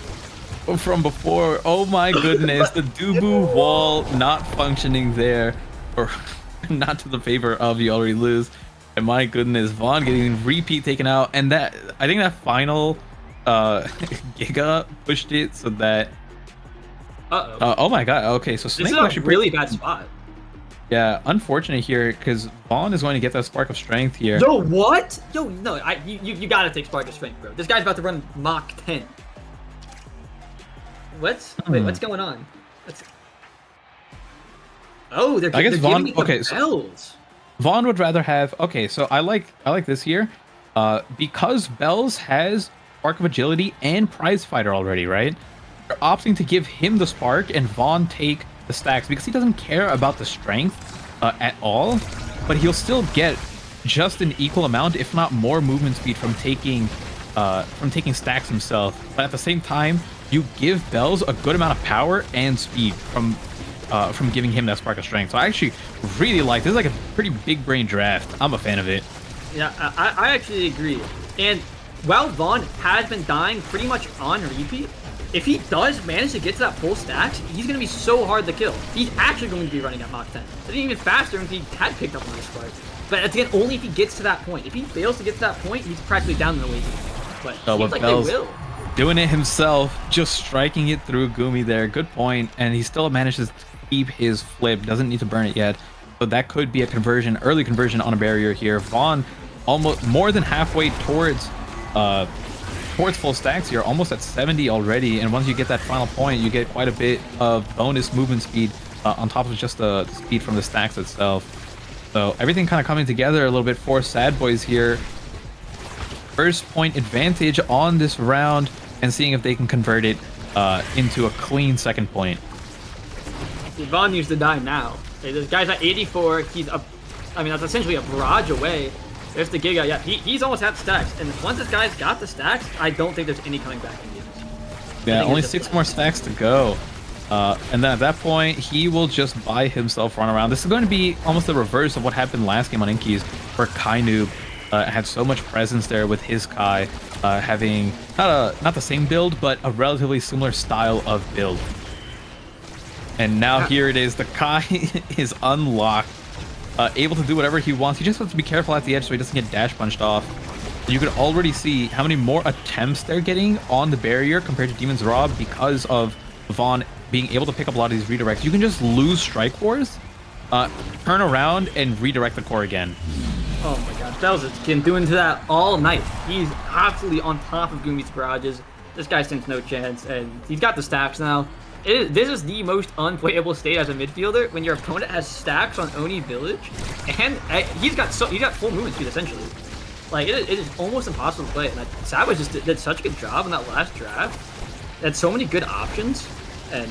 [SPEAKER 13] from before. Oh my goodness, the Dubu wall not functioning there, or not to the favor of You Already Lose. And my goodness, Vaughn getting repeat taken out, and that, I think that final Giga pushed it so that. Oh my god. Okay, so Snake
[SPEAKER 14] this is actually a really bad spot.
[SPEAKER 13] Yeah, unfortunate here because Vaughn is going to get that Spark of Strength here.
[SPEAKER 14] Yo, what? Yo, no, you gotta take Spark of Strength, bro. This guy's about to run Mach 10. Wait, what's going on? Oh, they're Vaughn.
[SPEAKER 13] Okay, so Vaughn would rather have. Okay, so I like this here, because Bells has Spark of Agility and Prize Fighter already, right? They're opting to give him the Spark and Vaughn take the stacks because he doesn't care about the strength at all, but he'll still get just an equal amount, if not more, movement speed from taking stacks himself. But at the same time, you give Bells a good amount of power and speed from giving him that Spark of Strength. So I actually really like this. Is like a pretty big brain draft. I'm a fan of it.
[SPEAKER 14] Yeah, I actually agree. And while Vaughn has been dying pretty much on repeat, if he does manage to get to that full stacks, he's going to be so hard to kill. He's actually going to be running at Mach 10. I think even faster if he had picked up on his Spark. But again, only if he gets to that point. If he fails to get to that point, he's practically down in the waiting. But it seems like
[SPEAKER 13] Bells
[SPEAKER 14] they will.
[SPEAKER 13] Doing it himself, just striking it through Gumi there. Good point. And he still manages to keep his flip. Doesn't need to burn it yet. So that could be a conversion, early conversion on a barrier here. Vaughn almost more than halfway towards full stacks here, almost at 70 already. And once you get that final point, you get quite a bit of bonus movement speed on top of just the speed from the stacks itself. So everything kind of coming together a little bit for Sad Boys here. First point advantage on this round, and seeing if they can convert it into a clean second point.
[SPEAKER 14] Vaughn needs to die now. Okay, this guy's at 84. He's up. I mean, that's essentially a barrage away. There's the Giga. Yeah, he's almost at stacks. And once this guy's got the stacks, I don't think there's any coming back in games.
[SPEAKER 13] Yeah, only 6 more stacks to go. And then at that point, he will just buy himself run around. This is going to be almost the reverse of what happened last game on Inkies. where Kainoob had so much presence there with his Kai, having not the same build, but a relatively similar style of build. And now here it is, the Kai is unlocked, able to do whatever he wants. He just has to be careful at the edge so he doesn't get dash punched off. You can already see how many more attempts they're getting on the barrier compared to Demon's Raw because of Vaughn being able to pick up a lot of these redirects. You can just lose Strike Force, turn around, and redirect the core again.
[SPEAKER 14] Oh my gosh, Bells has been doing that all night. He's absolutely on top of Gumi's barrages. This guy stands no chance, and he's got the stacks now. This is the most unplayable state as a midfielder when your opponent has stacks on Oni Village, and he's got full movement speed essentially. Like it is almost impossible to play. And Savage just did such a good job in that last draft. Had so many good options, and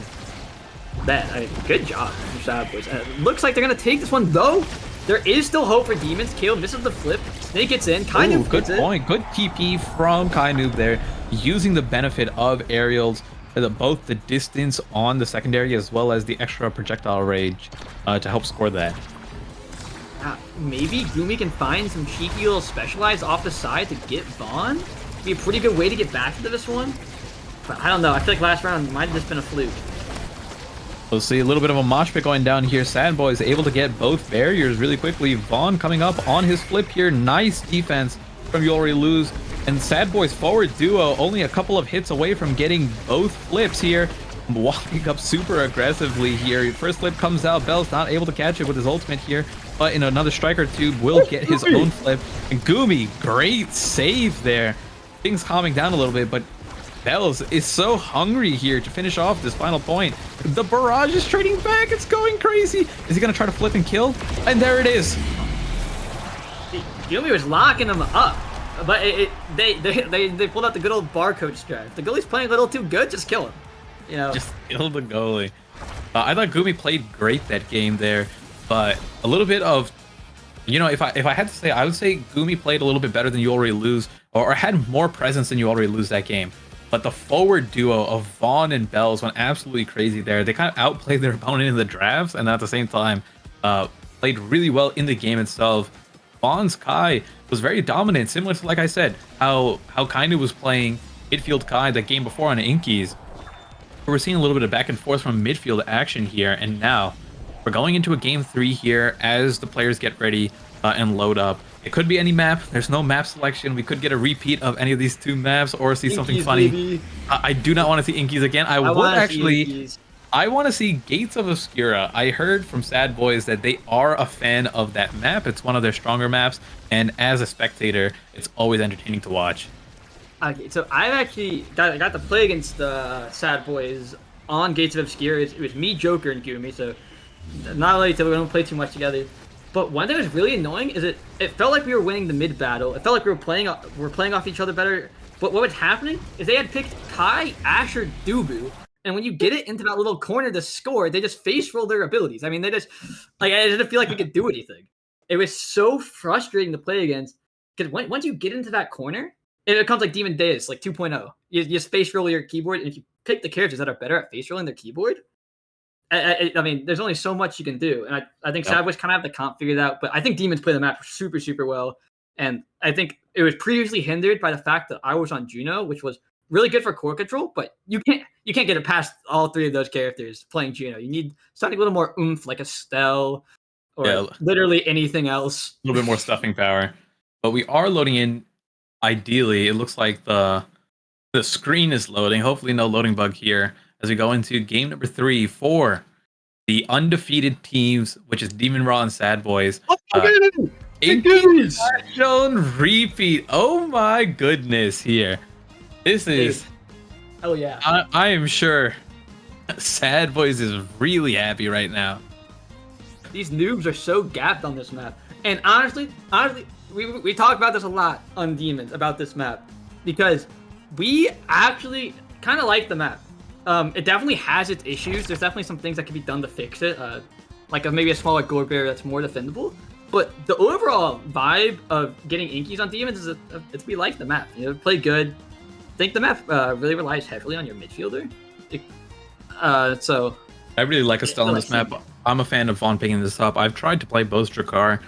[SPEAKER 14] good job from Savage. And it looks like they're gonna take this one though. There is still hope for Demons. Kale misses the flip. Snake gets in. Kainoob
[SPEAKER 13] good point. Good TP from Kainoob there, using the benefit of aerials, both the distance on the secondary as well as the extra projectile range to help score that.
[SPEAKER 14] Maybe Gumi can find some cheeky little specialized off the side to get Vaughn. Be a pretty good way to get back into this one. But I don't know. I feel like last round might have just been a fluke.
[SPEAKER 13] We'll see a little bit of a mosh pit going down here. Sad Boy is able to get both barriers really quickly. Vaughn coming up on his flip here. Nice defense from Yori Lose. And Sad Boy's forward duo only a couple of hits away from getting both flips here. Walking up super aggressively here. First flip comes out. Bell's not able to catch it with his ultimate here. But in another striker tube will get his own flip. And Gumi, great save there. Things calming down a little bit, but Bells is so hungry here to finish off this final point. The barrage is trading back. It's going crazy. Is he going to try to flip and kill? And there it is.
[SPEAKER 14] Gumi was locking him up, but they pulled out the good old barcode strat. If the goalie's playing a little too good, just kill him. You know,
[SPEAKER 13] just kill the goalie. I thought Gumi played great that game there, but a little bit of, you know, if I had to say, I would say Gumi played a little bit better than you already lose, or had more presence than you already lose that game. But the forward duo of Vaughn and Bells went absolutely crazy there. They kind of outplayed their opponent in the drafts, and at the same time, played really well in the game itself. Vaughn's Kai was very dominant, similar to, like I said, how Kainoob was playing midfield Kai that game before on Inkies. We're seeing a little bit of back and forth from midfield action here, and now we're going into a game 3 here as the players get ready and load up. It could be any map. There's no map selection. We could get a repeat of any of these 2 maps or see something funny. I do not want to see Inkies again. I want to see Gates of Obscura. I heard from Sad Boys that they are a fan of that map. It's one of their stronger maps, and as a spectator, it's always entertaining to watch.
[SPEAKER 14] Okay, so I've actually got to play against the Sad Boys on Gates of Obscura. It was me, Joker, and Gumi, so not really we don't play too much together. But one thing that was really annoying is it felt like we were winning the mid battle. It felt like we were playing off each other better. But what was happening is they had picked Kai, Asher, Dubu, and when you get it into that little corner to score, they just face roll their abilities. I mean, they just I didn't feel like we could do anything. It was so frustrating to play against because once you get into that corner, it becomes like Demon Deus, like 2.0. You just face roll your keyboard, and if you pick the characters that are better at face rolling their keyboard, I mean, there's only so much you can do, and I think Sad Boys kind of have the comp figured out, but I think Demons play the map super, super well, and I think it was previously hindered by the fact that I was on Juno, which was really good for core control, but you can't get it past all 3 of those characters playing Juno. You need something a little more oomph, like a Stell, or literally anything else.
[SPEAKER 13] A little bit more stuffing power. But we are loading in, ideally, it looks like the screen is loading, hopefully no loading bug here, as we go into game number 3 for the undefeated teams, which is Demon Raw and Sad Boys. Inkies shown repeat. Oh my goodness here. This is...
[SPEAKER 14] Oh yeah.
[SPEAKER 13] I am sure Sad Boys is really happy right now.
[SPEAKER 14] These noobs are so gapped on this map. And honestly, we talk about this a lot on Demons, about this map. Because we actually kind of like the map. It definitely has its issues. There's definitely some things that can be done to fix it, like maybe a smaller gore barrier that's more defendable. But the overall vibe of getting Inkies on Demons is we like the map. You know, play good. I think the map really relies heavily on your midfielder. So
[SPEAKER 13] I really like Estelle on this map. I'm a fan of Vaughn picking this up. I've tried to play both Drakkar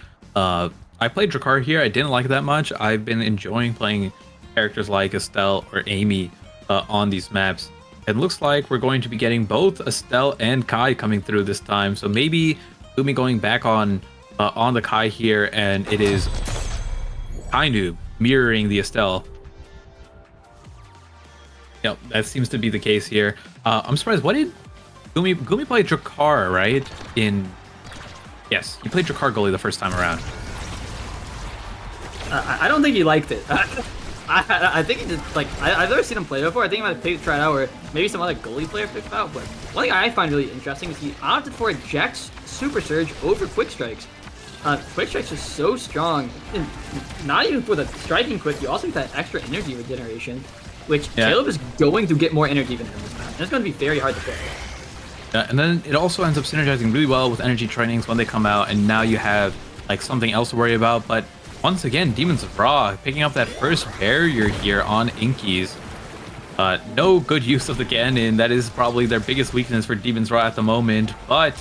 [SPEAKER 13] I played Drakkar here. I didn't like it that much. I've been enjoying playing characters like Estelle or Amy on these maps. It looks like we're going to be getting both Estelle and Kai coming through this time. So maybe Lumi going back on the Kai here, and it is Kainoob mirroring the Estelle. Yep, that seems to be the case here. I'm surprised. What did Gumi play Drakkar, right? Yes, he played Drakkar goalie the first time around.
[SPEAKER 14] I don't think he liked it. I think he just, like, I've never seen him play before. I think he might have tried it out, or maybe some other goalie player picked it out. But one thing I find really interesting is he opted for Eject's Super Surge over Quick Strikes. Quick Strikes is so strong, and not even for the striking quick, you also get that extra energy regeneration, which Caleb is going to get more energy than him this map. And it's going to be very hard to play.
[SPEAKER 13] And then it also ends up synergizing really well with energy trainings when they come out, and now you have like something else to worry about. But once again, Demons of Ra picking up that first barrier here on Inkies. No good use of the cannon. That is probably their biggest weakness for Demons Ra at the moment, but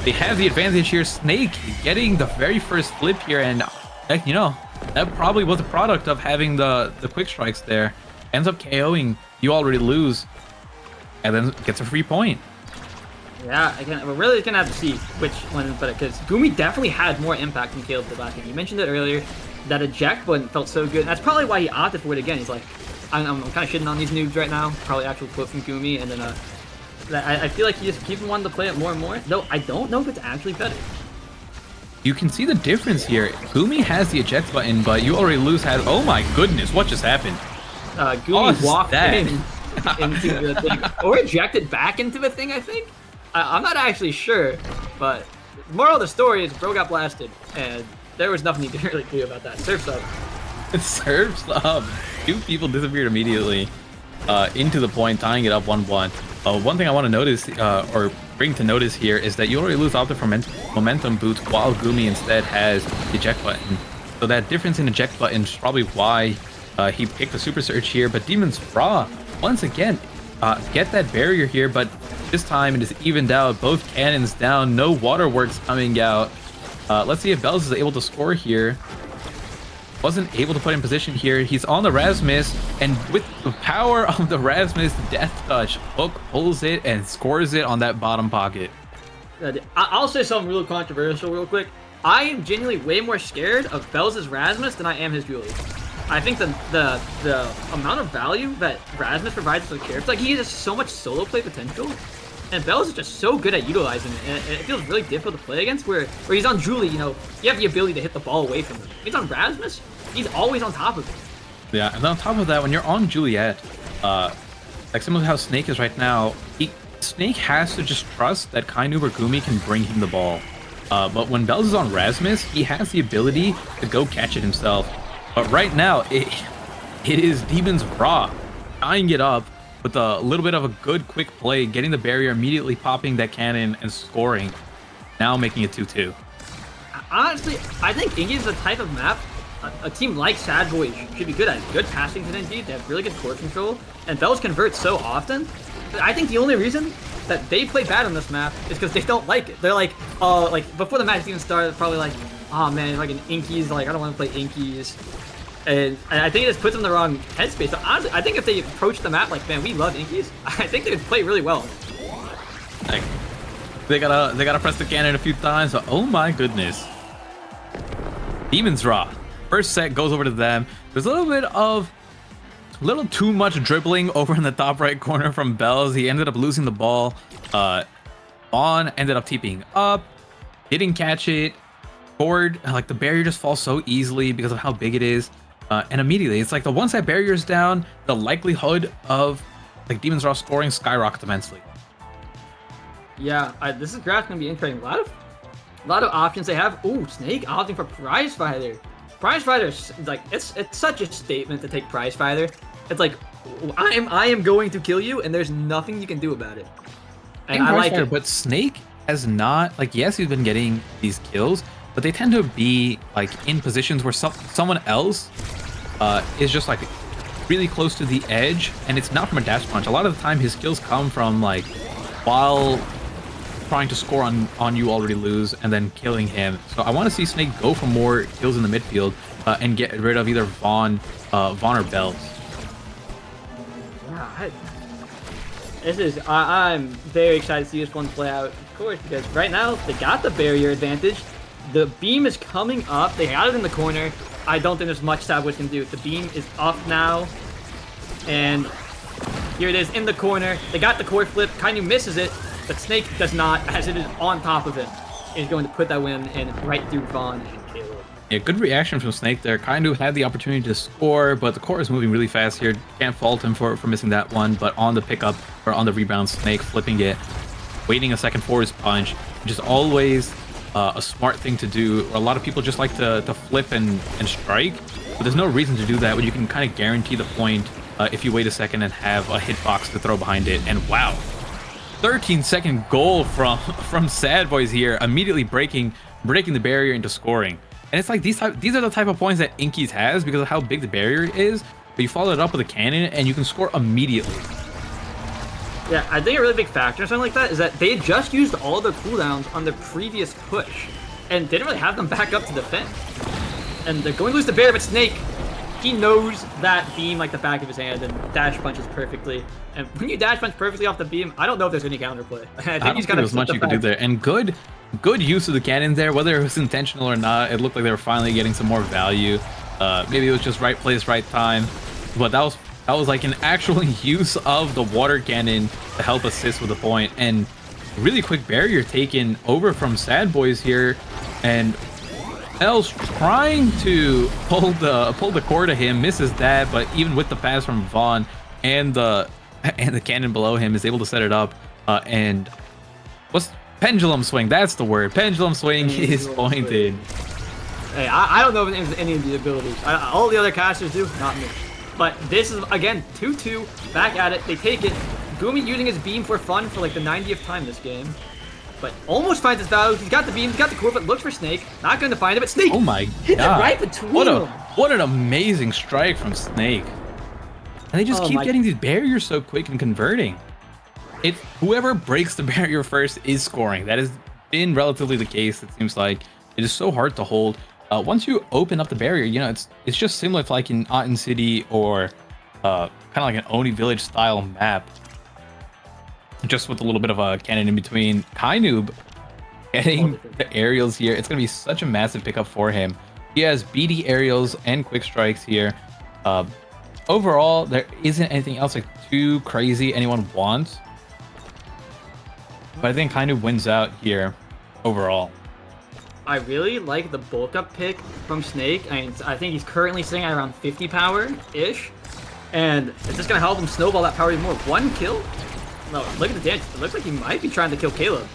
[SPEAKER 13] they have the advantage here. Snake getting the very first flip here, and you know, that probably was a product of having the quick strikes there. Ends up KOing You Already Lose, and then gets a free point.
[SPEAKER 14] Yeah, we're really gonna have to see which one, but because Gumi definitely had more impact than Caleb did last game. You mentioned it earlier, that eject button felt so good. And that's probably why he opted for it again. He's like, I'm kind of shitting on these noobs right now. Probably actual quote from Gumi, and then I feel like he just keeps wanting to play it more and more. Though I don't know if it's actually better.
[SPEAKER 13] You can see the difference here. Gumi has the eject button, but You Already Lose has. Oh my goodness, what just happened?
[SPEAKER 14] Gumi walked into the thing, or ejected back into the thing, I think. I'm not actually sure, but moral of the story is bro got blasted, and there was nothing he could really do about that. Surf's up.
[SPEAKER 13] Surf's up. Two people disappeared immediately into the point, tying it up 1-1. One thing I want to notice, or bring to notice here, is that You Already Lose opted for momentum boots, while Gumi instead has the eject button. So that difference in eject button is probably why he picked the Super Surge here. But Demons Raw, once again, get that barrier here, but this time it is evened out. Both cannons down, no waterworks coming out. Let's see if Bells is able to score here. Wasn't able to put in position here. He's on the Rasmus, and with the power of the Rasmus Death Touch, Hook pulls it and scores it on that bottom pocket.
[SPEAKER 14] I'll say something real controversial real quick. I am genuinely way more scared of Bells' Rasmus than I am his Julie. I think the amount of value that Rasmus provides to the character, like, he has so much solo play potential, and Bells is just so good at utilizing it, and it feels really difficult to play against, where he's on Julie, you know, you have the ability to hit the ball away from him. He's on Rasmus, he's always on top of it.
[SPEAKER 13] Yeah, and on top of that, when you're on Juliet, like similar to how Snake is right now, Snake has to just trust that Kainoob or Gumi can bring him the ball. But when Bells is on Rasmus, he has the ability to go catch it himself. But right now, it is Demons Raw tying it up with a little bit of a good quick play, getting the barrier, immediately popping that cannon and scoring, now making it 2-2.
[SPEAKER 14] Honestly, I think Ingy is the type of map a team like Sad Boys should be good at. Good passing synergy, they have really good core control, and Bells convert so often. I think the only reason that they play bad on this map is because they don't like it. They're like, oh, like before the match even started, probably like, oh man, like an Inkies, like I don't want to play Inkies. And I think it just puts them in the wrong headspace. So honestly, I think if they approach the map like, man, we love Inkies, I think they would play really well.
[SPEAKER 13] Like, they gotta press the cannon a few times, but oh my goodness. Demons Raw. First set goes over to them. There's a little too much dribbling over in the top right corner from Bells. He ended up losing the ball. On ended up TPing up, didn't catch it. Forward, like the barrier just falls so easily because of how big it is. And immediately, it's like the once that barrier is down, the likelihood of like Demons Raw scoring skyrockets immensely.
[SPEAKER 14] Yeah, this is draft gonna be interesting. A lot of options they have. Ooh, Snake opting for Prize Fighter. Prize Fighter, like it's such a statement to take Prize Fighter. It's like I am going to kill you, and there's nothing you can do about it. And I like it.
[SPEAKER 13] But Snake has not, like, yes, he's been getting these kills, but they tend to be like in positions where someone else is just like really close to the edge, and it's not from a dash punch. A lot of the time his kills come from like while trying to score on you already lose and then killing him. So I want to see Snake go for more kills in the midfield and get rid of either Vaughn or Bells.
[SPEAKER 14] Yeah, I'm very excited to see this one play out, of course, because right now they got the barrier advantage. The beam is coming up. They got it in the corner. I don't think there's much Sadboys can do. The beam is up now, and here it is in the corner. They got the core flip. Kainu misses it, but Snake does not, as it is on top of it. Is going to put that win in right through Vaughn and Caleb.
[SPEAKER 13] Yeah, good reaction from Snake there. Kainu had the opportunity to score, but the core is moving really fast here. Can't fault him for missing that one, but on the pickup or on the rebound, Snake flipping it, waiting a second for his punch, which is always a smart thing to do. A lot of people just like to flip and strike, but there's no reason to do that when you can kind of guarantee the point if you wait a second and have a hitbox to throw behind it. And wow, 13-second goal from Sadboys here, immediately breaking the barrier into scoring. And it's like these are the type of points that Inkies has because of how big the barrier is, but you follow it up with a cannon and you can score immediately.
[SPEAKER 14] Yeah, I think a really big factor in something like that is that they just used all their cooldowns on the previous push and didn't really have them back up to defend. And they're going to lose the barrier, but Snake, he knows that beam like the back of his hand and dash punches perfectly. And when you dash punch perfectly off the beam, I don't know if there's any counterplay. I think he's got
[SPEAKER 13] as much you could do there. And good use of the cannon there, whether it was intentional or not. It looked like they were finally getting some more value. Maybe it was just right place, right time. But that was like an actual use of the water cannon to help assist with the point. And really quick barrier taken over from Sadboys here, and L's trying to pull the core to him, misses that, but even with the pass from Vaughn and the cannon below him is able to set it up. And what's pendulum swing? That's the word. Pendulum swing is pointed.
[SPEAKER 14] Hey, I don't know if any of the abilities. All the other casters do, not me. But this is, again, 2-2, back at it. They take it. Gumi using his beam for fun for like the 90th time this game. But almost finds his value. He's got the beam, he's got the core, but looks for Snake. Not going to find it, but Snake!
[SPEAKER 13] Oh my
[SPEAKER 14] hit
[SPEAKER 13] god.
[SPEAKER 14] It right between them.
[SPEAKER 13] What an amazing strike from Snake. And they just keep getting these barriers so quick and converting. Whoever breaks the barrier first is scoring. That has been relatively the case, it seems like. It is so hard to hold. Once you open up the barrier, you know, it's just similar to like in Aten City or kind of like an Oni Village style map. Just with a little bit of a cannon in between. Kainoob getting the aerials here. It's going to be such a massive pickup for him. He has BD aerials and quick strikes here. Overall, there isn't anything else like too crazy anyone wants. But I think Kainoob wins out here overall.
[SPEAKER 14] I really like the bulk up pick from Snake. I think he's currently sitting at around 50 power-ish. And it's just going to help him snowball that power even more. One kill? No, look at the damage. It looks like he might be trying to kill Caleb.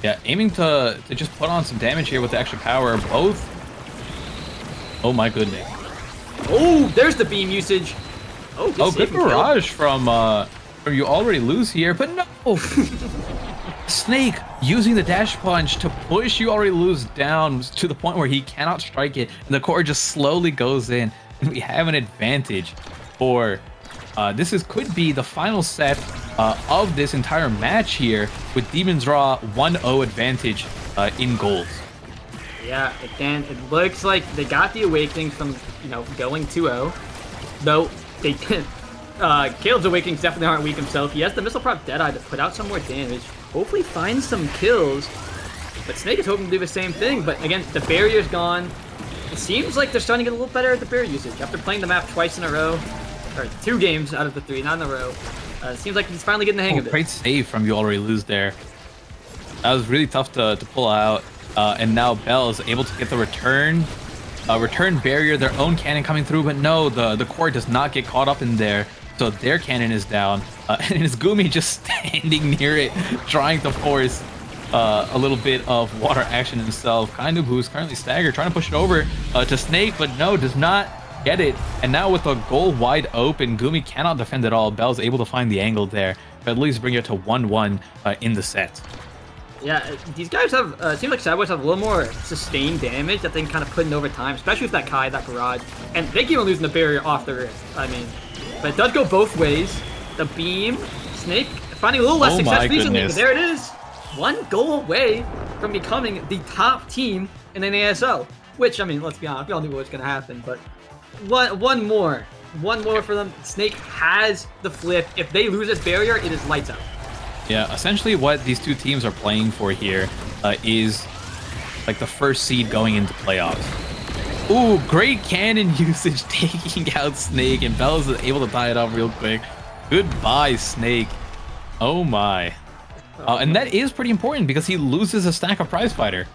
[SPEAKER 13] Yeah, aiming to just put on some damage here with the extra power. Both. Oh my goodness.
[SPEAKER 14] Oh, there's the beam usage. Oh,
[SPEAKER 13] good barrage from you already lose here, but no. Snake using the dash punch to push you already lose down to the point where he cannot strike it, and the core just slowly goes in, and we have an advantage for could be the final set of this entire match here, with Demon's Raw 1-0 advantage in goals.
[SPEAKER 14] Yeah, again, it looks like they got the awakening from, going 2-0. Though they Caleb's awakenings definitely aren't weak himself. He has the missile prop Deadeye to put out some more damage. Hopefully find some kills. But Snake is hoping to do the same thing. But again, the barrier's gone. It seems like they're starting to get a little better at the barrier usage. After playing the map twice in a row, or 2 games out of the 3, not in a row, it seems like he's finally getting the hang of it.
[SPEAKER 13] Great save from You Already Lose there. That was really tough to pull out. And now Bell is able to get the return barrier, their own cannon coming through, but no, the core does not get caught up in there, so their cannon is down. And it's Gumi just standing near it, trying to force a little bit of water action himself. Kainoob, who's currently staggered, trying to push it over to Snake, but no, does not get it. And now with the goal wide open, Gumi cannot defend at all. Bell's able to find the angle there, but at least bring it to 1-1 in the set.
[SPEAKER 14] Yeah, these guys have, it seems like Sadboys have a little more sustained damage that they can kind of put in over time, especially with that Kai, that barrage. And they keep on losing the barrier off the wrist, but it does go both ways. The beam, Snake finding a little less
[SPEAKER 5] Oh
[SPEAKER 14] success
[SPEAKER 5] my
[SPEAKER 14] recently,
[SPEAKER 5] goodness.
[SPEAKER 14] but there it is. One goal away from becoming the top team in the NASL. Which, I mean, let's be honest, we all knew what was going to happen, but one more for them. Snake has the flip. If they lose this barrier, it is lights out.
[SPEAKER 13] Yeah, essentially what these two teams are playing for here is like the first seed going into playoffs. Ooh, great cannon usage taking out Snake, and Bells is able to tie it off real quick. Goodbye, Snake. Oh my. And that is pretty important because he loses a stack of Prize Fighter.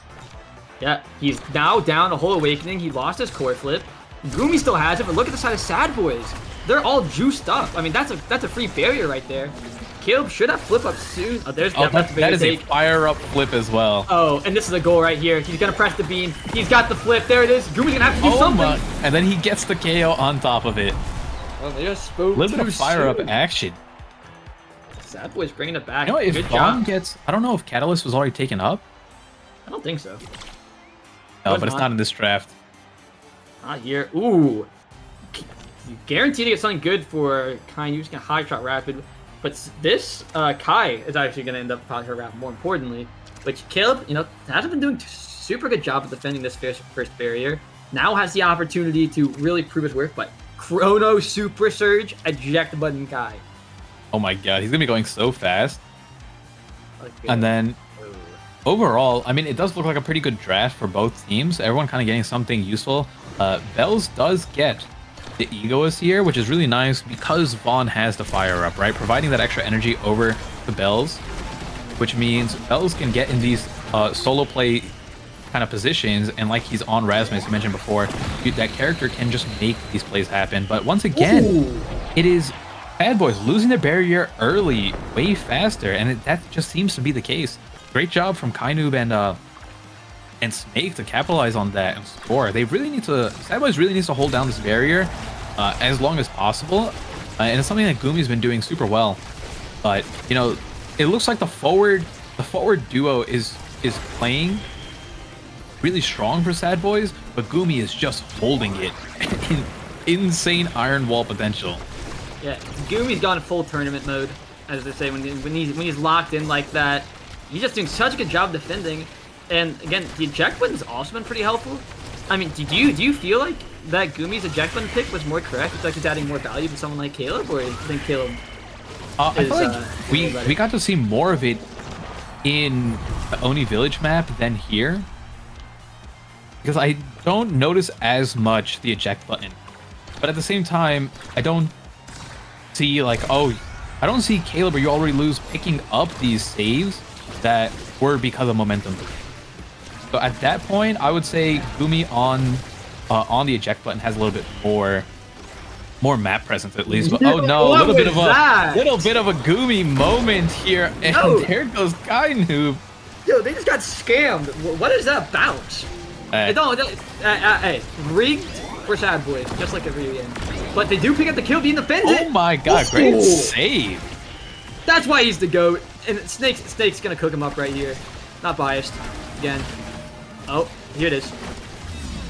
[SPEAKER 14] Yeah, he's now down a whole Awakening. He lost his core flip. Gumi still has it, but look at the side of Sad Boys. They're all juiced up. I mean, that's a free barrier right there. Caleb should have flip up soon. Oh, there's
[SPEAKER 13] that is a fire up flip as well.
[SPEAKER 14] Oh, and this is a goal right here. He's gonna press the beam. He's got the flip. There it is. Gumi's gonna have to do something.
[SPEAKER 13] My. And then he gets the KO on top of it.
[SPEAKER 14] Oh, they just spoke.
[SPEAKER 13] A little bit of fire up action.
[SPEAKER 14] Sad Boy's bringing it back.
[SPEAKER 13] You know, if
[SPEAKER 14] Good
[SPEAKER 13] Vaughn
[SPEAKER 14] job.
[SPEAKER 13] gets, I don't know if Catalyst was already taken up.
[SPEAKER 14] I don't think so.
[SPEAKER 13] No, but it's not in this draft.
[SPEAKER 14] Not here. Ooh. You guarantee to get something good for Kai. You're just gonna high shot rapid. But this Kai is actually gonna end up high shot rapid. More importantly, which Caleb, you know, hasn't been doing super good job of defending this first barrier. Now has the opportunity to really prove his worth. But Chrono Super Surge eject button Kai.
[SPEAKER 13] Oh my god, he's gonna be going so fast. Okay. And then overall, I mean, it does look like a pretty good draft for both teams. Everyone kind of getting something useful. Bells does get the Egoist here, which is really nice because Vaughn has the fire up, right? Providing that extra energy over to Bells, which means Bells can get in these solo play kind of positions, and like he's on Rasmus, you mentioned before, that character can just make these plays happen. But once again, it is Bad Boys losing their barrier early, way faster, and that just seems to be the case. Great job from Kainoob and Snake to capitalize on that and score. They really need to, Sad Boys really needs to hold down this barrier as long as possible, and it's something that Gumi's been doing super well. But you know, it looks like the forward duo is playing really strong for Sad Boys, but Gumi is just holding it in insane iron wall potential.
[SPEAKER 14] Yeah, Gumi's gone full tournament mode, as they say, when he's locked in like that. He's just doing such a good job defending. And again, the eject button's also been pretty helpful. I mean, do you feel like that Gumi's eject button pick was more correct? It's like it's adding more value to someone like Caleb, or do you think Caleb
[SPEAKER 13] I feel like we got to see more of it in the Oni Village map than here, because I don't notice as much the eject button. But at the same time, I don't see like, oh, I don't see Caleb or You Already Lose picking up these saves that were because of momentum. So at that point, I would say Gumi on the eject button has a little bit more map presence at least. But oh no, a little bit of a Gumi moment here, and there goes Kainoob.
[SPEAKER 14] Yo, they just got scammed. What is that bounce? Hey, rigged for Sad Boys, just like every game. But they do pick up the kill, being defended.
[SPEAKER 13] Oh my god, great save.
[SPEAKER 14] That's why he's the GOAT. And Snake's gonna cook him up right here. Not biased. Again. Oh, here it is.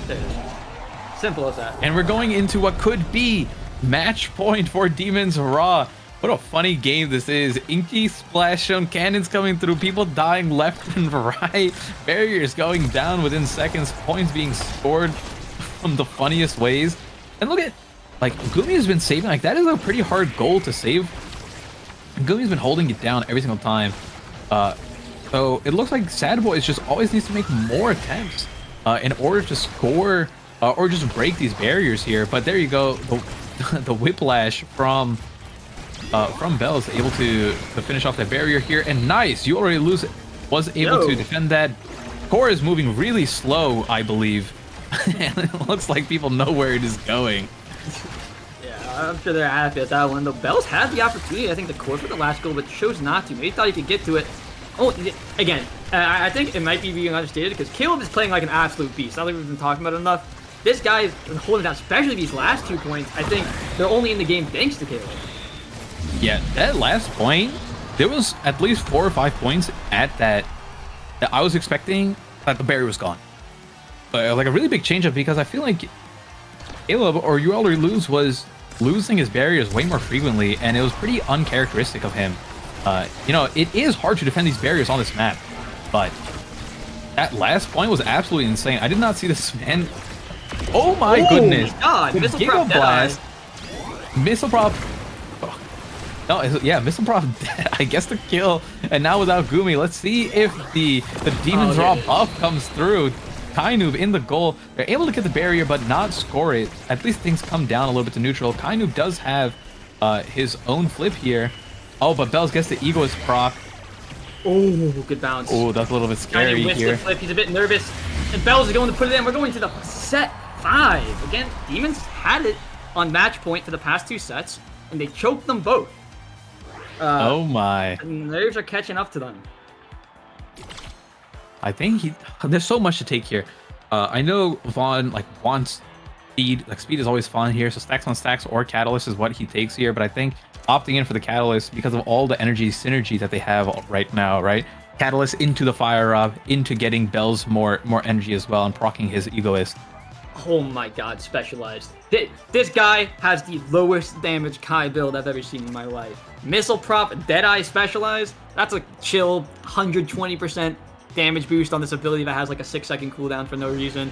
[SPEAKER 14] There it is. Simple as that.
[SPEAKER 13] And we're going into what could be match point for Demons Raw. What a funny game this is. Inky splash zone, cannons coming through, people dying left and right, barriers going down within seconds, points being scored from the funniest ways. And look at, like, Gumi has been saving, like, that is a pretty hard goal to save. Gumi's been holding it down every single time. So it looks like Sad Boys just always needs to make more attempts in order to score or just break these barriers here. But there you go, the whiplash from Bells able to finish off that barrier here. And nice, You Already Lose was able to defend that. Core is moving really slow, I believe. And it looks like people know where it is going.
[SPEAKER 14] I'm sure they're happy at that one. The Bells had the opportunity, I think, to core for the last goal, but chose not to. Maybe thought he could get to it. Oh, again, I think it might be being understated because Caleb is playing like an absolute beast. Not like we've been talking about it enough. This guy is holding down, especially these last 2 points. I think they're only in the game thanks to Caleb.
[SPEAKER 13] Yeah, that last point, there was at least 4 or 5 points at that I was expecting that the barrier was gone. But like a really big change up, because I feel like Caleb or You Already Lose was losing his barriers way more frequently, and it was pretty uncharacteristic of him. You know, it is hard to defend these barriers on this map, but that last point was absolutely insane. I did not see this man. Oh my goodness!
[SPEAKER 14] God, Missile Prop
[SPEAKER 13] Blast, Missile Prop. No, yeah, Missile Prop. I guess the kill, and now without Gumi, let's see if the Demon's Raw buff comes through. Kainoob in the goal. They're able to get the barrier, but not score it. At least things come down a little bit to neutral. Kainoob does have his own flip here. Oh, but Bells gets the egoist proc.
[SPEAKER 14] Oh, good bounce.
[SPEAKER 13] Oh, that's a little bit scary
[SPEAKER 14] Kainoob
[SPEAKER 13] here.
[SPEAKER 14] the flip. He's a bit nervous. And Bells is going to put it in. We're going to the set 5. Again, Demons had it on match point for the past 2 sets, and they choked them both.
[SPEAKER 13] Oh my.
[SPEAKER 14] Nerves are catching up to them.
[SPEAKER 13] I think there's so much to take here. I know Vaughn wants speed. Like speed is always fun here. So stacks on stacks or catalyst is what he takes here. But I think opting in for the catalyst because of all the energy synergy that they have right now, right? Catalyst into the fire up, into getting Bells more energy as well, and proccing his egoist.
[SPEAKER 14] Oh my god, specialized. This guy has the lowest damage Kai build I've ever seen in my life. Missile Prop, Deadeye specialized. That's a chill 120% damage boost on this ability that has like a 6-second cooldown for no reason.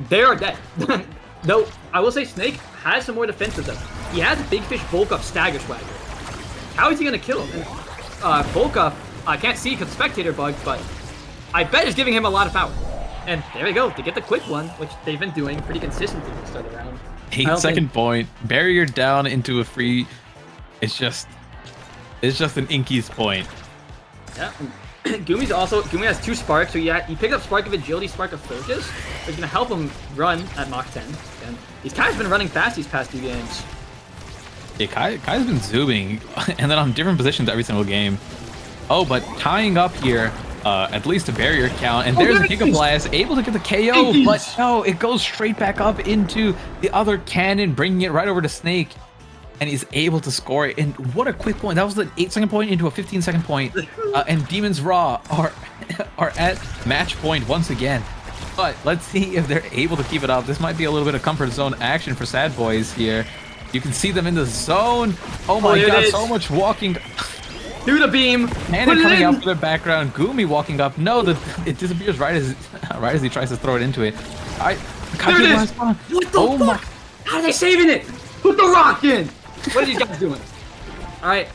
[SPEAKER 14] They are dead. Though, I will say Snake has some more defensive though. He has Big Fish Bulk Up Stagger Swagger. How is he gonna kill him? Bulk Up, I can't see because spectator bug, but I bet is giving him a lot of power. And there we go, to get the quick one, which they've been doing pretty consistently this start around.
[SPEAKER 13] 8-second point, barrier down into a free. It's just an Inky's point.
[SPEAKER 14] Yeah. Gumi has 2 sparks, so you pick up Spark of Agility, Spark of Focus, which is gonna help him run at Mach 10. And he's kind of been running fast these past 2 games.
[SPEAKER 13] Yeah, Kai's been zooming, and then on different positions every single game. Oh, but tying up here, at least a barrier count, and there's a Giga Blast, able to get the KO, but no, it goes straight back up into the other cannon, bringing it right over to Snake, and he's able to score it. And what a quick point! That was an 8-second point into a 15-second point, and Demons Raw are at match point once again. But let's see if they're able to keep it up. This might be a little bit of comfort zone action for Sad Boys here. You can see them in the zone. Oh my god, so much walking.
[SPEAKER 14] Through the beam.
[SPEAKER 13] Nana coming out for the background. Gumi walking up. No, it disappears right as he tries to throw it into it.
[SPEAKER 14] There it is. What the fuck? How are they saving it? Put the rock in. What are these guys doing? All right,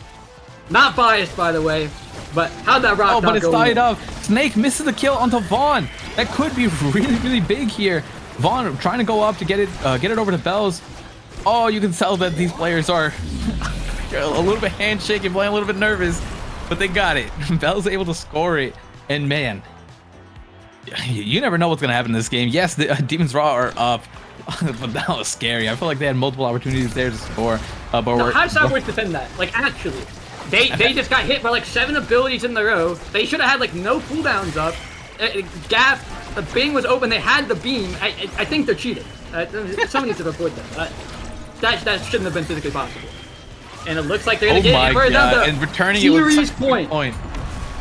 [SPEAKER 14] not biased by the way, but how'd that rock?
[SPEAKER 13] Oh, but it's tied up. Snake misses the kill onto Vaughn. That could be really big here. Vaughn trying to go up to get it over to Bells. Oh, you can tell that these players are a little bit handshaking, playing a little bit nervous, but they got it. Bell's able to score it, and man, you never know what's gonna happen in this game. Yes, the Demons Raw are up, but that was scary. I feel like they had multiple opportunities there to score. But
[SPEAKER 14] how does Soundwave defend that? Like actually, they just got hit by like 7 abilities in a row. They should have had like no cooldowns up. Gap, the Bing was open. They had the beam. I think they're cheating. Someone needs to report that. That shouldn't have been physically possible. And it looks like they're gonna get it for another
[SPEAKER 13] and returning
[SPEAKER 14] series
[SPEAKER 13] it with
[SPEAKER 14] point.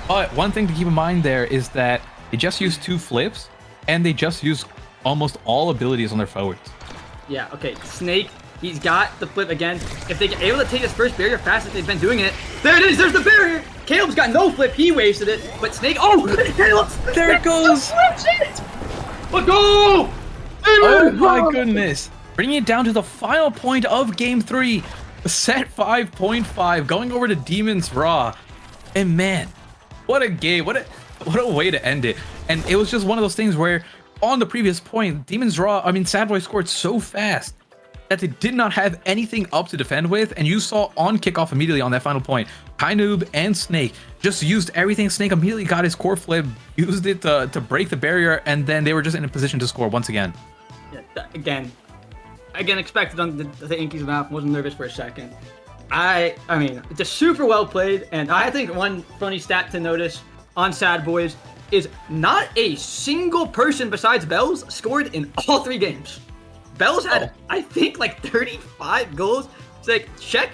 [SPEAKER 13] But one thing to keep in mind there is that they just used 2 flips, and they just used almost all abilities on their forwards.
[SPEAKER 14] Yeah, okay. Snake, he's got the flip again. If they get able to take this first barrier fast as they've been doing it, there it is, there's the barrier! Caleb's got no flip, he wasted it, but Snake, oh! Caleb,
[SPEAKER 13] there it goes!
[SPEAKER 14] Let's go!
[SPEAKER 13] Oh my goodness! Bringing it down to the final point of Game 3. Set 5.5, going over to Demons Raw. And man, what a game. What a way to end it. And it was just one of those things where on the previous point, Sad Boy scored so fast that they did not have anything up to defend with. And you saw on kickoff immediately on that final point, Kainoob and Snake just used everything. Snake immediately got his core flip, used it to break the barrier, and then they were just in a position to score once again.
[SPEAKER 14] Yeah, again, expected on the Inky's map. Wasn't nervous for a second. I mean, just super well played. And I think one funny stat to notice on Sad Boys is not a single person besides Bells scored in all 3 games. Bells had, I think, like 35 goals. It's like, check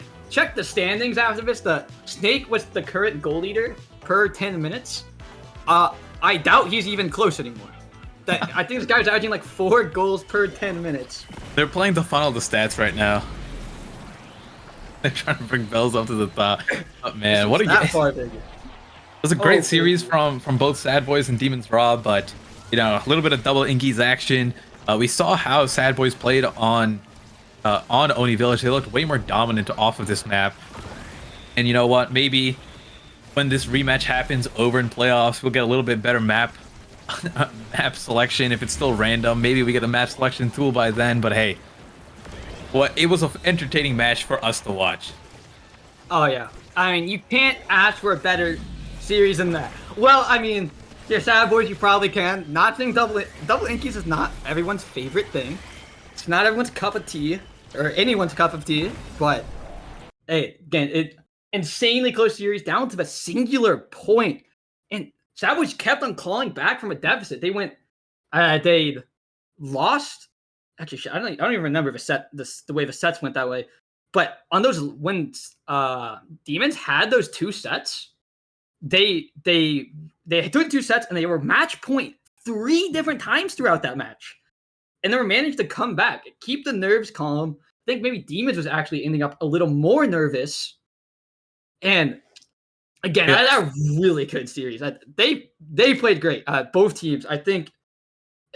[SPEAKER 14] the standings after this. The Snake was the current goal leader per 10 minutes. I doubt he's even close anymore. I think this guy's averaging like 4 goals per 10 minutes.
[SPEAKER 13] They're playing to funnel the stats right now. They're trying to bring Bells up to the top. Oh, man, what a
[SPEAKER 14] that
[SPEAKER 13] game!
[SPEAKER 14] far bigger.
[SPEAKER 13] It was a great series from both Sad Boys and Demons Raw, but a little bit of double Inkies action. We saw how Sad Boys played on Oni Village. They looked way more dominant off of this map. And you know what? Maybe when this rematch happens over in playoffs, we'll get a little bit better map selection. If it's still random, maybe we get a map selection tool by then. But hey, it was an entertaining match for us to watch.
[SPEAKER 14] Oh yeah, I mean you can't ask for a better series than that. Well, I mean, your Sad Boys, you probably can. Not saying double Inkies is not everyone's favorite thing. It's not everyone's cup of tea or anyone's cup of tea. But hey, again, it insanely close series down to the singular point, and Sad Boys kept on clawing back from a deficit. They went, they lost. Actually, I don't even remember the way the sets went that way. But on those when Demons had those 2 sets, they took 2 sets and they were match point 3 different times throughout that match, and they were managed to come back, keep the nerves calm. I think maybe Demons was actually ending up a little more nervous, and again,
[SPEAKER 13] Yeah.
[SPEAKER 14] a really good series. They played great. Both teams. I think.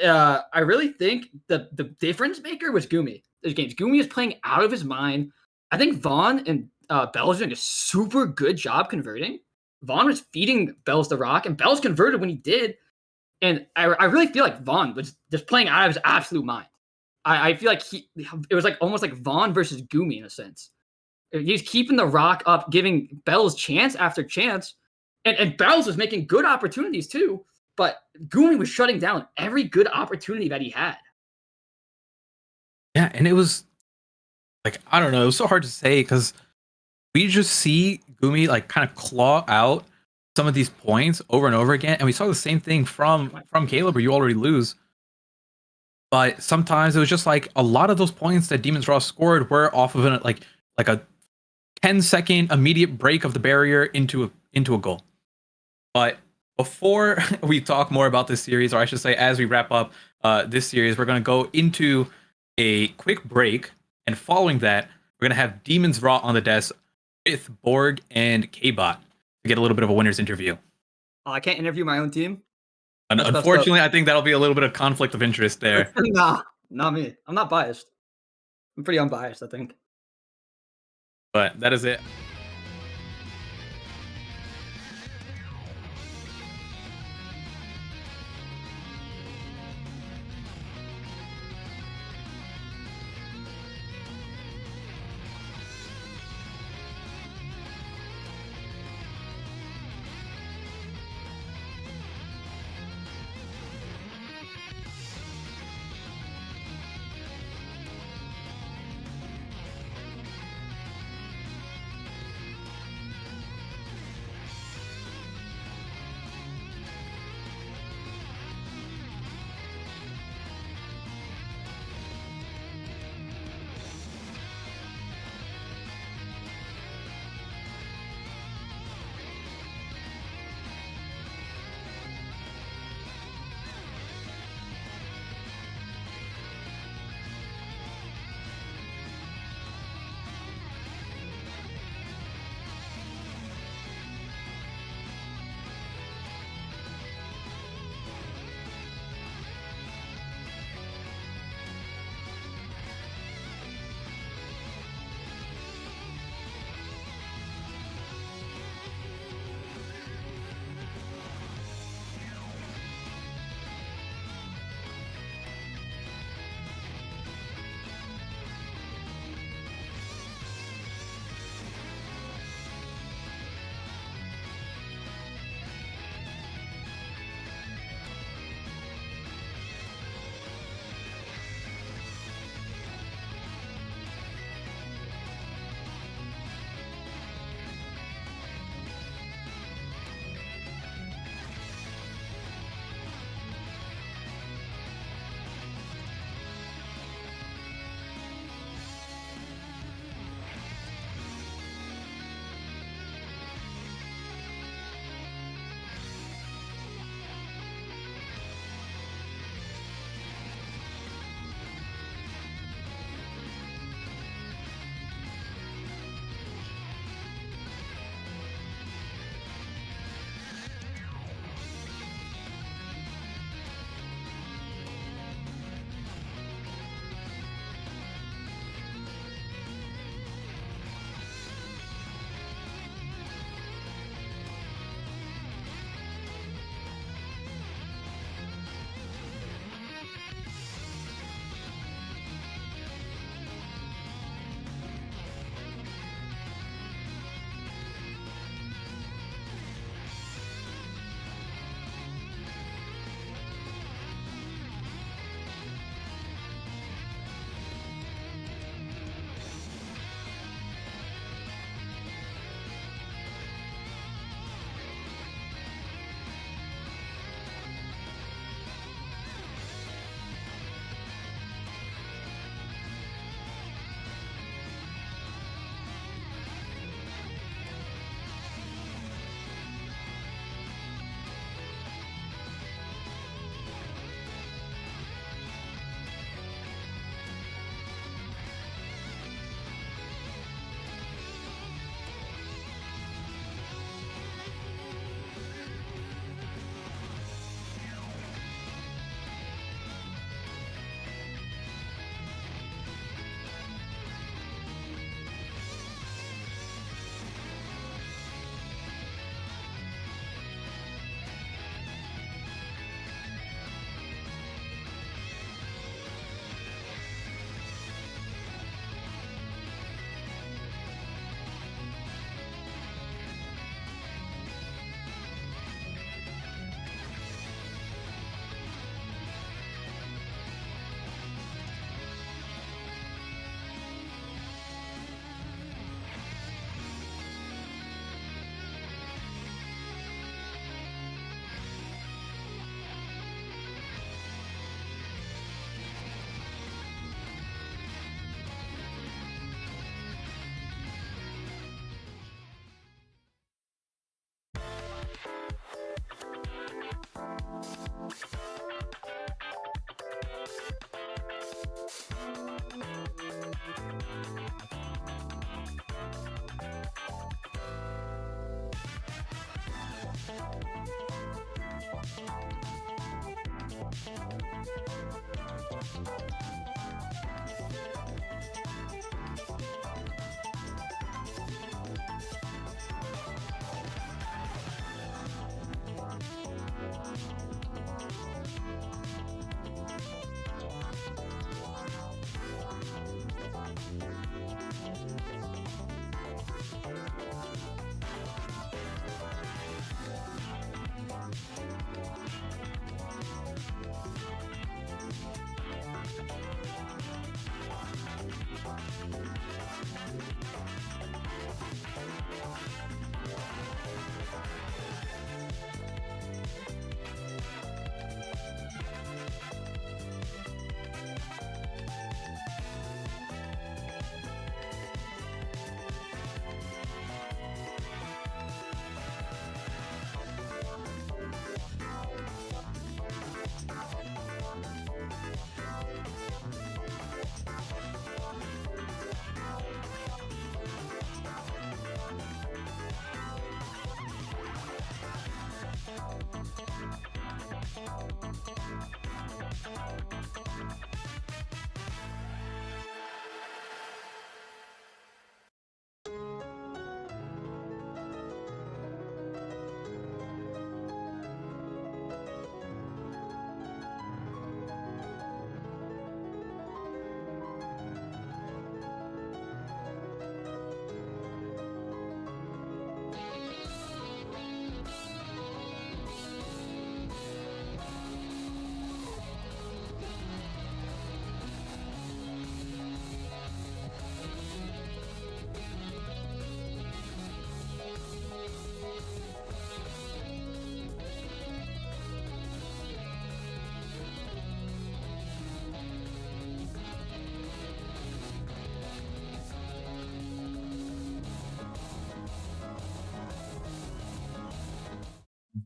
[SPEAKER 14] I really think the difference maker was Gumi. Those games, Gumi is playing out of his mind. I think Vaughn and Bell's doing a super good job converting. Vaughn was feeding Bells the rock, and Bells converted when he did. And I really feel like Vaughn was just playing out of his absolute mind. I feel like it was like almost like Vaughn versus Gumi in a sense. He's keeping the rock up, giving Bells chance after chance, and Bells was making good opportunities too. But Gumi was shutting down every good opportunity that he had.
[SPEAKER 13] Yeah, and it was like, I don't know, it was so hard to say because we just see Gumi like kind of claw out some of these points over and over again, and we saw the same thing from Caleb where you already lose. But sometimes it was just like a lot of those points that Demons Raw scored were off of like a 10-second immediate break of the barrier into a goal. But before we talk more about this series, or I should say as we wrap up this series, we're going to go into a quick break. And following that, we're going to have Demons Raw on the desk with Borg and K-Bot to get a little bit of a winner's interview.
[SPEAKER 14] Oh, I can't interview my own team?
[SPEAKER 13] And unfortunately, I think that'll be a little bit of conflict of interest there.
[SPEAKER 14] Nah, not me. I'm not biased. I'm pretty unbiased, I think.
[SPEAKER 13] But that is it.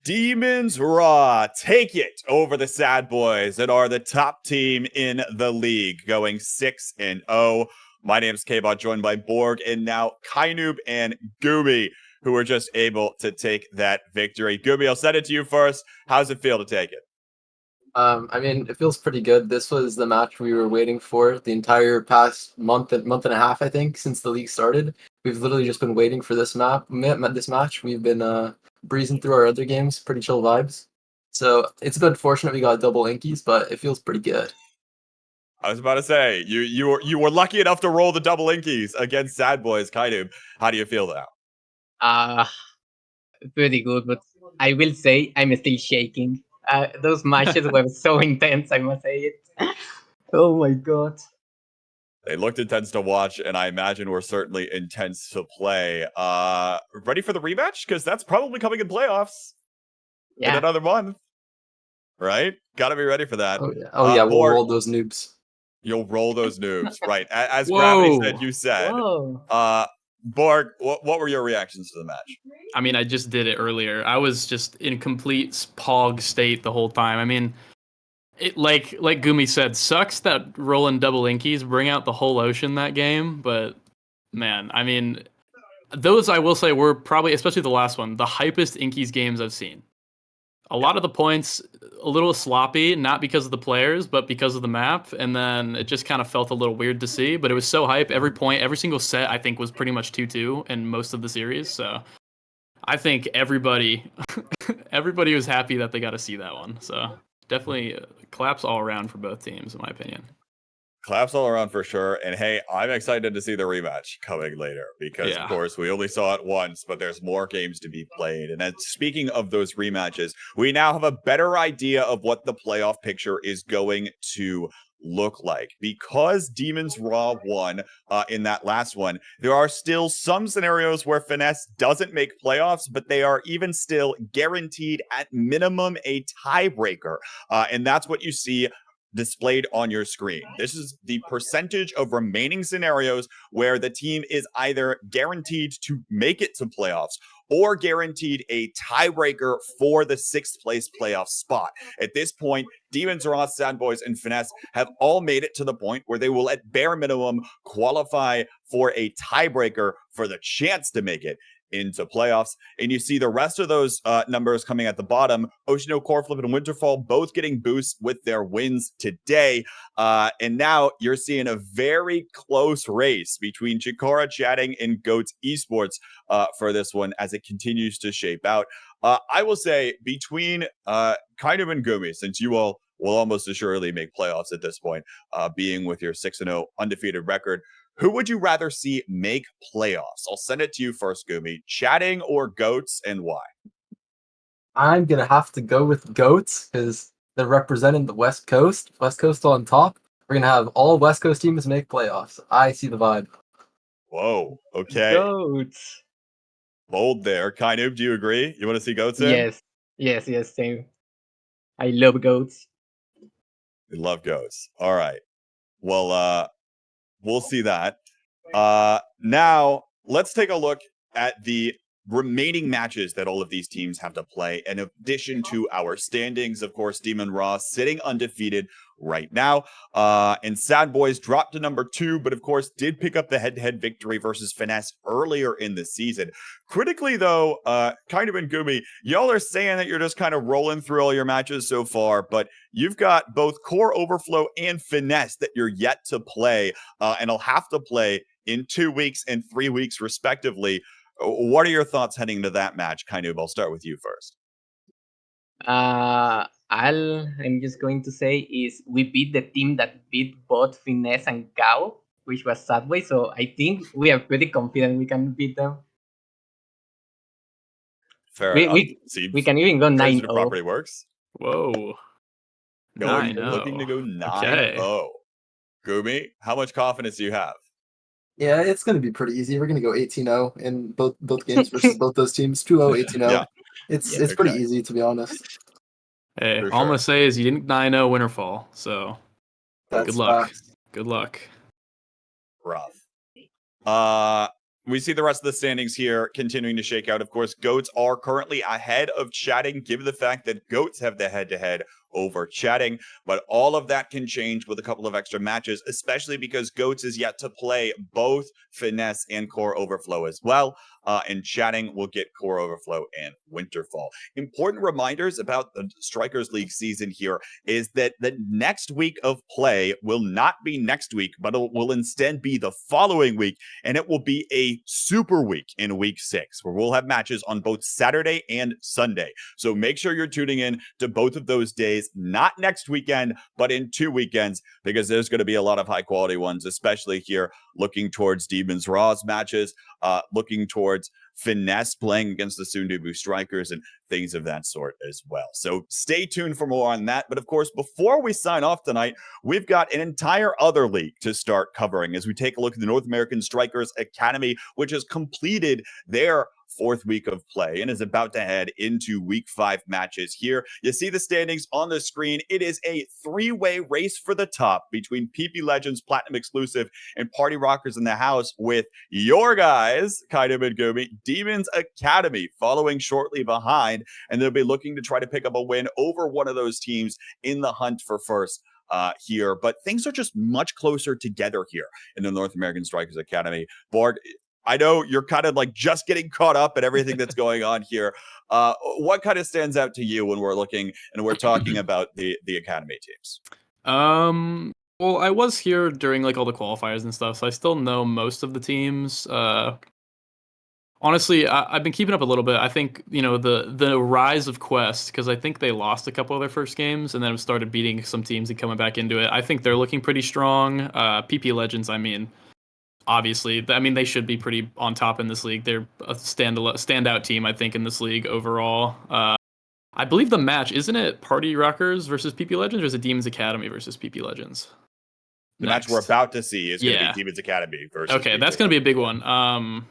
[SPEAKER 2] Demons Raw take it over the Sad Boys that are the top team in the league, going 6-0. My name is K-Bot, joined by Borg and now Kainoob and Goomy, who were just able to take that victory. Goomy, I'll send it to you first. How's it feel to take it?
[SPEAKER 15] I mean, it feels pretty good. This was the match we were waiting for the entire past month and a half, I think, since the league started. We've literally just been waiting for this match. We've been breezing through our other games, pretty chill vibes. So it's a bit unfortunate we got double inkies, but it feels pretty good.
[SPEAKER 2] I was about to say, you were lucky enough to roll the double inkies against Sad Boys. Kainoob, how do you feel now?
[SPEAKER 6] Pretty good, but I will say I'm still shaking. Those matches were so intense, I must say it. Oh my god.
[SPEAKER 2] They looked intense to watch, and I imagine were certainly intense to play. Ready for the rematch? Because that's probably coming in playoffs in another month. Right? Gotta be ready for that.
[SPEAKER 15] Oh yeah, we'll roll those noobs.
[SPEAKER 2] You'll roll those noobs, right? As Gravity said, you said. Borg, what were your reactions to the match?
[SPEAKER 1] I mean, I just did it earlier. I was just in complete pog state the whole time. I mean, it like Gumi said, sucks that rolling double inkies bring out the whole ocean that game. But man, I mean, those I will say were probably, especially the last one, the hypest inkies games I've seen. A lot of the points a little sloppy, not because of the players, but because of the map. And then it just kind of felt a little weird to see, but it was so hype. Every point, every single set, I think was pretty much 2-2 in most of the series. So I think everybody was happy that they got to see that one. So definitely claps all around for both teams, in my opinion.
[SPEAKER 2] Claps all around for sure. And hey, I'm excited to see the rematch coming later because, of course, we only saw it once, but there's more games to be played. And then speaking of those rematches, we now have a better idea of what the playoff picture is going to look like. Because Demons Raw won in that last one, there are still some scenarios where Finesse doesn't make playoffs, but they are even still guaranteed at minimum a tiebreaker. And that's what you see displayed on your screen. This is the percentage of remaining scenarios where the team is either guaranteed to make it to playoffs or guaranteed a tiebreaker for the 6th place playoff spot. At this point, Demons Raw, Sad Boys, and Finesse have all made it to the point where they will at bare minimum qualify for a tiebreaker for the chance to make it into playoffs. And you see the rest of those numbers coming at the bottom. Oceano, Coreflip, and Winterfall both getting boosts with their wins today. And now you're seeing a very close race between Chikara Chatting and Goats Esports for this one as it continues to shape out. I will say between Kainoob and Gumi, since you all will almost assuredly make playoffs at this point, being with your 6-0 undefeated record, who would you rather see make playoffs? I'll send it to you first, Gumi. Chatting or Goats, and why?
[SPEAKER 15] I'm gonna have to go with Goats because they're representing the West Coast. West Coast on top. We're gonna have all West Coast teams make playoffs. I see the vibe.
[SPEAKER 2] Whoa. Okay.
[SPEAKER 6] Goats.
[SPEAKER 2] Bold there. Kainoob, do you agree? You want to see Goats in?
[SPEAKER 6] Yes, same. I love goats.
[SPEAKER 2] We love Goats. All right. Well, we'll see that. Now, let's take a look at the remaining matches that all of these teams have to play. In addition to our standings, of course, Demon Raw sitting undefeated right now. And Sad Boys dropped to number 2, but of course did pick up the head-to-head victory versus Finesse earlier in the season. Critically, though, Kainoob and Gumi, y'all are saying that you're just kind of rolling through all your matches so far, but you've got both Core Overflow and Finesse that you're yet to play, and will have to play in 2 weeks and 3 weeks, respectively. What are your thoughts heading into that match? Kainoob, I'll start with you first.
[SPEAKER 6] I'm just going to say is we beat the team that beat both Finesse and Gao, which was Sadway. So I think we are pretty confident we can beat them.
[SPEAKER 2] Fair enough.
[SPEAKER 6] We can even go 9-0.
[SPEAKER 2] Property works.
[SPEAKER 1] Whoa.
[SPEAKER 2] Looking to go 9-0. Gumi, how much confidence do you have?
[SPEAKER 15] Yeah, it's going to be pretty easy. We're going to go 18-0 in both games versus both those teams. 2-0, 18-0.
[SPEAKER 2] Yeah.
[SPEAKER 15] It's pretty easy, to be honest.
[SPEAKER 1] Hey, all I'm going to say is you didn't 9-0 Winterfall, so
[SPEAKER 15] that's
[SPEAKER 1] good luck.
[SPEAKER 15] Facts.
[SPEAKER 1] Good luck.
[SPEAKER 2] Rough. we see the rest of the standings here continuing to shake out. Of course, Goats are currently ahead of Chatting, given the fact that Goats have the head-to-head over Chatting. But all of that can change with a couple of extra matches, especially because Goats is yet to play both Finesse and Core Overflow as well. And Chatting will get Core Overflow and Winterfall. Important reminders about the Strikers League season here is that the next week of play will not be next week, but it will instead be the following week. And it will be a super week in week 6, where we'll have matches on both Saturday and Sunday. So make sure you're tuning in to both of those days, not next weekend, but in 2 weekends, because there's going to be a lot of high quality ones, especially here looking towards Demons Raw's matches, looking towards Finesse playing against the Sundubu Strikers and things of that sort as well. So stay tuned for more on that. But of course, before we sign off tonight, we've got an entire other league to start covering as we take a look at the North American Strikers Academy, which has completed their 4th week of play and is about to head into week 5 matches here. You see the standings on the screen. It is a 3-way race for the top between PP Legends, Platinum Exclusive, and Party Rockers in the house, with your guys, Kaido and Gumi, Demons Academy following shortly behind, and they'll be looking to try to pick up a win over one of those teams in the hunt for first here. But things are just much closer together here in the North American Strikers Academy. Borg, I know you're kind of like just getting caught up at everything that's going on here. What kind of stands out to you when we're looking and we're talking about the academy teams?
[SPEAKER 1] Well, I was here during like all the qualifiers and stuff, so I still know most of the teams. Honestly, I've been keeping up a little bit. I think, you know, the rise of Quest, because I think they lost a couple of their first games and then started beating some teams and coming back into it. I think they're looking pretty strong. PP Legends, I mean, obviously, I mean, they should be pretty on top in this league. They're a standout team, I think, in this league overall. I believe the match, isn't it Party Rockers versus PP Legends, or is it Demons Academy versus PP Legends?
[SPEAKER 2] The match we're about to see is going to be Demons Academy versus
[SPEAKER 1] Okay,
[SPEAKER 2] PP
[SPEAKER 1] that's going to be a big one.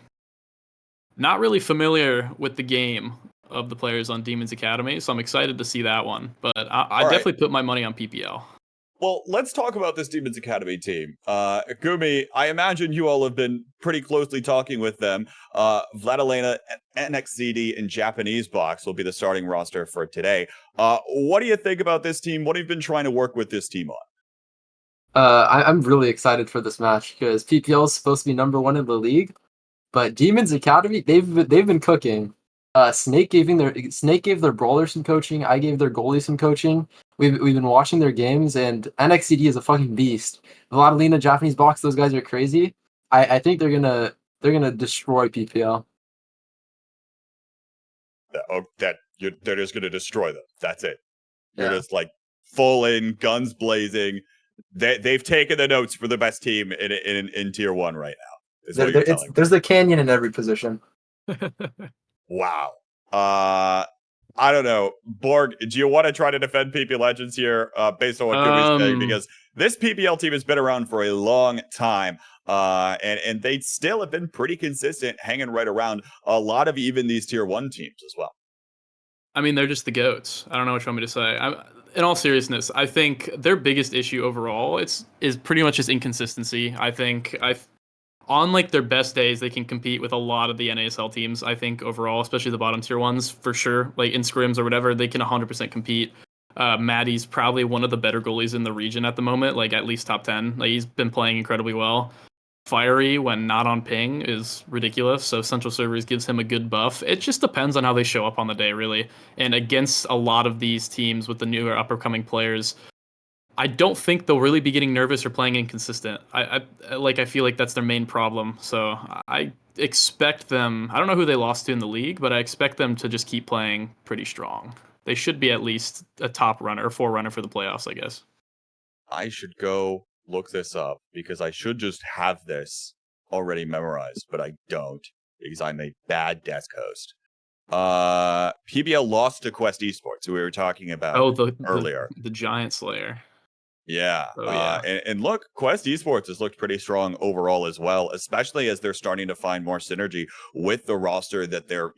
[SPEAKER 1] Not really familiar with the game of the players on Demons Academy, so I'm excited to see that one. But I definitely put my money on PPL.
[SPEAKER 2] Well, let's talk about this Demons Academy team. Gumi, I imagine you all have been pretty closely talking with them. Vladilena, NXCD, and Japanese Box will be the starting roster for today. What do you think about this team? What have you been trying to work with this team on?
[SPEAKER 15] I'm really excited for this match because PPL is supposed to be #1 in the league, but Demons Academy, they've been cooking. Snake gave their brawlers some coaching. I gave their goalies some coaching. We've been watching their games, and NXCD is a fucking beast. Vladilena, Japanese Box, those guys are crazy. I think they're gonna destroy PPL.
[SPEAKER 2] They're just gonna destroy them. That's it. You're just like full in, guns blazing. They've taken the notes for the best team in tier 1 right now. Is what you're telling me.
[SPEAKER 15] There's the canyon in every position.
[SPEAKER 2] Wow. I don't know. Borg, do you want to try to defend PP Legends here based on what Gumi's saying? Because this PPL team has been around for a long time. And they still have been pretty consistent, hanging right around a lot of even these tier 1 teams as well.
[SPEAKER 1] I mean, they're just the GOATs. I don't know what you want me to say. In all seriousness, I think their biggest issue overall is pretty much just inconsistency. I think on like their best days, they can compete with a lot of the NASL teams. I think overall, especially the bottom tier ones, for sure. Like in scrims or whatever, they can 100% compete. Maddie's probably one of the better goalies in the region at the moment, like at least top 10. Like he's been playing incredibly well. Fiery when not on ping is ridiculous, so Central Servers gives him a good buff. It just depends on how they show up on the day, really. And against a lot of these teams with the newer upcoming players, I don't think they'll really be getting nervous or playing inconsistent. I feel like that's their main problem. So I expect them, I don't know who they lost to in the league, but I expect them to just keep playing pretty strong. They should be at least a top runner or forerunner for the playoffs, I guess.
[SPEAKER 2] I should go look this up because I should just have this already memorized, but I don't because I'm a bad desk host. PBL lost to Quest Esports, who we were talking about earlier.
[SPEAKER 1] The Giant Slayer.
[SPEAKER 2] Yeah.
[SPEAKER 1] Oh, yeah.
[SPEAKER 2] And look, Quest Esports has looked pretty strong overall as well, especially as they're starting to find more synergy with the roster that they're,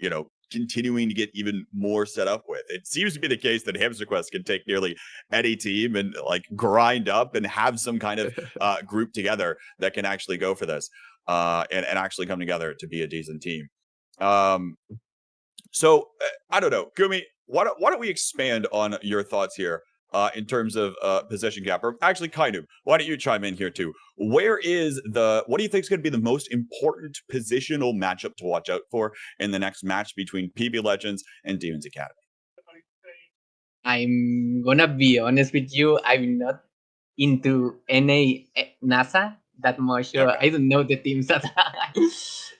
[SPEAKER 2] continuing to get even more set up with. It seems to be the case that Hamster Quest can take nearly any team and like grind up and have some kind of group together that can actually go for this. and actually come together to be a decent team. So I don't know, Gumi, why don't we expand on your thoughts here in terms of position gap? Or actually, Kainu, why don't you chime in here too? What do you think is going to be the most important positional matchup to watch out for in the next match between PB Legends and Demons Academy?
[SPEAKER 6] I'm gonna be honest with you. I'm not into NASA that much.
[SPEAKER 2] Okay.
[SPEAKER 6] I don't know the teams that.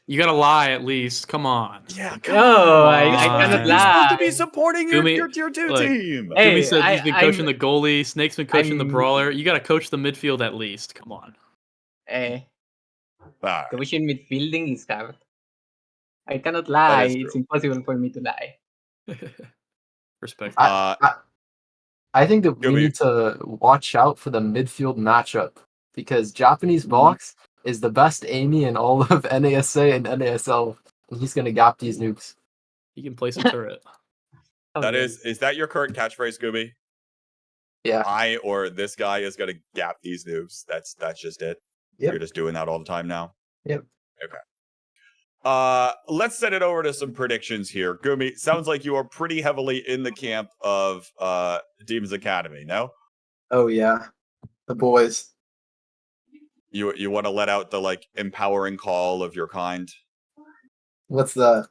[SPEAKER 1] You gotta lie at least. Come on.
[SPEAKER 2] Yeah,
[SPEAKER 6] No, I cannot
[SPEAKER 2] You're supposed to
[SPEAKER 6] lie.
[SPEAKER 2] be supporting your
[SPEAKER 1] Gumi,
[SPEAKER 2] tier 2
[SPEAKER 1] look,
[SPEAKER 2] team.
[SPEAKER 1] Gumi
[SPEAKER 6] Hey,
[SPEAKER 1] said he's been coaching
[SPEAKER 6] I'm,
[SPEAKER 1] the goalie. Snake's been coaching the
[SPEAKER 6] I'm,
[SPEAKER 1] brawler. You gotta coach the midfield at least. Come on.
[SPEAKER 2] Alright,
[SPEAKER 6] coaching midfielding is hard. I cannot lie. It's impossible for me to lie.
[SPEAKER 1] Respect.
[SPEAKER 15] I think that we
[SPEAKER 2] Gumi.
[SPEAKER 15] need to watch out for the midfield matchup because Japanese box is the best Amy in all of NASA and NASL, and he's gonna gap these nukes.
[SPEAKER 1] He can place a turret.
[SPEAKER 2] That is that your current catchphrase, Gumi?
[SPEAKER 15] Yeah.
[SPEAKER 2] I or this guy is gonna gap these noobs. That's just it.
[SPEAKER 15] Yep.
[SPEAKER 2] You're just doing that all the time now.
[SPEAKER 15] Yep.
[SPEAKER 2] Okay. Let's send it over to some predictions here. Gumi, sounds like you are pretty heavily in the camp of Demons Academy, no?
[SPEAKER 15] Oh yeah, the boys.
[SPEAKER 2] You want to let out the like empowering call of your kind?
[SPEAKER 15] What's that?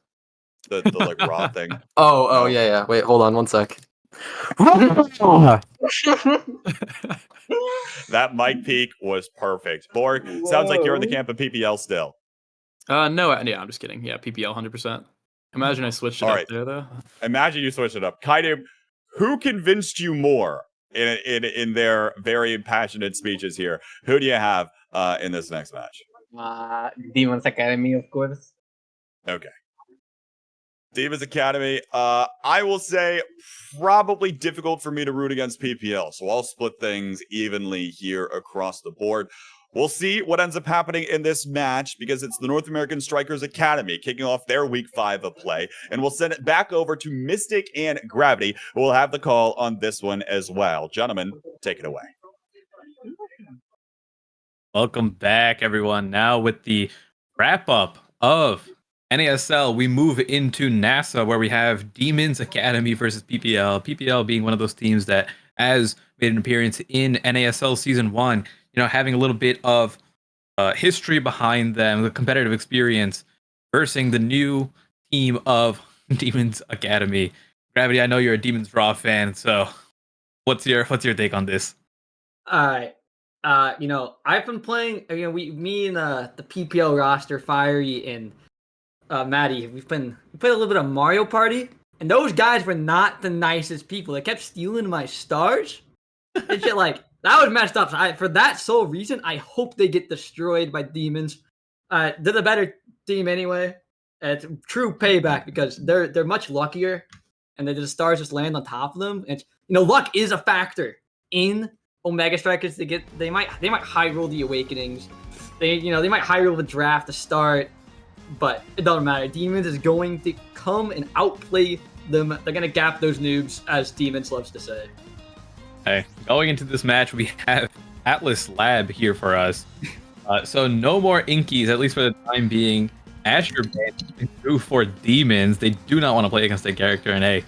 [SPEAKER 2] The like raw thing.
[SPEAKER 15] Oh yeah. Wait, hold on one sec.
[SPEAKER 2] That mic peak was perfect. Borg, sounds like you're in the camp of PPL still.
[SPEAKER 1] No, yeah, I'm just kidding. Yeah, PPL 100%. Imagine I switched it up there though.
[SPEAKER 2] Imagine you switched it up. Kaidub, who convinced you more in their very passionate speeches here? Who do you have in this next match?
[SPEAKER 6] Demons Academy, of course.
[SPEAKER 2] Okay. Demons Academy, I will say probably difficult for me to root against PPL, so I'll split things evenly here across the board. We'll see what ends up happening in this match because it's the North American Strikers Academy kicking off their week 5 of play, and we'll send it back over to Mystic and Gravity, who will have the call on this one as well. Gentlemen, take it away.
[SPEAKER 13] Welcome back, everyone. Now with the wrap-up of NASL, we move into NASA, where we have Demons Academy versus PPL. PPL being one of those teams that has made an appearance in NASL Season 1, having a little bit of history behind them, the competitive experience, versus the new team of Demons Academy. Gravity, I know you're a Demons Raw fan, so what's your take on this?
[SPEAKER 14] All right. I've been playing. Me and the PPL roster, Fiery and Maddie, we played a little bit of Mario Party, and those guys were not the nicest people. They kept stealing my stars and shit. Like that was messed up. So for that sole reason, I hope they get destroyed by demons. They're the better team anyway. It's true payback because they're much luckier, and the stars just land on top of them. And luck is a factor in Omega Strikers. They might high roll the Awakenings. They might high roll the draft to start. But it doesn't matter. Demons is going to come and outplay them. They're going to gap those noobs, as Demons loves to say.
[SPEAKER 13] Hey, going into this match, we have Atlas Lab here for us. So no more Inkies, at least for the time being. Asher ban through for Demons. They do not want to play against that character, and I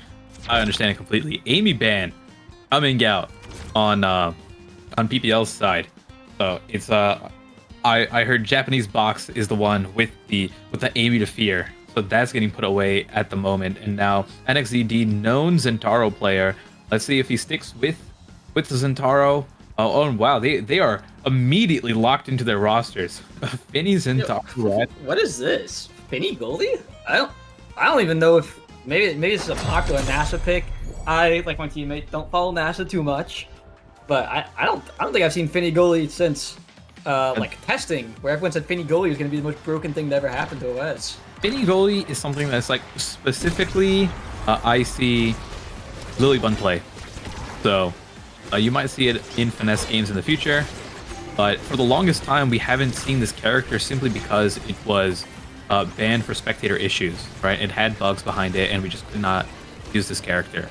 [SPEAKER 13] understand it completely. Amy ban coming out on PPL's side. So it's I heard Japanese box is the one with the Amy to fear, so that's getting put away at the moment. And now NXZD, known Zentaro player. Let's see if he sticks with the Zentaro. Oh wow, they are immediately locked into their rosters. Finny Zentaro.
[SPEAKER 14] What is this? Finny goalie? I don't even know if maybe this is a popular NASA pick. I, like my teammate, don't follow NASA too much, but I don't think I've seen Finny goalie since. Testing, where everyone said Finny goalie was going to be the most broken thing to ever happen to OS.
[SPEAKER 13] Finny goalie is something that's specifically I see Lilybun play. So you might see it in finesse games in the future, but for the longest time we haven't seen this character simply because it was banned for spectator issues, right? It had bugs behind it and we just could not use this character.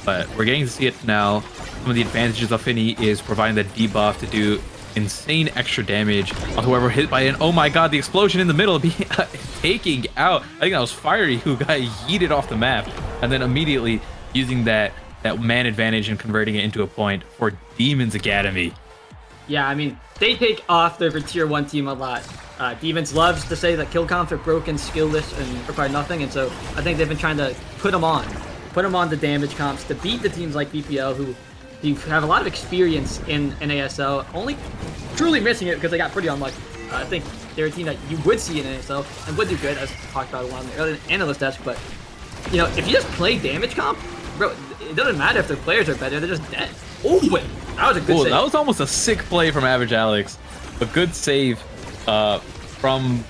[SPEAKER 13] But we're getting to see it now. Some of the advantages of Finny is providing that debuff to do insane extra damage on whoever hit by an, oh my god, the explosion in the middle, taking out, I think that was Fiery, who got yeeted off the map, and then immediately using that man advantage and converting it into a point for Demons Academy.
[SPEAKER 14] Yeah, I mean, they take off their tier 1 team a lot. Demons loves to say that kill comps are broken, skillless, and require nothing, and so I think they've been trying to put them on the damage comps to beat the teams like BPL, who have a lot of experience in NASL, only truly missing it because they got pretty unlucky. I think they're a team that you would see in NASL and would do good, as talked about a lot on the earlier analyst desk, but, you know, if you just play damage comp, bro, it doesn't matter if their players are better, they're just dead. Oh, wait, that was a good save.
[SPEAKER 13] That was almost a sick play from Average Alex. A good save from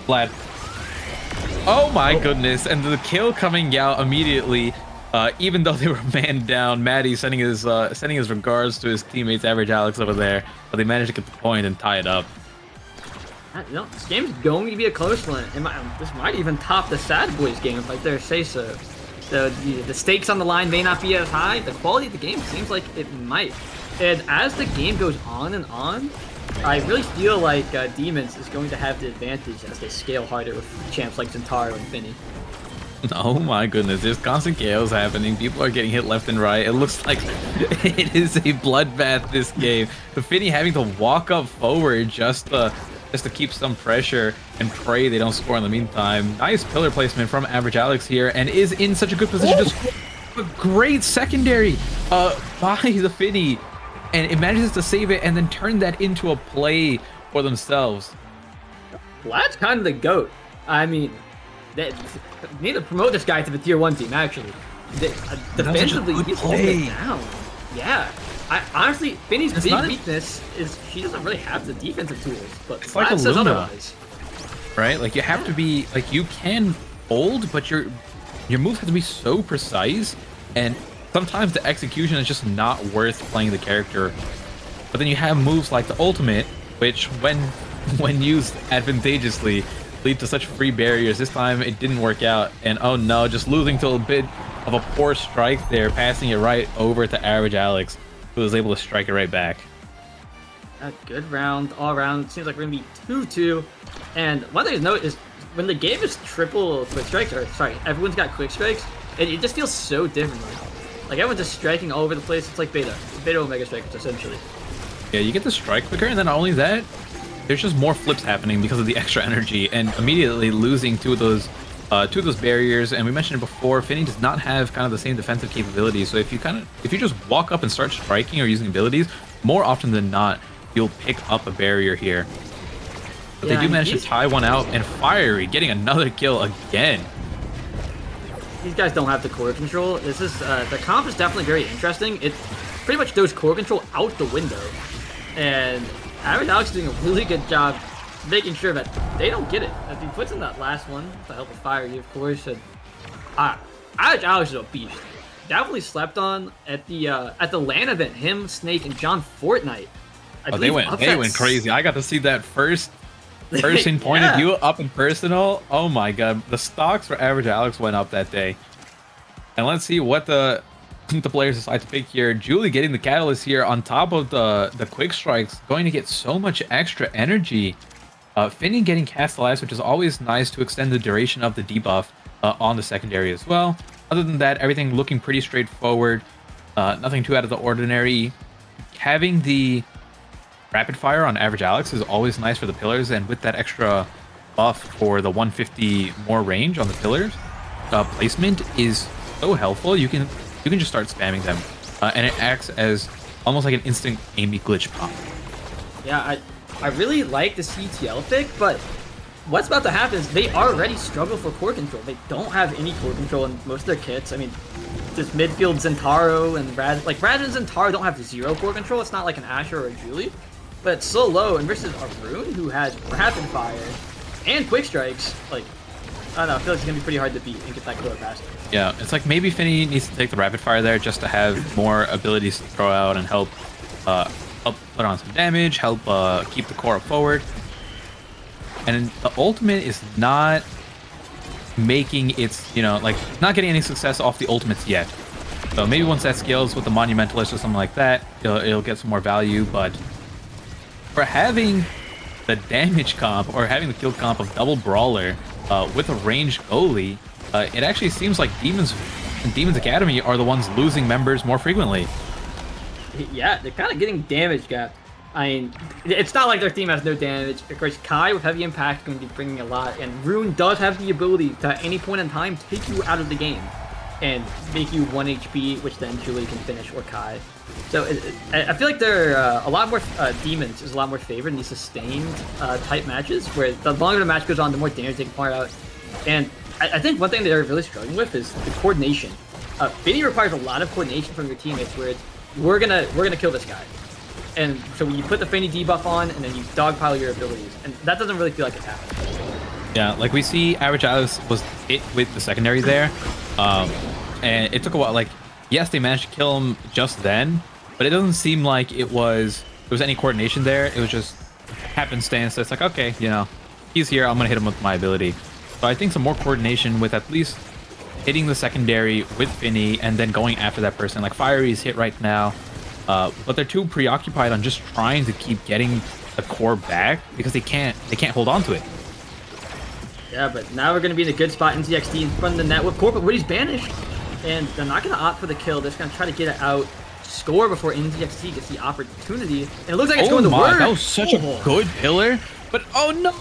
[SPEAKER 13] Vlad. Oh my goodness, and the kill coming out immediately, even though they were man down. Maddie sending his regards to his teammates Average Alex over there, but they managed to get the point and tie it up.
[SPEAKER 14] You know, this game's going to be a close one. This might even top the Sad Boys game, if I dare say so. The stakes on the line may not be as high. The quality of the game seems like it might. And as the game goes on and on, I really feel like Demons is going to have the advantage as they scale harder with champs like Zentaro and Finny.
[SPEAKER 13] Oh my goodness, there's constant chaos happening. People are getting hit left and right. It looks like it is a bloodbath this game. But Finny having to walk up forward just to keep some pressure and pray they don't score in the meantime. Nice pillar placement from Average Alex here, and is in such a good position to score. A great secondary by the Finny, and it manages to save it and then turn that into a play for themselves.
[SPEAKER 14] Vlad's kind of the GOAT. I mean, they need to promote this guy to the tier 1 team, actually. Defensively, he's holding it down. Yeah. Honestly, Finny's big weakness is she doesn't really have the defensive tools, but
[SPEAKER 13] it's like
[SPEAKER 14] Vlad says otherwise.
[SPEAKER 13] Right? Like, you have to be, like, you can hold, but your moves have to be so precise, and sometimes the execution is just not worth playing the character. But then you have moves like the ultimate, which when used advantageously lead to such free barriers. This time it didn't work out, and oh no, just losing to a bit of a poor strike there, passing it right over to Average Alex, who was able to strike it right back.
[SPEAKER 14] A good round all around. It seems like we're gonna be 2-2. And one thing to note is when the game is triple quick strikes, or sorry, everyone's got quick strikes, it just feels so different. Like everyone's just striking all over the place. It's like beta Omega strikers essentially.
[SPEAKER 13] Yeah, you get the strike quicker, and then not only that, there's just more flips happening because of the extra energy, and immediately losing two of those barriers. And we mentioned it before, Finny does not have kind of the same defensive capabilities. So if you just walk up and start striking or using abilities, more often than not, you'll pick up a barrier here. But they do manage to tie one out, and Fiery getting another kill again.
[SPEAKER 14] These guys don't have the core control. This is the comp is definitely very interesting. It pretty much goes core control out the window, and Average Alex is doing a really good job making sure that they don't get it. If he puts in that last one, with the help of Fiery, of course, and Average Alex is a beast. Definitely slept on at the LAN event. Him, Snake, and John Fortnite.
[SPEAKER 13] They went crazy. I got to see that first person point of view up and personal. Oh my god, the stocks for Average Alex went up that day. And let's see what the players decide to pick here. Julie getting the catalyst here on top of the quick strikes, going to get so much extra energy. Finny getting cast last, which is always nice to extend the duration of the debuff on the secondary as well. Other than that, everything looking pretty straightforward. Nothing too out of the ordinary. Having the rapid fire on Average Alex is always nice for the pillars, and with that extra buff for the 150 more range on the pillars, placement is so helpful. You can just start spamming them, and it acts as almost like an instant Amy glitch pop.
[SPEAKER 14] Yeah, I really like the CTL pick, but what's about to happen is they already struggle for core control. They don't have any core control in most of their kits. I mean, this midfield Zentaro and Rad and Zentaro don't have zero core control. It's not like an Asher or a Julie, but it's so low. And versus Arun, who has rapid fire and quick strikes, like, I don't know, I feel like it's gonna be pretty hard to beat and get that core faster.
[SPEAKER 13] Yeah, it's like maybe Finny needs to take the rapid fire there just to have more abilities to throw out and help put on some damage, help keep the core up forward. And the ultimate is not making its, like, not getting any success off the ultimates yet. So maybe once that scales with the Monumentalist or something like that, it'll get some more value, but for having the damage comp or having the kill comp of Double Brawler with a ranged goalie, it actually seems like Demons and Demons Academy are the ones losing members more frequently.
[SPEAKER 14] Yeah, they're kind of getting damage gapped. I mean, it's not like their team has no damage. Of course, Kai with heavy impact is going to be bringing a lot, and Rune does have the ability to, at any point in time, take you out of the game and make you 1 HP, which then Julie can finish, or Kai. So I feel like they're a lot more, Demons is a lot more favored in these sustained type matches, where the longer the match goes on, the more damage they can fire out. And I think one thing they're really struggling with is the coordination. Finny requires a lot of coordination from your teammates, where it's, we're gonna kill this guy. And so when you put the Finny debuff on, and then you dogpile your abilities, and that doesn't really feel like it's happening.
[SPEAKER 13] Yeah, like we see Average Alex was hit with the secondary there, and it took a while. Like, yes, they managed to kill him just then, but it doesn't seem like there was any coordination there. It was just happenstance. So it's like, okay, you know, he's here, I'm gonna hit him with my ability. So I think some more coordination with at least hitting the secondary with Finny and then going after that person. Like Fiery is hit right now. But they're too preoccupied on just trying to keep getting the core back because they can't hold on to it.
[SPEAKER 14] Yeah, but now we're going to be in a good spot. NZXT in front of the net with core, but Woody's banished. And they're not going to opt for the kill. They're just going to try to get it out, score before NZXT gets the opportunity. And it looks like it's going to work.
[SPEAKER 13] That was such a good pillar. But oh no,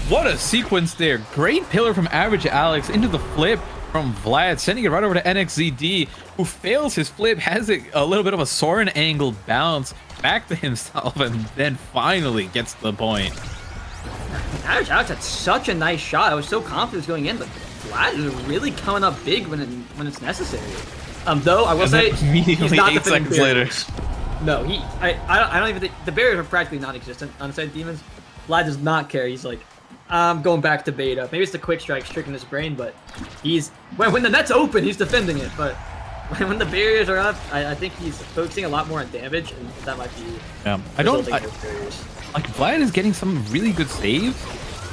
[SPEAKER 13] what a sequence there. Great pillar from Average Alex into the flip from Vlad, sending it right over to NXZD, who fails his flip, has a little bit of a Soren angle bounce back to himself, and then finally gets the point.
[SPEAKER 14] Average Alex had such a nice shot. I was so confident it was going in, but Vlad is really coming up big when it's necessary. Though I will say, he's not 8 seconds later. No, I don't even think the barriers are practically non-existent on the side of Demons. Vlad does not care. He's like, I'm going back to beta. Maybe it's the quick strike tricking his brain, but he's when the net's open, he's defending it. But when the barriers are up, I think he's focusing a lot more on damage, and that might be.
[SPEAKER 13] Yeah, like Vlad is getting some really good saves,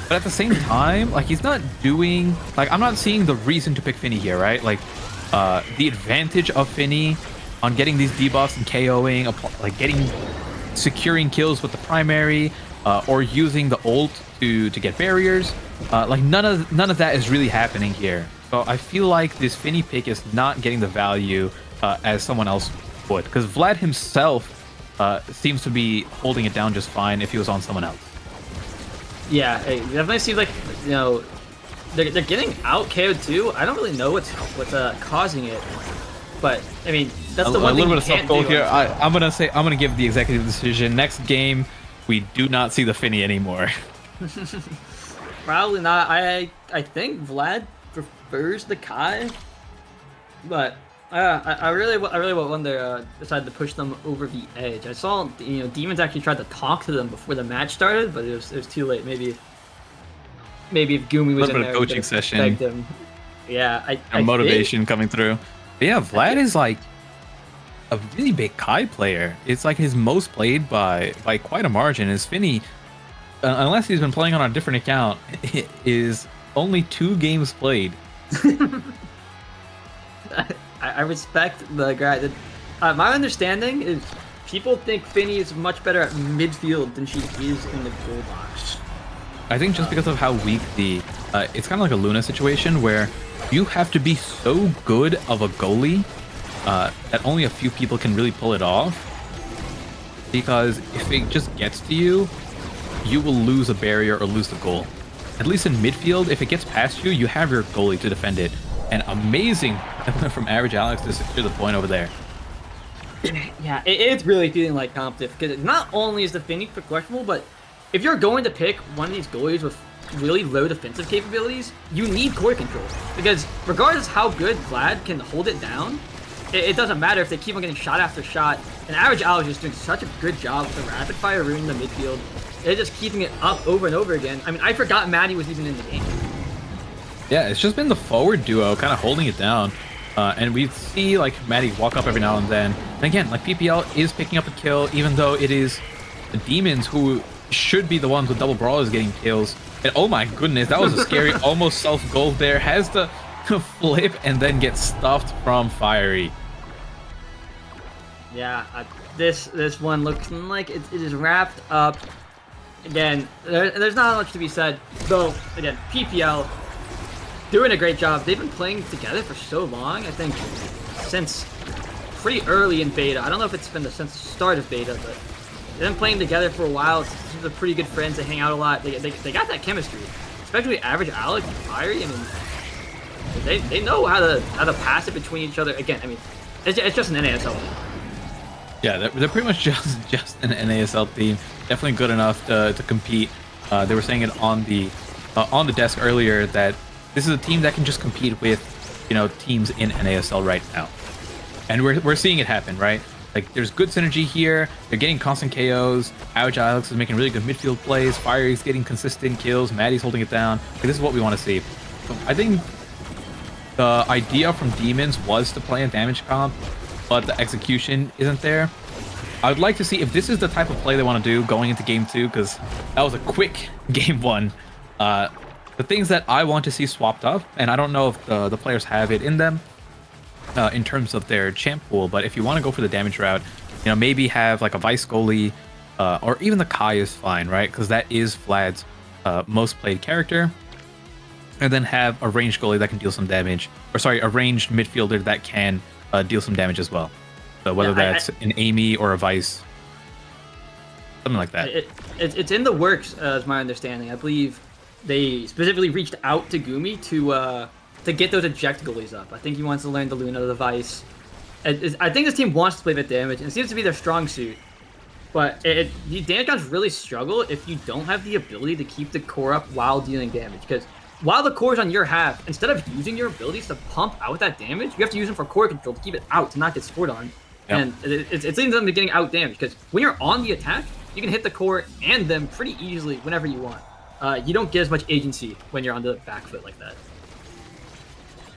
[SPEAKER 13] but at the same time, like he's not doing I'm not seeing the reason to pick Finny here, right? Like the advantage of Finny on getting these debuffs and KOing, like securing kills with the primary, or using the ult to get barriers. Like none of that is really happening here. So I feel like this Finny pick is not getting the value as someone else would, because Vlad himself seems to be holding it down just fine if he was on someone else.
[SPEAKER 14] Yeah, it definitely seems like, you know, they're getting out KO'd too. I don't really know what's causing it, but I mean that's the one thing. A little bit of self-goal here.
[SPEAKER 13] I'm gonna give the executive decision. Next game, we do not see the Finny anymore.
[SPEAKER 14] Probably not. I think Vlad prefers the Kai, but I really wonder decided to push them over the edge. I saw Demons actually tried to talk to them before the match started, but it was too late. Maybe if Gumi was in there,
[SPEAKER 13] coaching session.
[SPEAKER 14] Him. Yeah,
[SPEAKER 13] motivation coming through. But yeah, Vlad is like a really big Kai player. It's like his most played by quite a margin. His Finny, unless he's been playing on a different account, is only 2 games played.
[SPEAKER 14] I respect the guy. That my understanding is people think Finny is much better at midfield than she is in the goal box.
[SPEAKER 13] I think just because of how weak it's kind of like a Luna situation where you have to be so good of a goalie that only a few people can really pull it off. Because if it just gets to you, you will lose a barrier or lose the goal. At least in midfield, if it gets past you, you have your goalie to defend it. And amazing from Average Alex to secure the point over there.
[SPEAKER 14] Yeah, it's really feeling like competitive, because not only is the Finny pick questionable, but if you're going to pick one of these goalies with really low defensive capabilities, you need core control. Because regardless how good Vlad can hold it down, it doesn't matter if they keep on getting shot after shot. And Average Alex is doing such a good job with the rapid fire rune in the midfield. They're just keeping it up over and over again. I mean, I forgot Maddie was even in the game.
[SPEAKER 13] Yeah, it's just been the forward duo kind of holding it down. And we see like Maddie walk up every now and then. And again, like PPL is picking up a kill, even though it is the Demons who should be the ones with double brawlers getting kills. And oh my goodness, that was a scary almost self-goal there. Has the flip and then gets stuffed from Fiery.
[SPEAKER 14] Yeah, this one looks like it is wrapped up. Again, there's not much to be said, though. Again, PPL doing a great job. They've been playing together for so long. I think since pretty early in beta. I don't know if it's been since the start of beta, but they've been playing together for a while. They're pretty good friends. They hang out a lot. They got that chemistry, especially average Alex and Fiery. I mean, they know how to pass it between each other. Again, I mean, it's just an NASL.
[SPEAKER 13] Yeah, they're pretty much just an NASL team. Definitely good enough to compete. They were saying it on the desk earlier that this is a team that can just compete with, teams in NASL right now, and we're seeing it happen, right? Like, there's good synergy here. They're getting constant KOs. Average Alex is making really good midfield plays. Fiery's getting consistent kills. Maddie's holding it down. Like, this is what we want to see. So I think the idea from Demons was to play a damage comp, but the execution isn't there. I would like to see if this is the type of play they want to do going into game 2, because that was a quick game 1. The things that I want to see swapped up, and I don't know if the players have it in them in terms of their champ pool, but if you want to go for the damage route, maybe have like a Vice goalie, or even the Kai is fine, right? Because that is Vlad's most played character. And then have a ranged goalie that can deal some damage, or sorry, a ranged midfielder that can deal some damage as well. So whether that's an Amy or a Vice, something like that.
[SPEAKER 14] It's in the works, is my understanding. I believe they specifically reached out to Gumi to get those eject goalies up. I think he wants to learn the Luna, the Vice. I think this team wants to play with damage, and it seems to be their strong suit. But the damage guns really struggle if you don't have the ability to keep the core up while dealing damage. Because while the core is on your half, instead of using your abilities to pump out that damage, you have to use them for core control to keep it out, to not get scored on. Yep. And it's leading them to getting out damage, because when you're on the attack, you can hit the core and them pretty easily whenever you want. You don't get as much agency when you're on the back foot like that.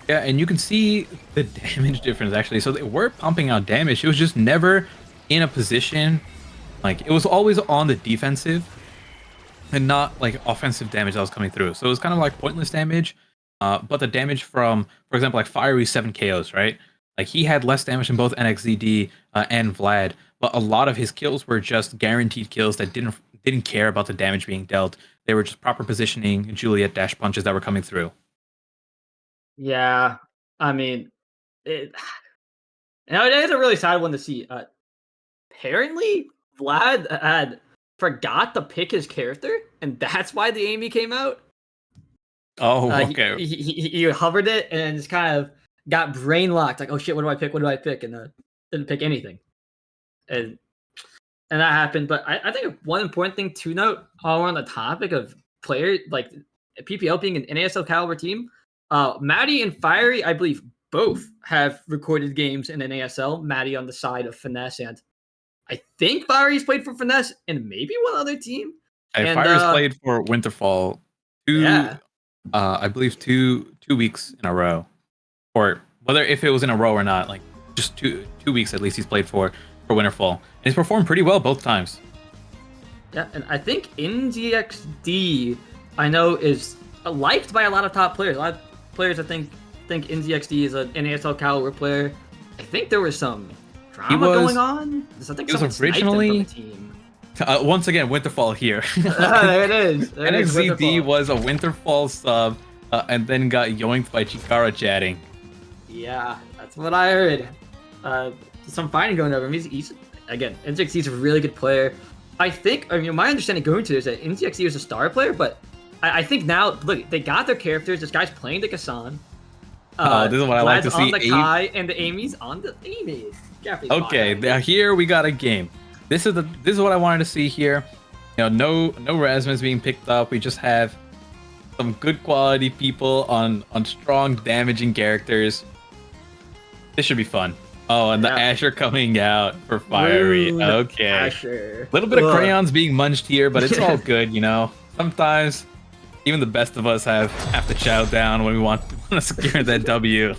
[SPEAKER 13] Yeah, and you can see the damage difference, actually. So they were pumping out damage. It was just never in a position, like, it was always on the defensive and not like offensive damage that was coming through. So it was kind of like pointless damage. But the damage from, for example, like Fiery 7 KOs, right? Like, he had less damage than both NXZD and Vlad, but a lot of his kills were just guaranteed kills that didn't care about the damage being dealt. They were just proper positioning, Juliet dash punches that were coming through.
[SPEAKER 14] Yeah, I mean, it is a really sad one to see. Apparently, Vlad had forgot to pick his character, and that's why the Amy came out.
[SPEAKER 13] Oh, okay.
[SPEAKER 14] He hovered it and just kind of got brain locked. Like, oh shit, what do I pick? What do I pick? And didn't pick anything. And that happened. But I think one important thing to note, while we're on the topic of player, like PPL being an NASL caliber team, Maddie and Fiery, I believe, both have recorded games in NASL. Maddie on the side of Finesse, and I think Fiery's played for Finesse and maybe one other team.
[SPEAKER 13] And Fiery's played for Winterfall I believe two weeks in a row, or whether if it was in a row or not, like just two weeks at least he's played for Winterfall, and he's performed pretty well both times.
[SPEAKER 14] Yeah, and I think NZXD, I know, is liked by a lot of top players. A lot of players, I think NZXD is an NASL caliber player. I think there was some drama going on. I think
[SPEAKER 13] he was originally once again Winterfall here.
[SPEAKER 14] There it is.
[SPEAKER 13] NXZD was a Winterfall sub, and then got yoinked by Chikara chatting.
[SPEAKER 14] Yeah, that's what I heard. Some fighting going over him. He's again, NZXD is a really good player. I think, my understanding going to is that NZXD is a star player, but I think now, look, they got their characters. This guy's playing the Kassan.
[SPEAKER 13] This is what I like to see.
[SPEAKER 14] On the Kai, and the Amy's on the Amy.
[SPEAKER 13] Okay, now here we got a game. This is what I wanted to see here. No Rasmus being picked up. We just have some good quality people on strong damaging characters. This should be fun. Oh, and the Asher coming out for Fiery. Okay.
[SPEAKER 14] Asher.
[SPEAKER 13] A little bit of crayons being munched here, but it's all good, Sometimes even the best of us have to chow down when we want to secure that W.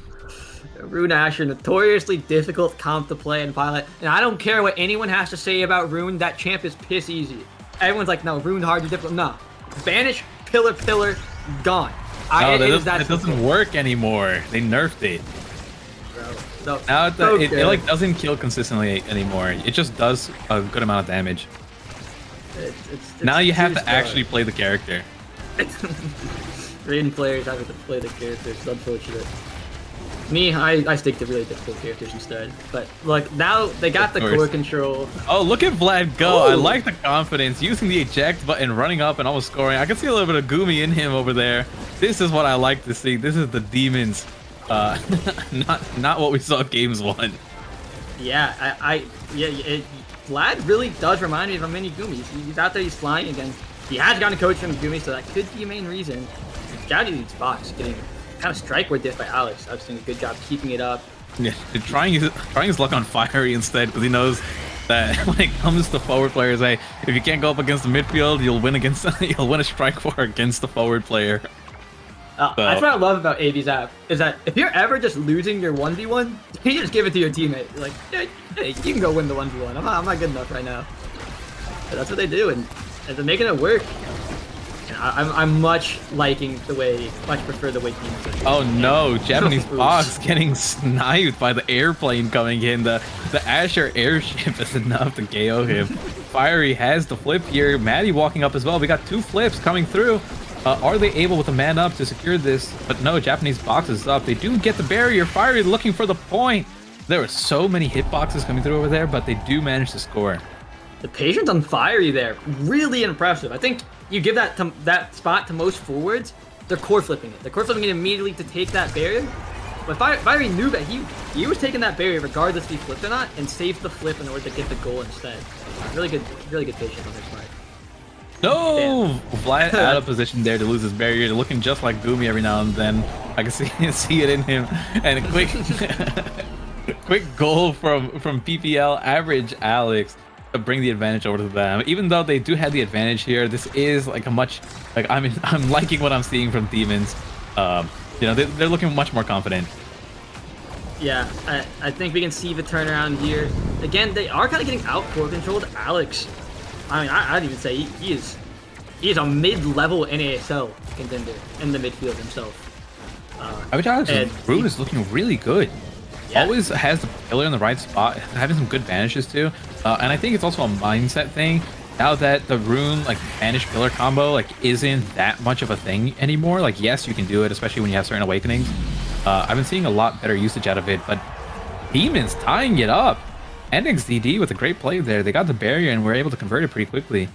[SPEAKER 14] Rune Asher, notoriously difficult comp to play and pilot. And I don't care what anyone has to say about Rune, that champ is piss easy. Everyone's like, no, Rune hard and difficult. No. Banish, pillar, gone.
[SPEAKER 13] That doesn't work anymore. They nerfed it.
[SPEAKER 14] bro. No,
[SPEAKER 13] Now
[SPEAKER 14] okay.
[SPEAKER 13] it like doesn't kill consistently anymore. It just does a good amount of damage.
[SPEAKER 14] It's
[SPEAKER 13] Now you have to
[SPEAKER 14] strong.
[SPEAKER 13] actually play the character.
[SPEAKER 14] Raiden players having to play the characters. It's unfortunate. Me, I stick to really difficult characters instead. But look, now they got the core control.
[SPEAKER 13] Oh, look at Vlad go!
[SPEAKER 14] Ooh.
[SPEAKER 13] I like the confidence, using the eject button, running up and almost scoring. I can see a little bit of Gumi in him over there. This is what I like to see. This is the demons, not what we saw games 1.
[SPEAKER 14] Yeah, Vlad really does remind me of a mini Gumi. He's out there, he's flying again. He has gotten a coach from Gumi, so that could be a main reason. Gowdy leads box, getting kind of strike ward diff by Alex. Alex doing a good job keeping it up.
[SPEAKER 13] Yeah, trying his luck on Fiery instead, because he knows that when it comes to forward players, hey, if you can't go up against the midfield, you'll win a strike war against the forward player.
[SPEAKER 14] That's what I love about AV's app, is that if you're ever just losing your 1v1, you just give it to your teammate. You're like, hey, you can go win the 1v1. I'm not good enough right now. But that's what they do, and they're making it work. And I'm much prefer the way teams are.
[SPEAKER 13] Oh no, Japanese box getting sniped by the airplane coming in. The Asher airship is enough to KO him. Fiery has the flip here. Maddie walking up as well. We got 2 flips coming through. Are they able with a man up to secure this? But no, Japanese box is up. They do get the barrier. Fiery looking for the point. There were so many hitboxes coming through over there, but they do manage to score.
[SPEAKER 14] The patience on Fiery there, really impressive. I think you give that spot to most forwards, they're core flipping it. They're core flipping it immediately to take that barrier. But Fiery knew that he was taking that barrier regardless if he flipped or not, and saved the flip in order to get the goal instead. Really good patience on their part.
[SPEAKER 13] No! Vlad out of position there to lose his barrier. They're looking just like Gumi every now and then. I can see it in him. And a quick goal from PPL average Alex to bring the advantage over to them. Even though they do have the advantage here, this is like I'm liking what I'm seeing from Demons. They're looking much more confident.
[SPEAKER 14] Yeah, I think we can see the turnaround here. Again, they are kind of getting out core controlled. Alex, I mean, I'd even say he is a mid-level NASL contender in the midfield himself.
[SPEAKER 13] Alex's Rune is looking really good.
[SPEAKER 14] Yeah.
[SPEAKER 13] Always has the pillar in the right spot, having some good banishes too. And I think it's also a mindset thing. Now that the Rune banish pillar combo isn't that much of a thing anymore. Yes, you can do it, especially when you have certain awakenings. I've been seeing a lot better usage out of it, but Demons tying it up. NXDD with a great play there. They got the barrier and were able to convert it pretty quickly.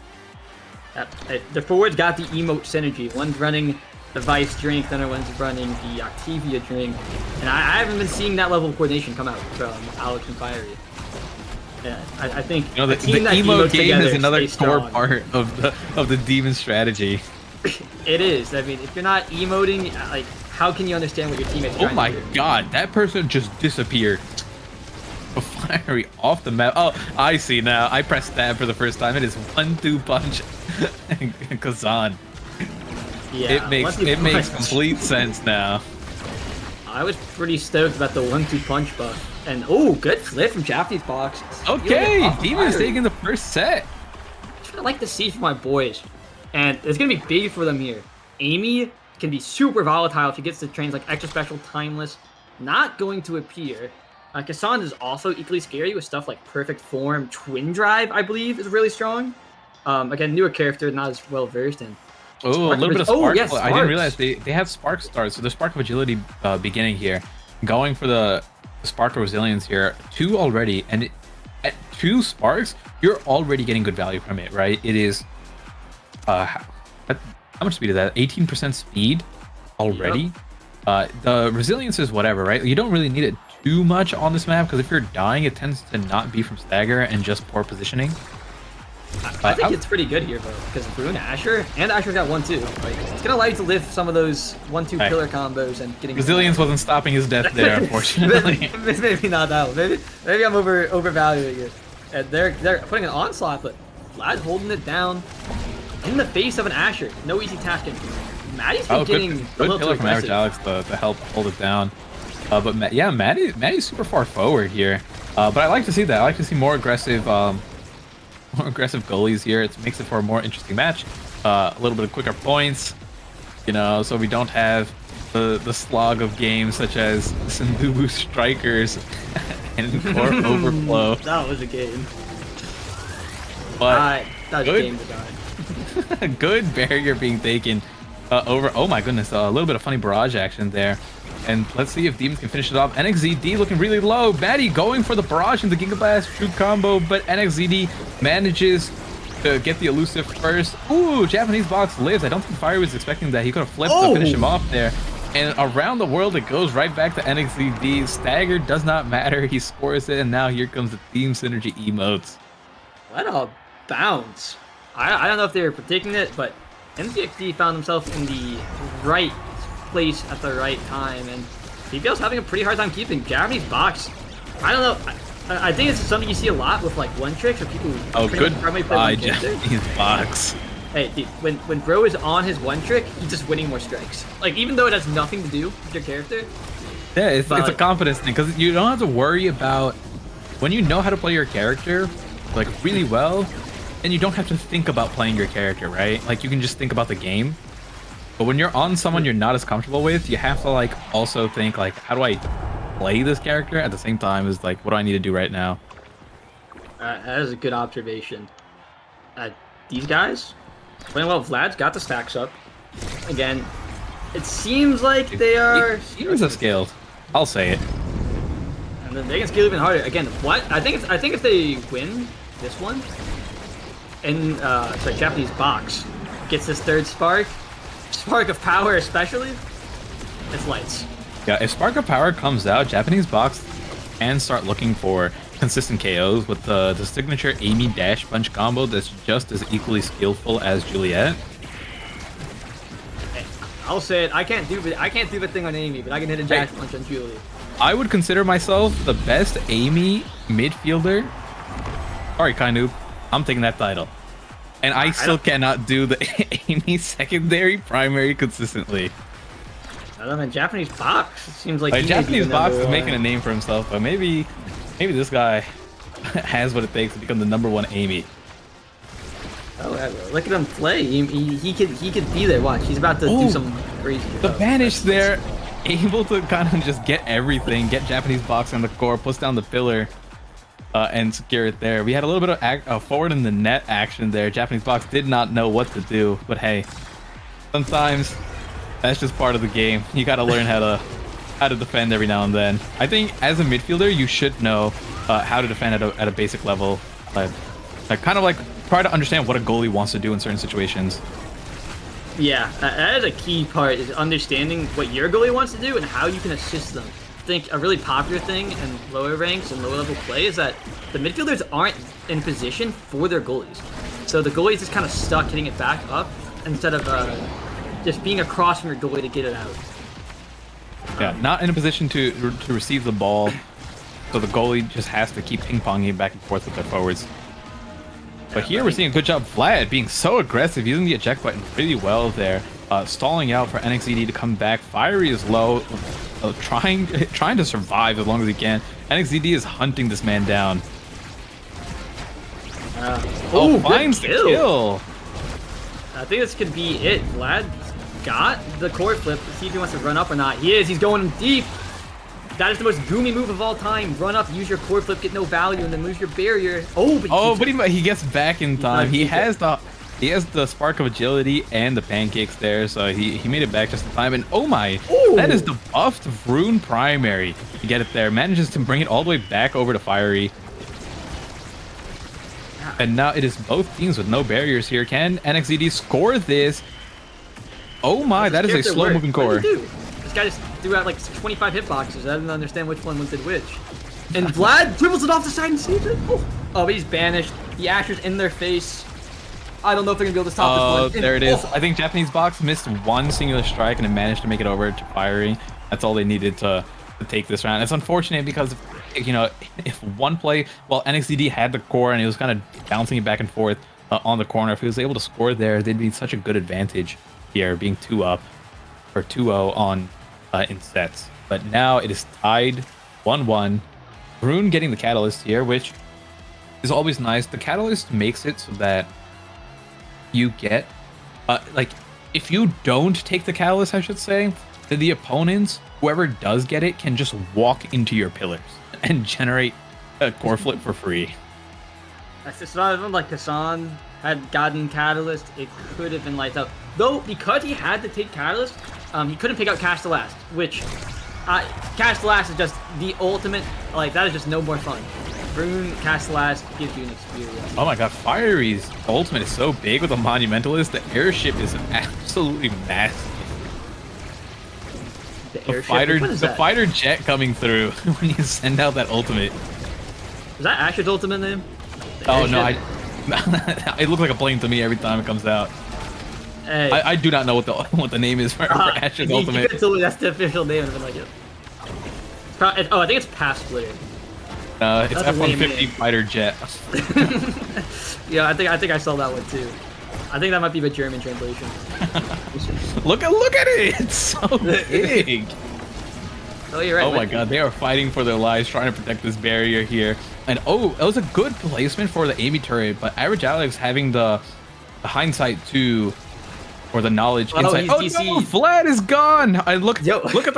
[SPEAKER 14] The forwards got the emote synergy. One's running the Vice drink, the other one's running the Octavia drink. And I haven't been seeing that level of coordination come out from Alex and Fiery. Yeah, I think
[SPEAKER 13] the emote game is another core part of the Demon strategy.
[SPEAKER 14] It is. I mean, if you're not emoting, how can you understand what your teammates are trying to do?
[SPEAKER 13] Oh my god, that person just disappeared. Fiery off the map. Oh, I see now. I pressed tab for the first time. It is 1-2 punch Kazan.
[SPEAKER 14] Yeah,
[SPEAKER 13] it makes complete sense now.
[SPEAKER 14] I was pretty stoked about the 1-2 punch buff. And oh, good flip from Japanese box.
[SPEAKER 13] Okay, Demon's taking the first set.
[SPEAKER 14] That's what I like to see from my boys. And it's gonna be big for them here. Amy can be super volatile if she gets the trains extra special, timeless, not going to appear. Kassan is also equally scary with stuff like perfect form. Twin drive, I believe, is really strong. Again, newer character, not as well versed in.
[SPEAKER 13] Oh, a little bit of spark.
[SPEAKER 14] Yes,
[SPEAKER 13] I didn't realize they have spark starts. So the spark of agility beginning here, going for the spark of resilience here. 2 already, and at 2 sparks, you're already getting good value from it, right? It is how much speed is that? 18% speed already. Yep. The resilience is whatever, right? You don't really need it too much on this map because if you're dying, it tends to not be from stagger and just poor positioning.
[SPEAKER 14] I think it's pretty good here, though, because Rune Asher, and Asher got 1-2. It's gonna allow you to lift some of those 1-2 pillar combos and getting
[SPEAKER 13] resilience wasn't stopping his death there, unfortunately.
[SPEAKER 14] Maybe not that one. Maybe I'm overvaluing it. And they're putting an onslaught, but Vlad holding it down in the face of an Asher. No easy tasking. Maddie's getting
[SPEAKER 13] good
[SPEAKER 14] a little
[SPEAKER 13] pillar
[SPEAKER 14] too
[SPEAKER 13] from Average Alex to help hold it down. But Maddie's super far forward here. But I like to see that. I like to see more aggressive goalies here. It makes it for a more interesting match. A little bit of quicker points, so we don't have the slog of games such as Sundubu Strikers and Core Overflow.
[SPEAKER 14] That was a game.
[SPEAKER 13] But
[SPEAKER 14] that was
[SPEAKER 13] good,
[SPEAKER 14] a game design.
[SPEAKER 13] good barrier being taken over. Oh my goodness, a little bit of funny barrage action there. And let's see if Demons can finish it off. NXZD looking really low. Maddie going for the barrage and the Giga Blast true combo, but NXZD manages to get the elusive first. Ooh, Japanese box lives. I don't think Fire was expecting that. He could have flipped to finish him off there. And around the world, it goes right back to NXZD. Stagger does not matter. He scores it, and now here comes the Team Synergy emotes.
[SPEAKER 14] What a bounce. I don't know if they were predicting it, but NZXD found himself in the right place at the right time, and BBL's having a pretty hard time keeping Japanese box. I don't know. I think it's something you see a lot with like one tricks or people who primarily play one character.
[SPEAKER 13] Japanese box.
[SPEAKER 14] Hey, dude, when bro is on his one trick, he's just winning more strikes. Like, even though it has nothing to do with your character.
[SPEAKER 13] Yeah, it's a confidence thing, because you don't have to worry about when you know how to play your character like really well, and you don't have to think about playing your character, right? Like, you can just think about the game. But when you're on someone you're not as comfortable with, you have to like also think like, how do I play this character at the same time as like, what do I need to do right now?
[SPEAKER 14] That is a good observation. These guys playing well. Vlad's got the stacks up. Again, it seems like they are.
[SPEAKER 13] Heroes have scaled. I'll say it.
[SPEAKER 14] And then they can scale even harder. Again, what? I think if they win this one, and sorry, Japanese box gets this third spark of power especially, it's lights.
[SPEAKER 13] Yeah, if Spark of Power comes out, Japanese box can start looking for consistent KOs with the signature Amy dash punch combo that's just as equally skillful as Juliet.
[SPEAKER 14] Hey, I'll say it. I can't do the thing on Amy, but I can hit a dash punch on Juliet.
[SPEAKER 13] I would consider myself the best Amy midfielder. Sorry, Kainoob, I'm taking that title. And I still cannot do the Amy secondary primary consistently.
[SPEAKER 14] I don't know, Japanese box seems like
[SPEAKER 13] Japanese box is making a name for himself, but maybe this guy has what it takes to become the #1 Amy.
[SPEAKER 14] Oh, look at him play. He could be there. Watch, he's about to do some crazy.
[SPEAKER 13] The banish there, able to kind of just get everything, get Japanese box on the core, push down the pillar, and secure it there. We had a little bit of forward in the net action there. Japanese box did not know what to do, but hey, sometimes that's just part of the game. You got to learn how to defend every now and then. I think as a midfielder, you should know how to defend at a basic level. Like kind of like try to understand what a goalie wants to do in certain situations.
[SPEAKER 14] Yeah, that is a key part, is understanding what your goalie wants to do and how you can assist them. I think a really popular thing in lower ranks and lower level play is that the midfielders aren't in position for their goalies. So the goalie is just kind of stuck hitting it back up instead of just being across from your goalie to get it out.
[SPEAKER 13] Yeah, not in a position to receive the ball, so the goalie just has to keep ping-ponging back and forth with their forwards. But here we're seeing a good job, Vlad being so aggressive, using the eject button really well there, stalling out for NXZD to come back. Fiery is low, trying to survive as long as he can. NXZD is hunting this man down. Finds the kill.
[SPEAKER 14] I think this could be it. Vlad got the core flip. Let's see if he wants to run up or not. He is. He's going deep. That is the most goomy move of all time. Run up, use your core flip, get no value, and then lose your barrier. But
[SPEAKER 13] he gets back in time. He has the spark of agility and the pancakes there, so he made it back just in time. And oh my, that is the buffed rune primary to get it there. Manages to bring it all the way back over to Fiery. And now it is both teams with no barriers here. Can NXZD score this? Oh my, that is a slow-moving core.
[SPEAKER 14] This guy just threw out like 25 hitboxes. I didn't understand which one did which. And Vlad dribbles it off the side and saves it. Oh, but he's banished. The Asher's in their face. I don't know if they're going to be able to stop this one.
[SPEAKER 13] There it is. I think Japanese box missed one singular strike and it managed to make it over to Fiery. That's all they needed to take this round. It's unfortunate because, you know, if one play, well, NXZD had the core and he was kind of bouncing it back and forth on the corner. If he was able to score there, they'd be such a good advantage here, being 2-up or 2-0 on in sets. But now it is tied 1-1. Rune getting the catalyst here, which is always nice. The catalyst makes it so that you get like if you don't take the catalyst, I should say, the opponents, whoever does get it, can just walk into your pillars and generate a core flip for free.
[SPEAKER 14] It's not even like Hassan had gotten Catalyst, it could have been lights out. Though, because he had to take Catalyst, he couldn't pick out Cast the Last, which, Cast the Last is just the ultimate, like, that is just no more fun. Rune Cast the Last gives you an experience.
[SPEAKER 13] Oh my god, Fiery's ultimate is so big with a Monumentalist, the airship is absolutely massive. The fighter jet coming through when you send out that ultimate.
[SPEAKER 14] Is that Ash's ultimate name?
[SPEAKER 13] Oh no, it looks like a plane to me every time it comes out.
[SPEAKER 14] Hey.
[SPEAKER 13] I do not know what the name is for Ash's ultimate.
[SPEAKER 14] You could tell me that's the official name and I've been like it. Oh, I think it's Pass Splitter.
[SPEAKER 13] It's F-150 fighter jet.
[SPEAKER 14] Yeah, I think I saw that one too. I think that might be the German translation.
[SPEAKER 13] Look at it! It's so big.
[SPEAKER 14] Oh, you're right.
[SPEAKER 13] Oh my god, they are fighting for their lives, trying to protect this barrier here. And oh, that was a good placement for the Amy turret, but Average Alex having the hindsight too, or the knowledge insight. Oh no, Vlad is gone! Look at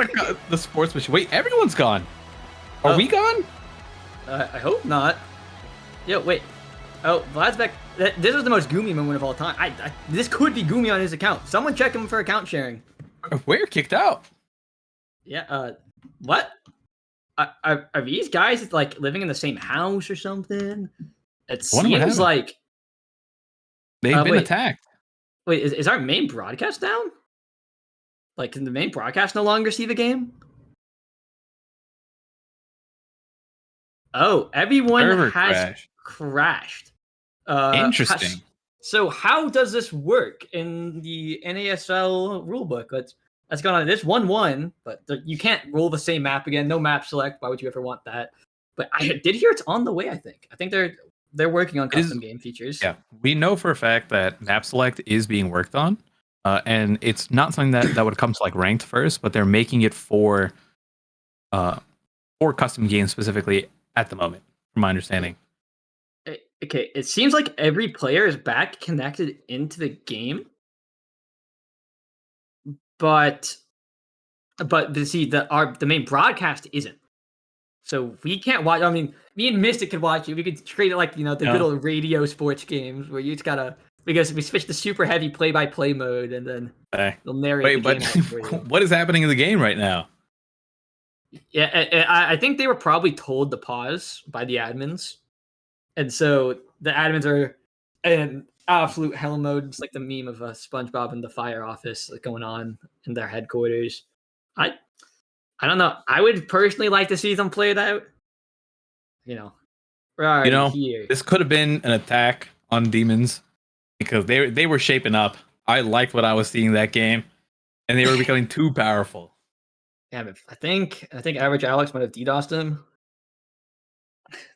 [SPEAKER 13] the sportsmanship. Wait, everyone's gone. Are we gone?
[SPEAKER 14] I hope not. Yo, wait. Oh, Vlad's back. This is the most Gumi moment of all time. This could be Gumi on his account. Someone check him for account sharing.
[SPEAKER 13] We're kicked out.
[SPEAKER 14] Yeah, what? Are these guys like living in the same house or something? It seems like
[SPEAKER 13] they've been attacked.
[SPEAKER 14] Wait, is our main broadcast down? Like, can the main broadcast no longer see the game? Oh, everyone has crashed.
[SPEAKER 13] Interesting.
[SPEAKER 14] So how does this work in the NASL rulebook? That's going on. This 1-1, but you can't roll the same map again. No map select. Why would you ever want that? But I did hear it's on the way. I think they're working on custom game features.
[SPEAKER 13] Yeah, we know for a fact that map select is being worked on, and it's not something that would come to like ranked first, but they're making it for custom games specifically at the moment, from my understanding.
[SPEAKER 14] Okay, it seems like every player is back connected into the game, but see, the main broadcast isn't. So we can't watch. I mean, me and Mystic could watch it. We could treat it like the good old radio sports games where you just gotta, because we switch to super heavy play-by-play mode and then they'll narrate the game out for you.
[SPEAKER 13] What is happening in the game right now?
[SPEAKER 14] Yeah, I think they were probably told to pause by the admins. And so the admins are in absolute hell mode. It's like the meme of SpongeBob in the fire office going on in their headquarters. I don't know. I would personally like to see them play it out.
[SPEAKER 13] This could have been an attack on Demons because they were shaping up. I liked what I was seeing that game, and they were becoming too powerful.
[SPEAKER 14] Yeah, but I think Average Alex might have DDoSed him.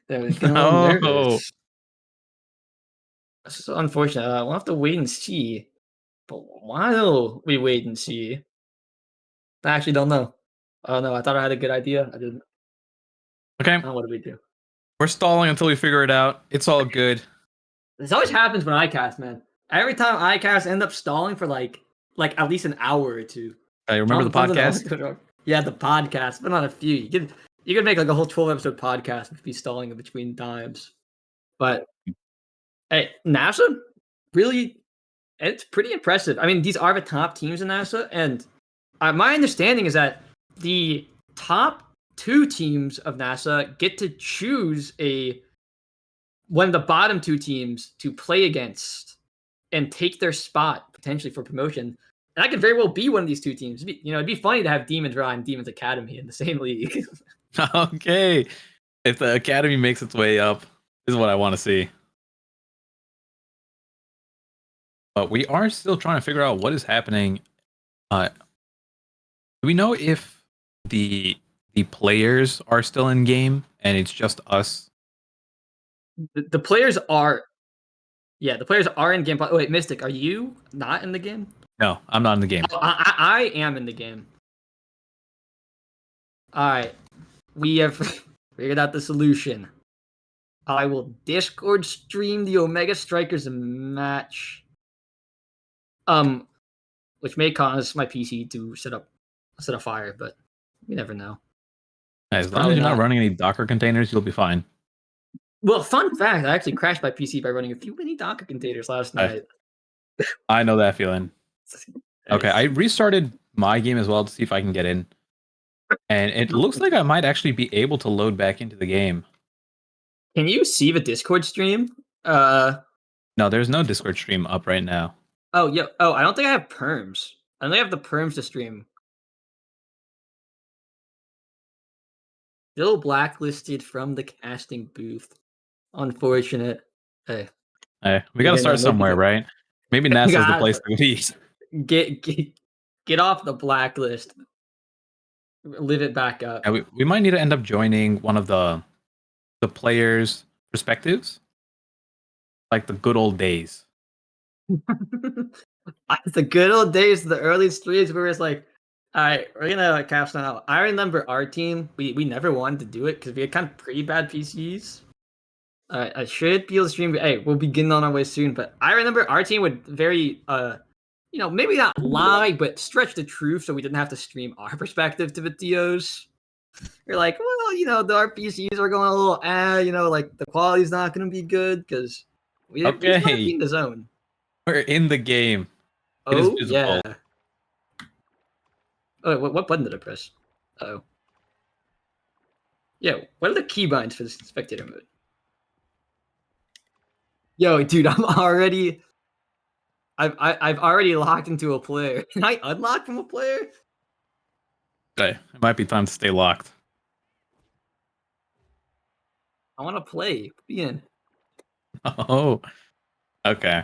[SPEAKER 14] There we go.
[SPEAKER 13] No.
[SPEAKER 14] This is unfortunate. We'll have to wait and see. But while we wait and see, I actually don't know. Oh no, I thought I had a good idea. I didn't.
[SPEAKER 13] Okay.
[SPEAKER 14] What do we do?
[SPEAKER 13] We're stalling until we figure it out. It's all good.
[SPEAKER 14] This always happens when I cast, man. Every time I cast, end up stalling for like at least an hour or two.
[SPEAKER 13] I remember the podcast.
[SPEAKER 14] Yeah, the podcast, but not a few. You could make like a whole 12-episode podcast and be stalling in between times. But hey, NASA, really, it's pretty impressive. I mean, these are the top teams in NASA, and my understanding is that the top 2 teams of NASA get to choose one of the bottom 2 teams to play against and take their spot potentially for promotion. And that could very well be one of these 2 teams. It'd be funny to have Demons Raw and Demons Academy in the same league.
[SPEAKER 13] Okay. If the Academy makes its way up, this is what I want to see. But we are still trying to figure out what is happening. Do we know if the players are still in game and it's just us?
[SPEAKER 14] The players are. Yeah, the players are in game. Wait, Mystic, are you not in the game?
[SPEAKER 13] No, I'm not in the game.
[SPEAKER 14] Oh, I am in the game. All right. We have figured out the solution. I will Discord stream the Omega Strikers match. Which may cause my PC to set up instead of fire, but you never know.
[SPEAKER 13] As long as you're not running any Docker containers, you'll be fine.
[SPEAKER 14] Well, fun fact, I actually crashed my PC by running a few mini Docker containers last night.
[SPEAKER 13] I know that feeling. Okay, I restarted my game as well to see if I can get in. And it looks like I might actually be able to load back into the game.
[SPEAKER 14] Can you see the Discord stream?
[SPEAKER 13] No, there's no Discord stream up right now.
[SPEAKER 14] Oh, yeah. Oh, I don't think I have perms. I only have the perms to stream. Still blacklisted from the casting booth. Unfortunate. Hey,
[SPEAKER 13] we gotta start somewhere, right? Maybe NASL is the place to be.
[SPEAKER 14] Get off the blacklist. Live it back up.
[SPEAKER 13] Yeah, we might need to end up joining one of the players' perspectives, like the good old days.
[SPEAKER 14] The good old days, the early streams where it's like, all right, we're gonna cast on out. I remember our team. We never wanted to do it because we had kind of pretty bad PCs. I should be able to stream. Hey, we'll be getting on our way soon. But I remember our team would very, maybe not lie, but stretch the truth so we didn't have to stream our perspective to the TOs. We're like, well, our PCs are going a little, like the quality's not going to be good because we just want to be in the zone.
[SPEAKER 13] We're in the game. It is visible.
[SPEAKER 14] Yeah. Oh, what button did I press? Oh. Yeah, what are the keybinds for the spectator mode? Yo, dude, I've already locked into a player. Can I unlock from a player?
[SPEAKER 13] Okay, it might be time to stay locked.
[SPEAKER 14] I want to play. Be in.
[SPEAKER 13] Oh, okay.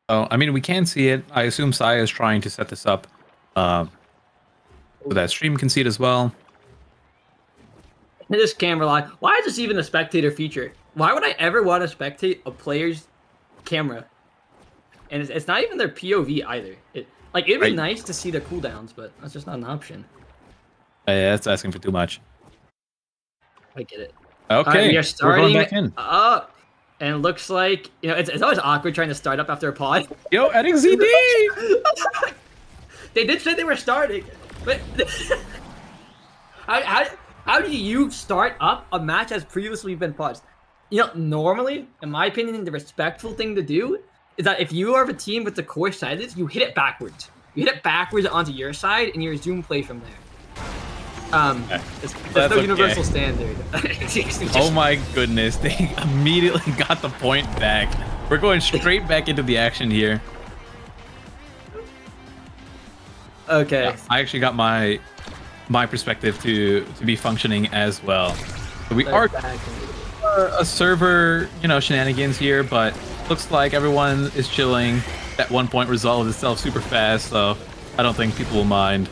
[SPEAKER 13] Oh, I mean, we can see it. I assume Saya is trying to set this up so that stream can see it as well.
[SPEAKER 14] This camera lock. Why is this even a spectator feature? Why would I ever want to spectate a player's camera? And it's not even their POV either. It'd be nice to see the cooldowns, but that's just not an option.
[SPEAKER 13] Yeah, that's asking for too much.
[SPEAKER 14] I get it.
[SPEAKER 13] Okay,
[SPEAKER 14] we are starting
[SPEAKER 13] we're going back in.
[SPEAKER 14] up, and it looks like it's always awkward trying to start up after a pod.
[SPEAKER 13] Yo, adding ZD.
[SPEAKER 14] They did say they were starting, but how do you start up a match as previously been paused? Normally, in my opinion, the respectful thing to do is that if you are the team with the core sided, you hit it backwards. You hit it backwards onto your side, and you resume play from there. There's no universal standard.
[SPEAKER 13] Oh my goodness, they immediately got the point back. We're going straight back into the action here.
[SPEAKER 14] Okay.
[SPEAKER 13] Yeah, I actually got my perspective to be functioning as well. So we are a server, shenanigans here, but looks like everyone is chilling. That 1 point resolves itself super fast, so I don't think people will mind.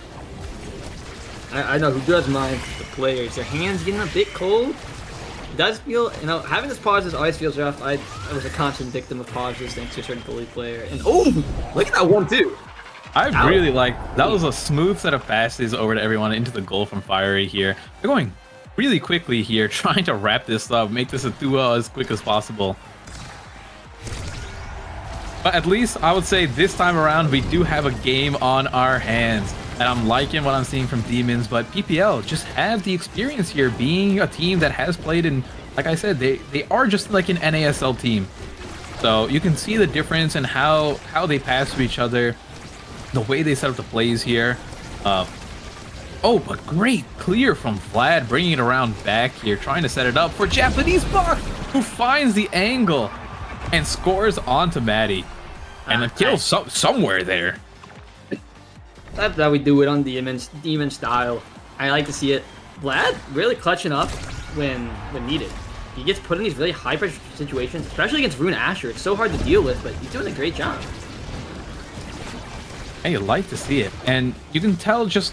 [SPEAKER 14] I know who does mind. The players. Their hands getting a bit cold. It does feel, having this pauses always feels rough. I was a constant victim of pauses thanks to a certain bully player. And look at that one too.
[SPEAKER 13] I really that was a smooth set of passes over to everyone into the goal from Fiery here. They're going really quickly here, trying to wrap this up, make this a 2-0 as quick as possible. But at least I would say this time around we do have a game on our hands. And I'm liking what I'm seeing from Demons, but PPL just have the experience here, being a team that has played in, like I said, they are just like an NASL team. So you can see the difference in how they pass to each other, the way they set up the plays here. But great clear from Vlad, bringing it around back here, trying to set it up for Japanese Buck, who finds the angle and scores onto Maddie. And a kill somewhere there.
[SPEAKER 14] That's how we do it on Demon style. I like to see it. Vlad really clutching up when needed. He gets put in these really high pressure situations, especially against Rune Asher. It's so hard to deal with, but he's doing a great job.
[SPEAKER 13] Hey, you like to see it. And you can tell just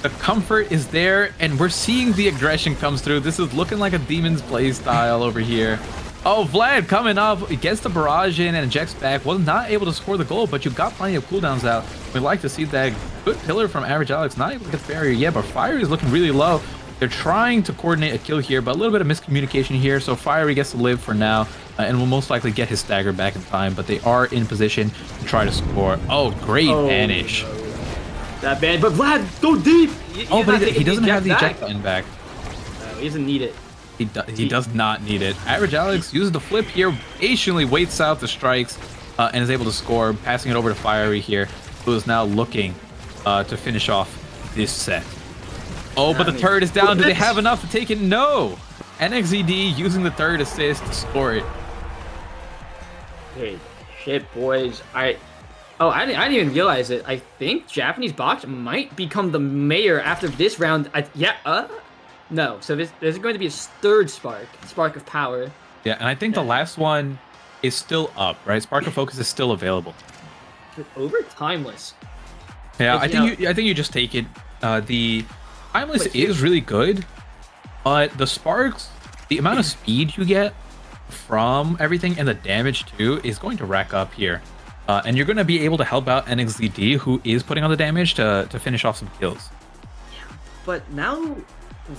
[SPEAKER 13] the comfort is there, and we're seeing the aggression comes through. This is looking like a Demon's play style over here. Oh, Vlad coming up, gets the barrage in and ejects back. Was not able to score the goal, but you got plenty of cooldowns out. We like to see that good pillar from Average Alex. Not able to get the barrier yet, but Fiery is looking really low. They're trying to coordinate a kill here, but a little bit of miscommunication here. So Fiery gets to live for now, and will most likely get his stagger back in time. But they are in position to try to score. Oh, great vanish.
[SPEAKER 14] that band. But Vlad, go deep!
[SPEAKER 13] Oh, but he doesn't have the eject button back.
[SPEAKER 14] He doesn't need it.
[SPEAKER 13] He does not need it. Average Alex uses the flip here, patiently waits out the strikes, and is able to score, passing it over to Fiery here, who is now looking to finish off this set. Oh, but the turret is down. Do they have enough to take it? No! NXED using the third assist to score it.
[SPEAKER 14] Hey, shit, boys. I didn't even realize it. I think Japanese box might become the mayor after this round. No. So there's going to be a third spark of power.
[SPEAKER 13] Yeah, and I think the last one is still up, right? Spark of Focus is still available.
[SPEAKER 14] But over Timeless.
[SPEAKER 13] Yeah, I think you just take it. The Timeless is really good, but the sparks, the amount of speed you get from everything and the damage too is going to rack up here. And you're going to be able to help out NXZD, who is putting on the damage to finish off some kills.
[SPEAKER 14] But now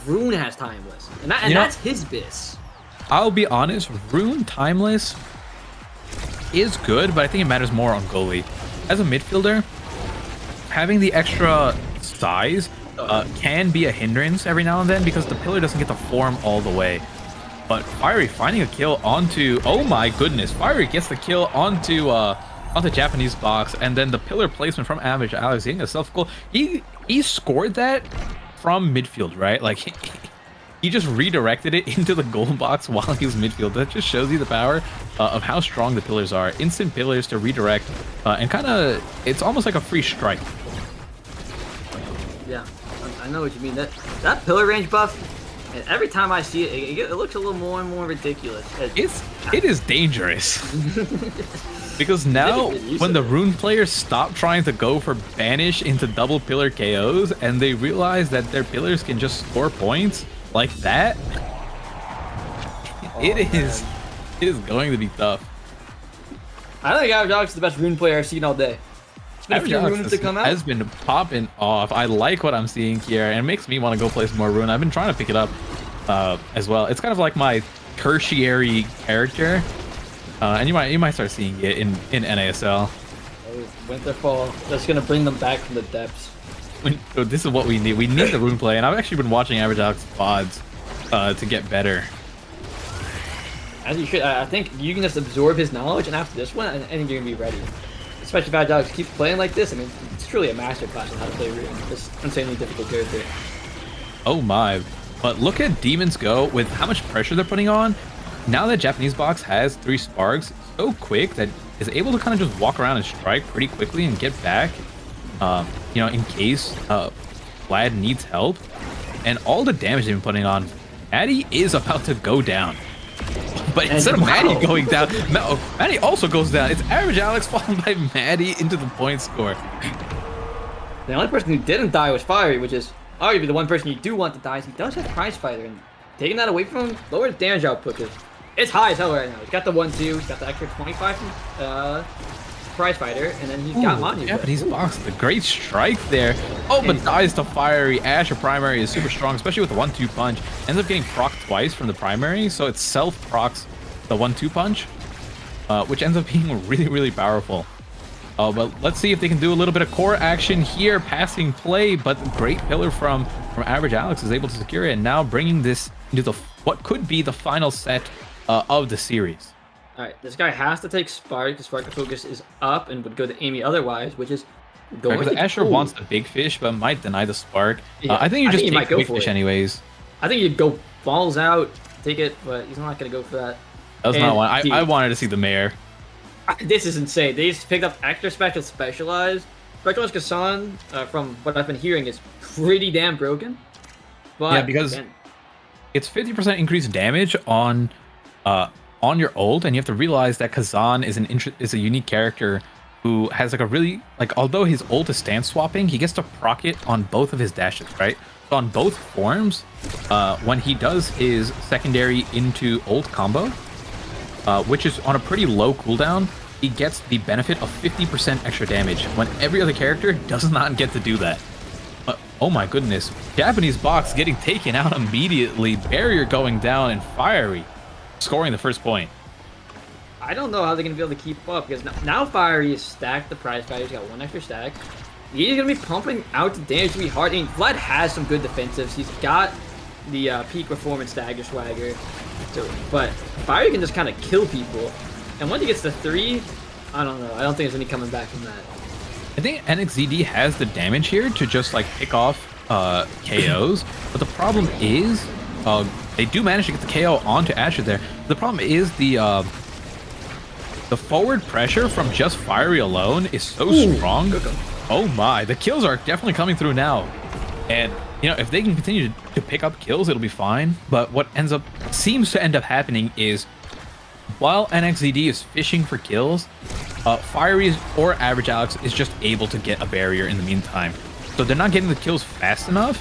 [SPEAKER 14] Rune has Timeless, and that's his biz.
[SPEAKER 13] I'll be honest, Rune Timeless is good, but I think it matters more on goalie. As a midfielder, having the extra size can be a hindrance every now and then because the pillar doesn't get to form all the way. But Fiery finding a kill onto, oh my goodness, Fiery gets the kill onto Japanese box, and then the pillar placement from Average Alex getting a self goal. He scored that from midfield, right? Like he just redirected it into the goal box while he was midfield. That just shows you the power of how strong the pillars are. Instant pillars to redirect, and kind of, it's almost like a free strike.
[SPEAKER 14] Yeah, I know what you mean. That pillar range buff, and every time I see it, it looks a little more and more ridiculous.
[SPEAKER 13] It is dangerous. Because now, when the Rune players stop trying to go for banish into double pillar KOs, and they realize that their pillars can just score points like that, it is going to be tough.
[SPEAKER 14] I think Average Alex is the best Rune player I've seen all day.
[SPEAKER 13] Average Alex has been popping off. I like what I'm seeing here, and it makes me want to go play some more Rune. I've been trying to pick it up as well. It's kind of like my tertiary character. And you might start seeing it in NASL.
[SPEAKER 14] Winterfall, that's gonna bring them back from the depths.
[SPEAKER 13] This is what we need. We need the Rune play, and I've actually been watching Average Alex VODs to get better.
[SPEAKER 14] As you should. I think you can just absorb his knowledge, and after this one, I think you're gonna be ready. Especially if Average Alex keeps playing like this. I mean, it's truly a masterclass on how to play Rune. This insanely difficult character.
[SPEAKER 13] Oh my! But look at Demons go with how much pressure they're putting on. Now that Japanese box has 3 sparks so quick that is able to kind of just walk around and strike pretty quickly and get back, in case Vlad needs help. And all the damage they've been putting on, Maddie is about to go down. But instead of Maddie going down, Maddie also goes down. It's Average Alex followed by Maddie into the point score.
[SPEAKER 14] The only person who didn't die was Fiery, which is arguably the one person you do want to die. He does have Prize Fighter, and taking that away from him lowers damage output because it's high as hell right now. He's got the 1-2, he's got the extra 25 from Prize Fighter, and then he's got Manu.
[SPEAKER 13] Japanese box, the great strike there. Oh, but dies to Fiery. Asher primary is super strong, especially with the 1-2 punch. Ends up getting proc twice from the primary, so it self-procs the 1-2 punch, which ends up being really, really powerful. But let's see if they can do a little bit of core action here, passing play, but great pillar from Average Alex is able to secure it, and now bringing this into what could be the final set of the series.
[SPEAKER 14] Alright, this guy has to take Spark, because Spark of Focus is up and would go to Amy otherwise, which is going
[SPEAKER 13] because Asher wants the big fish, but might deny the Spark.
[SPEAKER 14] Yeah,
[SPEAKER 13] I think you just take the big fish anyways.
[SPEAKER 14] I think you'd go balls out, take it, but he's not going to go for that.
[SPEAKER 13] That's not one. I wanted to see the mayor.
[SPEAKER 14] This is insane. They just picked up extra Specialized. Specialized Kassan, from what I've been hearing, is pretty damn broken. But
[SPEAKER 13] yeah, because it's 50% increased damage on your ult, and you have to realize that Kazan is a unique character who has like a really, although his ult is stance swapping, he gets to proc it on both of his dashes, right? So on both forms, when he does his secondary into ult combo, which is on a pretty low cooldown, he gets the benefit of 50% extra damage when every other character does not get to do that. Oh my goodness, Japanese box getting taken out immediately, barrier going down, and Fiery scoring the first point.
[SPEAKER 14] I don't know how they're going to be able to keep up, because now Fiery is stacked the prize value. He's got 1 extra stack. He's gonna be pumping out the damage really hard. I mean, Vlad has some good defensives. He's got the peak performance dagger swagger. So, but Fiery can just kind of kill people. And once he gets to 3, I don't know. I don't think there's any coming back from that.
[SPEAKER 13] I think NXZD has the damage here to just like pick off KOs, but the problem is they do manage to get the KO onto Asher there. The problem is the forward pressure from just Fiery alone is so strong. Oh my, the kills are definitely coming through now. And you know, if they can continue to pick up kills, it'll be fine. But what seems to end up happening is while NXZD is fishing for kills, Fiery or Average Alex is just able to get a barrier in the meantime. So they're not getting the kills fast enough.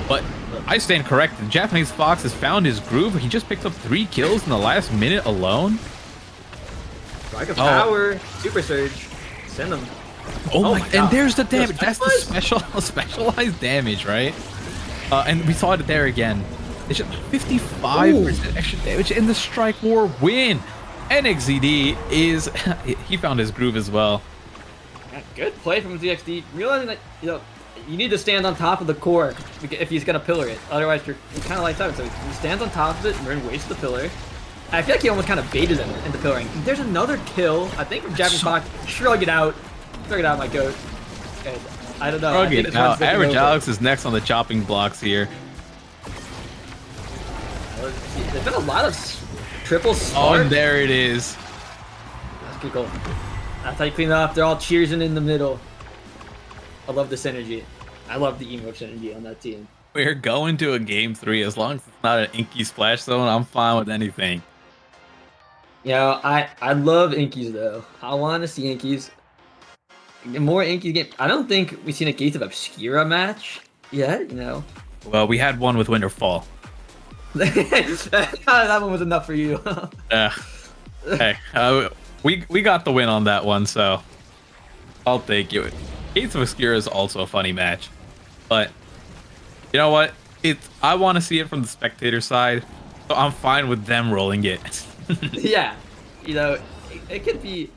[SPEAKER 13] But I stand corrected. Japanese Fox has found his groove. He just picked up 3 kills in the last minute alone.
[SPEAKER 14] Strike of power, Super Surge, send them.
[SPEAKER 13] Oh my God. And there's the damage. That's the specialized damage, right? And we saw it there again. It's just 55% extra damage in the Strike War win. NXZD is he found his groove as well.
[SPEAKER 14] Yeah, good play from ZXD. Realizing that you need to stand on top of the core if he's gonna pillar it. Otherwise, you're kind of lights out. So he stands on top of it and then waits the pillar. I feel like he almost kind of baited him into pillaring. There's another kill. I think from Japanese Fox. Shrug it out. Shrug it out, my goat. And I don't know.
[SPEAKER 13] Shrug it out. Average Alex is next on the chopping blocks here.
[SPEAKER 14] There's been a lot of triple spark.
[SPEAKER 13] Oh, and there it is.
[SPEAKER 14] That's pretty cool. That's how you clean it up. They're all cheersing in the middle. I love this energy. I love the emo energy on that team.
[SPEAKER 13] We're going to a game 3. As long as it's not an Inky splash zone, I'm fine with anything.
[SPEAKER 14] You know, I love Inkies though. I want to see Inkies. More Inkies game. I don't think we've seen a Gates of Obscura match yet, you know.
[SPEAKER 13] Well, we had one with Winterfall.
[SPEAKER 14] That one was enough for you.
[SPEAKER 13] Hey, we got the win on that one, so I'll take it. Gates of Obscura is also a funny match, but you know what? I want to see it from the spectator side, so I'm fine with them rolling it.
[SPEAKER 14] Yeah, you know, it could be,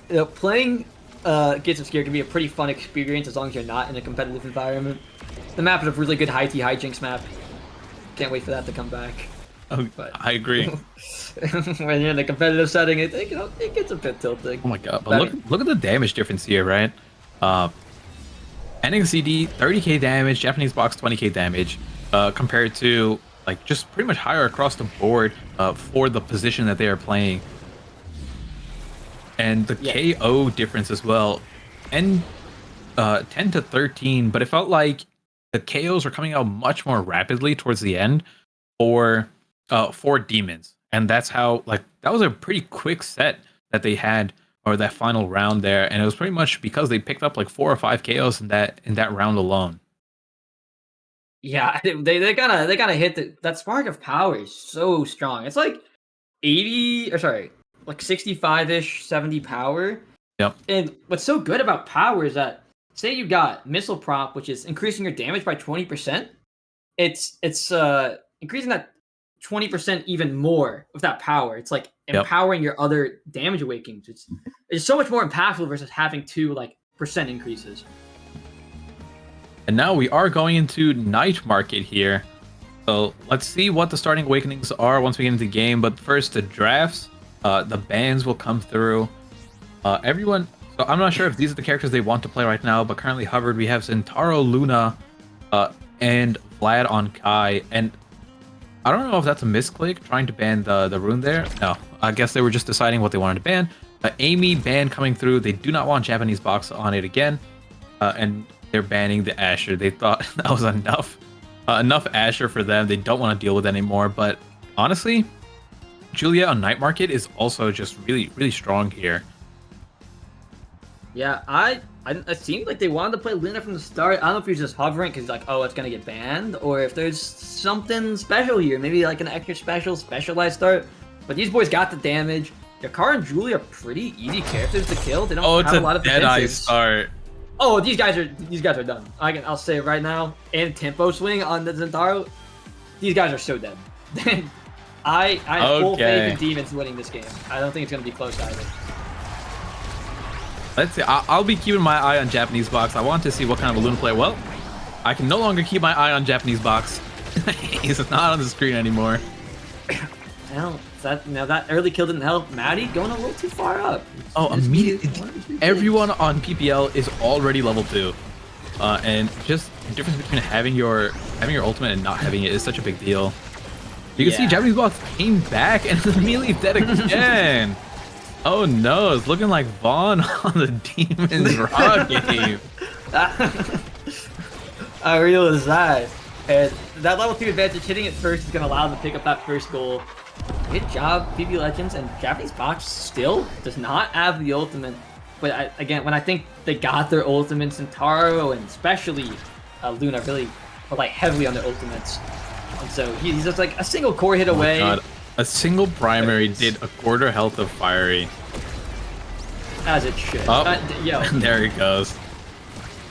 [SPEAKER 14] you know, playing Gates of Obscura can be a pretty fun experience as long as you're not in a competitive environment. The map is a really good high-T hijinks map. Can't wait for that to come back.
[SPEAKER 13] Oh, but I agree.
[SPEAKER 14] When you're in a competitive setting, it gets a bit tilting.
[SPEAKER 13] Oh my God! But look at the damage difference here, right? NXZD 30k damage, Japanese Box 20k damage, compared to like just pretty much higher across the board for the position that they are playing, and the KO difference as well, and 10 to 13. But it felt like the KOs were coming out much more rapidly towards the end for Demons, and that's how that was a pretty quick set that they had, or that final round there, and it was pretty much because they picked up like 4 or 5 KOs in that round alone.
[SPEAKER 14] Yeah, they gotta hit that spark of power is so strong. It's like 65-ish, 70 power.
[SPEAKER 13] Yep.
[SPEAKER 14] And what's so good about power is that, say you got missile prop, which is increasing your damage by 20%. It's increasing that 20% even more with that power. It's like empowering your other damage awakenings. It's so much more impactful versus having 2 percent increases.
[SPEAKER 13] And now we are going into Night Market here. So let's see what the starting awakenings are once we get into the game. But first, the drafts, the bans will come through. Everyone. So I'm not sure if these are the characters they want to play right now, but currently hovered, we have Zentaro, Luna, and Vlad on Kai. And I don't know if that's a misclick, trying to ban the rune there. No, I guess they were just deciding what they wanted to ban. Amy ban coming through. They do not want Japanese Box on it again. And they're banning the Asher. They thought that was enough Asher for them. They don't want to deal with it anymore. But honestly, Julia on Night Market is also just really, really strong here.
[SPEAKER 14] Yeah, it seemed like they wanted to play Luna from the start. I don't know if he was just hovering because like, oh, it's gonna get banned, or if there's something special here, maybe like an extra specialized start. But these boys got the damage. Yakar and Julie are pretty easy characters to kill. They don't have a lot of
[SPEAKER 13] Deadeye start.
[SPEAKER 14] Oh, these guys are done. I'll say it right now. And tempo swing on the Zentaro. These guys are so dead. I have full faith in Demons winning this game. I don't think it's gonna be close either.
[SPEAKER 13] Let's see. I'll be keeping my eye on Japanese box. I want to see what kind of a Luna play. Well, I can no longer keep my eye on Japanese box. He's not on the screen anymore.
[SPEAKER 14] Well, that early kill didn't help. Maddie going a little too far up.
[SPEAKER 13] Oh, immediately. Everyone on PPL is already level 2. And just the difference between having your ultimate and not having it is such a big deal. You can see Japanese box came back and is immediately dead again. Oh no, it's looking like Vaughn on the Demon's Raw game.
[SPEAKER 14] I realize that. And that level 2 advantage hitting it first is going to allow them to pick up that first goal. Good job, PB Legends, and Japanese box still does not have the ultimate. But again, when I think they got their ultimate, Centauro and especially Luna really rely heavily on their ultimates. And so he's just like a single core hit away.
[SPEAKER 13] God. A single primary did a quarter health of Fiery.
[SPEAKER 14] As it should.
[SPEAKER 13] Oh,
[SPEAKER 14] yo.
[SPEAKER 13] There he goes.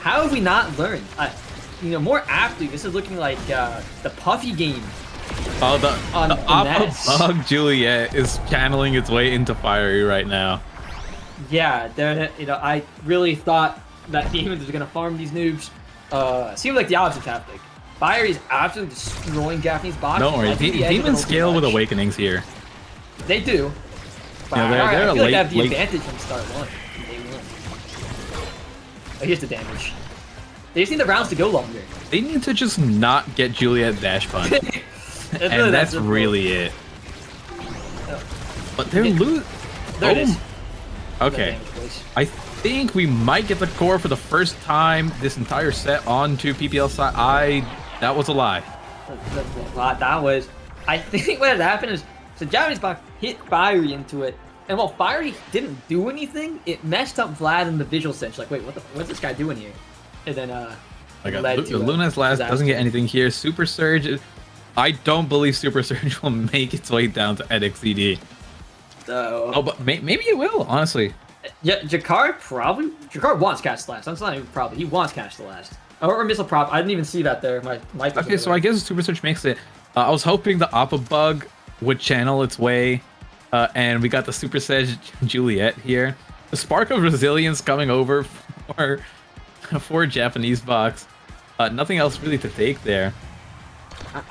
[SPEAKER 14] How have we not learned? More aptly, this is looking like the Puffy game.
[SPEAKER 13] Oh, the Oppa Bug Juliet is channeling its way into Fiery right now.
[SPEAKER 14] Yeah, I really thought that Demons was gonna farm these noobs. Seems like the opposite's happening. Fiery is absolutely destroying Japanese box.
[SPEAKER 13] Don't worry, Demons scale with Awakenings here.
[SPEAKER 14] They do.
[SPEAKER 13] Yeah, they're
[SPEAKER 14] I feel
[SPEAKER 13] late,
[SPEAKER 14] like they have the advantage from start one. Oh, here's the damage. They just need the rounds to go longer.
[SPEAKER 13] They need to just not get Juliet dash punch. And that's really it. But they're losing.
[SPEAKER 14] There it is.
[SPEAKER 13] Okay. I think we might get the core for the first time this entire set onto PPL side. That was a lie.
[SPEAKER 14] That was. I think what had happened is so Japanese box hit Fiery into it, and while Fiery didn't do anything, it messed up Vlad in the visual sense. Like, wait, what's this guy doing here? And then
[SPEAKER 13] Luna's last doesn't get anything here. Super Surge. I don't believe Super Surge will make its way down to NXCD. Oh, but maybe it will, honestly.
[SPEAKER 14] Yeah, Jakar wants Cast Last. That's not even probably. He wants Cast the Last. Or Missile Prop. I didn't even see that there.
[SPEAKER 13] Okay, so I guess Super Surge makes it. I was hoping the Oppa Bug would channel its way, and we got the Super Surge Juliet here. The Spark of Resilience coming over for Japanese box. Nothing else really to take there.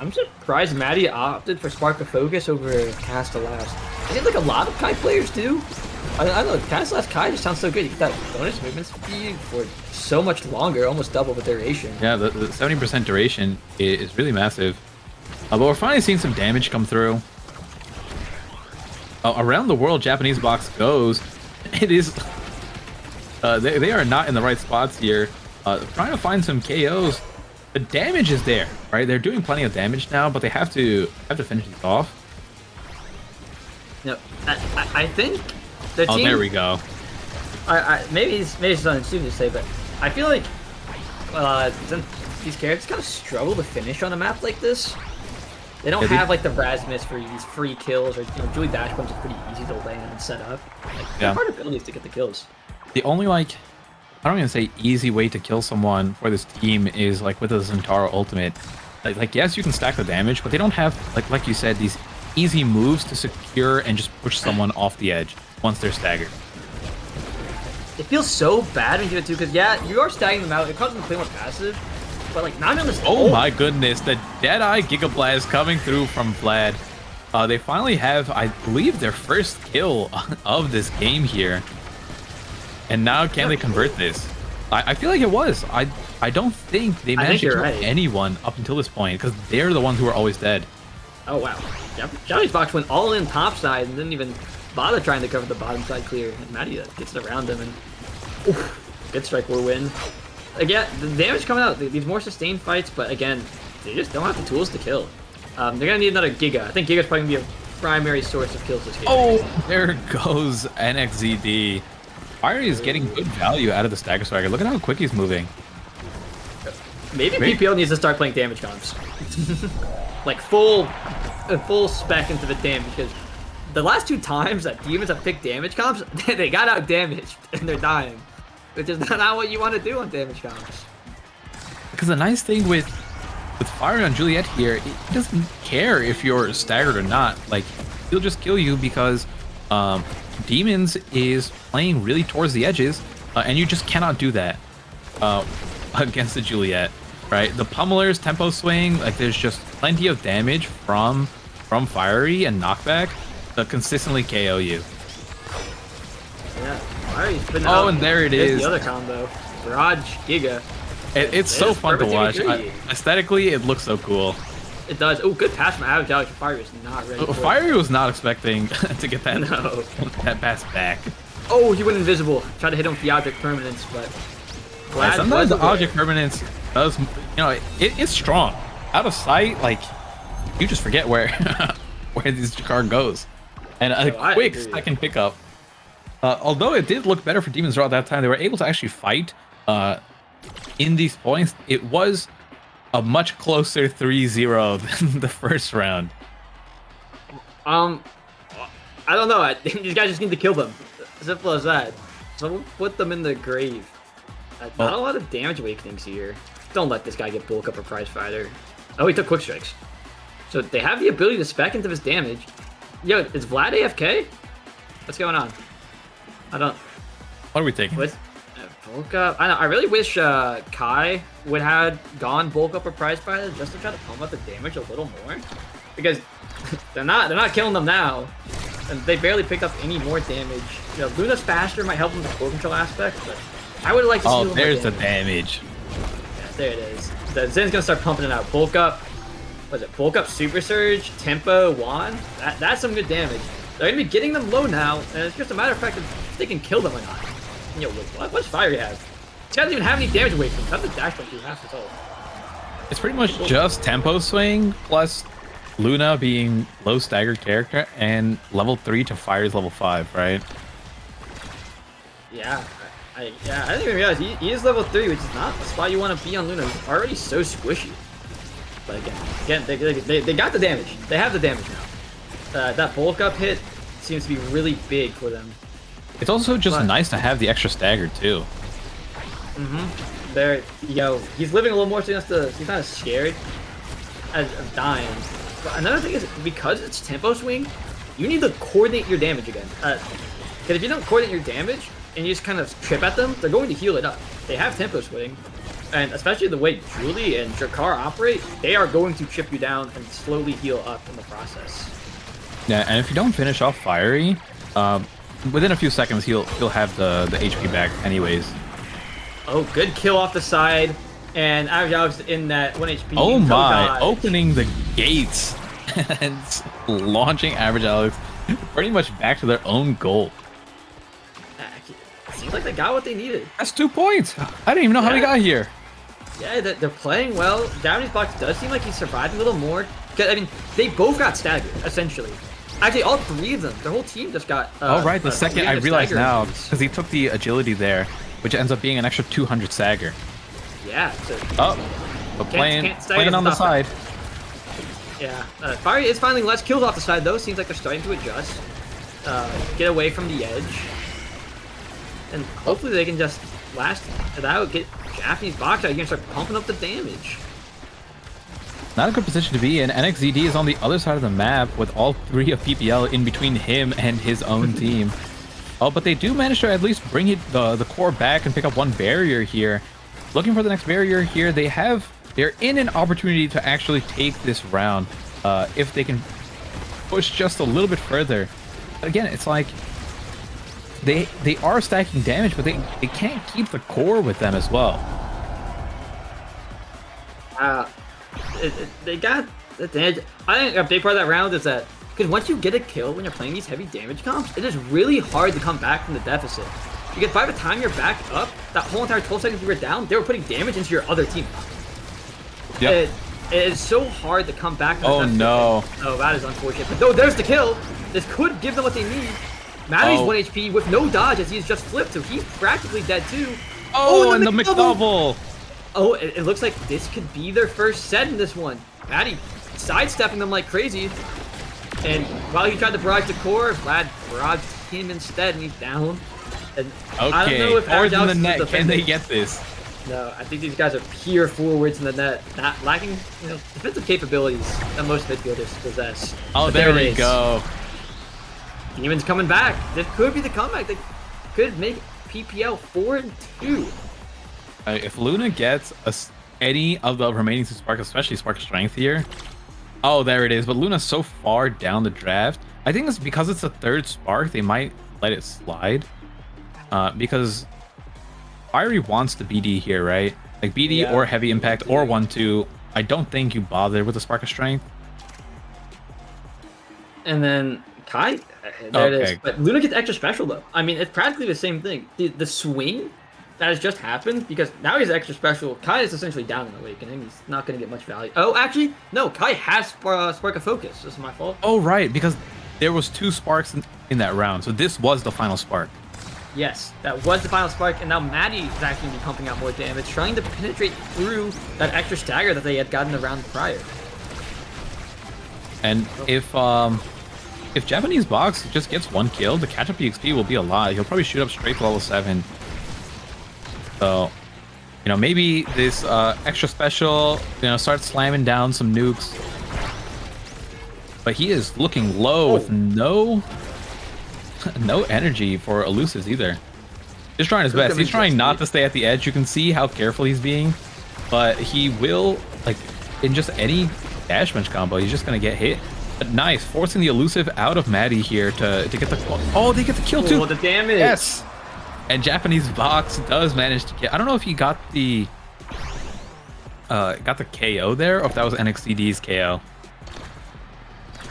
[SPEAKER 14] I'm surprised Maddie opted for Spark of Focus over Cast the Last. I think like a lot of Kai players do. I don't know, Cast the Last Kai just sounds so good. You get that bonus movement speed for so much longer, almost double the duration.
[SPEAKER 13] Yeah, the 70% duration is really massive. But we're finally seeing some damage come through. Around the world, Japanese box goes. It is... they are not in the right spots here. Trying to find some KOs. The damage is there, right? They're doing plenty of damage now, but they have to finish these off.
[SPEAKER 14] No, I think the team...
[SPEAKER 13] Oh, there we go.
[SPEAKER 14] Maybe it's not stupid to say, but I feel like these characters kind of struggle to finish on a map like this. They don't have like the Rasmus for these free kills, or Julie Dash Punch is pretty easy to land and set up. They're hard abilities to get the kills.
[SPEAKER 13] The only I don't even say easy way to kill someone for this team is like with a Zentaro ultimate. Like yes, you can stack the damage, but they don't have like you said these easy moves to secure and just push someone off the edge once they're staggered.
[SPEAKER 14] It feels so bad when you do it too, because yeah, you are staggering them out. It causes them to play more passive, but like not on this.
[SPEAKER 13] Oh my goodness, the Deadeye Giga Blast coming through from Vlad. They finally have, I believe, their first kill of this game here. And now can they convert this? I feel like it was. I don't think they managed to kill anyone up until this point, because they're the ones who are always dead.
[SPEAKER 14] Oh wow. Japanese box went all in top side and didn't even bother trying to cover the bottom side clear. And Maddie gets it around him and good strike will win. Again, the damage coming out, these more sustained fights, but again, they just don't have the tools to kill. They're gonna need another Giga. I think Giga's probably gonna be a primary source of kills this game.
[SPEAKER 13] Oh, there goes NXZD. Fiery is getting good value out of the Stagger Swagger. Look at how quick he's moving.
[SPEAKER 14] Maybe PPL needs to start playing damage comps. Like full spec into the damage, because the last 2 times that Demons have picked damage comps, they got out damaged and they're dying. Which is not what you want to do on damage comps.
[SPEAKER 13] Because the nice thing with Fiery on Juliet here, it doesn't care if you're staggered or not. Like, he'll just kill you because Demons is playing really towards the edges. and you just cannot do that against the Juliet, right? The pummelers, tempo swing, like there's just plenty of damage from Fiery and knockback to consistently KO you.
[SPEAKER 14] Yeah, Fiery's been
[SPEAKER 13] Oh, and there it is.
[SPEAKER 14] The other combo, Barrage Giga.
[SPEAKER 13] It's so fun to watch. Aesthetically, it looks so cool.
[SPEAKER 14] It does. Oh, good pass from Average Alex. Fiery was not ready.
[SPEAKER 13] Fiery was not expecting to get that, that pass back.
[SPEAKER 14] Oh, he went invisible. Tried to hit him with the object permanence, but
[SPEAKER 13] Yeah, sometimes the object permanence does, it's strong. Out of sight, like, you just forget where where this card goes. And a quick second pickup. Although it did look better for Demon's Raw at that time, they were able to actually fight in these points. It was a much closer 3-0 than the first round.
[SPEAKER 14] I don't know. These guys just need to kill them. Simple as that. So we'll put them in the grave. Not a lot of damage awakenings here. Don't let this guy get bulk up or prize fighter. Oh, he took quick strikes. So they have the ability to spec into his damage. Yo, is Vlad AFK? What's going on? I don't.
[SPEAKER 13] What are we taking?
[SPEAKER 14] Bulk up. I really wish Kai would have gone bulk up or prize fighter just to try to pump up the damage a little more, because they're not killing them now, and they barely picked up any more damage. Luna's faster might help them with the core control aspect, but I would like to see.
[SPEAKER 13] Oh, there's the damage.
[SPEAKER 14] Yeah, there it is. The Zen's gonna start pumping it out. Bulk up. Was it bulk up, super surge, tempo, wand? That's some good damage. They're gonna be getting them low now, and it's just a matter of fact if they can kill them or not. Yo, what's Fiery have? This guy doesn't even have any damage away from him. How does the dash don't do half his ult?
[SPEAKER 13] It's pretty much just tempo swing plus Luna being low staggered character and level 3 to Fire's level 5, right?
[SPEAKER 14] Yeah, I didn't even realize he is level 3, which is not the spot you want to be on Luna. He's already so squishy. But again, they got the damage. They have the damage now. That bulk up hit seems to be really big for them.
[SPEAKER 13] It's also just nice to have the extra stagger too.
[SPEAKER 14] He's living a little more, so he's not as scared of dying. But another thing is, because it's tempo swing, you need to coordinate your damage again. Because if you don't coordinate your damage and you just kind of trip at them, they're going to heal it up. They have tempo swing, and especially the way Julie and Jakar operate, they are going to chip you down and slowly heal up in the process.
[SPEAKER 13] Yeah, and if you don't finish off Fiery, within a few seconds he'll have the HP back anyways.
[SPEAKER 14] Oh, good kill off the side, and Average Alex in that 1 HP.
[SPEAKER 13] Oh my, opening the gates and launching Average Alex pretty much back to their own goal.
[SPEAKER 14] Seems like they got what they needed.
[SPEAKER 13] That's 2 points. I didn't even know how he got here.
[SPEAKER 14] Yeah, they're playing well. Japanese box does seem like he's surviving a little more. I mean, they both got staggered, essentially. Actually, all 3 of them. Their whole team just got.
[SPEAKER 13] Oh, right. The second I realized now, because he took the agility there, which ends up being an extra 200 stagger.
[SPEAKER 14] Yeah.
[SPEAKER 13] So, but playing on the side.
[SPEAKER 14] Yeah. Fiery is finding less kills off the side, though. Seems like they're starting to adjust. Get away from the edge. And hopefully they can just last it out, get Japanese box out here and start pumping up the damage.
[SPEAKER 13] Not a good position to be in. NXZD is on the other side of the map with all 3 of PPL in between him and his own team. Oh, but they do manage to at least bring the core back and pick up 1 barrier here. Looking for the next barrier here. They're in an opportunity to actually take this round if they can push just a little bit further. But again, it's like they are stacking damage, but they can't keep the core with them as well.
[SPEAKER 14] They got the damage. I think a big part of that round is that because once you get a kill when you're playing these heavy damage comps, it is really hard to come back from the deficit. Because by the time you're back up, that whole entire 12 seconds you were down, they were putting damage into your other team. Yep. It is so hard to come back.
[SPEAKER 13] Oh no!
[SPEAKER 14] Oh, that is unfortunate. But no, there's the kill. This could give them what they need. Maddie's 1 HP with no dodge as he's just flipped, so he's practically dead too.
[SPEAKER 13] Oh, and the McDouble!
[SPEAKER 14] Oh, it looks like this could be their first set in this one. Maddie sidestepping them like crazy. And while he tried to barrage the core, Vlad barraged him instead, and he's down. And
[SPEAKER 13] okay,
[SPEAKER 14] I don't know if
[SPEAKER 13] forwards in the net. Can they get this?
[SPEAKER 14] No, I think these guys are pure forwards in the net, not lacking, defensive capabilities that most midfielders possess.
[SPEAKER 13] Oh, but there we go.
[SPEAKER 14] Demon's coming back. This could be the comeback. They could make PPL 4-2.
[SPEAKER 13] If Luna gets any of the remaining 2 Spark, especially Spark Strength here. Oh, there it is. But Luna's so far down the draft. I think it's because it's a 3rd Spark, they might let it slide. Because Fiery wants the BD here, right? Like BD or Heavy Impact or 1-2. I don't think you bother with the Spark of Strength.
[SPEAKER 14] And then Kai, there it is. But Luna gets extra special though. I mean, it's practically the same thing. The swing that has just happened, because now he's extra special. Kai is essentially down in Awakening. He's not going to get much value. Oh, actually, no. Kai has Spark of Focus. This is my fault.
[SPEAKER 13] Oh, right. Because there was 2 Sparks in that round. So this was the final Spark.
[SPEAKER 14] Yes, that was the final Spark. And now Maddie is actually going to be pumping out more damage, trying to penetrate through that extra stagger that they had gotten the round prior.
[SPEAKER 13] And if Japanese Box just gets 1 kill, the catch-up EXP will be a lot. He'll probably shoot up straight to level 7. So, you know, maybe this extra special, you know, starts slamming down some nukes. But he is looking low with no energy for elusives either. He's trying his best. He's trying not to stay at the edge. You can see how careful he's being, but he will, like, in just any dash bench combo, he's just gonna get hit. But nice, forcing the elusive out of Maddie here to get the. Oh, they get the kill too.
[SPEAKER 14] Oh, the damage.
[SPEAKER 13] Yes. And Japanese Box does manage to get. I don't know if he got the KO there, or if that was NXCD's KO.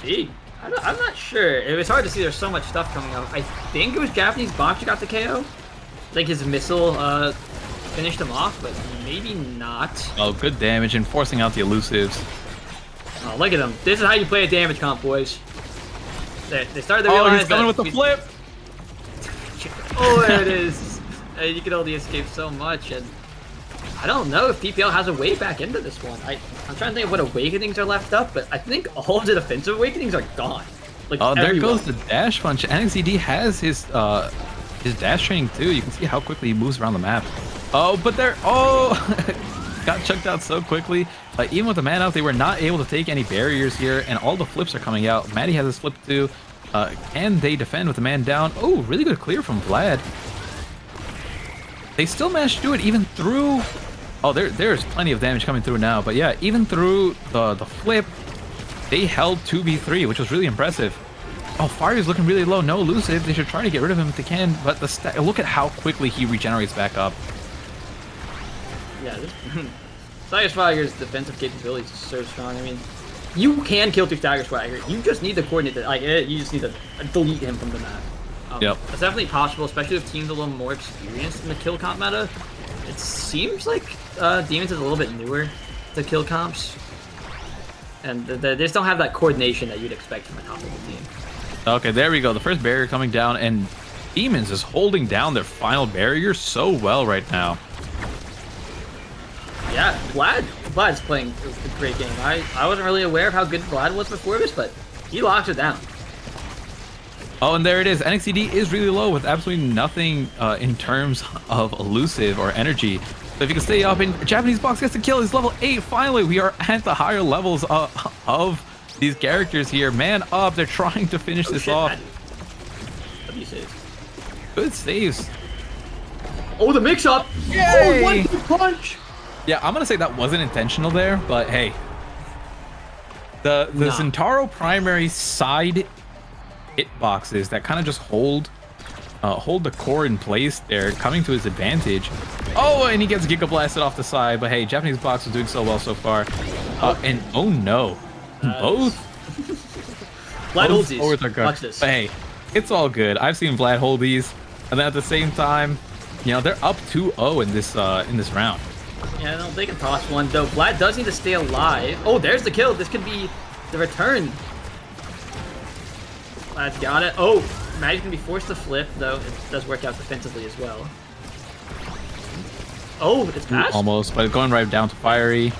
[SPEAKER 14] I'm not sure. It was hard to see. There's so much stuff coming up. I think it was Japanese Box who got the KO. I think his missile finished him off, but maybe not.
[SPEAKER 13] Oh, good damage and forcing out the elusives.
[SPEAKER 14] Oh, look at them. This is how you play a damage comp, boys. They started to realize.
[SPEAKER 13] Oh, he's coming with the flip.
[SPEAKER 14] Oh, there it is. You can only escape so much, and I don't know if PPL has a way back into this one. I'm trying to think of what awakenings are left up, but I think all of the defensive awakenings are gone. Like,
[SPEAKER 13] oh, there
[SPEAKER 14] everyone.
[SPEAKER 13] goes the dash punch. NXCD has his dash training too. You can see how quickly he moves around the map. Oh, but got chucked out so quickly. Even with the man out, they were not able to take any barriers here, and all the flips are coming out. Maddie has his flip too. Can they defend with the man down? Oh, really good clear from Vlad. They still managed to do it even through. Oh, there's plenty of damage coming through now. But yeah, even through the flip, they held 2v3, which was really impressive. Oh, Fari's looking really low. No elusive. They should try to get rid of him if they can. But look at how quickly he regenerates back up.
[SPEAKER 14] Yeah, Stagger Swagger's defensive capabilities are so strong. I mean, you can kill through Stagger Swagger. You just need to coordinate that. Like, you just need to delete him from the map.
[SPEAKER 13] Yep.
[SPEAKER 14] It's definitely possible, especially if teams a little more experienced in the kill comp meta. It seems like Demons is a little bit newer to kill comps, and they just don't have that coordination that you'd expect from a top level team.
[SPEAKER 13] Okay, there we go. The first barrier coming down, and Demons is holding down their final barrier so well right now.
[SPEAKER 14] Yeah, Vlad's playing a great game. I wasn't really aware of how good Vlad was before this, but he locks it down.
[SPEAKER 13] Oh, and there it is. NXCD is really low with absolutely nothing in terms of elusive or energy. So if you can stay up, and Japanese Box gets the kill, he's level 8. Finally, we are at the higher levels of these characters here. Man up, they're trying to finish this off.
[SPEAKER 14] What saves?
[SPEAKER 13] Good saves.
[SPEAKER 14] Oh, the mix-up!
[SPEAKER 13] Yay!
[SPEAKER 14] Oh, one punch!
[SPEAKER 13] Yeah, I'm gonna say that wasn't intentional there, but hey. The Zentaro primary side hitboxes that kind of just hold the core in place there, coming to his advantage. Oh, and he gets Giga Blasted off the side, but hey, Japanese Box was doing so well so far. And oh no, both
[SPEAKER 14] Vlad holds these.
[SPEAKER 13] forwards are good.
[SPEAKER 14] Watch this.
[SPEAKER 13] But hey, it's all good. I've seen Vlad hold these, and then at the same time, you know, they're up 2-0 in this round.
[SPEAKER 14] Yeah, no, they can toss one though. Vlad does need to stay alive. Oh, there's the kill. This could be the return. Vlad's got it. Oh, Maddie's gonna be forced to flip though. It does work out defensively as well. Oh, it's passed.
[SPEAKER 13] Almost, but going right down to Fiery.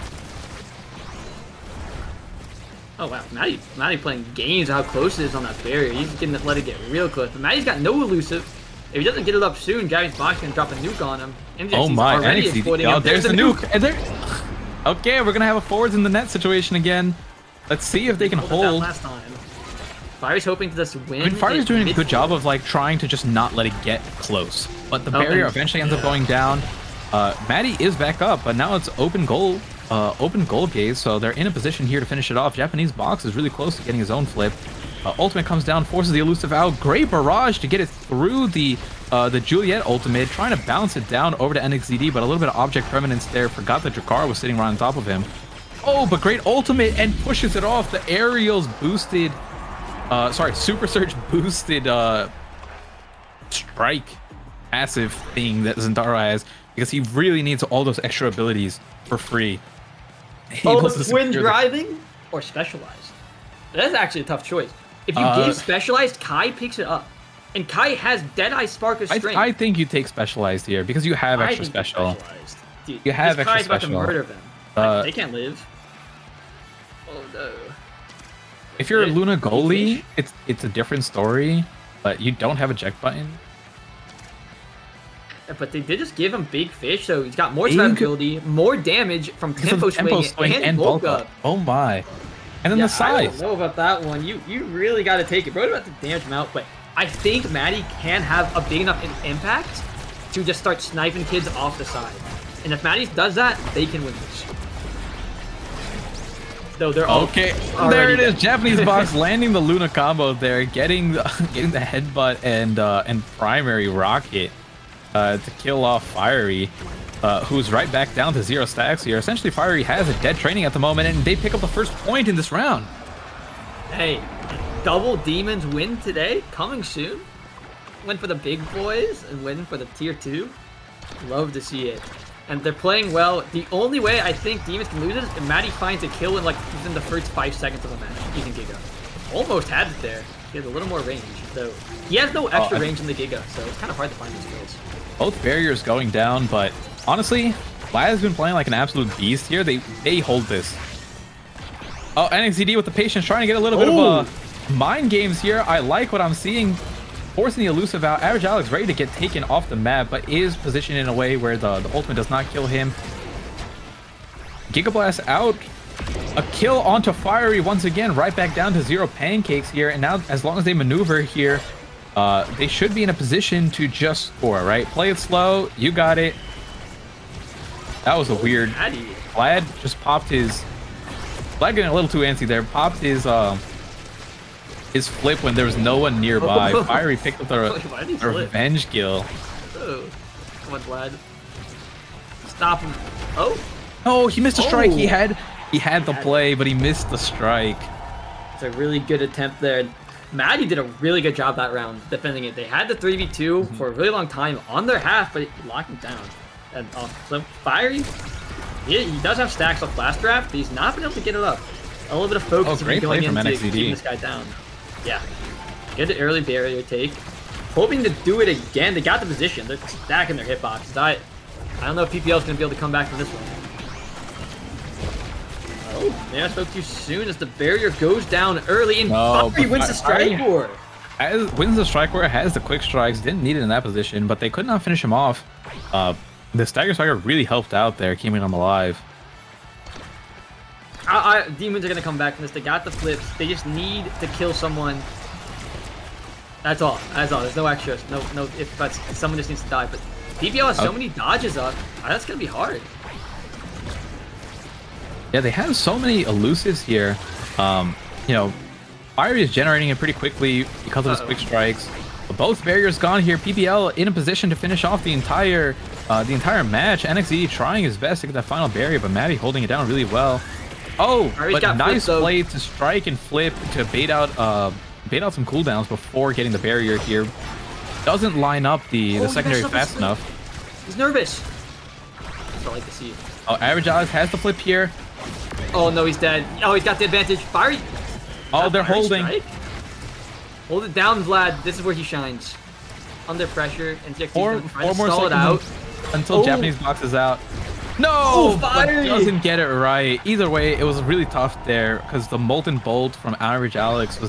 [SPEAKER 14] Oh wow, Maddie playing games how close it is on that barrier. He's gonna let it get real close. But Maddie's got no elusive. If he doesn't get it up soon, Japanese Box can drop a nuke on him.
[SPEAKER 13] Oh my, NXCD. There's a nuke. And okay, we're gonna have a forwards in the net situation again. Let's see if they can hold.
[SPEAKER 14] Last time. Fire's hoping to just win.
[SPEAKER 13] I mean, Fire's doing a good
[SPEAKER 14] mid-field.
[SPEAKER 13] job of like trying to just not let it get close. But the barrier eventually ends up going down. Maddie is back up, but now it's open goal gaze, so they're in a position here to finish it off. Japanese Box is really close to getting his own flip. Ultimate comes down, forces the elusive out. Great barrage to get it through the Juliet ultimate, trying to bounce it down over to NXZD, but a little bit of object permanence there. Forgot that Drakar was sitting right on top of him. Oh, but great ultimate and pushes it off. The aerials boosted, Super Surge boosted strike passive thing that Zentaro has, because he really needs all those extra abilities for free.
[SPEAKER 14] Twin driving or specialized? That's actually a tough choice. If you give specialized, Kai picks it up. And Kai has Deadeye Spark of Strength.
[SPEAKER 13] I think you take specialized here because you have extra special.
[SPEAKER 14] Dude,
[SPEAKER 13] you have extra
[SPEAKER 14] Kai's
[SPEAKER 13] special.
[SPEAKER 14] about to murder them. They can't live. Oh no.
[SPEAKER 13] If you're a Luna goalie, it's a different story, but you don't have a eject button.
[SPEAKER 14] But they did just give him Big Fish, so he's got more survivability, more damage from tempo swing and bulk up.
[SPEAKER 13] Oh my. And then the size.
[SPEAKER 14] I don't know about that one. You really got to take it. Bro, about to damage him out, but I think Maddie can have a big enough impact to just start sniping kids off the side. And if Maddie does that, they can win this. No, they're all
[SPEAKER 13] there it is. Japanese Box landing the Luna combo there, getting the headbutt and primary rocket to kill off Fiery, who's right back down to 0 stacks here. Essentially, Fiery has a dead training at the moment, and they pick up the first point in this round.
[SPEAKER 14] Hey, double Demons win today, coming soon. Win for the big boys and win for the tier 2. Love to see it. And they're playing well. The only way I think Demons can lose is if Maddie finds a kill in like within the first 5 seconds of the match using Giga. Almost had it there. He has a little more range, though. He has no extra range in the Giga, so it's kind of hard to find those kills.
[SPEAKER 13] Both barriers going down, but honestly, Vlad has been playing like an absolute beast here. They hold this. Oh, NXZD with the patience, trying to get a little bit of mind games here. I like what I'm seeing. Forcing the elusive out. Average Alex ready to get taken off the map, but is positioned in a way where the ultimate does not kill him. Giga Blast out. A kill onto Fiery once again, right back down to 0 pancakes here. And now, as long as they maneuver here, they should be in a position to just score, right? Play it slow. You got it. That was a weird. Vlad just popped his. Vlad getting a little too antsy there. Popped his flip when there was no one nearby. Fiery picked up the revenge kill.
[SPEAKER 14] Oh, come on, Vlad. Stop him. Oh.
[SPEAKER 13] Oh, he missed a strike. He had the play, but he missed the strike.
[SPEAKER 14] It's a really good attempt there. Maddie did a really good job that round defending it. They had the 3v2 for a really long time on their half, but it locked him down. And so Fiery, he does have stacks off last draft, but he's not been able to get it up. A little bit of focus
[SPEAKER 13] great play
[SPEAKER 14] going
[SPEAKER 13] from
[SPEAKER 14] into
[SPEAKER 13] NXZD.
[SPEAKER 14] keeping this guy down. Yeah, good early barrier take. Hoping to do it again. They got the position. They're stacking their hitboxes. I don't know if PPL is going to be able to come back from this one. Oh, maybe I spoke too soon as the barrier goes down early and Fiery wins the strike war.
[SPEAKER 13] Wins the strike war, has the quick strikes, didn't need it in that position, but they could not finish him off. The Stagger Striker really helped out there, keeping him alive.
[SPEAKER 14] Demons are going to come back from this. They got the flips. They just need to kill someone. That's all. That's all. There's no extras. No if buts. Someone just needs to die. But PPL has so many dodges up. That's going to be hard.
[SPEAKER 13] Yeah, they have so many elusives here. You know, Fiery is generating it pretty quickly because of his quick strikes. But both barriers gone here. PPL in a position to finish off the entire match. NXZD trying his best to get that final barrier, but Maddie holding it down really well. Oh, but nice play to strike and flip to bait out some cooldowns before getting the barrier here. Doesn't line up the secondary fast enough.
[SPEAKER 14] He's nervous. That's what I like to see.
[SPEAKER 13] Oh, Average Alex has the flip here.
[SPEAKER 14] Oh no, he's dead. Oh, he's got the advantage. Fiery.
[SPEAKER 13] Oh, they're holding.
[SPEAKER 14] Strike? Hold it down, Vlad. This is where he shines. Under pressure, and
[SPEAKER 13] four more seconds
[SPEAKER 14] out
[SPEAKER 13] until Japanese Box is out. No, but doesn't get it right. Either way, it was really tough there because the Molten Bolt from Average Alex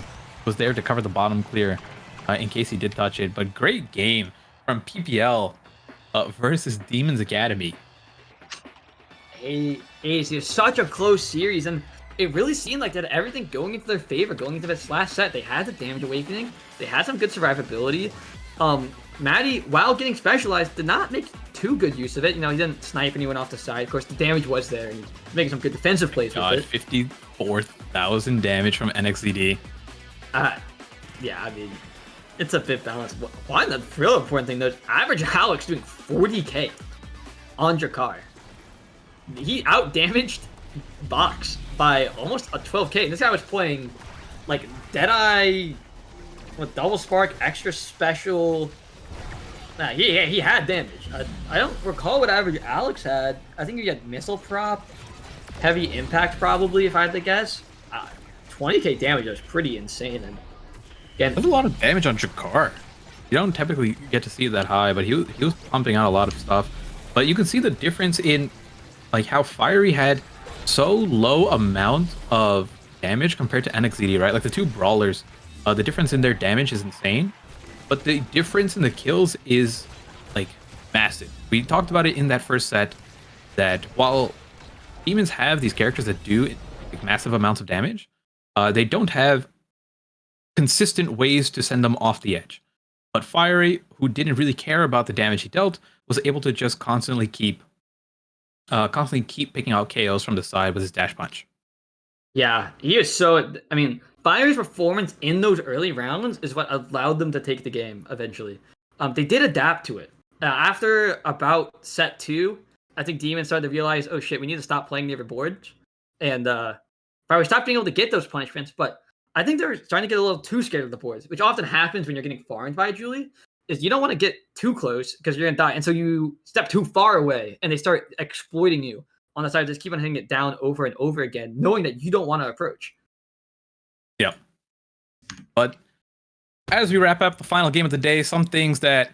[SPEAKER 13] was there to cover the bottom clear in case he did touch it. But great game from PPL versus Demons Academy.
[SPEAKER 14] It's such a close series, and it really seemed like they had everything going into their favor going into this last set. They had the damage awakening. They had some good survivability. Maddie, while getting specialized, did not make too good use of it. You know, he didn't snipe anyone off the side. Of course, the damage was there, and making some good defensive plays with it.
[SPEAKER 13] 54,000 damage from NXDD.
[SPEAKER 14] Yeah, I mean, it's a bit balanced. One the real important thing, though, average Alex doing 40k on Jakar. He out-damaged Box by almost a 12k. And this guy was playing, like, Deadeye with Double Spark, Extra Special. Nah, he had damage. I don't recall what average Alex had. I think he had Missile Prop, Heavy Impact probably, if I had to guess. 20k damage was pretty insane. And again,
[SPEAKER 13] that's a lot of damage on Jakar. You don't typically get to see it that high, but he was pumping out a lot of stuff. But you can see the difference in like how Fiery had so low amount of damage compared to NXDD, right? Like the two brawlers, the difference in their damage is insane, but the difference in the kills is like massive. We talked about it in that first set that while demons have these characters that do like, massive amounts of damage, they don't have consistent ways to send them off the edge. But Fiery, who didn't really care about the damage he dealt, was able to just constantly keep picking out KOs from the side with his dash punch.
[SPEAKER 14] Yeah, he is so. I mean, Fiery's performance in those early rounds is what allowed them to take the game eventually. They did adapt to it. After about set 2, I think Demon started to realize, oh shit, we need to stop playing near the boards. And Fiery stopped being able to get those punishments, but I think they're starting to get a little too scared of the boards, which often happens when you're getting farmed by Julie, is you don't want to get too close because you're going to die. And so you step too far away and they start exploiting you on the side, just keep on hitting it down over and over again, knowing that you don't want to approach.
[SPEAKER 13] Yeah. But as we wrap up the final game of the day, some things that,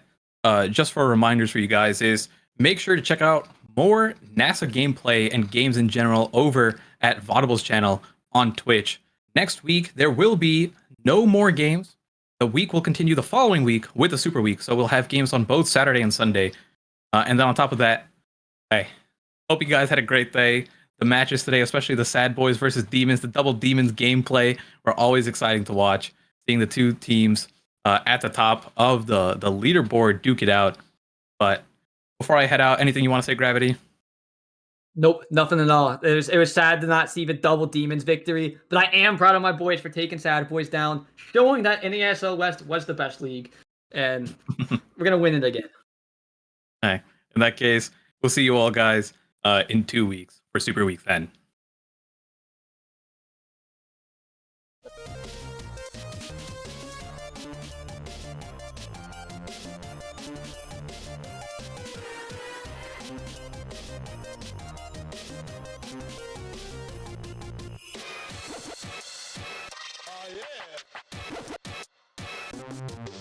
[SPEAKER 13] just for reminders for you guys, is make sure to check out more NASA gameplay and games in general over at Vaudible's channel on Twitch. Next week, there will be no more games. The week will continue the following week with the Super Week, so we'll have games on both Saturday and Sunday. And then on top of that, hey, hope you guys had a great day. The matches today, especially the Sad Boys versus Demons, the Double Demons gameplay, were always exciting to watch. Seeing the two teams at the top of the leaderboard duke it out. But before I head out, anything you want to say, Gravity?
[SPEAKER 14] Nope, nothing at all. It was sad to not see the Double Demons victory, but I am proud of my boys for taking Sad Boys down, showing that NASL West was the best league, and we're gonna win it again.
[SPEAKER 13] All right. In that case, we'll see you all guys in 2 weeks for Super Week then.
[SPEAKER 2] Yeah.